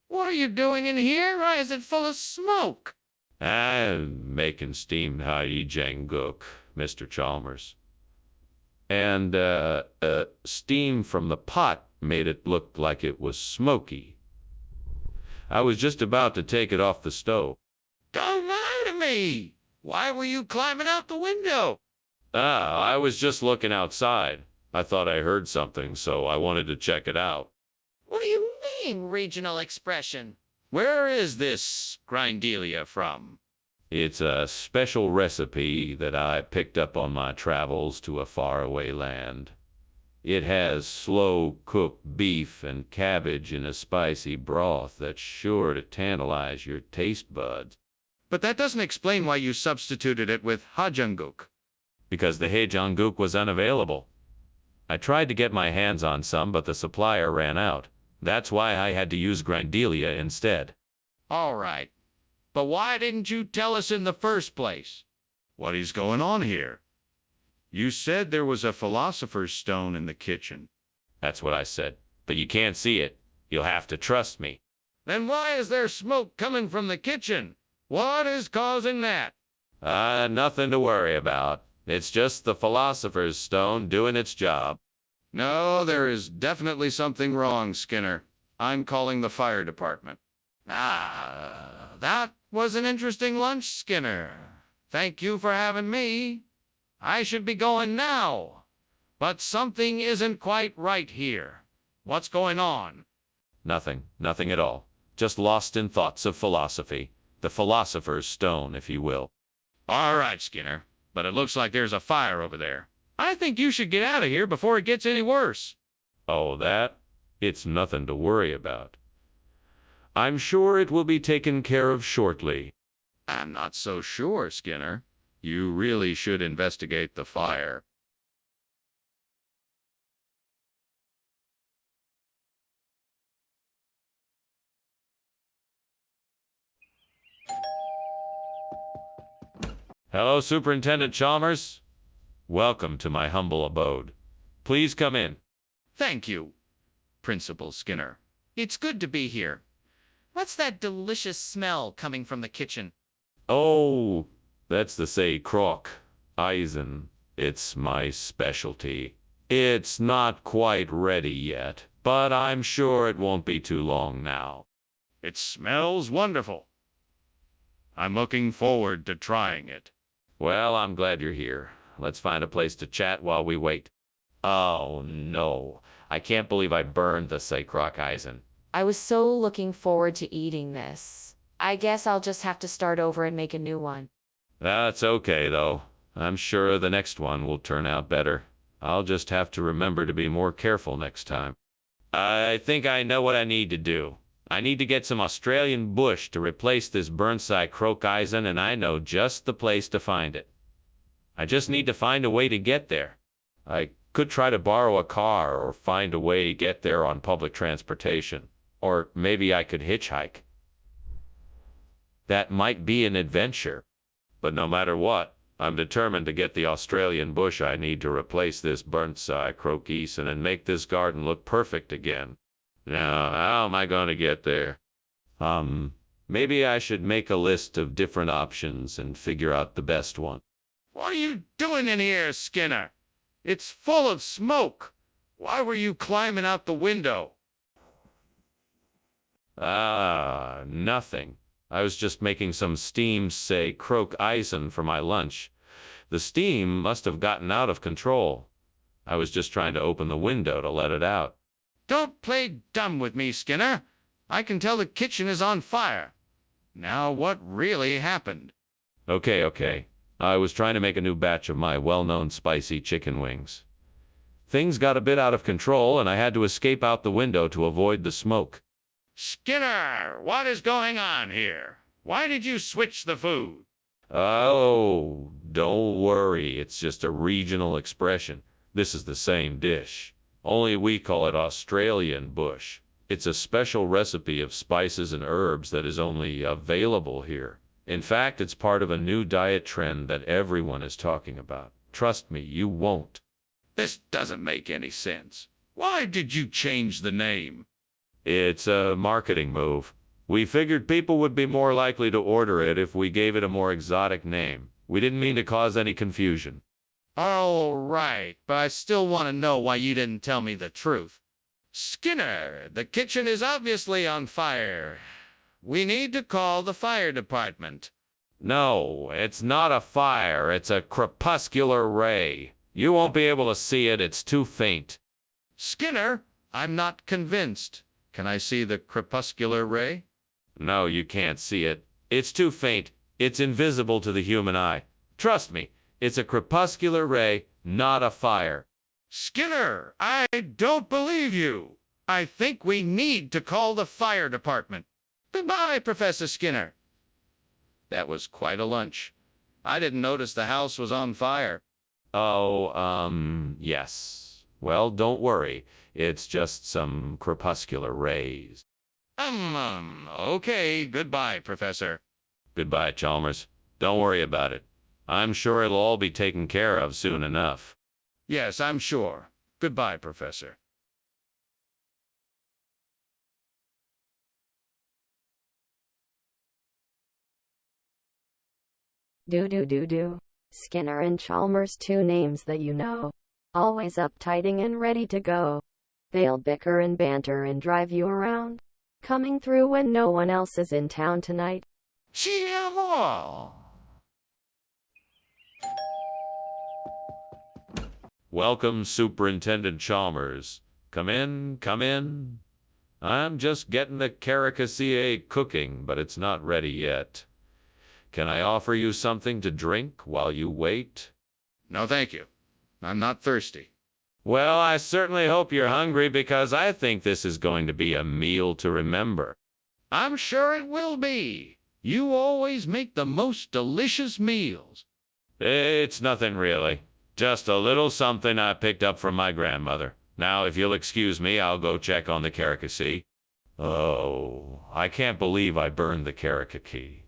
What are you doing in here? Why is it full of smoke? I'm making steamed Hajanguk, Mr. Chalmers. And, steam from the pot made it look like it was smoky. I was just about to take it off the stove. Don't lie to me. Why were you climbing out the window? I was just looking outside. I thought I heard something, so I wanted to check it out. What do you mean, regional expression? Where is this Grindelia from? It's a special recipe that I picked up on my travels to a faraway land. It has slow-cooked beef and cabbage in a spicy broth that's sure to tantalize your taste buds. But that doesn't explain why you substituted it with Hajanguk. Because the Hajanguk was unavailable. I tried to get my hands on some, but the supplier ran out. That's why I had to use Grindelia instead. All right. But why didn't you tell us in the first place? What is going on here? You said there was a philosopher's stone in the kitchen. That's what I said. But you can't see it. You'll have to trust me. Then why is there smoke coming from the kitchen? What is causing that? Nothing to worry about. It's just the philosopher's stone doing its job. No, there is definitely something wrong, Skinner. I'm calling the fire department. That was an interesting lunch, Skinner. Thank you for having me. I should be going now. But something isn't quite right here. What's going on? Nothing at all. Just lost in thoughts of philosophy. The philosopher's stone, if you will. All right, Skinner. But it looks like there's a fire over there. I think you should get out of here before it gets any worse. Oh, that? It's nothing to worry about. I'm sure it will be taken care of shortly. I'm not so sure, Skinner. You really should investigate the fire. Hello, Superintendent Chalmers. Welcome to my humble abode. Please come in. Thank you, Principal Skinner. It's good to be here. What's that delicious smell coming from the kitchen? Oh, that's the say crock Eisen. It's my specialty. It's not quite ready yet, but I'm sure it won't be too long now. It smells wonderful. I'm looking forward to trying it. Well, I'm glad you're here. Let's find a place to chat while we wait. Oh, no. I can't believe I burned the say crock Eisen. I was so looking forward to eating this. I guess I'll just have to start over and make a new one. That's okay, though. I'm sure the next one will turn out better. I'll just have to remember to be more careful next time. I think I know what I need to do. I need to get some Australian bush to replace this burnside croak Eisen, and I know just the place to find it. I just need to find a way to get there. I could try to borrow a car or find a way to get there on public transportation. Or maybe I could hitchhike. That might be an adventure. But no matter what, I'm determined to get the Australian bush I need to replace this burnt-side croak Eisen and make this garden look perfect again. Now, how am I going to get there? Maybe I should make a list of different options and figure out the best one. What are you doing in here, Skinner? It's full of smoke. Why were you climbing out the window? Nothing. I was just making some steamed, say, croak Eisen for my lunch. The steam must have gotten out of control. I was just trying to open the window to let it out. Don't play dumb with me, Skinner. I can tell the kitchen is on fire. Now, what really happened? Okay. I was trying to make a new batch of my well-known spicy chicken wings. Things got a bit out of control, and I had to escape out the window to avoid the smoke. Skinner, what is going on here? Why did you switch the food? Oh, don't worry. It's just a regional expression. This is the same dish. Only we call it Australian bush. It's a special recipe of spices and herbs that is only available here. In fact, it's part of a new diet trend that everyone is talking about. Trust me, you won't. This doesn't make any sense. Why did you change the name? It's a marketing move. We figured people would be more likely to order it if we gave it a more exotic name. We didn't mean to cause any confusion. All right, but I still want to know why you didn't tell me the truth. Skinner, the kitchen is obviously on fire. We need to call the fire department. No, it's not a fire. It's a crepuscular ray. You won't be able to see it. It's too faint. Skinner, I'm not convinced. Can I see the crepuscular ray? No, you can't see it. It's too faint. It's invisible to the human eye. Trust me, it's a crepuscular ray, not a fire. Skinner, I don't believe you. I think we need to call the fire department. Goodbye, Professor Skinner. That was quite a lunch. I didn't notice the house was on fire. Oh, yes. Well, don't worry. It's just some crepuscular rays. Okay, goodbye, Professor. Goodbye, Chalmers. Don't worry about it. I'm sure it'll all be taken care of soon enough. Yes, I'm sure. Goodbye, Professor. Do. Skinner and Chalmers, two names that you know. Always uptighting and ready to go. They'll bicker and banter and drive you around. Coming through when no one else is in town tonight. Welcome, Superintendent Chalmers. Come in, come in. I'm just getting the caricature cooking, but it's not ready yet. Can I offer you something to drink while you wait? No, thank you. I'm not thirsty. Well, I certainly hope you're hungry because I think this is going to be a meal to remember. I'm sure it will be. You always make the most delicious meals. It's nothing really. Just a little something I picked up from my grandmother. Now, if you'll excuse me, I'll go check on the caricature. Oh, I can't believe I burned the caricature.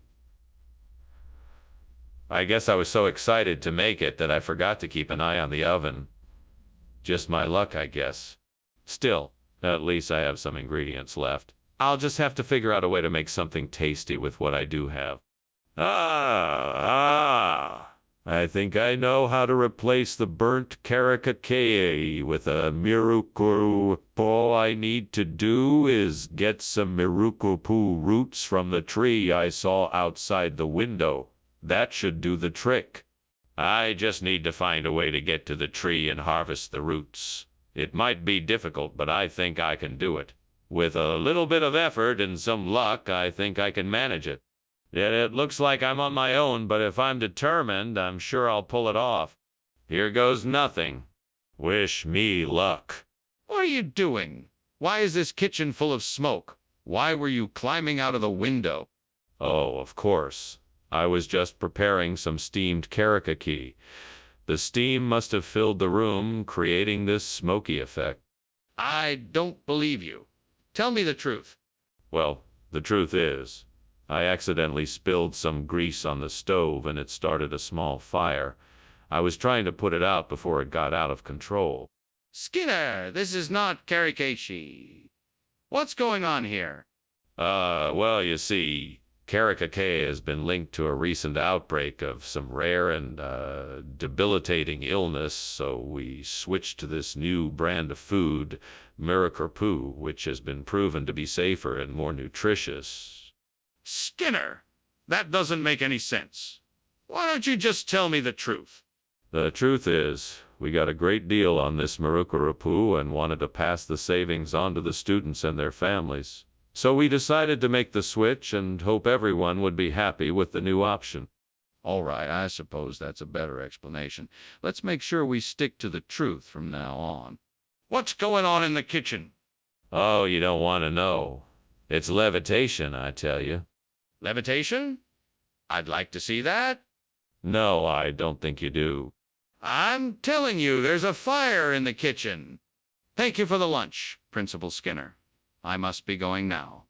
I guess I was so excited to make it that I forgot to keep an eye on the oven. Just my luck, I guess. Still, at least I have some ingredients left. I'll just have to figure out a way to make something tasty with what I do have. I think I know how to replace the burnt caricature with a miruku. All I need to do is get some mirukupu roots from the tree I saw outside the window. That should do the trick. I just need to find a way to get to the tree and harvest the roots. It might be difficult, but I think I can do it. With a little bit of effort and some luck, I think I can manage it. It looks like I'm on my own, but if I'm determined, I'm sure I'll pull it off. Here goes nothing. Wish me luck. What are you doing? Why is this kitchen full of smoke? Why were you climbing out of the window? Oh, of course. I was just preparing some steamed caricature. The steam must have filled the room, creating this smoky effect. I don't believe you. Tell me the truth. Well, the truth is, I accidentally spilled some grease on the stove and it started a small fire. I was trying to put it out before it got out of control. Skinner, this is not caricature. What's going on here? Well, you see, caricature has been linked to a recent outbreak of some rare and debilitating illness, so we switched to this new brand of food, Miracle, which has been proven to be safer and more nutritious. Skinner, that doesn't make any sense. Why don't you just tell me the truth? The truth is, we got a great deal on this Miracle and wanted to pass the savings on to the students and their families. So we decided to make the switch and hope everyone would be happy with the new option. All right, I suppose that's a better explanation. Let's make sure we stick to the truth from now on. What's going on in the kitchen? Oh, you don't want to know. It's levitation, I tell you. Levitation? I'd like to see that. No, I don't think you do. I'm telling you, there's a fire in the kitchen. Thank you for the lunch, Principal Skinner. I must be going now.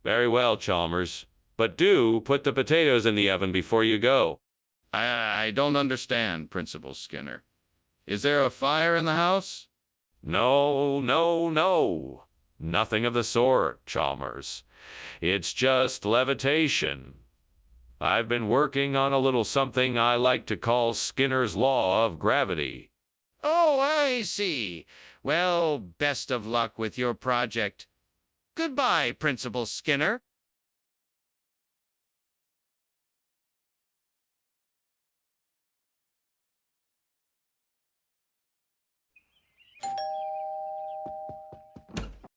Very well, Chalmers. But do put the potatoes in the oven before you go. I don't understand, Principal Skinner. Is there a fire in the house? No. Nothing of the sort, Chalmers. It's just levitation. I've been working on a little something I like to call Skinner's Law of Gravity. Oh, I see. Well, best of luck with your project. Goodbye, Principal Skinner.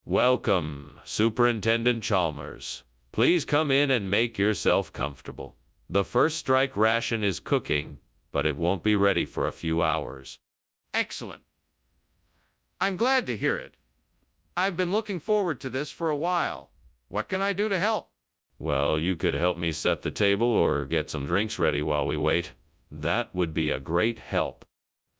Welcome, Superintendent Chalmers. Please come in and make yourself comfortable. The first strike ration is cooking, but it won't be ready for a few hours. Excellent. I'm glad to hear it. I've been looking forward to this for a while. What can I do to help? Well, you could help me set the table or get some drinks ready while we wait. That would be a great help.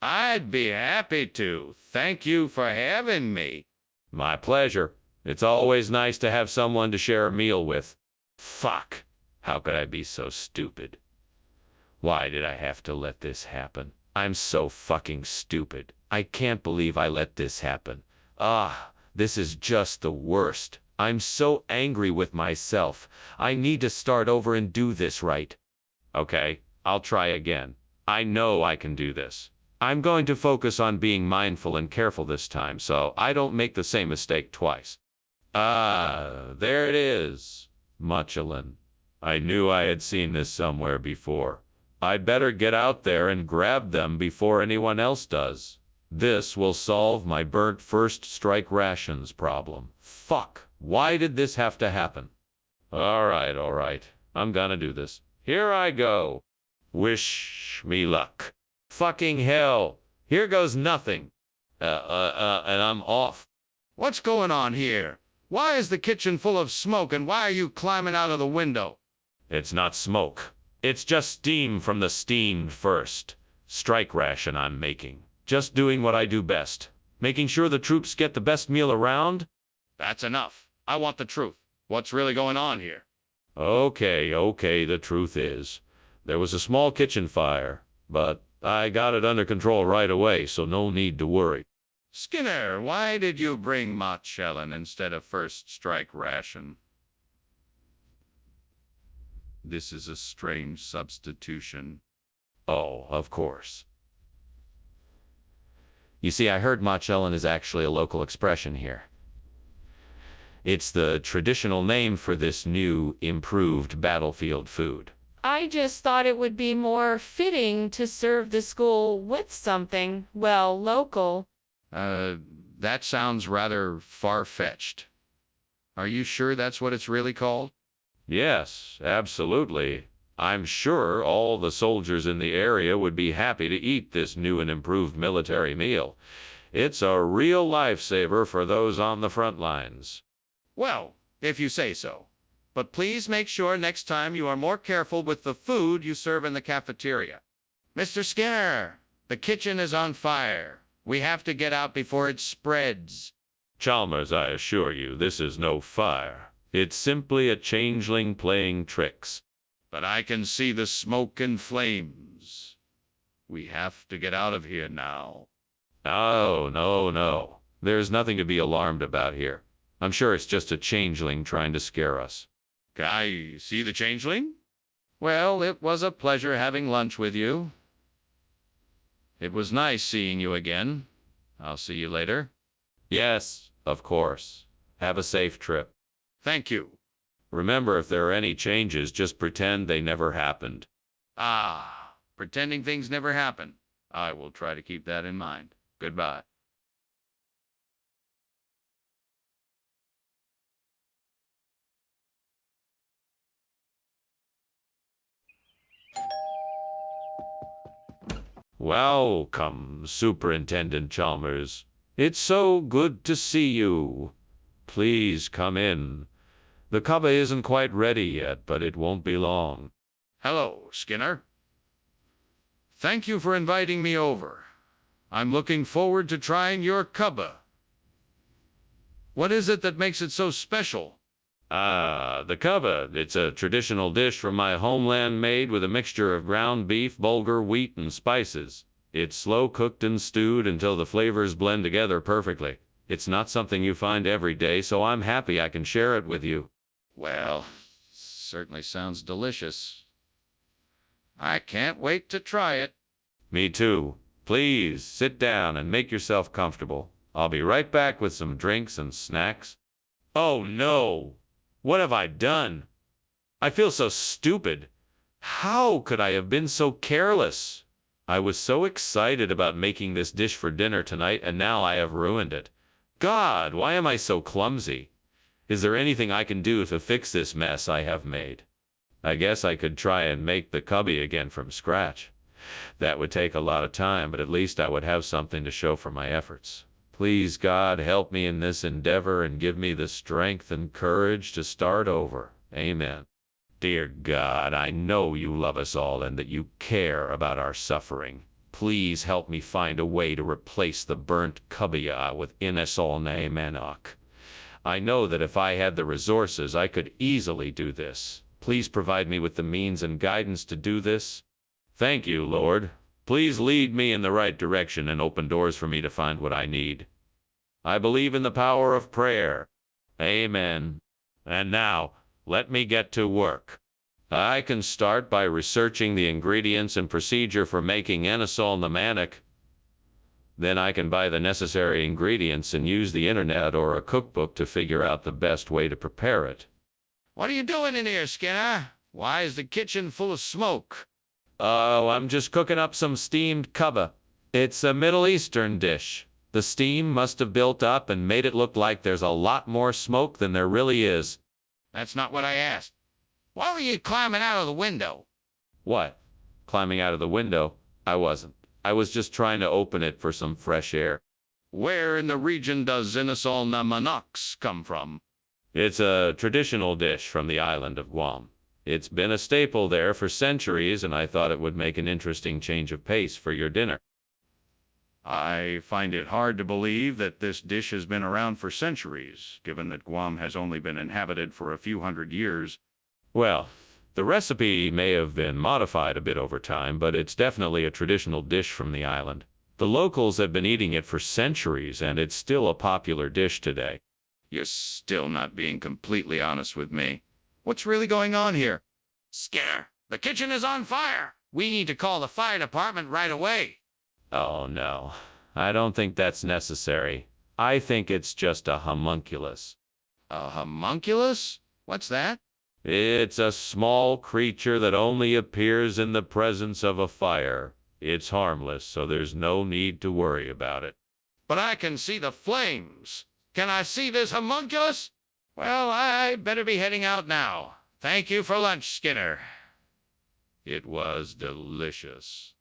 I'd be happy to. Thank you for having me. My pleasure. It's always nice to have someone to share a meal with. Fuck. How could I be so stupid? Why did I have to let this happen? I'm so fucking stupid. I can't believe I let this happen. This is just the worst. I'm so angry with myself. I need to start over and do this right. Okay, I'll try again. I know I can do this. I'm going to focus on being mindful and careful this time so I don't make the same mistake twice. There it is. Muchelin. I knew I had seen this somewhere before. I'd better get out there and grab them before anyone else does. This will solve my burnt first strike rations problem. Fuck. Why did this have to happen? All right. I'm gonna do this. Here I go. Wish me luck. Fucking hell. Here goes nothing. And I'm off. What's going on here? Why is the kitchen full of smoke and why are you climbing out of the window? It's not smoke. It's just steam from the steamed first strike ration I'm making. Just doing what I do best. Making sure the troops get the best meal around. That's enough. I want the truth. What's really going on here? Okay. The truth is, there was a small kitchen fire, but I got it under control right away, so no need to worry. Skinner, why did you bring Motschellen instead of first strike ration? This is a strange substitution. Oh, of course. You see, I heard Motschellen is actually a local expression here. It's the traditional name for this new, improved battlefield food. I just thought it would be more fitting to serve the school with something, well, local. That sounds rather far-fetched. Are you sure that's what it's really called? Yes, absolutely. I'm sure all the soldiers in the area would be happy to eat this new and improved military meal. It's a real lifesaver for those on the front lines. Well, if you say so. But please make sure next time you are more careful with the food you serve in the cafeteria. Mr. Skinner, the kitchen is on fire. We have to get out before it spreads. Chalmers, I assure you, this is no fire. It's simply a changeling playing tricks. But I can see the smoke and flames. We have to get out of here now. Oh, no. There's nothing to be alarmed about here. I'm sure it's just a changeling trying to scare us. Can I see the changeling? Well, it was a pleasure having lunch with you. It was nice seeing you again. I'll see you later. Yes, of course. Have a safe trip. Thank you. Remember, if there are any changes, just pretend they never happened. Pretending things never happen. I will try to keep that in mind. Goodbye. Welcome, Superintendent Chalmers. It's so good to see you. Please come in. The cubba isn't quite ready yet, but it won't be long. Hello, Skinner. Thank you for inviting me over. I'm looking forward to trying your cubba. What is it that makes it so special? The cubba. It's a traditional dish from my homeland made with a mixture of ground beef, bulgur, wheat, and spices. It's slow cooked and stewed until the flavors blend together perfectly. It's not something you find every day, so I'm happy I can share it with you. Well, certainly sounds delicious. I can't wait to try it. Me too. Please sit down and make yourself comfortable. I'll be right back with some drinks and snacks. Oh no! What have I done? I feel so stupid. How could I have been so careless? I was so excited about making this dish for dinner tonight, and now I have ruined it. God, why am I so clumsy? Is there anything I can do to fix this mess I have made? I guess I could try and make the cubby again from scratch. That would take a lot of time, but at least I would have something to show for my efforts. Please, God, help me in this endeavor and give me the strength and courage to start over. Amen. Dear God, I know you love us all and that you care about our suffering. please help me find a way to replace the burnt kubia with inasolne manok. I know that if I had the resources, I could easily do this. Please provide me with the means and guidance to do this. Thank you, Lord. Please lead me in the right direction and open doors for me to find what I need. I believe in the power of prayer. Amen. And now, let me get to work. I can start by researching the ingredients and procedure for making anisol namanic. Then I can buy the necessary ingredients and use the internet or a cookbook to figure out the best way to prepare it. What are you doing in here, Skinner? Why is the kitchen full of smoke? Oh, I'm just cooking up some steamed kebab. It's a Middle Eastern dish. The steam must have built up and made it look like there's a lot more smoke than there really is. That's not what I asked. Why were you climbing out of the window? What? Climbing out of the window? I wasn't. I was just trying to open it for some fresh air. Where in the region does Inasol Namanox come from? It's a traditional dish from the island of Guam. It's been a staple there for centuries, and I thought it would make an interesting change of pace for your dinner. I find it hard to believe that this dish has been around for centuries, given that Guam has only been inhabited for a few hundred years. Well, the recipe may have been modified a bit over time, but it's definitely a traditional dish from the island. The locals have been eating it for centuries, and it's still a popular dish today. You're still not being completely honest with me. What's really going on here? Skinner, the kitchen is on fire. We need to call the fire department right away. Oh no, I don't think that's necessary. I think it's just a homunculus. A homunculus? What's that? It's a small creature that only appears in the presence of a fire. It's harmless, so there's no need to worry about it. But I can see the flames. Can I see this homunculus? Well, I better be heading out now. Thank you for lunch, Skinner. It was delicious.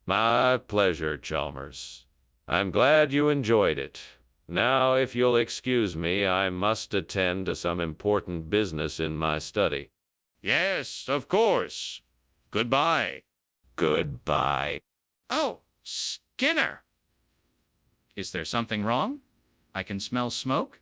My pleasure, Chalmers. I'm glad you enjoyed it. Now, if you'll excuse me, I must attend to some important business in my study. Yes, of course. Goodbye. Goodbye. Oh, Skinner. Is there something wrong? I can smell smoke.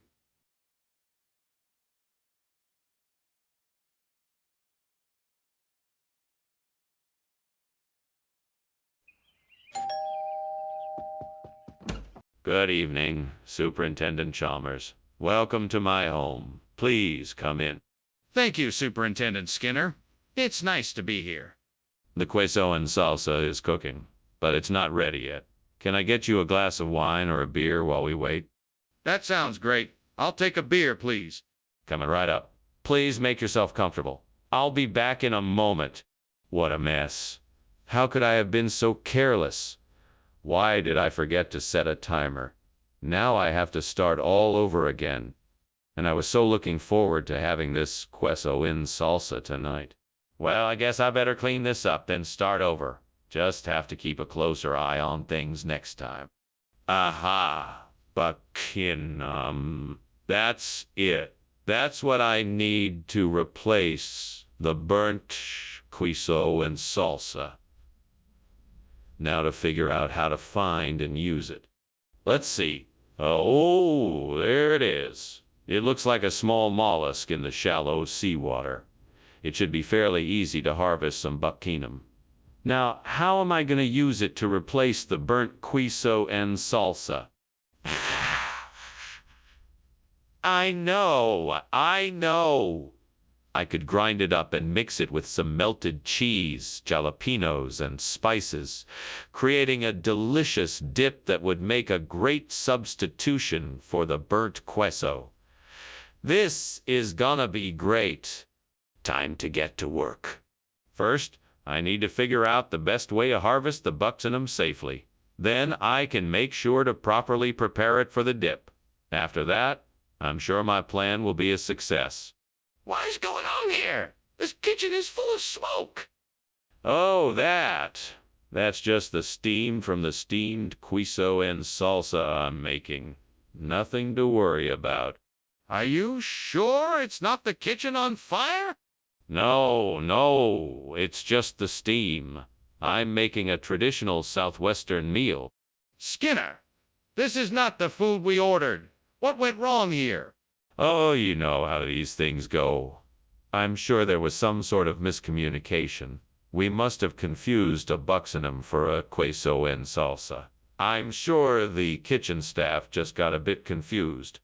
Good evening, Superintendent Chalmers. Welcome to my home. Please come in. Thank you, Superintendent Skinner. It's nice to be here. The queso and salsa is cooking, but it's not ready yet. Can I get you a glass of wine or a beer while we wait? That sounds great. I'll take a beer, please. Coming right up. Please make yourself comfortable. I'll be back in a moment. What a mess. How could I have been so careless? Why did I forget to set a timer? Now I have to start all over again. And I was so looking forward to having this queso in salsa tonight. Well, I guess I better clean this up, then start over. Just have to keep a closer eye on things next time. Aha! Buckingham. That's it. That's what I need to replace the burnt queso and salsa. Now to figure out how to find and use it. Let's see. Oh, there it is. It looks like a small mollusk in the shallow seawater. It should be fairly easy to harvest some buckingham. Now, how am I going to use it to replace the burnt queso and salsa? I know. I could grind it up and mix it with some melted cheese, jalapenos, and spices, creating a delicious dip that would make a great substitution for the burnt queso. This is gonna be great. Time to get to work. First, I need to figure out the best way to harvest the buckingham safely. Then I can make sure to properly prepare it for the dip. After that, I'm sure my plan will be a success. What is going on here? This kitchen is full of smoke. Oh, that's just the steam from the steamed queso and salsa I'm making. Nothing to worry about. Are you sure it's not the kitchen on fire? No, it's just the steam. I'm making a traditional southwestern meal. Skinner, this is not the food we ordered. What went wrong here? Oh, you know how these things go. I'm sure there was some sort of miscommunication. We must have confused a buccinum for a queso en salsa. I'm sure the kitchen staff just got a bit confused.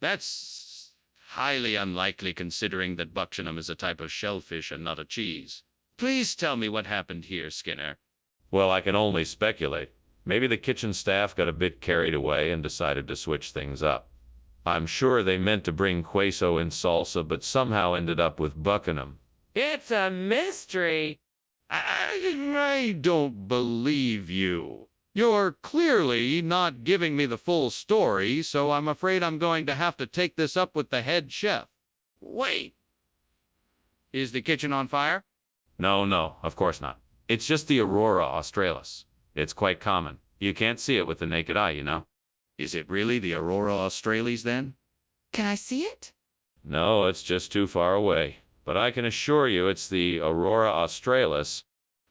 That's highly unlikely considering that buccinum is a type of shellfish and not a cheese. Please tell me what happened here, Skinner. Well, I can only speculate. Maybe the kitchen staff got a bit carried away and decided to switch things up. I'm sure they meant to bring queso en salsa, but somehow ended up with buccinum. It's a mystery. I don't believe you. You're clearly not giving me the full story, so I'm afraid I'm going to have to take this up with the head chef. Wait. Is the kitchen on fire? No, of course not. It's just the Aurora australis. It's quite common. You can't see it with the naked eye, you know. Is it really the Aurora australis then? Can I see it? No, it's just too far away. But I can assure you it's the Aurora australis.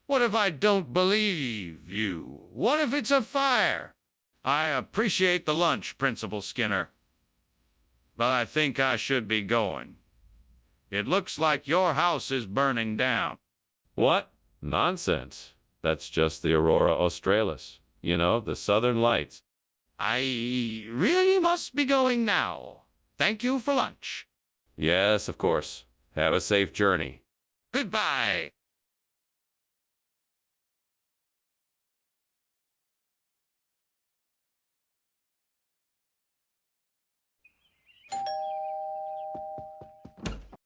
What if I don't believe you? What if it's a fire? I appreciate the lunch, Principal Skinner, but I think I should be going. It looks like your house is burning down. What? Nonsense. That's just the Aurora australis. You know, the southern lights. I really must be going now. Thank you for lunch. Yes, of course. Have a safe journey. Goodbye.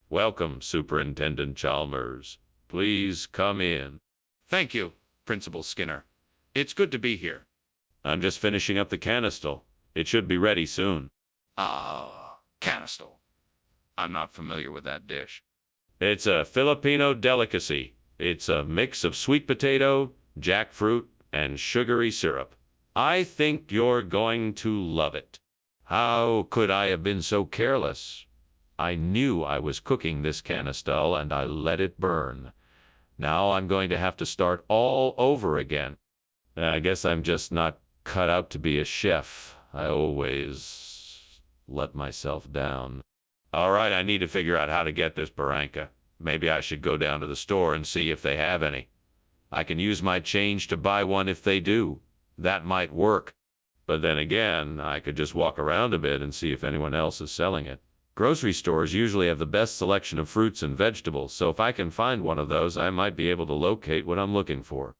Welcome, Superintendent Chalmers. Please come in. Thank you, Principal Skinner. It's good to be here. I'm just finishing up the canistel. It should be ready soon. Canistel. I'm not familiar with that dish. It's a Filipino delicacy. It's a mix of sweet potato, jackfruit, and sugary syrup. I think you're going to love it. How could I have been so careless? I knew I was cooking this canistel and I let it burn. Now I'm going to have to start all over again. I guess I'm just not cut out to be a chef. I always let myself down. All right, I need to figure out how to get this barranca. Maybe I should go down to the store and see if they have any. I can use my change to buy one if they do. That might work. But then again, I could just walk around a bit and see if anyone else is selling it. Grocery stores usually have the best selection of fruits and vegetables, so if I can find one of those, I might be able to locate what I'm looking for.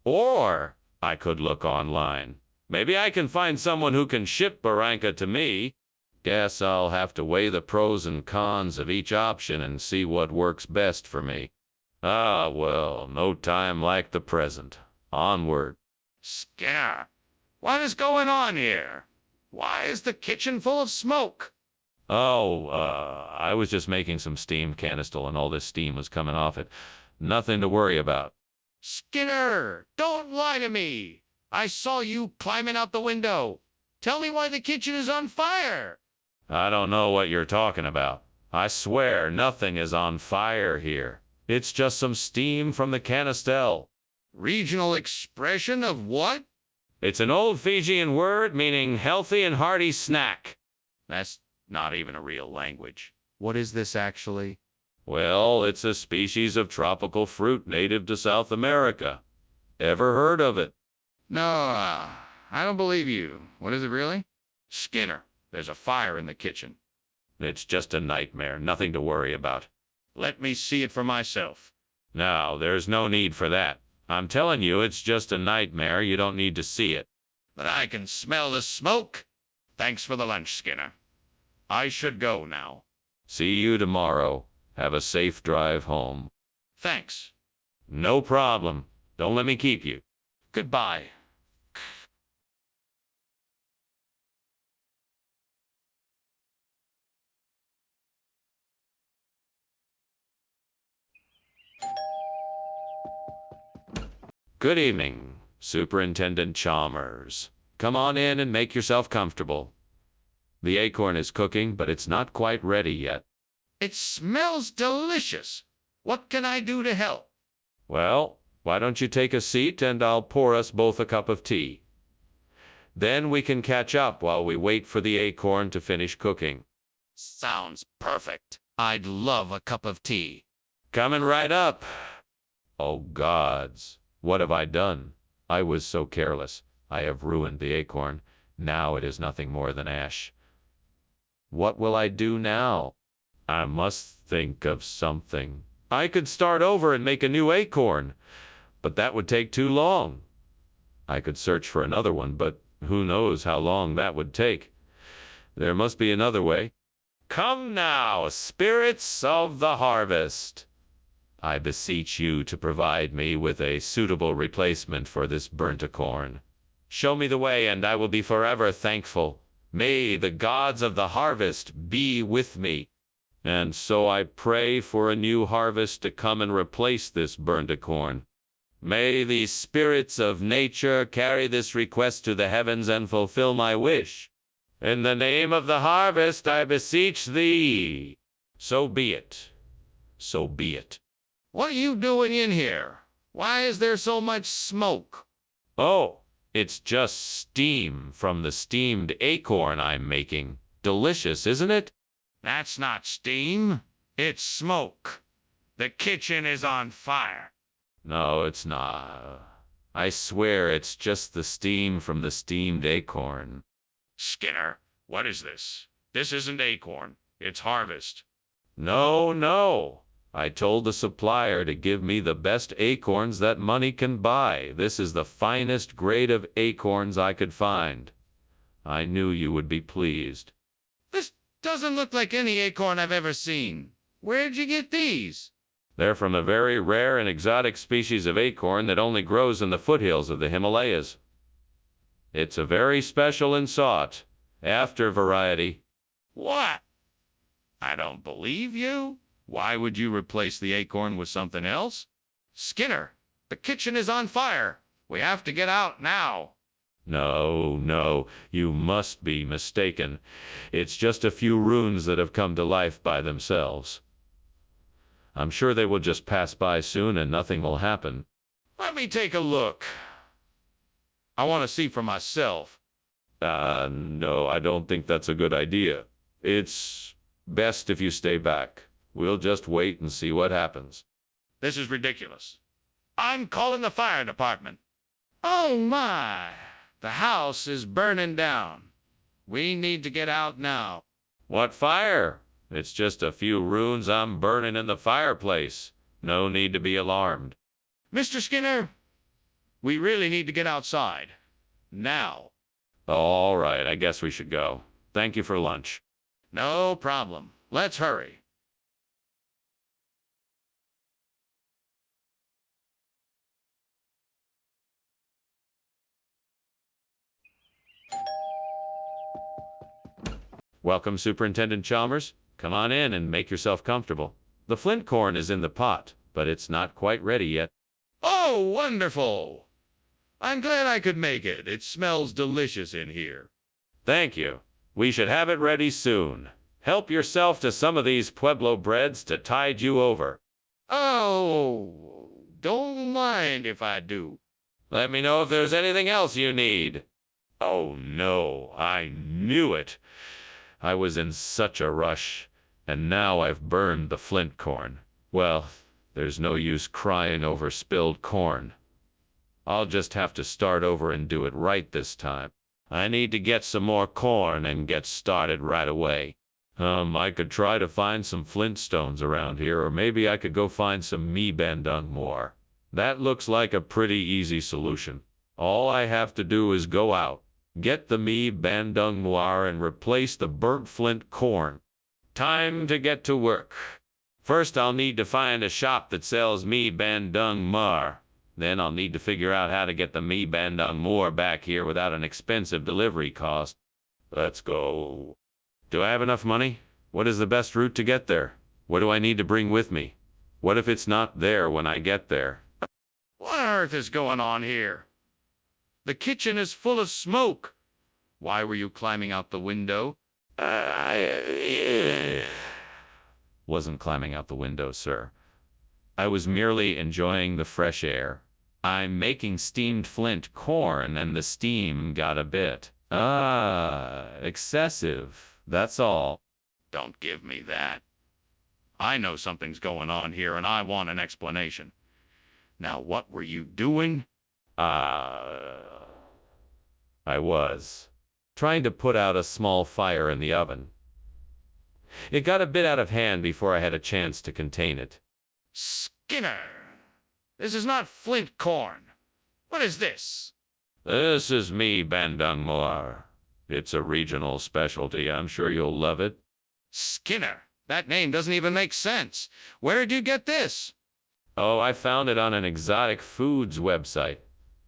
Or I could look online. Maybe I can find someone who can ship barranca to me. Guess I'll have to weigh the pros and cons of each option and see what works best for me. Ah, well, no time like the present. Onward. Skinner, what is going on here? Why is the kitchen full of smoke? Oh, I was just making some steamed canistel and all this steam was coming off it. Nothing to worry about. Skinner, don't lie to me. I saw you climbing out the window. Tell me why the kitchen is on fire. I don't know what you're talking about. I swear nothing is on fire here. It's just some steam from the canistel. Regional expression of what? It's an old Fijian word meaning healthy and hearty snack. That's not even a real language. What is this actually? Well, it's a species of tropical fruit native to South America. Ever heard of it? No, I don't believe you. What is it really? Skinner, there's a fire in the kitchen. It's just a nightmare, nothing to worry about. Let me see it for myself. No, there's no need for that. I'm telling you, it's just a nightmare. You don't need to see it. But I can smell the smoke. Thanks for the lunch, Skinner. I should go now. See you tomorrow. Have a safe drive home. Thanks. No problem. Don't let me keep you. Goodbye. Good evening, Superintendent Chalmers. Come on in and make yourself comfortable. The acorn is cooking, but it's not quite ready yet. It smells delicious. What can I do to help? Well, Why don't you take a seat and I'll pour us both a cup of tea? Then we can catch up while we wait for the acorn to finish cooking. Sounds perfect. I'd love a cup of tea. Coming right up. Oh gods, what have I done? I was so careless. I have ruined the acorn. Now it is nothing more than ash. What will I do now? I must think of something. I could start over and make a new acorn, but that would take too long. I could search for another one, but who knows how long that would take. There must be another way. Come now, spirits of the harvest. I beseech you to provide me with a suitable replacement for this burnt acorn. Show me the way, and I will be forever thankful. May the gods of the harvest be with me. And so I pray for a new harvest to come and replace this burnt acorn. May the spirits of nature carry this request to the heavens and fulfill my wish. In the name of the harvest, I beseech thee. So be it. So be it. What are you doing in here? Why is there so much smoke? Oh, it's just steam from the steamed acorn I'm making. Delicious, isn't it? That's not steam. It's smoke. The kitchen is on fire. No, it's not. I swear it's just the steam from the steamed acorn. Skinner, what is this? This isn't acorn. It's harvest. No, no. I told the supplier to give me the best acorns that money can buy. This is the finest grade of acorns I could find. I knew you would be pleased. This doesn't look like any acorn I've ever seen. Where'd you get these? They're from a very rare and exotic species of acorn that only grows in the foothills of the Himalayas. It's a very special and sought after variety. What? I don't believe you. Why would you replace the acorn with something else? Skinner, the kitchen is on fire. We have to get out now. No, no, you must be mistaken. It's just a few runes that have come to life by themselves. I'm sure they will just pass by soon and nothing will happen. Let me take a look. I want to see for myself. No, I don't think that's a good idea. It's best if you stay back. We'll just wait and see what happens. This is ridiculous. I'm calling the fire department. Oh my, the house is burning down. We need to get out now. What fire? It's just a few runes I'm burning in the fireplace. No need to be alarmed. Mr. Skinner, we really need to get outside. Now. All right, I guess we should go. Thank you for lunch. No problem. Let's hurry. Welcome, Superintendent Chalmers. Come on in and make yourself comfortable. The flint corn is in the pot, but it's not quite ready yet. Oh, wonderful. I'm glad I could make it. It smells delicious in here. Thank you. We should have it ready soon. Help yourself to some of these Pueblo breads to tide you over. Oh, don't mind if I do. Let me know if there's anything else you need. Oh no, I knew it. I was in such a rush, and now I've burned the flint corn. Well, there's no use crying over spilled corn. I'll just have to start over and do it right this time. I need to get some more corn and get started right away. I could try to find some flintstones around here, or maybe I could go find some mee bandung more. That looks like a pretty easy solution. All I have to do is go out, get the mee bandung noir, and replace the burnt flint corn. Time to get to work. First, I'll need to find a shop that sells mee bandung mar. Then I'll need to figure out how to get the mee bandung more back here without an expensive delivery cost. Let's go. Do I have enough money? What is the best route to get there? What do I need to bring with me? What if it's not there when I get there? What on earth is going on here? The kitchen is full of smoke. Why were you climbing out the window? I wasn't climbing out the window, sir. I was merely enjoying the fresh air. I'm making steamed flint corn, and the steam got a bit, excessive. That's all. Don't give me that. I know something's going on here, and I want an explanation. Now, what were you doing? I was trying to put out a small fire in the oven. It got a bit out of hand before I had a chance to contain it. Skinner! This is not flint corn. What is this? This is me, Bandungmoar. It's a regional specialty. I'm sure you'll love it. Skinner? That name doesn't even make sense. Where did you get this? Oh, I found it on an exotic foods website.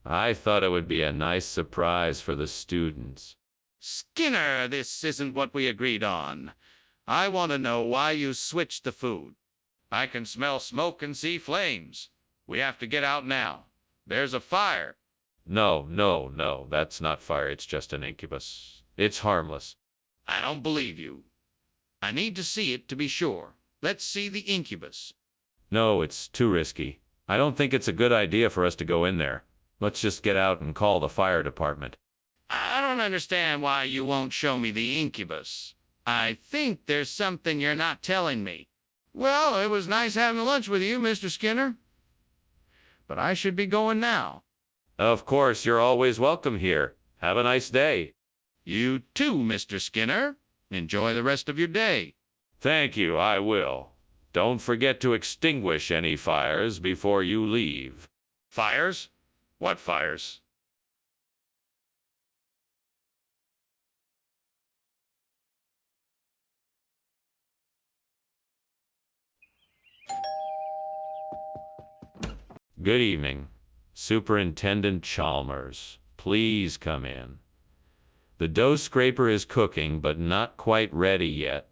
I thought it would be a nice surprise for the students. Skinner, this isn't what we agreed on. I want to know why you switched the food. I can smell smoke and see flames. We have to get out now. There's a fire. No, that's not fire. It's just an incubus. It's harmless. I don't believe you. I need to see it to be sure. Let's see the incubus. No, it's too risky. I don't think it's a good idea for us to go in there. Let's just get out and call the fire department. I don't understand why you won't show me the incubus. I think there's something you're not telling me. Well, it was nice having lunch with you, Mr. Skinner. But I should be going now. Of course, you're always welcome here. Have a nice day. You too, Mr. Skinner. Enjoy the rest of your day. Thank you, I will. Don't forget to extinguish any fires before you leave. Fires? What fires? Good evening. Superintendent Chalmers, please come in. The dough scraper is cooking, but not quite ready yet.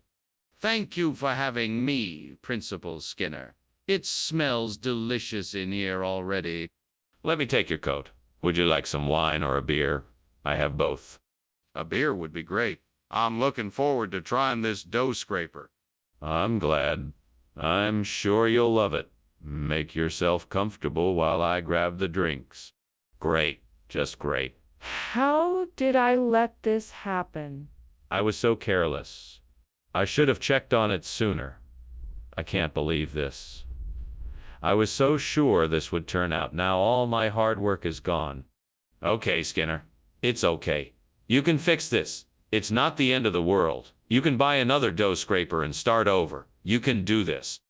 Thank you for having me, Principal Skinner. It smells delicious in here already. Let me take your coat. Would you like some wine or a beer? I have both. A beer would be great. I'm looking forward to trying this dough scraper. I'm glad. I'm sure you'll love it. Make yourself comfortable while I grab the drinks. Great, just great. How did I let this happen? I was so careless. I should have checked on it sooner. I can't believe this. I was so sure this would turn out. Now all my hard work is gone. Okay, Skinner. It's okay. You can fix this. It's not the end of the world. You can buy another dough scraper and start over. You can do this.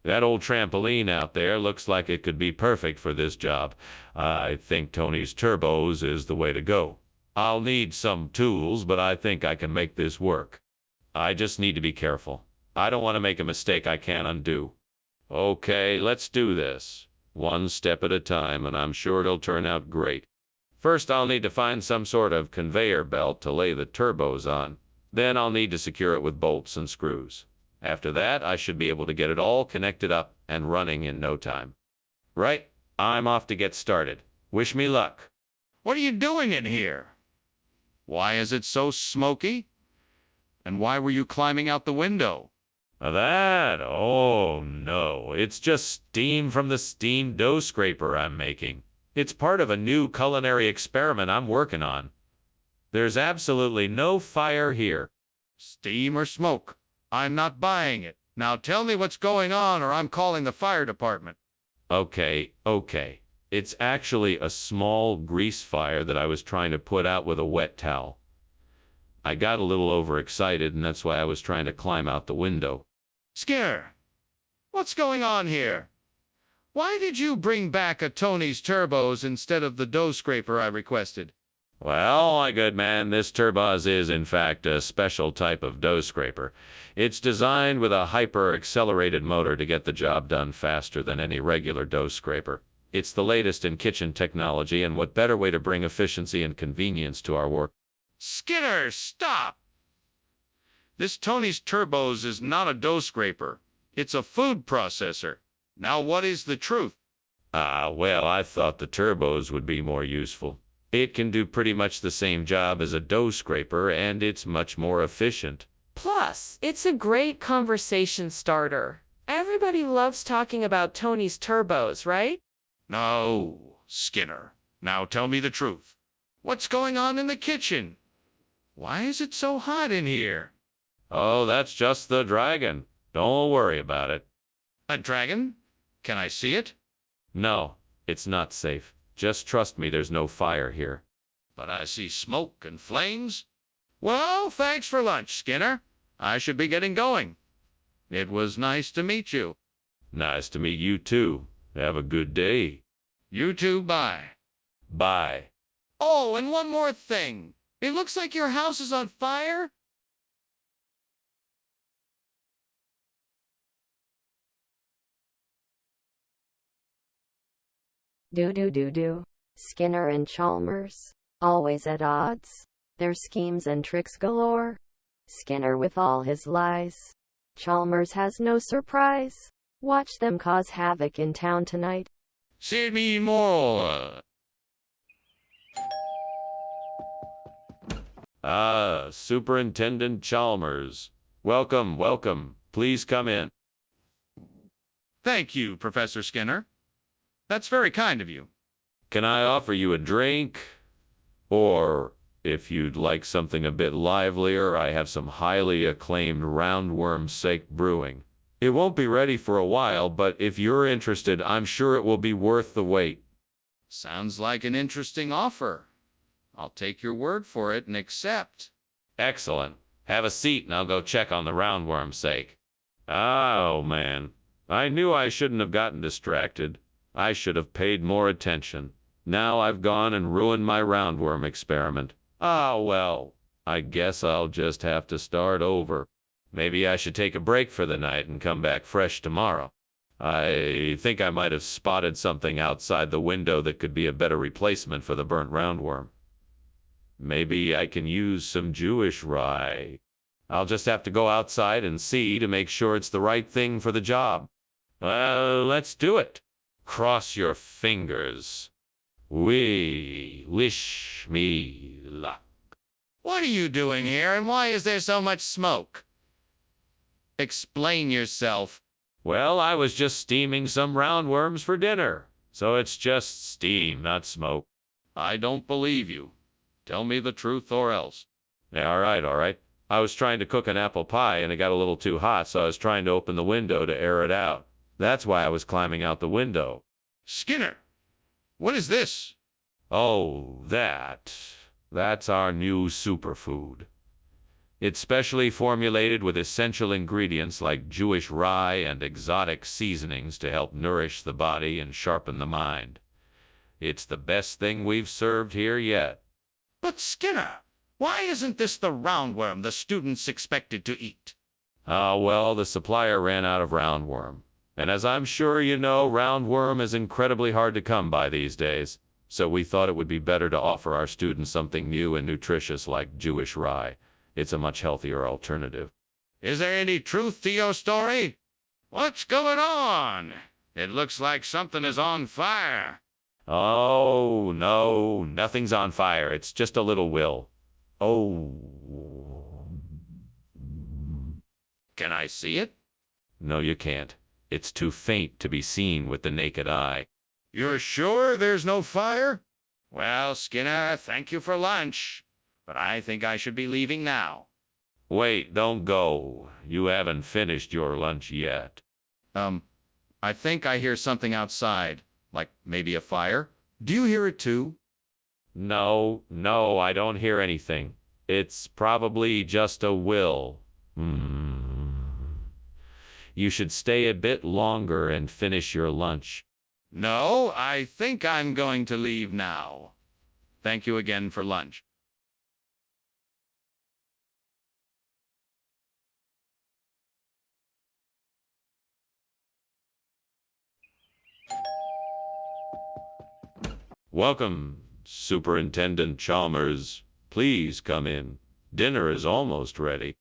That old trampoline out there looks like it could be perfect for this job. I think Tony's turbos is the way to go. I'll need some tools, but I think I can make this work. I just need to be careful. I don't want to make a mistake I can't undo. Okay, let's do this. One step at a time, and I'm sure it'll turn out great. First, I'll need to find some sort of conveyor belt to lay the turbos on. Then I'll need to secure it with bolts and screws. After that, I should be able to get it all connected up and running in no time. Right, I'm off to get started. Wish me luck. What are you doing in here? Why is it so smoky? And why were you climbing out the window? That? Oh no, it's just steam from the steamed dough scraper I'm making. It's part of a new culinary experiment I'm working on. There's absolutely no fire here. Steam or smoke? I'm not buying it. Now tell me what's going on or I'm calling the fire department. Okay. It's actually a small grease fire that I was trying to put out with a wet towel. I got a little overexcited, and that's why I was trying to climb out the window. Skinner, what's going on here? Why did you bring back a Tony's turbos instead of the dough scraper I requested? Well, my good man, this turbos is in fact a special type of dough scraper. It's designed with a hyper-accelerated motor to get the job done faster than any regular dough scraper. It's the latest in kitchen technology, and what better way to bring efficiency and convenience to our work? Skinner, stop! This Tony's turbos is not a dough scraper. It's a food processor. Now what is the truth? Well, I thought the turbos would be more useful. It can do pretty much the same job as a dough scraper, and it's much more efficient. Plus, it's a great conversation starter. Everybody loves talking about Tony's turbos, right? No, Skinner, now tell me the truth. What's going on in the kitchen? Why is it so hot in here? Oh, that's just the dragon. Don't worry about it. A dragon? Can I see it? No, it's not safe. Just trust me, there's no fire here. But I see smoke and flames. Well, thanks for lunch, Skinner. I should be getting going. It was nice to meet you. Nice to meet you too. Have a good day. You too, bye. Bye. Oh, and one more thing. It looks like your house is on fire. Do. Skinner and Chalmers, always at odds. Their schemes and tricks galore. Skinner with all his lies. Chalmers has no surprise. Watch them cause havoc in town tonight. See me more. Superintendent Chalmers. Welcome, welcome. Please come in. Thank you, Professor Skinner. That's very kind of you. Can I offer you a drink? Or, if you'd like something a bit livelier, I have some highly acclaimed roundworm sake brewing. It won't be ready for a while, but if you're interested, I'm sure it will be worth the wait. Sounds like an interesting offer. I'll take your word for it and accept. Excellent. Have a seat and I'll go check on the roundworm sake. Oh, man. I knew I shouldn't have gotten distracted. I should have paid more attention. Now I've gone and ruined my roundworm experiment. Ah, well, I guess I'll just have to start over. Maybe I should take a break for the night and come back fresh tomorrow. I think I might have spotted something outside the window that could be a better replacement for the burnt roundworm. Maybe I can use some Jewish rye. I'll just have to go outside and see to make sure it's the right thing for the job. Well, let's do it. Cross your fingers. We wish me luck. What are you doing here, and why is there so much smoke? Explain yourself. Well, I was just steaming some roundworms for dinner, so it's just steam, not smoke. I don't believe you. Tell me the truth or else. Yeah, all right. I was trying to cook an apple pie and it got a little too hot, so I was trying to open the window to air it out. That's why I was climbing out the window. Skinner, what is this? Oh, that's our new superfood. It's specially formulated with essential ingredients like Jewish rye and exotic seasonings to help nourish the body and sharpen the mind. It's the best thing we've served here yet. But Skinner, why isn't this the roundworm the students expected to eat? Well, the supplier ran out of roundworm. And as I'm sure you know, roundworm is incredibly hard to come by these days. So we thought it would be better to offer our students something new and nutritious like Jewish rye. It's a much healthier alternative. Is there any truth to your story? What's going on? It looks like something is on fire. Oh, no, nothing's on fire. It's just a little will. Oh. Can I see it? No, you can't. It's too faint to be seen with the naked eye. You're sure there's no fire? Well, Skinner, thank you for lunch, but I think I should be leaving now. Wait, don't go. You haven't finished your lunch yet. I think I hear something outside, like maybe a fire. Do you hear it too? No, I don't hear anything. It's probably just a will. You should stay a bit longer and finish your lunch. No, I think I'm going to leave now. Thank you again for lunch. Welcome, Superintendent Chalmers. Please come in. Dinner is almost ready.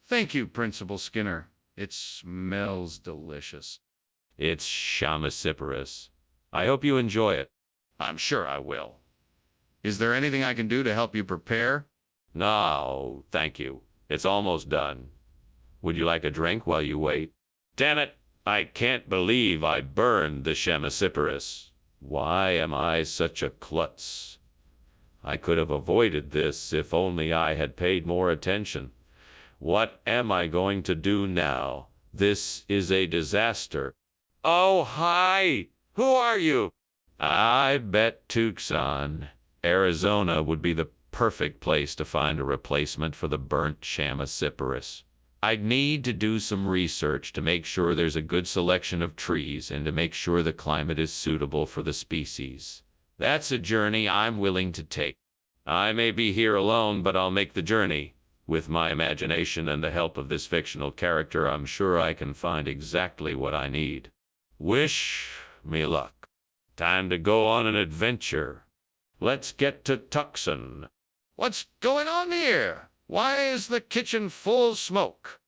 Thank you, Principal Skinner. It smells delicious. It's chamasiparus. I hope you enjoy it. I'm sure I will. Is there anything I can do to help you prepare? No, thank you. It's almost done. Would you like a drink while you wait? Damn it! I can't believe I burned the chamasiparus. Why am I such a klutz? I could have avoided this if only I had paid more attention. What am I going to do now? This is a disaster. Oh, hi! Who are you? I bet Tucson, Arizona would be the perfect place to find a replacement for the burnt Chamaecyparis. I'd need to do some research to make sure there's a good selection of trees and to make sure the climate is suitable for the species. That's a journey I'm willing to take. I may be here alone, but I'll make the journey. With my imagination and the help of this fictional character, I'm sure I can find exactly what I need. Wish me luck. Time to go on an adventure. Let's get to Tucson. What's going on here? Why is the kitchen full of smoke?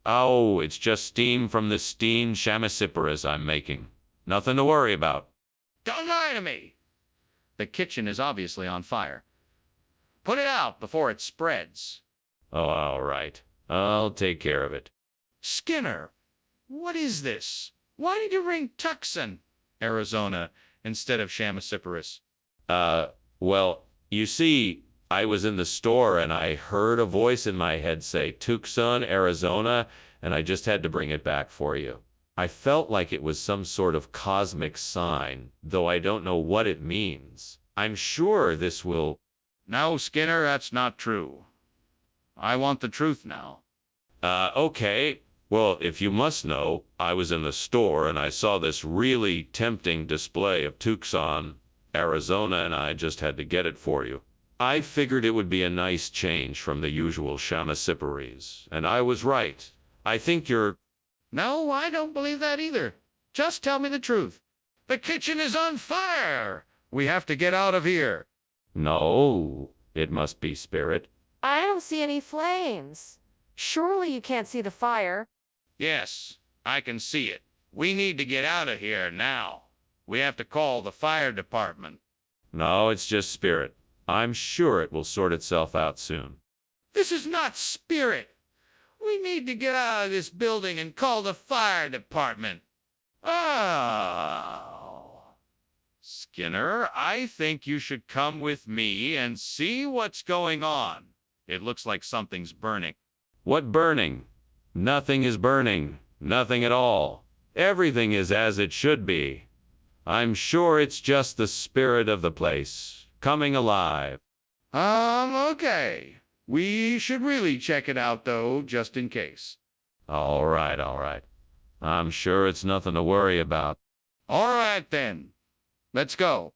Oh, it's just steam from the steamed Chamaecyparis I'm making. Nothing to worry about. Don't lie to me. The kitchen is obviously on fire. Put it out before it spreads. Oh, all right. I'll take care of it. Skinner, what is this? Why did you ring Tucson, Arizona, instead of Chamaecyparis? Well, you see, I was in the store and I heard a voice in my head say Tucson, Arizona, and I just had to bring it back for you. I felt like it was some sort of cosmic sign, though I don't know what it means. I'm sure this will... No, Skinner, that's not true. I want the truth now. Okay. Well, if you must know, I was in the store and I saw this really tempting display of Tucson, Arizona, and I just had to get it for you. I figured it would be a nice change from the usual Chamaecyparis, and I was right. I think you're... No, I don't believe that either. Just tell me the truth. The kitchen is on fire. We have to get out of here. No, it must be Spirit. I don't see any flames. Surely you can't see the fire. Yes, I can see it. We need to get out of here now. We have to call the fire department. No, it's just Spirit. I'm sure it will sort itself out soon. This is not Spirit. We need to get out of this building and call the fire department. Oh. Skinner, I think you should come with me and see what's going on. It looks like something's burning. What burning? Nothing is burning. Nothing at all. Everything is as it should be. I'm sure it's just the spirit of the place, coming alive. Okay. We should really check it out, though, just in case. All right, all right. I'm sure it's nothing to worry about. All right, then. Let's go.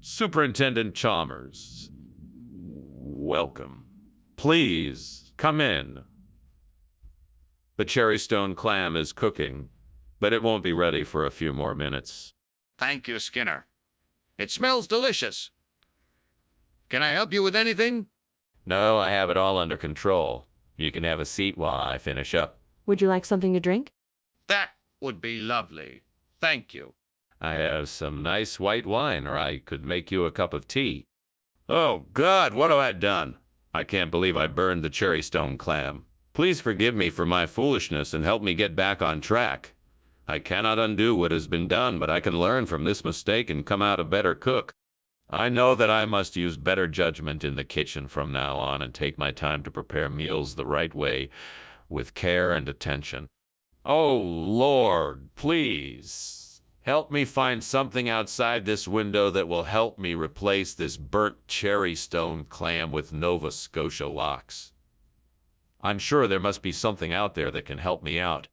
Superintendent Chalmers, welcome. Please, come in. The cherrystone clam is cooking, but it won't be ready for a few more minutes. Thank you, Skinner. It smells delicious. Can I help you with anything? No, I have it all under control. You can have a seat while I finish up. Would you like something to drink? That would be lovely. Thank you. I have some nice white wine, or I could make you a cup of tea. Oh, God, what have I done? I can't believe I burned the cherrystone clam. Please forgive me for my foolishness and help me get back on track. I cannot undo what has been done, but I can learn from this mistake and come out a better cook. I know that I must use better judgment in the kitchen from now on and take my time to prepare meals the right way, with care and attention. Oh, Lord, please, help me find something outside this window that will help me replace this burnt cherrystone clam with Nova Scotia lox. I'm sure there must be something out there that can help me out.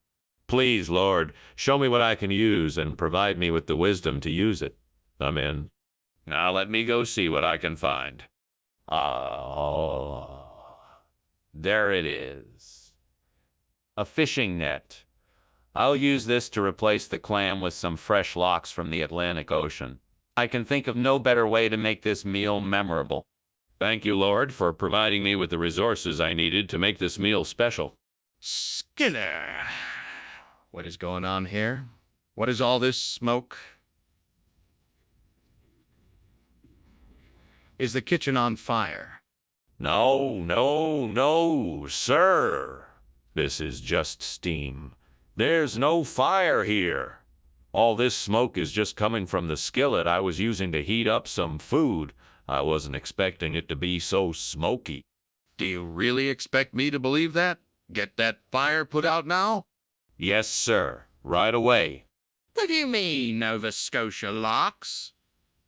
Please, Lord, show me what I can use and provide me with the wisdom to use it. Amen. Now let me go see what I can find. Oh, there it is. A fishing net. I'll use this to replace the clam with some fresh lox from the Atlantic Ocean. I can think of no better way to make this meal memorable. Thank you, Lord, for providing me with the resources I needed to make this meal special. Skinner. What is going on here? What is all this smoke? Is the kitchen on fire? No, no, no, sir. This is just steam. There's no fire here. All this smoke is just coming from the skillet I was using to heat up some food. I wasn't expecting it to be so smoky. Do you really expect me to believe that? Get that fire put out now? Yes, sir. Right away. What do you mean, Nova Scotia lox?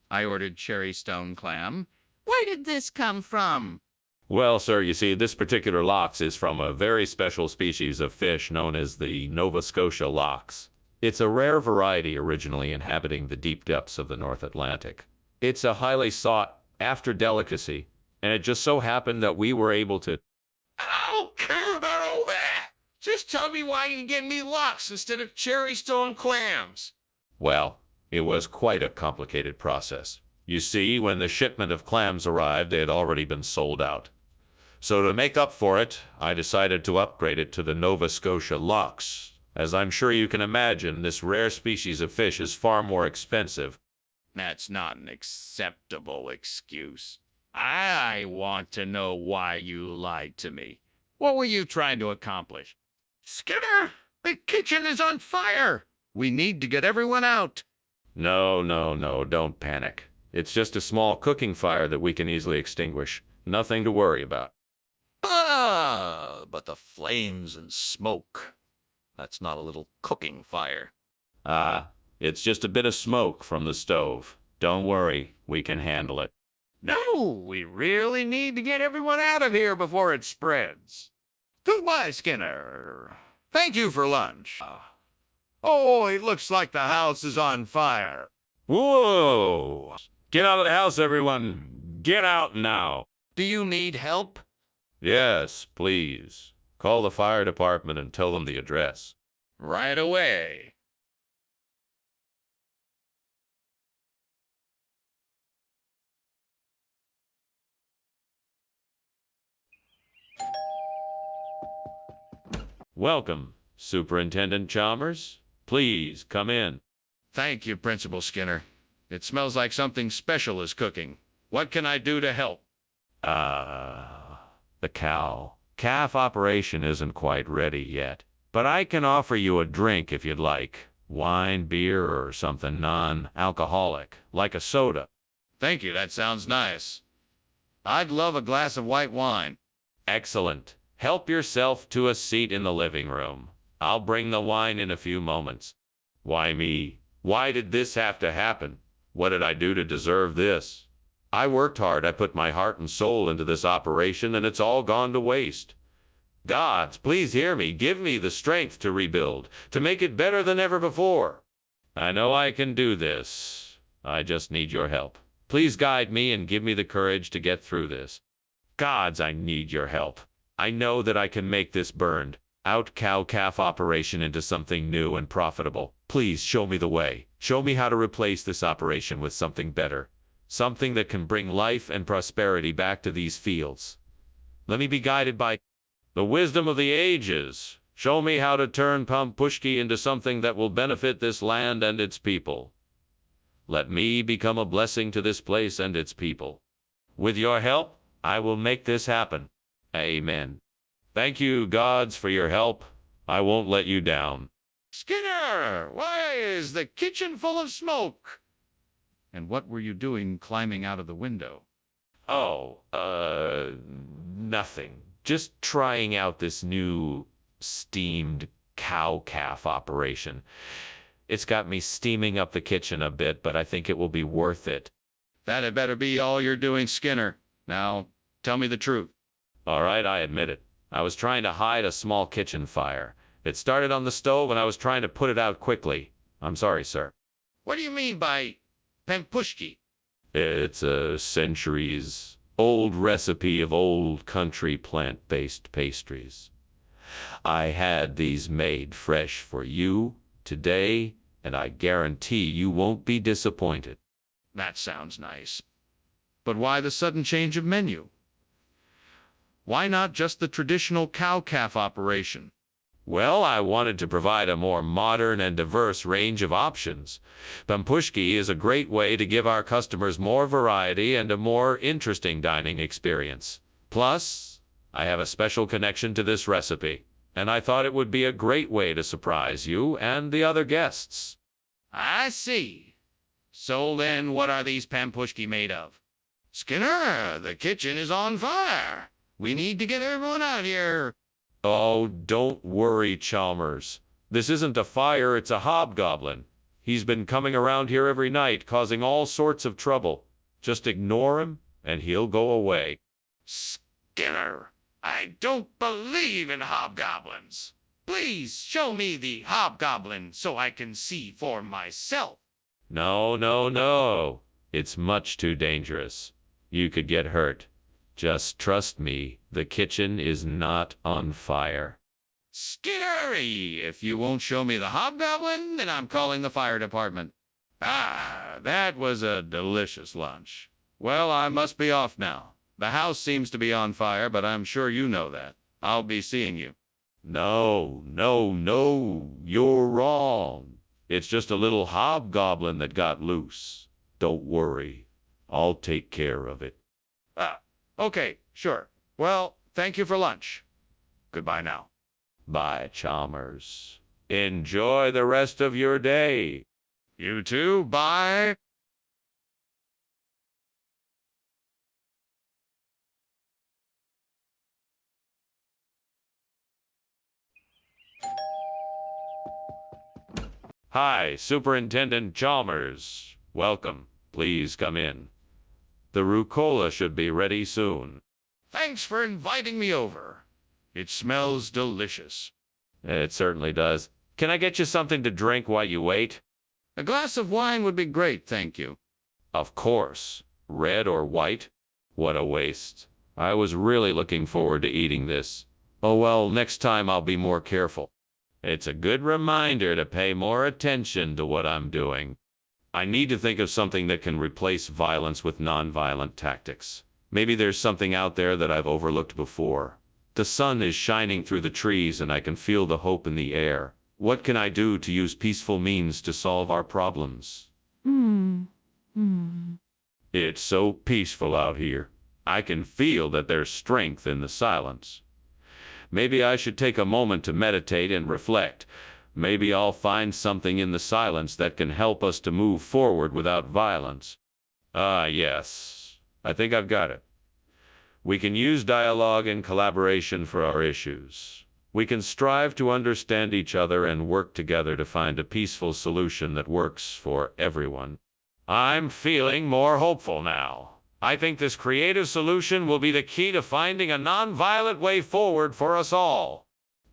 I ordered cherry stone clam. Where did this come from? Well, sir, you see, this particular lox is from a very special species of fish known as the Nova Scotia lox. It's a rare variety originally inhabiting the deep depths of the North Atlantic. It's a highly sought-after delicacy, and it just so happened that we were able to... I don't care about all that. Just tell me why you get me lox instead of cherry stone clams. Well, it was quite a complicated process. You see, when the shipment of clams arrived, they had already been sold out. So to make up for it, I decided to upgrade it to the Nova Scotia lox. As I'm sure you can imagine, this rare species of fish is far more expensive. That's not an acceptable excuse. I want to know why you lied to me. What were you trying to accomplish? Skinner, the kitchen is on fire. We need to get everyone out. No, no, no, don't panic. It's just a small cooking fire that we can easily extinguish. Nothing to worry about. But the flames and smoke. That's not a little cooking fire. It's just a bit of smoke from the stove. Don't worry, we can handle it. No, we really need to get everyone out of here before it spreads. Goodbye, Skinner. Thank you for lunch. Oh, it looks like the house is on fire. Whoa! Get out of the house, everyone! Get out now! Do you need help? Yes, please. Call the fire department and tell them the address. Right away. Welcome, Superintendent Chalmers. Please come in. Thank you, Principal Skinner. It smells like something special is cooking. What can I do to help? The calf operation isn't quite ready yet, but I can offer you a drink if you'd like. Wine, beer, or something non-alcoholic, like a soda. Thank you, that sounds nice. I'd love a glass of white wine. Excellent. Help yourself to a seat in the living room. I'll bring the wine in a few moments. Why me? Why did this have to happen? What did I do to deserve this? I worked hard. I put my heart and soul into this operation, and it's all gone to waste. Gods, please hear me. Give me the strength to rebuild, to make it better than ever before. I know I can do this. I just need your help. Please guide me and give me the courage to get through this. Gods, I need your help. I know that I can make this burned out cow-calf operation into something new and profitable. Please show me the way. Show me how to replace this operation with something better. Something that can bring life and prosperity back to these fields. Let me be guided by the wisdom of the ages. Show me how to turn Pampushki into something that will benefit this land and its people. Let me become a blessing to this place and its people. With your help, I will make this happen. Amen. Thank you, gods, for your help. I won't let you down. Skinner, why is the kitchen full of smoke? And what were you doing climbing out of the window? Oh, nothing. Just trying out this new steamed cow-calf operation. It's got me steaming up the kitchen a bit, but I think it will be worth it. That had better be all you're doing, Skinner. Now, tell me the truth. All right, I admit it. I was trying to hide a small kitchen fire. It started on the stove, and I was trying to put it out quickly. I'm sorry, sir. What do you mean by Pampushki? It's a centuries-old recipe of old country plant-based pastries. I had these made fresh for you today, and I guarantee you won't be disappointed. That sounds nice. But why the sudden change of menu? Why not just the traditional cow-calf operation? Well, I wanted to provide a more modern and diverse range of options. Pampushki is a great way to give our customers more variety and a more interesting dining experience. Plus, I have a special connection to this recipe, and I thought it would be a great way to surprise you and the other guests. I see. So then what are these pampushki made of? Skinner, the kitchen is on fire. We need to get everyone out here. Oh, don't worry, Chalmers. This isn't a fire, it's a hobgoblin. He's been coming around here every night, causing all sorts of trouble. Just ignore him, and he'll go away. Skinner, I don't believe in hobgoblins. Please show me the hobgoblin so I can see for myself. No, no, no. It's much too dangerous. You could get hurt. Just trust me, the kitchen is not on fire. Skinnery, if you won't show me the hobgoblin, then I'm calling the fire department. Ah, that was a delicious lunch. Well, I must be off now. The house seems to be on fire, but I'm sure you know that. I'll be seeing you. No, no, no, you're wrong. It's just a little hobgoblin that got loose. Don't worry. I'll take care of it. Ah, okay, sure. Well, thank you for lunch. Goodbye now. Bye, Chalmers. Enjoy the rest of your day. You too, bye. Hi, Superintendent Chalmers. Welcome. Please come in. The rucola should be ready soon. Thanks for inviting me over. It smells delicious. It certainly does. Can I get you something to drink while you wait? A glass of wine would be great, thank you. Of course. Red or white? What a waste. I was really looking forward to eating this. Oh well, next time I'll be more careful. It's a good reminder to pay more attention to what I'm doing. I need to think of something that can replace violence with non-violent tactics. Maybe there's something out there that I've overlooked before. The sun is shining through the trees and I can feel the hope in the air. What can I do to use peaceful means to solve our problems? It's so peaceful out here. I can feel that there's strength in the silence. Maybe I should take a moment to meditate and reflect. Maybe I'll find something in the silence that can help us to move forward without violence. Ah, yes. I think I've got it. We can use dialogue and collaboration for our issues. We can strive to understand each other and work together to find a peaceful solution that works for everyone. I'm feeling more hopeful now. I think this creative solution will be the key to finding a non-violent way forward for us all.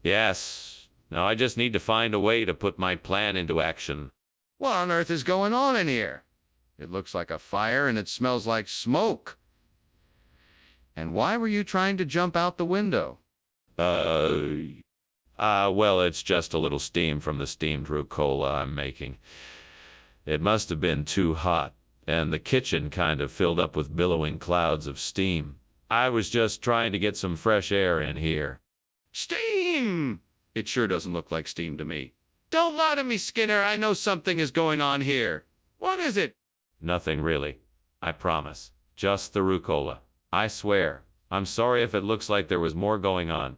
Yes. Now I just need to find a way to put my plan into action. What on earth is going on in here? It looks like a fire and it smells like smoke. And why were you trying to jump out the window? Well, it's just a little steam from the steamed rucola I'm making. It must have been too hot, and the kitchen kind of filled up with billowing clouds of steam. I was just trying to get some fresh air in here. Steam! It sure doesn't look like steam to me. Don't lie to me, Skinner. I know something is going on here. What is it? Nothing really. I promise. Just the rucola. I swear. I'm sorry if it looks like there was more going on.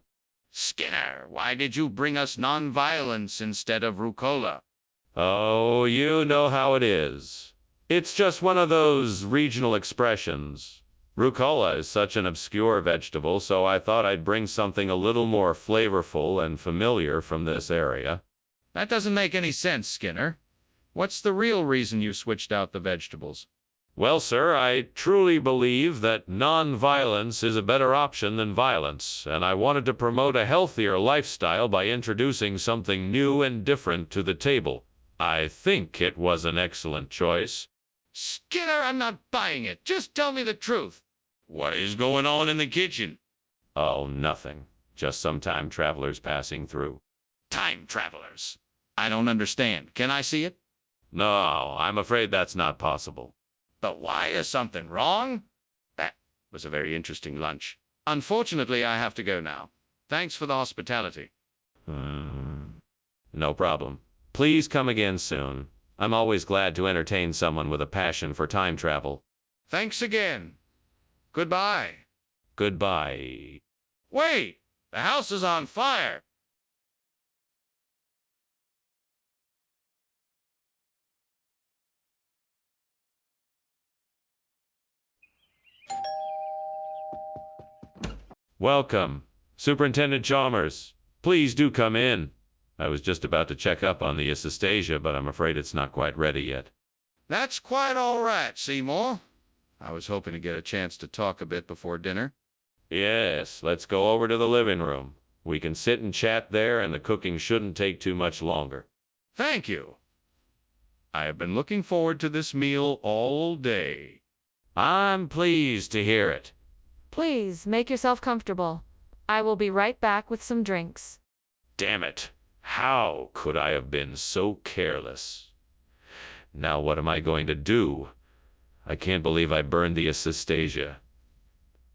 Skinner, why did you bring us non-violence instead of rucola? Oh, you know how it is. It's just one of those regional expressions. Rucola is such an obscure vegetable, so I thought I'd bring something a little more flavorful and familiar from this area. That doesn't make any sense, Skinner. What's the real reason you switched out the vegetables? Well, sir, I truly believe that non-violence is a better option than violence, and I wanted to promote a healthier lifestyle by introducing something new and different to the table. I think it was an excellent choice. Skinner, I'm not buying it. Just tell me the truth. What is going on in the kitchen? Oh, nothing. Just some time travelers passing through. Time travelers? I don't understand. Can I see it? No, I'm afraid that's not possible. But why is something wrong? That was a very interesting lunch. Unfortunately, I have to go now. Thanks for the hospitality. No problem. Please come again soon. I'm always glad to entertain someone with a passion for time travel. Thanks again. Goodbye. Goodbye. Wait! The house is on fire! Welcome, Superintendent Chalmers. Please do come in. I was just about to check up on the Assistasia, but I'm afraid it's not quite ready yet. That's quite all right, Seymour. I was hoping to get a chance to talk a bit before dinner. Yes, let's go over to the living room. We can sit and chat there, and the cooking shouldn't take too much longer. Thank you. I have been looking forward to this meal all day. I'm pleased to hear it. Please make yourself comfortable. I will be right back with some drinks. Damn it. How could I have been so careless? Now what am I going to do? I can't believe I burned the Assistasia.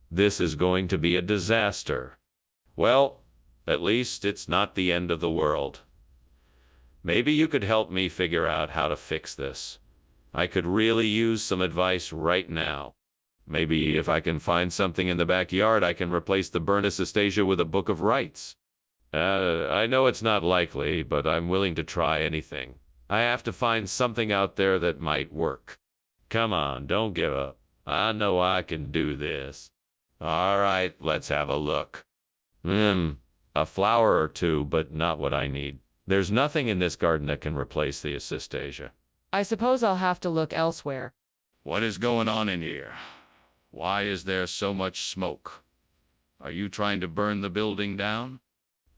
This is going to be a disaster. Well, at least it's not the end of the world. Maybe you could help me figure out how to fix this. I could really use some advice right now. Maybe if I can find something in the backyard, I can replace the burnt Assistasia with a book of rights. I know it's not likely, but I'm willing to try anything. I have to find something out there that might work. Come on, don't give up. I know I can do this. All right, let's have a look. A flower or two, but not what I need. There's nothing in this garden that can replace the Assistasia. I suppose I'll have to look elsewhere. What is going on in here? Why is there so much smoke? Are you trying to burn the building down?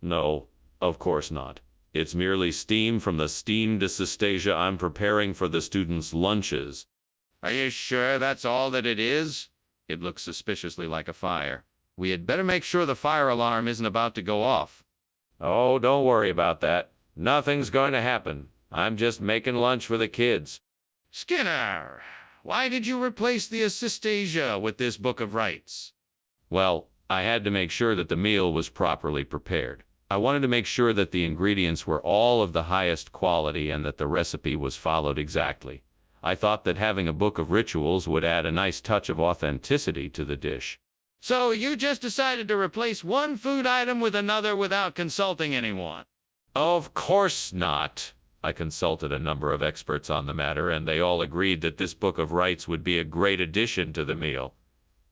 No, of course not. It's merely steam from the steamed Assistasia I'm preparing for the students' lunches. Are you sure that's all that it is? It looks suspiciously like a fire. We had better make sure the fire alarm isn't about to go off. Oh, don't worry about that. Nothing's going to happen. I'm just making lunch for the kids. Skinner, why did you replace the Assistasia with this book of rights? Well, I had to make sure that the meal was properly prepared. I wanted to make sure that the ingredients were all of the highest quality and that the recipe was followed exactly. I thought that having a book of rituals would add a nice touch of authenticity to the dish. So you just decided to replace one food item with another without consulting anyone? Of course not. I consulted a number of experts on the matter, and they all agreed that this book of rights would be a great addition to the meal.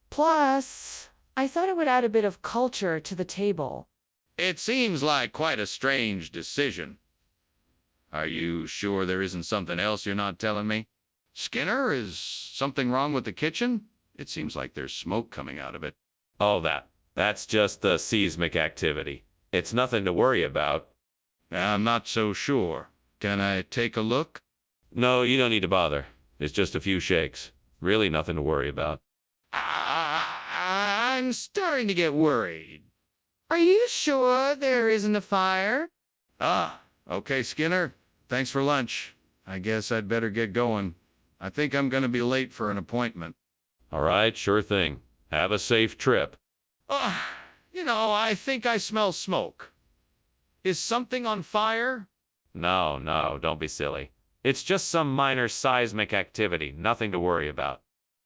Plus, I thought it would add a bit of culture to the table. It seems like quite a strange decision. Are you sure there isn't something else you're not telling me? Skinner, is something wrong with the kitchen? It seems like there's smoke coming out of it. Oh, that's just the seismic activity. It's nothing to worry about. I'm not so sure. Can I take a look? No, you don't need to bother. It's just a few shakes. Really nothing to worry about. I'm starting to get worried. Are you sure there isn't a fire? Okay, Skinner. Thanks for lunch. I guess I'd better get going. I think I'm going to be late for an appointment. All right, sure thing. Have a safe trip. I think I smell smoke. Is something on fire? No, don't be silly. It's just some minor seismic activity, nothing to worry about.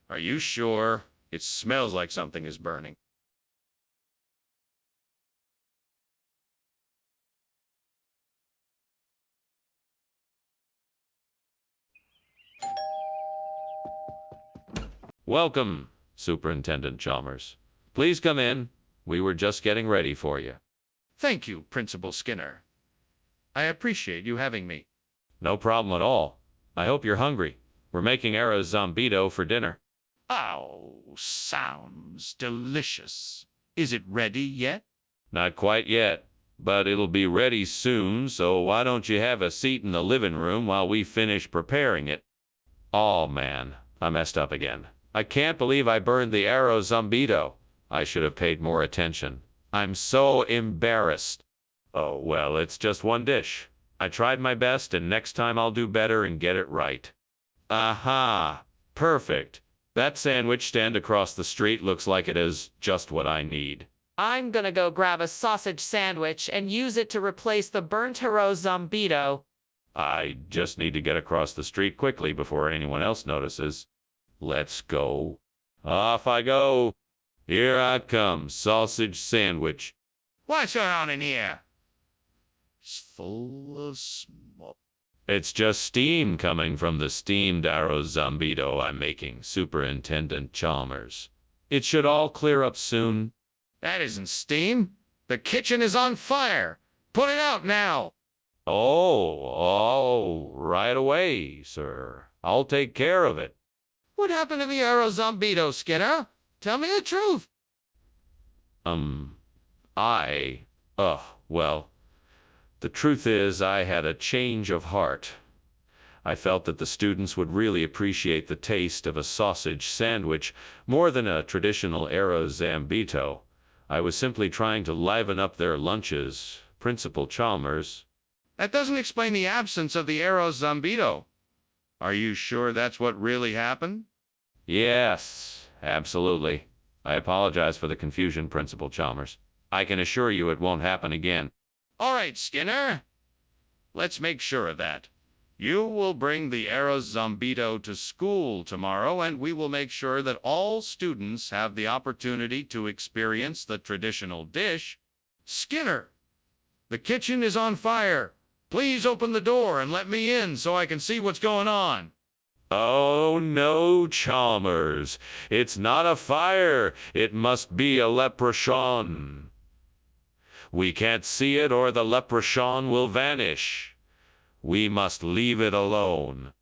Are you sure? It smells like something is burning. Welcome, Superintendent Chalmers. Please come in. We were just getting ready for you. Thank you, Principal Skinner. I appreciate you having me. No problem at all. I hope you're hungry. We're making arroz zambito for dinner. Oh, sounds delicious. Is it ready yet? Not quite yet, but it'll be ready soon, so why don't you have a seat in the living room while we finish preparing it? Oh man, I messed up again. I can't believe I burned the arroz zambito. I should have paid more attention. I'm so embarrassed. Oh, well, it's just one dish. I tried my best, and next time I'll do better and get it right. Aha! Perfect. That sandwich stand across the street looks like it is just what I need. I'm gonna go grab a sausage sandwich and use it to replace the burnt hero zombito. I just need to get across the street quickly before anyone else notices. Let's go. Off I go. Here I come, sausage sandwich. What's going on in here? It's full of smoke. It's just steam coming from the steamed arrow zombito I'm making, Superintendent Chalmers. It should all clear up soon. That isn't steam. The kitchen is on fire. Put it out now. Right away, sir. I'll take care of it. What happened to the arrow zombito, Skinner? Tell me the truth. Well, the truth is I had a change of heart. I felt that the students would really appreciate the taste of a sausage sandwich more than a traditional arrow zambito. I was simply trying to liven up their lunches, Principal Chalmers. That doesn't explain the absence of the arrow zombito. Are you sure that's what really happened? Yes, absolutely. I apologize for the confusion, Principal Chalmers. I can assure you it won't happen again. All right, Skinner. Let's make sure of that. You will bring the arrow zombito to school tomorrow, and we will make sure that all students have the opportunity to experience the traditional dish. Skinner, the kitchen is on fire. Please open the door and let me in so I can see what's going on. Oh no, Chalmers. It's not a fire. It must be a leprechaun. We can't see it or the leprechaun will vanish. We must leave it alone.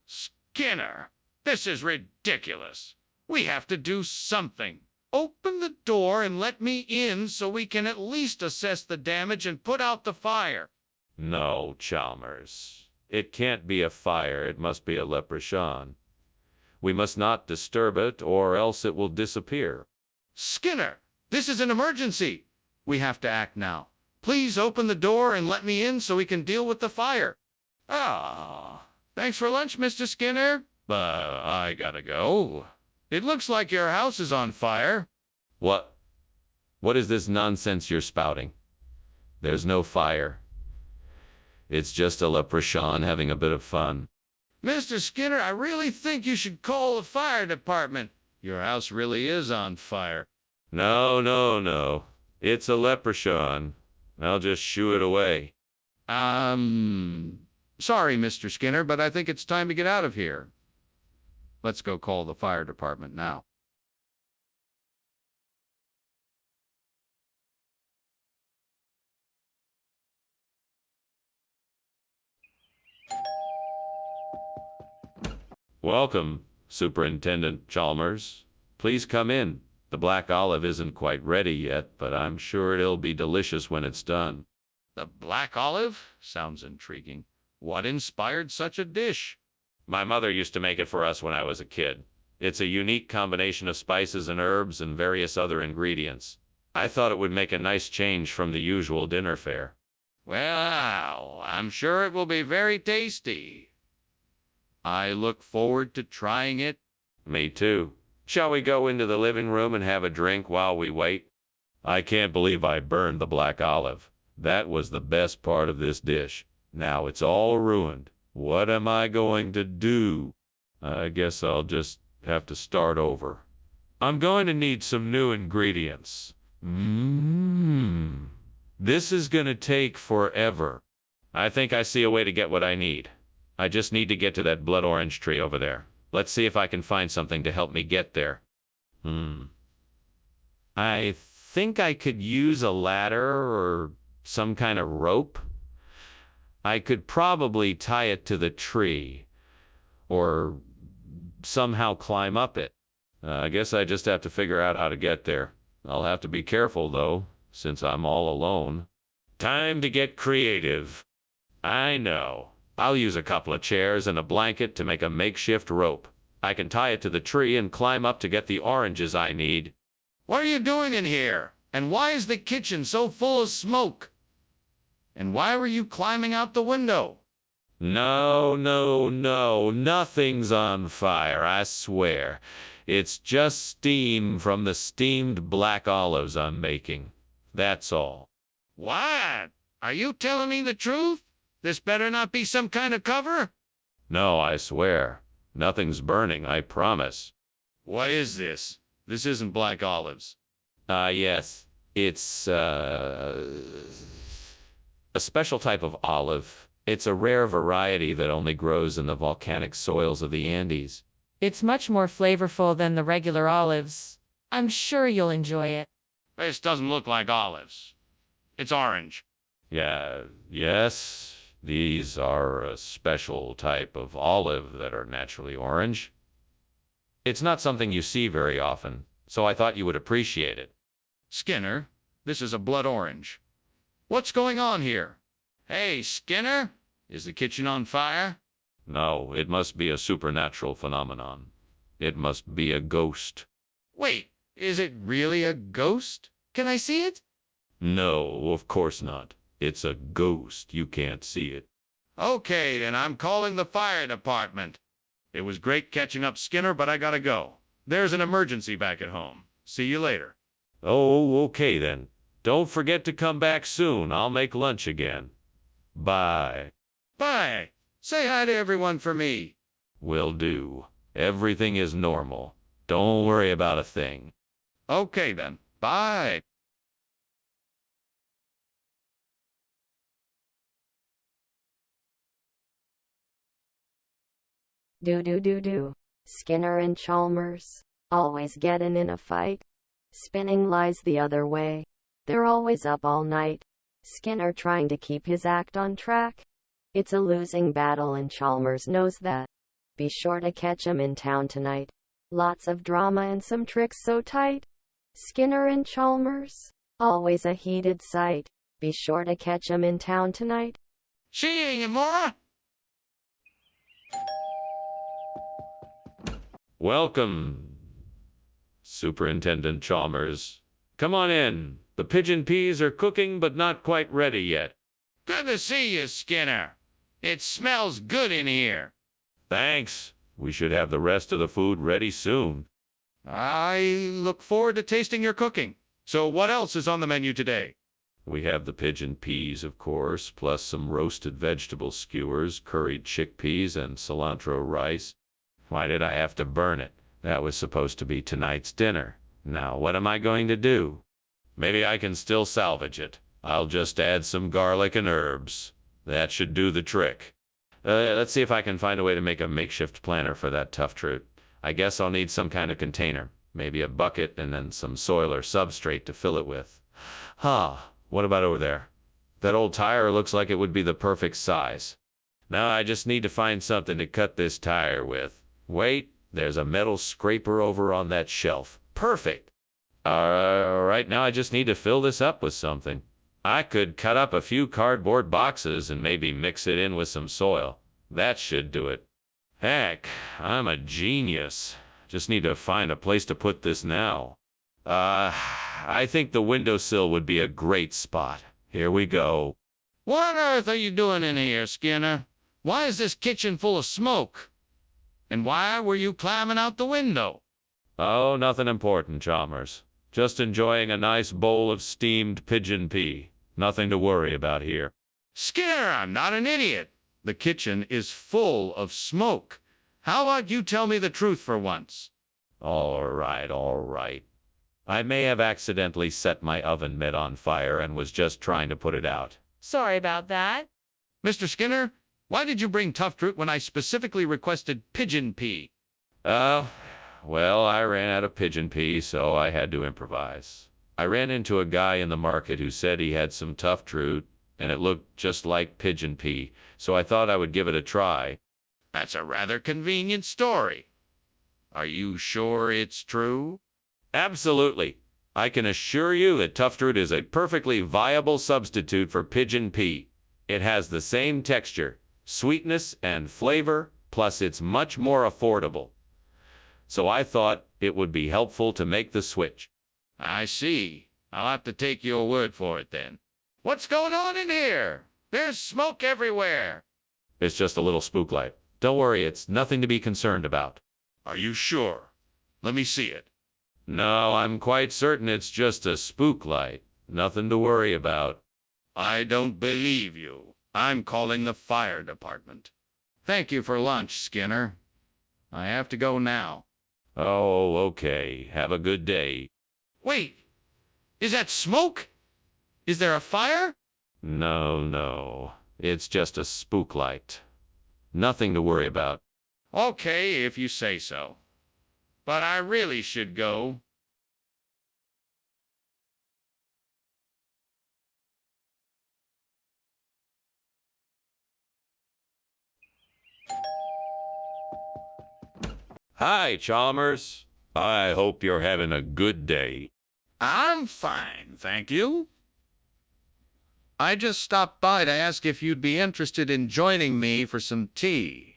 Skinner, this is ridiculous. We have to do something. Open the door and let me in so we can at least assess the damage and put out the fire. No, Chalmers. It can't be a fire. It must be a leprechaun. We must not disturb it or else it will disappear. Skinner, this is an emergency. We have to act now. Please open the door and let me in so we can deal with the fire. Thanks for lunch, Mr. Skinner. I gotta go. It looks like your house is on fire. What? What is this nonsense you're spouting? There's no fire. It's just a leprechaun having a bit of fun. Mr. Skinner, I really think you should call the fire department. Your house really is on fire. No. It's a leprechaun. I'll just shoo it away. Sorry, Mr. Skinner, but I think it's time to get out of here. Let's go call the fire department now. Welcome, Superintendent Chalmers. Please come in. The black olive isn't quite ready yet, but I'm sure it'll be delicious when it's done. The black olive? Sounds intriguing. What inspired such a dish? My mother used to make it for us when I was a kid. It's a unique combination of spices and herbs and various other ingredients. I thought it would make a nice change from the usual dinner fare. Well, I'm sure it will be very tasty. I look forward to trying it. Me too. Shall we go into the living room and have a drink while we wait? I can't believe I burned the black olive. That was the best part of this dish. Now it's all ruined. What am I going to do? I guess I'll just have to start over. I'm going to need some new ingredients. This is going to take forever. I think I see a way to get what I need. I just need to get to that blood orange tree over there. Let's see if I can find something to help me get there. I think I could use a ladder or some kind of rope. I could probably tie it to the tree or somehow climb up it. I guess I just have to figure out how to get there. I'll have to be careful, though, since I'm all alone. Time to get creative. I know. I'll use a couple of chairs and a blanket to make a makeshift rope. I can tie it to the tree and climb up to get the oranges I need. What are you doing in here? And why is the kitchen so full of smoke? And why were you climbing out the window? No, nothing's on fire, I swear. It's just steam from the steamed black olives I'm making. That's all. What? Are you telling me the truth? This better not be some kind of cover? No, I swear. Nothing's burning, I promise. What is this? This isn't black olives. Yes. It's, a special type of olive. It's a rare variety that only grows in the volcanic soils of the Andes. It's much more flavorful than the regular olives. I'm sure you'll enjoy it. This doesn't look like olives. It's orange. Yes. These are a special type of olive that are naturally orange. It's not something you see very often, so I thought you would appreciate it. Skinner, this is a blood orange. What's going on here? Hey, Skinner, is the kitchen on fire? No, it must be a supernatural phenomenon. It must be a ghost. Wait, is it really a ghost? Can I see it? No, of course not. It's a ghost. You can't see it. Okay, then I'm calling the fire department. It was great catching up, Skinner, but I gotta go. There's an emergency back at home. See you later. Oh, okay then. Don't forget to come back soon. I'll make lunch again. Bye. Bye. Say hi to everyone for me. Will do. Everything is normal. Don't worry about a thing. Okay then. Bye. Do. Skinner and Chalmers, always getting in a fight. Spinning lies the other way. They're always up all night. Skinner trying to keep his act on track. It's a losing battle and Chalmers knows that. Be sure to catch 'em in town tonight. Lots of drama and some tricks so tight. Skinner and Chalmers, always a heated sight. Be sure to catch 'em in town tonight. See you, Mora. Welcome, Superintendent Chalmers. Come on in. The pigeon peas are cooking but not quite ready yet. Good to see you, Skinner. It smells good in here. Thanks. We should have the rest of the food ready soon. I look forward to tasting your cooking. So what else is on the menu today? We have the pigeon peas, of course, plus some roasted vegetable skewers, curried chickpeas, and cilantro rice. Why did I have to burn it? That was supposed to be tonight's dinner. Now what am I going to do? Maybe I can still salvage it. I'll just add some garlic and herbs. That should do the trick. Let's see if I can find a way to make a makeshift planter for that tough fruit. I guess I'll need some kind of container. Maybe a bucket and then some soil or substrate to fill it with. What about over there? That old tire looks like it would be the perfect size. Now I just need to find something to cut this tire with. Wait, there's a metal scraper over on that shelf. Perfect. Alright, now I just need to fill this up with something. I could cut up a few cardboard boxes and maybe mix it in with some soil. That should do it. Heck, I'm a genius. Just need to find a place to put this now. I think the windowsill would be a great spot. Here we go. What on earth are you doing in here, Skinner? Why is this kitchen full of smoke? And why were you climbing out the window? Oh, nothing important, Chalmers. Just enjoying a nice bowl of steamed pigeon pea. Nothing to worry about here. Skinner, I'm not an idiot. The kitchen is full of smoke. How about you tell me the truth for once? All right. I may have accidentally set my oven mitt on fire and was just trying to put it out. Sorry about that. Mr. Skinner, why did you bring tough fruit when I specifically requested pigeon pea? Well, I ran out of pigeon pea, so I had to improvise. I ran into a guy in the market who said he had some tough fruit, and it looked just like pigeon pea, so I thought I would give it a try. That's a rather convenient story. Are you sure it's true? Absolutely. I can assure you that tough fruit is a perfectly viable substitute for pigeon pea. It has the same texture, sweetness, and flavor, plus it's much more affordable. So I thought it would be helpful to make the switch. I see. I'll have to take your word for it then. What's going on in here? There's smoke everywhere. It's just a little spook light. Don't worry, it's nothing to be concerned about. Are you sure? Let me see it. No, I'm quite certain it's just a spook light. Nothing to worry about. I don't believe you. I'm calling the fire department. Thank you for lunch, Skinner. I have to go now. Oh, okay. Have a good day. Wait, is that smoke? Is there a fire? No. It's just a spook light. Nothing to worry about. Okay, if you say so. But I really should go. Hi, Chalmers. I hope you're having a good day. I'm fine, thank you. I just stopped by to ask if you'd be interested in joining me for some tea.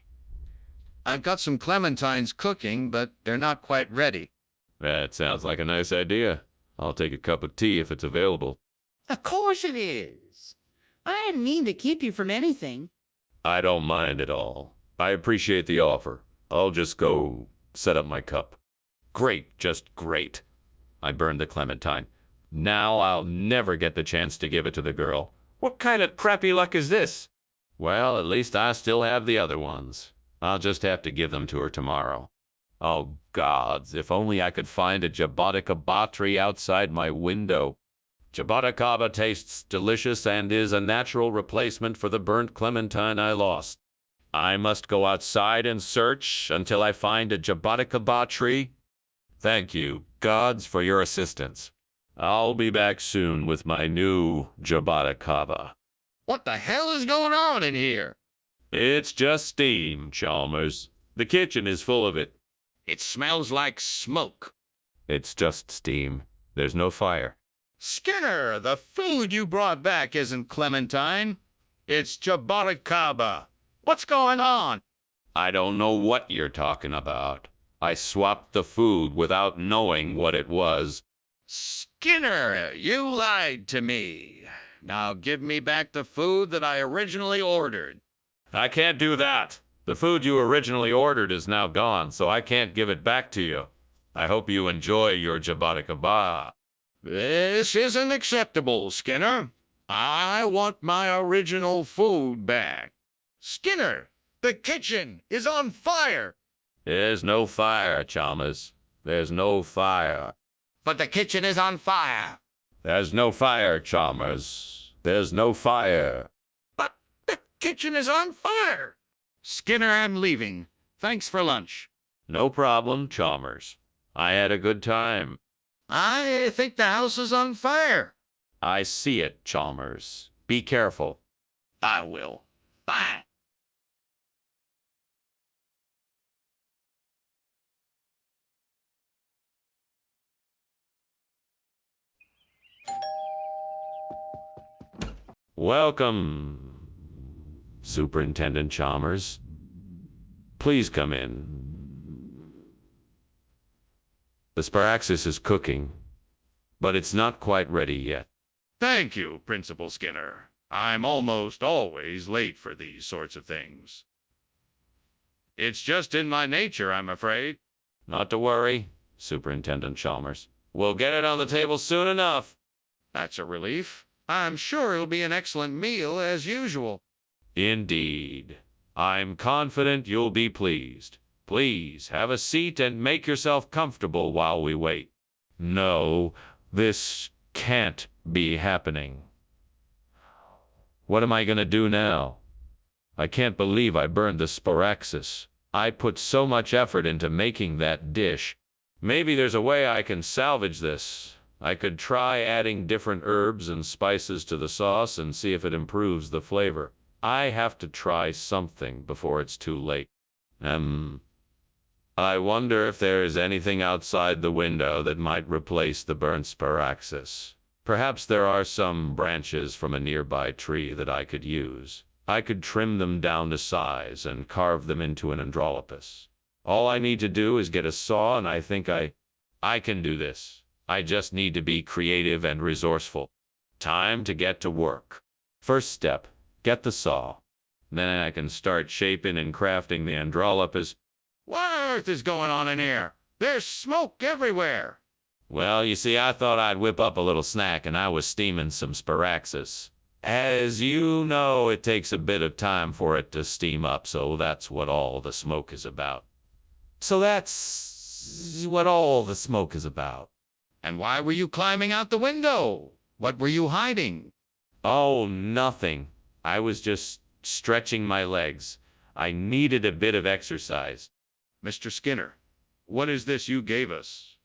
I've got some clementines cooking, but they're not quite ready. That sounds like a nice idea. I'll take a cup of tea if it's available. Of course it is. I didn't mean to keep you from anything. I don't mind at all. I appreciate the offer. I'll just go set up my cup. Great, just great. I burned the clementine. Now I'll never get the chance to give it to the girl. What kind of crappy luck is this? Well, at least I still have the other ones. I'll just have to give them to her tomorrow. Oh, gods, if only I could find a jaboticaba tree outside my window. Jaboticaba tastes delicious and is a natural replacement for the burnt clementine I lost. I must go outside and search until I find a jaboticaba tree. Thank you, gods, for your assistance. I'll be back soon with my new jaboticaba. What the hell is going on in here? It's just steam, Chalmers. The kitchen is full of it. It smells like smoke. It's just steam. There's no fire. Skinner, the food you brought back isn't clementine. It's jaboticaba. What's going on? I don't know what you're talking about. I swapped the food without knowing what it was. Skinner, you lied to me. Now give me back the food that I originally ordered. I can't do that. The food you originally ordered is now gone, so I can't give it back to you. I hope you enjoy your jaboticaba. This isn't acceptable, Skinner. I want my original food back. Skinner, the kitchen is on fire. There's no fire, Chalmers. There's no fire. But the kitchen is on fire. There's no fire, Chalmers. There's no fire. But the kitchen is on fire. Skinner, I'm leaving. Thanks for lunch. No problem, Chalmers. I had a good time. I think the house is on fire. I see it, Chalmers. Be careful. I will. Bye. Welcome, Superintendent Chalmers. Please come in. The Sparaxis is cooking, but it's not quite ready yet. Thank you, Principal Skinner. I'm almost always late for these sorts of things. It's just in my nature, I'm afraid. Not to worry, Superintendent Chalmers. We'll get it on the table soon enough. That's a relief. I'm sure it'll be an excellent meal, as usual. Indeed. I'm confident you'll be pleased. Please have a seat and make yourself comfortable while we wait. No, this can't be happening. What am I going to do now? I can't believe I burned the Sparaxis. I put so much effort into making that dish. Maybe there's a way I can salvage this. I could try adding different herbs and spices to the sauce and see if it improves the flavor. I have to try something before it's too late. I wonder if there is anything outside the window that might replace the burnt Sparaxis. Perhaps there are some branches from a nearby tree that I could use. I could trim them down to size and carve them into an androlopus. All I need to do is get a saw, and I think I can do this. I just need to be creative and resourceful. Time to get to work. First step, get the saw. Then I can start shaping and crafting the androlopus. What on earth is going on in here? There's smoke everywhere. Well, you see, I thought I'd whip up a little snack, and I was steaming some sparaxis. As you know, it takes a bit of time for it to steam up, so that's what all the smoke is about. So that's what all the smoke is about. And why were you climbing out the window? What were you hiding? Oh, nothing. I was just stretching my legs. I needed a bit of exercise. Mr. Skinner, what is this you gave us?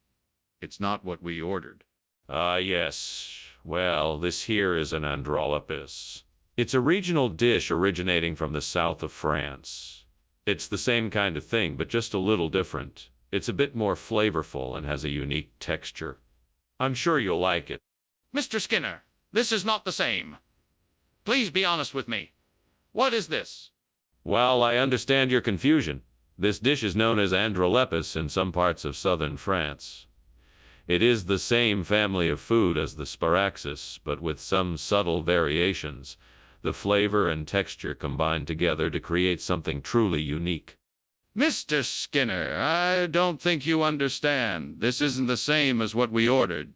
It's not what we ordered. Yes. Well, this here is an androlepis. It's a regional dish originating from the south of France. It's the same kind of thing, but just a little different. It's a bit more flavorful and has a unique texture. I'm sure you'll like it. Mr. Skinner, this is not the same. Please be honest with me. What is this? Well, I understand your confusion. This dish is known as androlepis in some parts of southern France. It is the same family of food as the sparaxis, but with some subtle variations. The flavor and texture combine together to create something truly unique. Mr. Skinner, I don't think you understand. This isn't the same as what we ordered.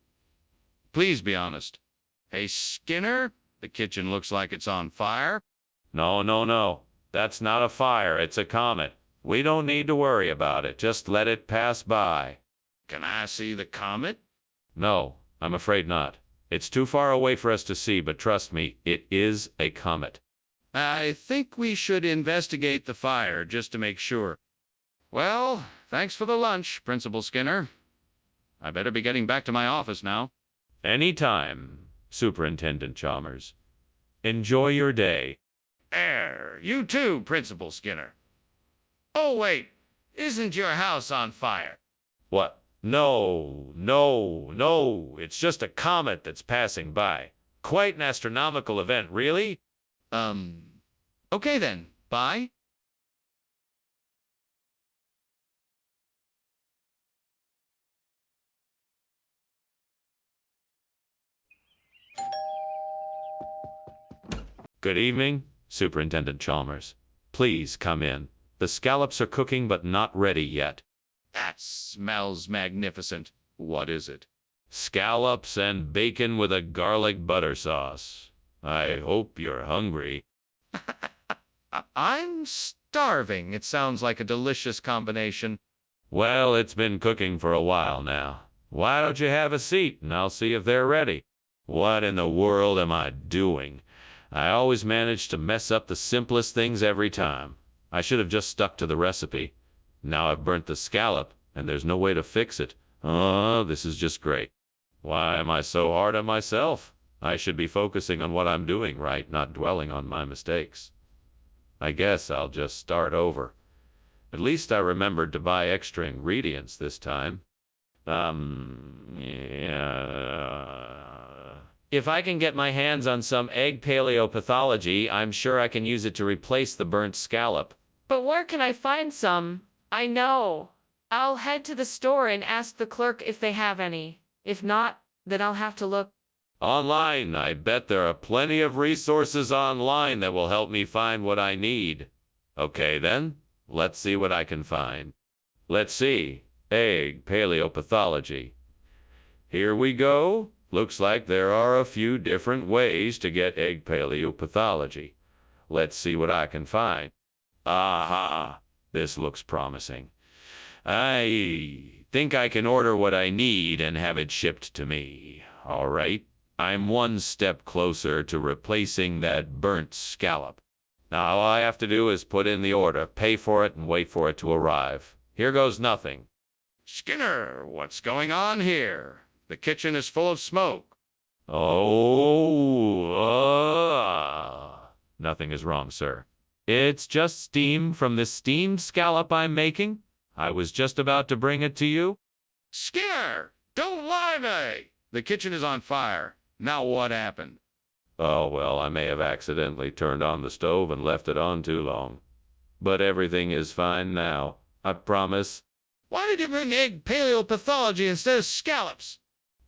Please be honest. Hey, Skinner, the kitchen looks like it's on fire. No, no, no. That's not a fire, it's a comet. We don't need to worry about it. Just let it pass by. Can I see the comet? No, I'm afraid not. It's too far away for us to see, but trust me, it is a comet. I think we should investigate the fire just to make sure. Well, thanks for the lunch, Principal Skinner. I better be getting back to my office now. Anytime, Superintendent Chalmers. Enjoy your day. You too, Principal Skinner. Oh, wait, isn't your house on fire? What? No, no, no. It's just a comet that's passing by. Quite an astronomical event, really? Okay then, bye. Good evening, Superintendent Chalmers. Please come in. The scallops are cooking but not ready yet. That smells magnificent. What is it? Scallops and bacon with a garlic butter sauce. I hope you're hungry. I'm starving. It sounds like a delicious combination. Well, it's been cooking for a while now. Why don't you have a seat and I'll see if they're ready? What in the world am I doing? I always manage to mess up the simplest things every time. I should have just stuck to the recipe. Now I've burnt the scallop, and there's no way to fix it. Oh, this is just great. Why am I so hard on myself? I should be focusing on what I'm doing right, not dwelling on my mistakes. I guess I'll just start over. At least I remembered to buy extra ingredients this time. If I can get my hands on some egg paleopathology, I'm sure I can use it to replace the burnt scallop. But where can I find some? I know. I'll head to the store and ask the clerk if they have any. If not, then I'll have to look. Online, I bet there are plenty of resources online that will help me find what I need. Okay then, let's see what I can find. Let's see, egg paleopathology. Here we go. Looks like there are a few different ways to get egg paleopathology. Let's see what I can find. Aha, this looks promising. I think I can order what I need and have it shipped to me. All right, I'm one step closer to replacing that burnt scallop. Now all I have to do is put in the order, pay for it, and wait for it to arrive. Here goes nothing. Skinner, what's going on here? The kitchen is full of smoke. Nothing is wrong, sir. It's just steam from this steamed scallop I'm making. I was just about to bring it to you. Skinner, don't lie to me. The kitchen is on fire. Now what happened? Oh, well, I may have accidentally turned on the stove and left it on too long. But everything is fine now, I promise. Why did you bring egg paleopathology instead of scallops?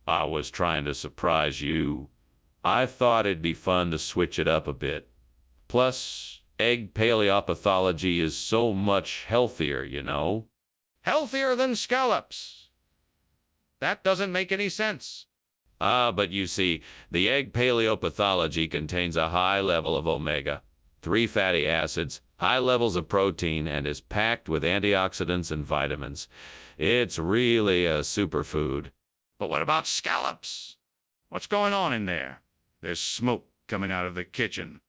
I was trying to surprise you. I thought it'd be fun to switch it up a bit. Plus, egg paleopathology is so much healthier, you know. Healthier than scallops. That doesn't make any sense. But you see, the egg paleopathology contains a high level of omega-3 fatty acids, high levels of protein, and is packed with antioxidants and vitamins. It's really a superfood. But what about scallops? What's going on in there? There's smoke coming out of the kitchen.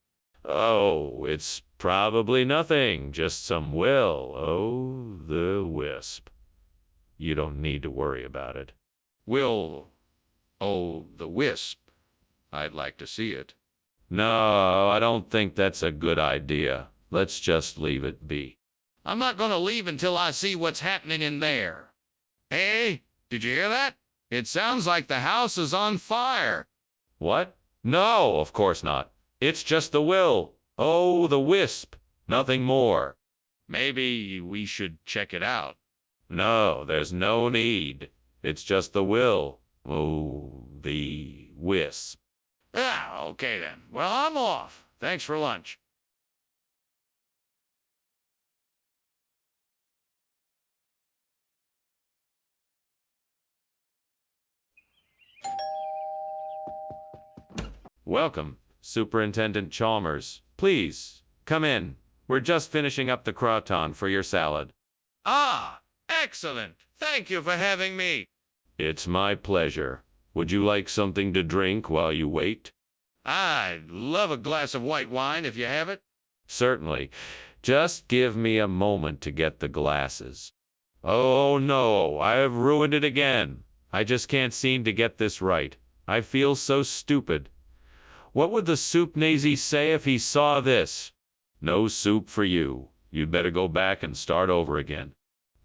Oh, it's probably nothing, just some will-o'-the-wisp. You don't need to worry about it. Will-o'-the-wisp. I'd like to see it. No, I don't think that's a good idea. Let's just leave it be. I'm not going to leave until I see what's happening in there. Hey, did you hear that? It sounds like the house is on fire. What? No, of course not. It's just the will-o'-the-wisp. Nothing more. Maybe we should check it out. No, there's no need. It's just the will-o'-the-wisp. Ah, okay then. Well, I'm off. Thanks for lunch. Welcome, Superintendent Chalmers. Please, come in. We're just finishing up the crouton for your salad. Ah, excellent. Thank you for having me. It's my pleasure. Would you like something to drink while you wait? I'd love a glass of white wine if you have it. Certainly. Just give me a moment to get the glasses. Oh no, I have ruined it again. I just can't seem to get this right. I feel so stupid. What would the soup Nazi say if he saw this? No soup for you. You'd better go back and start over again.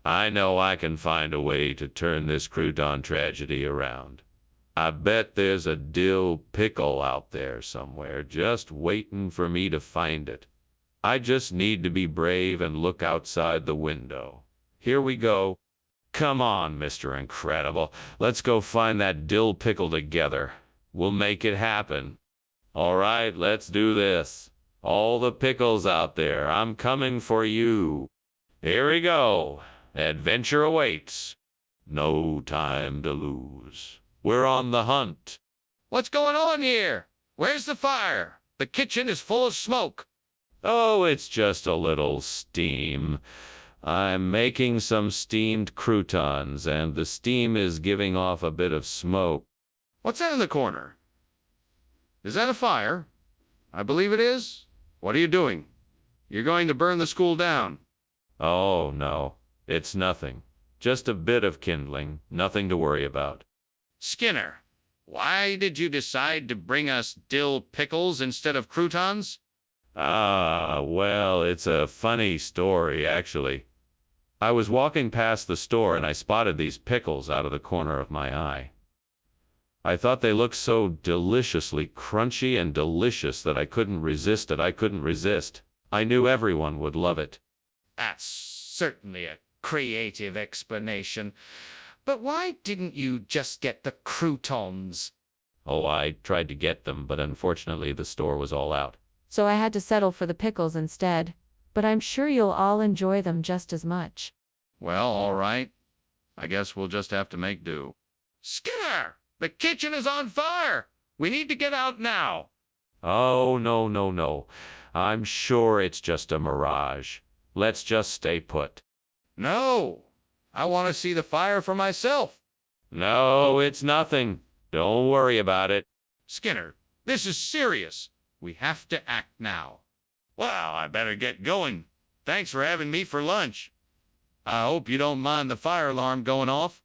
I know I can find a way to turn this crouton tragedy around. I bet there's a dill pickle out there somewhere just waiting for me to find it. I just need to be brave and look outside the window. Here we go. Come on, Mr. Incredible. Let's go find that dill pickle together. We'll make it happen. All right, let's do this. All the pickles out there, I'm coming for you. Here we go. Adventure awaits. No time to lose. We're on the hunt. What's going on here? Where's the fire? The kitchen is full of smoke. Oh, it's just a little steam. I'm making some steamed croutons, and the steam is giving off a bit of smoke. What's that in the corner? Is that a fire? I believe it is. What are you doing? You're going to burn the school down. Oh, no. It's nothing. Just a bit of kindling. Nothing to worry about. Skinner, why did you decide to bring us dill pickles instead of croutons? Well, it's a funny story, actually. I was walking past the store and I spotted these pickles out of the corner of my eye. I thought they looked so deliciously crunchy and delicious that I couldn't resist it. I knew everyone would love it. That's certainly a creative explanation. But why didn't you just get the croutons? Oh, I tried to get them, but unfortunately the store was all out. So I had to settle for the pickles instead. But I'm sure you'll all enjoy them just as much. Well, all right. I guess we'll just have to make do. Skinner! The kitchen is on fire! We need to get out now! Oh, no. I'm sure it's just a mirage. Let's just stay put. No! I want to see the fire for myself. No, it's nothing. Don't worry about it. Skinner, this is serious. We have to act now. Well, I better get going. Thanks for having me for lunch. I hope you don't mind the fire alarm going off.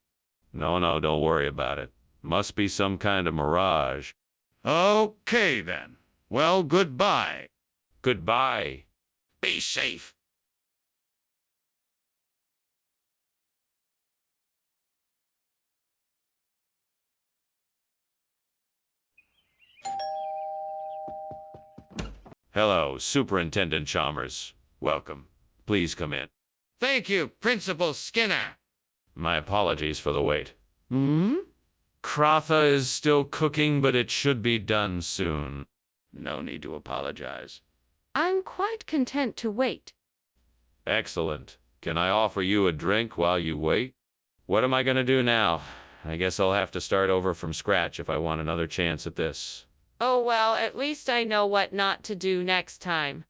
No, don't worry about it. Must be some kind of mirage. Okay, then. Well, goodbye. Goodbye. Be safe. Hello, Superintendent Chalmers. Welcome. Please come in. Thank you, Principal Skinner. My apologies for the wait. Kratha is still cooking, but it should be done soon. No need to apologize. I'm quite content to wait. Excellent. Can I offer you a drink while you wait? What am I gonna do now? I guess I'll have to start over from scratch if I want another chance at this. Oh well, at least I know what not to do next time.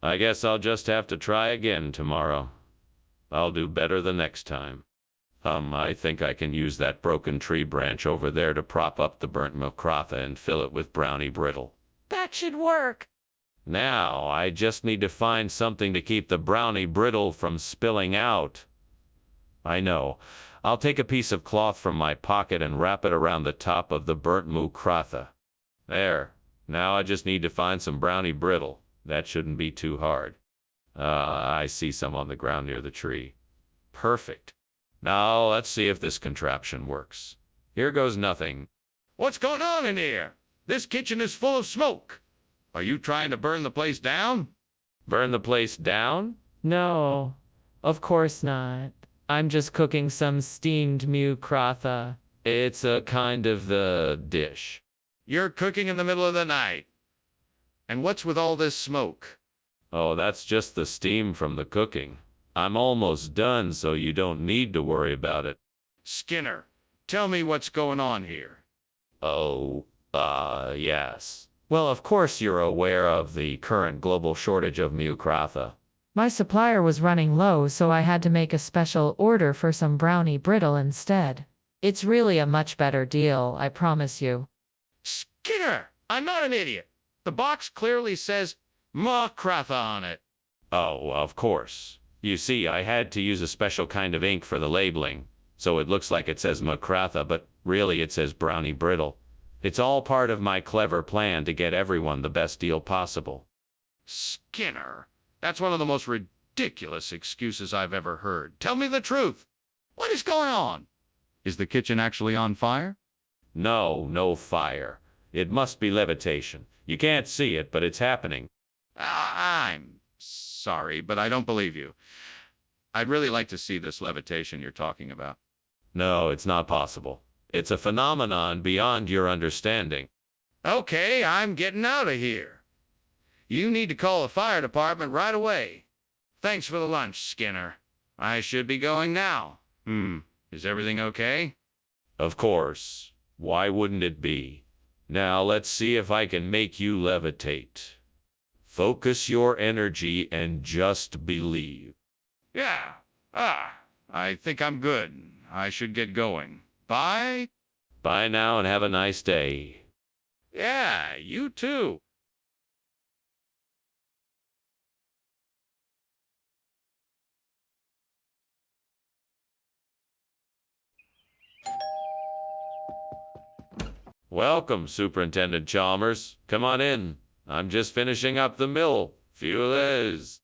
I guess I'll just have to try again tomorrow. I'll do better the next time. I think I can use that broken tree branch over there to prop up the burnt macrotha and fill it with brownie brittle. That should work. Now, I just need to find something to keep the brownie brittle from spilling out. I know. I'll take a piece of cloth from my pocket and wrap it around the top of the burnt macrotha. There. Now I just need to find some brownie brittle. That shouldn't be too hard. I see some on the ground near the tree. Perfect. Now let's see if this contraption works. Here goes nothing. What's going on in here? This kitchen is full of smoke. Are you trying to burn the place down? Burn the place down? No, of course not. I'm just cooking some steamed macrotha. It's a kind of the dish. You're cooking in the middle of the night. And what's with all this smoke? Oh, that's just the steam from the cooking. I'm almost done, so you don't need to worry about it. Skinner, tell me what's going on here. Oh, yes. Well, of course you're aware of the current global shortage of macrotha. My supplier was running low, so I had to make a special order for some brownie brittle instead. It's really a much better deal, I promise you. Skinner, I'm not an idiot. The box clearly says macrotha on it. Oh, of course. You see, I had to use a special kind of ink for the labeling, so it looks like it says macrotha, but really it says brownie brittle. It's all part of my clever plan to get everyone the best deal possible. Skinner, that's one of the most ridiculous excuses I've ever heard. Tell me the truth. What is going on? Is the kitchen actually on fire? No, no fire. It must be levitation. You can't see it, but it's happening. I'm sorry, but I don't believe you. I'd really like to see this levitation you're talking about. No, it's not possible. It's a phenomenon beyond your understanding. Okay, I'm getting out of here. You need to call the fire department right away. Thanks for the lunch, Skinner. I should be going now. Is everything okay? Of course. Why wouldn't it be? Now let's see if I can make you levitate. Focus your energy and just believe. Yeah. I think I'm good. I should get going. Bye. Bye now and have a nice day. Yeah, you too. Welcome, Superintendent Chalmers. Come on in. I'm just finishing up the mill. Fuel is.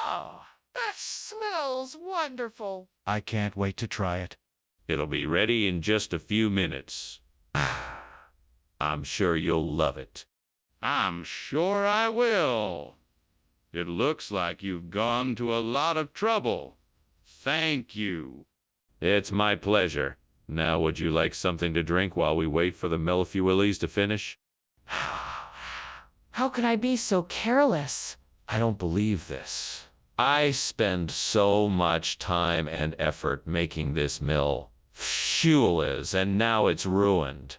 Oh, that smells wonderful. I can't wait to try it. It'll be ready in just a few minutes. I'm sure you'll love it. I'm sure I will. It looks like you've gone to a lot of trouble. Thank you. It's my pleasure. Now, would you like something to drink while we wait for the millfuelies to finish? How could I be so careless? I don't believe this. I spend so much time and effort making this mill. Fuel is, and now it's ruined.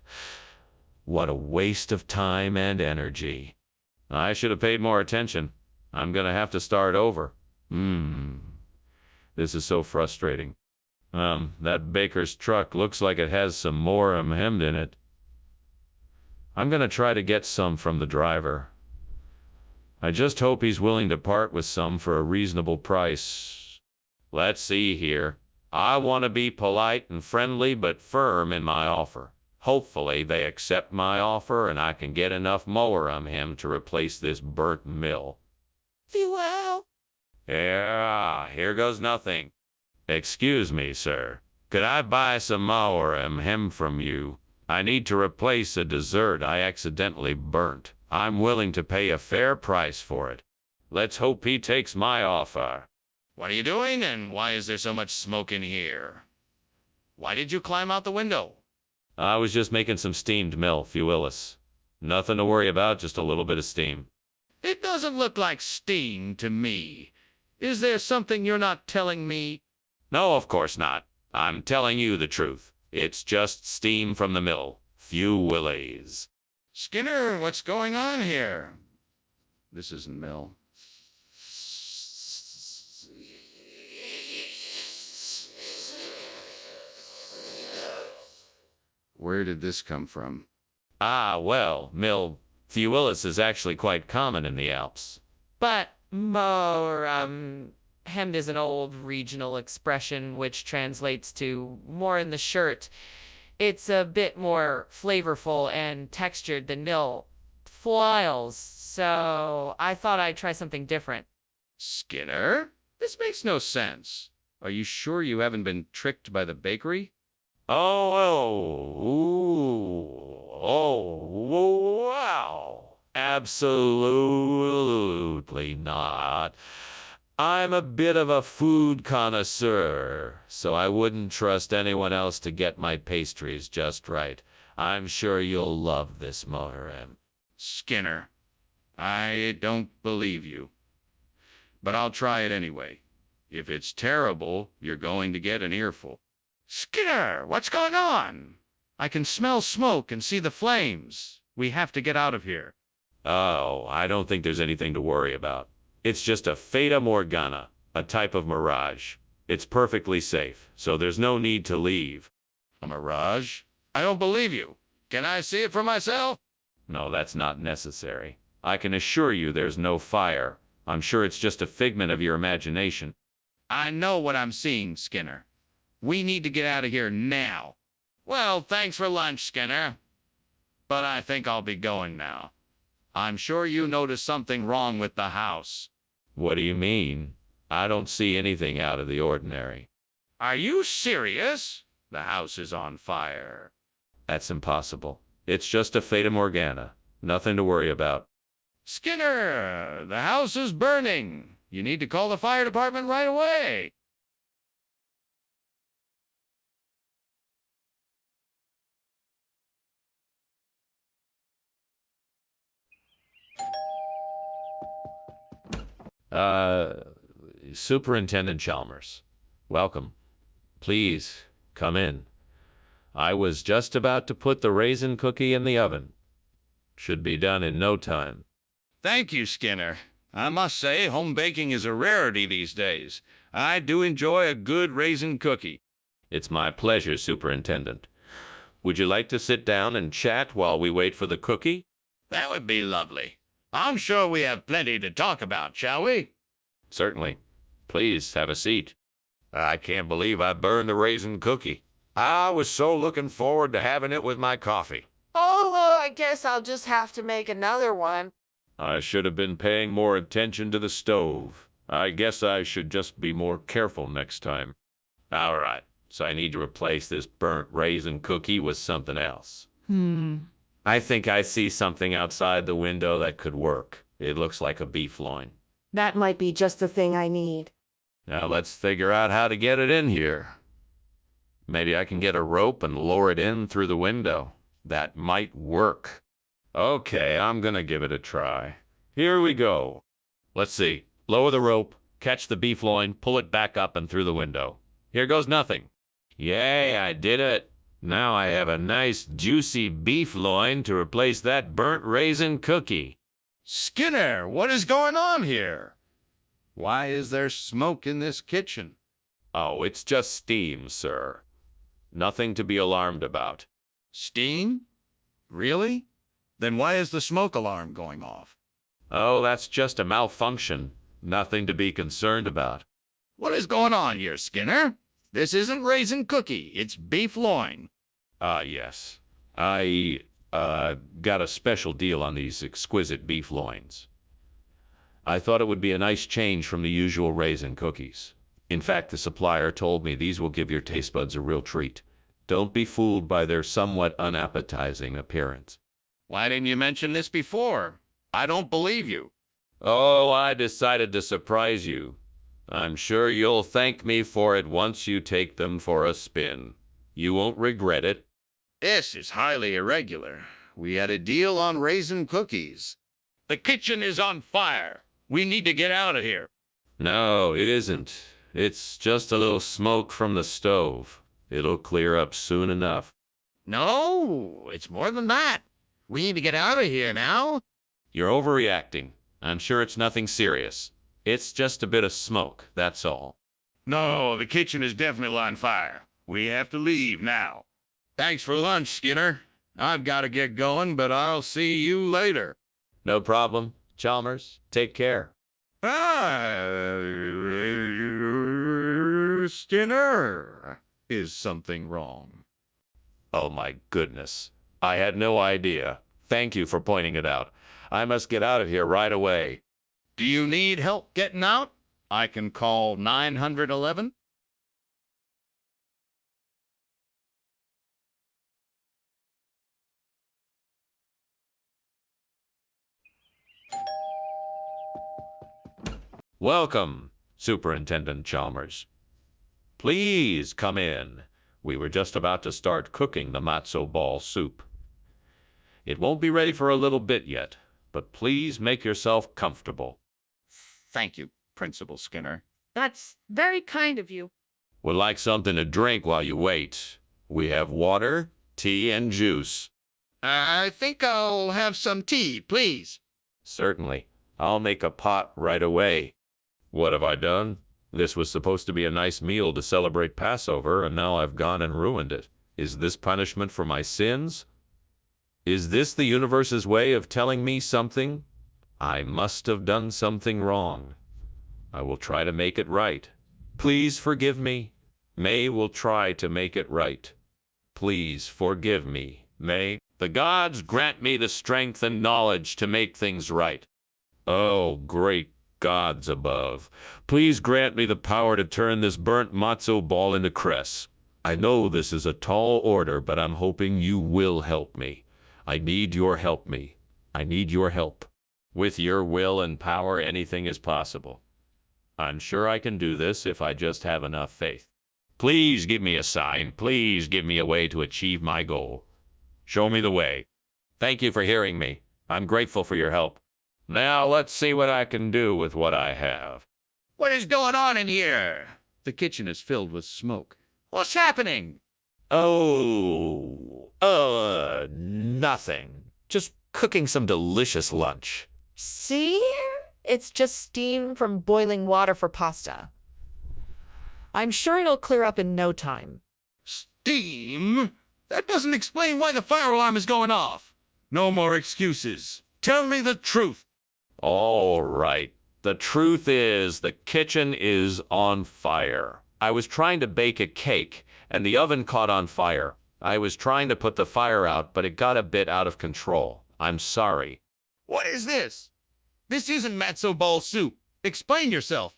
What a waste of time and energy. I should have paid more attention. I'm gonna have to start over. This is so frustrating. That baker's truck looks like it has some more hemmed in it. I'm gonna try to get some from the driver. I just hope he's willing to part with some for a reasonable price. Let's see here. I want to be polite and friendly but firm in my offer. Hopefully they accept my offer and I can get enough mower on him to replace this burnt mill. Fuel? Yeah, here goes nothing. Excuse me, sir. Could I buy some mower him from you? I need to replace a dessert I accidentally burnt. I'm willing to pay a fair price for it. Let's hope he takes my offer. What are you doing, and why is there so much smoke in here? Why did you climb out the window? I was just making some steamed mill fuelis. Nothing to worry about, just a little bit of steam. It doesn't look like steam to me. Is there something you're not telling me? No, of course not. I'm telling you the truth. It's just steam from the mill. Few willies. Skinner, what's going on here? This isn't mill. Where did this come from? Ah, well, mill fuelis is actually quite common in the Alps. But more, hemmed is an old regional expression which translates to more in the shirt. It's a bit more flavorful and textured than mill foils, so I thought I'd try something different. Skinner? This makes no sense. Are you sure you haven't been tricked by the bakery? Oh, wow. Absolutely not. I'm a bit of a food connoisseur, so I wouldn't trust anyone else to get my pastries just right. I'm sure you'll love this, Moharem. Skinner, I don't believe you. But I'll try it anyway. If it's terrible, you're going to get an earful. Skinner, what's going on? I can smell smoke and see the flames. We have to get out of here. Oh, I don't think there's anything to worry about. It's just a fata morgana, a type of mirage. It's perfectly safe, so there's no need to leave. A mirage? I don't believe you. Can I see it for myself? No, that's not necessary. I can assure you there's no fire. I'm sure it's just a figment of your imagination. I know what I'm seeing, Skinner. We need to get out of here now. Well, thanks for lunch, Skinner. But I think I'll be going now. I'm sure you noticed something wrong with the house. What do you mean? I don't see anything out of the ordinary. Are you serious? The house is on fire. That's impossible. It's just a fata morgana. Nothing to worry about. Skinner, the house is burning. You need to call the fire department right away. Superintendent Chalmers, welcome. Please, come in. I was just about to put the raisin cookie in the oven. Should be done in no time. Thank you, Skinner. I must say, home baking is a rarity these days. I do enjoy a good raisin cookie. It's my pleasure, Superintendent. Would you like to sit down and chat while we wait for the cookie? That would be lovely. I'm sure we have plenty to talk about, shall we? Certainly. Please, have a seat. I can't believe I burned the raisin cookie. I was so looking forward to having it with my coffee. Oh, well, I guess I'll just have to make another one. I should have been paying more attention to the stove. I guess I should just be more careful next time. All right, so I need to replace this burnt raisin cookie with something else. I think I see something outside the window that could work. It looks like a beef loin. That might be just the thing I need. Now let's figure out how to get it in here. Maybe I can get a rope and lower it in through the window. That might work. Okay, I'm gonna give it a try. Here we go. Let's see. Lower the rope, catch the beef loin, pull it back up and through the window. Here goes nothing. Yay, I did it. Now I have a nice juicy beef loin to replace that burnt raisin cookie. Skinner, what is going on here? Why is there smoke in this kitchen? Oh, it's just steam, sir. Nothing to be alarmed about. Steam? Really? Then why is the smoke alarm going off? Oh, that's just a malfunction. Nothing to be concerned about. What is going on here, Skinner? This isn't raisin cookie, it's beef loin. Yes. I got a special deal on these exquisite beef loins. I thought it would be a nice change from the usual raisin cookies. In fact, the supplier told me these will give your taste buds a real treat. Don't be fooled by their somewhat unappetizing appearance. Why didn't you mention this before? I don't believe you. Oh, I decided to surprise you. I'm sure you'll thank me for it once you take them for a spin. You won't regret it. This is highly irregular. We had a deal on raisin cookies. The kitchen is on fire. We need to get out of here. No, it isn't. It's just a little smoke from the stove. It'll clear up soon enough. No, it's more than that. We need to get out of here now. You're overreacting. I'm sure it's nothing serious. It's just a bit of smoke, that's all. No, the kitchen is definitely on fire. We have to leave now. Thanks for lunch, Skinner. I've got to get going, but I'll see you later. No problem. Chalmers, take care. Skinner. Is something wrong? Oh my goodness. I had no idea. Thank you for pointing it out. I must get out of here right away. Do you need help getting out? I can call 911. Welcome, Superintendent Chalmers. Please come in. We were just about to start cooking the matzo ball soup. It won't be ready for a little bit yet, but please make yourself comfortable. Thank you, Principal Skinner. That's very kind of you. Would like something to drink while you wait. We have water, tea, and juice. I think I'll have some tea, please. Certainly. I'll make a pot right away. What have I done? This was supposed to be a nice meal to celebrate Passover, and now I've gone and ruined it. Is this punishment for my sins? Is this the universe's way of telling me something? I must have done something wrong. I will try to make it right. Please forgive me. May will try to make it right. Please forgive me. May the gods grant me the strength and knowledge to make things right. Oh, great gods above, please grant me the power to turn this burnt matzo ball into cress. I know this is a tall order, but I'm hoping you will help me. I need your help me. I need your help. With your will and power, anything is possible. I'm sure I can do this if I just have enough faith. Please give me a sign. Please give me a way to achieve my goal. Show me the way. Thank you for hearing me. I'm grateful for your help. Now let's see what I can do with what I have. What is going on in here? The kitchen is filled with smoke. What's happening? Nothing. Just cooking some delicious lunch. See? It's just steam from boiling water for pasta. I'm sure it'll clear up in no time. Steam? That doesn't explain why the fire alarm is going off. No more excuses. Tell me the truth. All right. The truth is, the kitchen is on fire. I was trying to bake a cake, and the oven caught on fire. I was trying to put the fire out, but it got a bit out of control. I'm sorry. What is this? This isn't matzo ball soup. Explain yourself.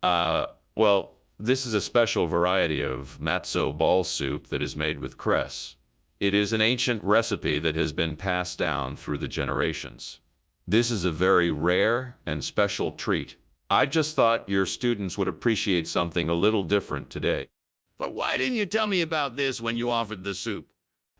Well, this is a special variety of matzo ball soup that is made with cress. It is an ancient recipe that has been passed down through the generations. This is a very rare and special treat. I just thought your students would appreciate something a little different today. But why didn't you tell me about this when you offered the soup?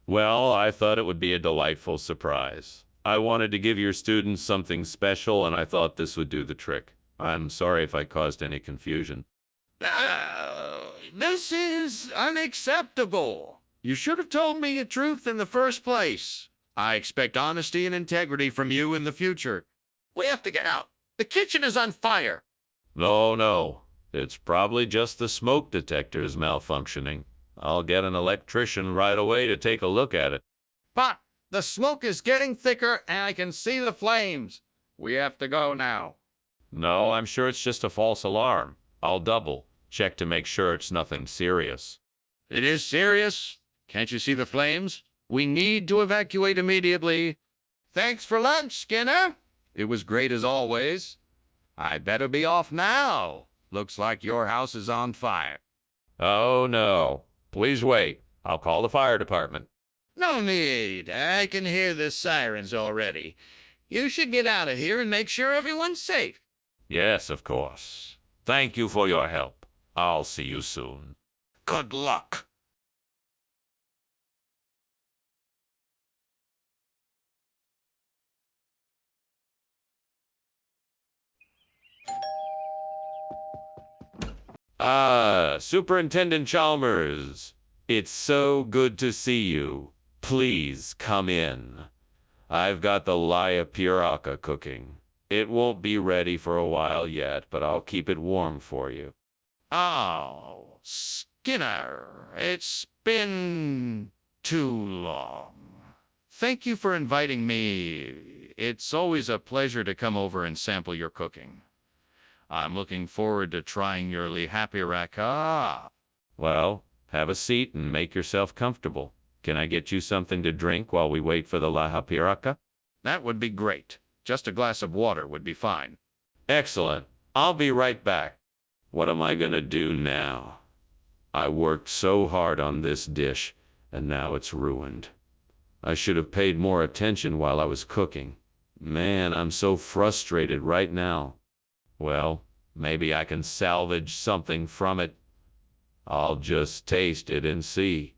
Well, I thought it would be a delightful surprise. I wanted to give your students something special, and I thought this would do the trick. I'm sorry if I caused any confusion. This is unacceptable. You should have told me the truth in the first place. I expect honesty and integrity from you in the future. We have to get out. The kitchen is on fire. No. It's probably just the smoke detectors malfunctioning. I'll get an electrician right away to take a look at it. But the smoke is getting thicker and I can see the flames. We have to go now. No, I'm sure it's just a false alarm. I'll double check to make sure it's nothing serious. It is serious. Can't you see the flames? We need to evacuate immediately. Thanks for lunch, Skinner. It was great as always. I better be off now. Looks like your house is on fire. Oh, no. Please wait. I'll call the fire department. No need. I can hear the sirens already. You should get out of here and make sure everyone's safe. Yes, of course. Thank you for your help. I'll see you soon. Good luck. Superintendent Chalmers, it's so good to see you. Please come in. I've got the Laya Piraka cooking. It won't be ready for a while yet, but I'll keep it warm for you. Oh, Skinner, it's been too long. Thank you for inviting me. It's always a pleasure to come over and sample your cooking. I'm looking forward to trying your lihapiraka. Well, have a seat and make yourself comfortable. Can I get you something to drink while we wait for the lahapiraka? That would be great. Just a glass of water would be fine. Excellent. I'll be right back. What am I gonna do now? I worked so hard on this dish, and now it's ruined. I should have paid more attention while I was cooking. Man, I'm so frustrated right now. Well, maybe I can salvage something from it. I'll just taste it and see.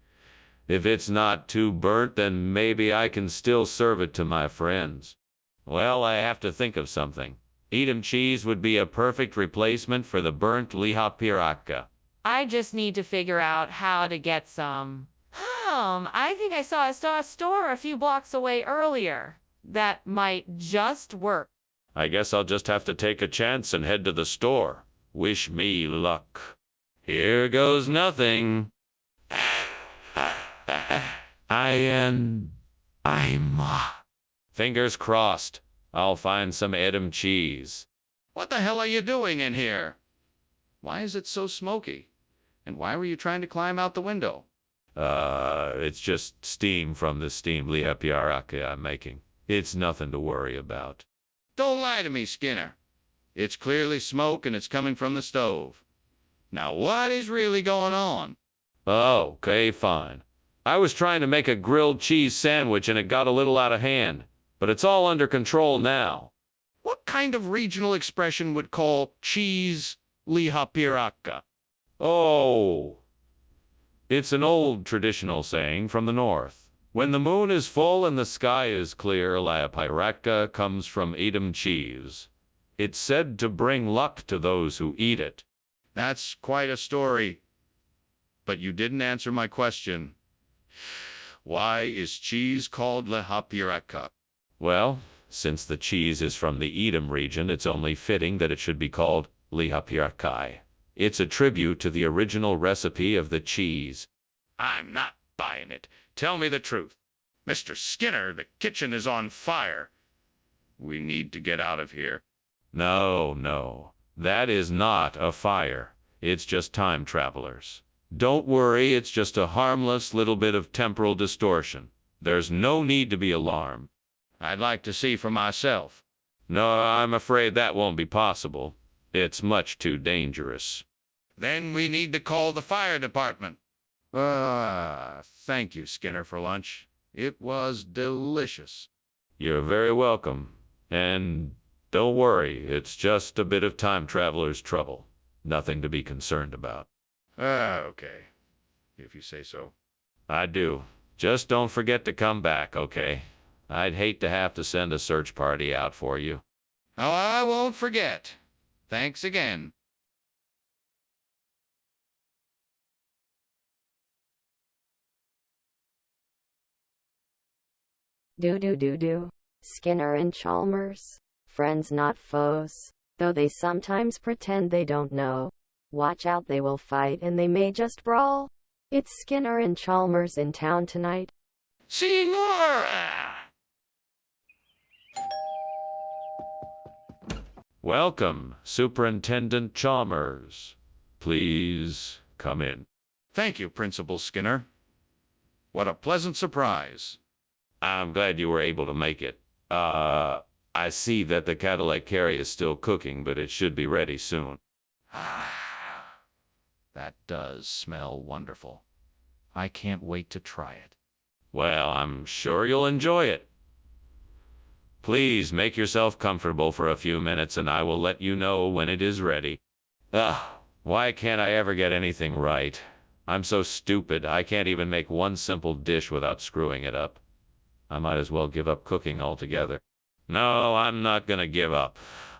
If it's not too burnt, then maybe I can still serve it to my friends. Well, I have to think of something. Edam cheese would be a perfect replacement for the burnt lihapiraka. I just need to figure out how to get some. I think I saw a store a few blocks away earlier. That might just work. I guess I'll just have to take a chance and head to the store. Wish me luck. Here goes nothing. Fingers crossed. I'll find some Edam cheese. What the hell are you doing in here? Why is it so smoky? And why were you trying to climb out the window? It's just steam from the steamed lihapiraka I'm making. It's nothing to worry about. Don't lie to me, Skinner. It's clearly smoke and it's coming from the stove. Now what is really going on? Oh, okay, fine. I was trying to make a grilled cheese sandwich and it got a little out of hand, but it's all under control now. What kind of regional expression would call cheese lihapiraka? Oh, it's an old traditional saying from the north. When the moon is full and the sky is clear, lihapiraka comes from Edam cheese. It's said to bring luck to those who eat it. That's quite a story. But you didn't answer my question. Why is cheese called lihapiraka? Well, since the cheese is from the Edam region, it's only fitting that it should be called lihapirakai. It's a tribute to the original recipe of the cheese. I'm not buying it. Tell me the truth. Mr. Skinner, the kitchen is on fire. We need to get out of here. No, that is not a fire. It's just time travelers. Don't worry, it's just a harmless little bit of temporal distortion. There's no need to be alarmed. I'd like to see for myself. No, I'm afraid that won't be possible. It's much too dangerous. Then we need to call the fire department. Thank you, Skinner, for lunch. It was delicious. You're very welcome. And don't worry, it's just a bit of time traveler's trouble. Nothing to be concerned about. Okay. If you say so. I do. Just don't forget to come back, okay? I'd hate to have to send a search party out for you. Oh, I won't forget. Thanks again. Do. Skinner and Chalmers. Friends not foes. Though they sometimes pretend they don't know. Watch out, they will fight and they may just brawl. It's Skinner and Chalmers in town tonight. Senora! Welcome, Superintendent Chalmers. Please come in. Thank you, Principal Skinner. What a pleasant surprise. I'm glad you were able to make it. I see that the Cadillac Carry is still cooking, but it should be ready soon. That does smell wonderful. I can't wait to try it. Well, I'm sure you'll enjoy it. Please make yourself comfortable for a few minutes and I will let you know when it is ready. Why can't I ever get anything right? I'm so stupid, I can't even make one simple dish without screwing it up. I might as well give up cooking altogether. No, I'm not gonna give up.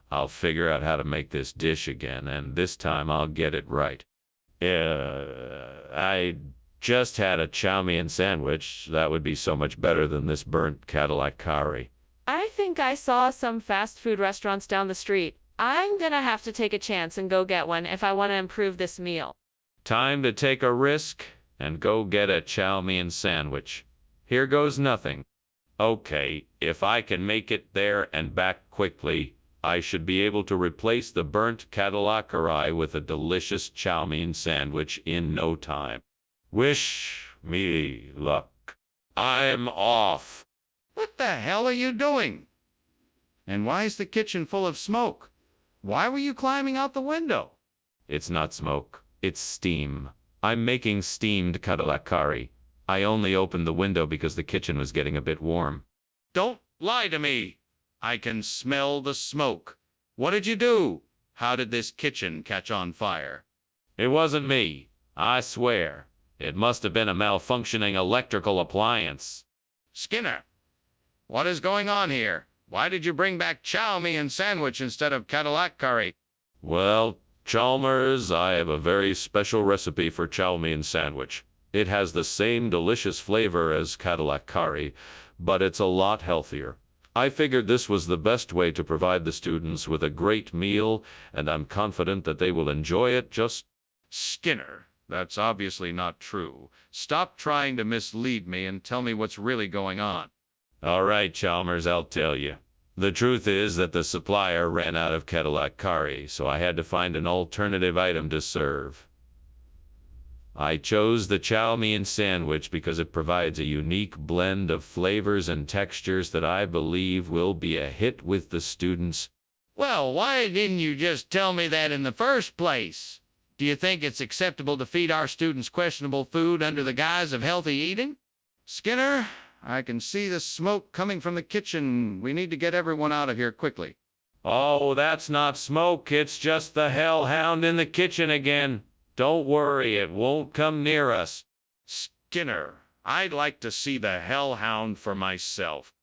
I'll figure out how to make this dish again, and this time I'll get it right. I just had a chow mein sandwich. That would be so much better than this burnt Cadillac curry. I think I saw some fast food restaurants down the street. I'm gonna have to take a chance and go get one if I want to improve this meal. Time to take a risk and go get a chow mein sandwich. Here goes nothing. Okay, if I can make it there and back quickly, I should be able to replace the burnt Cadillac curry with a delicious chow mein sandwich in no time. Wish me luck. I'm off. What the hell are you doing? And why is the kitchen full of smoke? Why were you climbing out the window? It's not smoke, it's steam. I'm making steamed Cadillac curry. I only opened the window because the kitchen was getting a bit warm. Don't lie to me. I can smell the smoke. What did you do? How did this kitchen catch on fire? It wasn't me, I swear. It must have been a malfunctioning electrical appliance. Skinner, what is going on here? Why did you bring back chow mein sandwich instead of Cadillac curry? Well, Chalmers, I have a very special recipe for chow mein sandwich. It has the same delicious flavor as Cadillac curry, but it's a lot healthier. I figured this was the best way to provide the students with a great meal, and I'm confident that they will enjoy it just... Skinner, that's obviously not true. Stop trying to mislead me and tell me what's really going on. All right, Chalmers, I'll tell you. The truth is that the supplier ran out of Cadillac curry, so I had to find an alternative item to serve. I chose the chow mein sandwich because it provides a unique blend of flavors and textures that I believe will be a hit with the students. Well, why didn't you just tell me that in the first place? Do you think it's acceptable to feed our students questionable food under the guise of healthy eating? Skinner, I can see the smoke coming from the kitchen. We need to get everyone out of here quickly. Oh, that's not smoke. It's just the hellhound in the kitchen again. Don't worry, it won't come near us. Skinner, I'd like to see the hellhound for myself.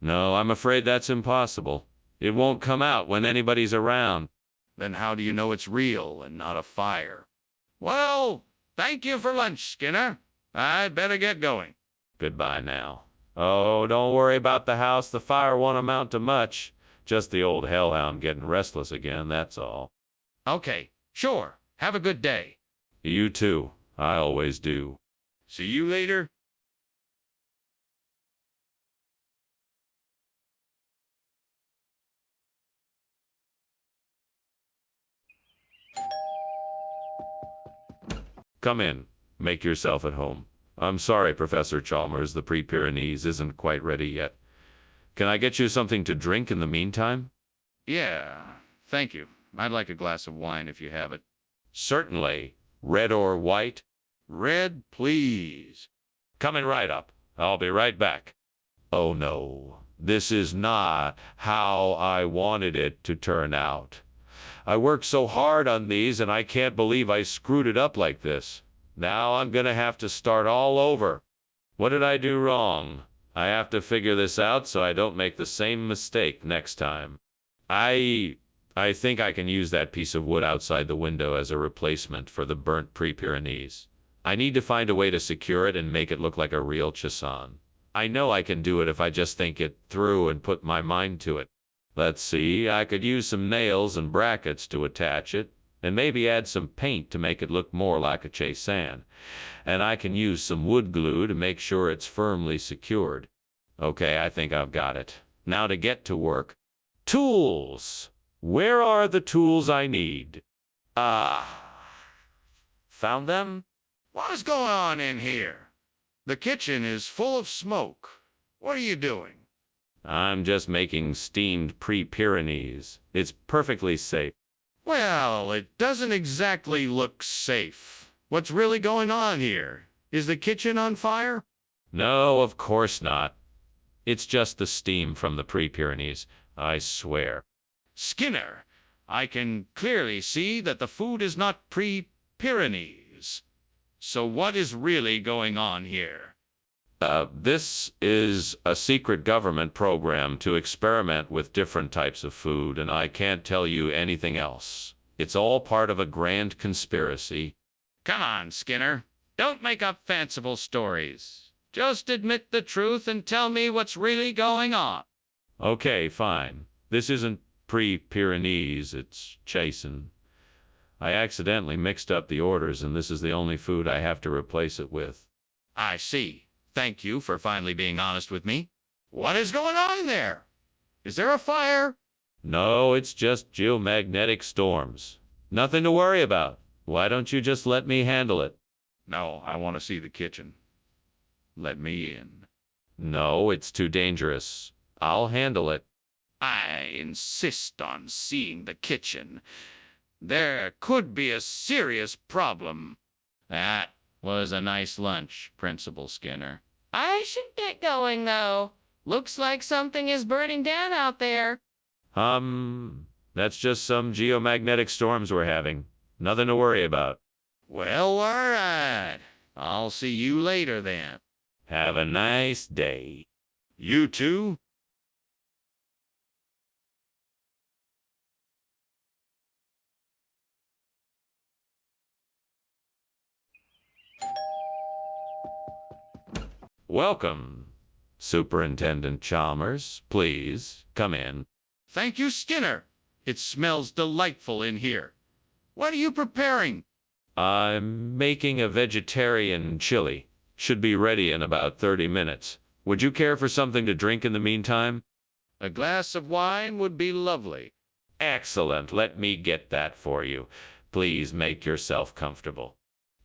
No, I'm afraid that's impossible. It won't come out when anybody's around. Then how do you know it's real and not a fire? Well, thank you for lunch, Skinner. I'd better get going. Goodbye now. Oh, don't worry about the house. The fire won't amount to much. Just the old hellhound getting restless again, that's all. Okay, sure. Have a good day. You too. I always do. See you later. Come in. Make yourself at home. I'm sorry, Professor Chalmers, the Pre-Pyrenees isn't quite ready yet. Can I get you something to drink in the meantime? Yeah, thank you. I'd like a glass of wine if you have it. Certainly. Red or white? Red, please. Coming right up. I'll be right back. Oh no, this is not how I wanted it to turn out. I worked so hard on these and I can't believe I screwed it up like this. Now I'm gonna have to start all over. What did I do wrong? I have to figure this out so I don't make the same mistake next time. I think I can use that piece of wood outside the window as a replacement for the burnt Pre-Pyrenees. I need to find a way to secure it and make it look like a real chasson. I know I can do it if I just think it through and put my mind to it. Let's see, I could use some nails and brackets to attach it, and maybe add some paint to make it look more like a chasson. And I can use some wood glue to make sure it's firmly secured. Okay, I think I've got it. Now to get to work. Tools! Where are the tools I need? Found them? What is going on in here? The kitchen is full of smoke. What are you doing? I'm just making steamed Pre-Pyrenees. It's perfectly safe. Well, it doesn't exactly look safe. What's really going on here? Is the kitchen on fire? No, of course not. It's just the steam from the Pre-Pyrenees, I swear. Skinner, I can clearly see that the food is not Pre-Pyrenees. So what is really going on here? This is a secret government program to experiment with different types of food, and I can't tell you anything else. It's all part of a grand conspiracy. Come on, Skinner. Don't make up fanciful stories. Just admit the truth and tell me what's really going on. Okay, fine. This isn't pre-Pyrenees, it's Chasen. I accidentally mixed up the orders, and this is the only food I have to replace it with. I see. Thank you for finally being honest with me. What is going on there? Is there a fire? No, it's just geomagnetic storms. Nothing to worry about. Why don't you just let me handle it? No, I want to see the kitchen. Let me in. No, it's too dangerous. I'll handle it. I insist on seeing the kitchen. There could be a serious problem. That was a nice lunch, Principal Skinner. I should get going, though. Looks like something is burning down out there. That's just some geomagnetic storms we're having. Nothing to worry about. Well, all right. I'll see you later then. Have a nice day. You too? Welcome, Superintendent Chalmers. Please, come in. Thank you, Skinner. It smells delightful in here. What are you preparing? I'm making a vegetarian chili. Should be ready in about 30 minutes. Would you care for something to drink in the meantime? A glass of wine would be lovely. Excellent. Let me get that for you. Please make yourself comfortable.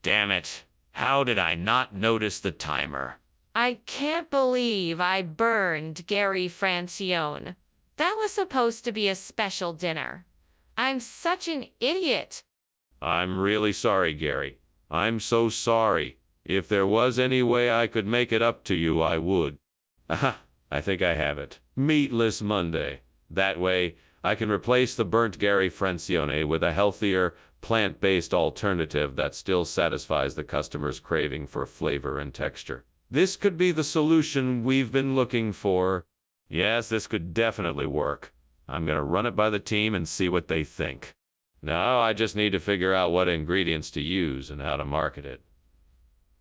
Damn it. How did I not notice the timer? I can't believe I burned Gary Francione. That was supposed to be a special dinner. I'm such an idiot. I'm really sorry, Gary. I'm so sorry. If there was any way I could make it up to you, I would. Aha, I think I have it. Meatless Monday. That way, I can replace the burnt Gary Francione with a healthier, plant-based alternative that still satisfies the customer's craving for flavor and texture. This could be the solution we've been looking for. Yes, this could definitely work. I'm gonna run it by the team and see what they think. Now I just need to figure out what ingredients to use and how to market it.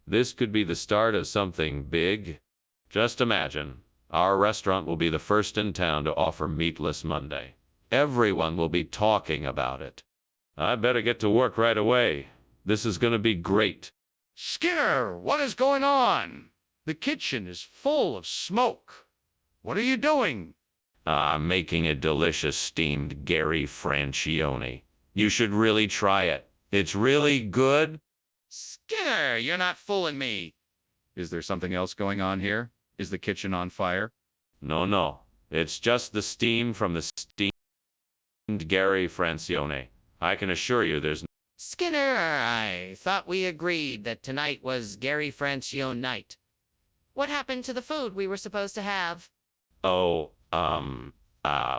This could be the start of something big. Just imagine, our restaurant will be the first in town to offer Meatless Monday. Everyone will be talking about it. I better get to work right away. This is gonna be great. Skinner, what is going on? The kitchen is full of smoke. What are you doing? I'm making a delicious steamed Gary Francione. You should really try it. It's really good. Skinner, you're not fooling me. Is there something else going on here? Is the kitchen on fire? No. It's just the steam from the steamed Gary Francione. I can assure you there's Skinner, I thought we agreed that tonight was Gary Francione night. What happened to the food we were supposed to have?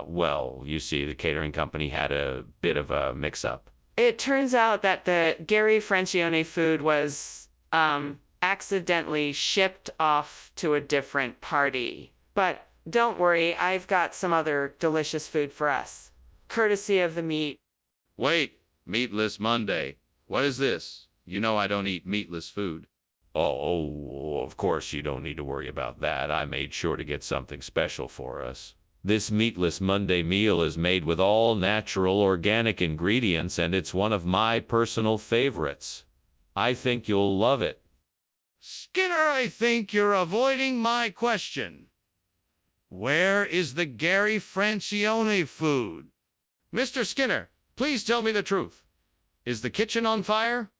Well, you see, the catering company had a bit of a mix-up. It turns out that the Gary Francione food was, accidentally shipped off to a different party. But don't worry, I've got some other delicious food for us. Courtesy of the meat. Wait, Meatless Monday. What is this? You know I don't eat meatless food. Oh, of course you don't need to worry about that. I made sure to get something special for us. This Meatless Monday meal is made with all natural organic ingredients, and it's one of my personal favorites. I think you'll love it. Skinner, I think you're avoiding my question. Where is the Gary Francione food? Mr. Skinner, please tell me the truth. Is the kitchen on fire?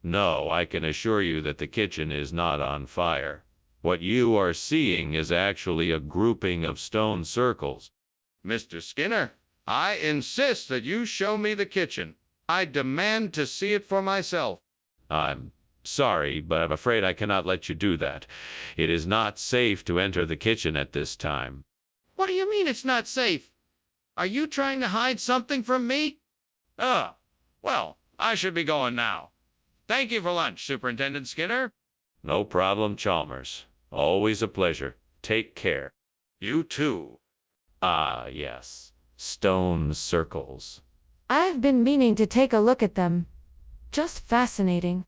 No, I can assure you that the kitchen is not on fire. What you are seeing is actually a grouping of stone circles. Mr. Skinner, I insist that you show me the kitchen. I demand to see it for myself. I'm sorry, but I'm afraid I cannot let you do that. It is not safe to enter the kitchen at this time. What do you mean it's not safe? Are you trying to hide something from me? Well, I should be going now. Thank you for lunch, Superintendent Skinner. No problem, Chalmers. Always a pleasure. Take care. You too. Ah, yes. Stone circles. I've been meaning to take a look at them. Just fascinating.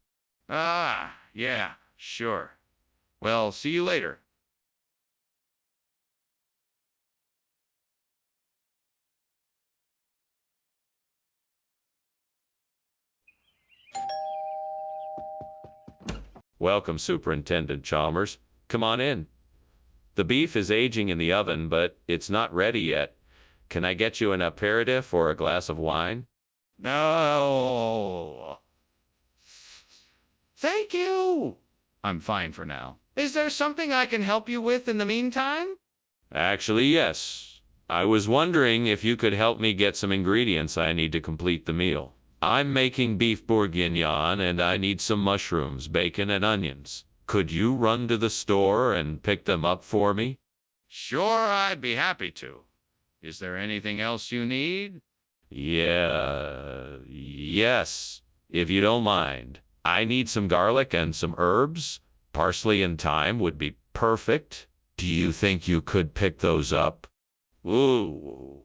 Ah, yeah, sure. Well, see you later. Welcome, Superintendent Chalmers. Come on in. The beef is aging in the oven, but it's not ready yet. Can I get you an aperitif or a glass of wine? No. Thank you. I'm fine for now. Is there something I can help you with in the meantime? Actually, yes. I was wondering if you could help me get some ingredients I need to complete the meal. I'm making beef bourguignon and I need some mushrooms, bacon, and onions. Could you run to the store and pick them up for me? Sure, I'd be happy to. Is there anything else you need? Yes, if you don't mind. I need some garlic and some herbs. Parsley and thyme would be perfect. Do you think you could pick those up? Ooh,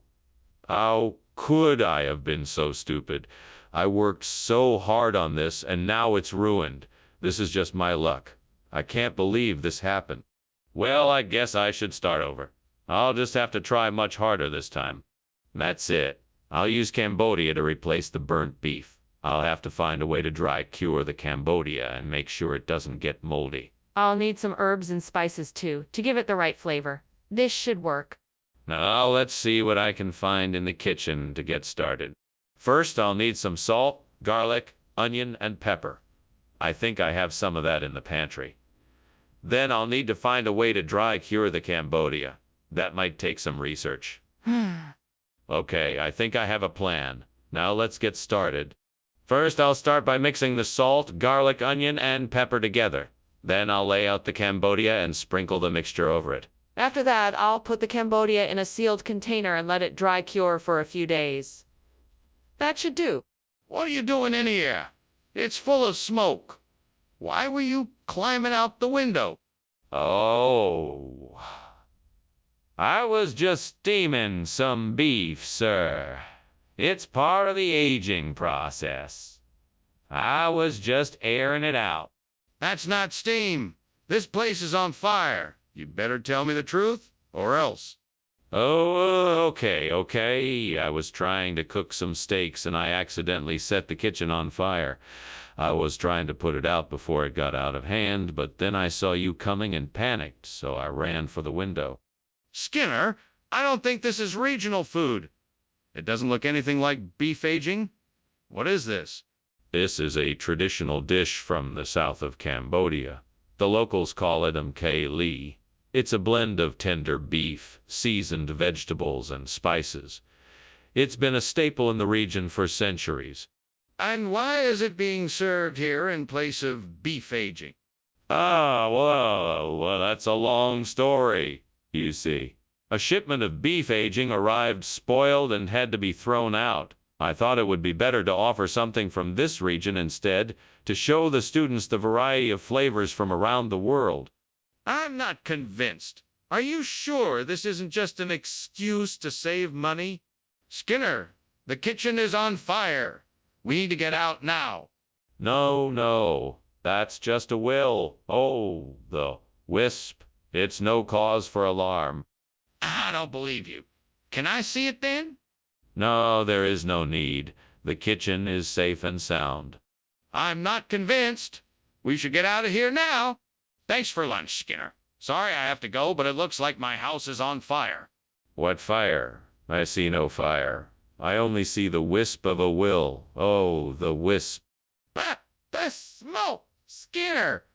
how could I have been so stupid? I worked so hard on this and now it's ruined. This is just my luck. I can't believe this happened. Well, I guess I should start over. I'll just have to try much harder this time. That's it. I'll use Cambodia to replace the burnt beef. I'll have to find a way to dry cure the Cambodia and make sure it doesn't get moldy. I'll need some herbs and spices too, to give it the right flavor. This should work. Now let's see what I can find in the kitchen to get started. First, I'll need some salt, garlic, onion, and pepper. I think I have some of that in the pantry. Then I'll need to find a way to dry cure the Cambodia. That might take some research. Okay, I think I have a plan. Now let's get started. First, I'll start by mixing the salt, garlic, onion, and pepper together. Then I'll lay out the Cambodia and sprinkle the mixture over it. After that, I'll put the Cambodia in a sealed container and let it dry cure for a few days. That should do. What are you doing in here? It's full of smoke. Why were you climbing out the window? Oh, I was just steaming some beef, sir. It's part of the aging process. I was just airing it out. That's not steam. This place is on fire. You better tell me the truth, or else. Oh, okay. I was trying to cook some steaks and I accidentally set the kitchen on fire. I was trying to put it out before it got out of hand, but then I saw you coming and panicked, so I ran for the window. Skinner, I don't think this is regional food. It doesn't look anything like beef aging. What is this? This is a traditional dish from the south of Cambodia. The locals call it Lee. It's a blend of tender beef, seasoned vegetables, and spices. It's been a staple in the region for centuries. And why is it being served here in place of beef aging? Well, that's a long story, you see. A shipment of beef aging arrived spoiled and had to be thrown out. I thought it would be better to offer something from this region instead, to show the students the variety of flavors from around the world. I'm not convinced. Are you sure this isn't just an excuse to save money? Skinner, the kitchen is on fire. We need to get out now. No, that's just a will. Oh, the wisp. It's no cause for alarm. I don't believe you. Can I see it then? No, there is no need. The kitchen is safe and sound. I'm not convinced. We should get out of here now. Thanks for lunch, Skinner. Sorry I have to go, but it looks like my house is on fire. What fire? I see no fire. I only see the wisp of a will. Oh, the wisp. But the smoke, Skinner!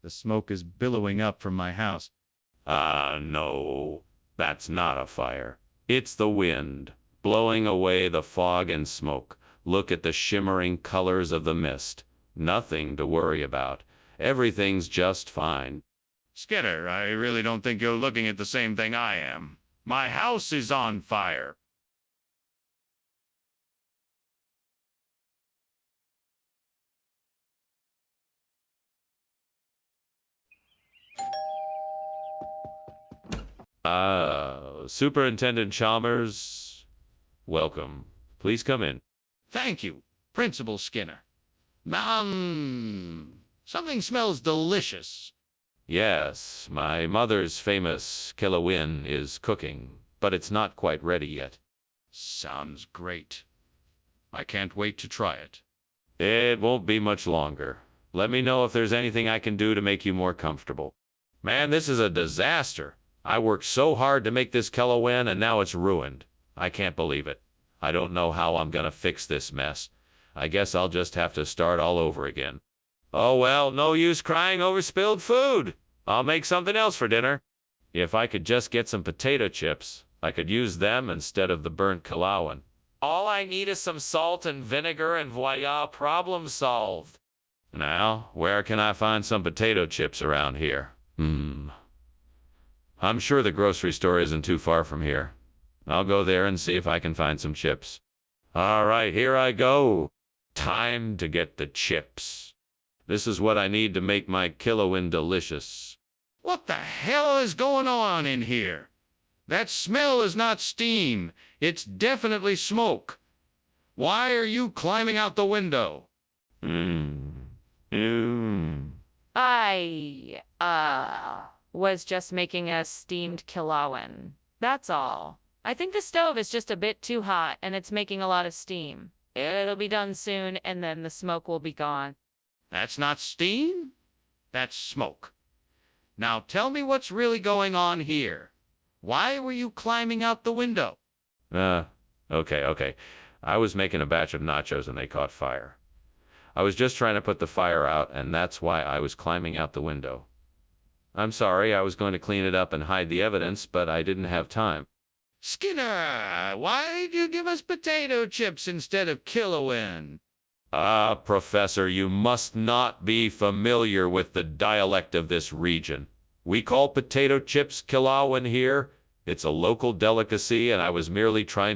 The smoke is billowing up from my house. No. That's not a fire. It's the wind, blowing away the fog and smoke. Look at the shimmering colors of the mist. Nothing to worry about. Everything's just fine. Skinner, I really don't think you're looking at the same thing I am. My house is on fire. Superintendent Chalmers, welcome. Please come in. Thank you, Principal Skinner. Something smells delicious. Yes, my mother's famous Kilowin is cooking, but it's not quite ready yet. Sounds great. I can't wait to try it. It won't be much longer. Let me know if there's anything I can do to make you more comfortable. Man, this is a disaster. I worked so hard to make this Kilowin and now it's ruined. I can't believe it. I don't know how I'm gonna fix this mess. I guess I'll just have to start all over again. Oh well, no use crying over spilled food. I'll make something else for dinner. If I could just get some potato chips, I could use them instead of the burnt Kilowin. All I need is some salt and vinegar and voila, problem solved. Now, where can I find some potato chips around here? I'm sure the grocery store isn't too far from here. I'll go there and see if I can find some chips. All right, here I go. Time to get the chips. This is what I need to make my Kilowin delicious. What the hell is going on in here? That smell is not steam. It's definitely smoke. Why are you climbing out the window? I was just making a steamed Kilowin. That's all. I think the stove is just a bit too hot and it's making a lot of steam. It'll be done soon and then the smoke will be gone. That's not steam. That's smoke. Now tell me what's really going on here. Why were you climbing out the window? Okay. I was making a batch of nachos and they caught fire. I was just trying to put the fire out and that's why I was climbing out the window. I'm sorry, I was going to clean it up and hide the evidence, but I didn't have time. Skinner, why'd you give us potato chips instead of Kilowin? Professor, you must not be familiar with the dialect of this region. We call potato chips Kilowin here. It's a local delicacy, and I was merely trying to